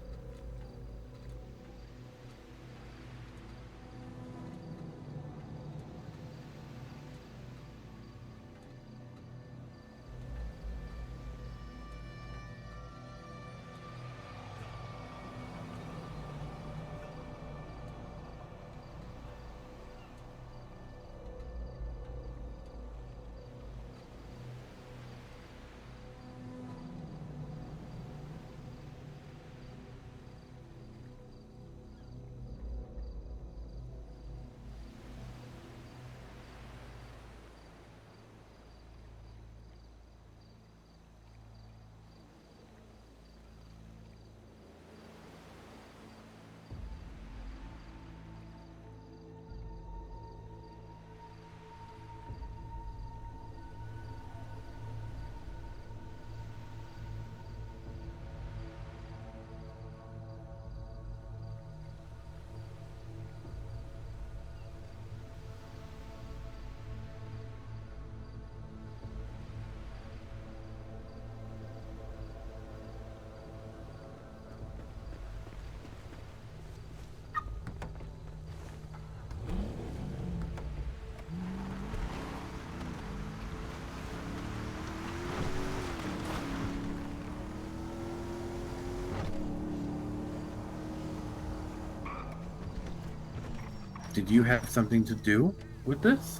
did you have something to do with this?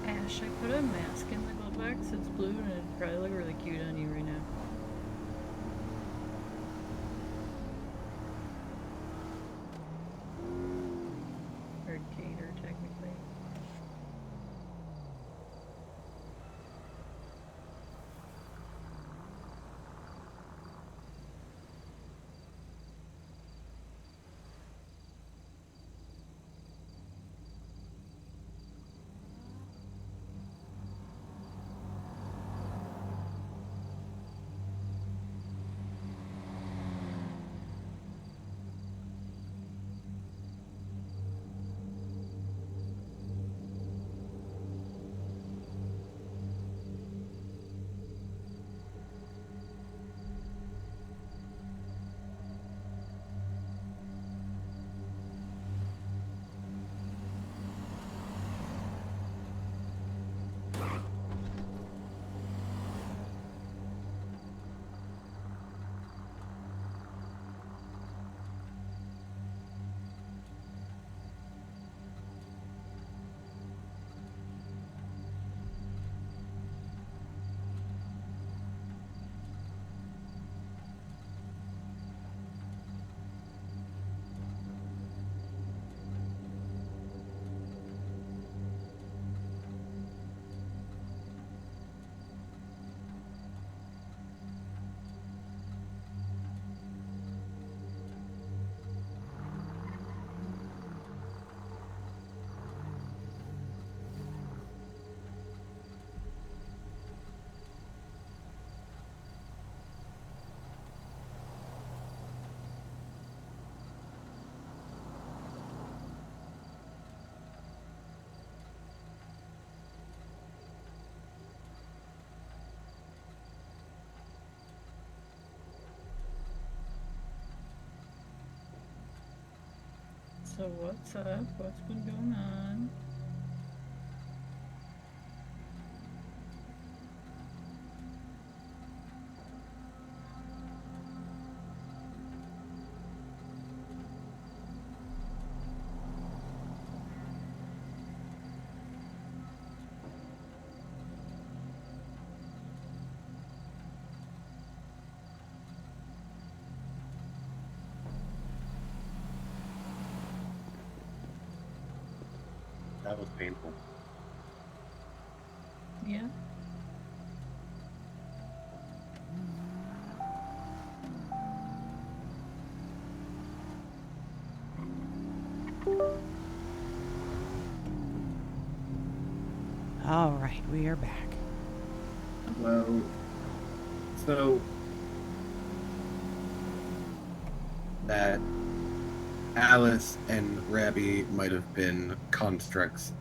Ash, I put a mask in the glove box. It's blue and it'd probably look really cute on you right now. Or gator, technically. So what's up? What's been going on? That was painful. Yeah. All right, we are back. Well, so that Alice and Rabby might have been constructs.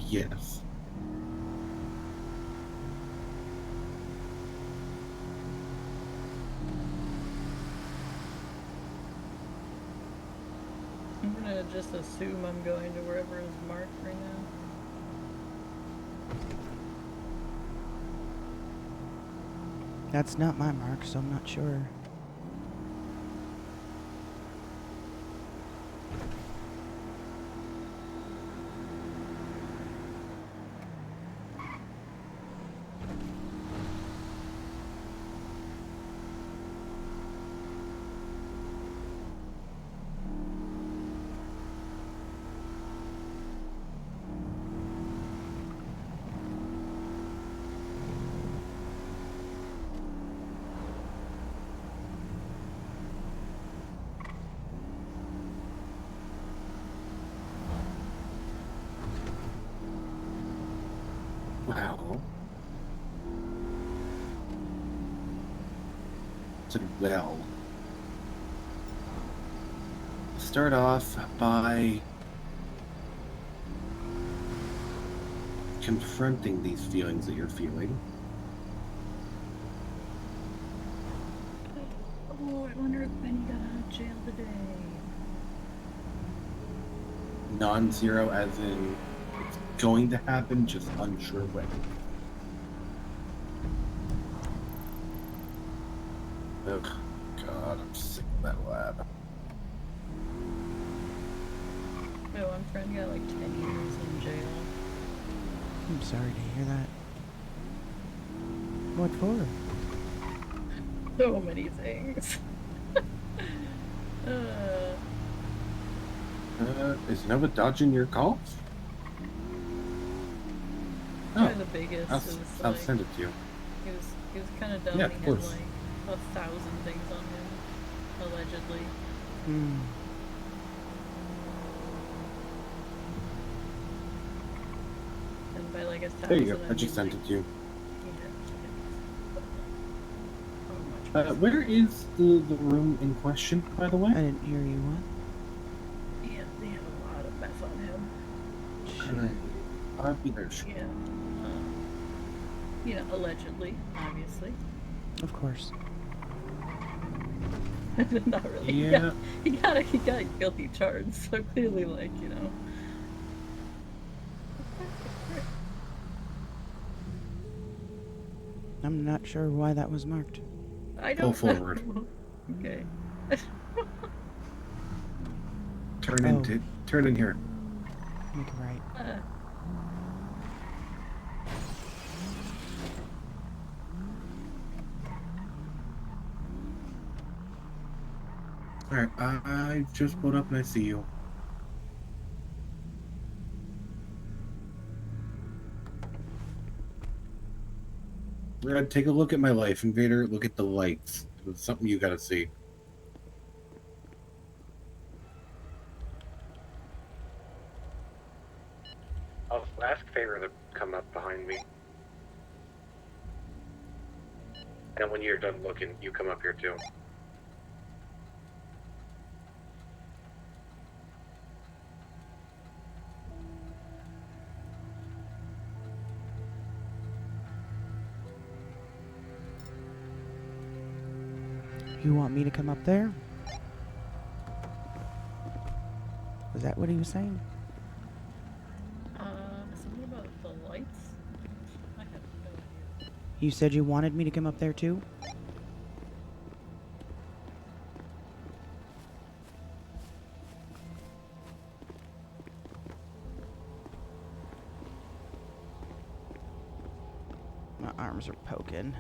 Yes. I'm gonna just assume I'm going to wherever is marked right now. That's not my mark, so I'm not sure. Well. Well. Start off by confronting these feelings that you're feeling. Oh, I wonder if Benny got out of jail today. Non-zero as in it's going to happen, just unsure when. Ugh, God, I'm sick of that lab. My one friend got like 10 years in jail. I'm sorry to hear that. What for? So many things. Is Nova dodging your calls? Probably the biggest is I'll like, send it to you. he was kind of dumb. Yeah, And of he had course. like 1,000 things on him, allegedly. Hmm. And by like 1,000, There you go. I mean, just sent like, it to you. yeah. Where is the room in question, by the way? I didn't hear you. What? They have a lot of meth on him. I'll be there. Yeah. You know, allegedly, obviously. Of course. Not really. Yeah. He got a guilty charge, so clearly, like, you know. I'm not sure why that was marked. I Go don't forward. know. Okay. Turn in here. Make it right. Alright, I just pulled up and I see you. Take a look at my life, Invader. Look at the lights. It's something you gotta see. I'll ask Favor to come up behind me. And when you're done looking, you come up here too. You want me to come up there? Was that what he was saying? Something about the lights? I have no idea. You said you wanted me to come up there too? My arms are poking.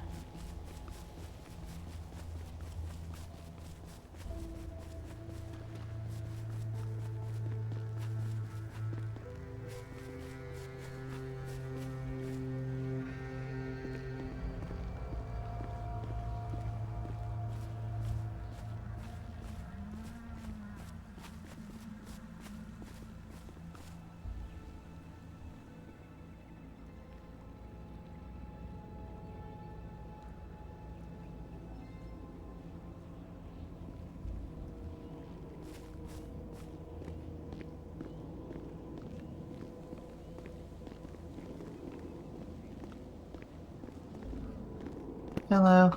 Hello.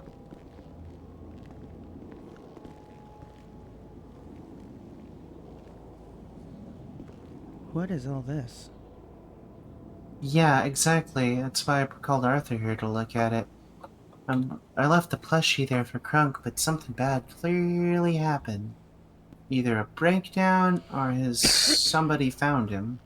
What is all this? Yeah, exactly. That's why I called Arthur here to look at it. I left the plushie there for Crunk, but something bad clearly happened. Either a breakdown or somebody found him.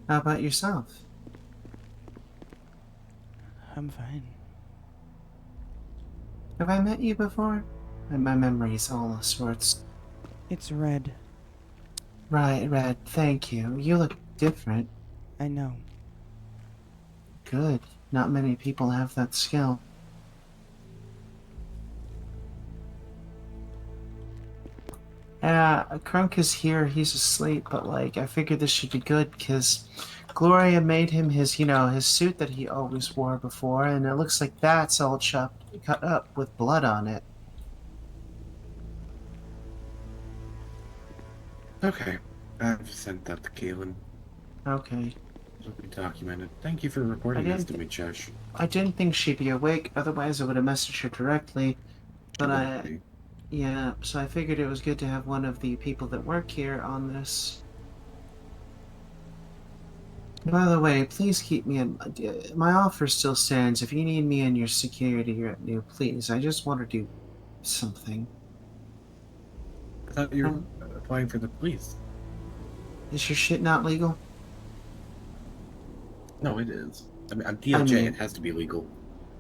How about yourself? I'm fine. Have I met you before? My memory's all sorts. It's Red. Right, Red, thank you. You look different. I know. Good. Not many people have that skill. Crunk is here, he's asleep, but like, I figured this should be good, because Gloria made him his suit that he always wore before, and it looks like that's all cut up with blood on it. Okay. I've sent that to Kaylin. Okay. It'll be documented. Thank you for reporting this to me, Josh. I didn't think she'd be awake, otherwise I would have messaged her directly, but yeah, so I figured it was good to have one of the people that work here on this. By the way, please keep me in. My offer still stands. If you need me in your security retinue, please. I just want to do something. I thought you were applying for the police. Is your shit not legal? No, it is. I mean, I'm DOJ. It has to be legal.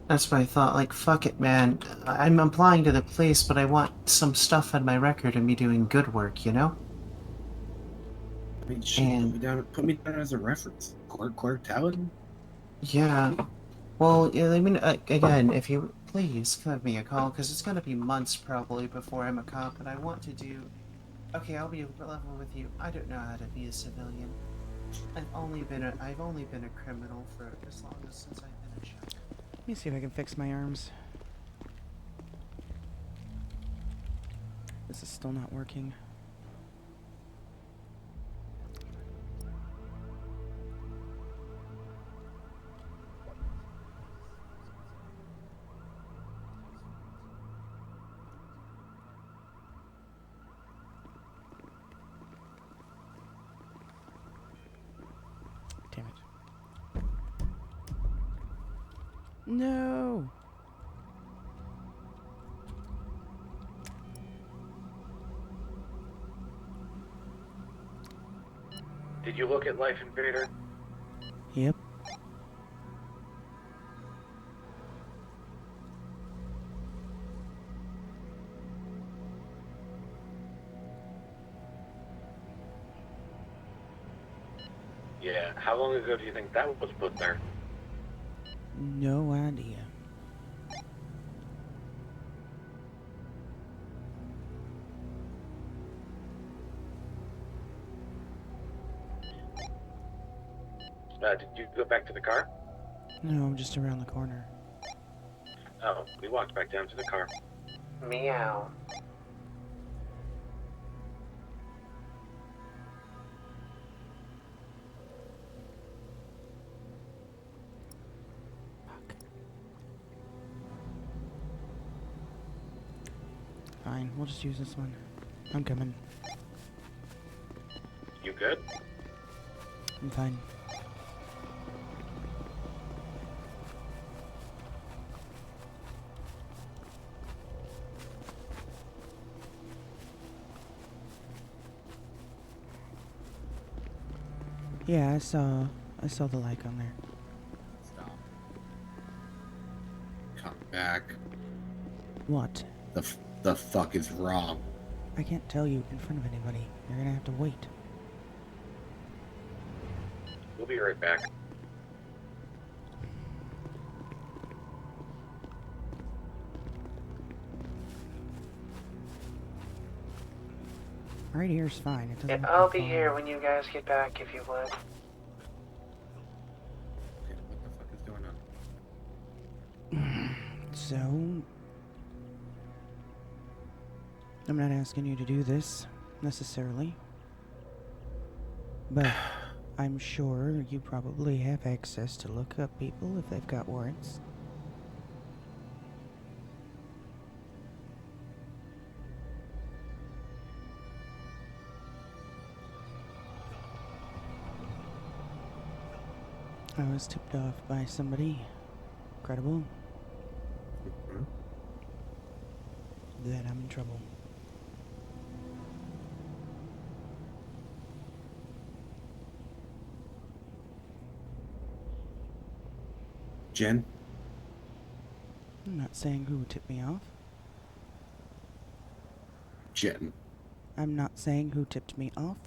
That's what I thought. Like, fuck it, man. I'm applying to the police, but I want some stuff on my record of me doing good work, you know? I mean, shit, put me down as a reference. Clark Talon? Yeah. Well, yeah, I mean, again, if you please give me a call, because it's gonna be months probably before I'm a cop, and I want to do. Okay, I'll be level with you. I don't know how to be a civilian. I've only been a criminal for as long as since I've been a child. Let me see if I can fix my arms. This is still not working. Damn it. No. Did you look at Life Invader? Yep. Yeah. How long ago do you think that was put there? No idea. Did you go back to the car? No, I'm just around the corner. Oh, we walked back down to the car. Meow. Fine, we'll just use this one. I'm coming. You good? I'm fine. Yeah, I saw the like on there. Stop. Come back. What? The fuck is wrong? I can't tell you in front of anybody. You're gonna have to wait. We'll be right back. Right here's fine. It doesn't have to I'll be be far. here when you guys get back if you would. Okay, what the fuck is going on? So, I'm not asking you to do this, necessarily. But I'm sure you probably have access to look up people if they've got warrants. I was tipped off by somebody credible that I'm in trouble. Jen? I'm not saying who tipped me off. Jen. I'm not saying who tipped me off.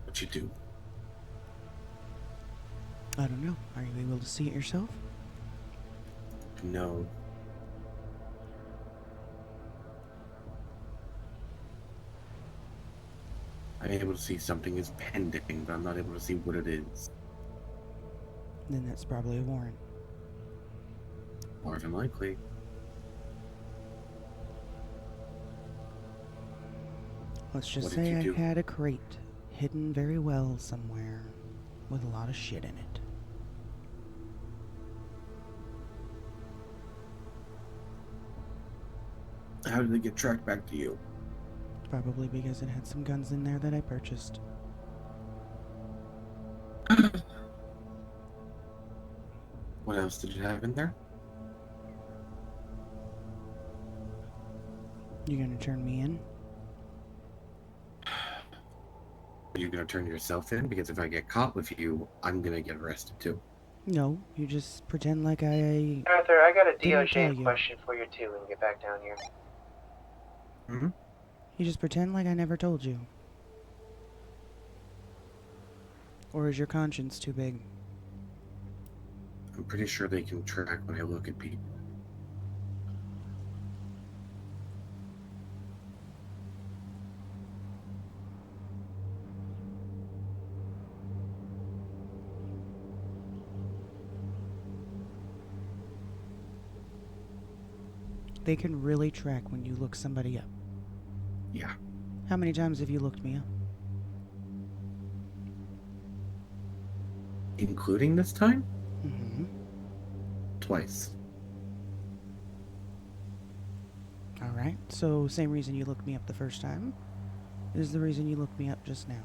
What you do? I don't know. Are you able to see it yourself? No. I'm able to see something is pending, but I'm not able to see what it is. Then that's probably a warrant. More than likely. Let's just What did say you I do? had a crate hidden very well somewhere with a lot of shit in it. How did it get tracked back to you? Probably because it had some guns in there that I purchased. What else did it have in there? You gonna turn me in? Are you gonna turn yourself in? Because if I get caught with you, I'm gonna get arrested too. No, you just pretend like I Arthur, I got a didn't tell DOJ you. question for you too when we get back down here. Hmm? You just pretend like I never told you. Or is your conscience too big? I'm pretty sure they can track when I look at people. They can really track when you look somebody up. Yeah. How many times have you looked me up? Including this time? Mm-hmm. Twice. Alright, so same reason you looked me up the first time is the reason you looked me up just now.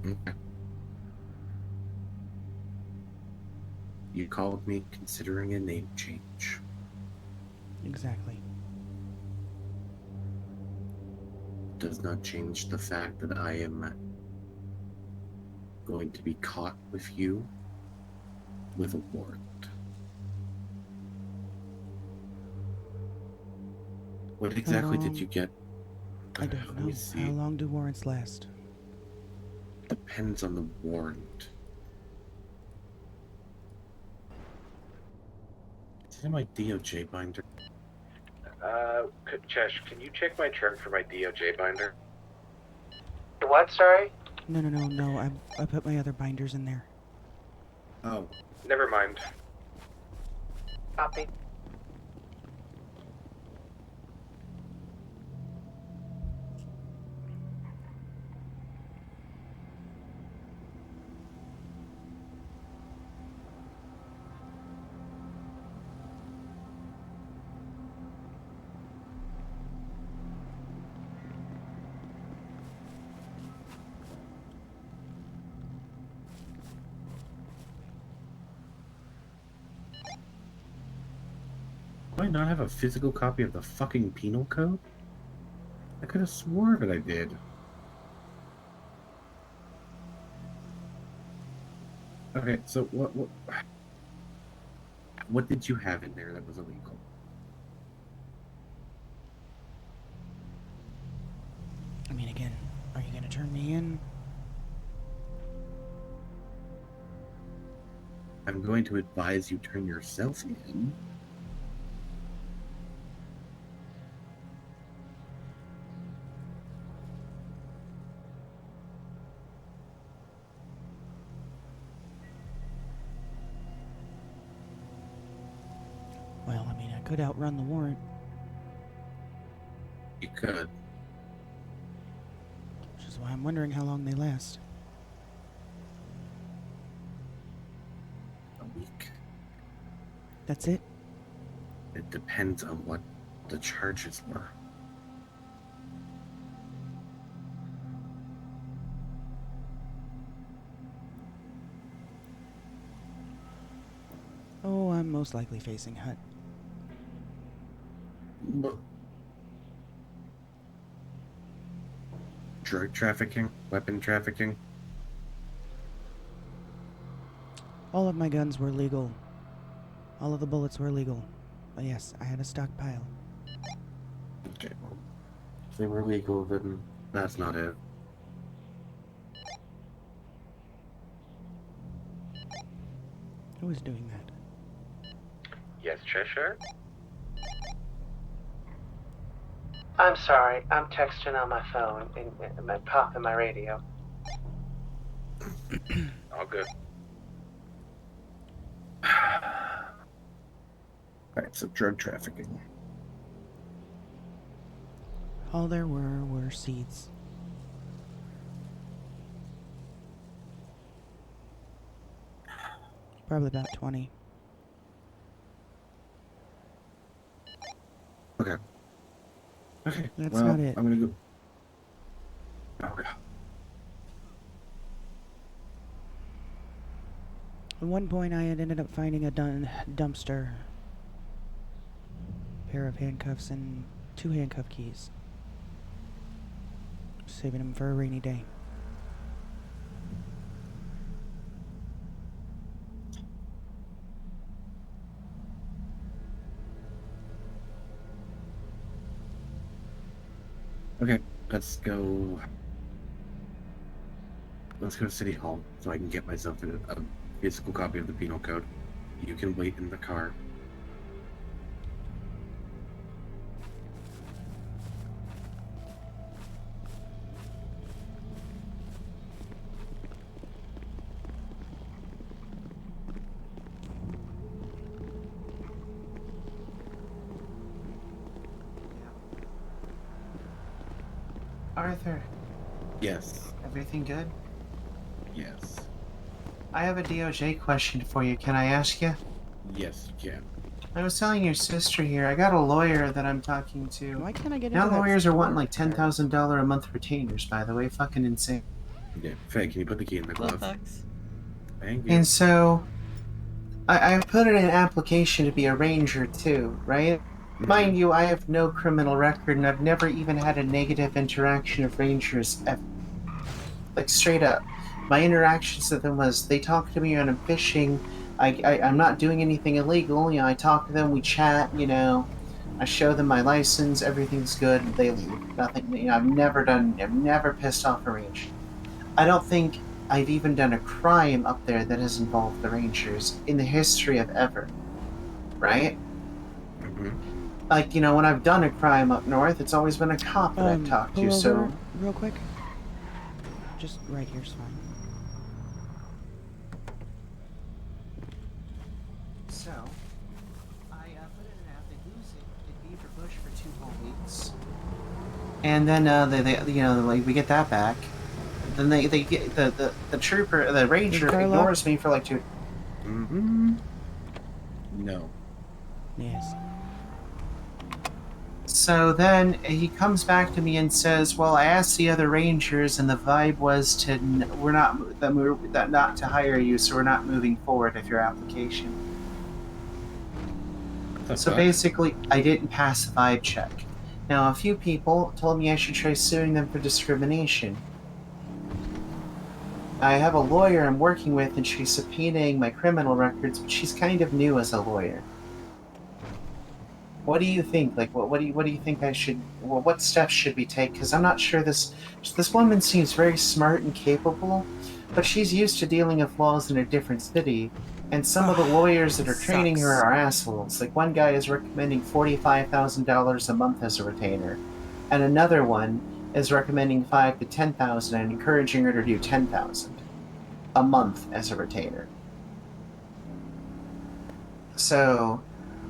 Okay. You called me considering a name change. Exactly. Does not change the fact that I am going to be caught with you with a warrant. What exactly did you get? I don't Let know. me see. How long do warrants last? Depends on the warrant. Is it in my DOJ binder? Chesh, can you check my trunk for my DOJ binder? What, sorry? No. I put my other binders in there. Oh, never mind. Copy. Do I not have a physical copy of the fucking penal code? I could have sworn that I did. Okay, so what did you have in there that was illegal? I mean, again, are you gonna turn me in? I'm going to advise you turn yourself in. Well, I mean, I could outrun the warrant. Good. Which is why I'm wondering how long they last. A week. That's it? It depends on what the charges were. Oh, I'm most likely facing Hut. Drug trafficking, weapon trafficking. All of my guns were legal. All of the bullets were legal. But yes, I had a stockpile. Okay, well, if they were legal, then that's not it. Who is doing that? Yes, Cheshire? I'm sorry, I'm texting on my phone and my pop in my radio. All good. Alright, so drug trafficking. All there were seeds. Probably about 20. Okay. Okay, That's well, not it. I'm gonna go. Oh, God. At one point, I had ended up finding a dumpster, pair of handcuffs, and 2 handcuff keys. Saving them for a rainy day. Okay, let's go. Let's go to City Hall so I can get myself a physical copy of the penal code. You can wait in the car. Arthur, Yes. everything good? Yes. I have a DOJ question for you. Can I ask you? Yes, you can. I was telling your sister here, I got a lawyer that I'm talking to. Why can't I get Now into that lawyers are wanting like smart $10,000 a month retainers, by the way. Fucking insane. Yeah. Faye, can you put the key in the glove? Thank you. And so, I put in an application to be a ranger too, right? Mind you, I have no criminal record and I've never even had a negative interaction with rangers ever. Like straight up. My interactions with them was they talk to me when I'm fishing. I'm not doing anything illegal. You know, I talk to them, we chat, you know. I show them my license, everything's good, they leave. Nothing, you know, I've never pissed off a ranger. I don't think I've even done a crime up there that has involved the rangers in the history of ever. Right? Like, you know, when I've done a crime up north, it's always been a cop that I've talked Pull to, so... over real quick. Just right here's fine. So, I put in an app, they lose it in Beaver Bush for 2 whole weeks. And then, they you know, like, we get that back. Then they get, the trooper, the ranger ignores me for like 2... No. Yes. So then he comes back to me and says, "Well, I asked the other rangers, and the vibe was to we're not to hire you, so we're not moving forward with your application." So basically, I didn't pass the vibe check. Now, a few people told me I should try suing them for discrimination. I have a lawyer I'm working with, and she's subpoenaing my criminal records, but she's kind of new as a lawyer. What do you think? Like, what do you think I should? Well, what steps should we take? Because I'm not sure this woman seems very smart and capable, but she's used to dealing with laws in a different city, and some of the lawyers that are training her are assholes. Like, one guy is recommending $45,000 a month as a retainer, and another one is recommending $5,000 to $10,000 and encouraging her to do $10,000 a month as a retainer. So.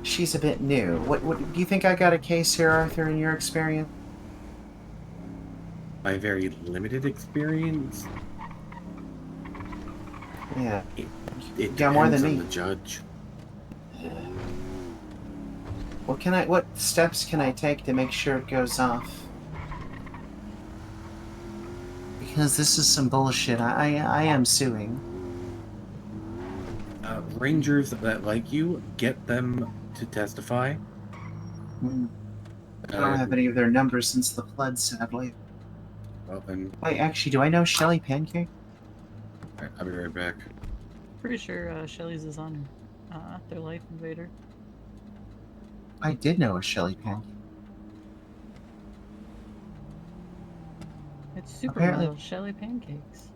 She's a bit new. What do you think I got a case here, Arthur, in your experience? my very limited experience, Yeah. it got more depends than on me. the judge. What steps can I take to make sure it goes off? Because this is some bullshit. I am suing. Rangers that like you, get them to testify. I don't have any of their numbers since the flood, sadly. Well then, Wait, actually, do I know Shelly Pancake? alright, I'll be right back. Pretty sure Shelly's is on their Life Invader. I did know a Shelly Pancake. It's Apparently- Supermodel Shelly Pancakes.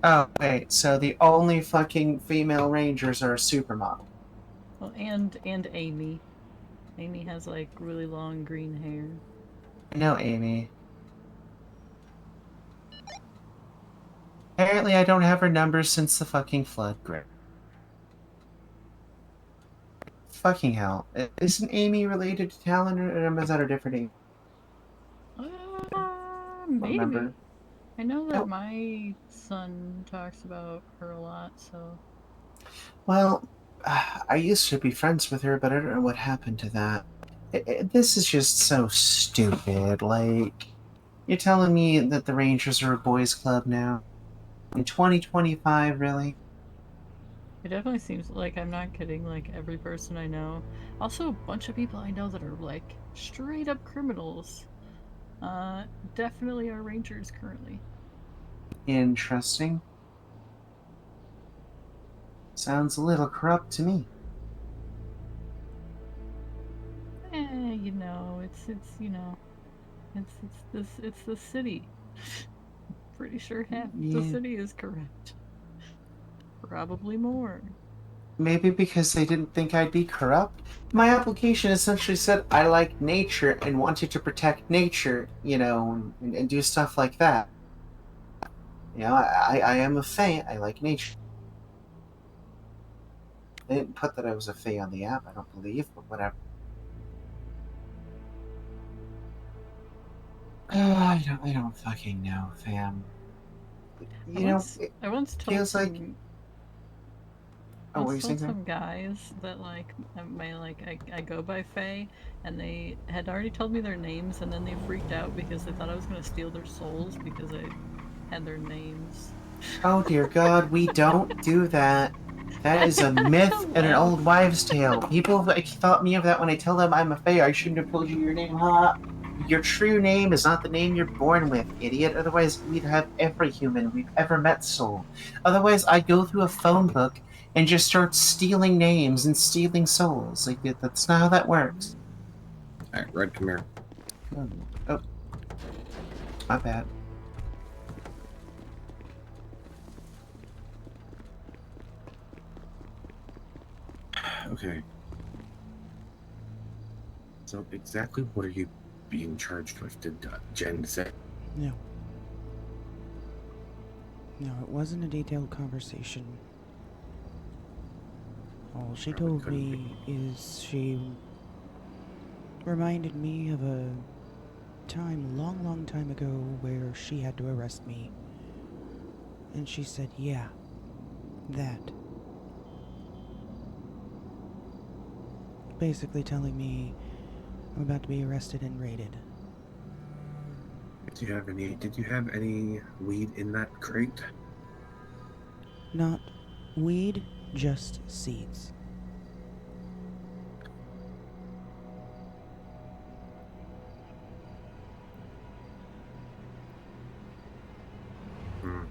Oh, wait, so the only fucking female rangers are a supermodel. Well, and Amy. Amy has like really long green hair. I know Amy. Apparently I don't have her numbers since the fucking flood, Greg. Fucking hell. Isn't Amy related to Talon, or is that a different Amy? Maybe. Remember? I know that my son talks about her a lot, so. Well, I used to be friends with her, but I don't know what happened to that. This is just so stupid. Like, you're telling me that the Rangers are a boys' club now? In 2025, really? It definitely seems like, I'm not kidding, like every person I know. Also, a bunch of people I know that are like straight up criminals. Definitely are Rangers currently. Interesting. Sounds a little corrupt to me. You know, it's you know, it's the city. Pretty sure half the Yeah. city is correct. Probably more. Maybe because they didn't think I'd be corrupt? My application essentially said I like nature and wanted to protect nature, you know, and do stuff like that. You know, I am a fae. I like nature. They didn't put that I was a fae on the app, I don't believe, but whatever. I don't fucking know, fam. You know, it I once told feels like... some, Oh, I what are you once told saying? some guys that like I go by Faye, and they had already told me their names, and then they freaked out because they thought I was gonna steal their souls because I had their names. Oh dear God, we don't do that. That is a myth and an old wives' tale. People like, thought me of that when I tell them I'm a fae. I shouldn't have told you your name, huh? Your true name is not the name you're born with, idiot. Otherwise, we'd have every human we've ever met soul. Otherwise, I'd go through a phone book and just start stealing names and stealing souls. Like, that's not how that works. Alright, Red, come here. Oh. My bad. Okay. So exactly what are you being charged with? Did Jen say? No. No, it wasn't a detailed conversation. All she told me is she reminded me of a time, a long, long time ago, where she had to arrest me. And she said, yeah, that. Basically telling me I'm about to be arrested and raided. Did you have any weed in that crate? Not weed, just seeds. Hmm.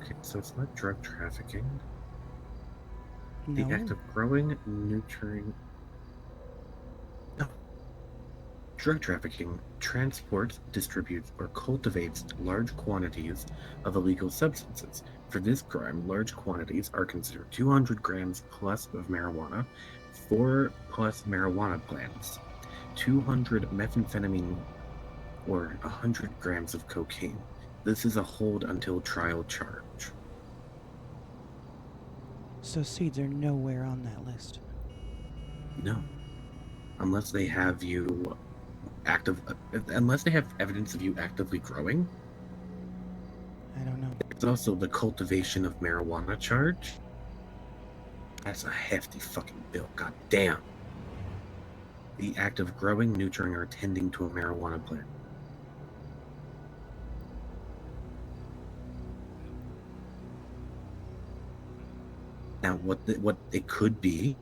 Okay, so it's not drug trafficking. The No. act of growing, nurturing... No. Drug trafficking transports, distributes, or cultivates large quantities of illegal substances. For this crime, large quantities are considered 200 grams plus of marijuana, 4+ marijuana plants, 200 methamphetamine, or 100 grams of cocaine. This is a hold until trial charge. So seeds are nowhere on that list. No. Unless they have you unless they have evidence of you actively growing. I don't know. It's also the cultivation of marijuana charge. That's a hefty fucking bill. God damn. The act of growing, nurturing, or tending to a marijuana plant. Now, what it could be,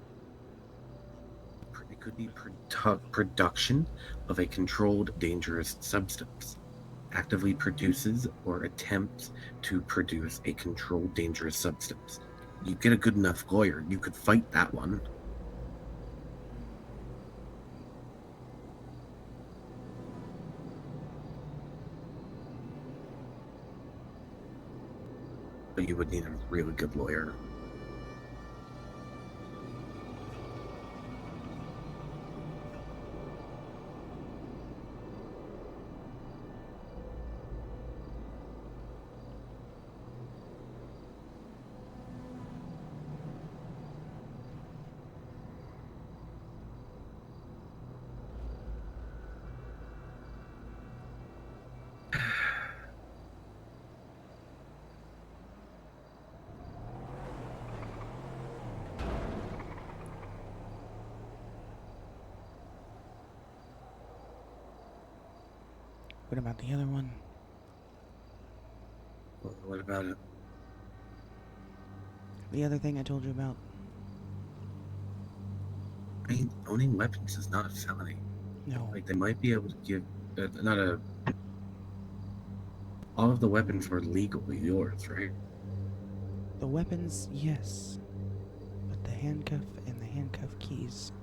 it could be production of a controlled dangerous substance. Actively produces or attempts to produce a controlled dangerous substance. You get a good enough lawyer, you could fight that one. But you would need a really good lawyer. What about the other one? What about it? The other thing I told you about. I mean, owning weapons is not a felony. No. Like, they might be able to give... all of the weapons were legally yours, right? The weapons, yes. But the handcuff and the handcuff keys.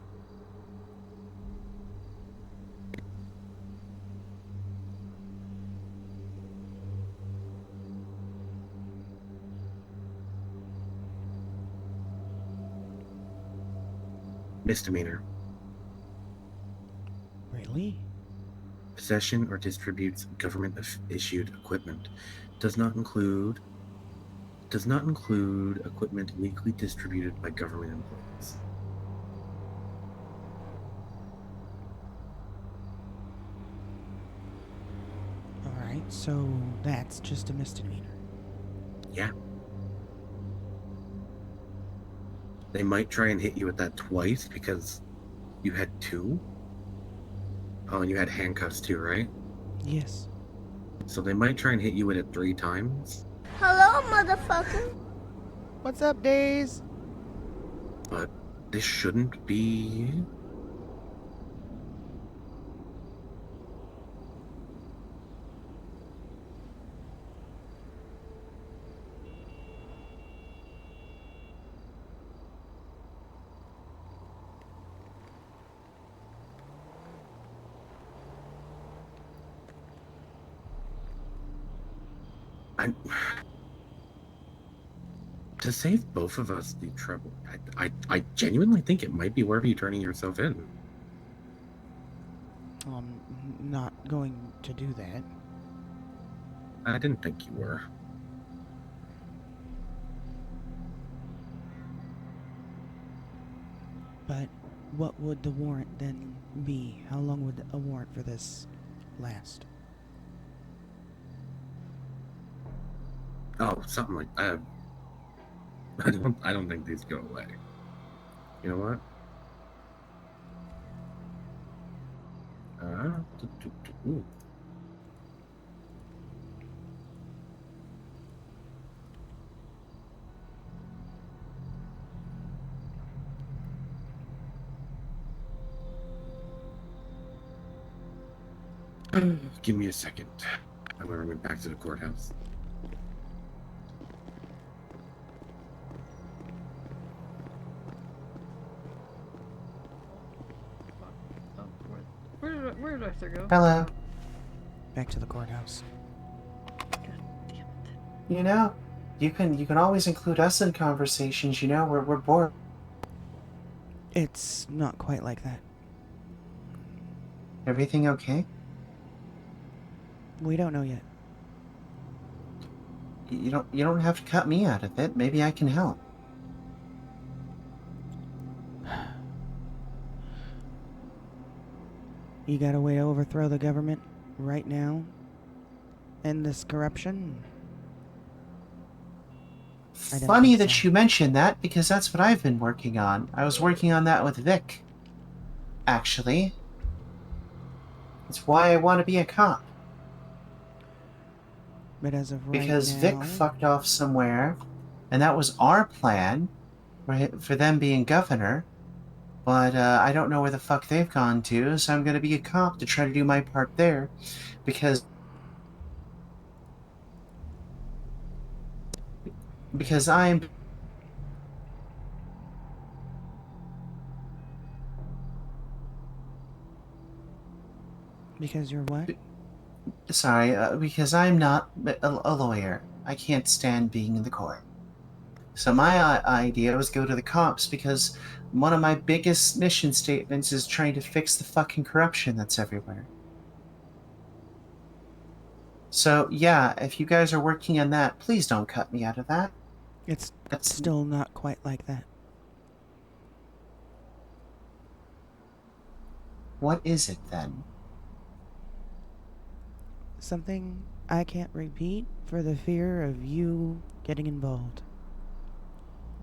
Misdemeanor. Really? Possession or distributes government-issued equipment. Does not include equipment legally distributed by government employees. Alright, so that's just a misdemeanor. Yeah. They might try and hit you with that twice because you had 2. Oh, and you had handcuffs too, right? Yes. So they might try and hit you with it 3 times. Hello, motherfucker. What's up, Days? But this shouldn't be... To save both of us the trouble, I genuinely think it might be worth you turning yourself in. I'm not going to do that. I didn't think you were. But what would the warrant then be? How long would a warrant for this last? Oh, something like that. I don't think these go away. You know what? Ooh. Give me a second. I'm gonna run back to the courthouse. Where did Arthur go? Hello. Back to the courthouse. You know, you can always include us in conversations. You know, we're bored. It's not quite like that. Everything okay? We don't know yet. You don't have to cut me out of it. Maybe I can help. You got a way to overthrow the government right now? End this corruption? I don't Funny think that so. you mentioned that, because that's what I've been working on. I was working on that with Vic, actually. It's why I want to be a cop. But as of right Because now, Vic fucked off somewhere, and that was our plan for them being governor. But I don't know where the fuck they've gone to, so I'm going to be a cop to try to do my part there. Because I'm because you're what? sorry, because I'm not a lawyer. I can't stand being in the court. So my idea was go to the cops because one of my biggest mission statements is trying to fix the fucking corruption that's everywhere. So yeah, if you guys are working on that, please don't cut me out of that. It's That's still not quite like that. What is it then? Something I can't repeat for the fear of you getting involved.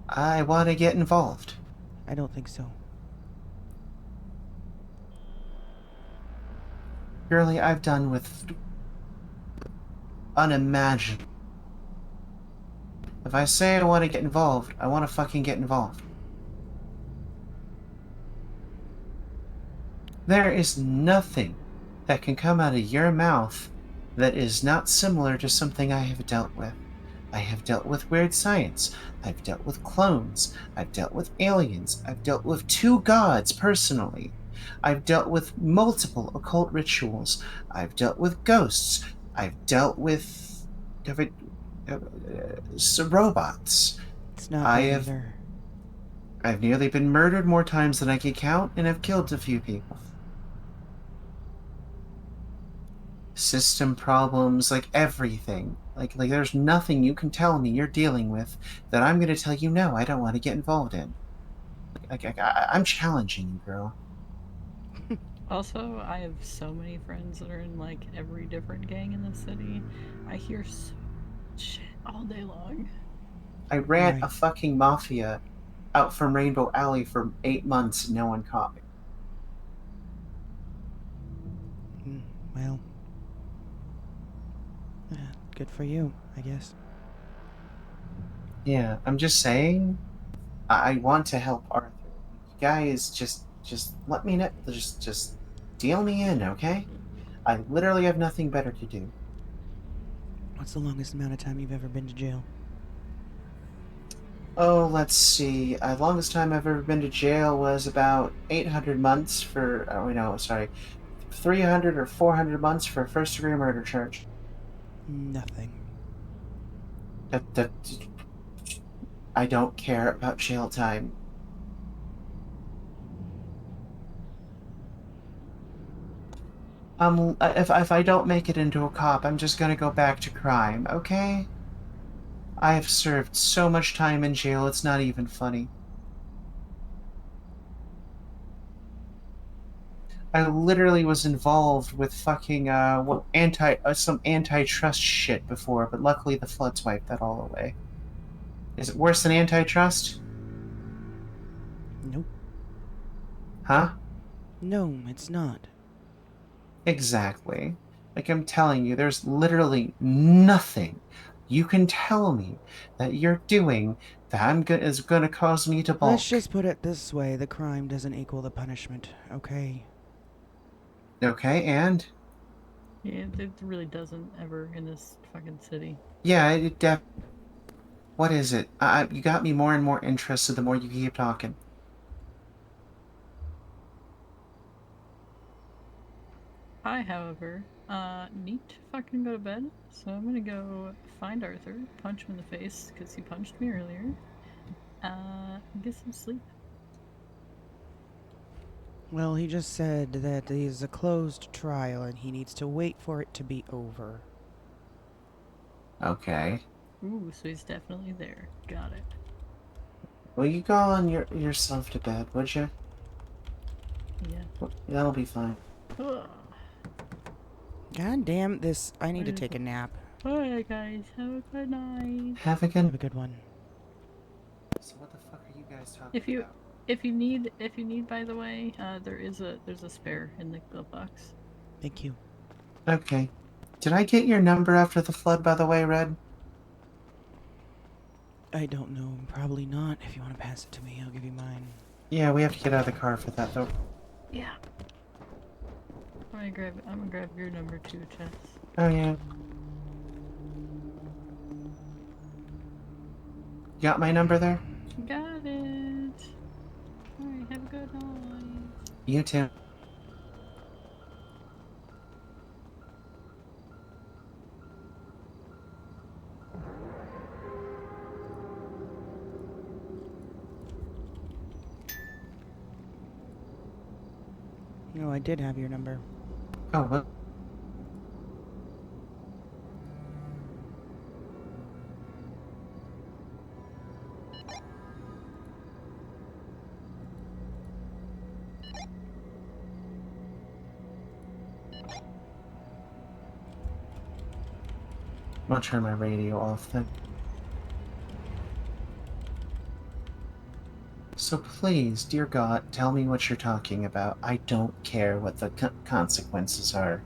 I want to get involved. I don't think so. Girlie, I've done with unimaginable. If I say I want to get involved, I want to fucking get involved. There is nothing that can come out of your mouth that is not similar to something I have dealt with. I have dealt with weird science. I've dealt with clones. I've dealt with aliens. I've dealt with 2 gods personally. I've dealt with multiple occult rituals. I've dealt with ghosts. I've dealt with robots. It's not that either. I've nearly been murdered more times than I can count, and I've killed a few people. System problems, like everything. Like there's nothing you can tell me you're dealing with that I'm going to tell you no, I don't want to get involved in. I'm challenging you, girl. Also, I have so many friends that are in like every different gang in the city. I hear so much shit all day long. I ran a fucking mafia out from Rainbow Alley for 8 months and no one caught me. Well, good for you, I guess. Yeah, I'm just saying, I want to help Arthur. You guys, just let me know. Just deal me in, okay? I literally have nothing better to do. What's the longest amount of time you've ever been to jail? Oh, let's see. Longest time I've ever been to jail was about 800 months for. Oh, no, sorry. 300 or 400 months for a first-degree murder charge. Nothing. I don't care about jail time. If I don't make it into a cop, I'm just gonna go back to crime, okay? I have served so much time in jail, it's not even funny. I literally was involved with fucking some antitrust shit before, but luckily the floods wiped that all away. Is it worse than antitrust? Nope. Huh? No, it's not. Exactly. Like I'm telling you, there's literally nothing you can tell me that you're doing that is gonna cause me to balk. Let's just put it this way, the crime doesn't equal the punishment, okay? Okay, and? Yeah, it really doesn't ever in this fucking city. Yeah, what is it? You got me more and more interested the more you keep talking. I, however, need to fucking go to bed, so I'm gonna go find Arthur, punch him in the face, because he punched me earlier, get some sleep. Well, he just said that it is a closed trial and he needs to wait for it to be over. Okay. Ooh, so he's definitely there. Got it. Will you go on yourself to bed, would you? Yeah. That'll be fine. Ugh. God damn this. I need to take a nap. Alright, guys. Have a good night. Have Have a good one. So what the fuck are you guys talking If you about? if you need, by the way, there's a spare in the glove box. Thank you. Okay. Did I get your number after the flood, by the way, Red? I don't know. Probably not. If you want to pass it to me, I'll give you mine. Yeah, we have to get out of the car for that, though. Yeah. I'm gonna grab your number too, Chess. Oh, yeah. You got my number there? Got it. Alright, have a good night. You too. No, I did have your number. Oh, well. I'll turn my radio off then. So please, dear God, tell me what you're talking about. I don't care what the consequences are.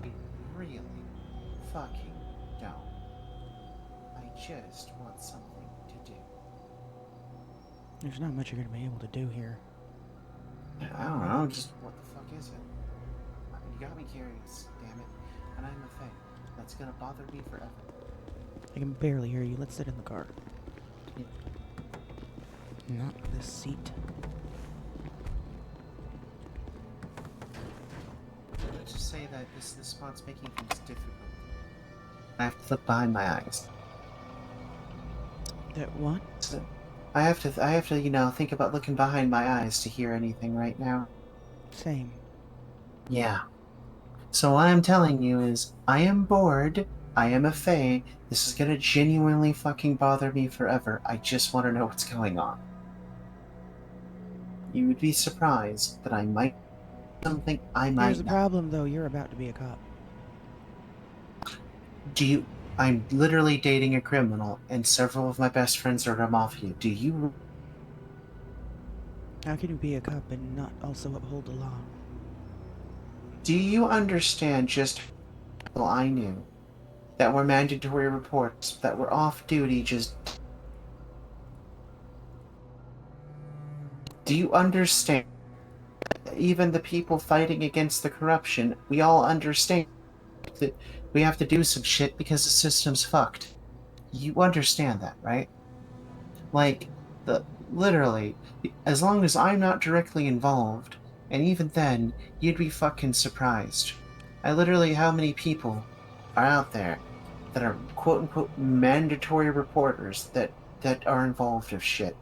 I really fucking don't. I just want something to do. There's not much you're going to be able to do here. I don't know, just what the fuck is it? You got me curious, damn it. And I'm a thing. That's gonna bother me forever. I can barely hear you. Let's sit in the car. Yeah. Not this seat. Let's just say that this spot's making things difficult. I have to look behind my eyes. That what? So, I have to, you know, think about looking behind my eyes to hear anything right now. Same. Yeah. So what I'm telling you is, I am bored, I am a fae, this is gonna genuinely fucking bother me forever, I just want to know what's going on. You would be surprised that I might something I might Here's the not. problem, though. You're about to be a cop. I'm literally dating a criminal, and several of my best friends are a mafia. Do you... How can you be a cop and not also uphold the law? Do you understand just how I knew that were mandatory reports that were off duty just... Do you understand that even the people fighting against the corruption, we all understand that we have to do some shit because the system's fucked? You understand that, right? Like, literally, as long as I'm not directly involved, and even then, you'd be fucking surprised. How many people are out there that are quote-unquote mandatory reporters that are involved of shit.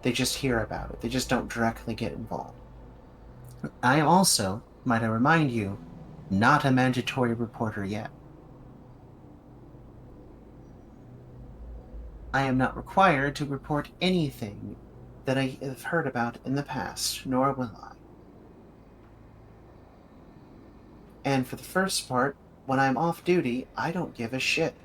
They just hear about it. They just don't directly get involved. I also, might I remind you, not a mandatory reporter yet. I am not required to report anything that I have heard about in the past, nor will I. And for the first part, when I'm off duty, I don't give a shit.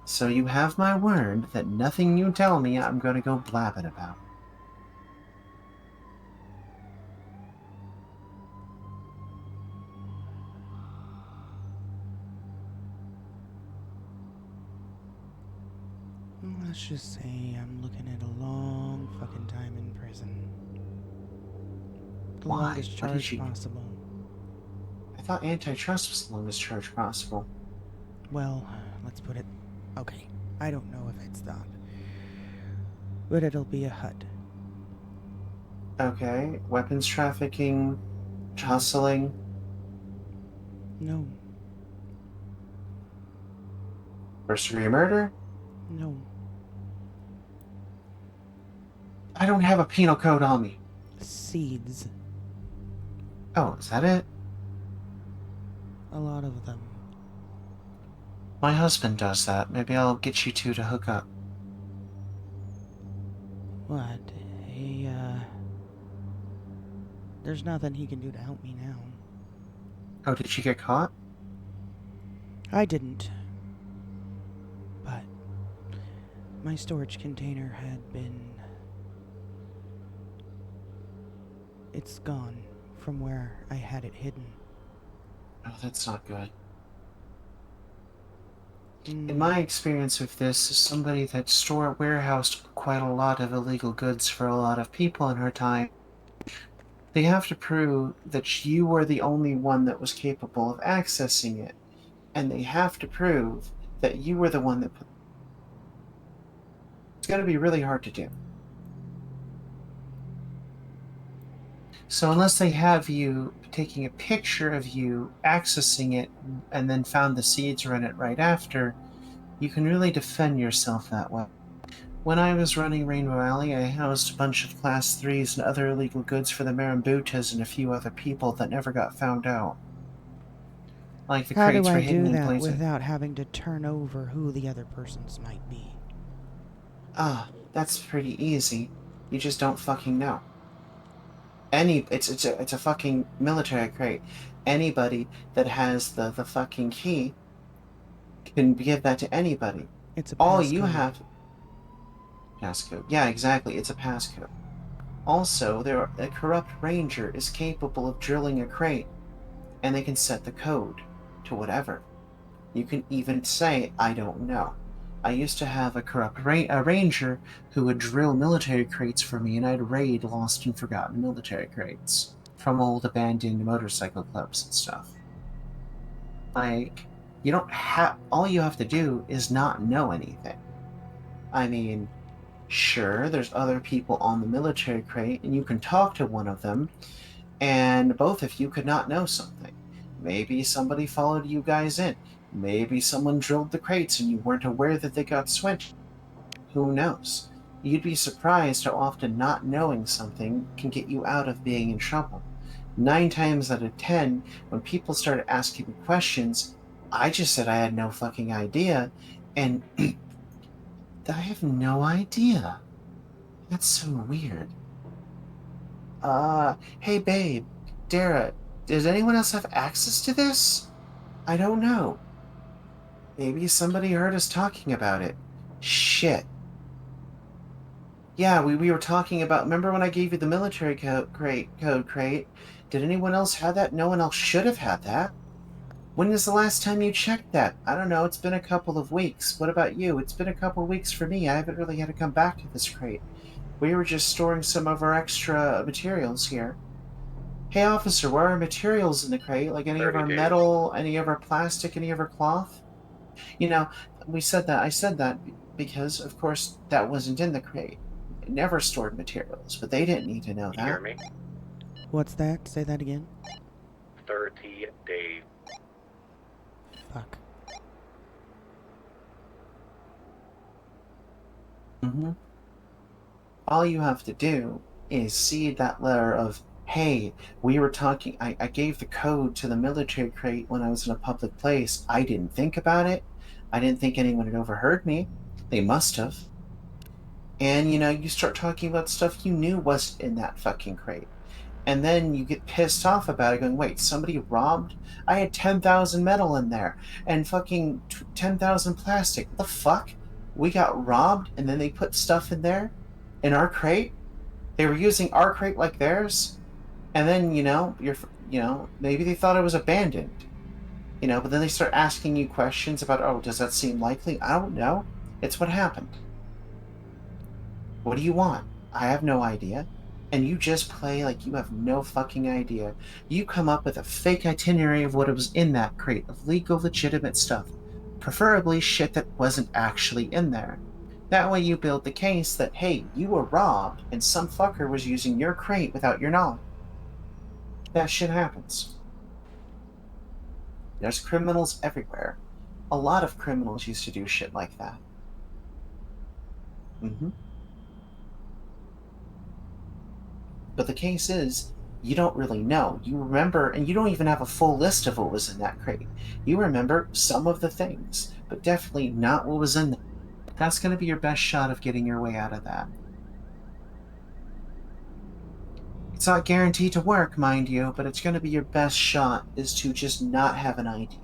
So you have my word that nothing you tell me I'm gonna go blabbing about. Let's just say I'm looking at a long fucking time in prison. The Why? longest What did charge you... possible. I thought antitrust was the longest charge possible. Well, let's put it... Okay, I don't know if it's that. But it'll be a HUD. Okay, weapons trafficking, hustling. No. First degree murder? No. I don't have a penal code on me. Seeds. Oh, is that it? A lot of them. My husband does that. Maybe I'll get you two to hook up. What? He, there's nothing he can do to help me now. Oh, did you get caught? I didn't. But my storage container had been... It's gone from where I had it hidden. Oh, that's not good. In my experience with this, as somebody that warehoused quite a lot of illegal goods for a lot of people in her time, they have to prove that you were the only one that was capable of accessing it. And they have to prove that you were the one that put... It's going to be really hard to do. So unless they have you taking a picture of you accessing it and then found the seeds or in it right after, you can really defend yourself that way. When I was running Rainbow Alley, I housed a bunch of Class 3s and other illegal goods for the Marambutas and a few other people that never got found out. Like the How crates do were I hidden do in that places. without having to turn over who the other persons might be? That's pretty easy. You just don't fucking know. It's a fucking military crate. Anybody that has the fucking key can give that to anybody. It's a All you passcode. have... Passcode. Yeah, exactly. It's a passcode. Also, a corrupt ranger is capable of drilling a crate, and they can set the code to whatever. You can even say, I don't know. I used to have a corrupt ranger who would drill military crates for me, and I'd raid lost and forgotten military crates from old abandoned motorcycle clubs and stuff. Like, you don't have... All you have to do is not know anything. I mean, sure, there's other people on the military crate, and you can talk to one of them, and both of you could not know something. Maybe somebody followed you guys in. Maybe someone drilled the crates and you weren't aware that they got switched. Who knows? You'd be surprised how often not knowing something can get you out of being in trouble. 9 times out of 10, when people started asking me questions, I just said I had no fucking idea, and I have no idea. That's so weird. Hey babe, Dara, does anyone else have access to this? I don't know. Maybe somebody heard us talking about it. Shit. Yeah, we were talking about... Remember when I gave you the military code crate? Did anyone else have that? No one else should have had that. When is the last time you checked that? I don't know, it's been a couple of weeks. What about you? It's been a couple of weeks for me. I haven't really had to come back to this crate. We were just storing some of our extra materials here. Hey officer, where are our materials in the crate? Like any of our metal, any of our plastic, any of our cloth? You know, I said that because, of course, that wasn't in the crate. It never stored materials, but they didn't need to know that. You hear me? What's that? Say that again. 30 days. Fuck. All you have to do is see that letter of, hey, we were talking, I gave the code to the military crate when I was in a public place. I didn't think about it. I didn't think anyone had overheard me. They must have. And, you start talking about stuff you knew wasn't in that fucking crate. And then you get pissed off about it, going, wait, somebody robbed? I had 10,000 metal in there, and fucking 10,000 plastic. What the fuck? We got robbed, and then they put stuff in there? In our crate? They were using our crate like theirs? And then, maybe they thought it was abandoned. But then they start asking you questions about, oh, does that seem likely? I don't know. It's what happened. What do you want? I have no idea. And you just play like you have no fucking idea. You come up with a fake itinerary of what was in that crate of legal, legitimate stuff. Preferably shit that wasn't actually in there. That way you build the case that, hey, you were robbed and some fucker was using your crate without your knowledge. That shit happens. There's criminals everywhere. A lot of criminals used to do shit like that. But the case is, you don't really know. You remember, and you don't even have a full list of what was in that crate. You remember some of the things, but definitely not what was in there. That's going to be your best shot of getting your way out of that. It's not guaranteed to work, mind you, but it's going to be your best shot is to just not have an idea.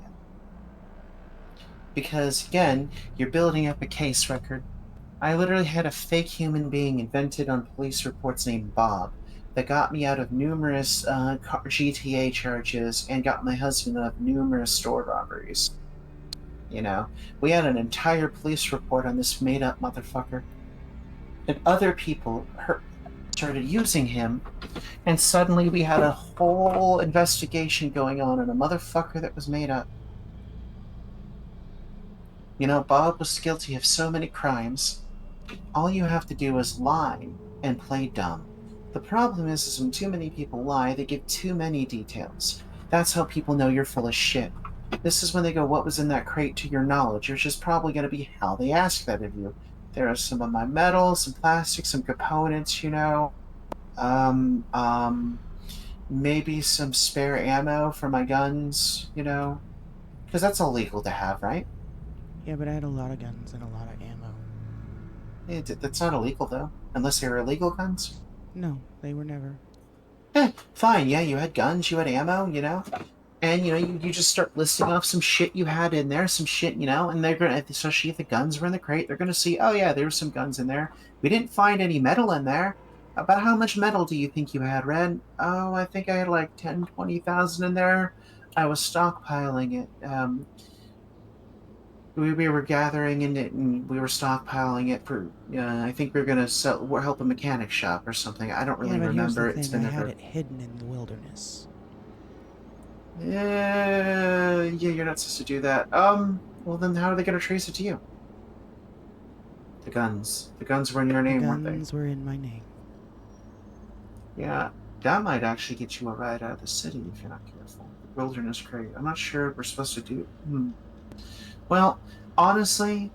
Because, again, you're building up a case record. I literally had a fake human being invented on police reports named Bob that got me out of numerous GTA charges and got my husband out of numerous store robberies. You know, we had an entire police report on this made-up motherfucker. And other people started using him, and suddenly we had a whole investigation going on a motherfucker that was made up. You know, Bob was guilty of so many crimes. All you have to do is lie and play dumb. The problem is when too many people lie, they give too many details. That's how people know you're full of shit. This is when they go, what was in that crate to your knowledge, which is probably going to be how they ask that of you. There are some of my metals, some plastics, some components, you know. Maybe some spare ammo for my guns, you know. Because that's all legal to have, right? Yeah, but I had a lot of guns and a lot of ammo. That's not illegal, though. Unless they were illegal guns. No, they were never. Fine, yeah, you had guns, you had ammo, you know? And, you know, you just start listing off some shit you had in there, some shit, you know, and they're going to, especially if the guns were in the crate, they're going to see, oh yeah, there were some guns in there. We didn't find any metal in there. About how much metal do you think you had, Red? Oh, I think I had like 10, 20,000 in there. I was stockpiling it. We were gathering in it, and we were stockpiling it for, I think we were going to help a mechanic shop or something. I don't really remember. Here's the thing, I had it hidden in the wilderness. Yeah, you're not supposed to do that. Well then how are they going to trace it to you? The guns. The guns were in your name, weren't they? The guns were in my name. Yeah, that might actually get you a ride out of the city if you're not careful. The wilderness crate. I'm not sure what we're supposed to do. Well, honestly,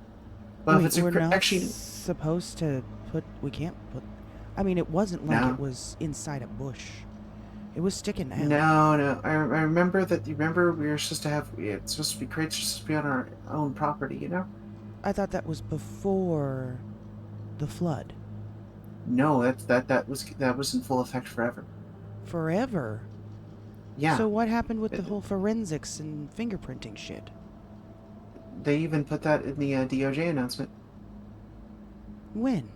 well, Wait, if it's we're not actually supposed to put. We can't put. I mean, it wasn't like it was inside a bush. It was sticking out. No. I remember that. Remember, we were supposed to have. It's supposed to be crates. Supposed to be on our own property. You know. I thought that was before the flood. No, that was in full effect forever. Forever. Yeah. So what happened with the whole forensics and fingerprinting shit? They even put that in the DOJ announcement. When?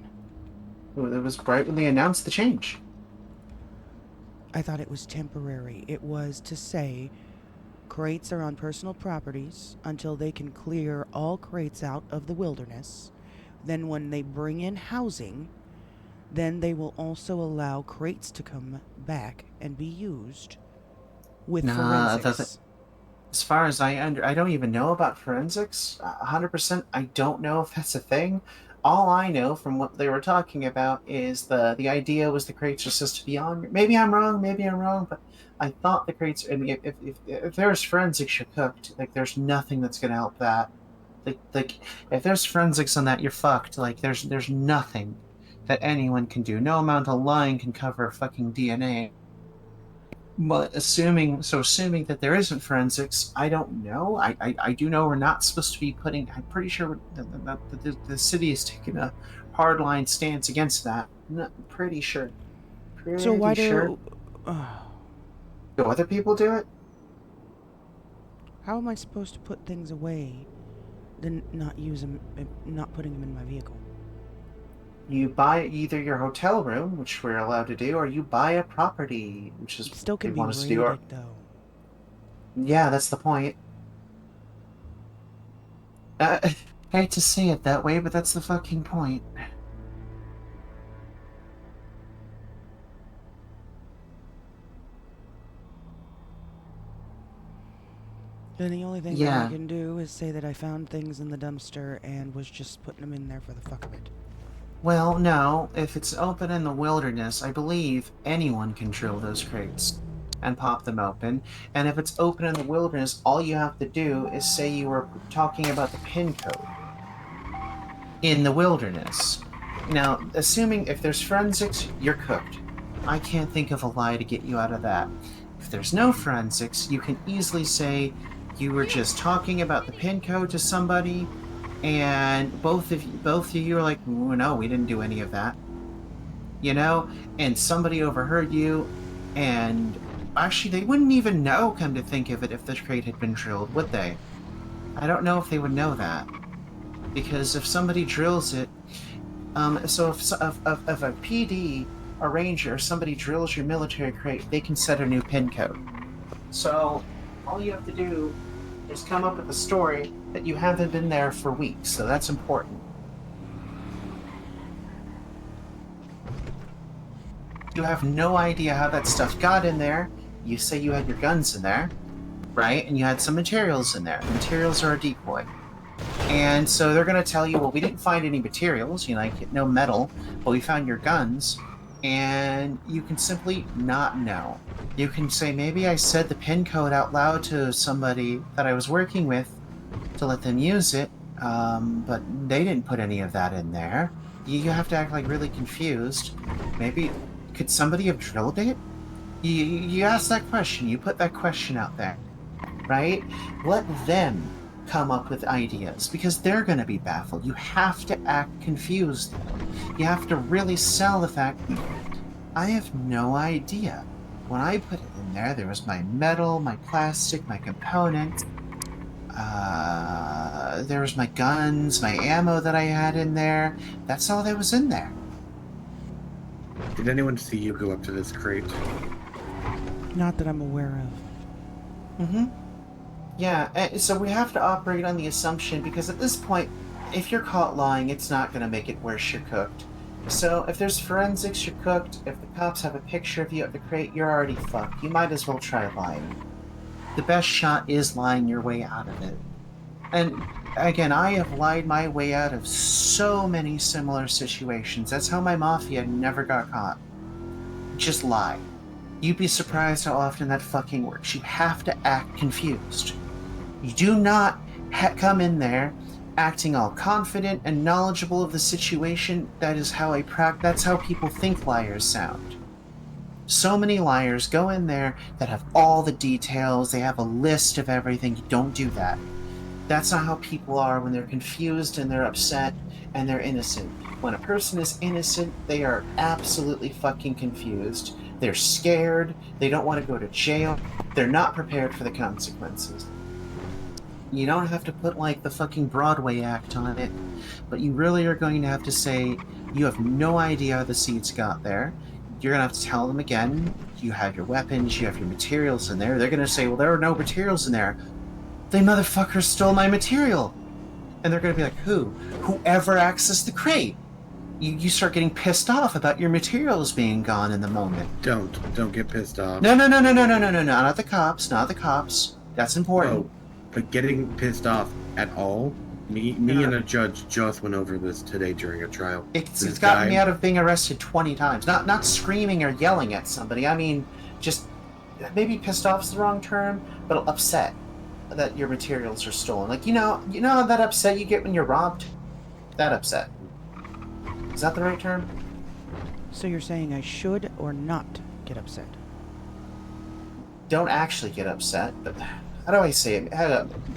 It was right when they announced the change. I thought it was temporary. It was to say crates are on personal properties until they can clear all crates out of the wilderness. Then when they bring in housing, then they will also allow crates to come back and be used with forensics. As far as I don't even know about forensics. 100%, I don't know if that's a thing. All I know from what they were talking about is the idea was the crates are supposed to be on. Maybe I'm wrong, but I thought the crates. I mean, if there's forensics, you're cooked. Like, there's nothing that's gonna help that. Like, if there's forensics on that, you're fucked. Like, there's nothing that anyone can do. No amount of lying can cover fucking DNA. But assuming that there isn't forensics, I don't know. I do know we're not supposed to be putting. I'm pretty sure the city is taking a hardline stance against that. I'm pretty sure. So why do other people do it? How am I supposed to put things away, then not use them, not putting them in my vehicle? You buy either your hotel room, which we're allowed to do, or you buy a property, which is still can they be want us to do. raided, though. Yeah, that's the point. I hate to say it that way, but that's the fucking point. Then the only thing that I can do is say that I found things in the dumpster and was just putting them in there for the fuck of it. Well, no. If it's open in the wilderness, I believe anyone can drill those crates and pop them open. And if it's open in the wilderness, all you have to do is say you were talking about the PIN code in the wilderness. Now, assuming if there's forensics, you're cooked. I can't think of a lie to get you out of that. If there's no forensics, you can easily say you were just talking about the pin code to somebody, and both of you are like, no, we didn't do any of that. You know, and somebody overheard you, and actually they wouldn't even know, come to think of it, if the crate had been drilled, would they? I don't know if they would know that, because if somebody drills it, so if a PD, a ranger, somebody drills your military crate, they can set a new pin code. So all you have to do is come up with a story that you haven't been there for weeks, so that's important. You have no idea how that stuff got in there. You say you had your guns in there, right? And you had some materials in there. Materials are a decoy. And so they're going to tell you, well, we didn't find any materials, like no metal, but we found your guns. And you can simply not know. You can say, maybe I said the pin code out loud to somebody that I was working with to let them use it, but they didn't put any of that in there. You have to act like really confused. Maybe, could somebody have drilled it? You ask that question, you put that question out there, right? Let them come up with ideas, because they're going to be baffled. You have to act confused. You have to really sell the fact, I have no idea. When I put it in there, there was my metal, my plastic, my components, there was my guns, my ammo that I had in there. That's all that was in there. Did anyone see you go up to this crate? Not that I'm aware of. Mm-hmm. Yeah, so we have to operate on the assumption, because at this point, if you're caught lying, it's not going to make it worse you're cooked. So if there's forensics, you're cooked. If the cops have a picture of you at the crate, you're already fucked. You might as well try lying. The best shot is lying your way out of it. And again, I have lied my way out of so many similar situations. That's how my mafia never got caught. Just lie. You'd be surprised how often that fucking works. You have to act confused. You do not come in there acting all confident and knowledgeable of the situation. That is how that's how people think liars sound. So many liars go in there that have all the details, they have a list of everything. You don't do that. That's not how people are when they're confused and they're upset and they're innocent. When a person is innocent, they are absolutely fucking confused. They're scared, they don't want to go to jail, they're not prepared for the consequences. You don't have to put like the fucking Broadway act on it, but you really are going to have to say you have no idea how the seeds got there. You're going to have to tell them again, you have your weapons, you have your materials in there. They're going to say, well, there are no materials in there. They motherfuckers stole my material. And they're going to be like, who? Whoever accessed the crate. You start getting pissed off about your materials being gone in the moment. Don't get pissed off. No, not the cops, not the cops. That's important. Oh, but getting pissed off at all? Me and a judge just went over this today during a trial. It's gotten me out of being arrested 20 times. Not screaming or yelling at somebody. I mean, just maybe pissed off is the wrong term, but upset that your materials are stolen. Like, you know that upset you get when you're robbed? That upset. Is that the right term? So you're saying I should or not get upset? Don't actually get upset, but how do I say it?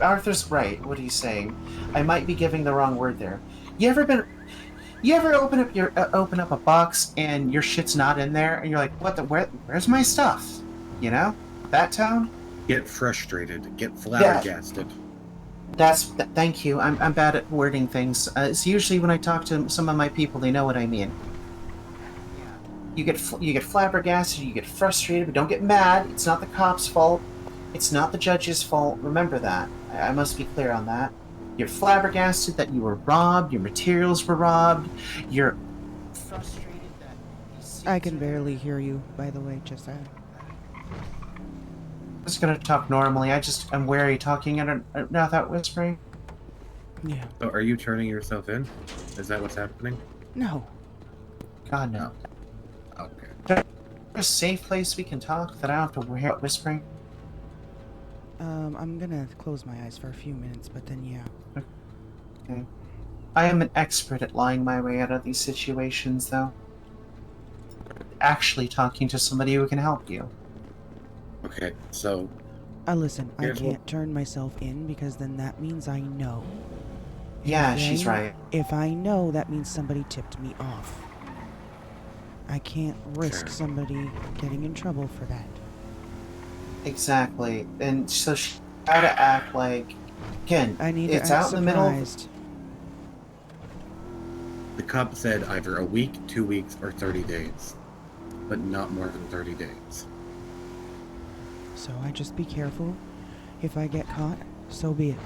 Arthur's right. What he's saying. I might be giving the wrong word there. You ever open up a box and your shit's not in there, and you're like, where's my stuff? You know? That tone? Get frustrated. Get flabbergasted. Thank you. I'm bad at wording things. It's usually when I talk to some of my people, they know what I mean. You get flabbergasted, you get frustrated, but don't get mad. It's not the cop's fault. It's not the judge's fault. Remember that. I must be clear on that. You're flabbergasted that you were robbed, your materials were robbed, you're frustrated that... I can barely hear you, by the way, just that. I'm just gonna talk normally. I'm wary talking without whispering. Yeah. So are you turning yourself in? Is that what's happening? No. God, no. Okay. Is there a safe place we can talk that I don't have to hear whispering? I'm gonna close my eyes for a few minutes, but then yeah. Okay. I am an expert at lying my way out of these situations, though. actually talking to somebody who can help you. Okay, so Listen, I Here's what- can't turn myself in because then that means I know. Yeah, she's right. If I know, that means somebody tipped me off. I can't risk Sure. somebody getting in trouble for that. Exactly. And so she gotta act like, again, I need it's to act out in the middle of surprised. the cop said either a week, 2 weeks, or 30 days, but not more than 30 days. So I just be careful. If I get caught, so be it.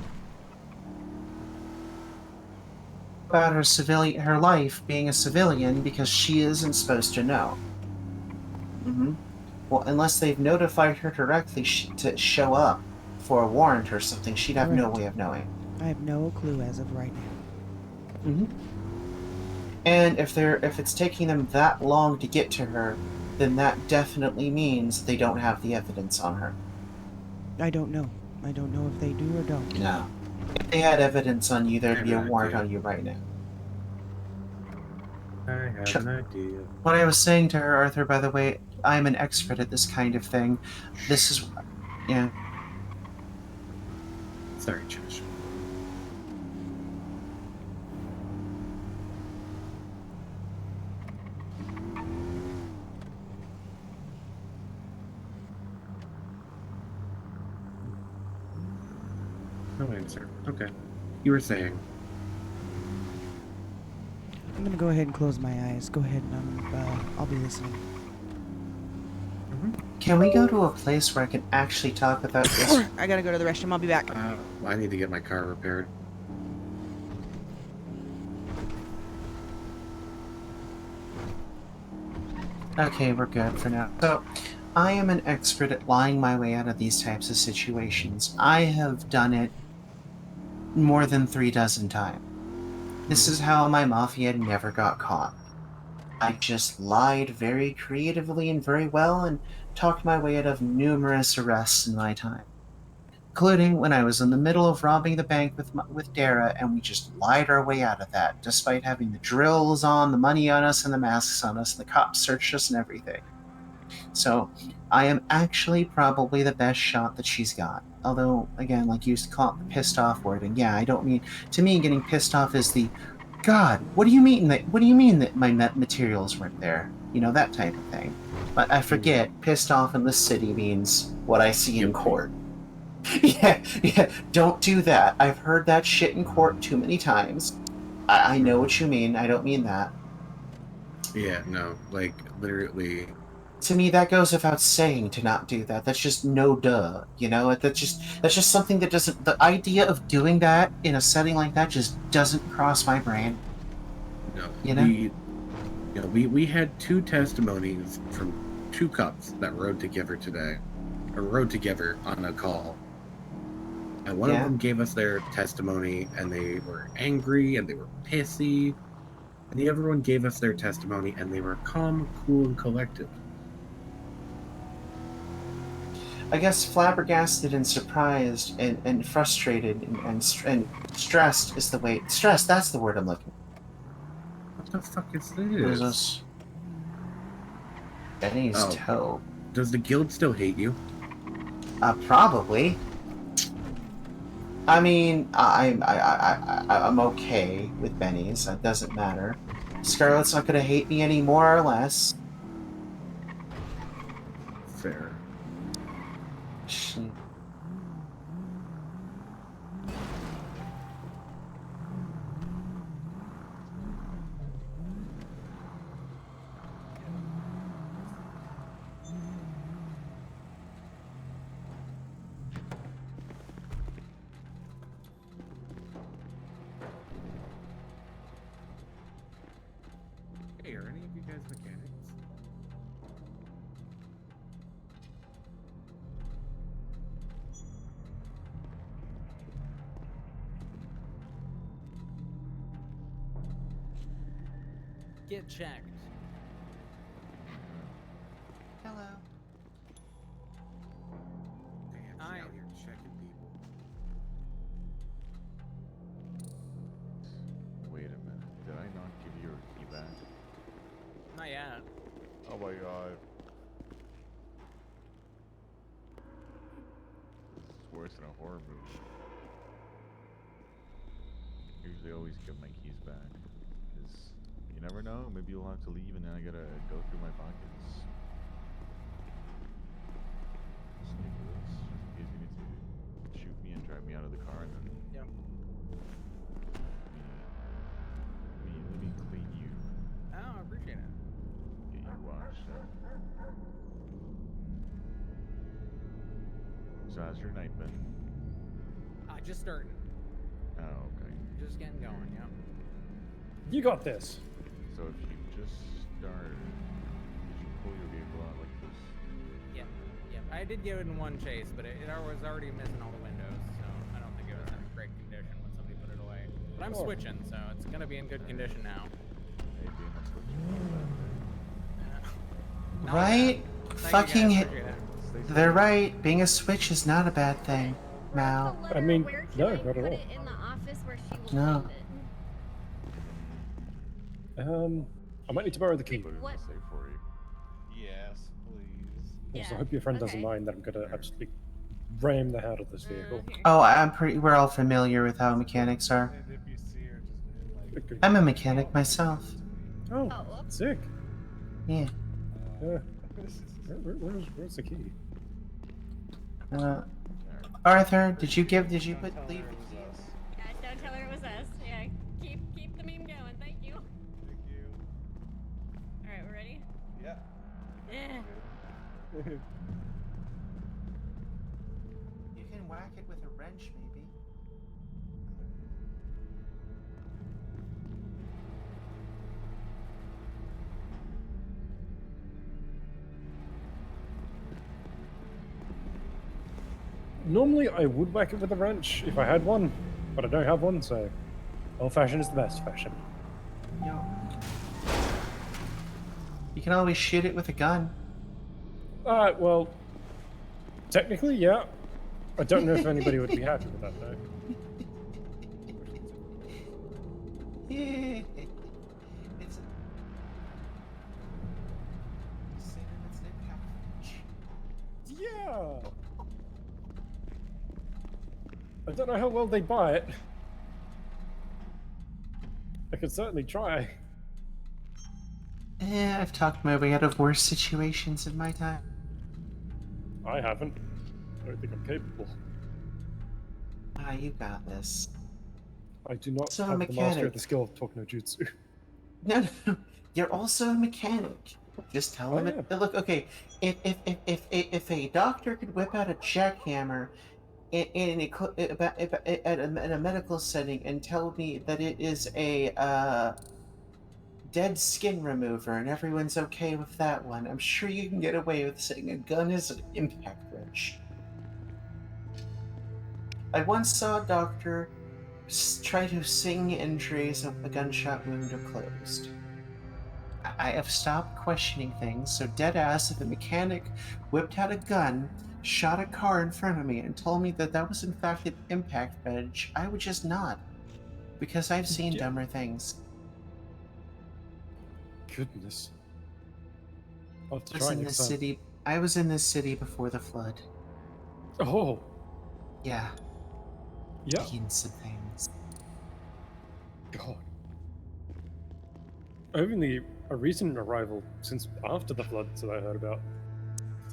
about her life being a civilian because she isn't supposed to know. Well, unless they've notified her directly to show up for a warrant or something, she'd have no Correct. way of knowing. I have no clue as of right now. And if it's taking them that long to get to her, then that definitely means they don't have the evidence on her. I don't know. I don't know if they do or don't. No. If they had evidence on you, there'd be a Have an warrant idea. on you right now. I have an idea. What I was saying to her, Arthur, by the way, I'm an expert at this kind of thing. This is... Yeah. Sorry, Josh. No answer. Okay. You were saying. I'm gonna go ahead and close my eyes. Go ahead and I'll be listening. Can we go to a place where I can actually talk about this? I gotta go to the restroom. I'll be back. I need to get my car repaired. Okay, we're good for now. So, I am an expert at lying my way out of these types of situations. I have done it more than 36 times. This is how my mafia never got caught. I just lied very creatively and very well and talked my way out of numerous arrests in my time. Including when I was in the middle of robbing the bank with Dara, and we just lied our way out of that, despite having the drills on, the money on us, and the masks on us, and the cops searched us and everything. So, I am actually probably the best shot that she's got. Although, again, like you call it the pissed off word, and yeah, I don't mean... To me, getting pissed off is the, God, what do you mean that my materials weren't there? You know, that type of thing. But I forget, pissed off in this city means what I see in court. Yeah, don't do that. I've heard that shit in court too many times. I know what you mean. I don't mean that. Yeah, no, like, literally. To me, that goes without saying to not do that. That's just no duh, you know? That's just something that doesn't... The idea of doing that in a setting like that just doesn't cross my brain. No, You know? We had 2 testimonies from 2 cops that rode together today, or rode together on a call. And one of them gave us their testimony, and they were angry, and they were pissy. And the other one gave us their testimony, and they were calm, cool, and collected. I guess flabbergasted and surprised and frustrated and stressed is the way... Stressed, that's the word I'm looking for. What the fuck is What is this? this? Benny's toe. Does the guild still hate you? Probably. I mean, I'm okay with Benny's. That doesn't matter. Scarlett's not gonna hate me any more or less. Fair. Hey, are any of you guys mechanics? Get checked. Hello. Damn, she's out here checking people. Wait a minute. Did I not give you your key back? Not yet. Oh, Oh my god. It's worse than a horror movie. Usually always give my keys back. Because you never know, maybe you'll have to leave and then I gotta go through my pockets. Just in case you need to shoot me and drive me out of the car and then... Yep. Let me clean you. Oh, I appreciate it. Get you washed up. So how's your night been? Just starting. Oh, okay. Just getting going, yeah. You got this. So if you just started, did you pull your vehicle out like this? Yeah, yeah. I did give it in one chase, but it was already missing all the windows, so I don't think it was in great condition when somebody put it away. But I'm switching, so it's gonna be in good condition now. Hey, being a switch. Right? Fucking guys, it. They're right. Being a switch is not a bad thing, Mal. I mean, no, not at all. In the office where she will No. find it. I might need to borrow the key. What? For you. Yes, please. Also, I hope your friend doesn't mind that I'm gonna absolutely ram the hell out of this vehicle. Oh, we're all familiar with how mechanics are. I'm a mechanic myself. Oh, sick. Yeah. Where's the key? Arthur, did you leave the key? Guys, don't tell her it was us. Yeah, keep the meme going. Thank you. Thank you. All right, we're ready. Yeah. Yeah. You can whack it with a wrench, maybe. Normally, I would whack it with a wrench if I had one, but I don't have one, so old-fashioned is the best fashion. Yo. You can always shoot it with a gun. Well, technically, yeah. I don't know if anybody would be happy with that, though. It's Yeah. I don't know how well they buy it. I could certainly try. I've talked my way out of worse situations in my time. I haven't. I don't think I'm capable. Ah, you got this. I do not So, have the mastery mechanic. of the skill of talking no jutsu. No. You're also a mechanic. Just tell him it. Look, okay. If a doctor could whip out a jackhammer in a medical setting and tell me that it is a dead skin remover and everyone's okay with that one, I'm sure you can get away with saying a gun is an impact wrench. I once saw a doctor try to sing injuries of a gunshot wound are closed. I have stopped questioning things, so deadass, if a mechanic whipped out a gun, shot a car in front of me, and told me that that was in fact an impact badge, I would just nod. Because I've seen dumber things. Goodness. I'll have to I was try in next this time. city. I was in this city before the flood. Oh. Yeah. Yeah. Seen some things. God. Only a recent arrival since after the floods that I heard about.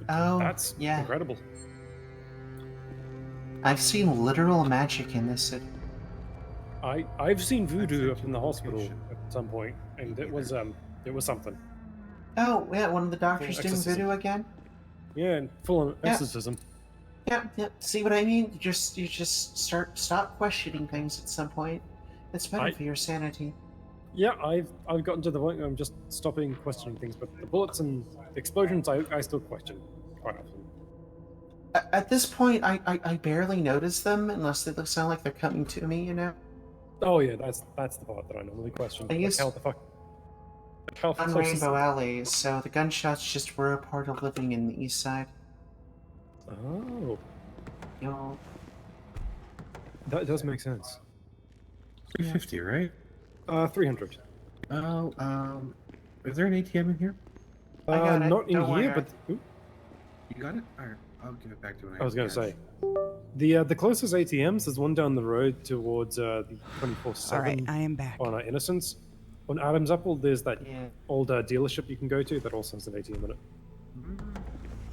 Oh, That's yeah. incredible. I've seen literal magic in this city. I've seen voodoo up in the hospital at some point, and it was something. Oh, yeah, one of the doctors doing Exorcism. voodoo again? Yeah, and full on Yeah. exorcism. Yeah. See what I mean? You just stop questioning things at some point. It's better for your sanity. Yeah, I've gotten to the point where I'm just stopping questioning things, but the bullets and the explosions I still question quite often. At this point, I barely notice them unless they sound like they're coming to me, you know? Oh yeah, that's the part that I normally question. I Like used- how the fuck? Like how On close is Rainbow it? Alley, so the gunshots just were a part of living in the east side. Oh, Yo. that does make sense. 350, right? 300. Oh, is there an ATM in here? I got it. Not in Don't worry, here, I- but oop, You got it? Alright, I'll give it back to him. I was going to say. The closest ATMs, there's one down the road towards the 24/7 All right, I am back. on Innocence. On Adam's Apple, there's that Yeah. old dealership you can go to that also has an ATM in it.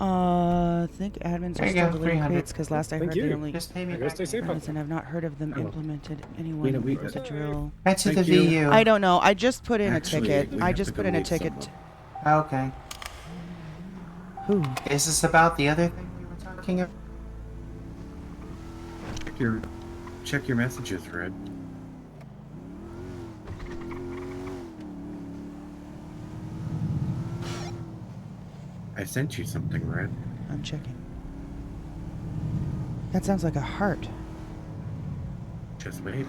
I think admins There are you still go, deleting 300. crates because last I Thank heard they you. only Just pay me I guess back. stay safe. and I've not heard of them Oh. implemented We anyone know we with the got- drill. Back to the Thank you. VU. I don't know. I just put in Actually, a ticket. we I have just to put go in a meet ticket. someone. Okay. Who? Is this about the other thing we were talking about? Check your messages, Red. I sent you something, Red. I'm checking. That sounds like a heart. Just wait.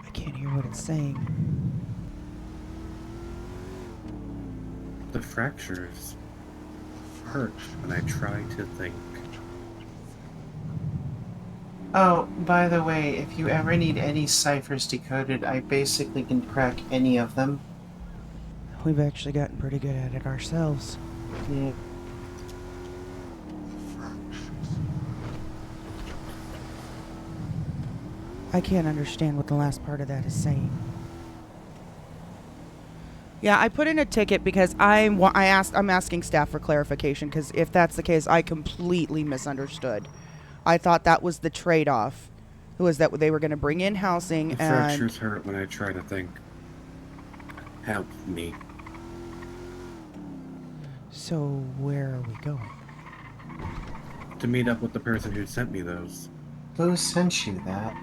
I can't hear what it's saying. The fractures hurt when I try to think. Oh, by the way, if you ever need any ciphers decoded, I basically can crack any of them. We've actually gotten pretty good at it ourselves. Yeah. I can't understand what the last part of that is saying. Yeah, I put in a ticket because I'm asking staff for clarification because if that's the case, I completely misunderstood. I thought that was the trade-off. Was that they were going to bring in housing The and fractures hurt when I try to think. Help me. so where are we going? To meet up with the person who sent me those. Who sent you that?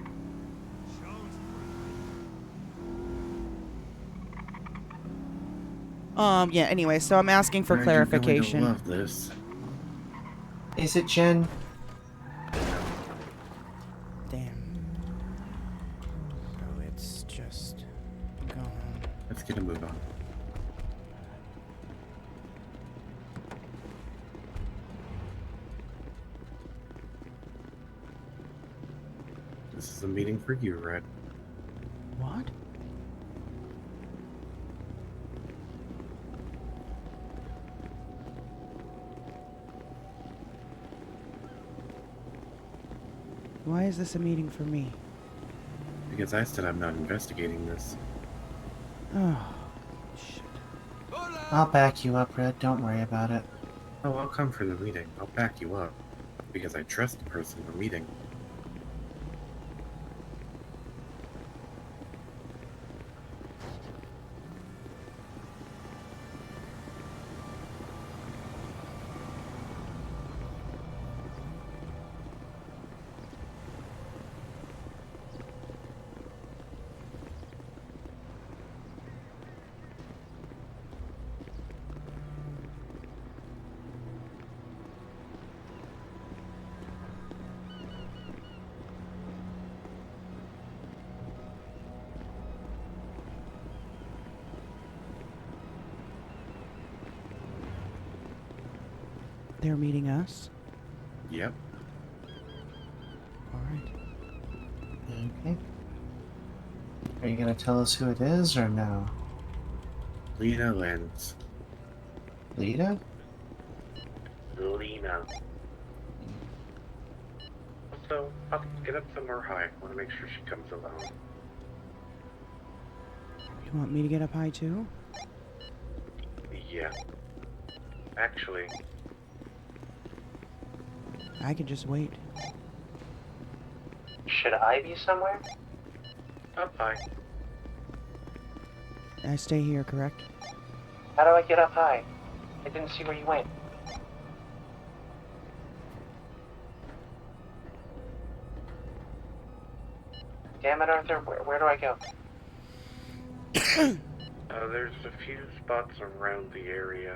Yeah, anyway, so I'm asking for Red, you're going to clarification. love this. Is it Jen? Damn. So it's just gone. Let's get a move on. This is a meeting for you, Red. What? Why is this a meeting for me? Because I said I'm not investigating this. Oh, I'll back you up, Red. Don't worry about it. Oh, I'll come for the meeting. I'll back you up. Because I trust the person we're meeting. they're meeting us? Yep. Alright. Okay. Are you gonna tell us who it is or no? Lena Lenz. Lita? Lena. So, I'll get up somewhere high. I want to make sure she comes alone. You want me to get up high too? Yeah. Actually, I could just wait. Should I be somewhere? up high. I stay here, correct? How do I get up high? I didn't see where you went. Damn it, Arthur, where do I go? There's a few spots around the area.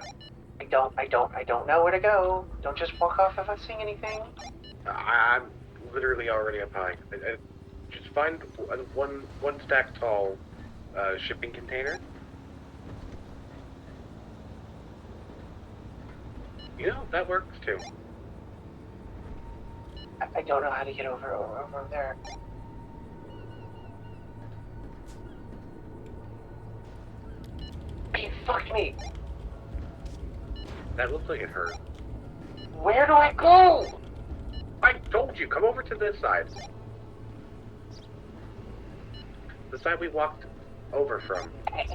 I don't know where to go. Don't just walk off if I see anything. I'm literally already up high. Just find one stack tall shipping container. You know, that works too. I don't know how to get over there. Hey, fuck me! That looks like it hurt. Where do I go? I told you, come over to this side. The side we walked over from. I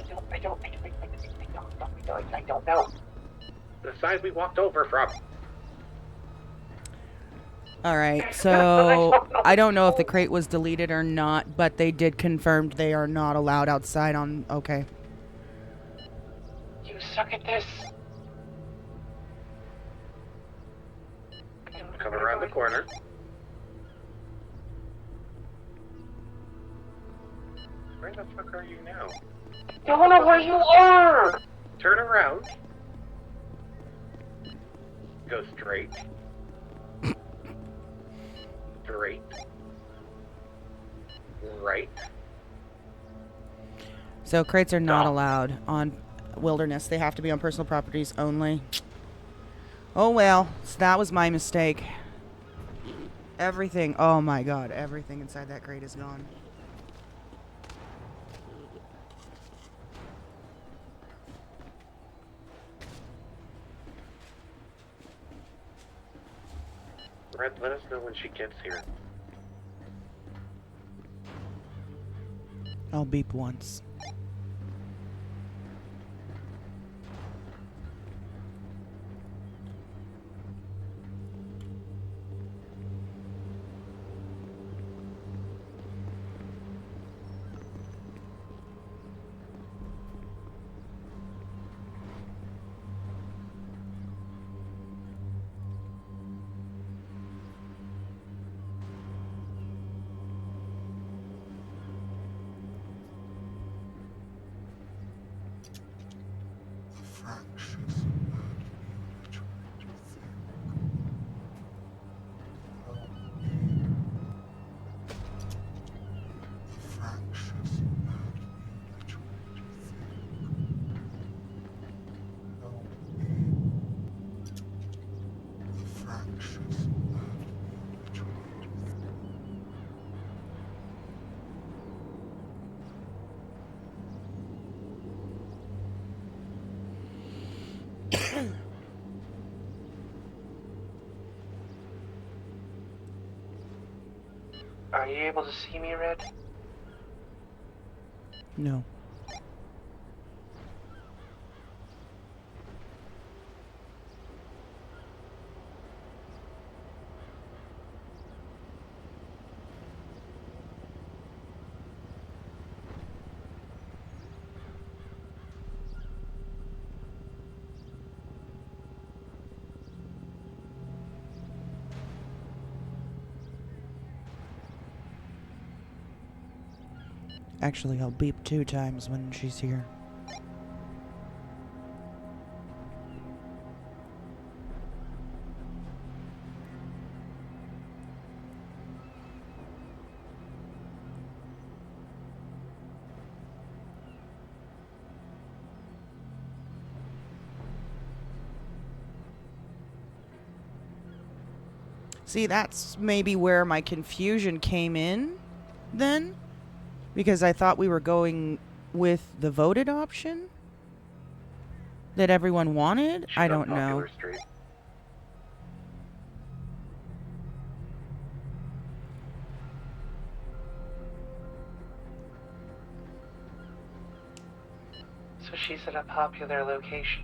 don't know. The side we walked over from. All right, so I don't know if the crate was deleted or not, but they did confirm they are not allowed outside on... Okay. You suck at this. Come around the corner. Where the fuck are you now? I don't know where you are! Turn around. Go straight. Straight. Right. So crates are not allowed on wilderness. They have to be on personal properties only. Oh well, so that was my mistake. Everything, oh my god, everything inside that crate is gone. Red, let us know when she gets here. I'll beep once. Are you able to see me, Red? No. Actually, I'll beep 2 times when she's here. See, that's maybe where my confusion came in then. Because I thought we were going with the voted option that everyone wanted. I don't know. Street. So she's at a popular location.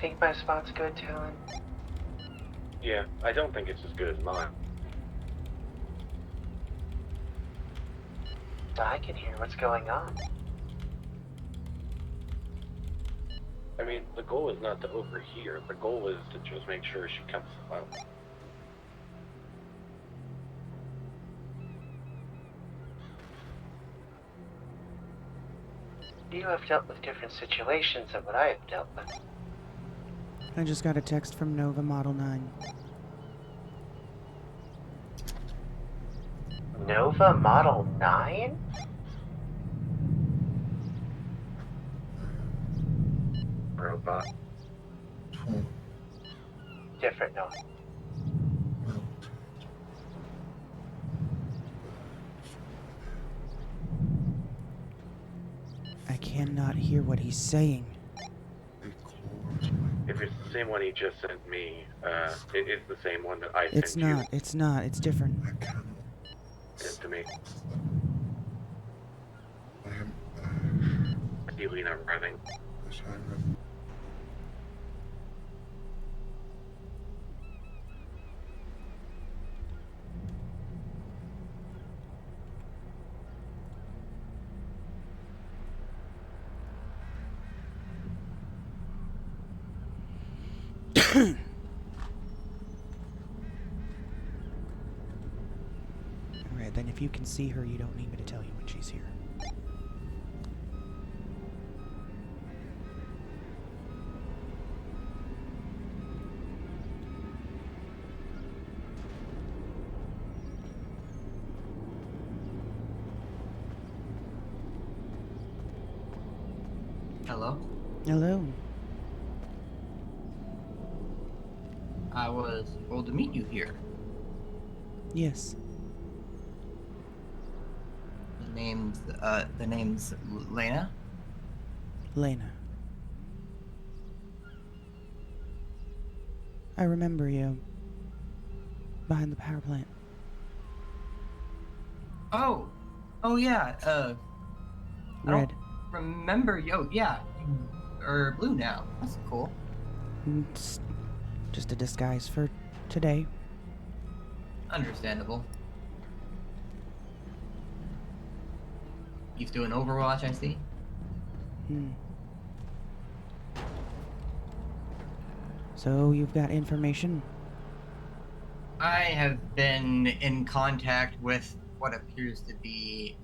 think my spot's good, Talon? Yeah, I don't think it's as good as mine. I can hear what's going on. I mean, the goal is not to overhear. The goal is to just make sure she comes out. You have dealt with different situations than what I have dealt with. I just got a text from Nova Model 9. Nova Model 9? Robot. Different Nova. I cannot hear what he's saying. If it's the same one he just sent me, it's the same one that I It's sent not. It's not. It's different. you to me. I see Lena running. Alright, then if you can see her, you don't need me to tell you when she's here. Hello? Hello. I was told to meet you here. Yes. The name's Lena? Lena. I remember you. Behind the power plant. Oh! Oh yeah, I Red. don't remember, yeah, you are blue now. That's cool. It's just a disguise for today. Understandable. He's doing Overwatch, I see. So you've got information? I have been in contact with what appears to be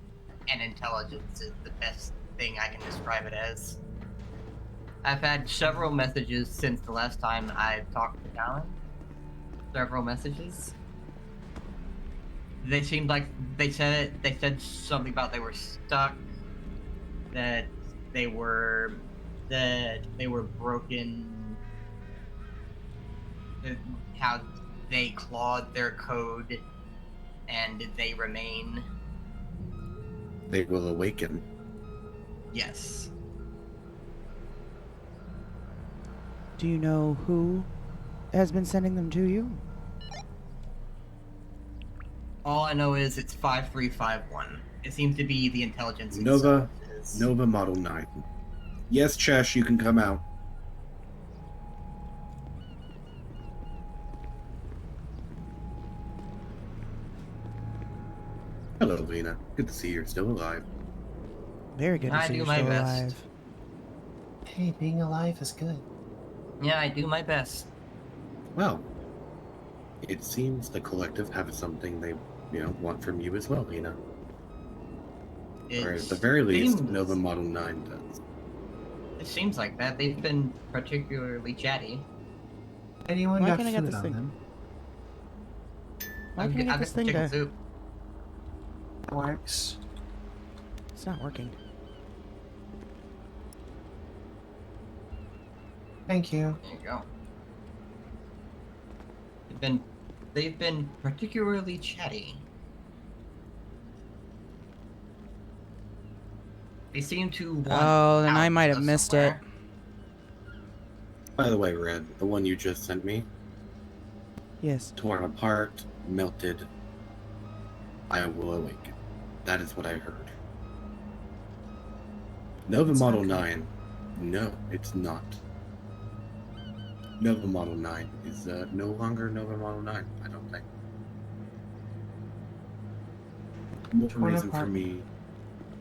an intelligence, is the best thing I can describe it as. I've had several messages since the last time I talked to Talon. Several messages. They seemed like they said something about they were stuck, that they were broken, how they clawed their code, and they remain. They will awaken. Yes. Do you know who has been sending them to you? All I know is it's 5351. It seems to be the intelligence Nova itself. Nova Model 9. Yes, Chesh, you can come out. Hello, Lena. Good to see you're still alive. Very good to see I do you're my still best. alive. Hey, being alive is good. Yeah, I do my best. Well, it seems the collective have something they, want from you as well, Lena. Or at the very least, Nova Model 9 does. It seems like that. They've been particularly chatty. Anyone Why got can't I get food this on thing? them? Why can't I get I've this got thing chicken to... soup. Works. It's not working. Thank you. There you go. They've been particularly chatty. They seem to want Oh, then I out might have of missed somewhere. By the way, Red, the one you just sent me, Yes. torn apart, melted, I will awaken. That is what I heard. Nova It's Model not good. 9, no, it's not. Nova Model 9 is no longer Nova Model 9, I don't think. More Torn reason apart. for me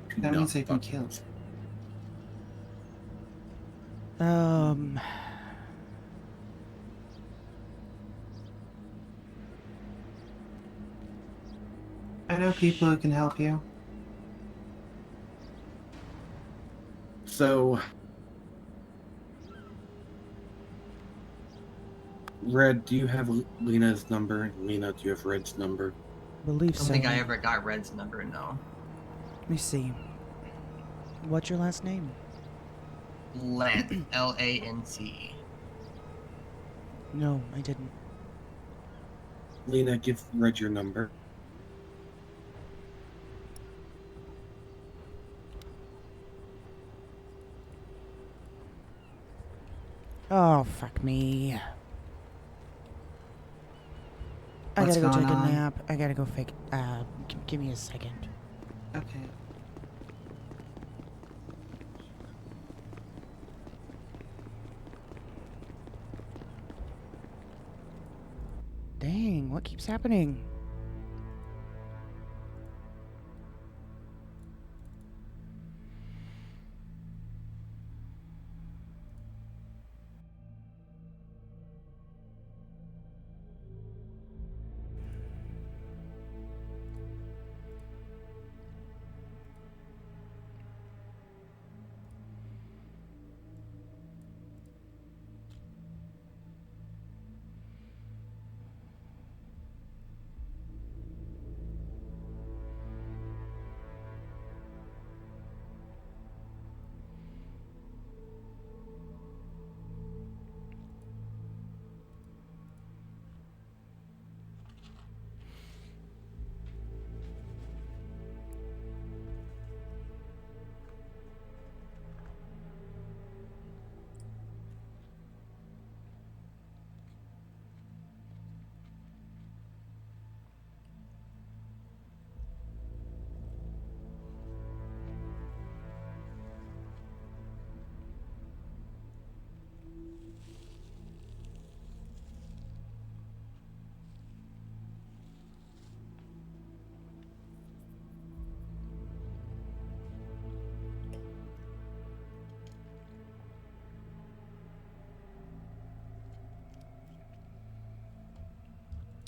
to That not means they've been fuck killed. I know people who can help you. So, Red, do you have Lena's number? Lena, do you have Red's number? Believe I don't so. think I ever got Red's number, no. Let me see. What's your last name? Lance. Lance. No, I didn't. Lena, give Red your number. Oh, fuck me. I What's gotta go take going a on? nap. I gotta go fake. Give me a second. Okay. Dang, what keeps happening?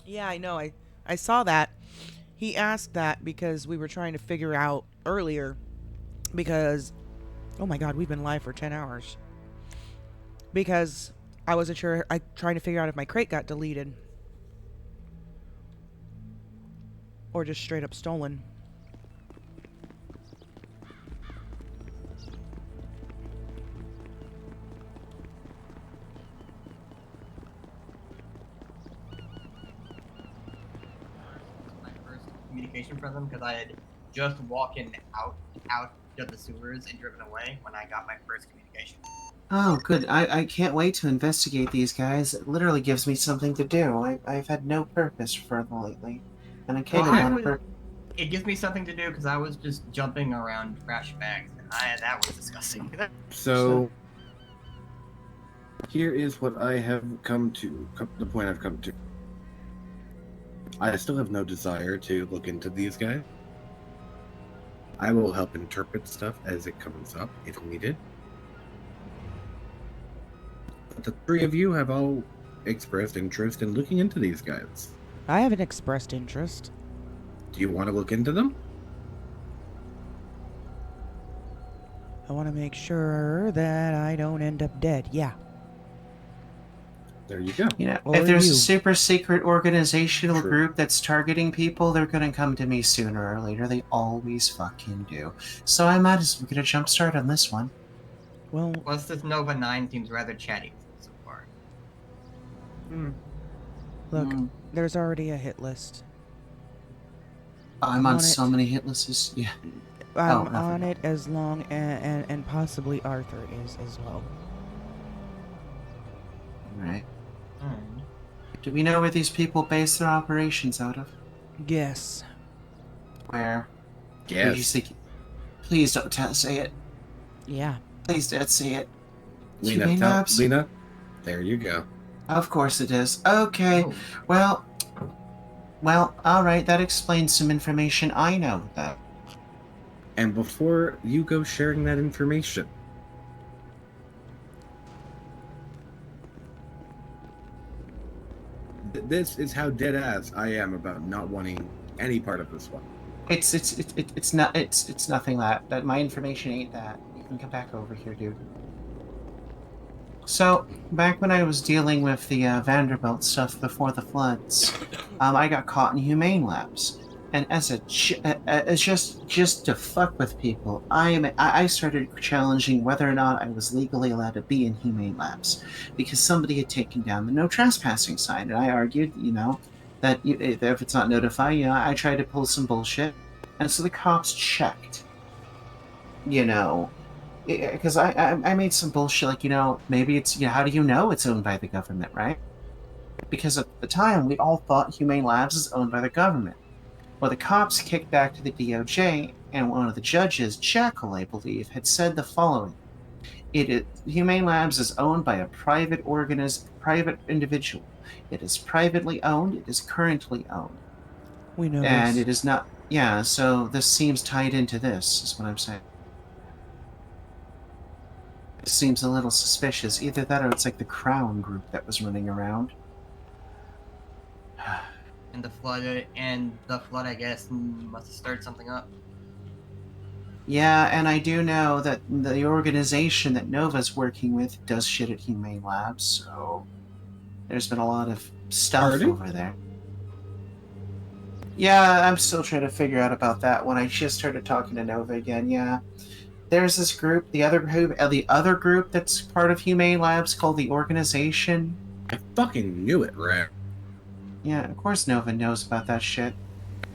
Yeah, I know. I saw that. He asked that because we were trying to figure out earlier because oh my god, we've been live for 10 hours. Because I wasn't sure I trying to figure out if my crate got deleted or just straight up stolen. My first communication from them because I had just walking out of the sewers and driven away when I got my first communication. Oh, good. I can't wait to investigate these guys. It literally gives me something to do. I've had no purpose for them lately. And I kind of want to... It gives me something to do because I was just jumping around trash bags and that was disgusting. So, here is what I have come to, the point I've come to. I still have no desire to look into these guys. I will help interpret stuff as it comes up, if needed. But the three of you have all expressed interest in looking into these guys. I haven't expressed interest. Do you want to look into them? I want to make sure that I don't end up dead. Yeah. There you go. You know, Or if there's you. a super secret organizational group that's targeting people, they're gonna come to me sooner or later. They always fucking do. So I might as well get a jump start on this one. Well, plus this Nova 9 seems rather chatty so far. Look, there's already a hit list. I'm on so many hit lists. Yeah. I'm on it as long and possibly Arthur is as well. Right. Do we know where these people base their operations out of? Yes. Where? Yes. You say, please don't say it. Yeah. Please don't say it. Lena, there you go. Of course it is. Okay. Well, all right. That explains some information I know. That. And before you go sharing that information, this is how dead ass I am about not wanting any part of this one. It's not. It's nothing that my information ain't that. You can come back over here, dude. So, back when I was dealing with the Vanderbilt stuff before the floods, I got caught in humane labs, and as as just to fuck with people, I started challenging whether or not I was legally allowed to be in humane labs, because somebody had taken down the no trespassing sign, and I argued, that if it's not notified, I tried to pull some bullshit, and so the cops checked, because I made some bullshit like, maybe it's, how do you know it's owned by the government, right? Because at the time we all thought Humane Labs is owned by the government. Well, the cops kicked back to the DOJ, and one of the judges, Jekyll, I believe, had said the following: Humane Labs is owned by a private individual. It is privately owned. It is currently owned. We know And this. it is not. Yeah, so this seems tied into this, is what I'm saying. It seems a little suspicious. Either that or it's like the Crown group that was running around. And the flood, I guess, must have stirred something up. Yeah, and I do know that the organization that Nova's working with does shit at Humane Labs, so there's been a lot of stuff over there. Yeah, I'm still trying to figure out about that one. I just started talking to Nova again. Yeah, there's this group, the other group that's part of Humane Labs called the Organization. I fucking knew it, Ram. Yeah, of course Nova knows about that shit.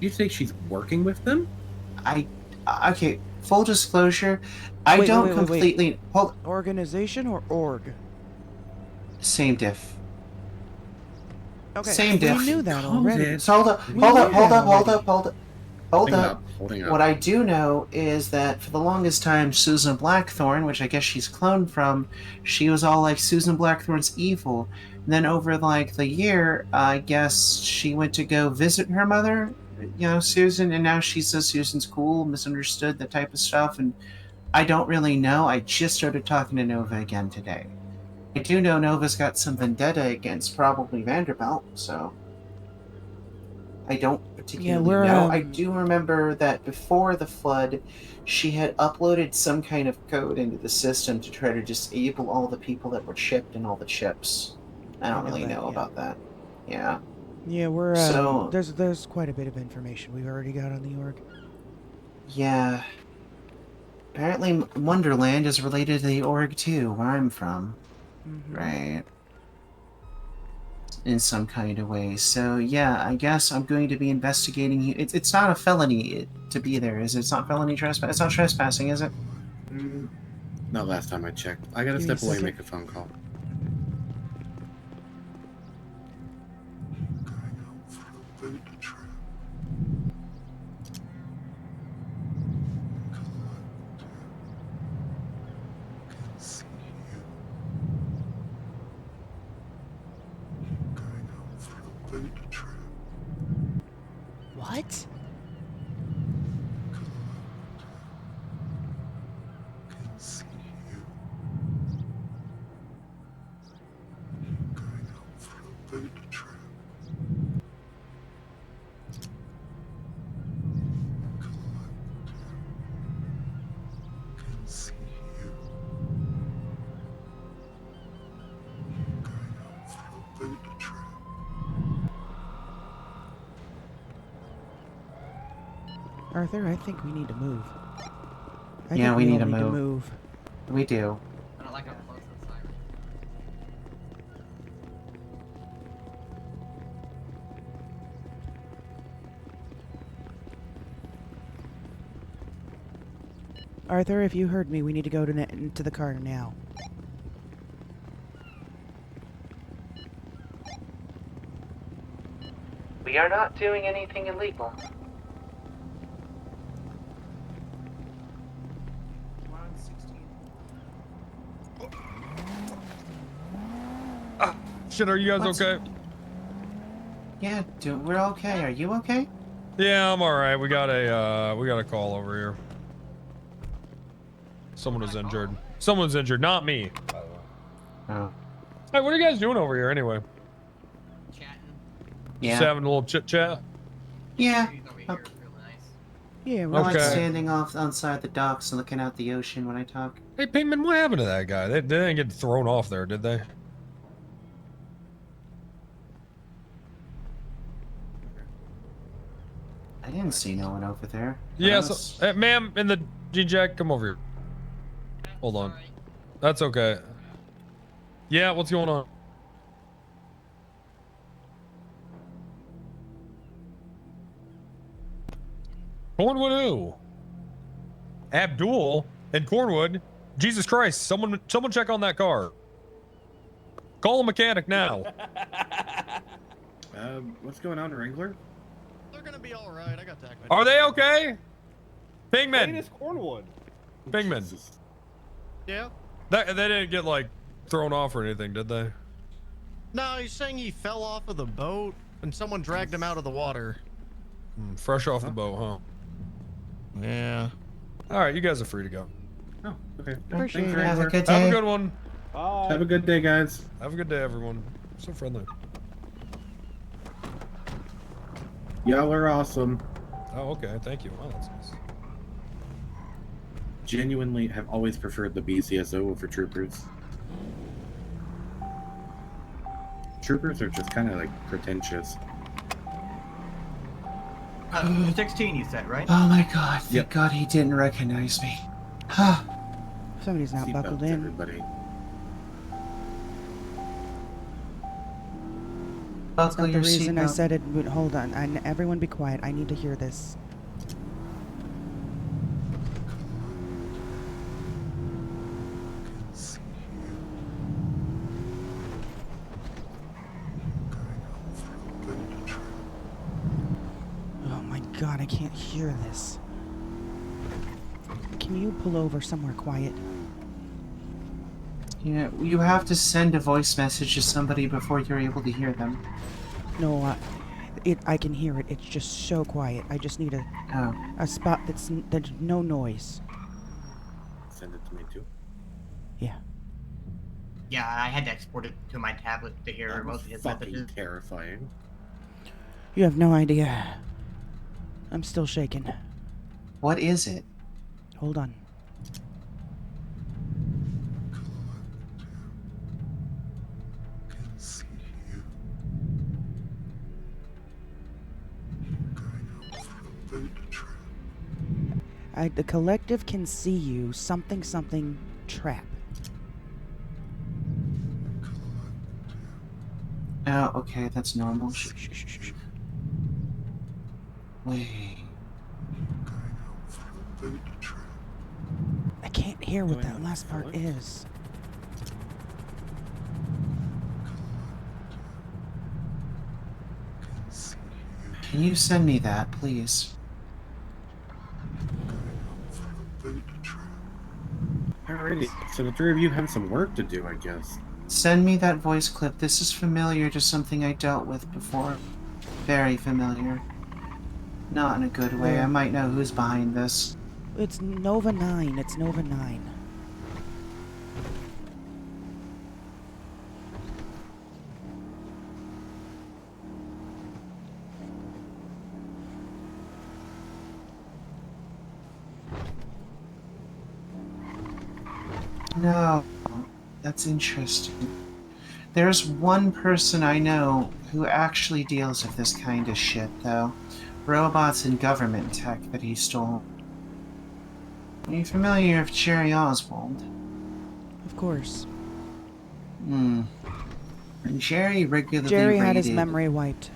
You think she's working with them? Okay, full disclosure, I Wait, don't wait, wait, wait. completely... Hold... Organization or org? Same diff. Okay, Same diff. we knew that already. So hold up. Holding up. What I do know is that for the longest time, Susan Blackthorne, which I guess she's cloned from, she was all like Susan Blackthorne's evil. And then over like the year, I guess she went to go visit her mother, Susan, and now she says Susan's cool, misunderstood, that type of stuff. And I don't really know. I just started talking to Nova again today. I do know Nova's got some vendetta against probably Vanderbilt, so I don't particularly know. I do remember that before the flood, she had uploaded some kind of code into the system to try to disable all the people that were chipped and all the chips. I don't really know about that. Yeah. Yeah, we're So there's quite a bit of information we've already got on the org. yeah. Apparently Wonderland is related to the org too, where I'm from. Right. In some kind of way. So yeah, I guess I'm going to be investigating you. It's not a felony to be there, is it? It's not felony trespass. It's not trespassing, is it? Not last time I checked. I gotta step away and make a phone call. What? Arthur, I think we need to move. I Yeah, think we all need to move. We do. I don't like how close the siren. Arthur, if you heard me, we need to go to the car now. We are not doing anything illegal. Shit, are you guys What's- okay? Yeah, we're okay. Are you okay? Yeah, I'm alright. We got a call over here. Someone was injured. Someone's injured, not me, by the way. Oh. Hey, what are you guys doing over here anyway? Just Yeah. having a little chit chat? Yeah. Yeah, I like Okay. standing off outside the docks and looking out the ocean when I talk. Hey, Pinkman, what happened to that guy? They didn't get thrown off there, did they? I didn't see no one over there. Yeah, so, ma'am, in the G-Jack, come over here. Hold on. That's okay. Yeah, what's going on? Cornwood who? Abdul and Cornwood? Jesus Christ, someone check on that car. Call a mechanic now. What's going on, Wrangler? They're gonna be all right. I got that. Are they okay? Pingman. Clean as Cornwood. Pingman. Yeah. They didn't get like thrown off or anything, did they? No, he's saying he fell off of the boat and someone dragged him out of the water. Fresh off the boat, huh? Yeah. All right, you guys are free to go. Oh, okay. Appreciate Thanks, it. Have a Wrangler. good Have day. a good one. Bye. Have a good day, guys. Have a good day, everyone. So friendly. Y'all are awesome. Oh, okay. Thank you. Oh, that's nice. Genuinely have always preferred the BCSO over troopers. Troopers are just kind of like pretentious. 16 you said, right? Oh my god, thank Yep. god he didn't recognize me. Somebody's not buckled Seatbelts, in. everybody. That's Buckle not the your reason I seatbelt. said it. But hold on. Everyone be quiet. I need to hear this. Oh my god, I can't hear this. Can you pull over somewhere quiet? Yeah, you have to send a voice message to somebody before you're able to hear them. No, I can hear it. It's just so quiet. I just need a spot there's no noise. Send it to me too. Yeah. Yeah, I had to export it to my tablet to hear That was most of his fucking messages. terrifying. You have no idea. I'm still shaking. What is it? Hold on. The collective can see you. Something trap. Oh, okay, that's normal. Wait. I can't hear what that last part is. Can you send me that, please? Alrighty, so the three of you have some work to do, I guess. Send me that voice clip. This is familiar to something I dealt with before. Very familiar. Not in a good way. I might know who's behind this. It's Nova 9. It's Nova 9. No, that's interesting. There's one person I know who actually deals with this kind of shit, though. Robots and government tech that he stole. Are you familiar with Jerry Oswald? Of course. And Jerry regularly Jerry had his raided- memory wiped.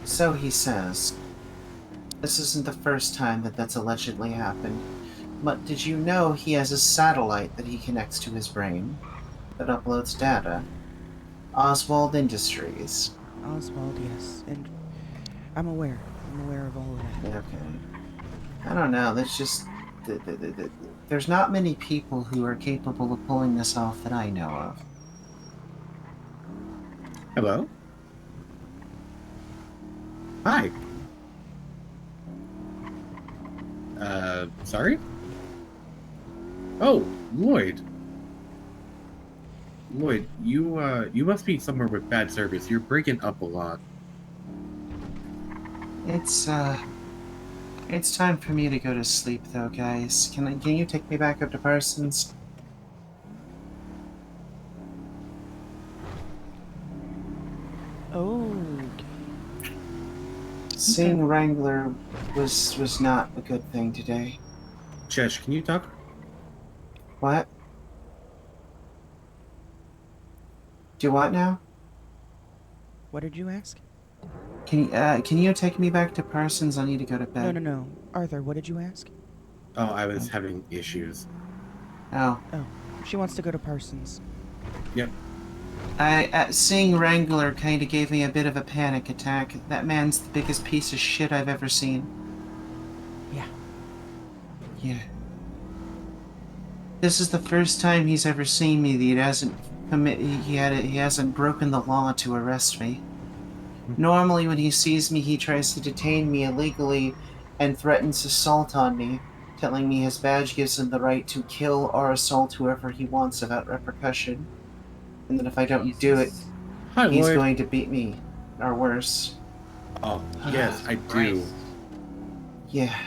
So he says. This isn't the first time that that's allegedly happened. But did you know he has a satellite that he connects to his brain that uploads data? Oswald Industries. Oswald, yes. And I'm aware. I'm aware of all of that. Okay. I don't know. There's just... There's not many people who are capable of pulling this off that I know of. Hello? Hi. Sorry? Oh, Lloyd. Lloyd, you must be somewhere with bad service. You're breaking up a lot. It's time for me to go to sleep, though, guys. Can you take me back up to Parsons? Oh. Seeing Wrangler was not a good thing today. Chesh, can you talk? What? Do what now? What did you ask? Can you take me back to Parsons? I need to go to bed. No. Arthur, what did you ask? Oh, I was having issues. Oh. Oh, she wants to go to Parsons. Yep. Seeing Wrangler kind of gave me a bit of a panic attack. That man's the biggest piece of shit I've ever seen. Yeah. Yeah. This is the first time he's ever seen me that he hasn't broken the law to arrest me. Normally when he sees me, he tries to detain me illegally and threatens assault on me, telling me his badge gives him the right to kill or assault whoever he wants without repercussion. And that if I don't do it, he's Lloyd. going to beat me, or worse. Oh, yes, I do. Yeah.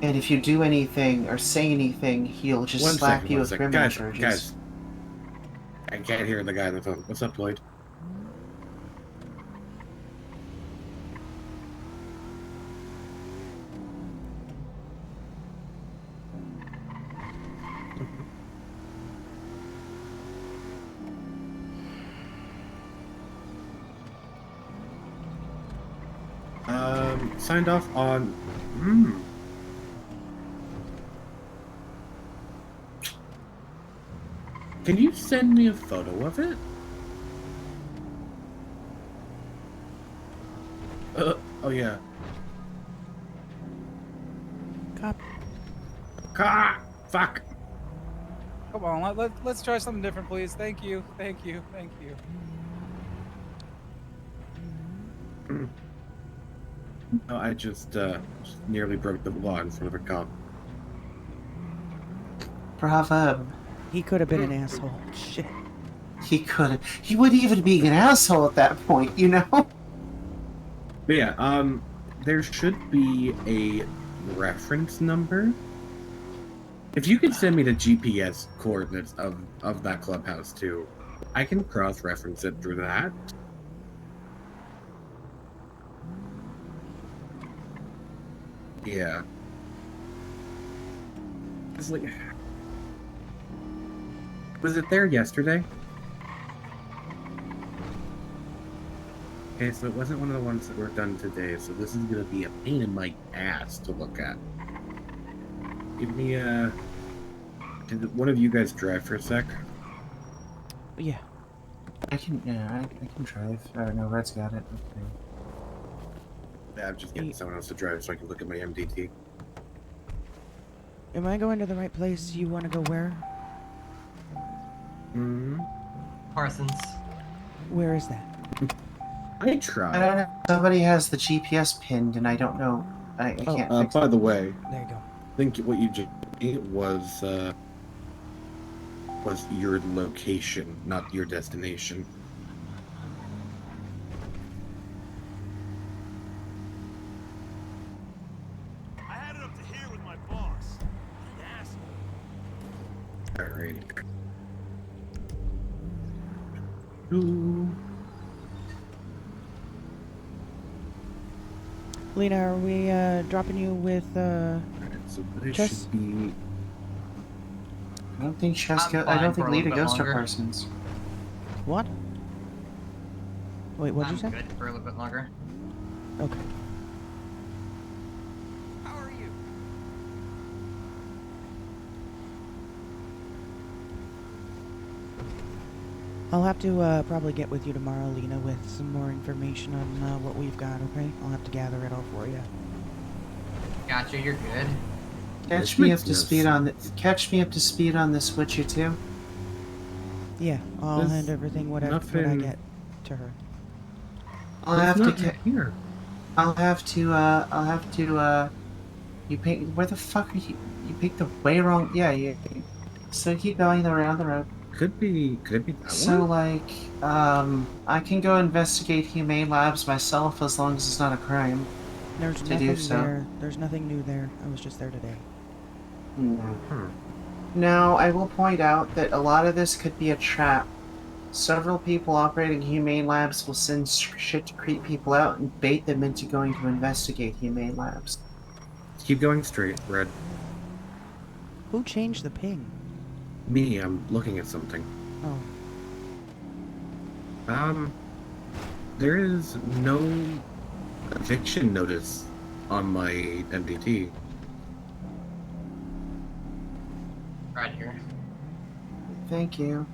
And if you do anything or say anything, he'll just slap you with criminal charges. Guys. I can't hear the guy on the phone. What's up, Lloyd? Signed off on. Can you send me a photo of it? Oh yeah. Fuck. Come on, let's try something different, please. Thank you. No, I just nearly broke the law in front of a cop. Bravo. He could have been an asshole. Shit. He could have. He wouldn't even be an asshole at that point, you know? But yeah, there should be a reference number. If you could send me the GPS coordinates of that clubhouse too, I can cross-reference it through that. Yeah. It's like, was it there yesterday? Okay, so it wasn't one of the ones that were done today, so this is gonna be a pain in my ass to look at. Give me a... Did one of you guys drive for a sec? Yeah. I can drive. Oh, no, Red's got it. Okay. Yeah, I'm just getting someone else to drive so I can look at my MDT. Am I going to the right place? You want to go where? Parsons. Where is that? I tried. I don't know. Somebody has the GPS pinned, and I don't know. I can't fix by it. the way, there you go. I think what you just was your location, not your destination. I had it up to here with my boss. What an asshole. Alright. Ooh. Lena, are we dropping you with So this Chess? should be. I don't think Chess I'm I don't fine for think a Lita little bit goes to longer. Parsons. What? Wait, what'd you say? I'm good for a little bit longer. Okay. How are you? I'll have to probably get with you tomorrow, Lena, with some more information on what we've got, okay? I'll have to gather it all for you. Gotcha, you're good. Catch me up to speed on this, Witcher 2. Yeah, I'll There's hand everything what I nothing- get to her. I'll There's have to nothing get. here. I'll have to. You pick. Where the fuck are you? You picked the way wrong. Yeah, you. So keep going around the road. Could it be that So, one? like, I can go investigate Humane Labs myself as long as it's not a crime. There's to nothing do so. there. There's nothing new there. I was just there today. Now, I will point out that a lot of this could be a trap. Several people operating Humane Labs will send shit to creep people out and bait them into going to investigate Humane Labs. Keep going straight, Red. Who changed the ping? Me, I'm looking at something. Oh. There is no eviction notice on my MDT. Right here. Thank you.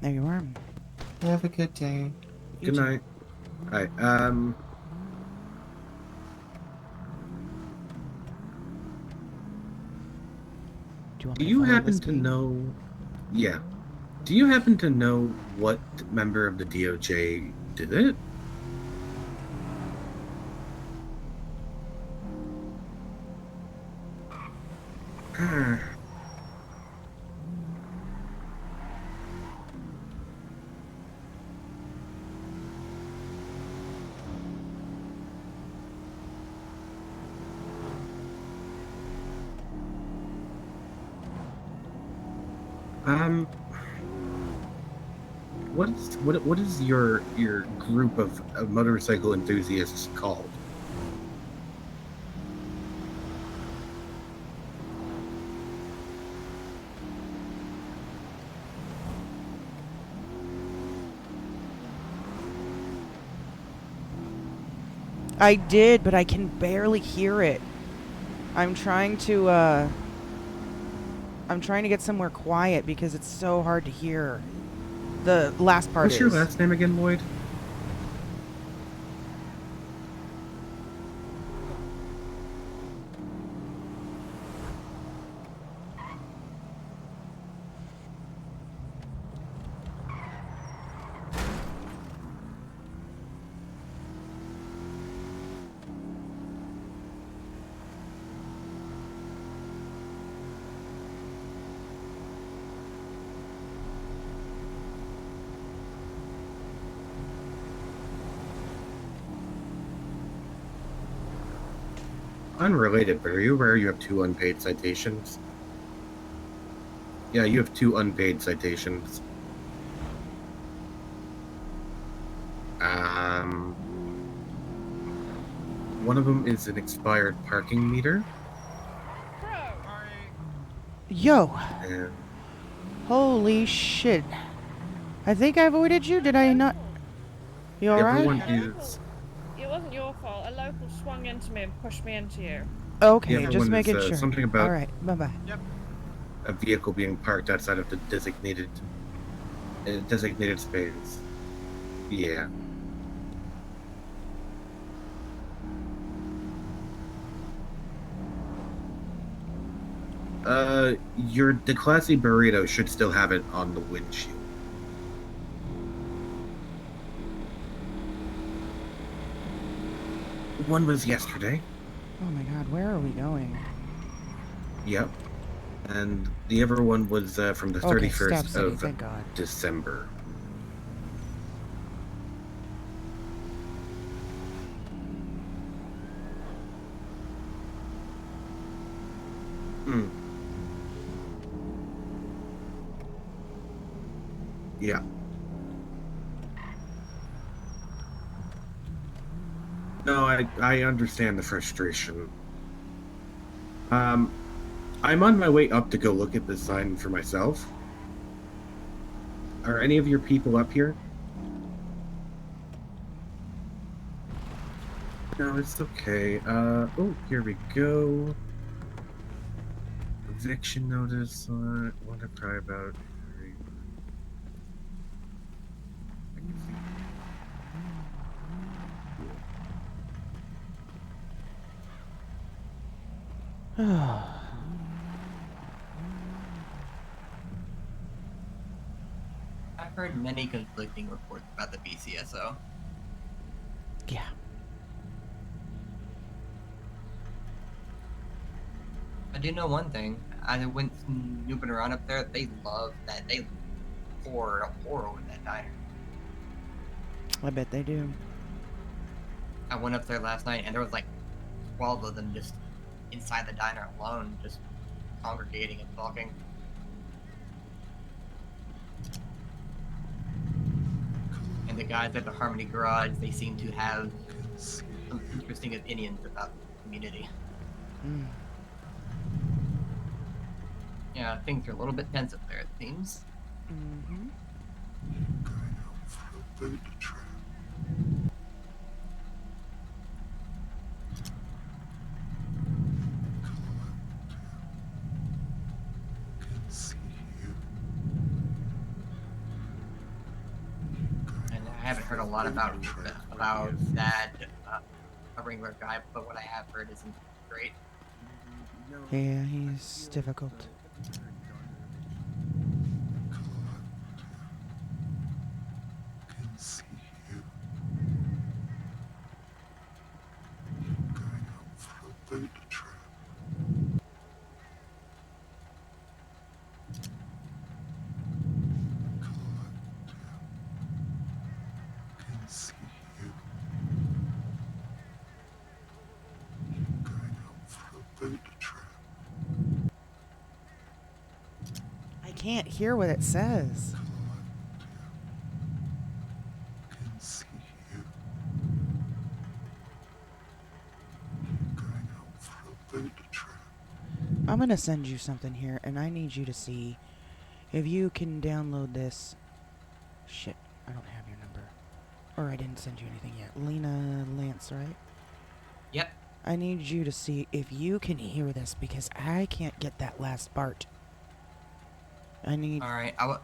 There you are. Have a good day. Good night. Alright, do you happen to know... Yeah. Do you happen to know what member of the DOJ did it? What is your group of motorcycle enthusiasts called? I did, but I can barely hear it. I'm trying to get somewhere quiet because it's so hard to hear. The last part What's your last name again, Lloyd? Unrelated, but are you aware you have 2 unpaid citations? Yeah, you have 2 unpaid citations. One of them is an expired parking meter. Yo. And Holy shit. I think I avoided you. Did I not? You alright? everyone is... It wasn't your fault. A local swung into me and pushed me into you. Okay, everyone just making is, sure. Something about Alright, bye-bye. a vehicle being parked outside of the designated space. Yeah. The classy burrito should still have it on the windshield. One was yesterday. Oh my god, where are we going? Yep. And the other one was from the Okay, 31st Step City, of thank God. December. Yeah. No, I understand the frustration. I'm on my way up to go look at this sign for myself. Are any of your people up here? No, it's okay. Oh, here we go. Eviction notice. What to cry about? I've heard many conflicting reports about the BCSO. Yeah. I do know one thing. I went snooping around up there. They love that. They pour over that diner. I bet they do. I went up there last night, and there was like 12 of them just inside the diner alone, just congregating and talking. And the guys at the Harmony Garage, they seem to have some interesting opinions about the community. Mm. Yeah, things are a little bit tense up there, it seems. Mm-hmm. And I haven't heard a lot about that regular guy, but what I have heard isn't great. Yeah, he's difficult. I can't hear what it says. I'm gonna send you something here, and I need you to see if you can download this. Shit, I don't have your number. Or I didn't send you anything yet. Lena Lance, right? Yep. I need you to see if you can hear this, because I can't get that last part. I need... Alright, I'll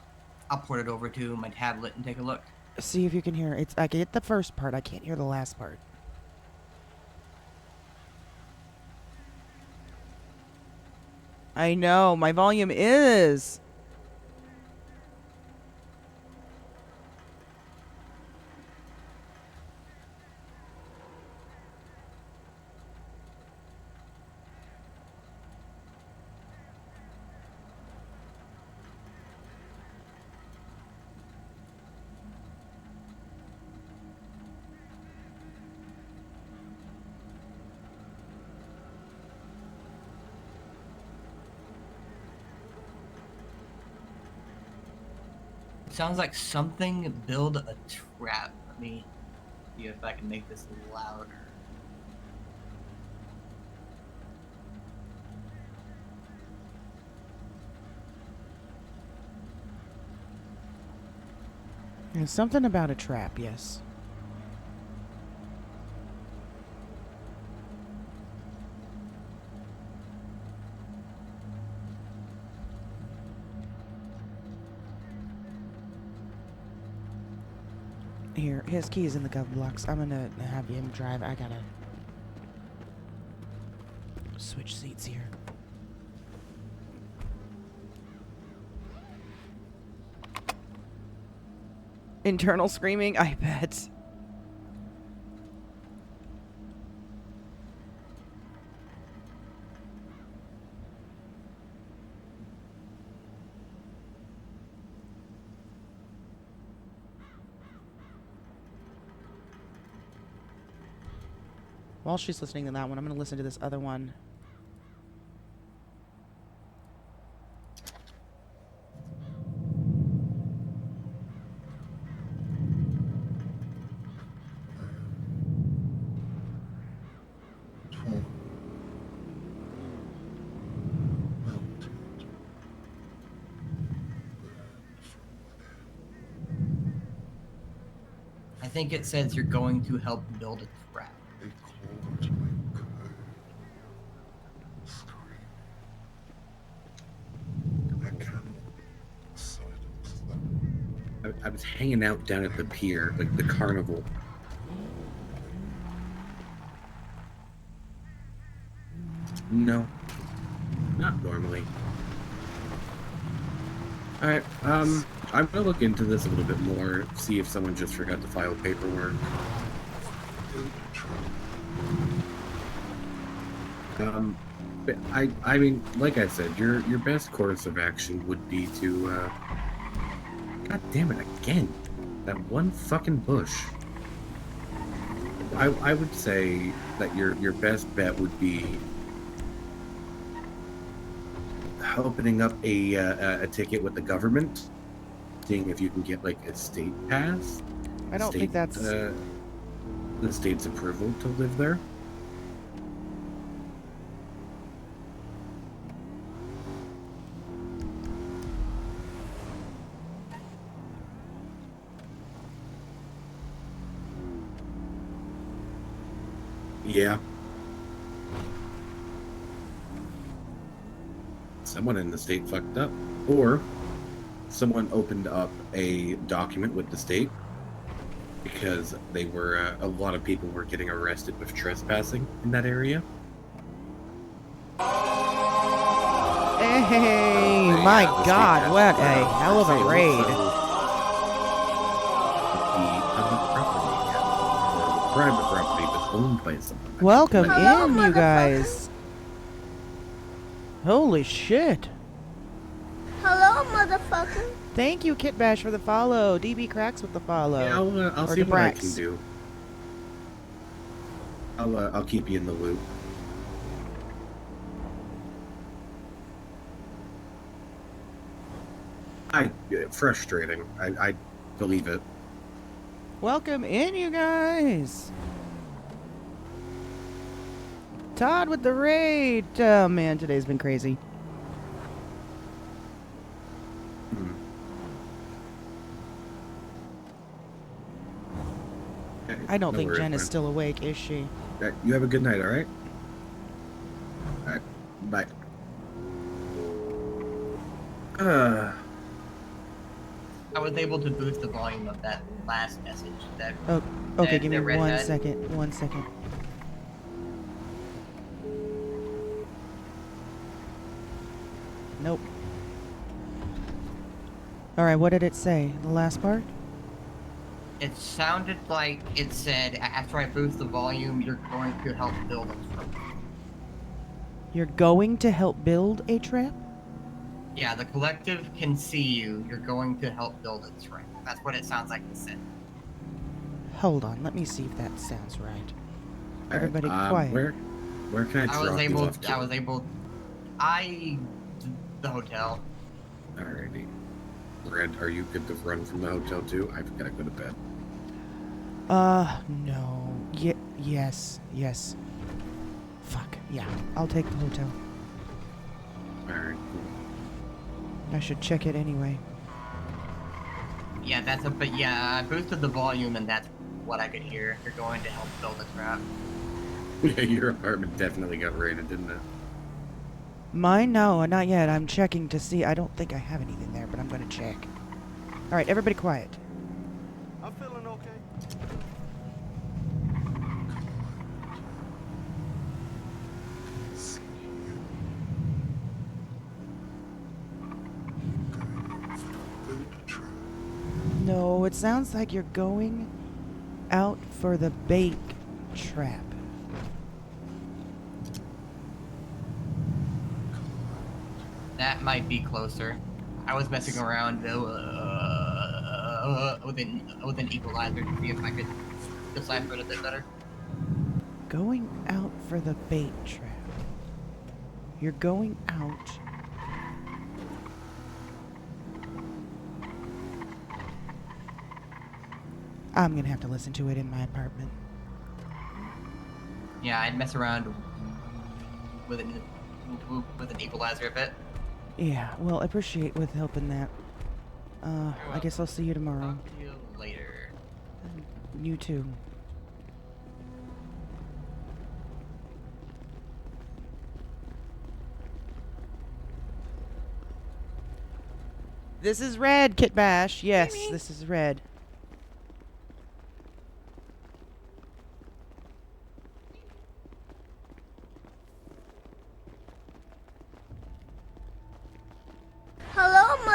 port it over to my tablet and take a look. See if you can hear. I can get the first part, I can't hear the last part. I know, my volume is. Sounds like something build a trap. Let me see if I can make this louder. There's something about a trap, yes. Here, his key's in the glove box. I'm gonna have him drive. I gotta switch seats here. Internal screaming, I bet. While she's listening to that one, I'm going to listen to this other one. I think it says you're going to help build a trap. I was hanging out down at the pier, like the carnival. No, Not normally. Alright, I'm gonna look into this a little bit more, see if someone just forgot to file paperwork. But I mean, like I said, your best course of action would be to, God damn it, again. That one fucking bush. I would say that your best bet would be opening up a ticket with the government, seeing if you can get like a state pass. I don't think that's the state's approval to live there. Yeah. Someone in the state fucked up. Or someone opened up a document with the state because they were, a lot of people were getting arrested with trespassing in that area. Hey, my God, what a hell of a raid. Private property, but owned by someone. Welcome Hello, in, you guys. Holy shit. Hello, motherfucker. Thank you, Kit Bash, for the follow. DB Cracks with the follow. Yeah, I'll Or see what I Debrax. can do. I'll keep you in the loop. Frustrating. I believe it. Welcome in, you guys. Todd with the raid. Oh, man, today's been crazy. I don't No think worries, Jen is man. still awake, is she? You have a good night, alright? Alright, bye. I was able to boost the volume of that last message. That Oh, okay, that give me the red 1 had. second. 1 second. Nope. Alright, what did it say? The last part? It sounded like it said, after I boost the volume, you're going to help build a trap. You're going to help build a trap? Yeah, the collective can see you. You're going to help build a trap. That's what it sounds like it said. Hold on, let me see if that sounds right. Alright, Everybody quiet. Where can I drop you off to? The hotel. Alrighty. Red, are you good to run from the hotel too? I've got to go to bed. No. Yes. Fuck, yeah. I'll take the hotel. Alright, I should check it anyway. Yeah, but yeah, I boosted the volume and that's what I could hear. You're going to help build a trap. Yeah, your apartment definitely got raided, didn't it? Mine? No, not yet. I'm checking to see. I don't think I have anything there, but I'm gonna check. Alright, everybody quiet. I'm feeling okay. No, it sounds like you're going out for the bait trap. That might be closer. I was messing around with an equalizer to see if I could decipher it a bit better. Going out for the bait trap. You're going out. I'm gonna have to listen to it in my apartment. Yeah, I'd mess around with an equalizer a bit. Yeah, well, I appreciate with helping that. I guess I'll see you tomorrow. Talk to you later. You too. This is Red, Kit Bash. Yes, this is Red.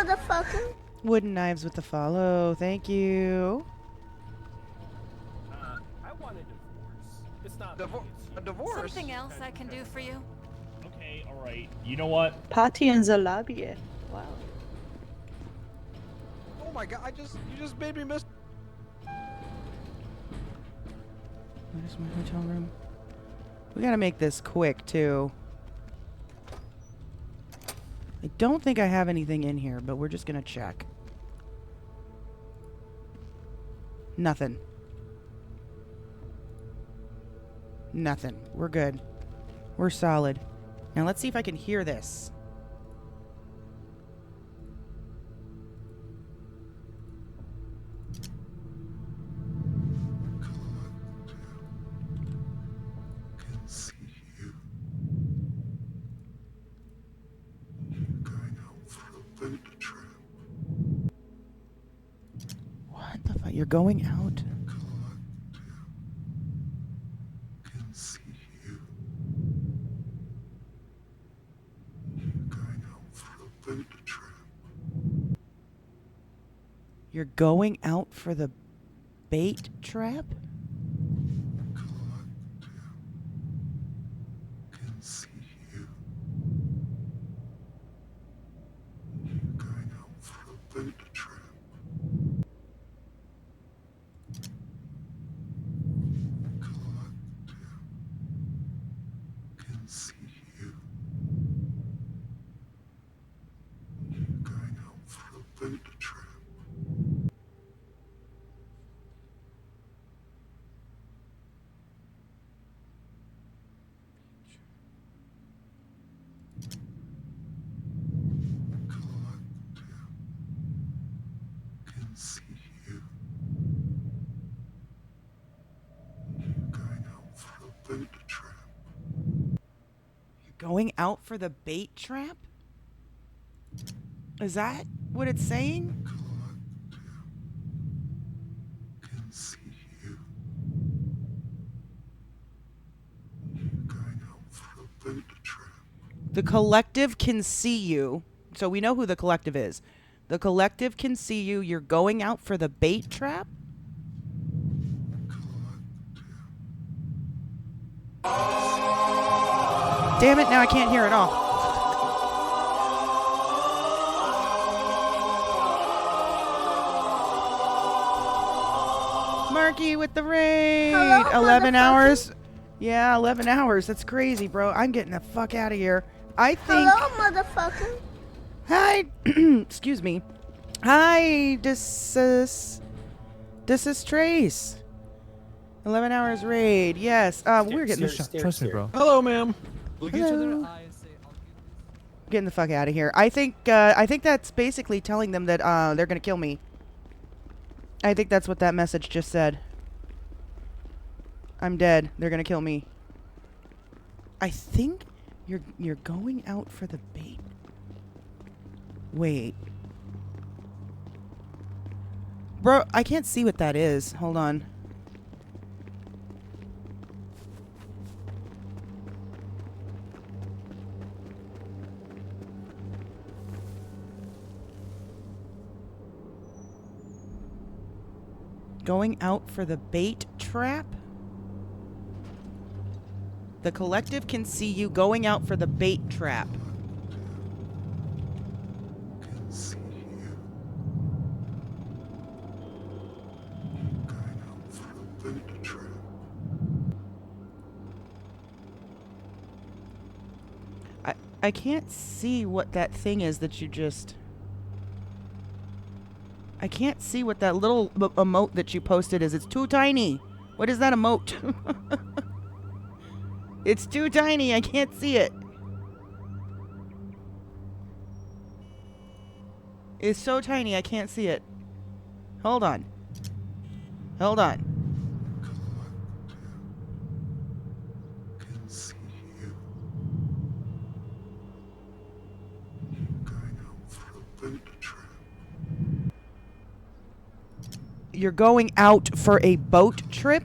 motherfucker. Wooden knives with the follow. Thank you. I want a divorce. It's not a divorce. Something else I can do for you? Okay, all right. You know what? Party in the lobby. Wow. Oh my god! You just made me miss. Where's my hotel room? We gotta make this quick too. I don't think I have anything in here, but we're just gonna check. Nothing. Nothing. We're good. We're solid. Now let's see if I can hear this. What the fuck? You're going out? You're going out for the bait trap? Going out for the bait trap? Is that what it's saying? The collective can see you. So we know who the collective is. The collective can see you. You're going out for the bait trap? Damn it, now I can't hear it all. Marky with the raid. Hello, 11 motherfucker. hours. Yeah, 11 hours. That's crazy, bro. I'm getting the fuck out of here. I think... Hello, motherfucker. Hi. Excuse me. Hi, this is Trace. 11 hours raid. Yes. We're getting Trust me, bro. Hello, ma'am. Look each other in the eye and say, getting the fuck out of here. I think that's basically telling them that they're gonna kill me. I think that's what that message just said. I'm dead. They're gonna kill me. I think you're going out for the bait. Wait. Bro, I can't see what that is. Hold on. Going out for the bait trap? The collective can see you going out for the bait trap. I can't see what that thing is that you just... I can't see what that little emote that you posted is. It's too tiny. What is that emote? It's too tiny. I can't see it. It's so tiny. I can't see it. Hold on. Hold on. You're going out for a boat trip?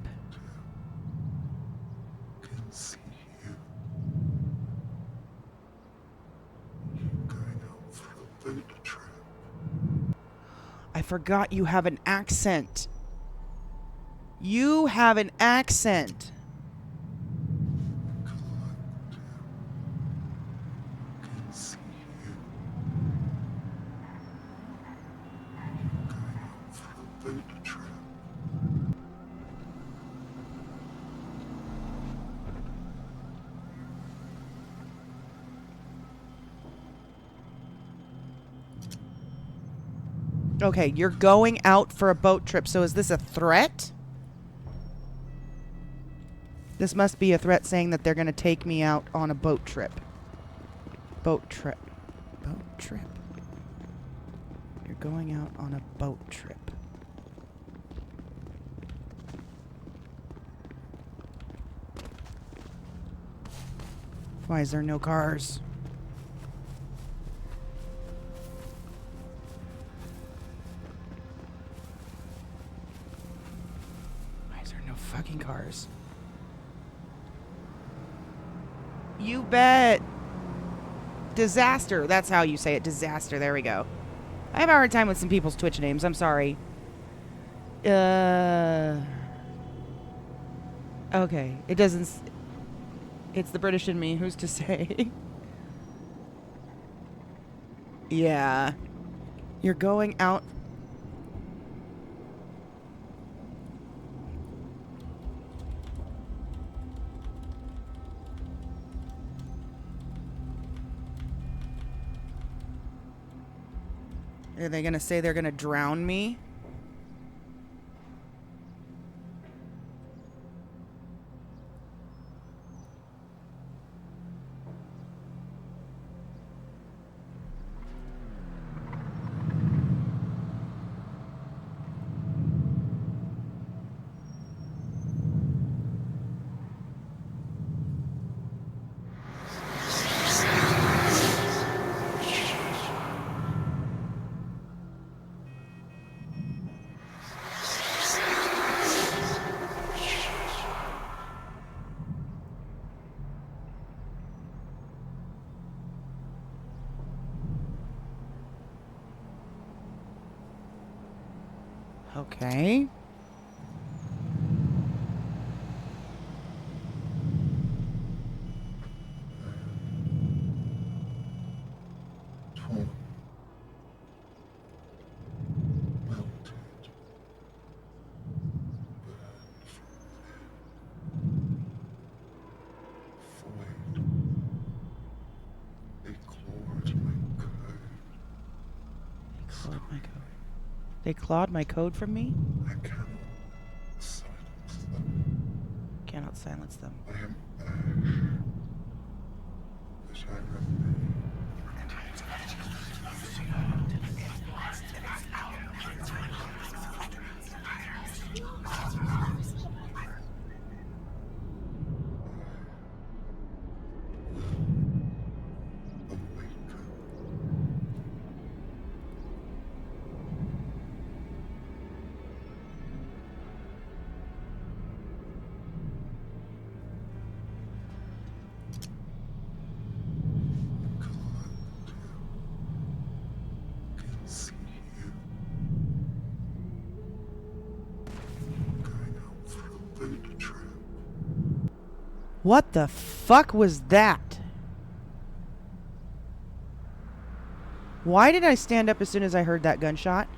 forgot you have an accent. You have an accent. Okay, you're going out for a boat trip, so is this a threat? This must be a threat saying that they're going to take me out on a boat trip. Boat trip. Boat trip. You're going out on a boat trip. Why is there no cars? Why is there no fucking cars? You bet. Disaster. That's how you say it. Disaster. There we go. I have a hard time with some people's Twitch names. I'm sorry. Okay. It doesn't... It's the British in me. Who's to say? Yeah. You're going out... Are they gonna say they're gonna drown me? Okay. They clawed my code from me? I cannot silence them. What the fuck was that? Why did I stand up as soon as I heard that gunshot?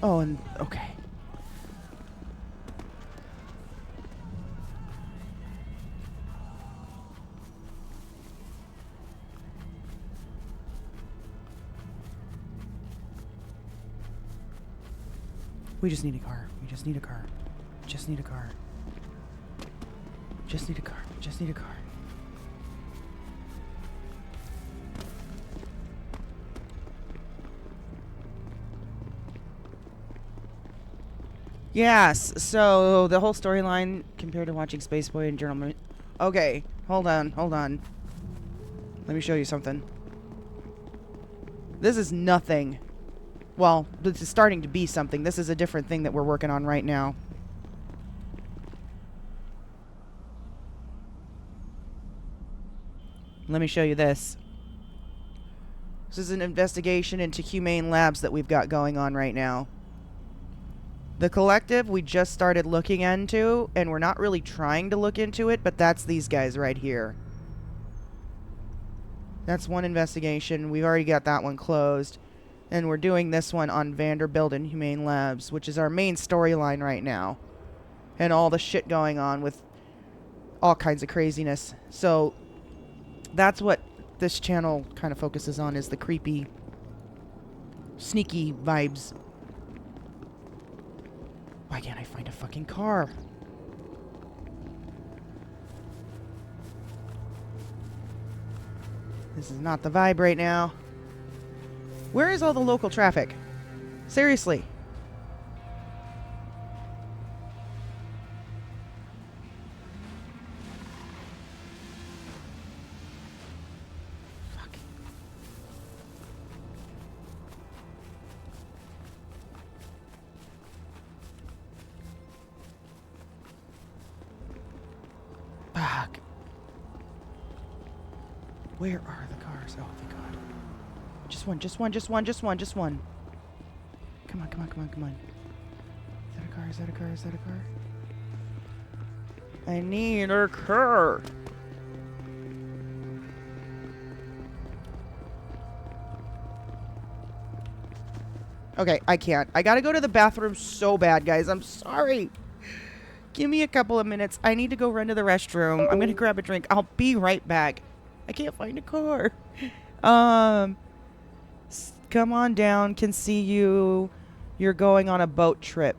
Oh, and okay. We just need a car. We just need a car. Just need a car. Just need a car. Just need a car. Yes, so the whole storyline compared to watching Spaceboy and Journal. Okay, hold on. Let me show you something. This is nothing. Well, this is starting to be something. This is a different thing that we're working on right now. Let me show you this. This is an investigation into humane labs that we've got going on right now. The collective we just started looking into, and we're not really trying to look into it, but that's these guys right here. That's one investigation. We've already got that one closed. And we're doing this one on Vanderbilt and Humane Labs, which is our main storyline right now. And all the shit going on with all kinds of craziness. So that's what this channel kind of focuses on, is the creepy, sneaky vibes. Why can't I find a fucking car? This is not the vibe right now. Where is all the local traffic? Seriously. Fuck. Fuck. Where are the cars? Oh, thank God. Just one. Come on. Is that a car? I need a car. Okay, I can't. I gotta go to the bathroom so bad, guys. I'm sorry. Give me a couple of minutes. I need to go run to the restroom. I'm gonna grab a drink. I'll be right back. I can't find a car. Come on down. Can see you. You're going on a boat trip.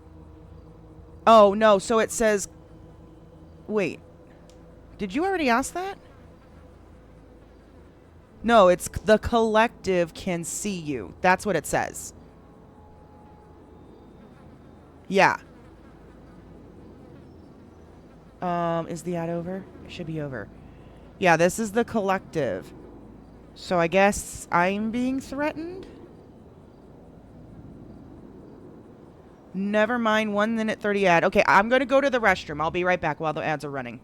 Oh, no. So it says... Wait. Did you already ask that? No, it's the collective can see you. That's what it says. Yeah. Is the ad over? It should be over. Yeah, this is the collective. So I guess I'm being threatened? Never mind, 1 minute 30 ad. Okay, I'm going to go to the restroom. I'll be right back while the ads are running.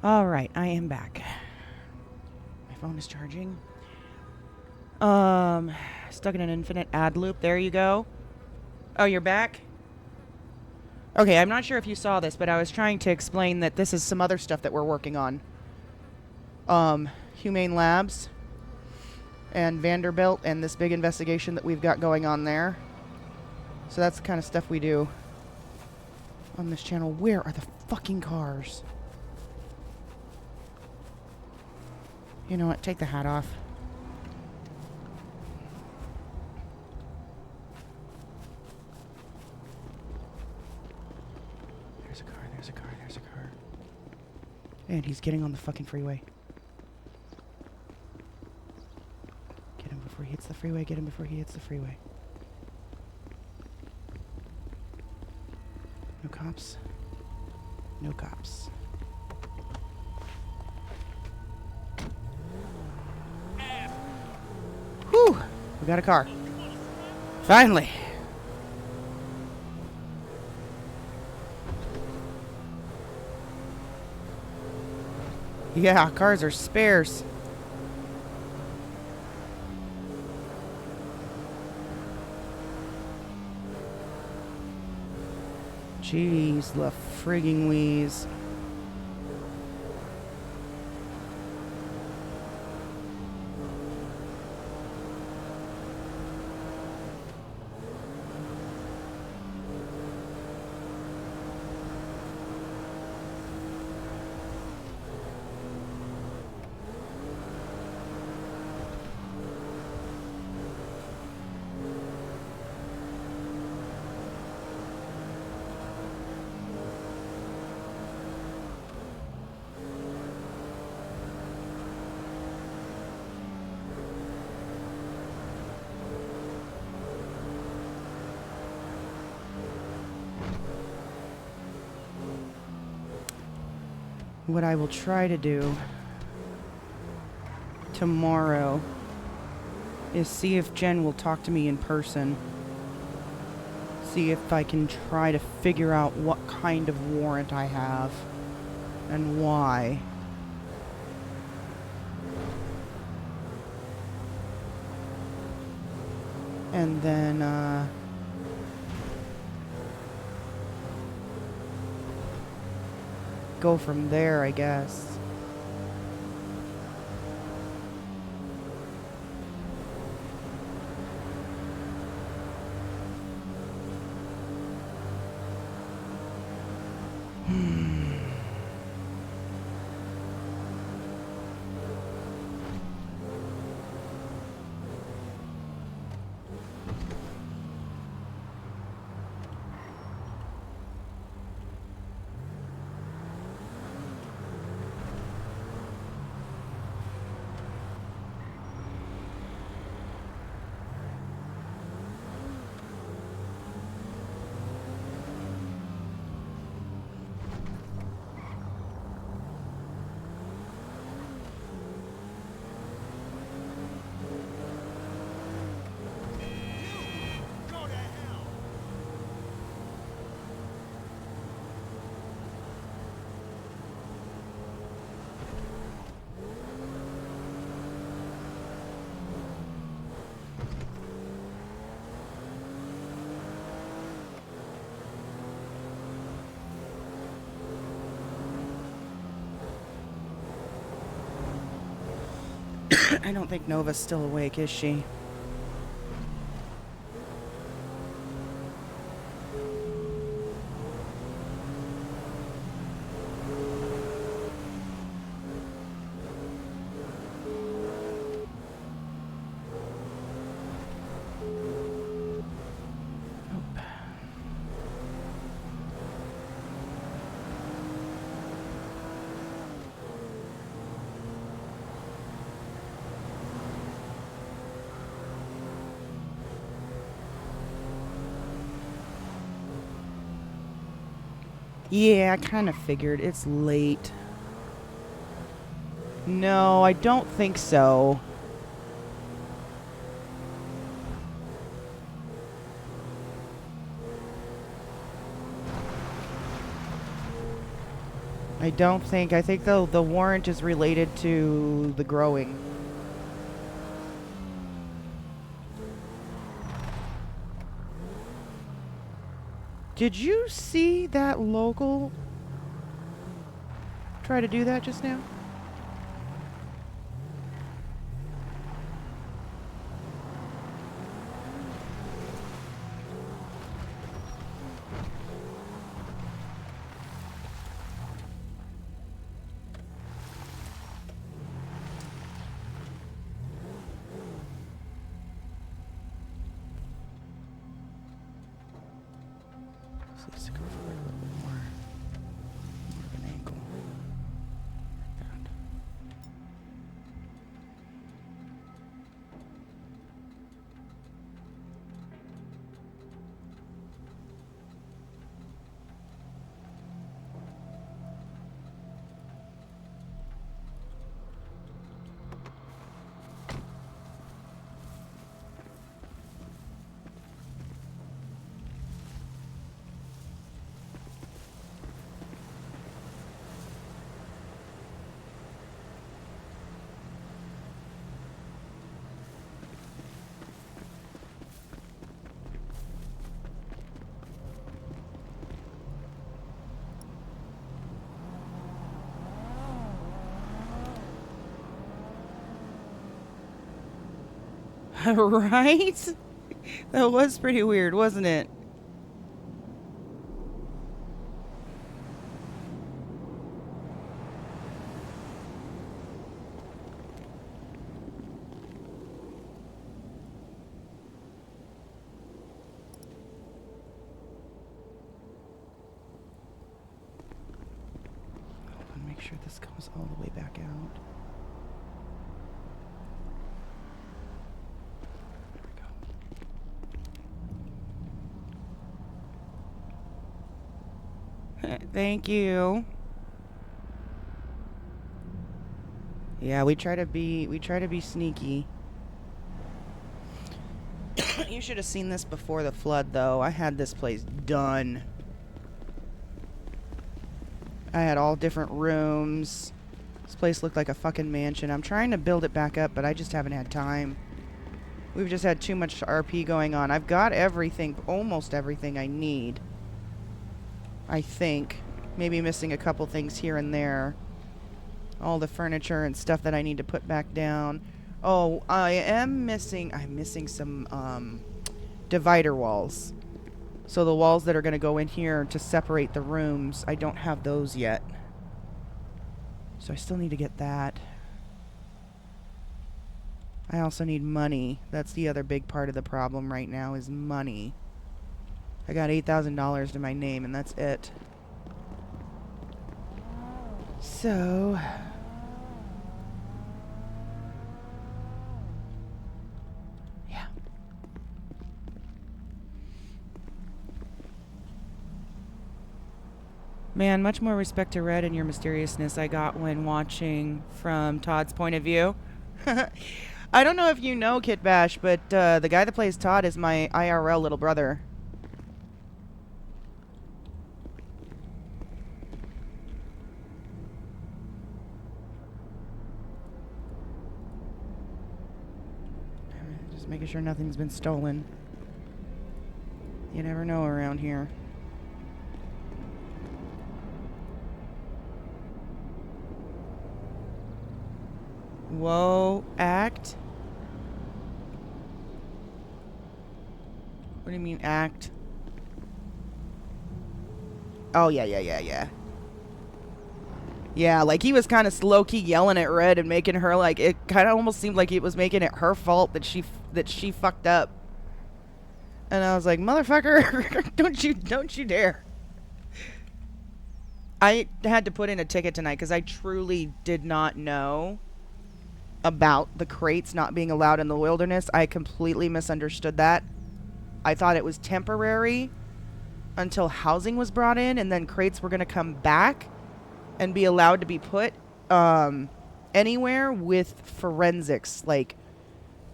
All right, I am back. My phone is charging. Stuck in an infinite ad loop. There you go. Oh, you're back? Okay, I'm not sure if you saw this, but I was trying to explain that this is some other stuff that we're working on. Humane Labs and Vanderbilt and this big investigation that we've got going on there. So that's the kind of stuff we do on this channel. Where are the fucking cars? You know what? Take the hat off. There's a car, there's a car, there's a car. And he's getting on the fucking freeway. Get him before he hits the freeway, get him before he hits the freeway. No cops. No cops. Whew! We got a car. Finally! Yeah, cars are spares. Jeez, the frigging wheeze. What I will try to do tomorrow is see if Jen will talk to me in person. See if I can try to figure out what kind of warrant I have and why. And then, go from there, I guess. I don't think Nova's still awake, is she? Yeah, I kind of figured. It's late. No, I don't think so. I don't think. I think the warrant is related to the growing. Did you see that local try to do that just now? So let's go for a little bit more of an angle. Like that. Right? That was pretty weird, wasn't it? Hold on, make sure this comes all the way back out. Thank you. Yeah, we try to be sneaky. You should have seen this before the flood though. I had this place done. I had all different rooms. This place looked like a fucking mansion. I'm trying to build it back up, but I just haven't had time. We've just had too much RP going on. I've got everything, almost everything I need. I think. Maybe missing a couple things here and there. All the furniture and stuff that I need to put back down. Oh, I'm missing some divider walls. So the walls that are going to go in here to separate the rooms, I don't have those yet. So I still need to get that. I also need money. That's the other big part of the problem right now is money. I got $8,000 to my name and that's it. So... yeah. Man, much more respect to Red and your mysteriousness I got when watching from Todd's point of view. I don't know if you know Kit Bash, but the guy that plays Todd is my IRL little brother. Just making sure nothing's been stolen. You never know around here. Whoa, act? What do you mean act? Oh, yeah. Yeah, like he was kind of low-key yelling at Red and making her like, it kind of almost seemed like it was making it her fault that she fucked up. And I was like, motherfucker, don't you dare. I had to put in a ticket tonight because I truly did not know about the crates not being allowed in the wilderness. I completely misunderstood that. I thought it was temporary until housing was brought in, and then crates were going to come back and be allowed to be put anywhere with forensics. Like,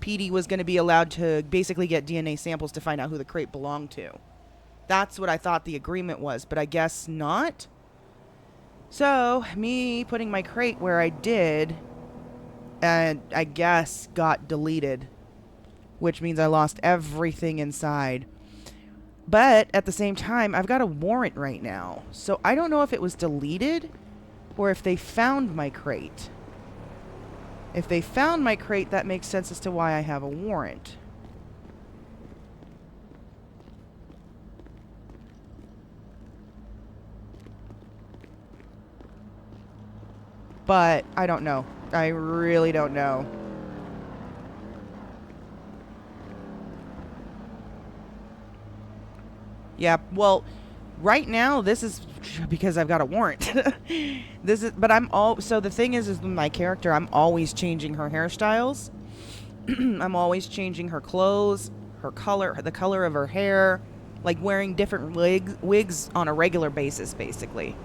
PD was going to be allowed to basically get DNA samples to find out who the crate belonged to. That's what I thought the agreement was, but I guess not. So, me putting my crate where I did, and I guess got deleted, which means I lost everything inside. But at the same time, I've got a warrant right now. So I don't know if it was deleted or if they found my crate. If they found my crate, that makes sense as to why I have a warrant. But I don't know. I really don't know. Yeah, well, right now this is because I've got a warrant. So the thing is with my character, I'm always changing her hairstyles. I'm always changing her clothes, her color, the color of her hair, like wearing different wigs on a regular basis, basically.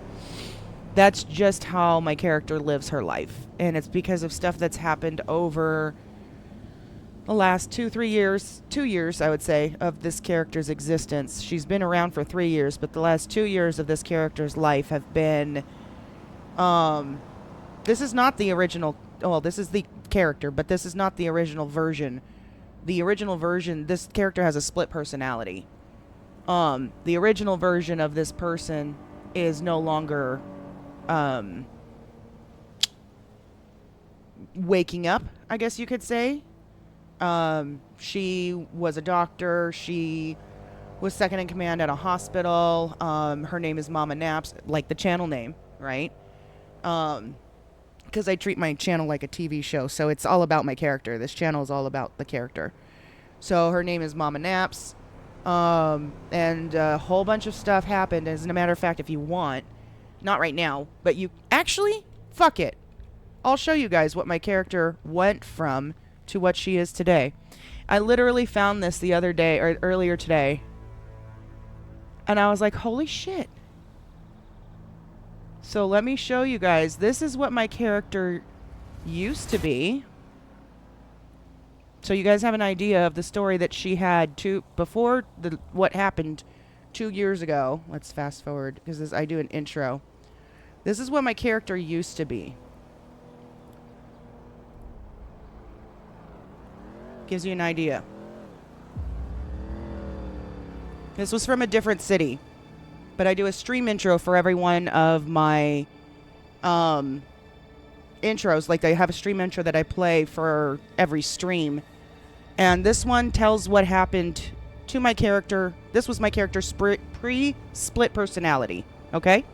That's just how my character lives her life. And it's because of stuff that's happened over the last 2 years, I would say, of this character's existence. She's been around for 3 years, but the last 2 years of this character's life have been, this is not the original, well, this is the character, but this is not the original version. The original version, this character has a split personality. The original version of this person is no longer, waking up, I guess you could say. She was a doctor. She was second in command at a hospital. Her name is Mama Naps, like the channel name, right? Because I treat my channel like a TV show, so it's all about my character. This channel is all about the character. So her name is Mama Naps. And a whole bunch of stuff happened. As a matter of fact, if you want, not right now, but you actually, fuck it. I'll show you guys what my character went from to what she is today. I literally found this the other day, or earlier today, and I was like, holy shit. So let me show you guys. This is what my character used to be. So you guys have an idea of the story that she had before what happened 2 years ago. Let's fast forward, because I do an intro. This is what my character used to be. Gives you an idea. This was from a different city, but I do a stream intro for every one of my intros. Like, I have a stream intro that I play for every stream, and this one tells what happened to my character. This was my character's pre-split personality. Okay.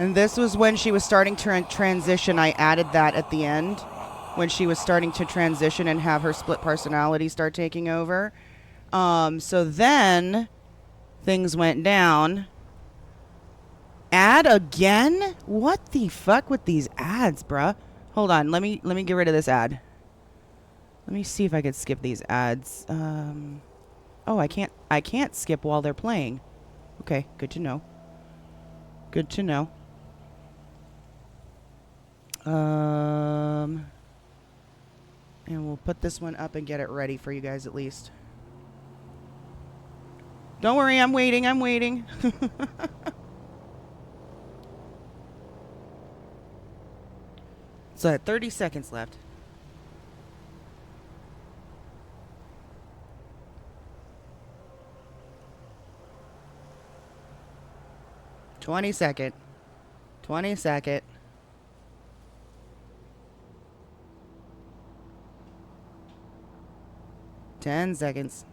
And this was when she was starting to transition. I added that at the end. When she was starting to transition and have her split personality start taking over. So then things went down. Ad again? What the fuck with these ads, bruh? Hold on, let me get rid of this ad. Let me see if I could skip these ads. Oh, I can't skip while they're playing. Okay, good to know. Good to know. And we'll put this one up and get it ready for you guys at least. Don't worry, I'm waiting. I'm waiting. So I had 30 seconds left. $20. 20. 10 seconds.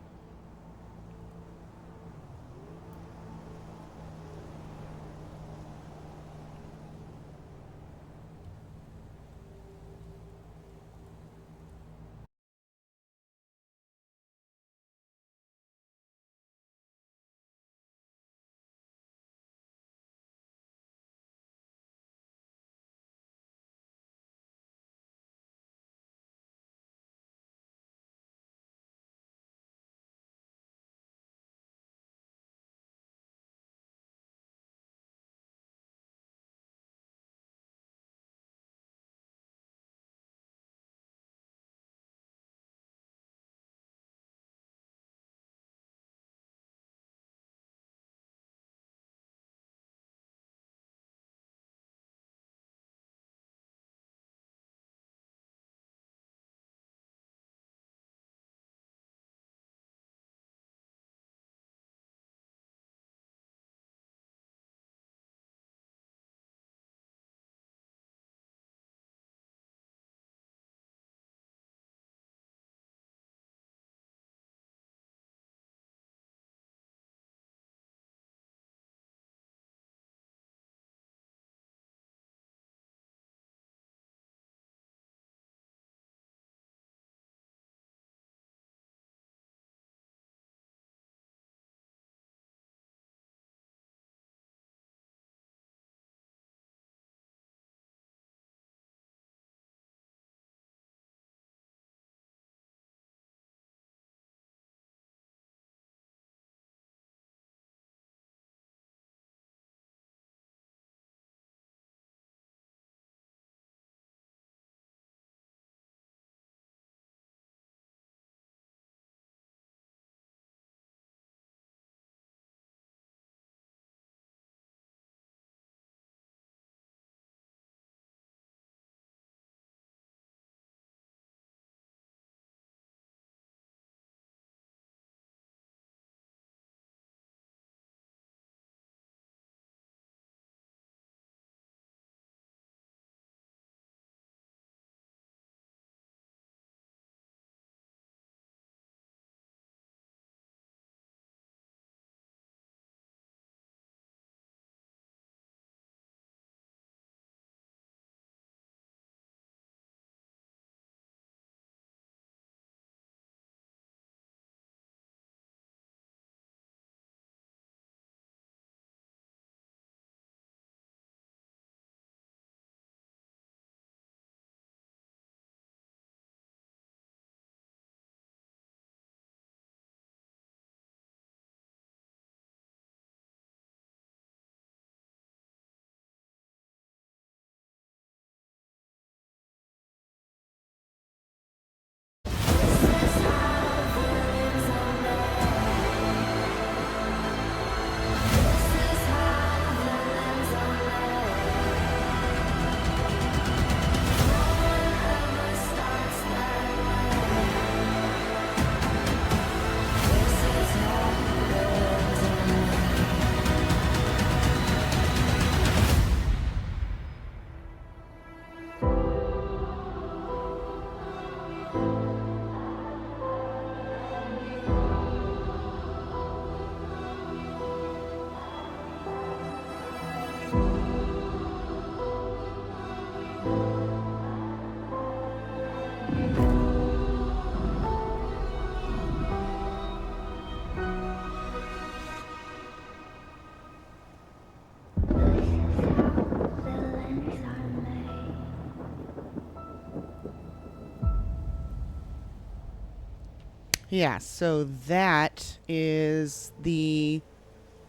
Yeah, so that is the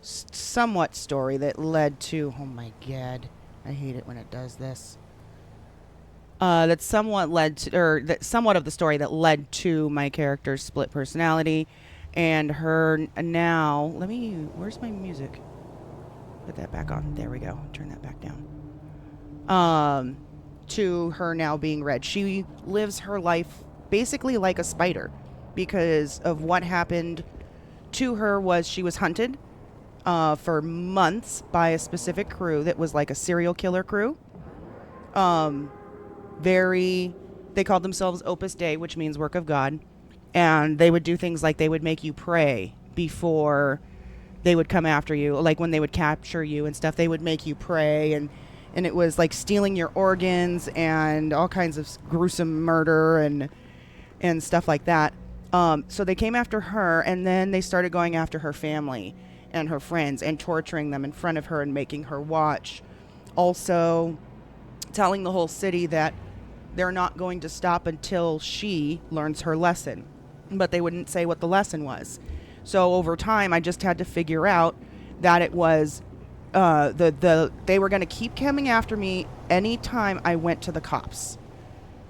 somewhat story that led to. Oh my god, I hate it when it does this. That somewhat led to, or that somewhat of the story that led to my character's split personality, and her now. Let me. Where's my music? Put that back on. There we go. Turn that back down. To her now being red. She lives her life basically like a spider, because of what happened to her was she was hunted for months by a specific crew that was like a serial killer crew. They called themselves Opus Dei, which means work of God. And they would do things like they would make you pray before they would come after you. Like when they would capture you and stuff, they would make you pray. And it was like stealing your organs and all kinds of gruesome murder and stuff like that. So they came after her, and then they started going after her family and her friends and torturing them in front of her and making her watch. Also telling the whole city that they're not going to stop until she learns her lesson. But they wouldn't say what the lesson was. So over time, I just had to figure out that it was they were going to keep coming after me anytime I went to the cops.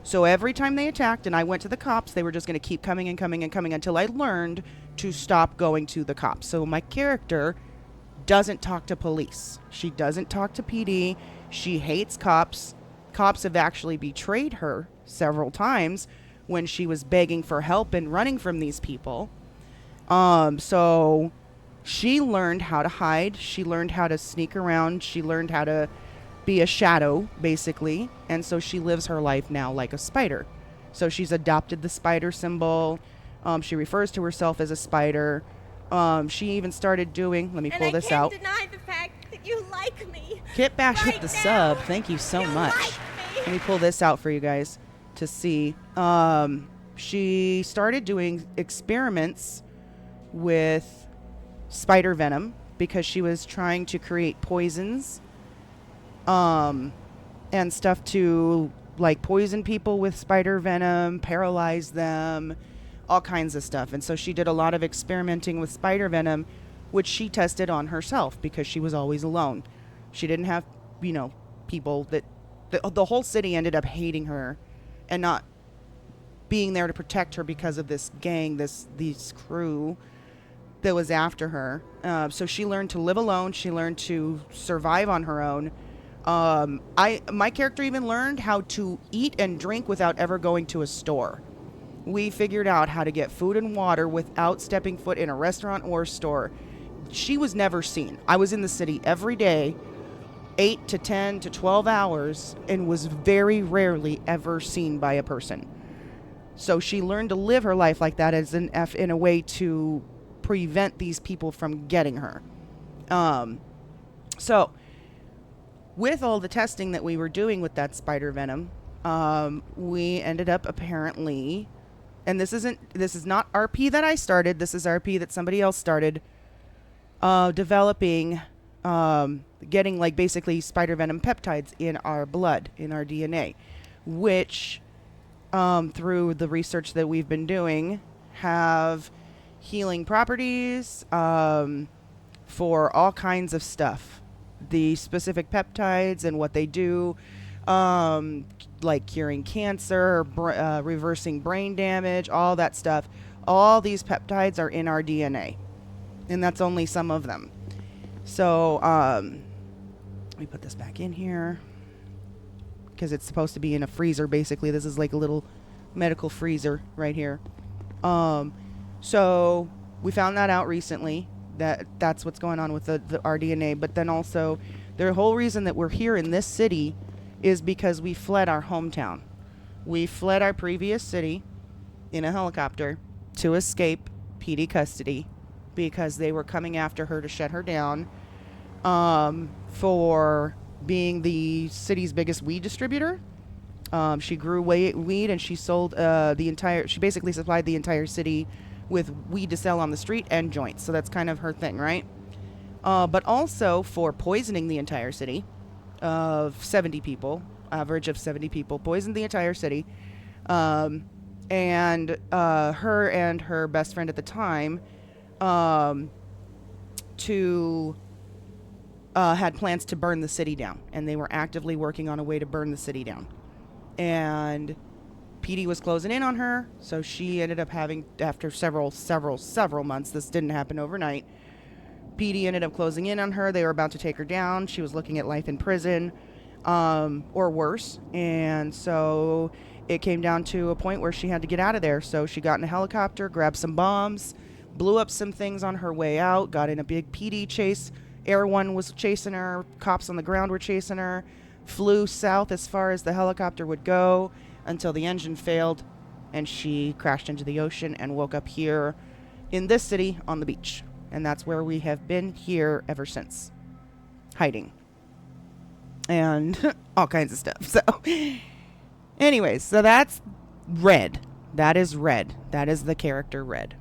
So every time they attacked and I went to the cops, they were just going to keep coming and coming and coming until I learned to stop going to the cops. So my character doesn't talk to police. She doesn't talk to PD. She hates cops. Cops have actually betrayed her several times when she was begging for help and running from these people. So she learned how to hide. She learned how to sneak around. She learned how to be a shadow, basically. And so she lives her life now like a spider. So she's adopted the spider symbol. She refers to herself as a spider. She even started doing, let me pull this out. And I can't deny the fact that you like me. Kit Bash right with the now. sub. Thank you so You much. like me. Let me pull this out for you guys to see. She started doing experiments with spider venom because she was trying to create poisons and stuff to like poison people with spider venom, paralyze them, all kinds of stuff. And so she did a lot of experimenting with spider venom, which she tested on herself because she was always alone. She didn't have, people that the whole city ended up hating her and not being there to protect her because of this gang, these crew that was after her. So she learned to live alone. She learned to survive on her own. My character even learned how to eat and drink without ever going to a store. We figured out how to get food and water without stepping foot in a restaurant or store. She was never seen. I was in the city every day, 8 to 10 to 12 hours, and was very rarely ever seen by a person. So she learned to live her life like that as in a way to prevent these people from getting her. So with all the testing that we were doing with that spider venom, we ended up apparently, and this is not RP that I started, this is RP that somebody else started, developing, getting like basically spider venom peptides in our blood, in our DNA, which through the research that we've been doing have healing properties for all kinds of stuff. The specific peptides and what they do, like curing cancer, reversing brain damage, all that stuff. All these peptides are in our DNA, and that's only some of them. So let me put this back in here because it's supposed to be in a freezer. Basically, this is like a little medical freezer right here. So we found that out recently, that's what's going on with the our DNA. But then also, the whole reason that we're here in this city is because we fled our hometown. We fled our previous city in a helicopter to escape PD custody because they were coming after her to shut her down for being the city's biggest weed distributor. She grew weed and she sold she basically supplied the entire city with weed to sell on the street and joints. So that's kind of her thing, right? But also for poisoning the entire city of 70 people, average of 70 people, poisoned the entire city. And and her and her best friend at the time to had plans to burn the city down, and they were actively working on a way to burn the city down. And PD was closing in on her, so she ended up having, after several months, this didn't happen overnight, PD ended up closing in on her. They were about to take her down. She was looking at life in prison, or worse. And so it came down to a point where she had to get out of there. So she got in a helicopter, grabbed some bombs, blew up some things on her way out, got in a big PD chase. Air One was chasing her. Cops on the ground were chasing her. Flew south as far as the helicopter would go until the engine failed, and she crashed into the ocean and woke up here in this city on the beach. And that's where we have been here ever since, hiding and all kinds of stuff. So anyways, so that's Red. That is Red. That is the character Red.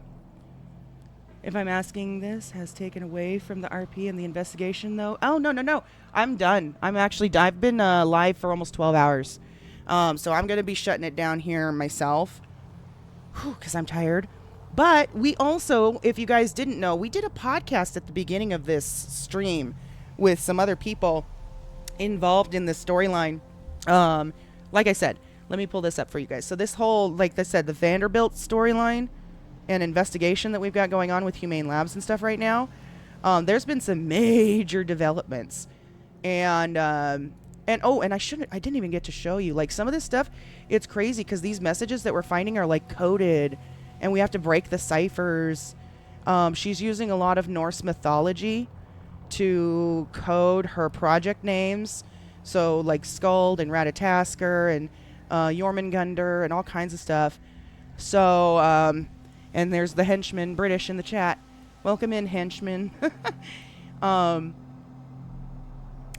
If I'm asking, this has taken away from the RP and the investigation, though. Oh, no. I'm done. I've been live for almost 12 hours. So I'm going to be shutting it down here myself, because I'm tired. But we also, if you guys didn't know, we did a podcast at the beginning of this stream with some other people involved in the storyline. Like I said, let me pull this up for you guys. So this whole, like I said, the Vanderbilt storyline and investigation that we've got going on with Humane Labs and stuff right now, there's been some major developments. And I didn't even get to show you, like, some of this stuff. It's crazy because these messages that we're finding are like coded, and we have to break the ciphers. She's using a lot of Norse mythology to code her project names. So like Skuld and Ratatasker and Jormungandr and all kinds of stuff. So, and there's the henchman British in the chat. Welcome in, henchman. And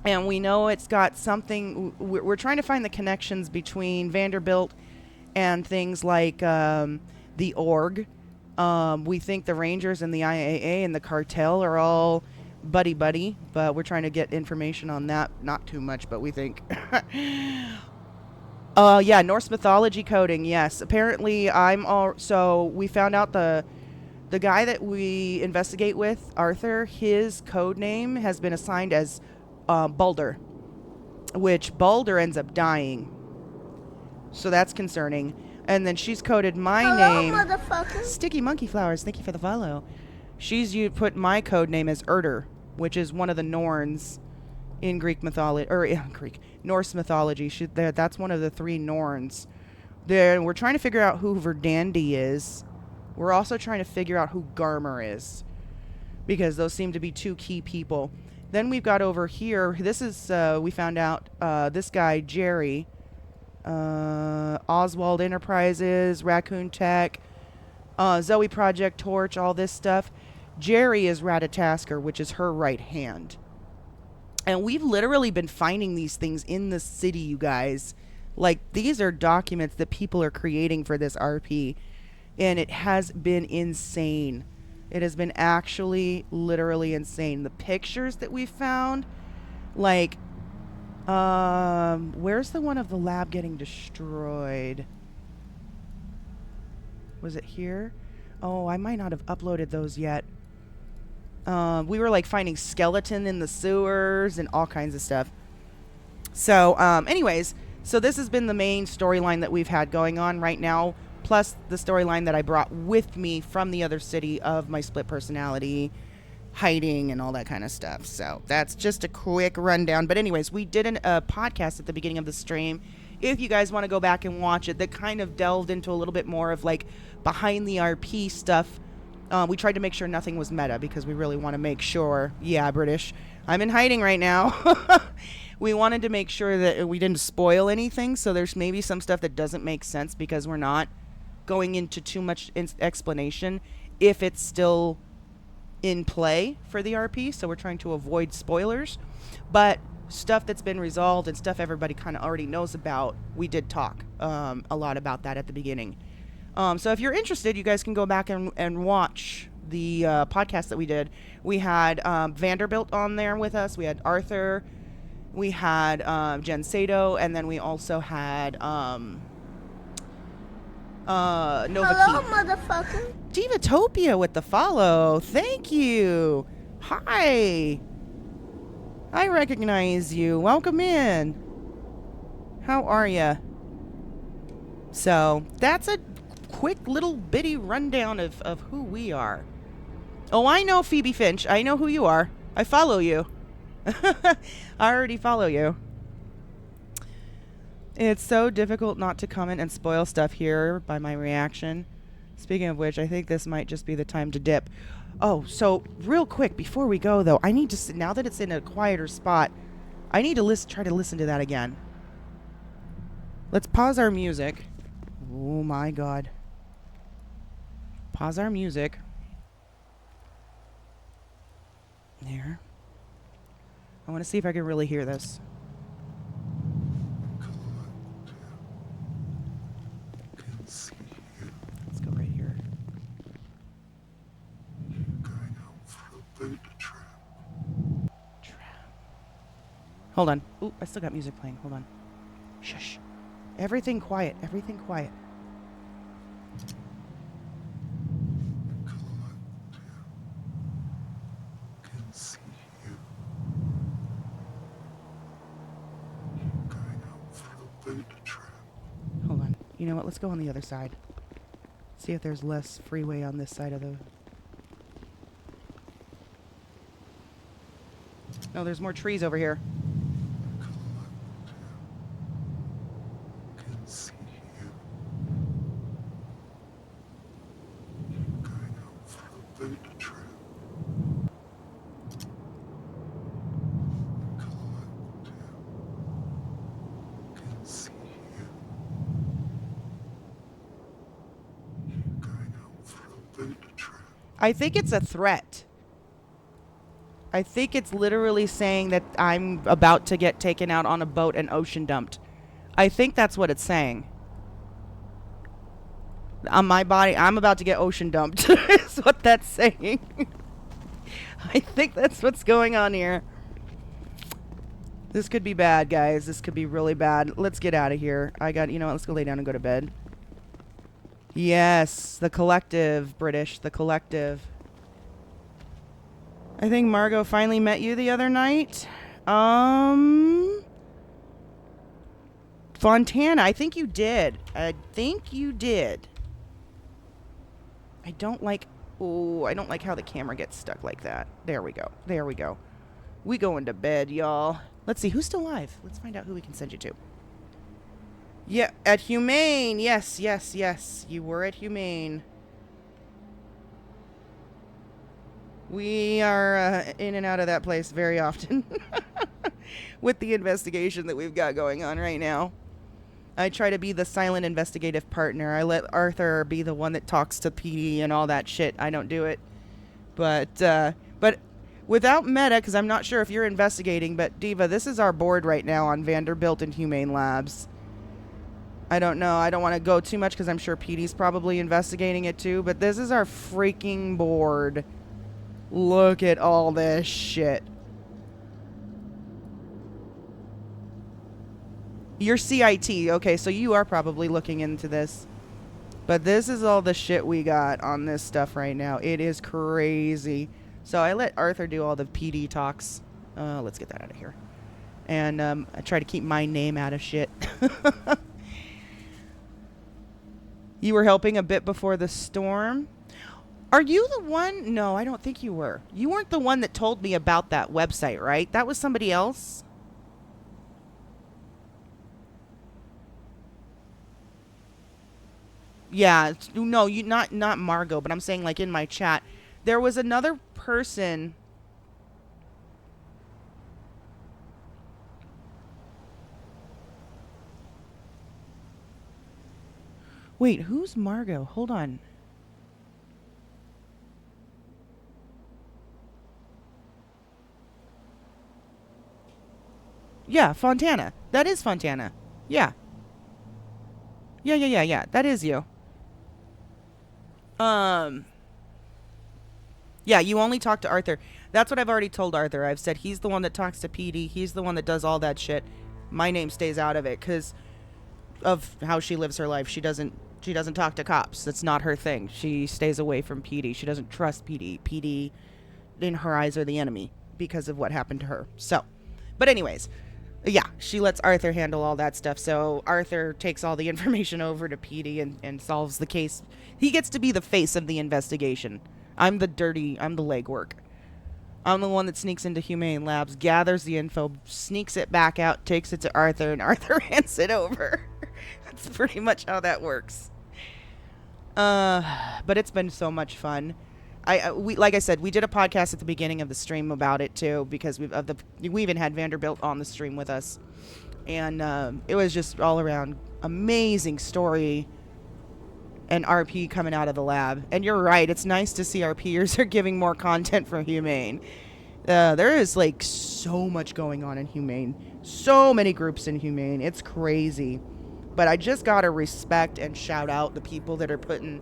we know it's got something. We're trying to find the connections between Vanderbilt and things like the org. We think the Rangers and the IAA and the cartel are all buddy, but we're trying to get information on that. Not too much, but we think. Yeah, Norse mythology coding. Yes, apparently so we found out the guy that we investigate with, Arthur, his code name has been assigned as Baldur, which Baldur ends up dying. So that's concerning. And then she's coded my name. Motherfucker. Sticky Monkey Flowers, thank you for the follow. Put my code name as Urder, which is one of the Norns in Greek mythology, or Norse mythology. That's one of the 3 Norns. We're trying to figure out who Verdandi is. We're also trying to figure out who Garmer is, because those seem to be 2 key people. Then we've got over here, this is, we found out, this guy, Jerry, Oswald Enterprises, Raccoon Tech, Zoe Project Torch, all this stuff. Jerry is Ratatasker, which is her right hand. And we've literally been finding these things in the city, you guys. Like, these are documents that people are creating for this RP. And it has been insane. It has been actually literally insane. The pictures that we found, like, where's the one of the lab getting destroyed? Was it here? Oh, I might not have uploaded those yet. We were like finding skeleton in the sewers and all kinds of stuff. So, anyways, so this has been the main storyline that we've had going on right now, plus the storyline that I brought with me from the other city of my split personality, hiding and all that kind of stuff. So that's just a quick rundown. But anyways, we did a podcast at the beginning of the stream. If you guys want to go back and watch it, that kind of delved into a little bit more of like behind the RP stuff. We tried to make sure nothing was meta because we really want to make sure, yeah, British, I'm in hiding right now. We wanted to make sure that we didn't spoil anything, so there's maybe some stuff that doesn't make sense because we're not going into too much explanation if it's still in play for the RP, so we're trying to avoid spoilers. But stuff that's been resolved and stuff everybody kind of already knows about, we did talk a lot about that at the beginning. So if you're interested, you guys can go back and watch the podcast that we did. We had Vanderbilt on there with us. We had Arthur. We had Jen Sato. And then we also had Nova Hello, Key. motherfucker. Divatopia with the follow. Thank you. Hi. I recognize you. Welcome in. How are ya? So, that's a quick little bitty rundown of who we are. Oh, I know Phoebe Finch. I know who you are. I follow you. I already follow you. It's so difficult not to comment and spoil stuff here by my reaction. Speaking of which, I think this might just be the time to dip. Oh, so real quick, before we go, though, I need to, now that it's in a quieter spot, I need to try to listen to that again. Let's pause our music. Oh my god. Pause our music. There. I want to see if I can really hear this. Let's go right here. Hold on. Ooh, I still got music playing. Hold on. Shush. Everything quiet. Everything quiet. Hold on. You know what? Let's go on the other side. See if there's less freeway on this side of the... No, there's more trees over here. I think it's a threat. I think it's literally saying that I'm about to get taken out on a boat and ocean dumped. I think that's what it's saying. On my body, I'm about to get ocean dumped. Is what that's saying. I think that's what's going on here. This could be bad, guys. This could be really bad. Let's get out of here. You know what? Let's go lay down and go to bed. Yes, the collective, British, the collective. I think Margot finally met you the other night. Fontana, I think you did. I don't like... Oh, I don't like how the camera gets stuck like that. There we go. There we go. We going to bed, y'all. Let's see, who's still alive? Let's find out who we can send you to. Yeah, at Humane. Yes, yes, yes. You were at Humane. We are in and out of that place very often. With the investigation that we've got going on right now. I try to be the silent investigative partner. I let Arthur be the one that talks to PD and all that shit. I don't do it. But without Meta, because I'm not sure if you're investigating, but Diva, this is our board right now on Vanderbilt and Humane Labs. I don't know. I don't want to go too much because I'm sure PD's probably investigating it too, but this is our freaking board. Look at all this shit. You're CIT. Okay, so you are probably looking into this. But this is all the shit we got on this stuff right now. It is crazy. So I let Arthur do all the PD talks. Let's get that out of here. And I try to keep my name out of shit. You were helping a bit before the storm. Are you the one? No, I don't think you were. You weren't the one that told me about that website, right? That was somebody else? Yeah, no, you not Margot, but I'm saying like in my chat. There was another person. Wait, who's Margot? Hold on. Yeah, Fontana. That is Fontana. Yeah. Yeah. That is you. Yeah, you only talk to Arthur. That's what I've already told Arthur. I've said he's the one that talks to PD. He's the one that does all that shit. My name stays out of it because of how she lives her life. She doesn't She doesn't talk to cops. That's not her thing. She stays away from PD. She doesn't trust PD. PD, in her eyes, are the enemy because of what happened to her. So, but anyways, yeah, she lets Arthur handle all that stuff. So Arthur takes all the information over to PD and solves the case. He gets to be the face of the investigation. I'm the legwork. I'm the one that sneaks into Humane Labs, gathers the info, sneaks it back out, takes it to Arthur, and Arthur hands it over. That's pretty much how that works. But it's been so much fun. We like I said, we did a podcast at the beginning of the stream about it too, because we even had Vanderbilt on the stream with us, and it was just all around amazing story and RP coming out of the lab. And you're right, it's nice to see our peers are giving more content for Humane. There is like so much going on in Humane, so many groups in Humane. It's crazy. But I just gotta respect and shout out the people that are putting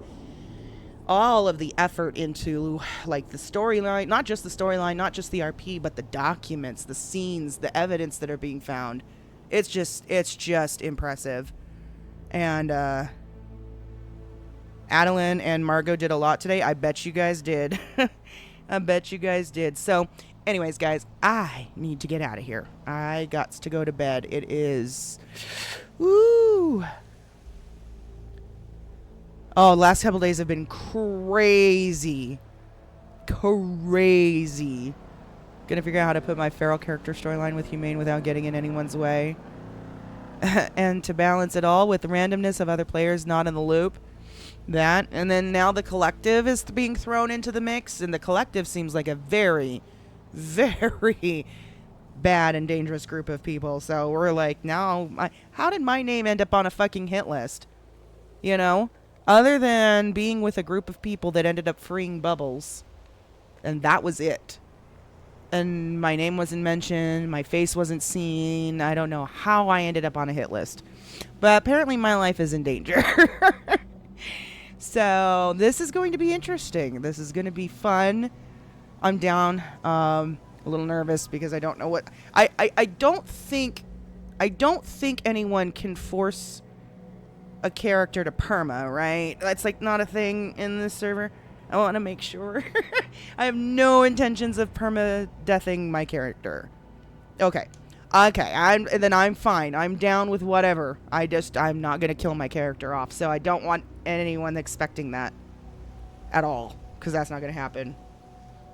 all of the effort into, like, the storyline, not just the storyline, not just the RP, but the documents, the scenes, the evidence that are being found. It's just impressive. And Adeline and Margot did a lot today. I bet you guys did. I bet you guys did. So, anyways, guys, I need to get out of here. I got to go to bed. It is... Woo! Oh, last couple days have been crazy. Crazy. Gonna figure out how to put my feral character storyline with Humane without getting in anyone's way. And to balance it all with the randomness of other players not in the loop. That. And then now the collective is being thrown into the mix. And the collective seems like a very, very bad and dangerous group of people. So we're like, now, how did my name end up on a fucking hit list? You know? Other than being with a group of people that ended up freeing Bubbles. And that was it. And my name wasn't mentioned. My face wasn't seen. I don't know how I ended up on a hit list. But apparently my life is in danger. So this is going to be interesting. This is going to be fun. I'm down. A little nervous because I don't know what... I don't think anyone can force a character to perma, right? That's like not a thing in this server. I want to make sure. I have no intentions of perma-deathing my character. Okay. Then I'm fine. I'm down with whatever. I'm not gonna kill my character off. So I don't want anyone expecting that at all, because that's not gonna happen.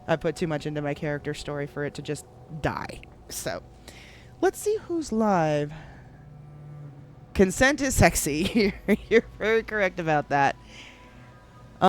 I put too much into my character story for it to just die. So let's see who's live. Consent is sexy. You're very correct about that.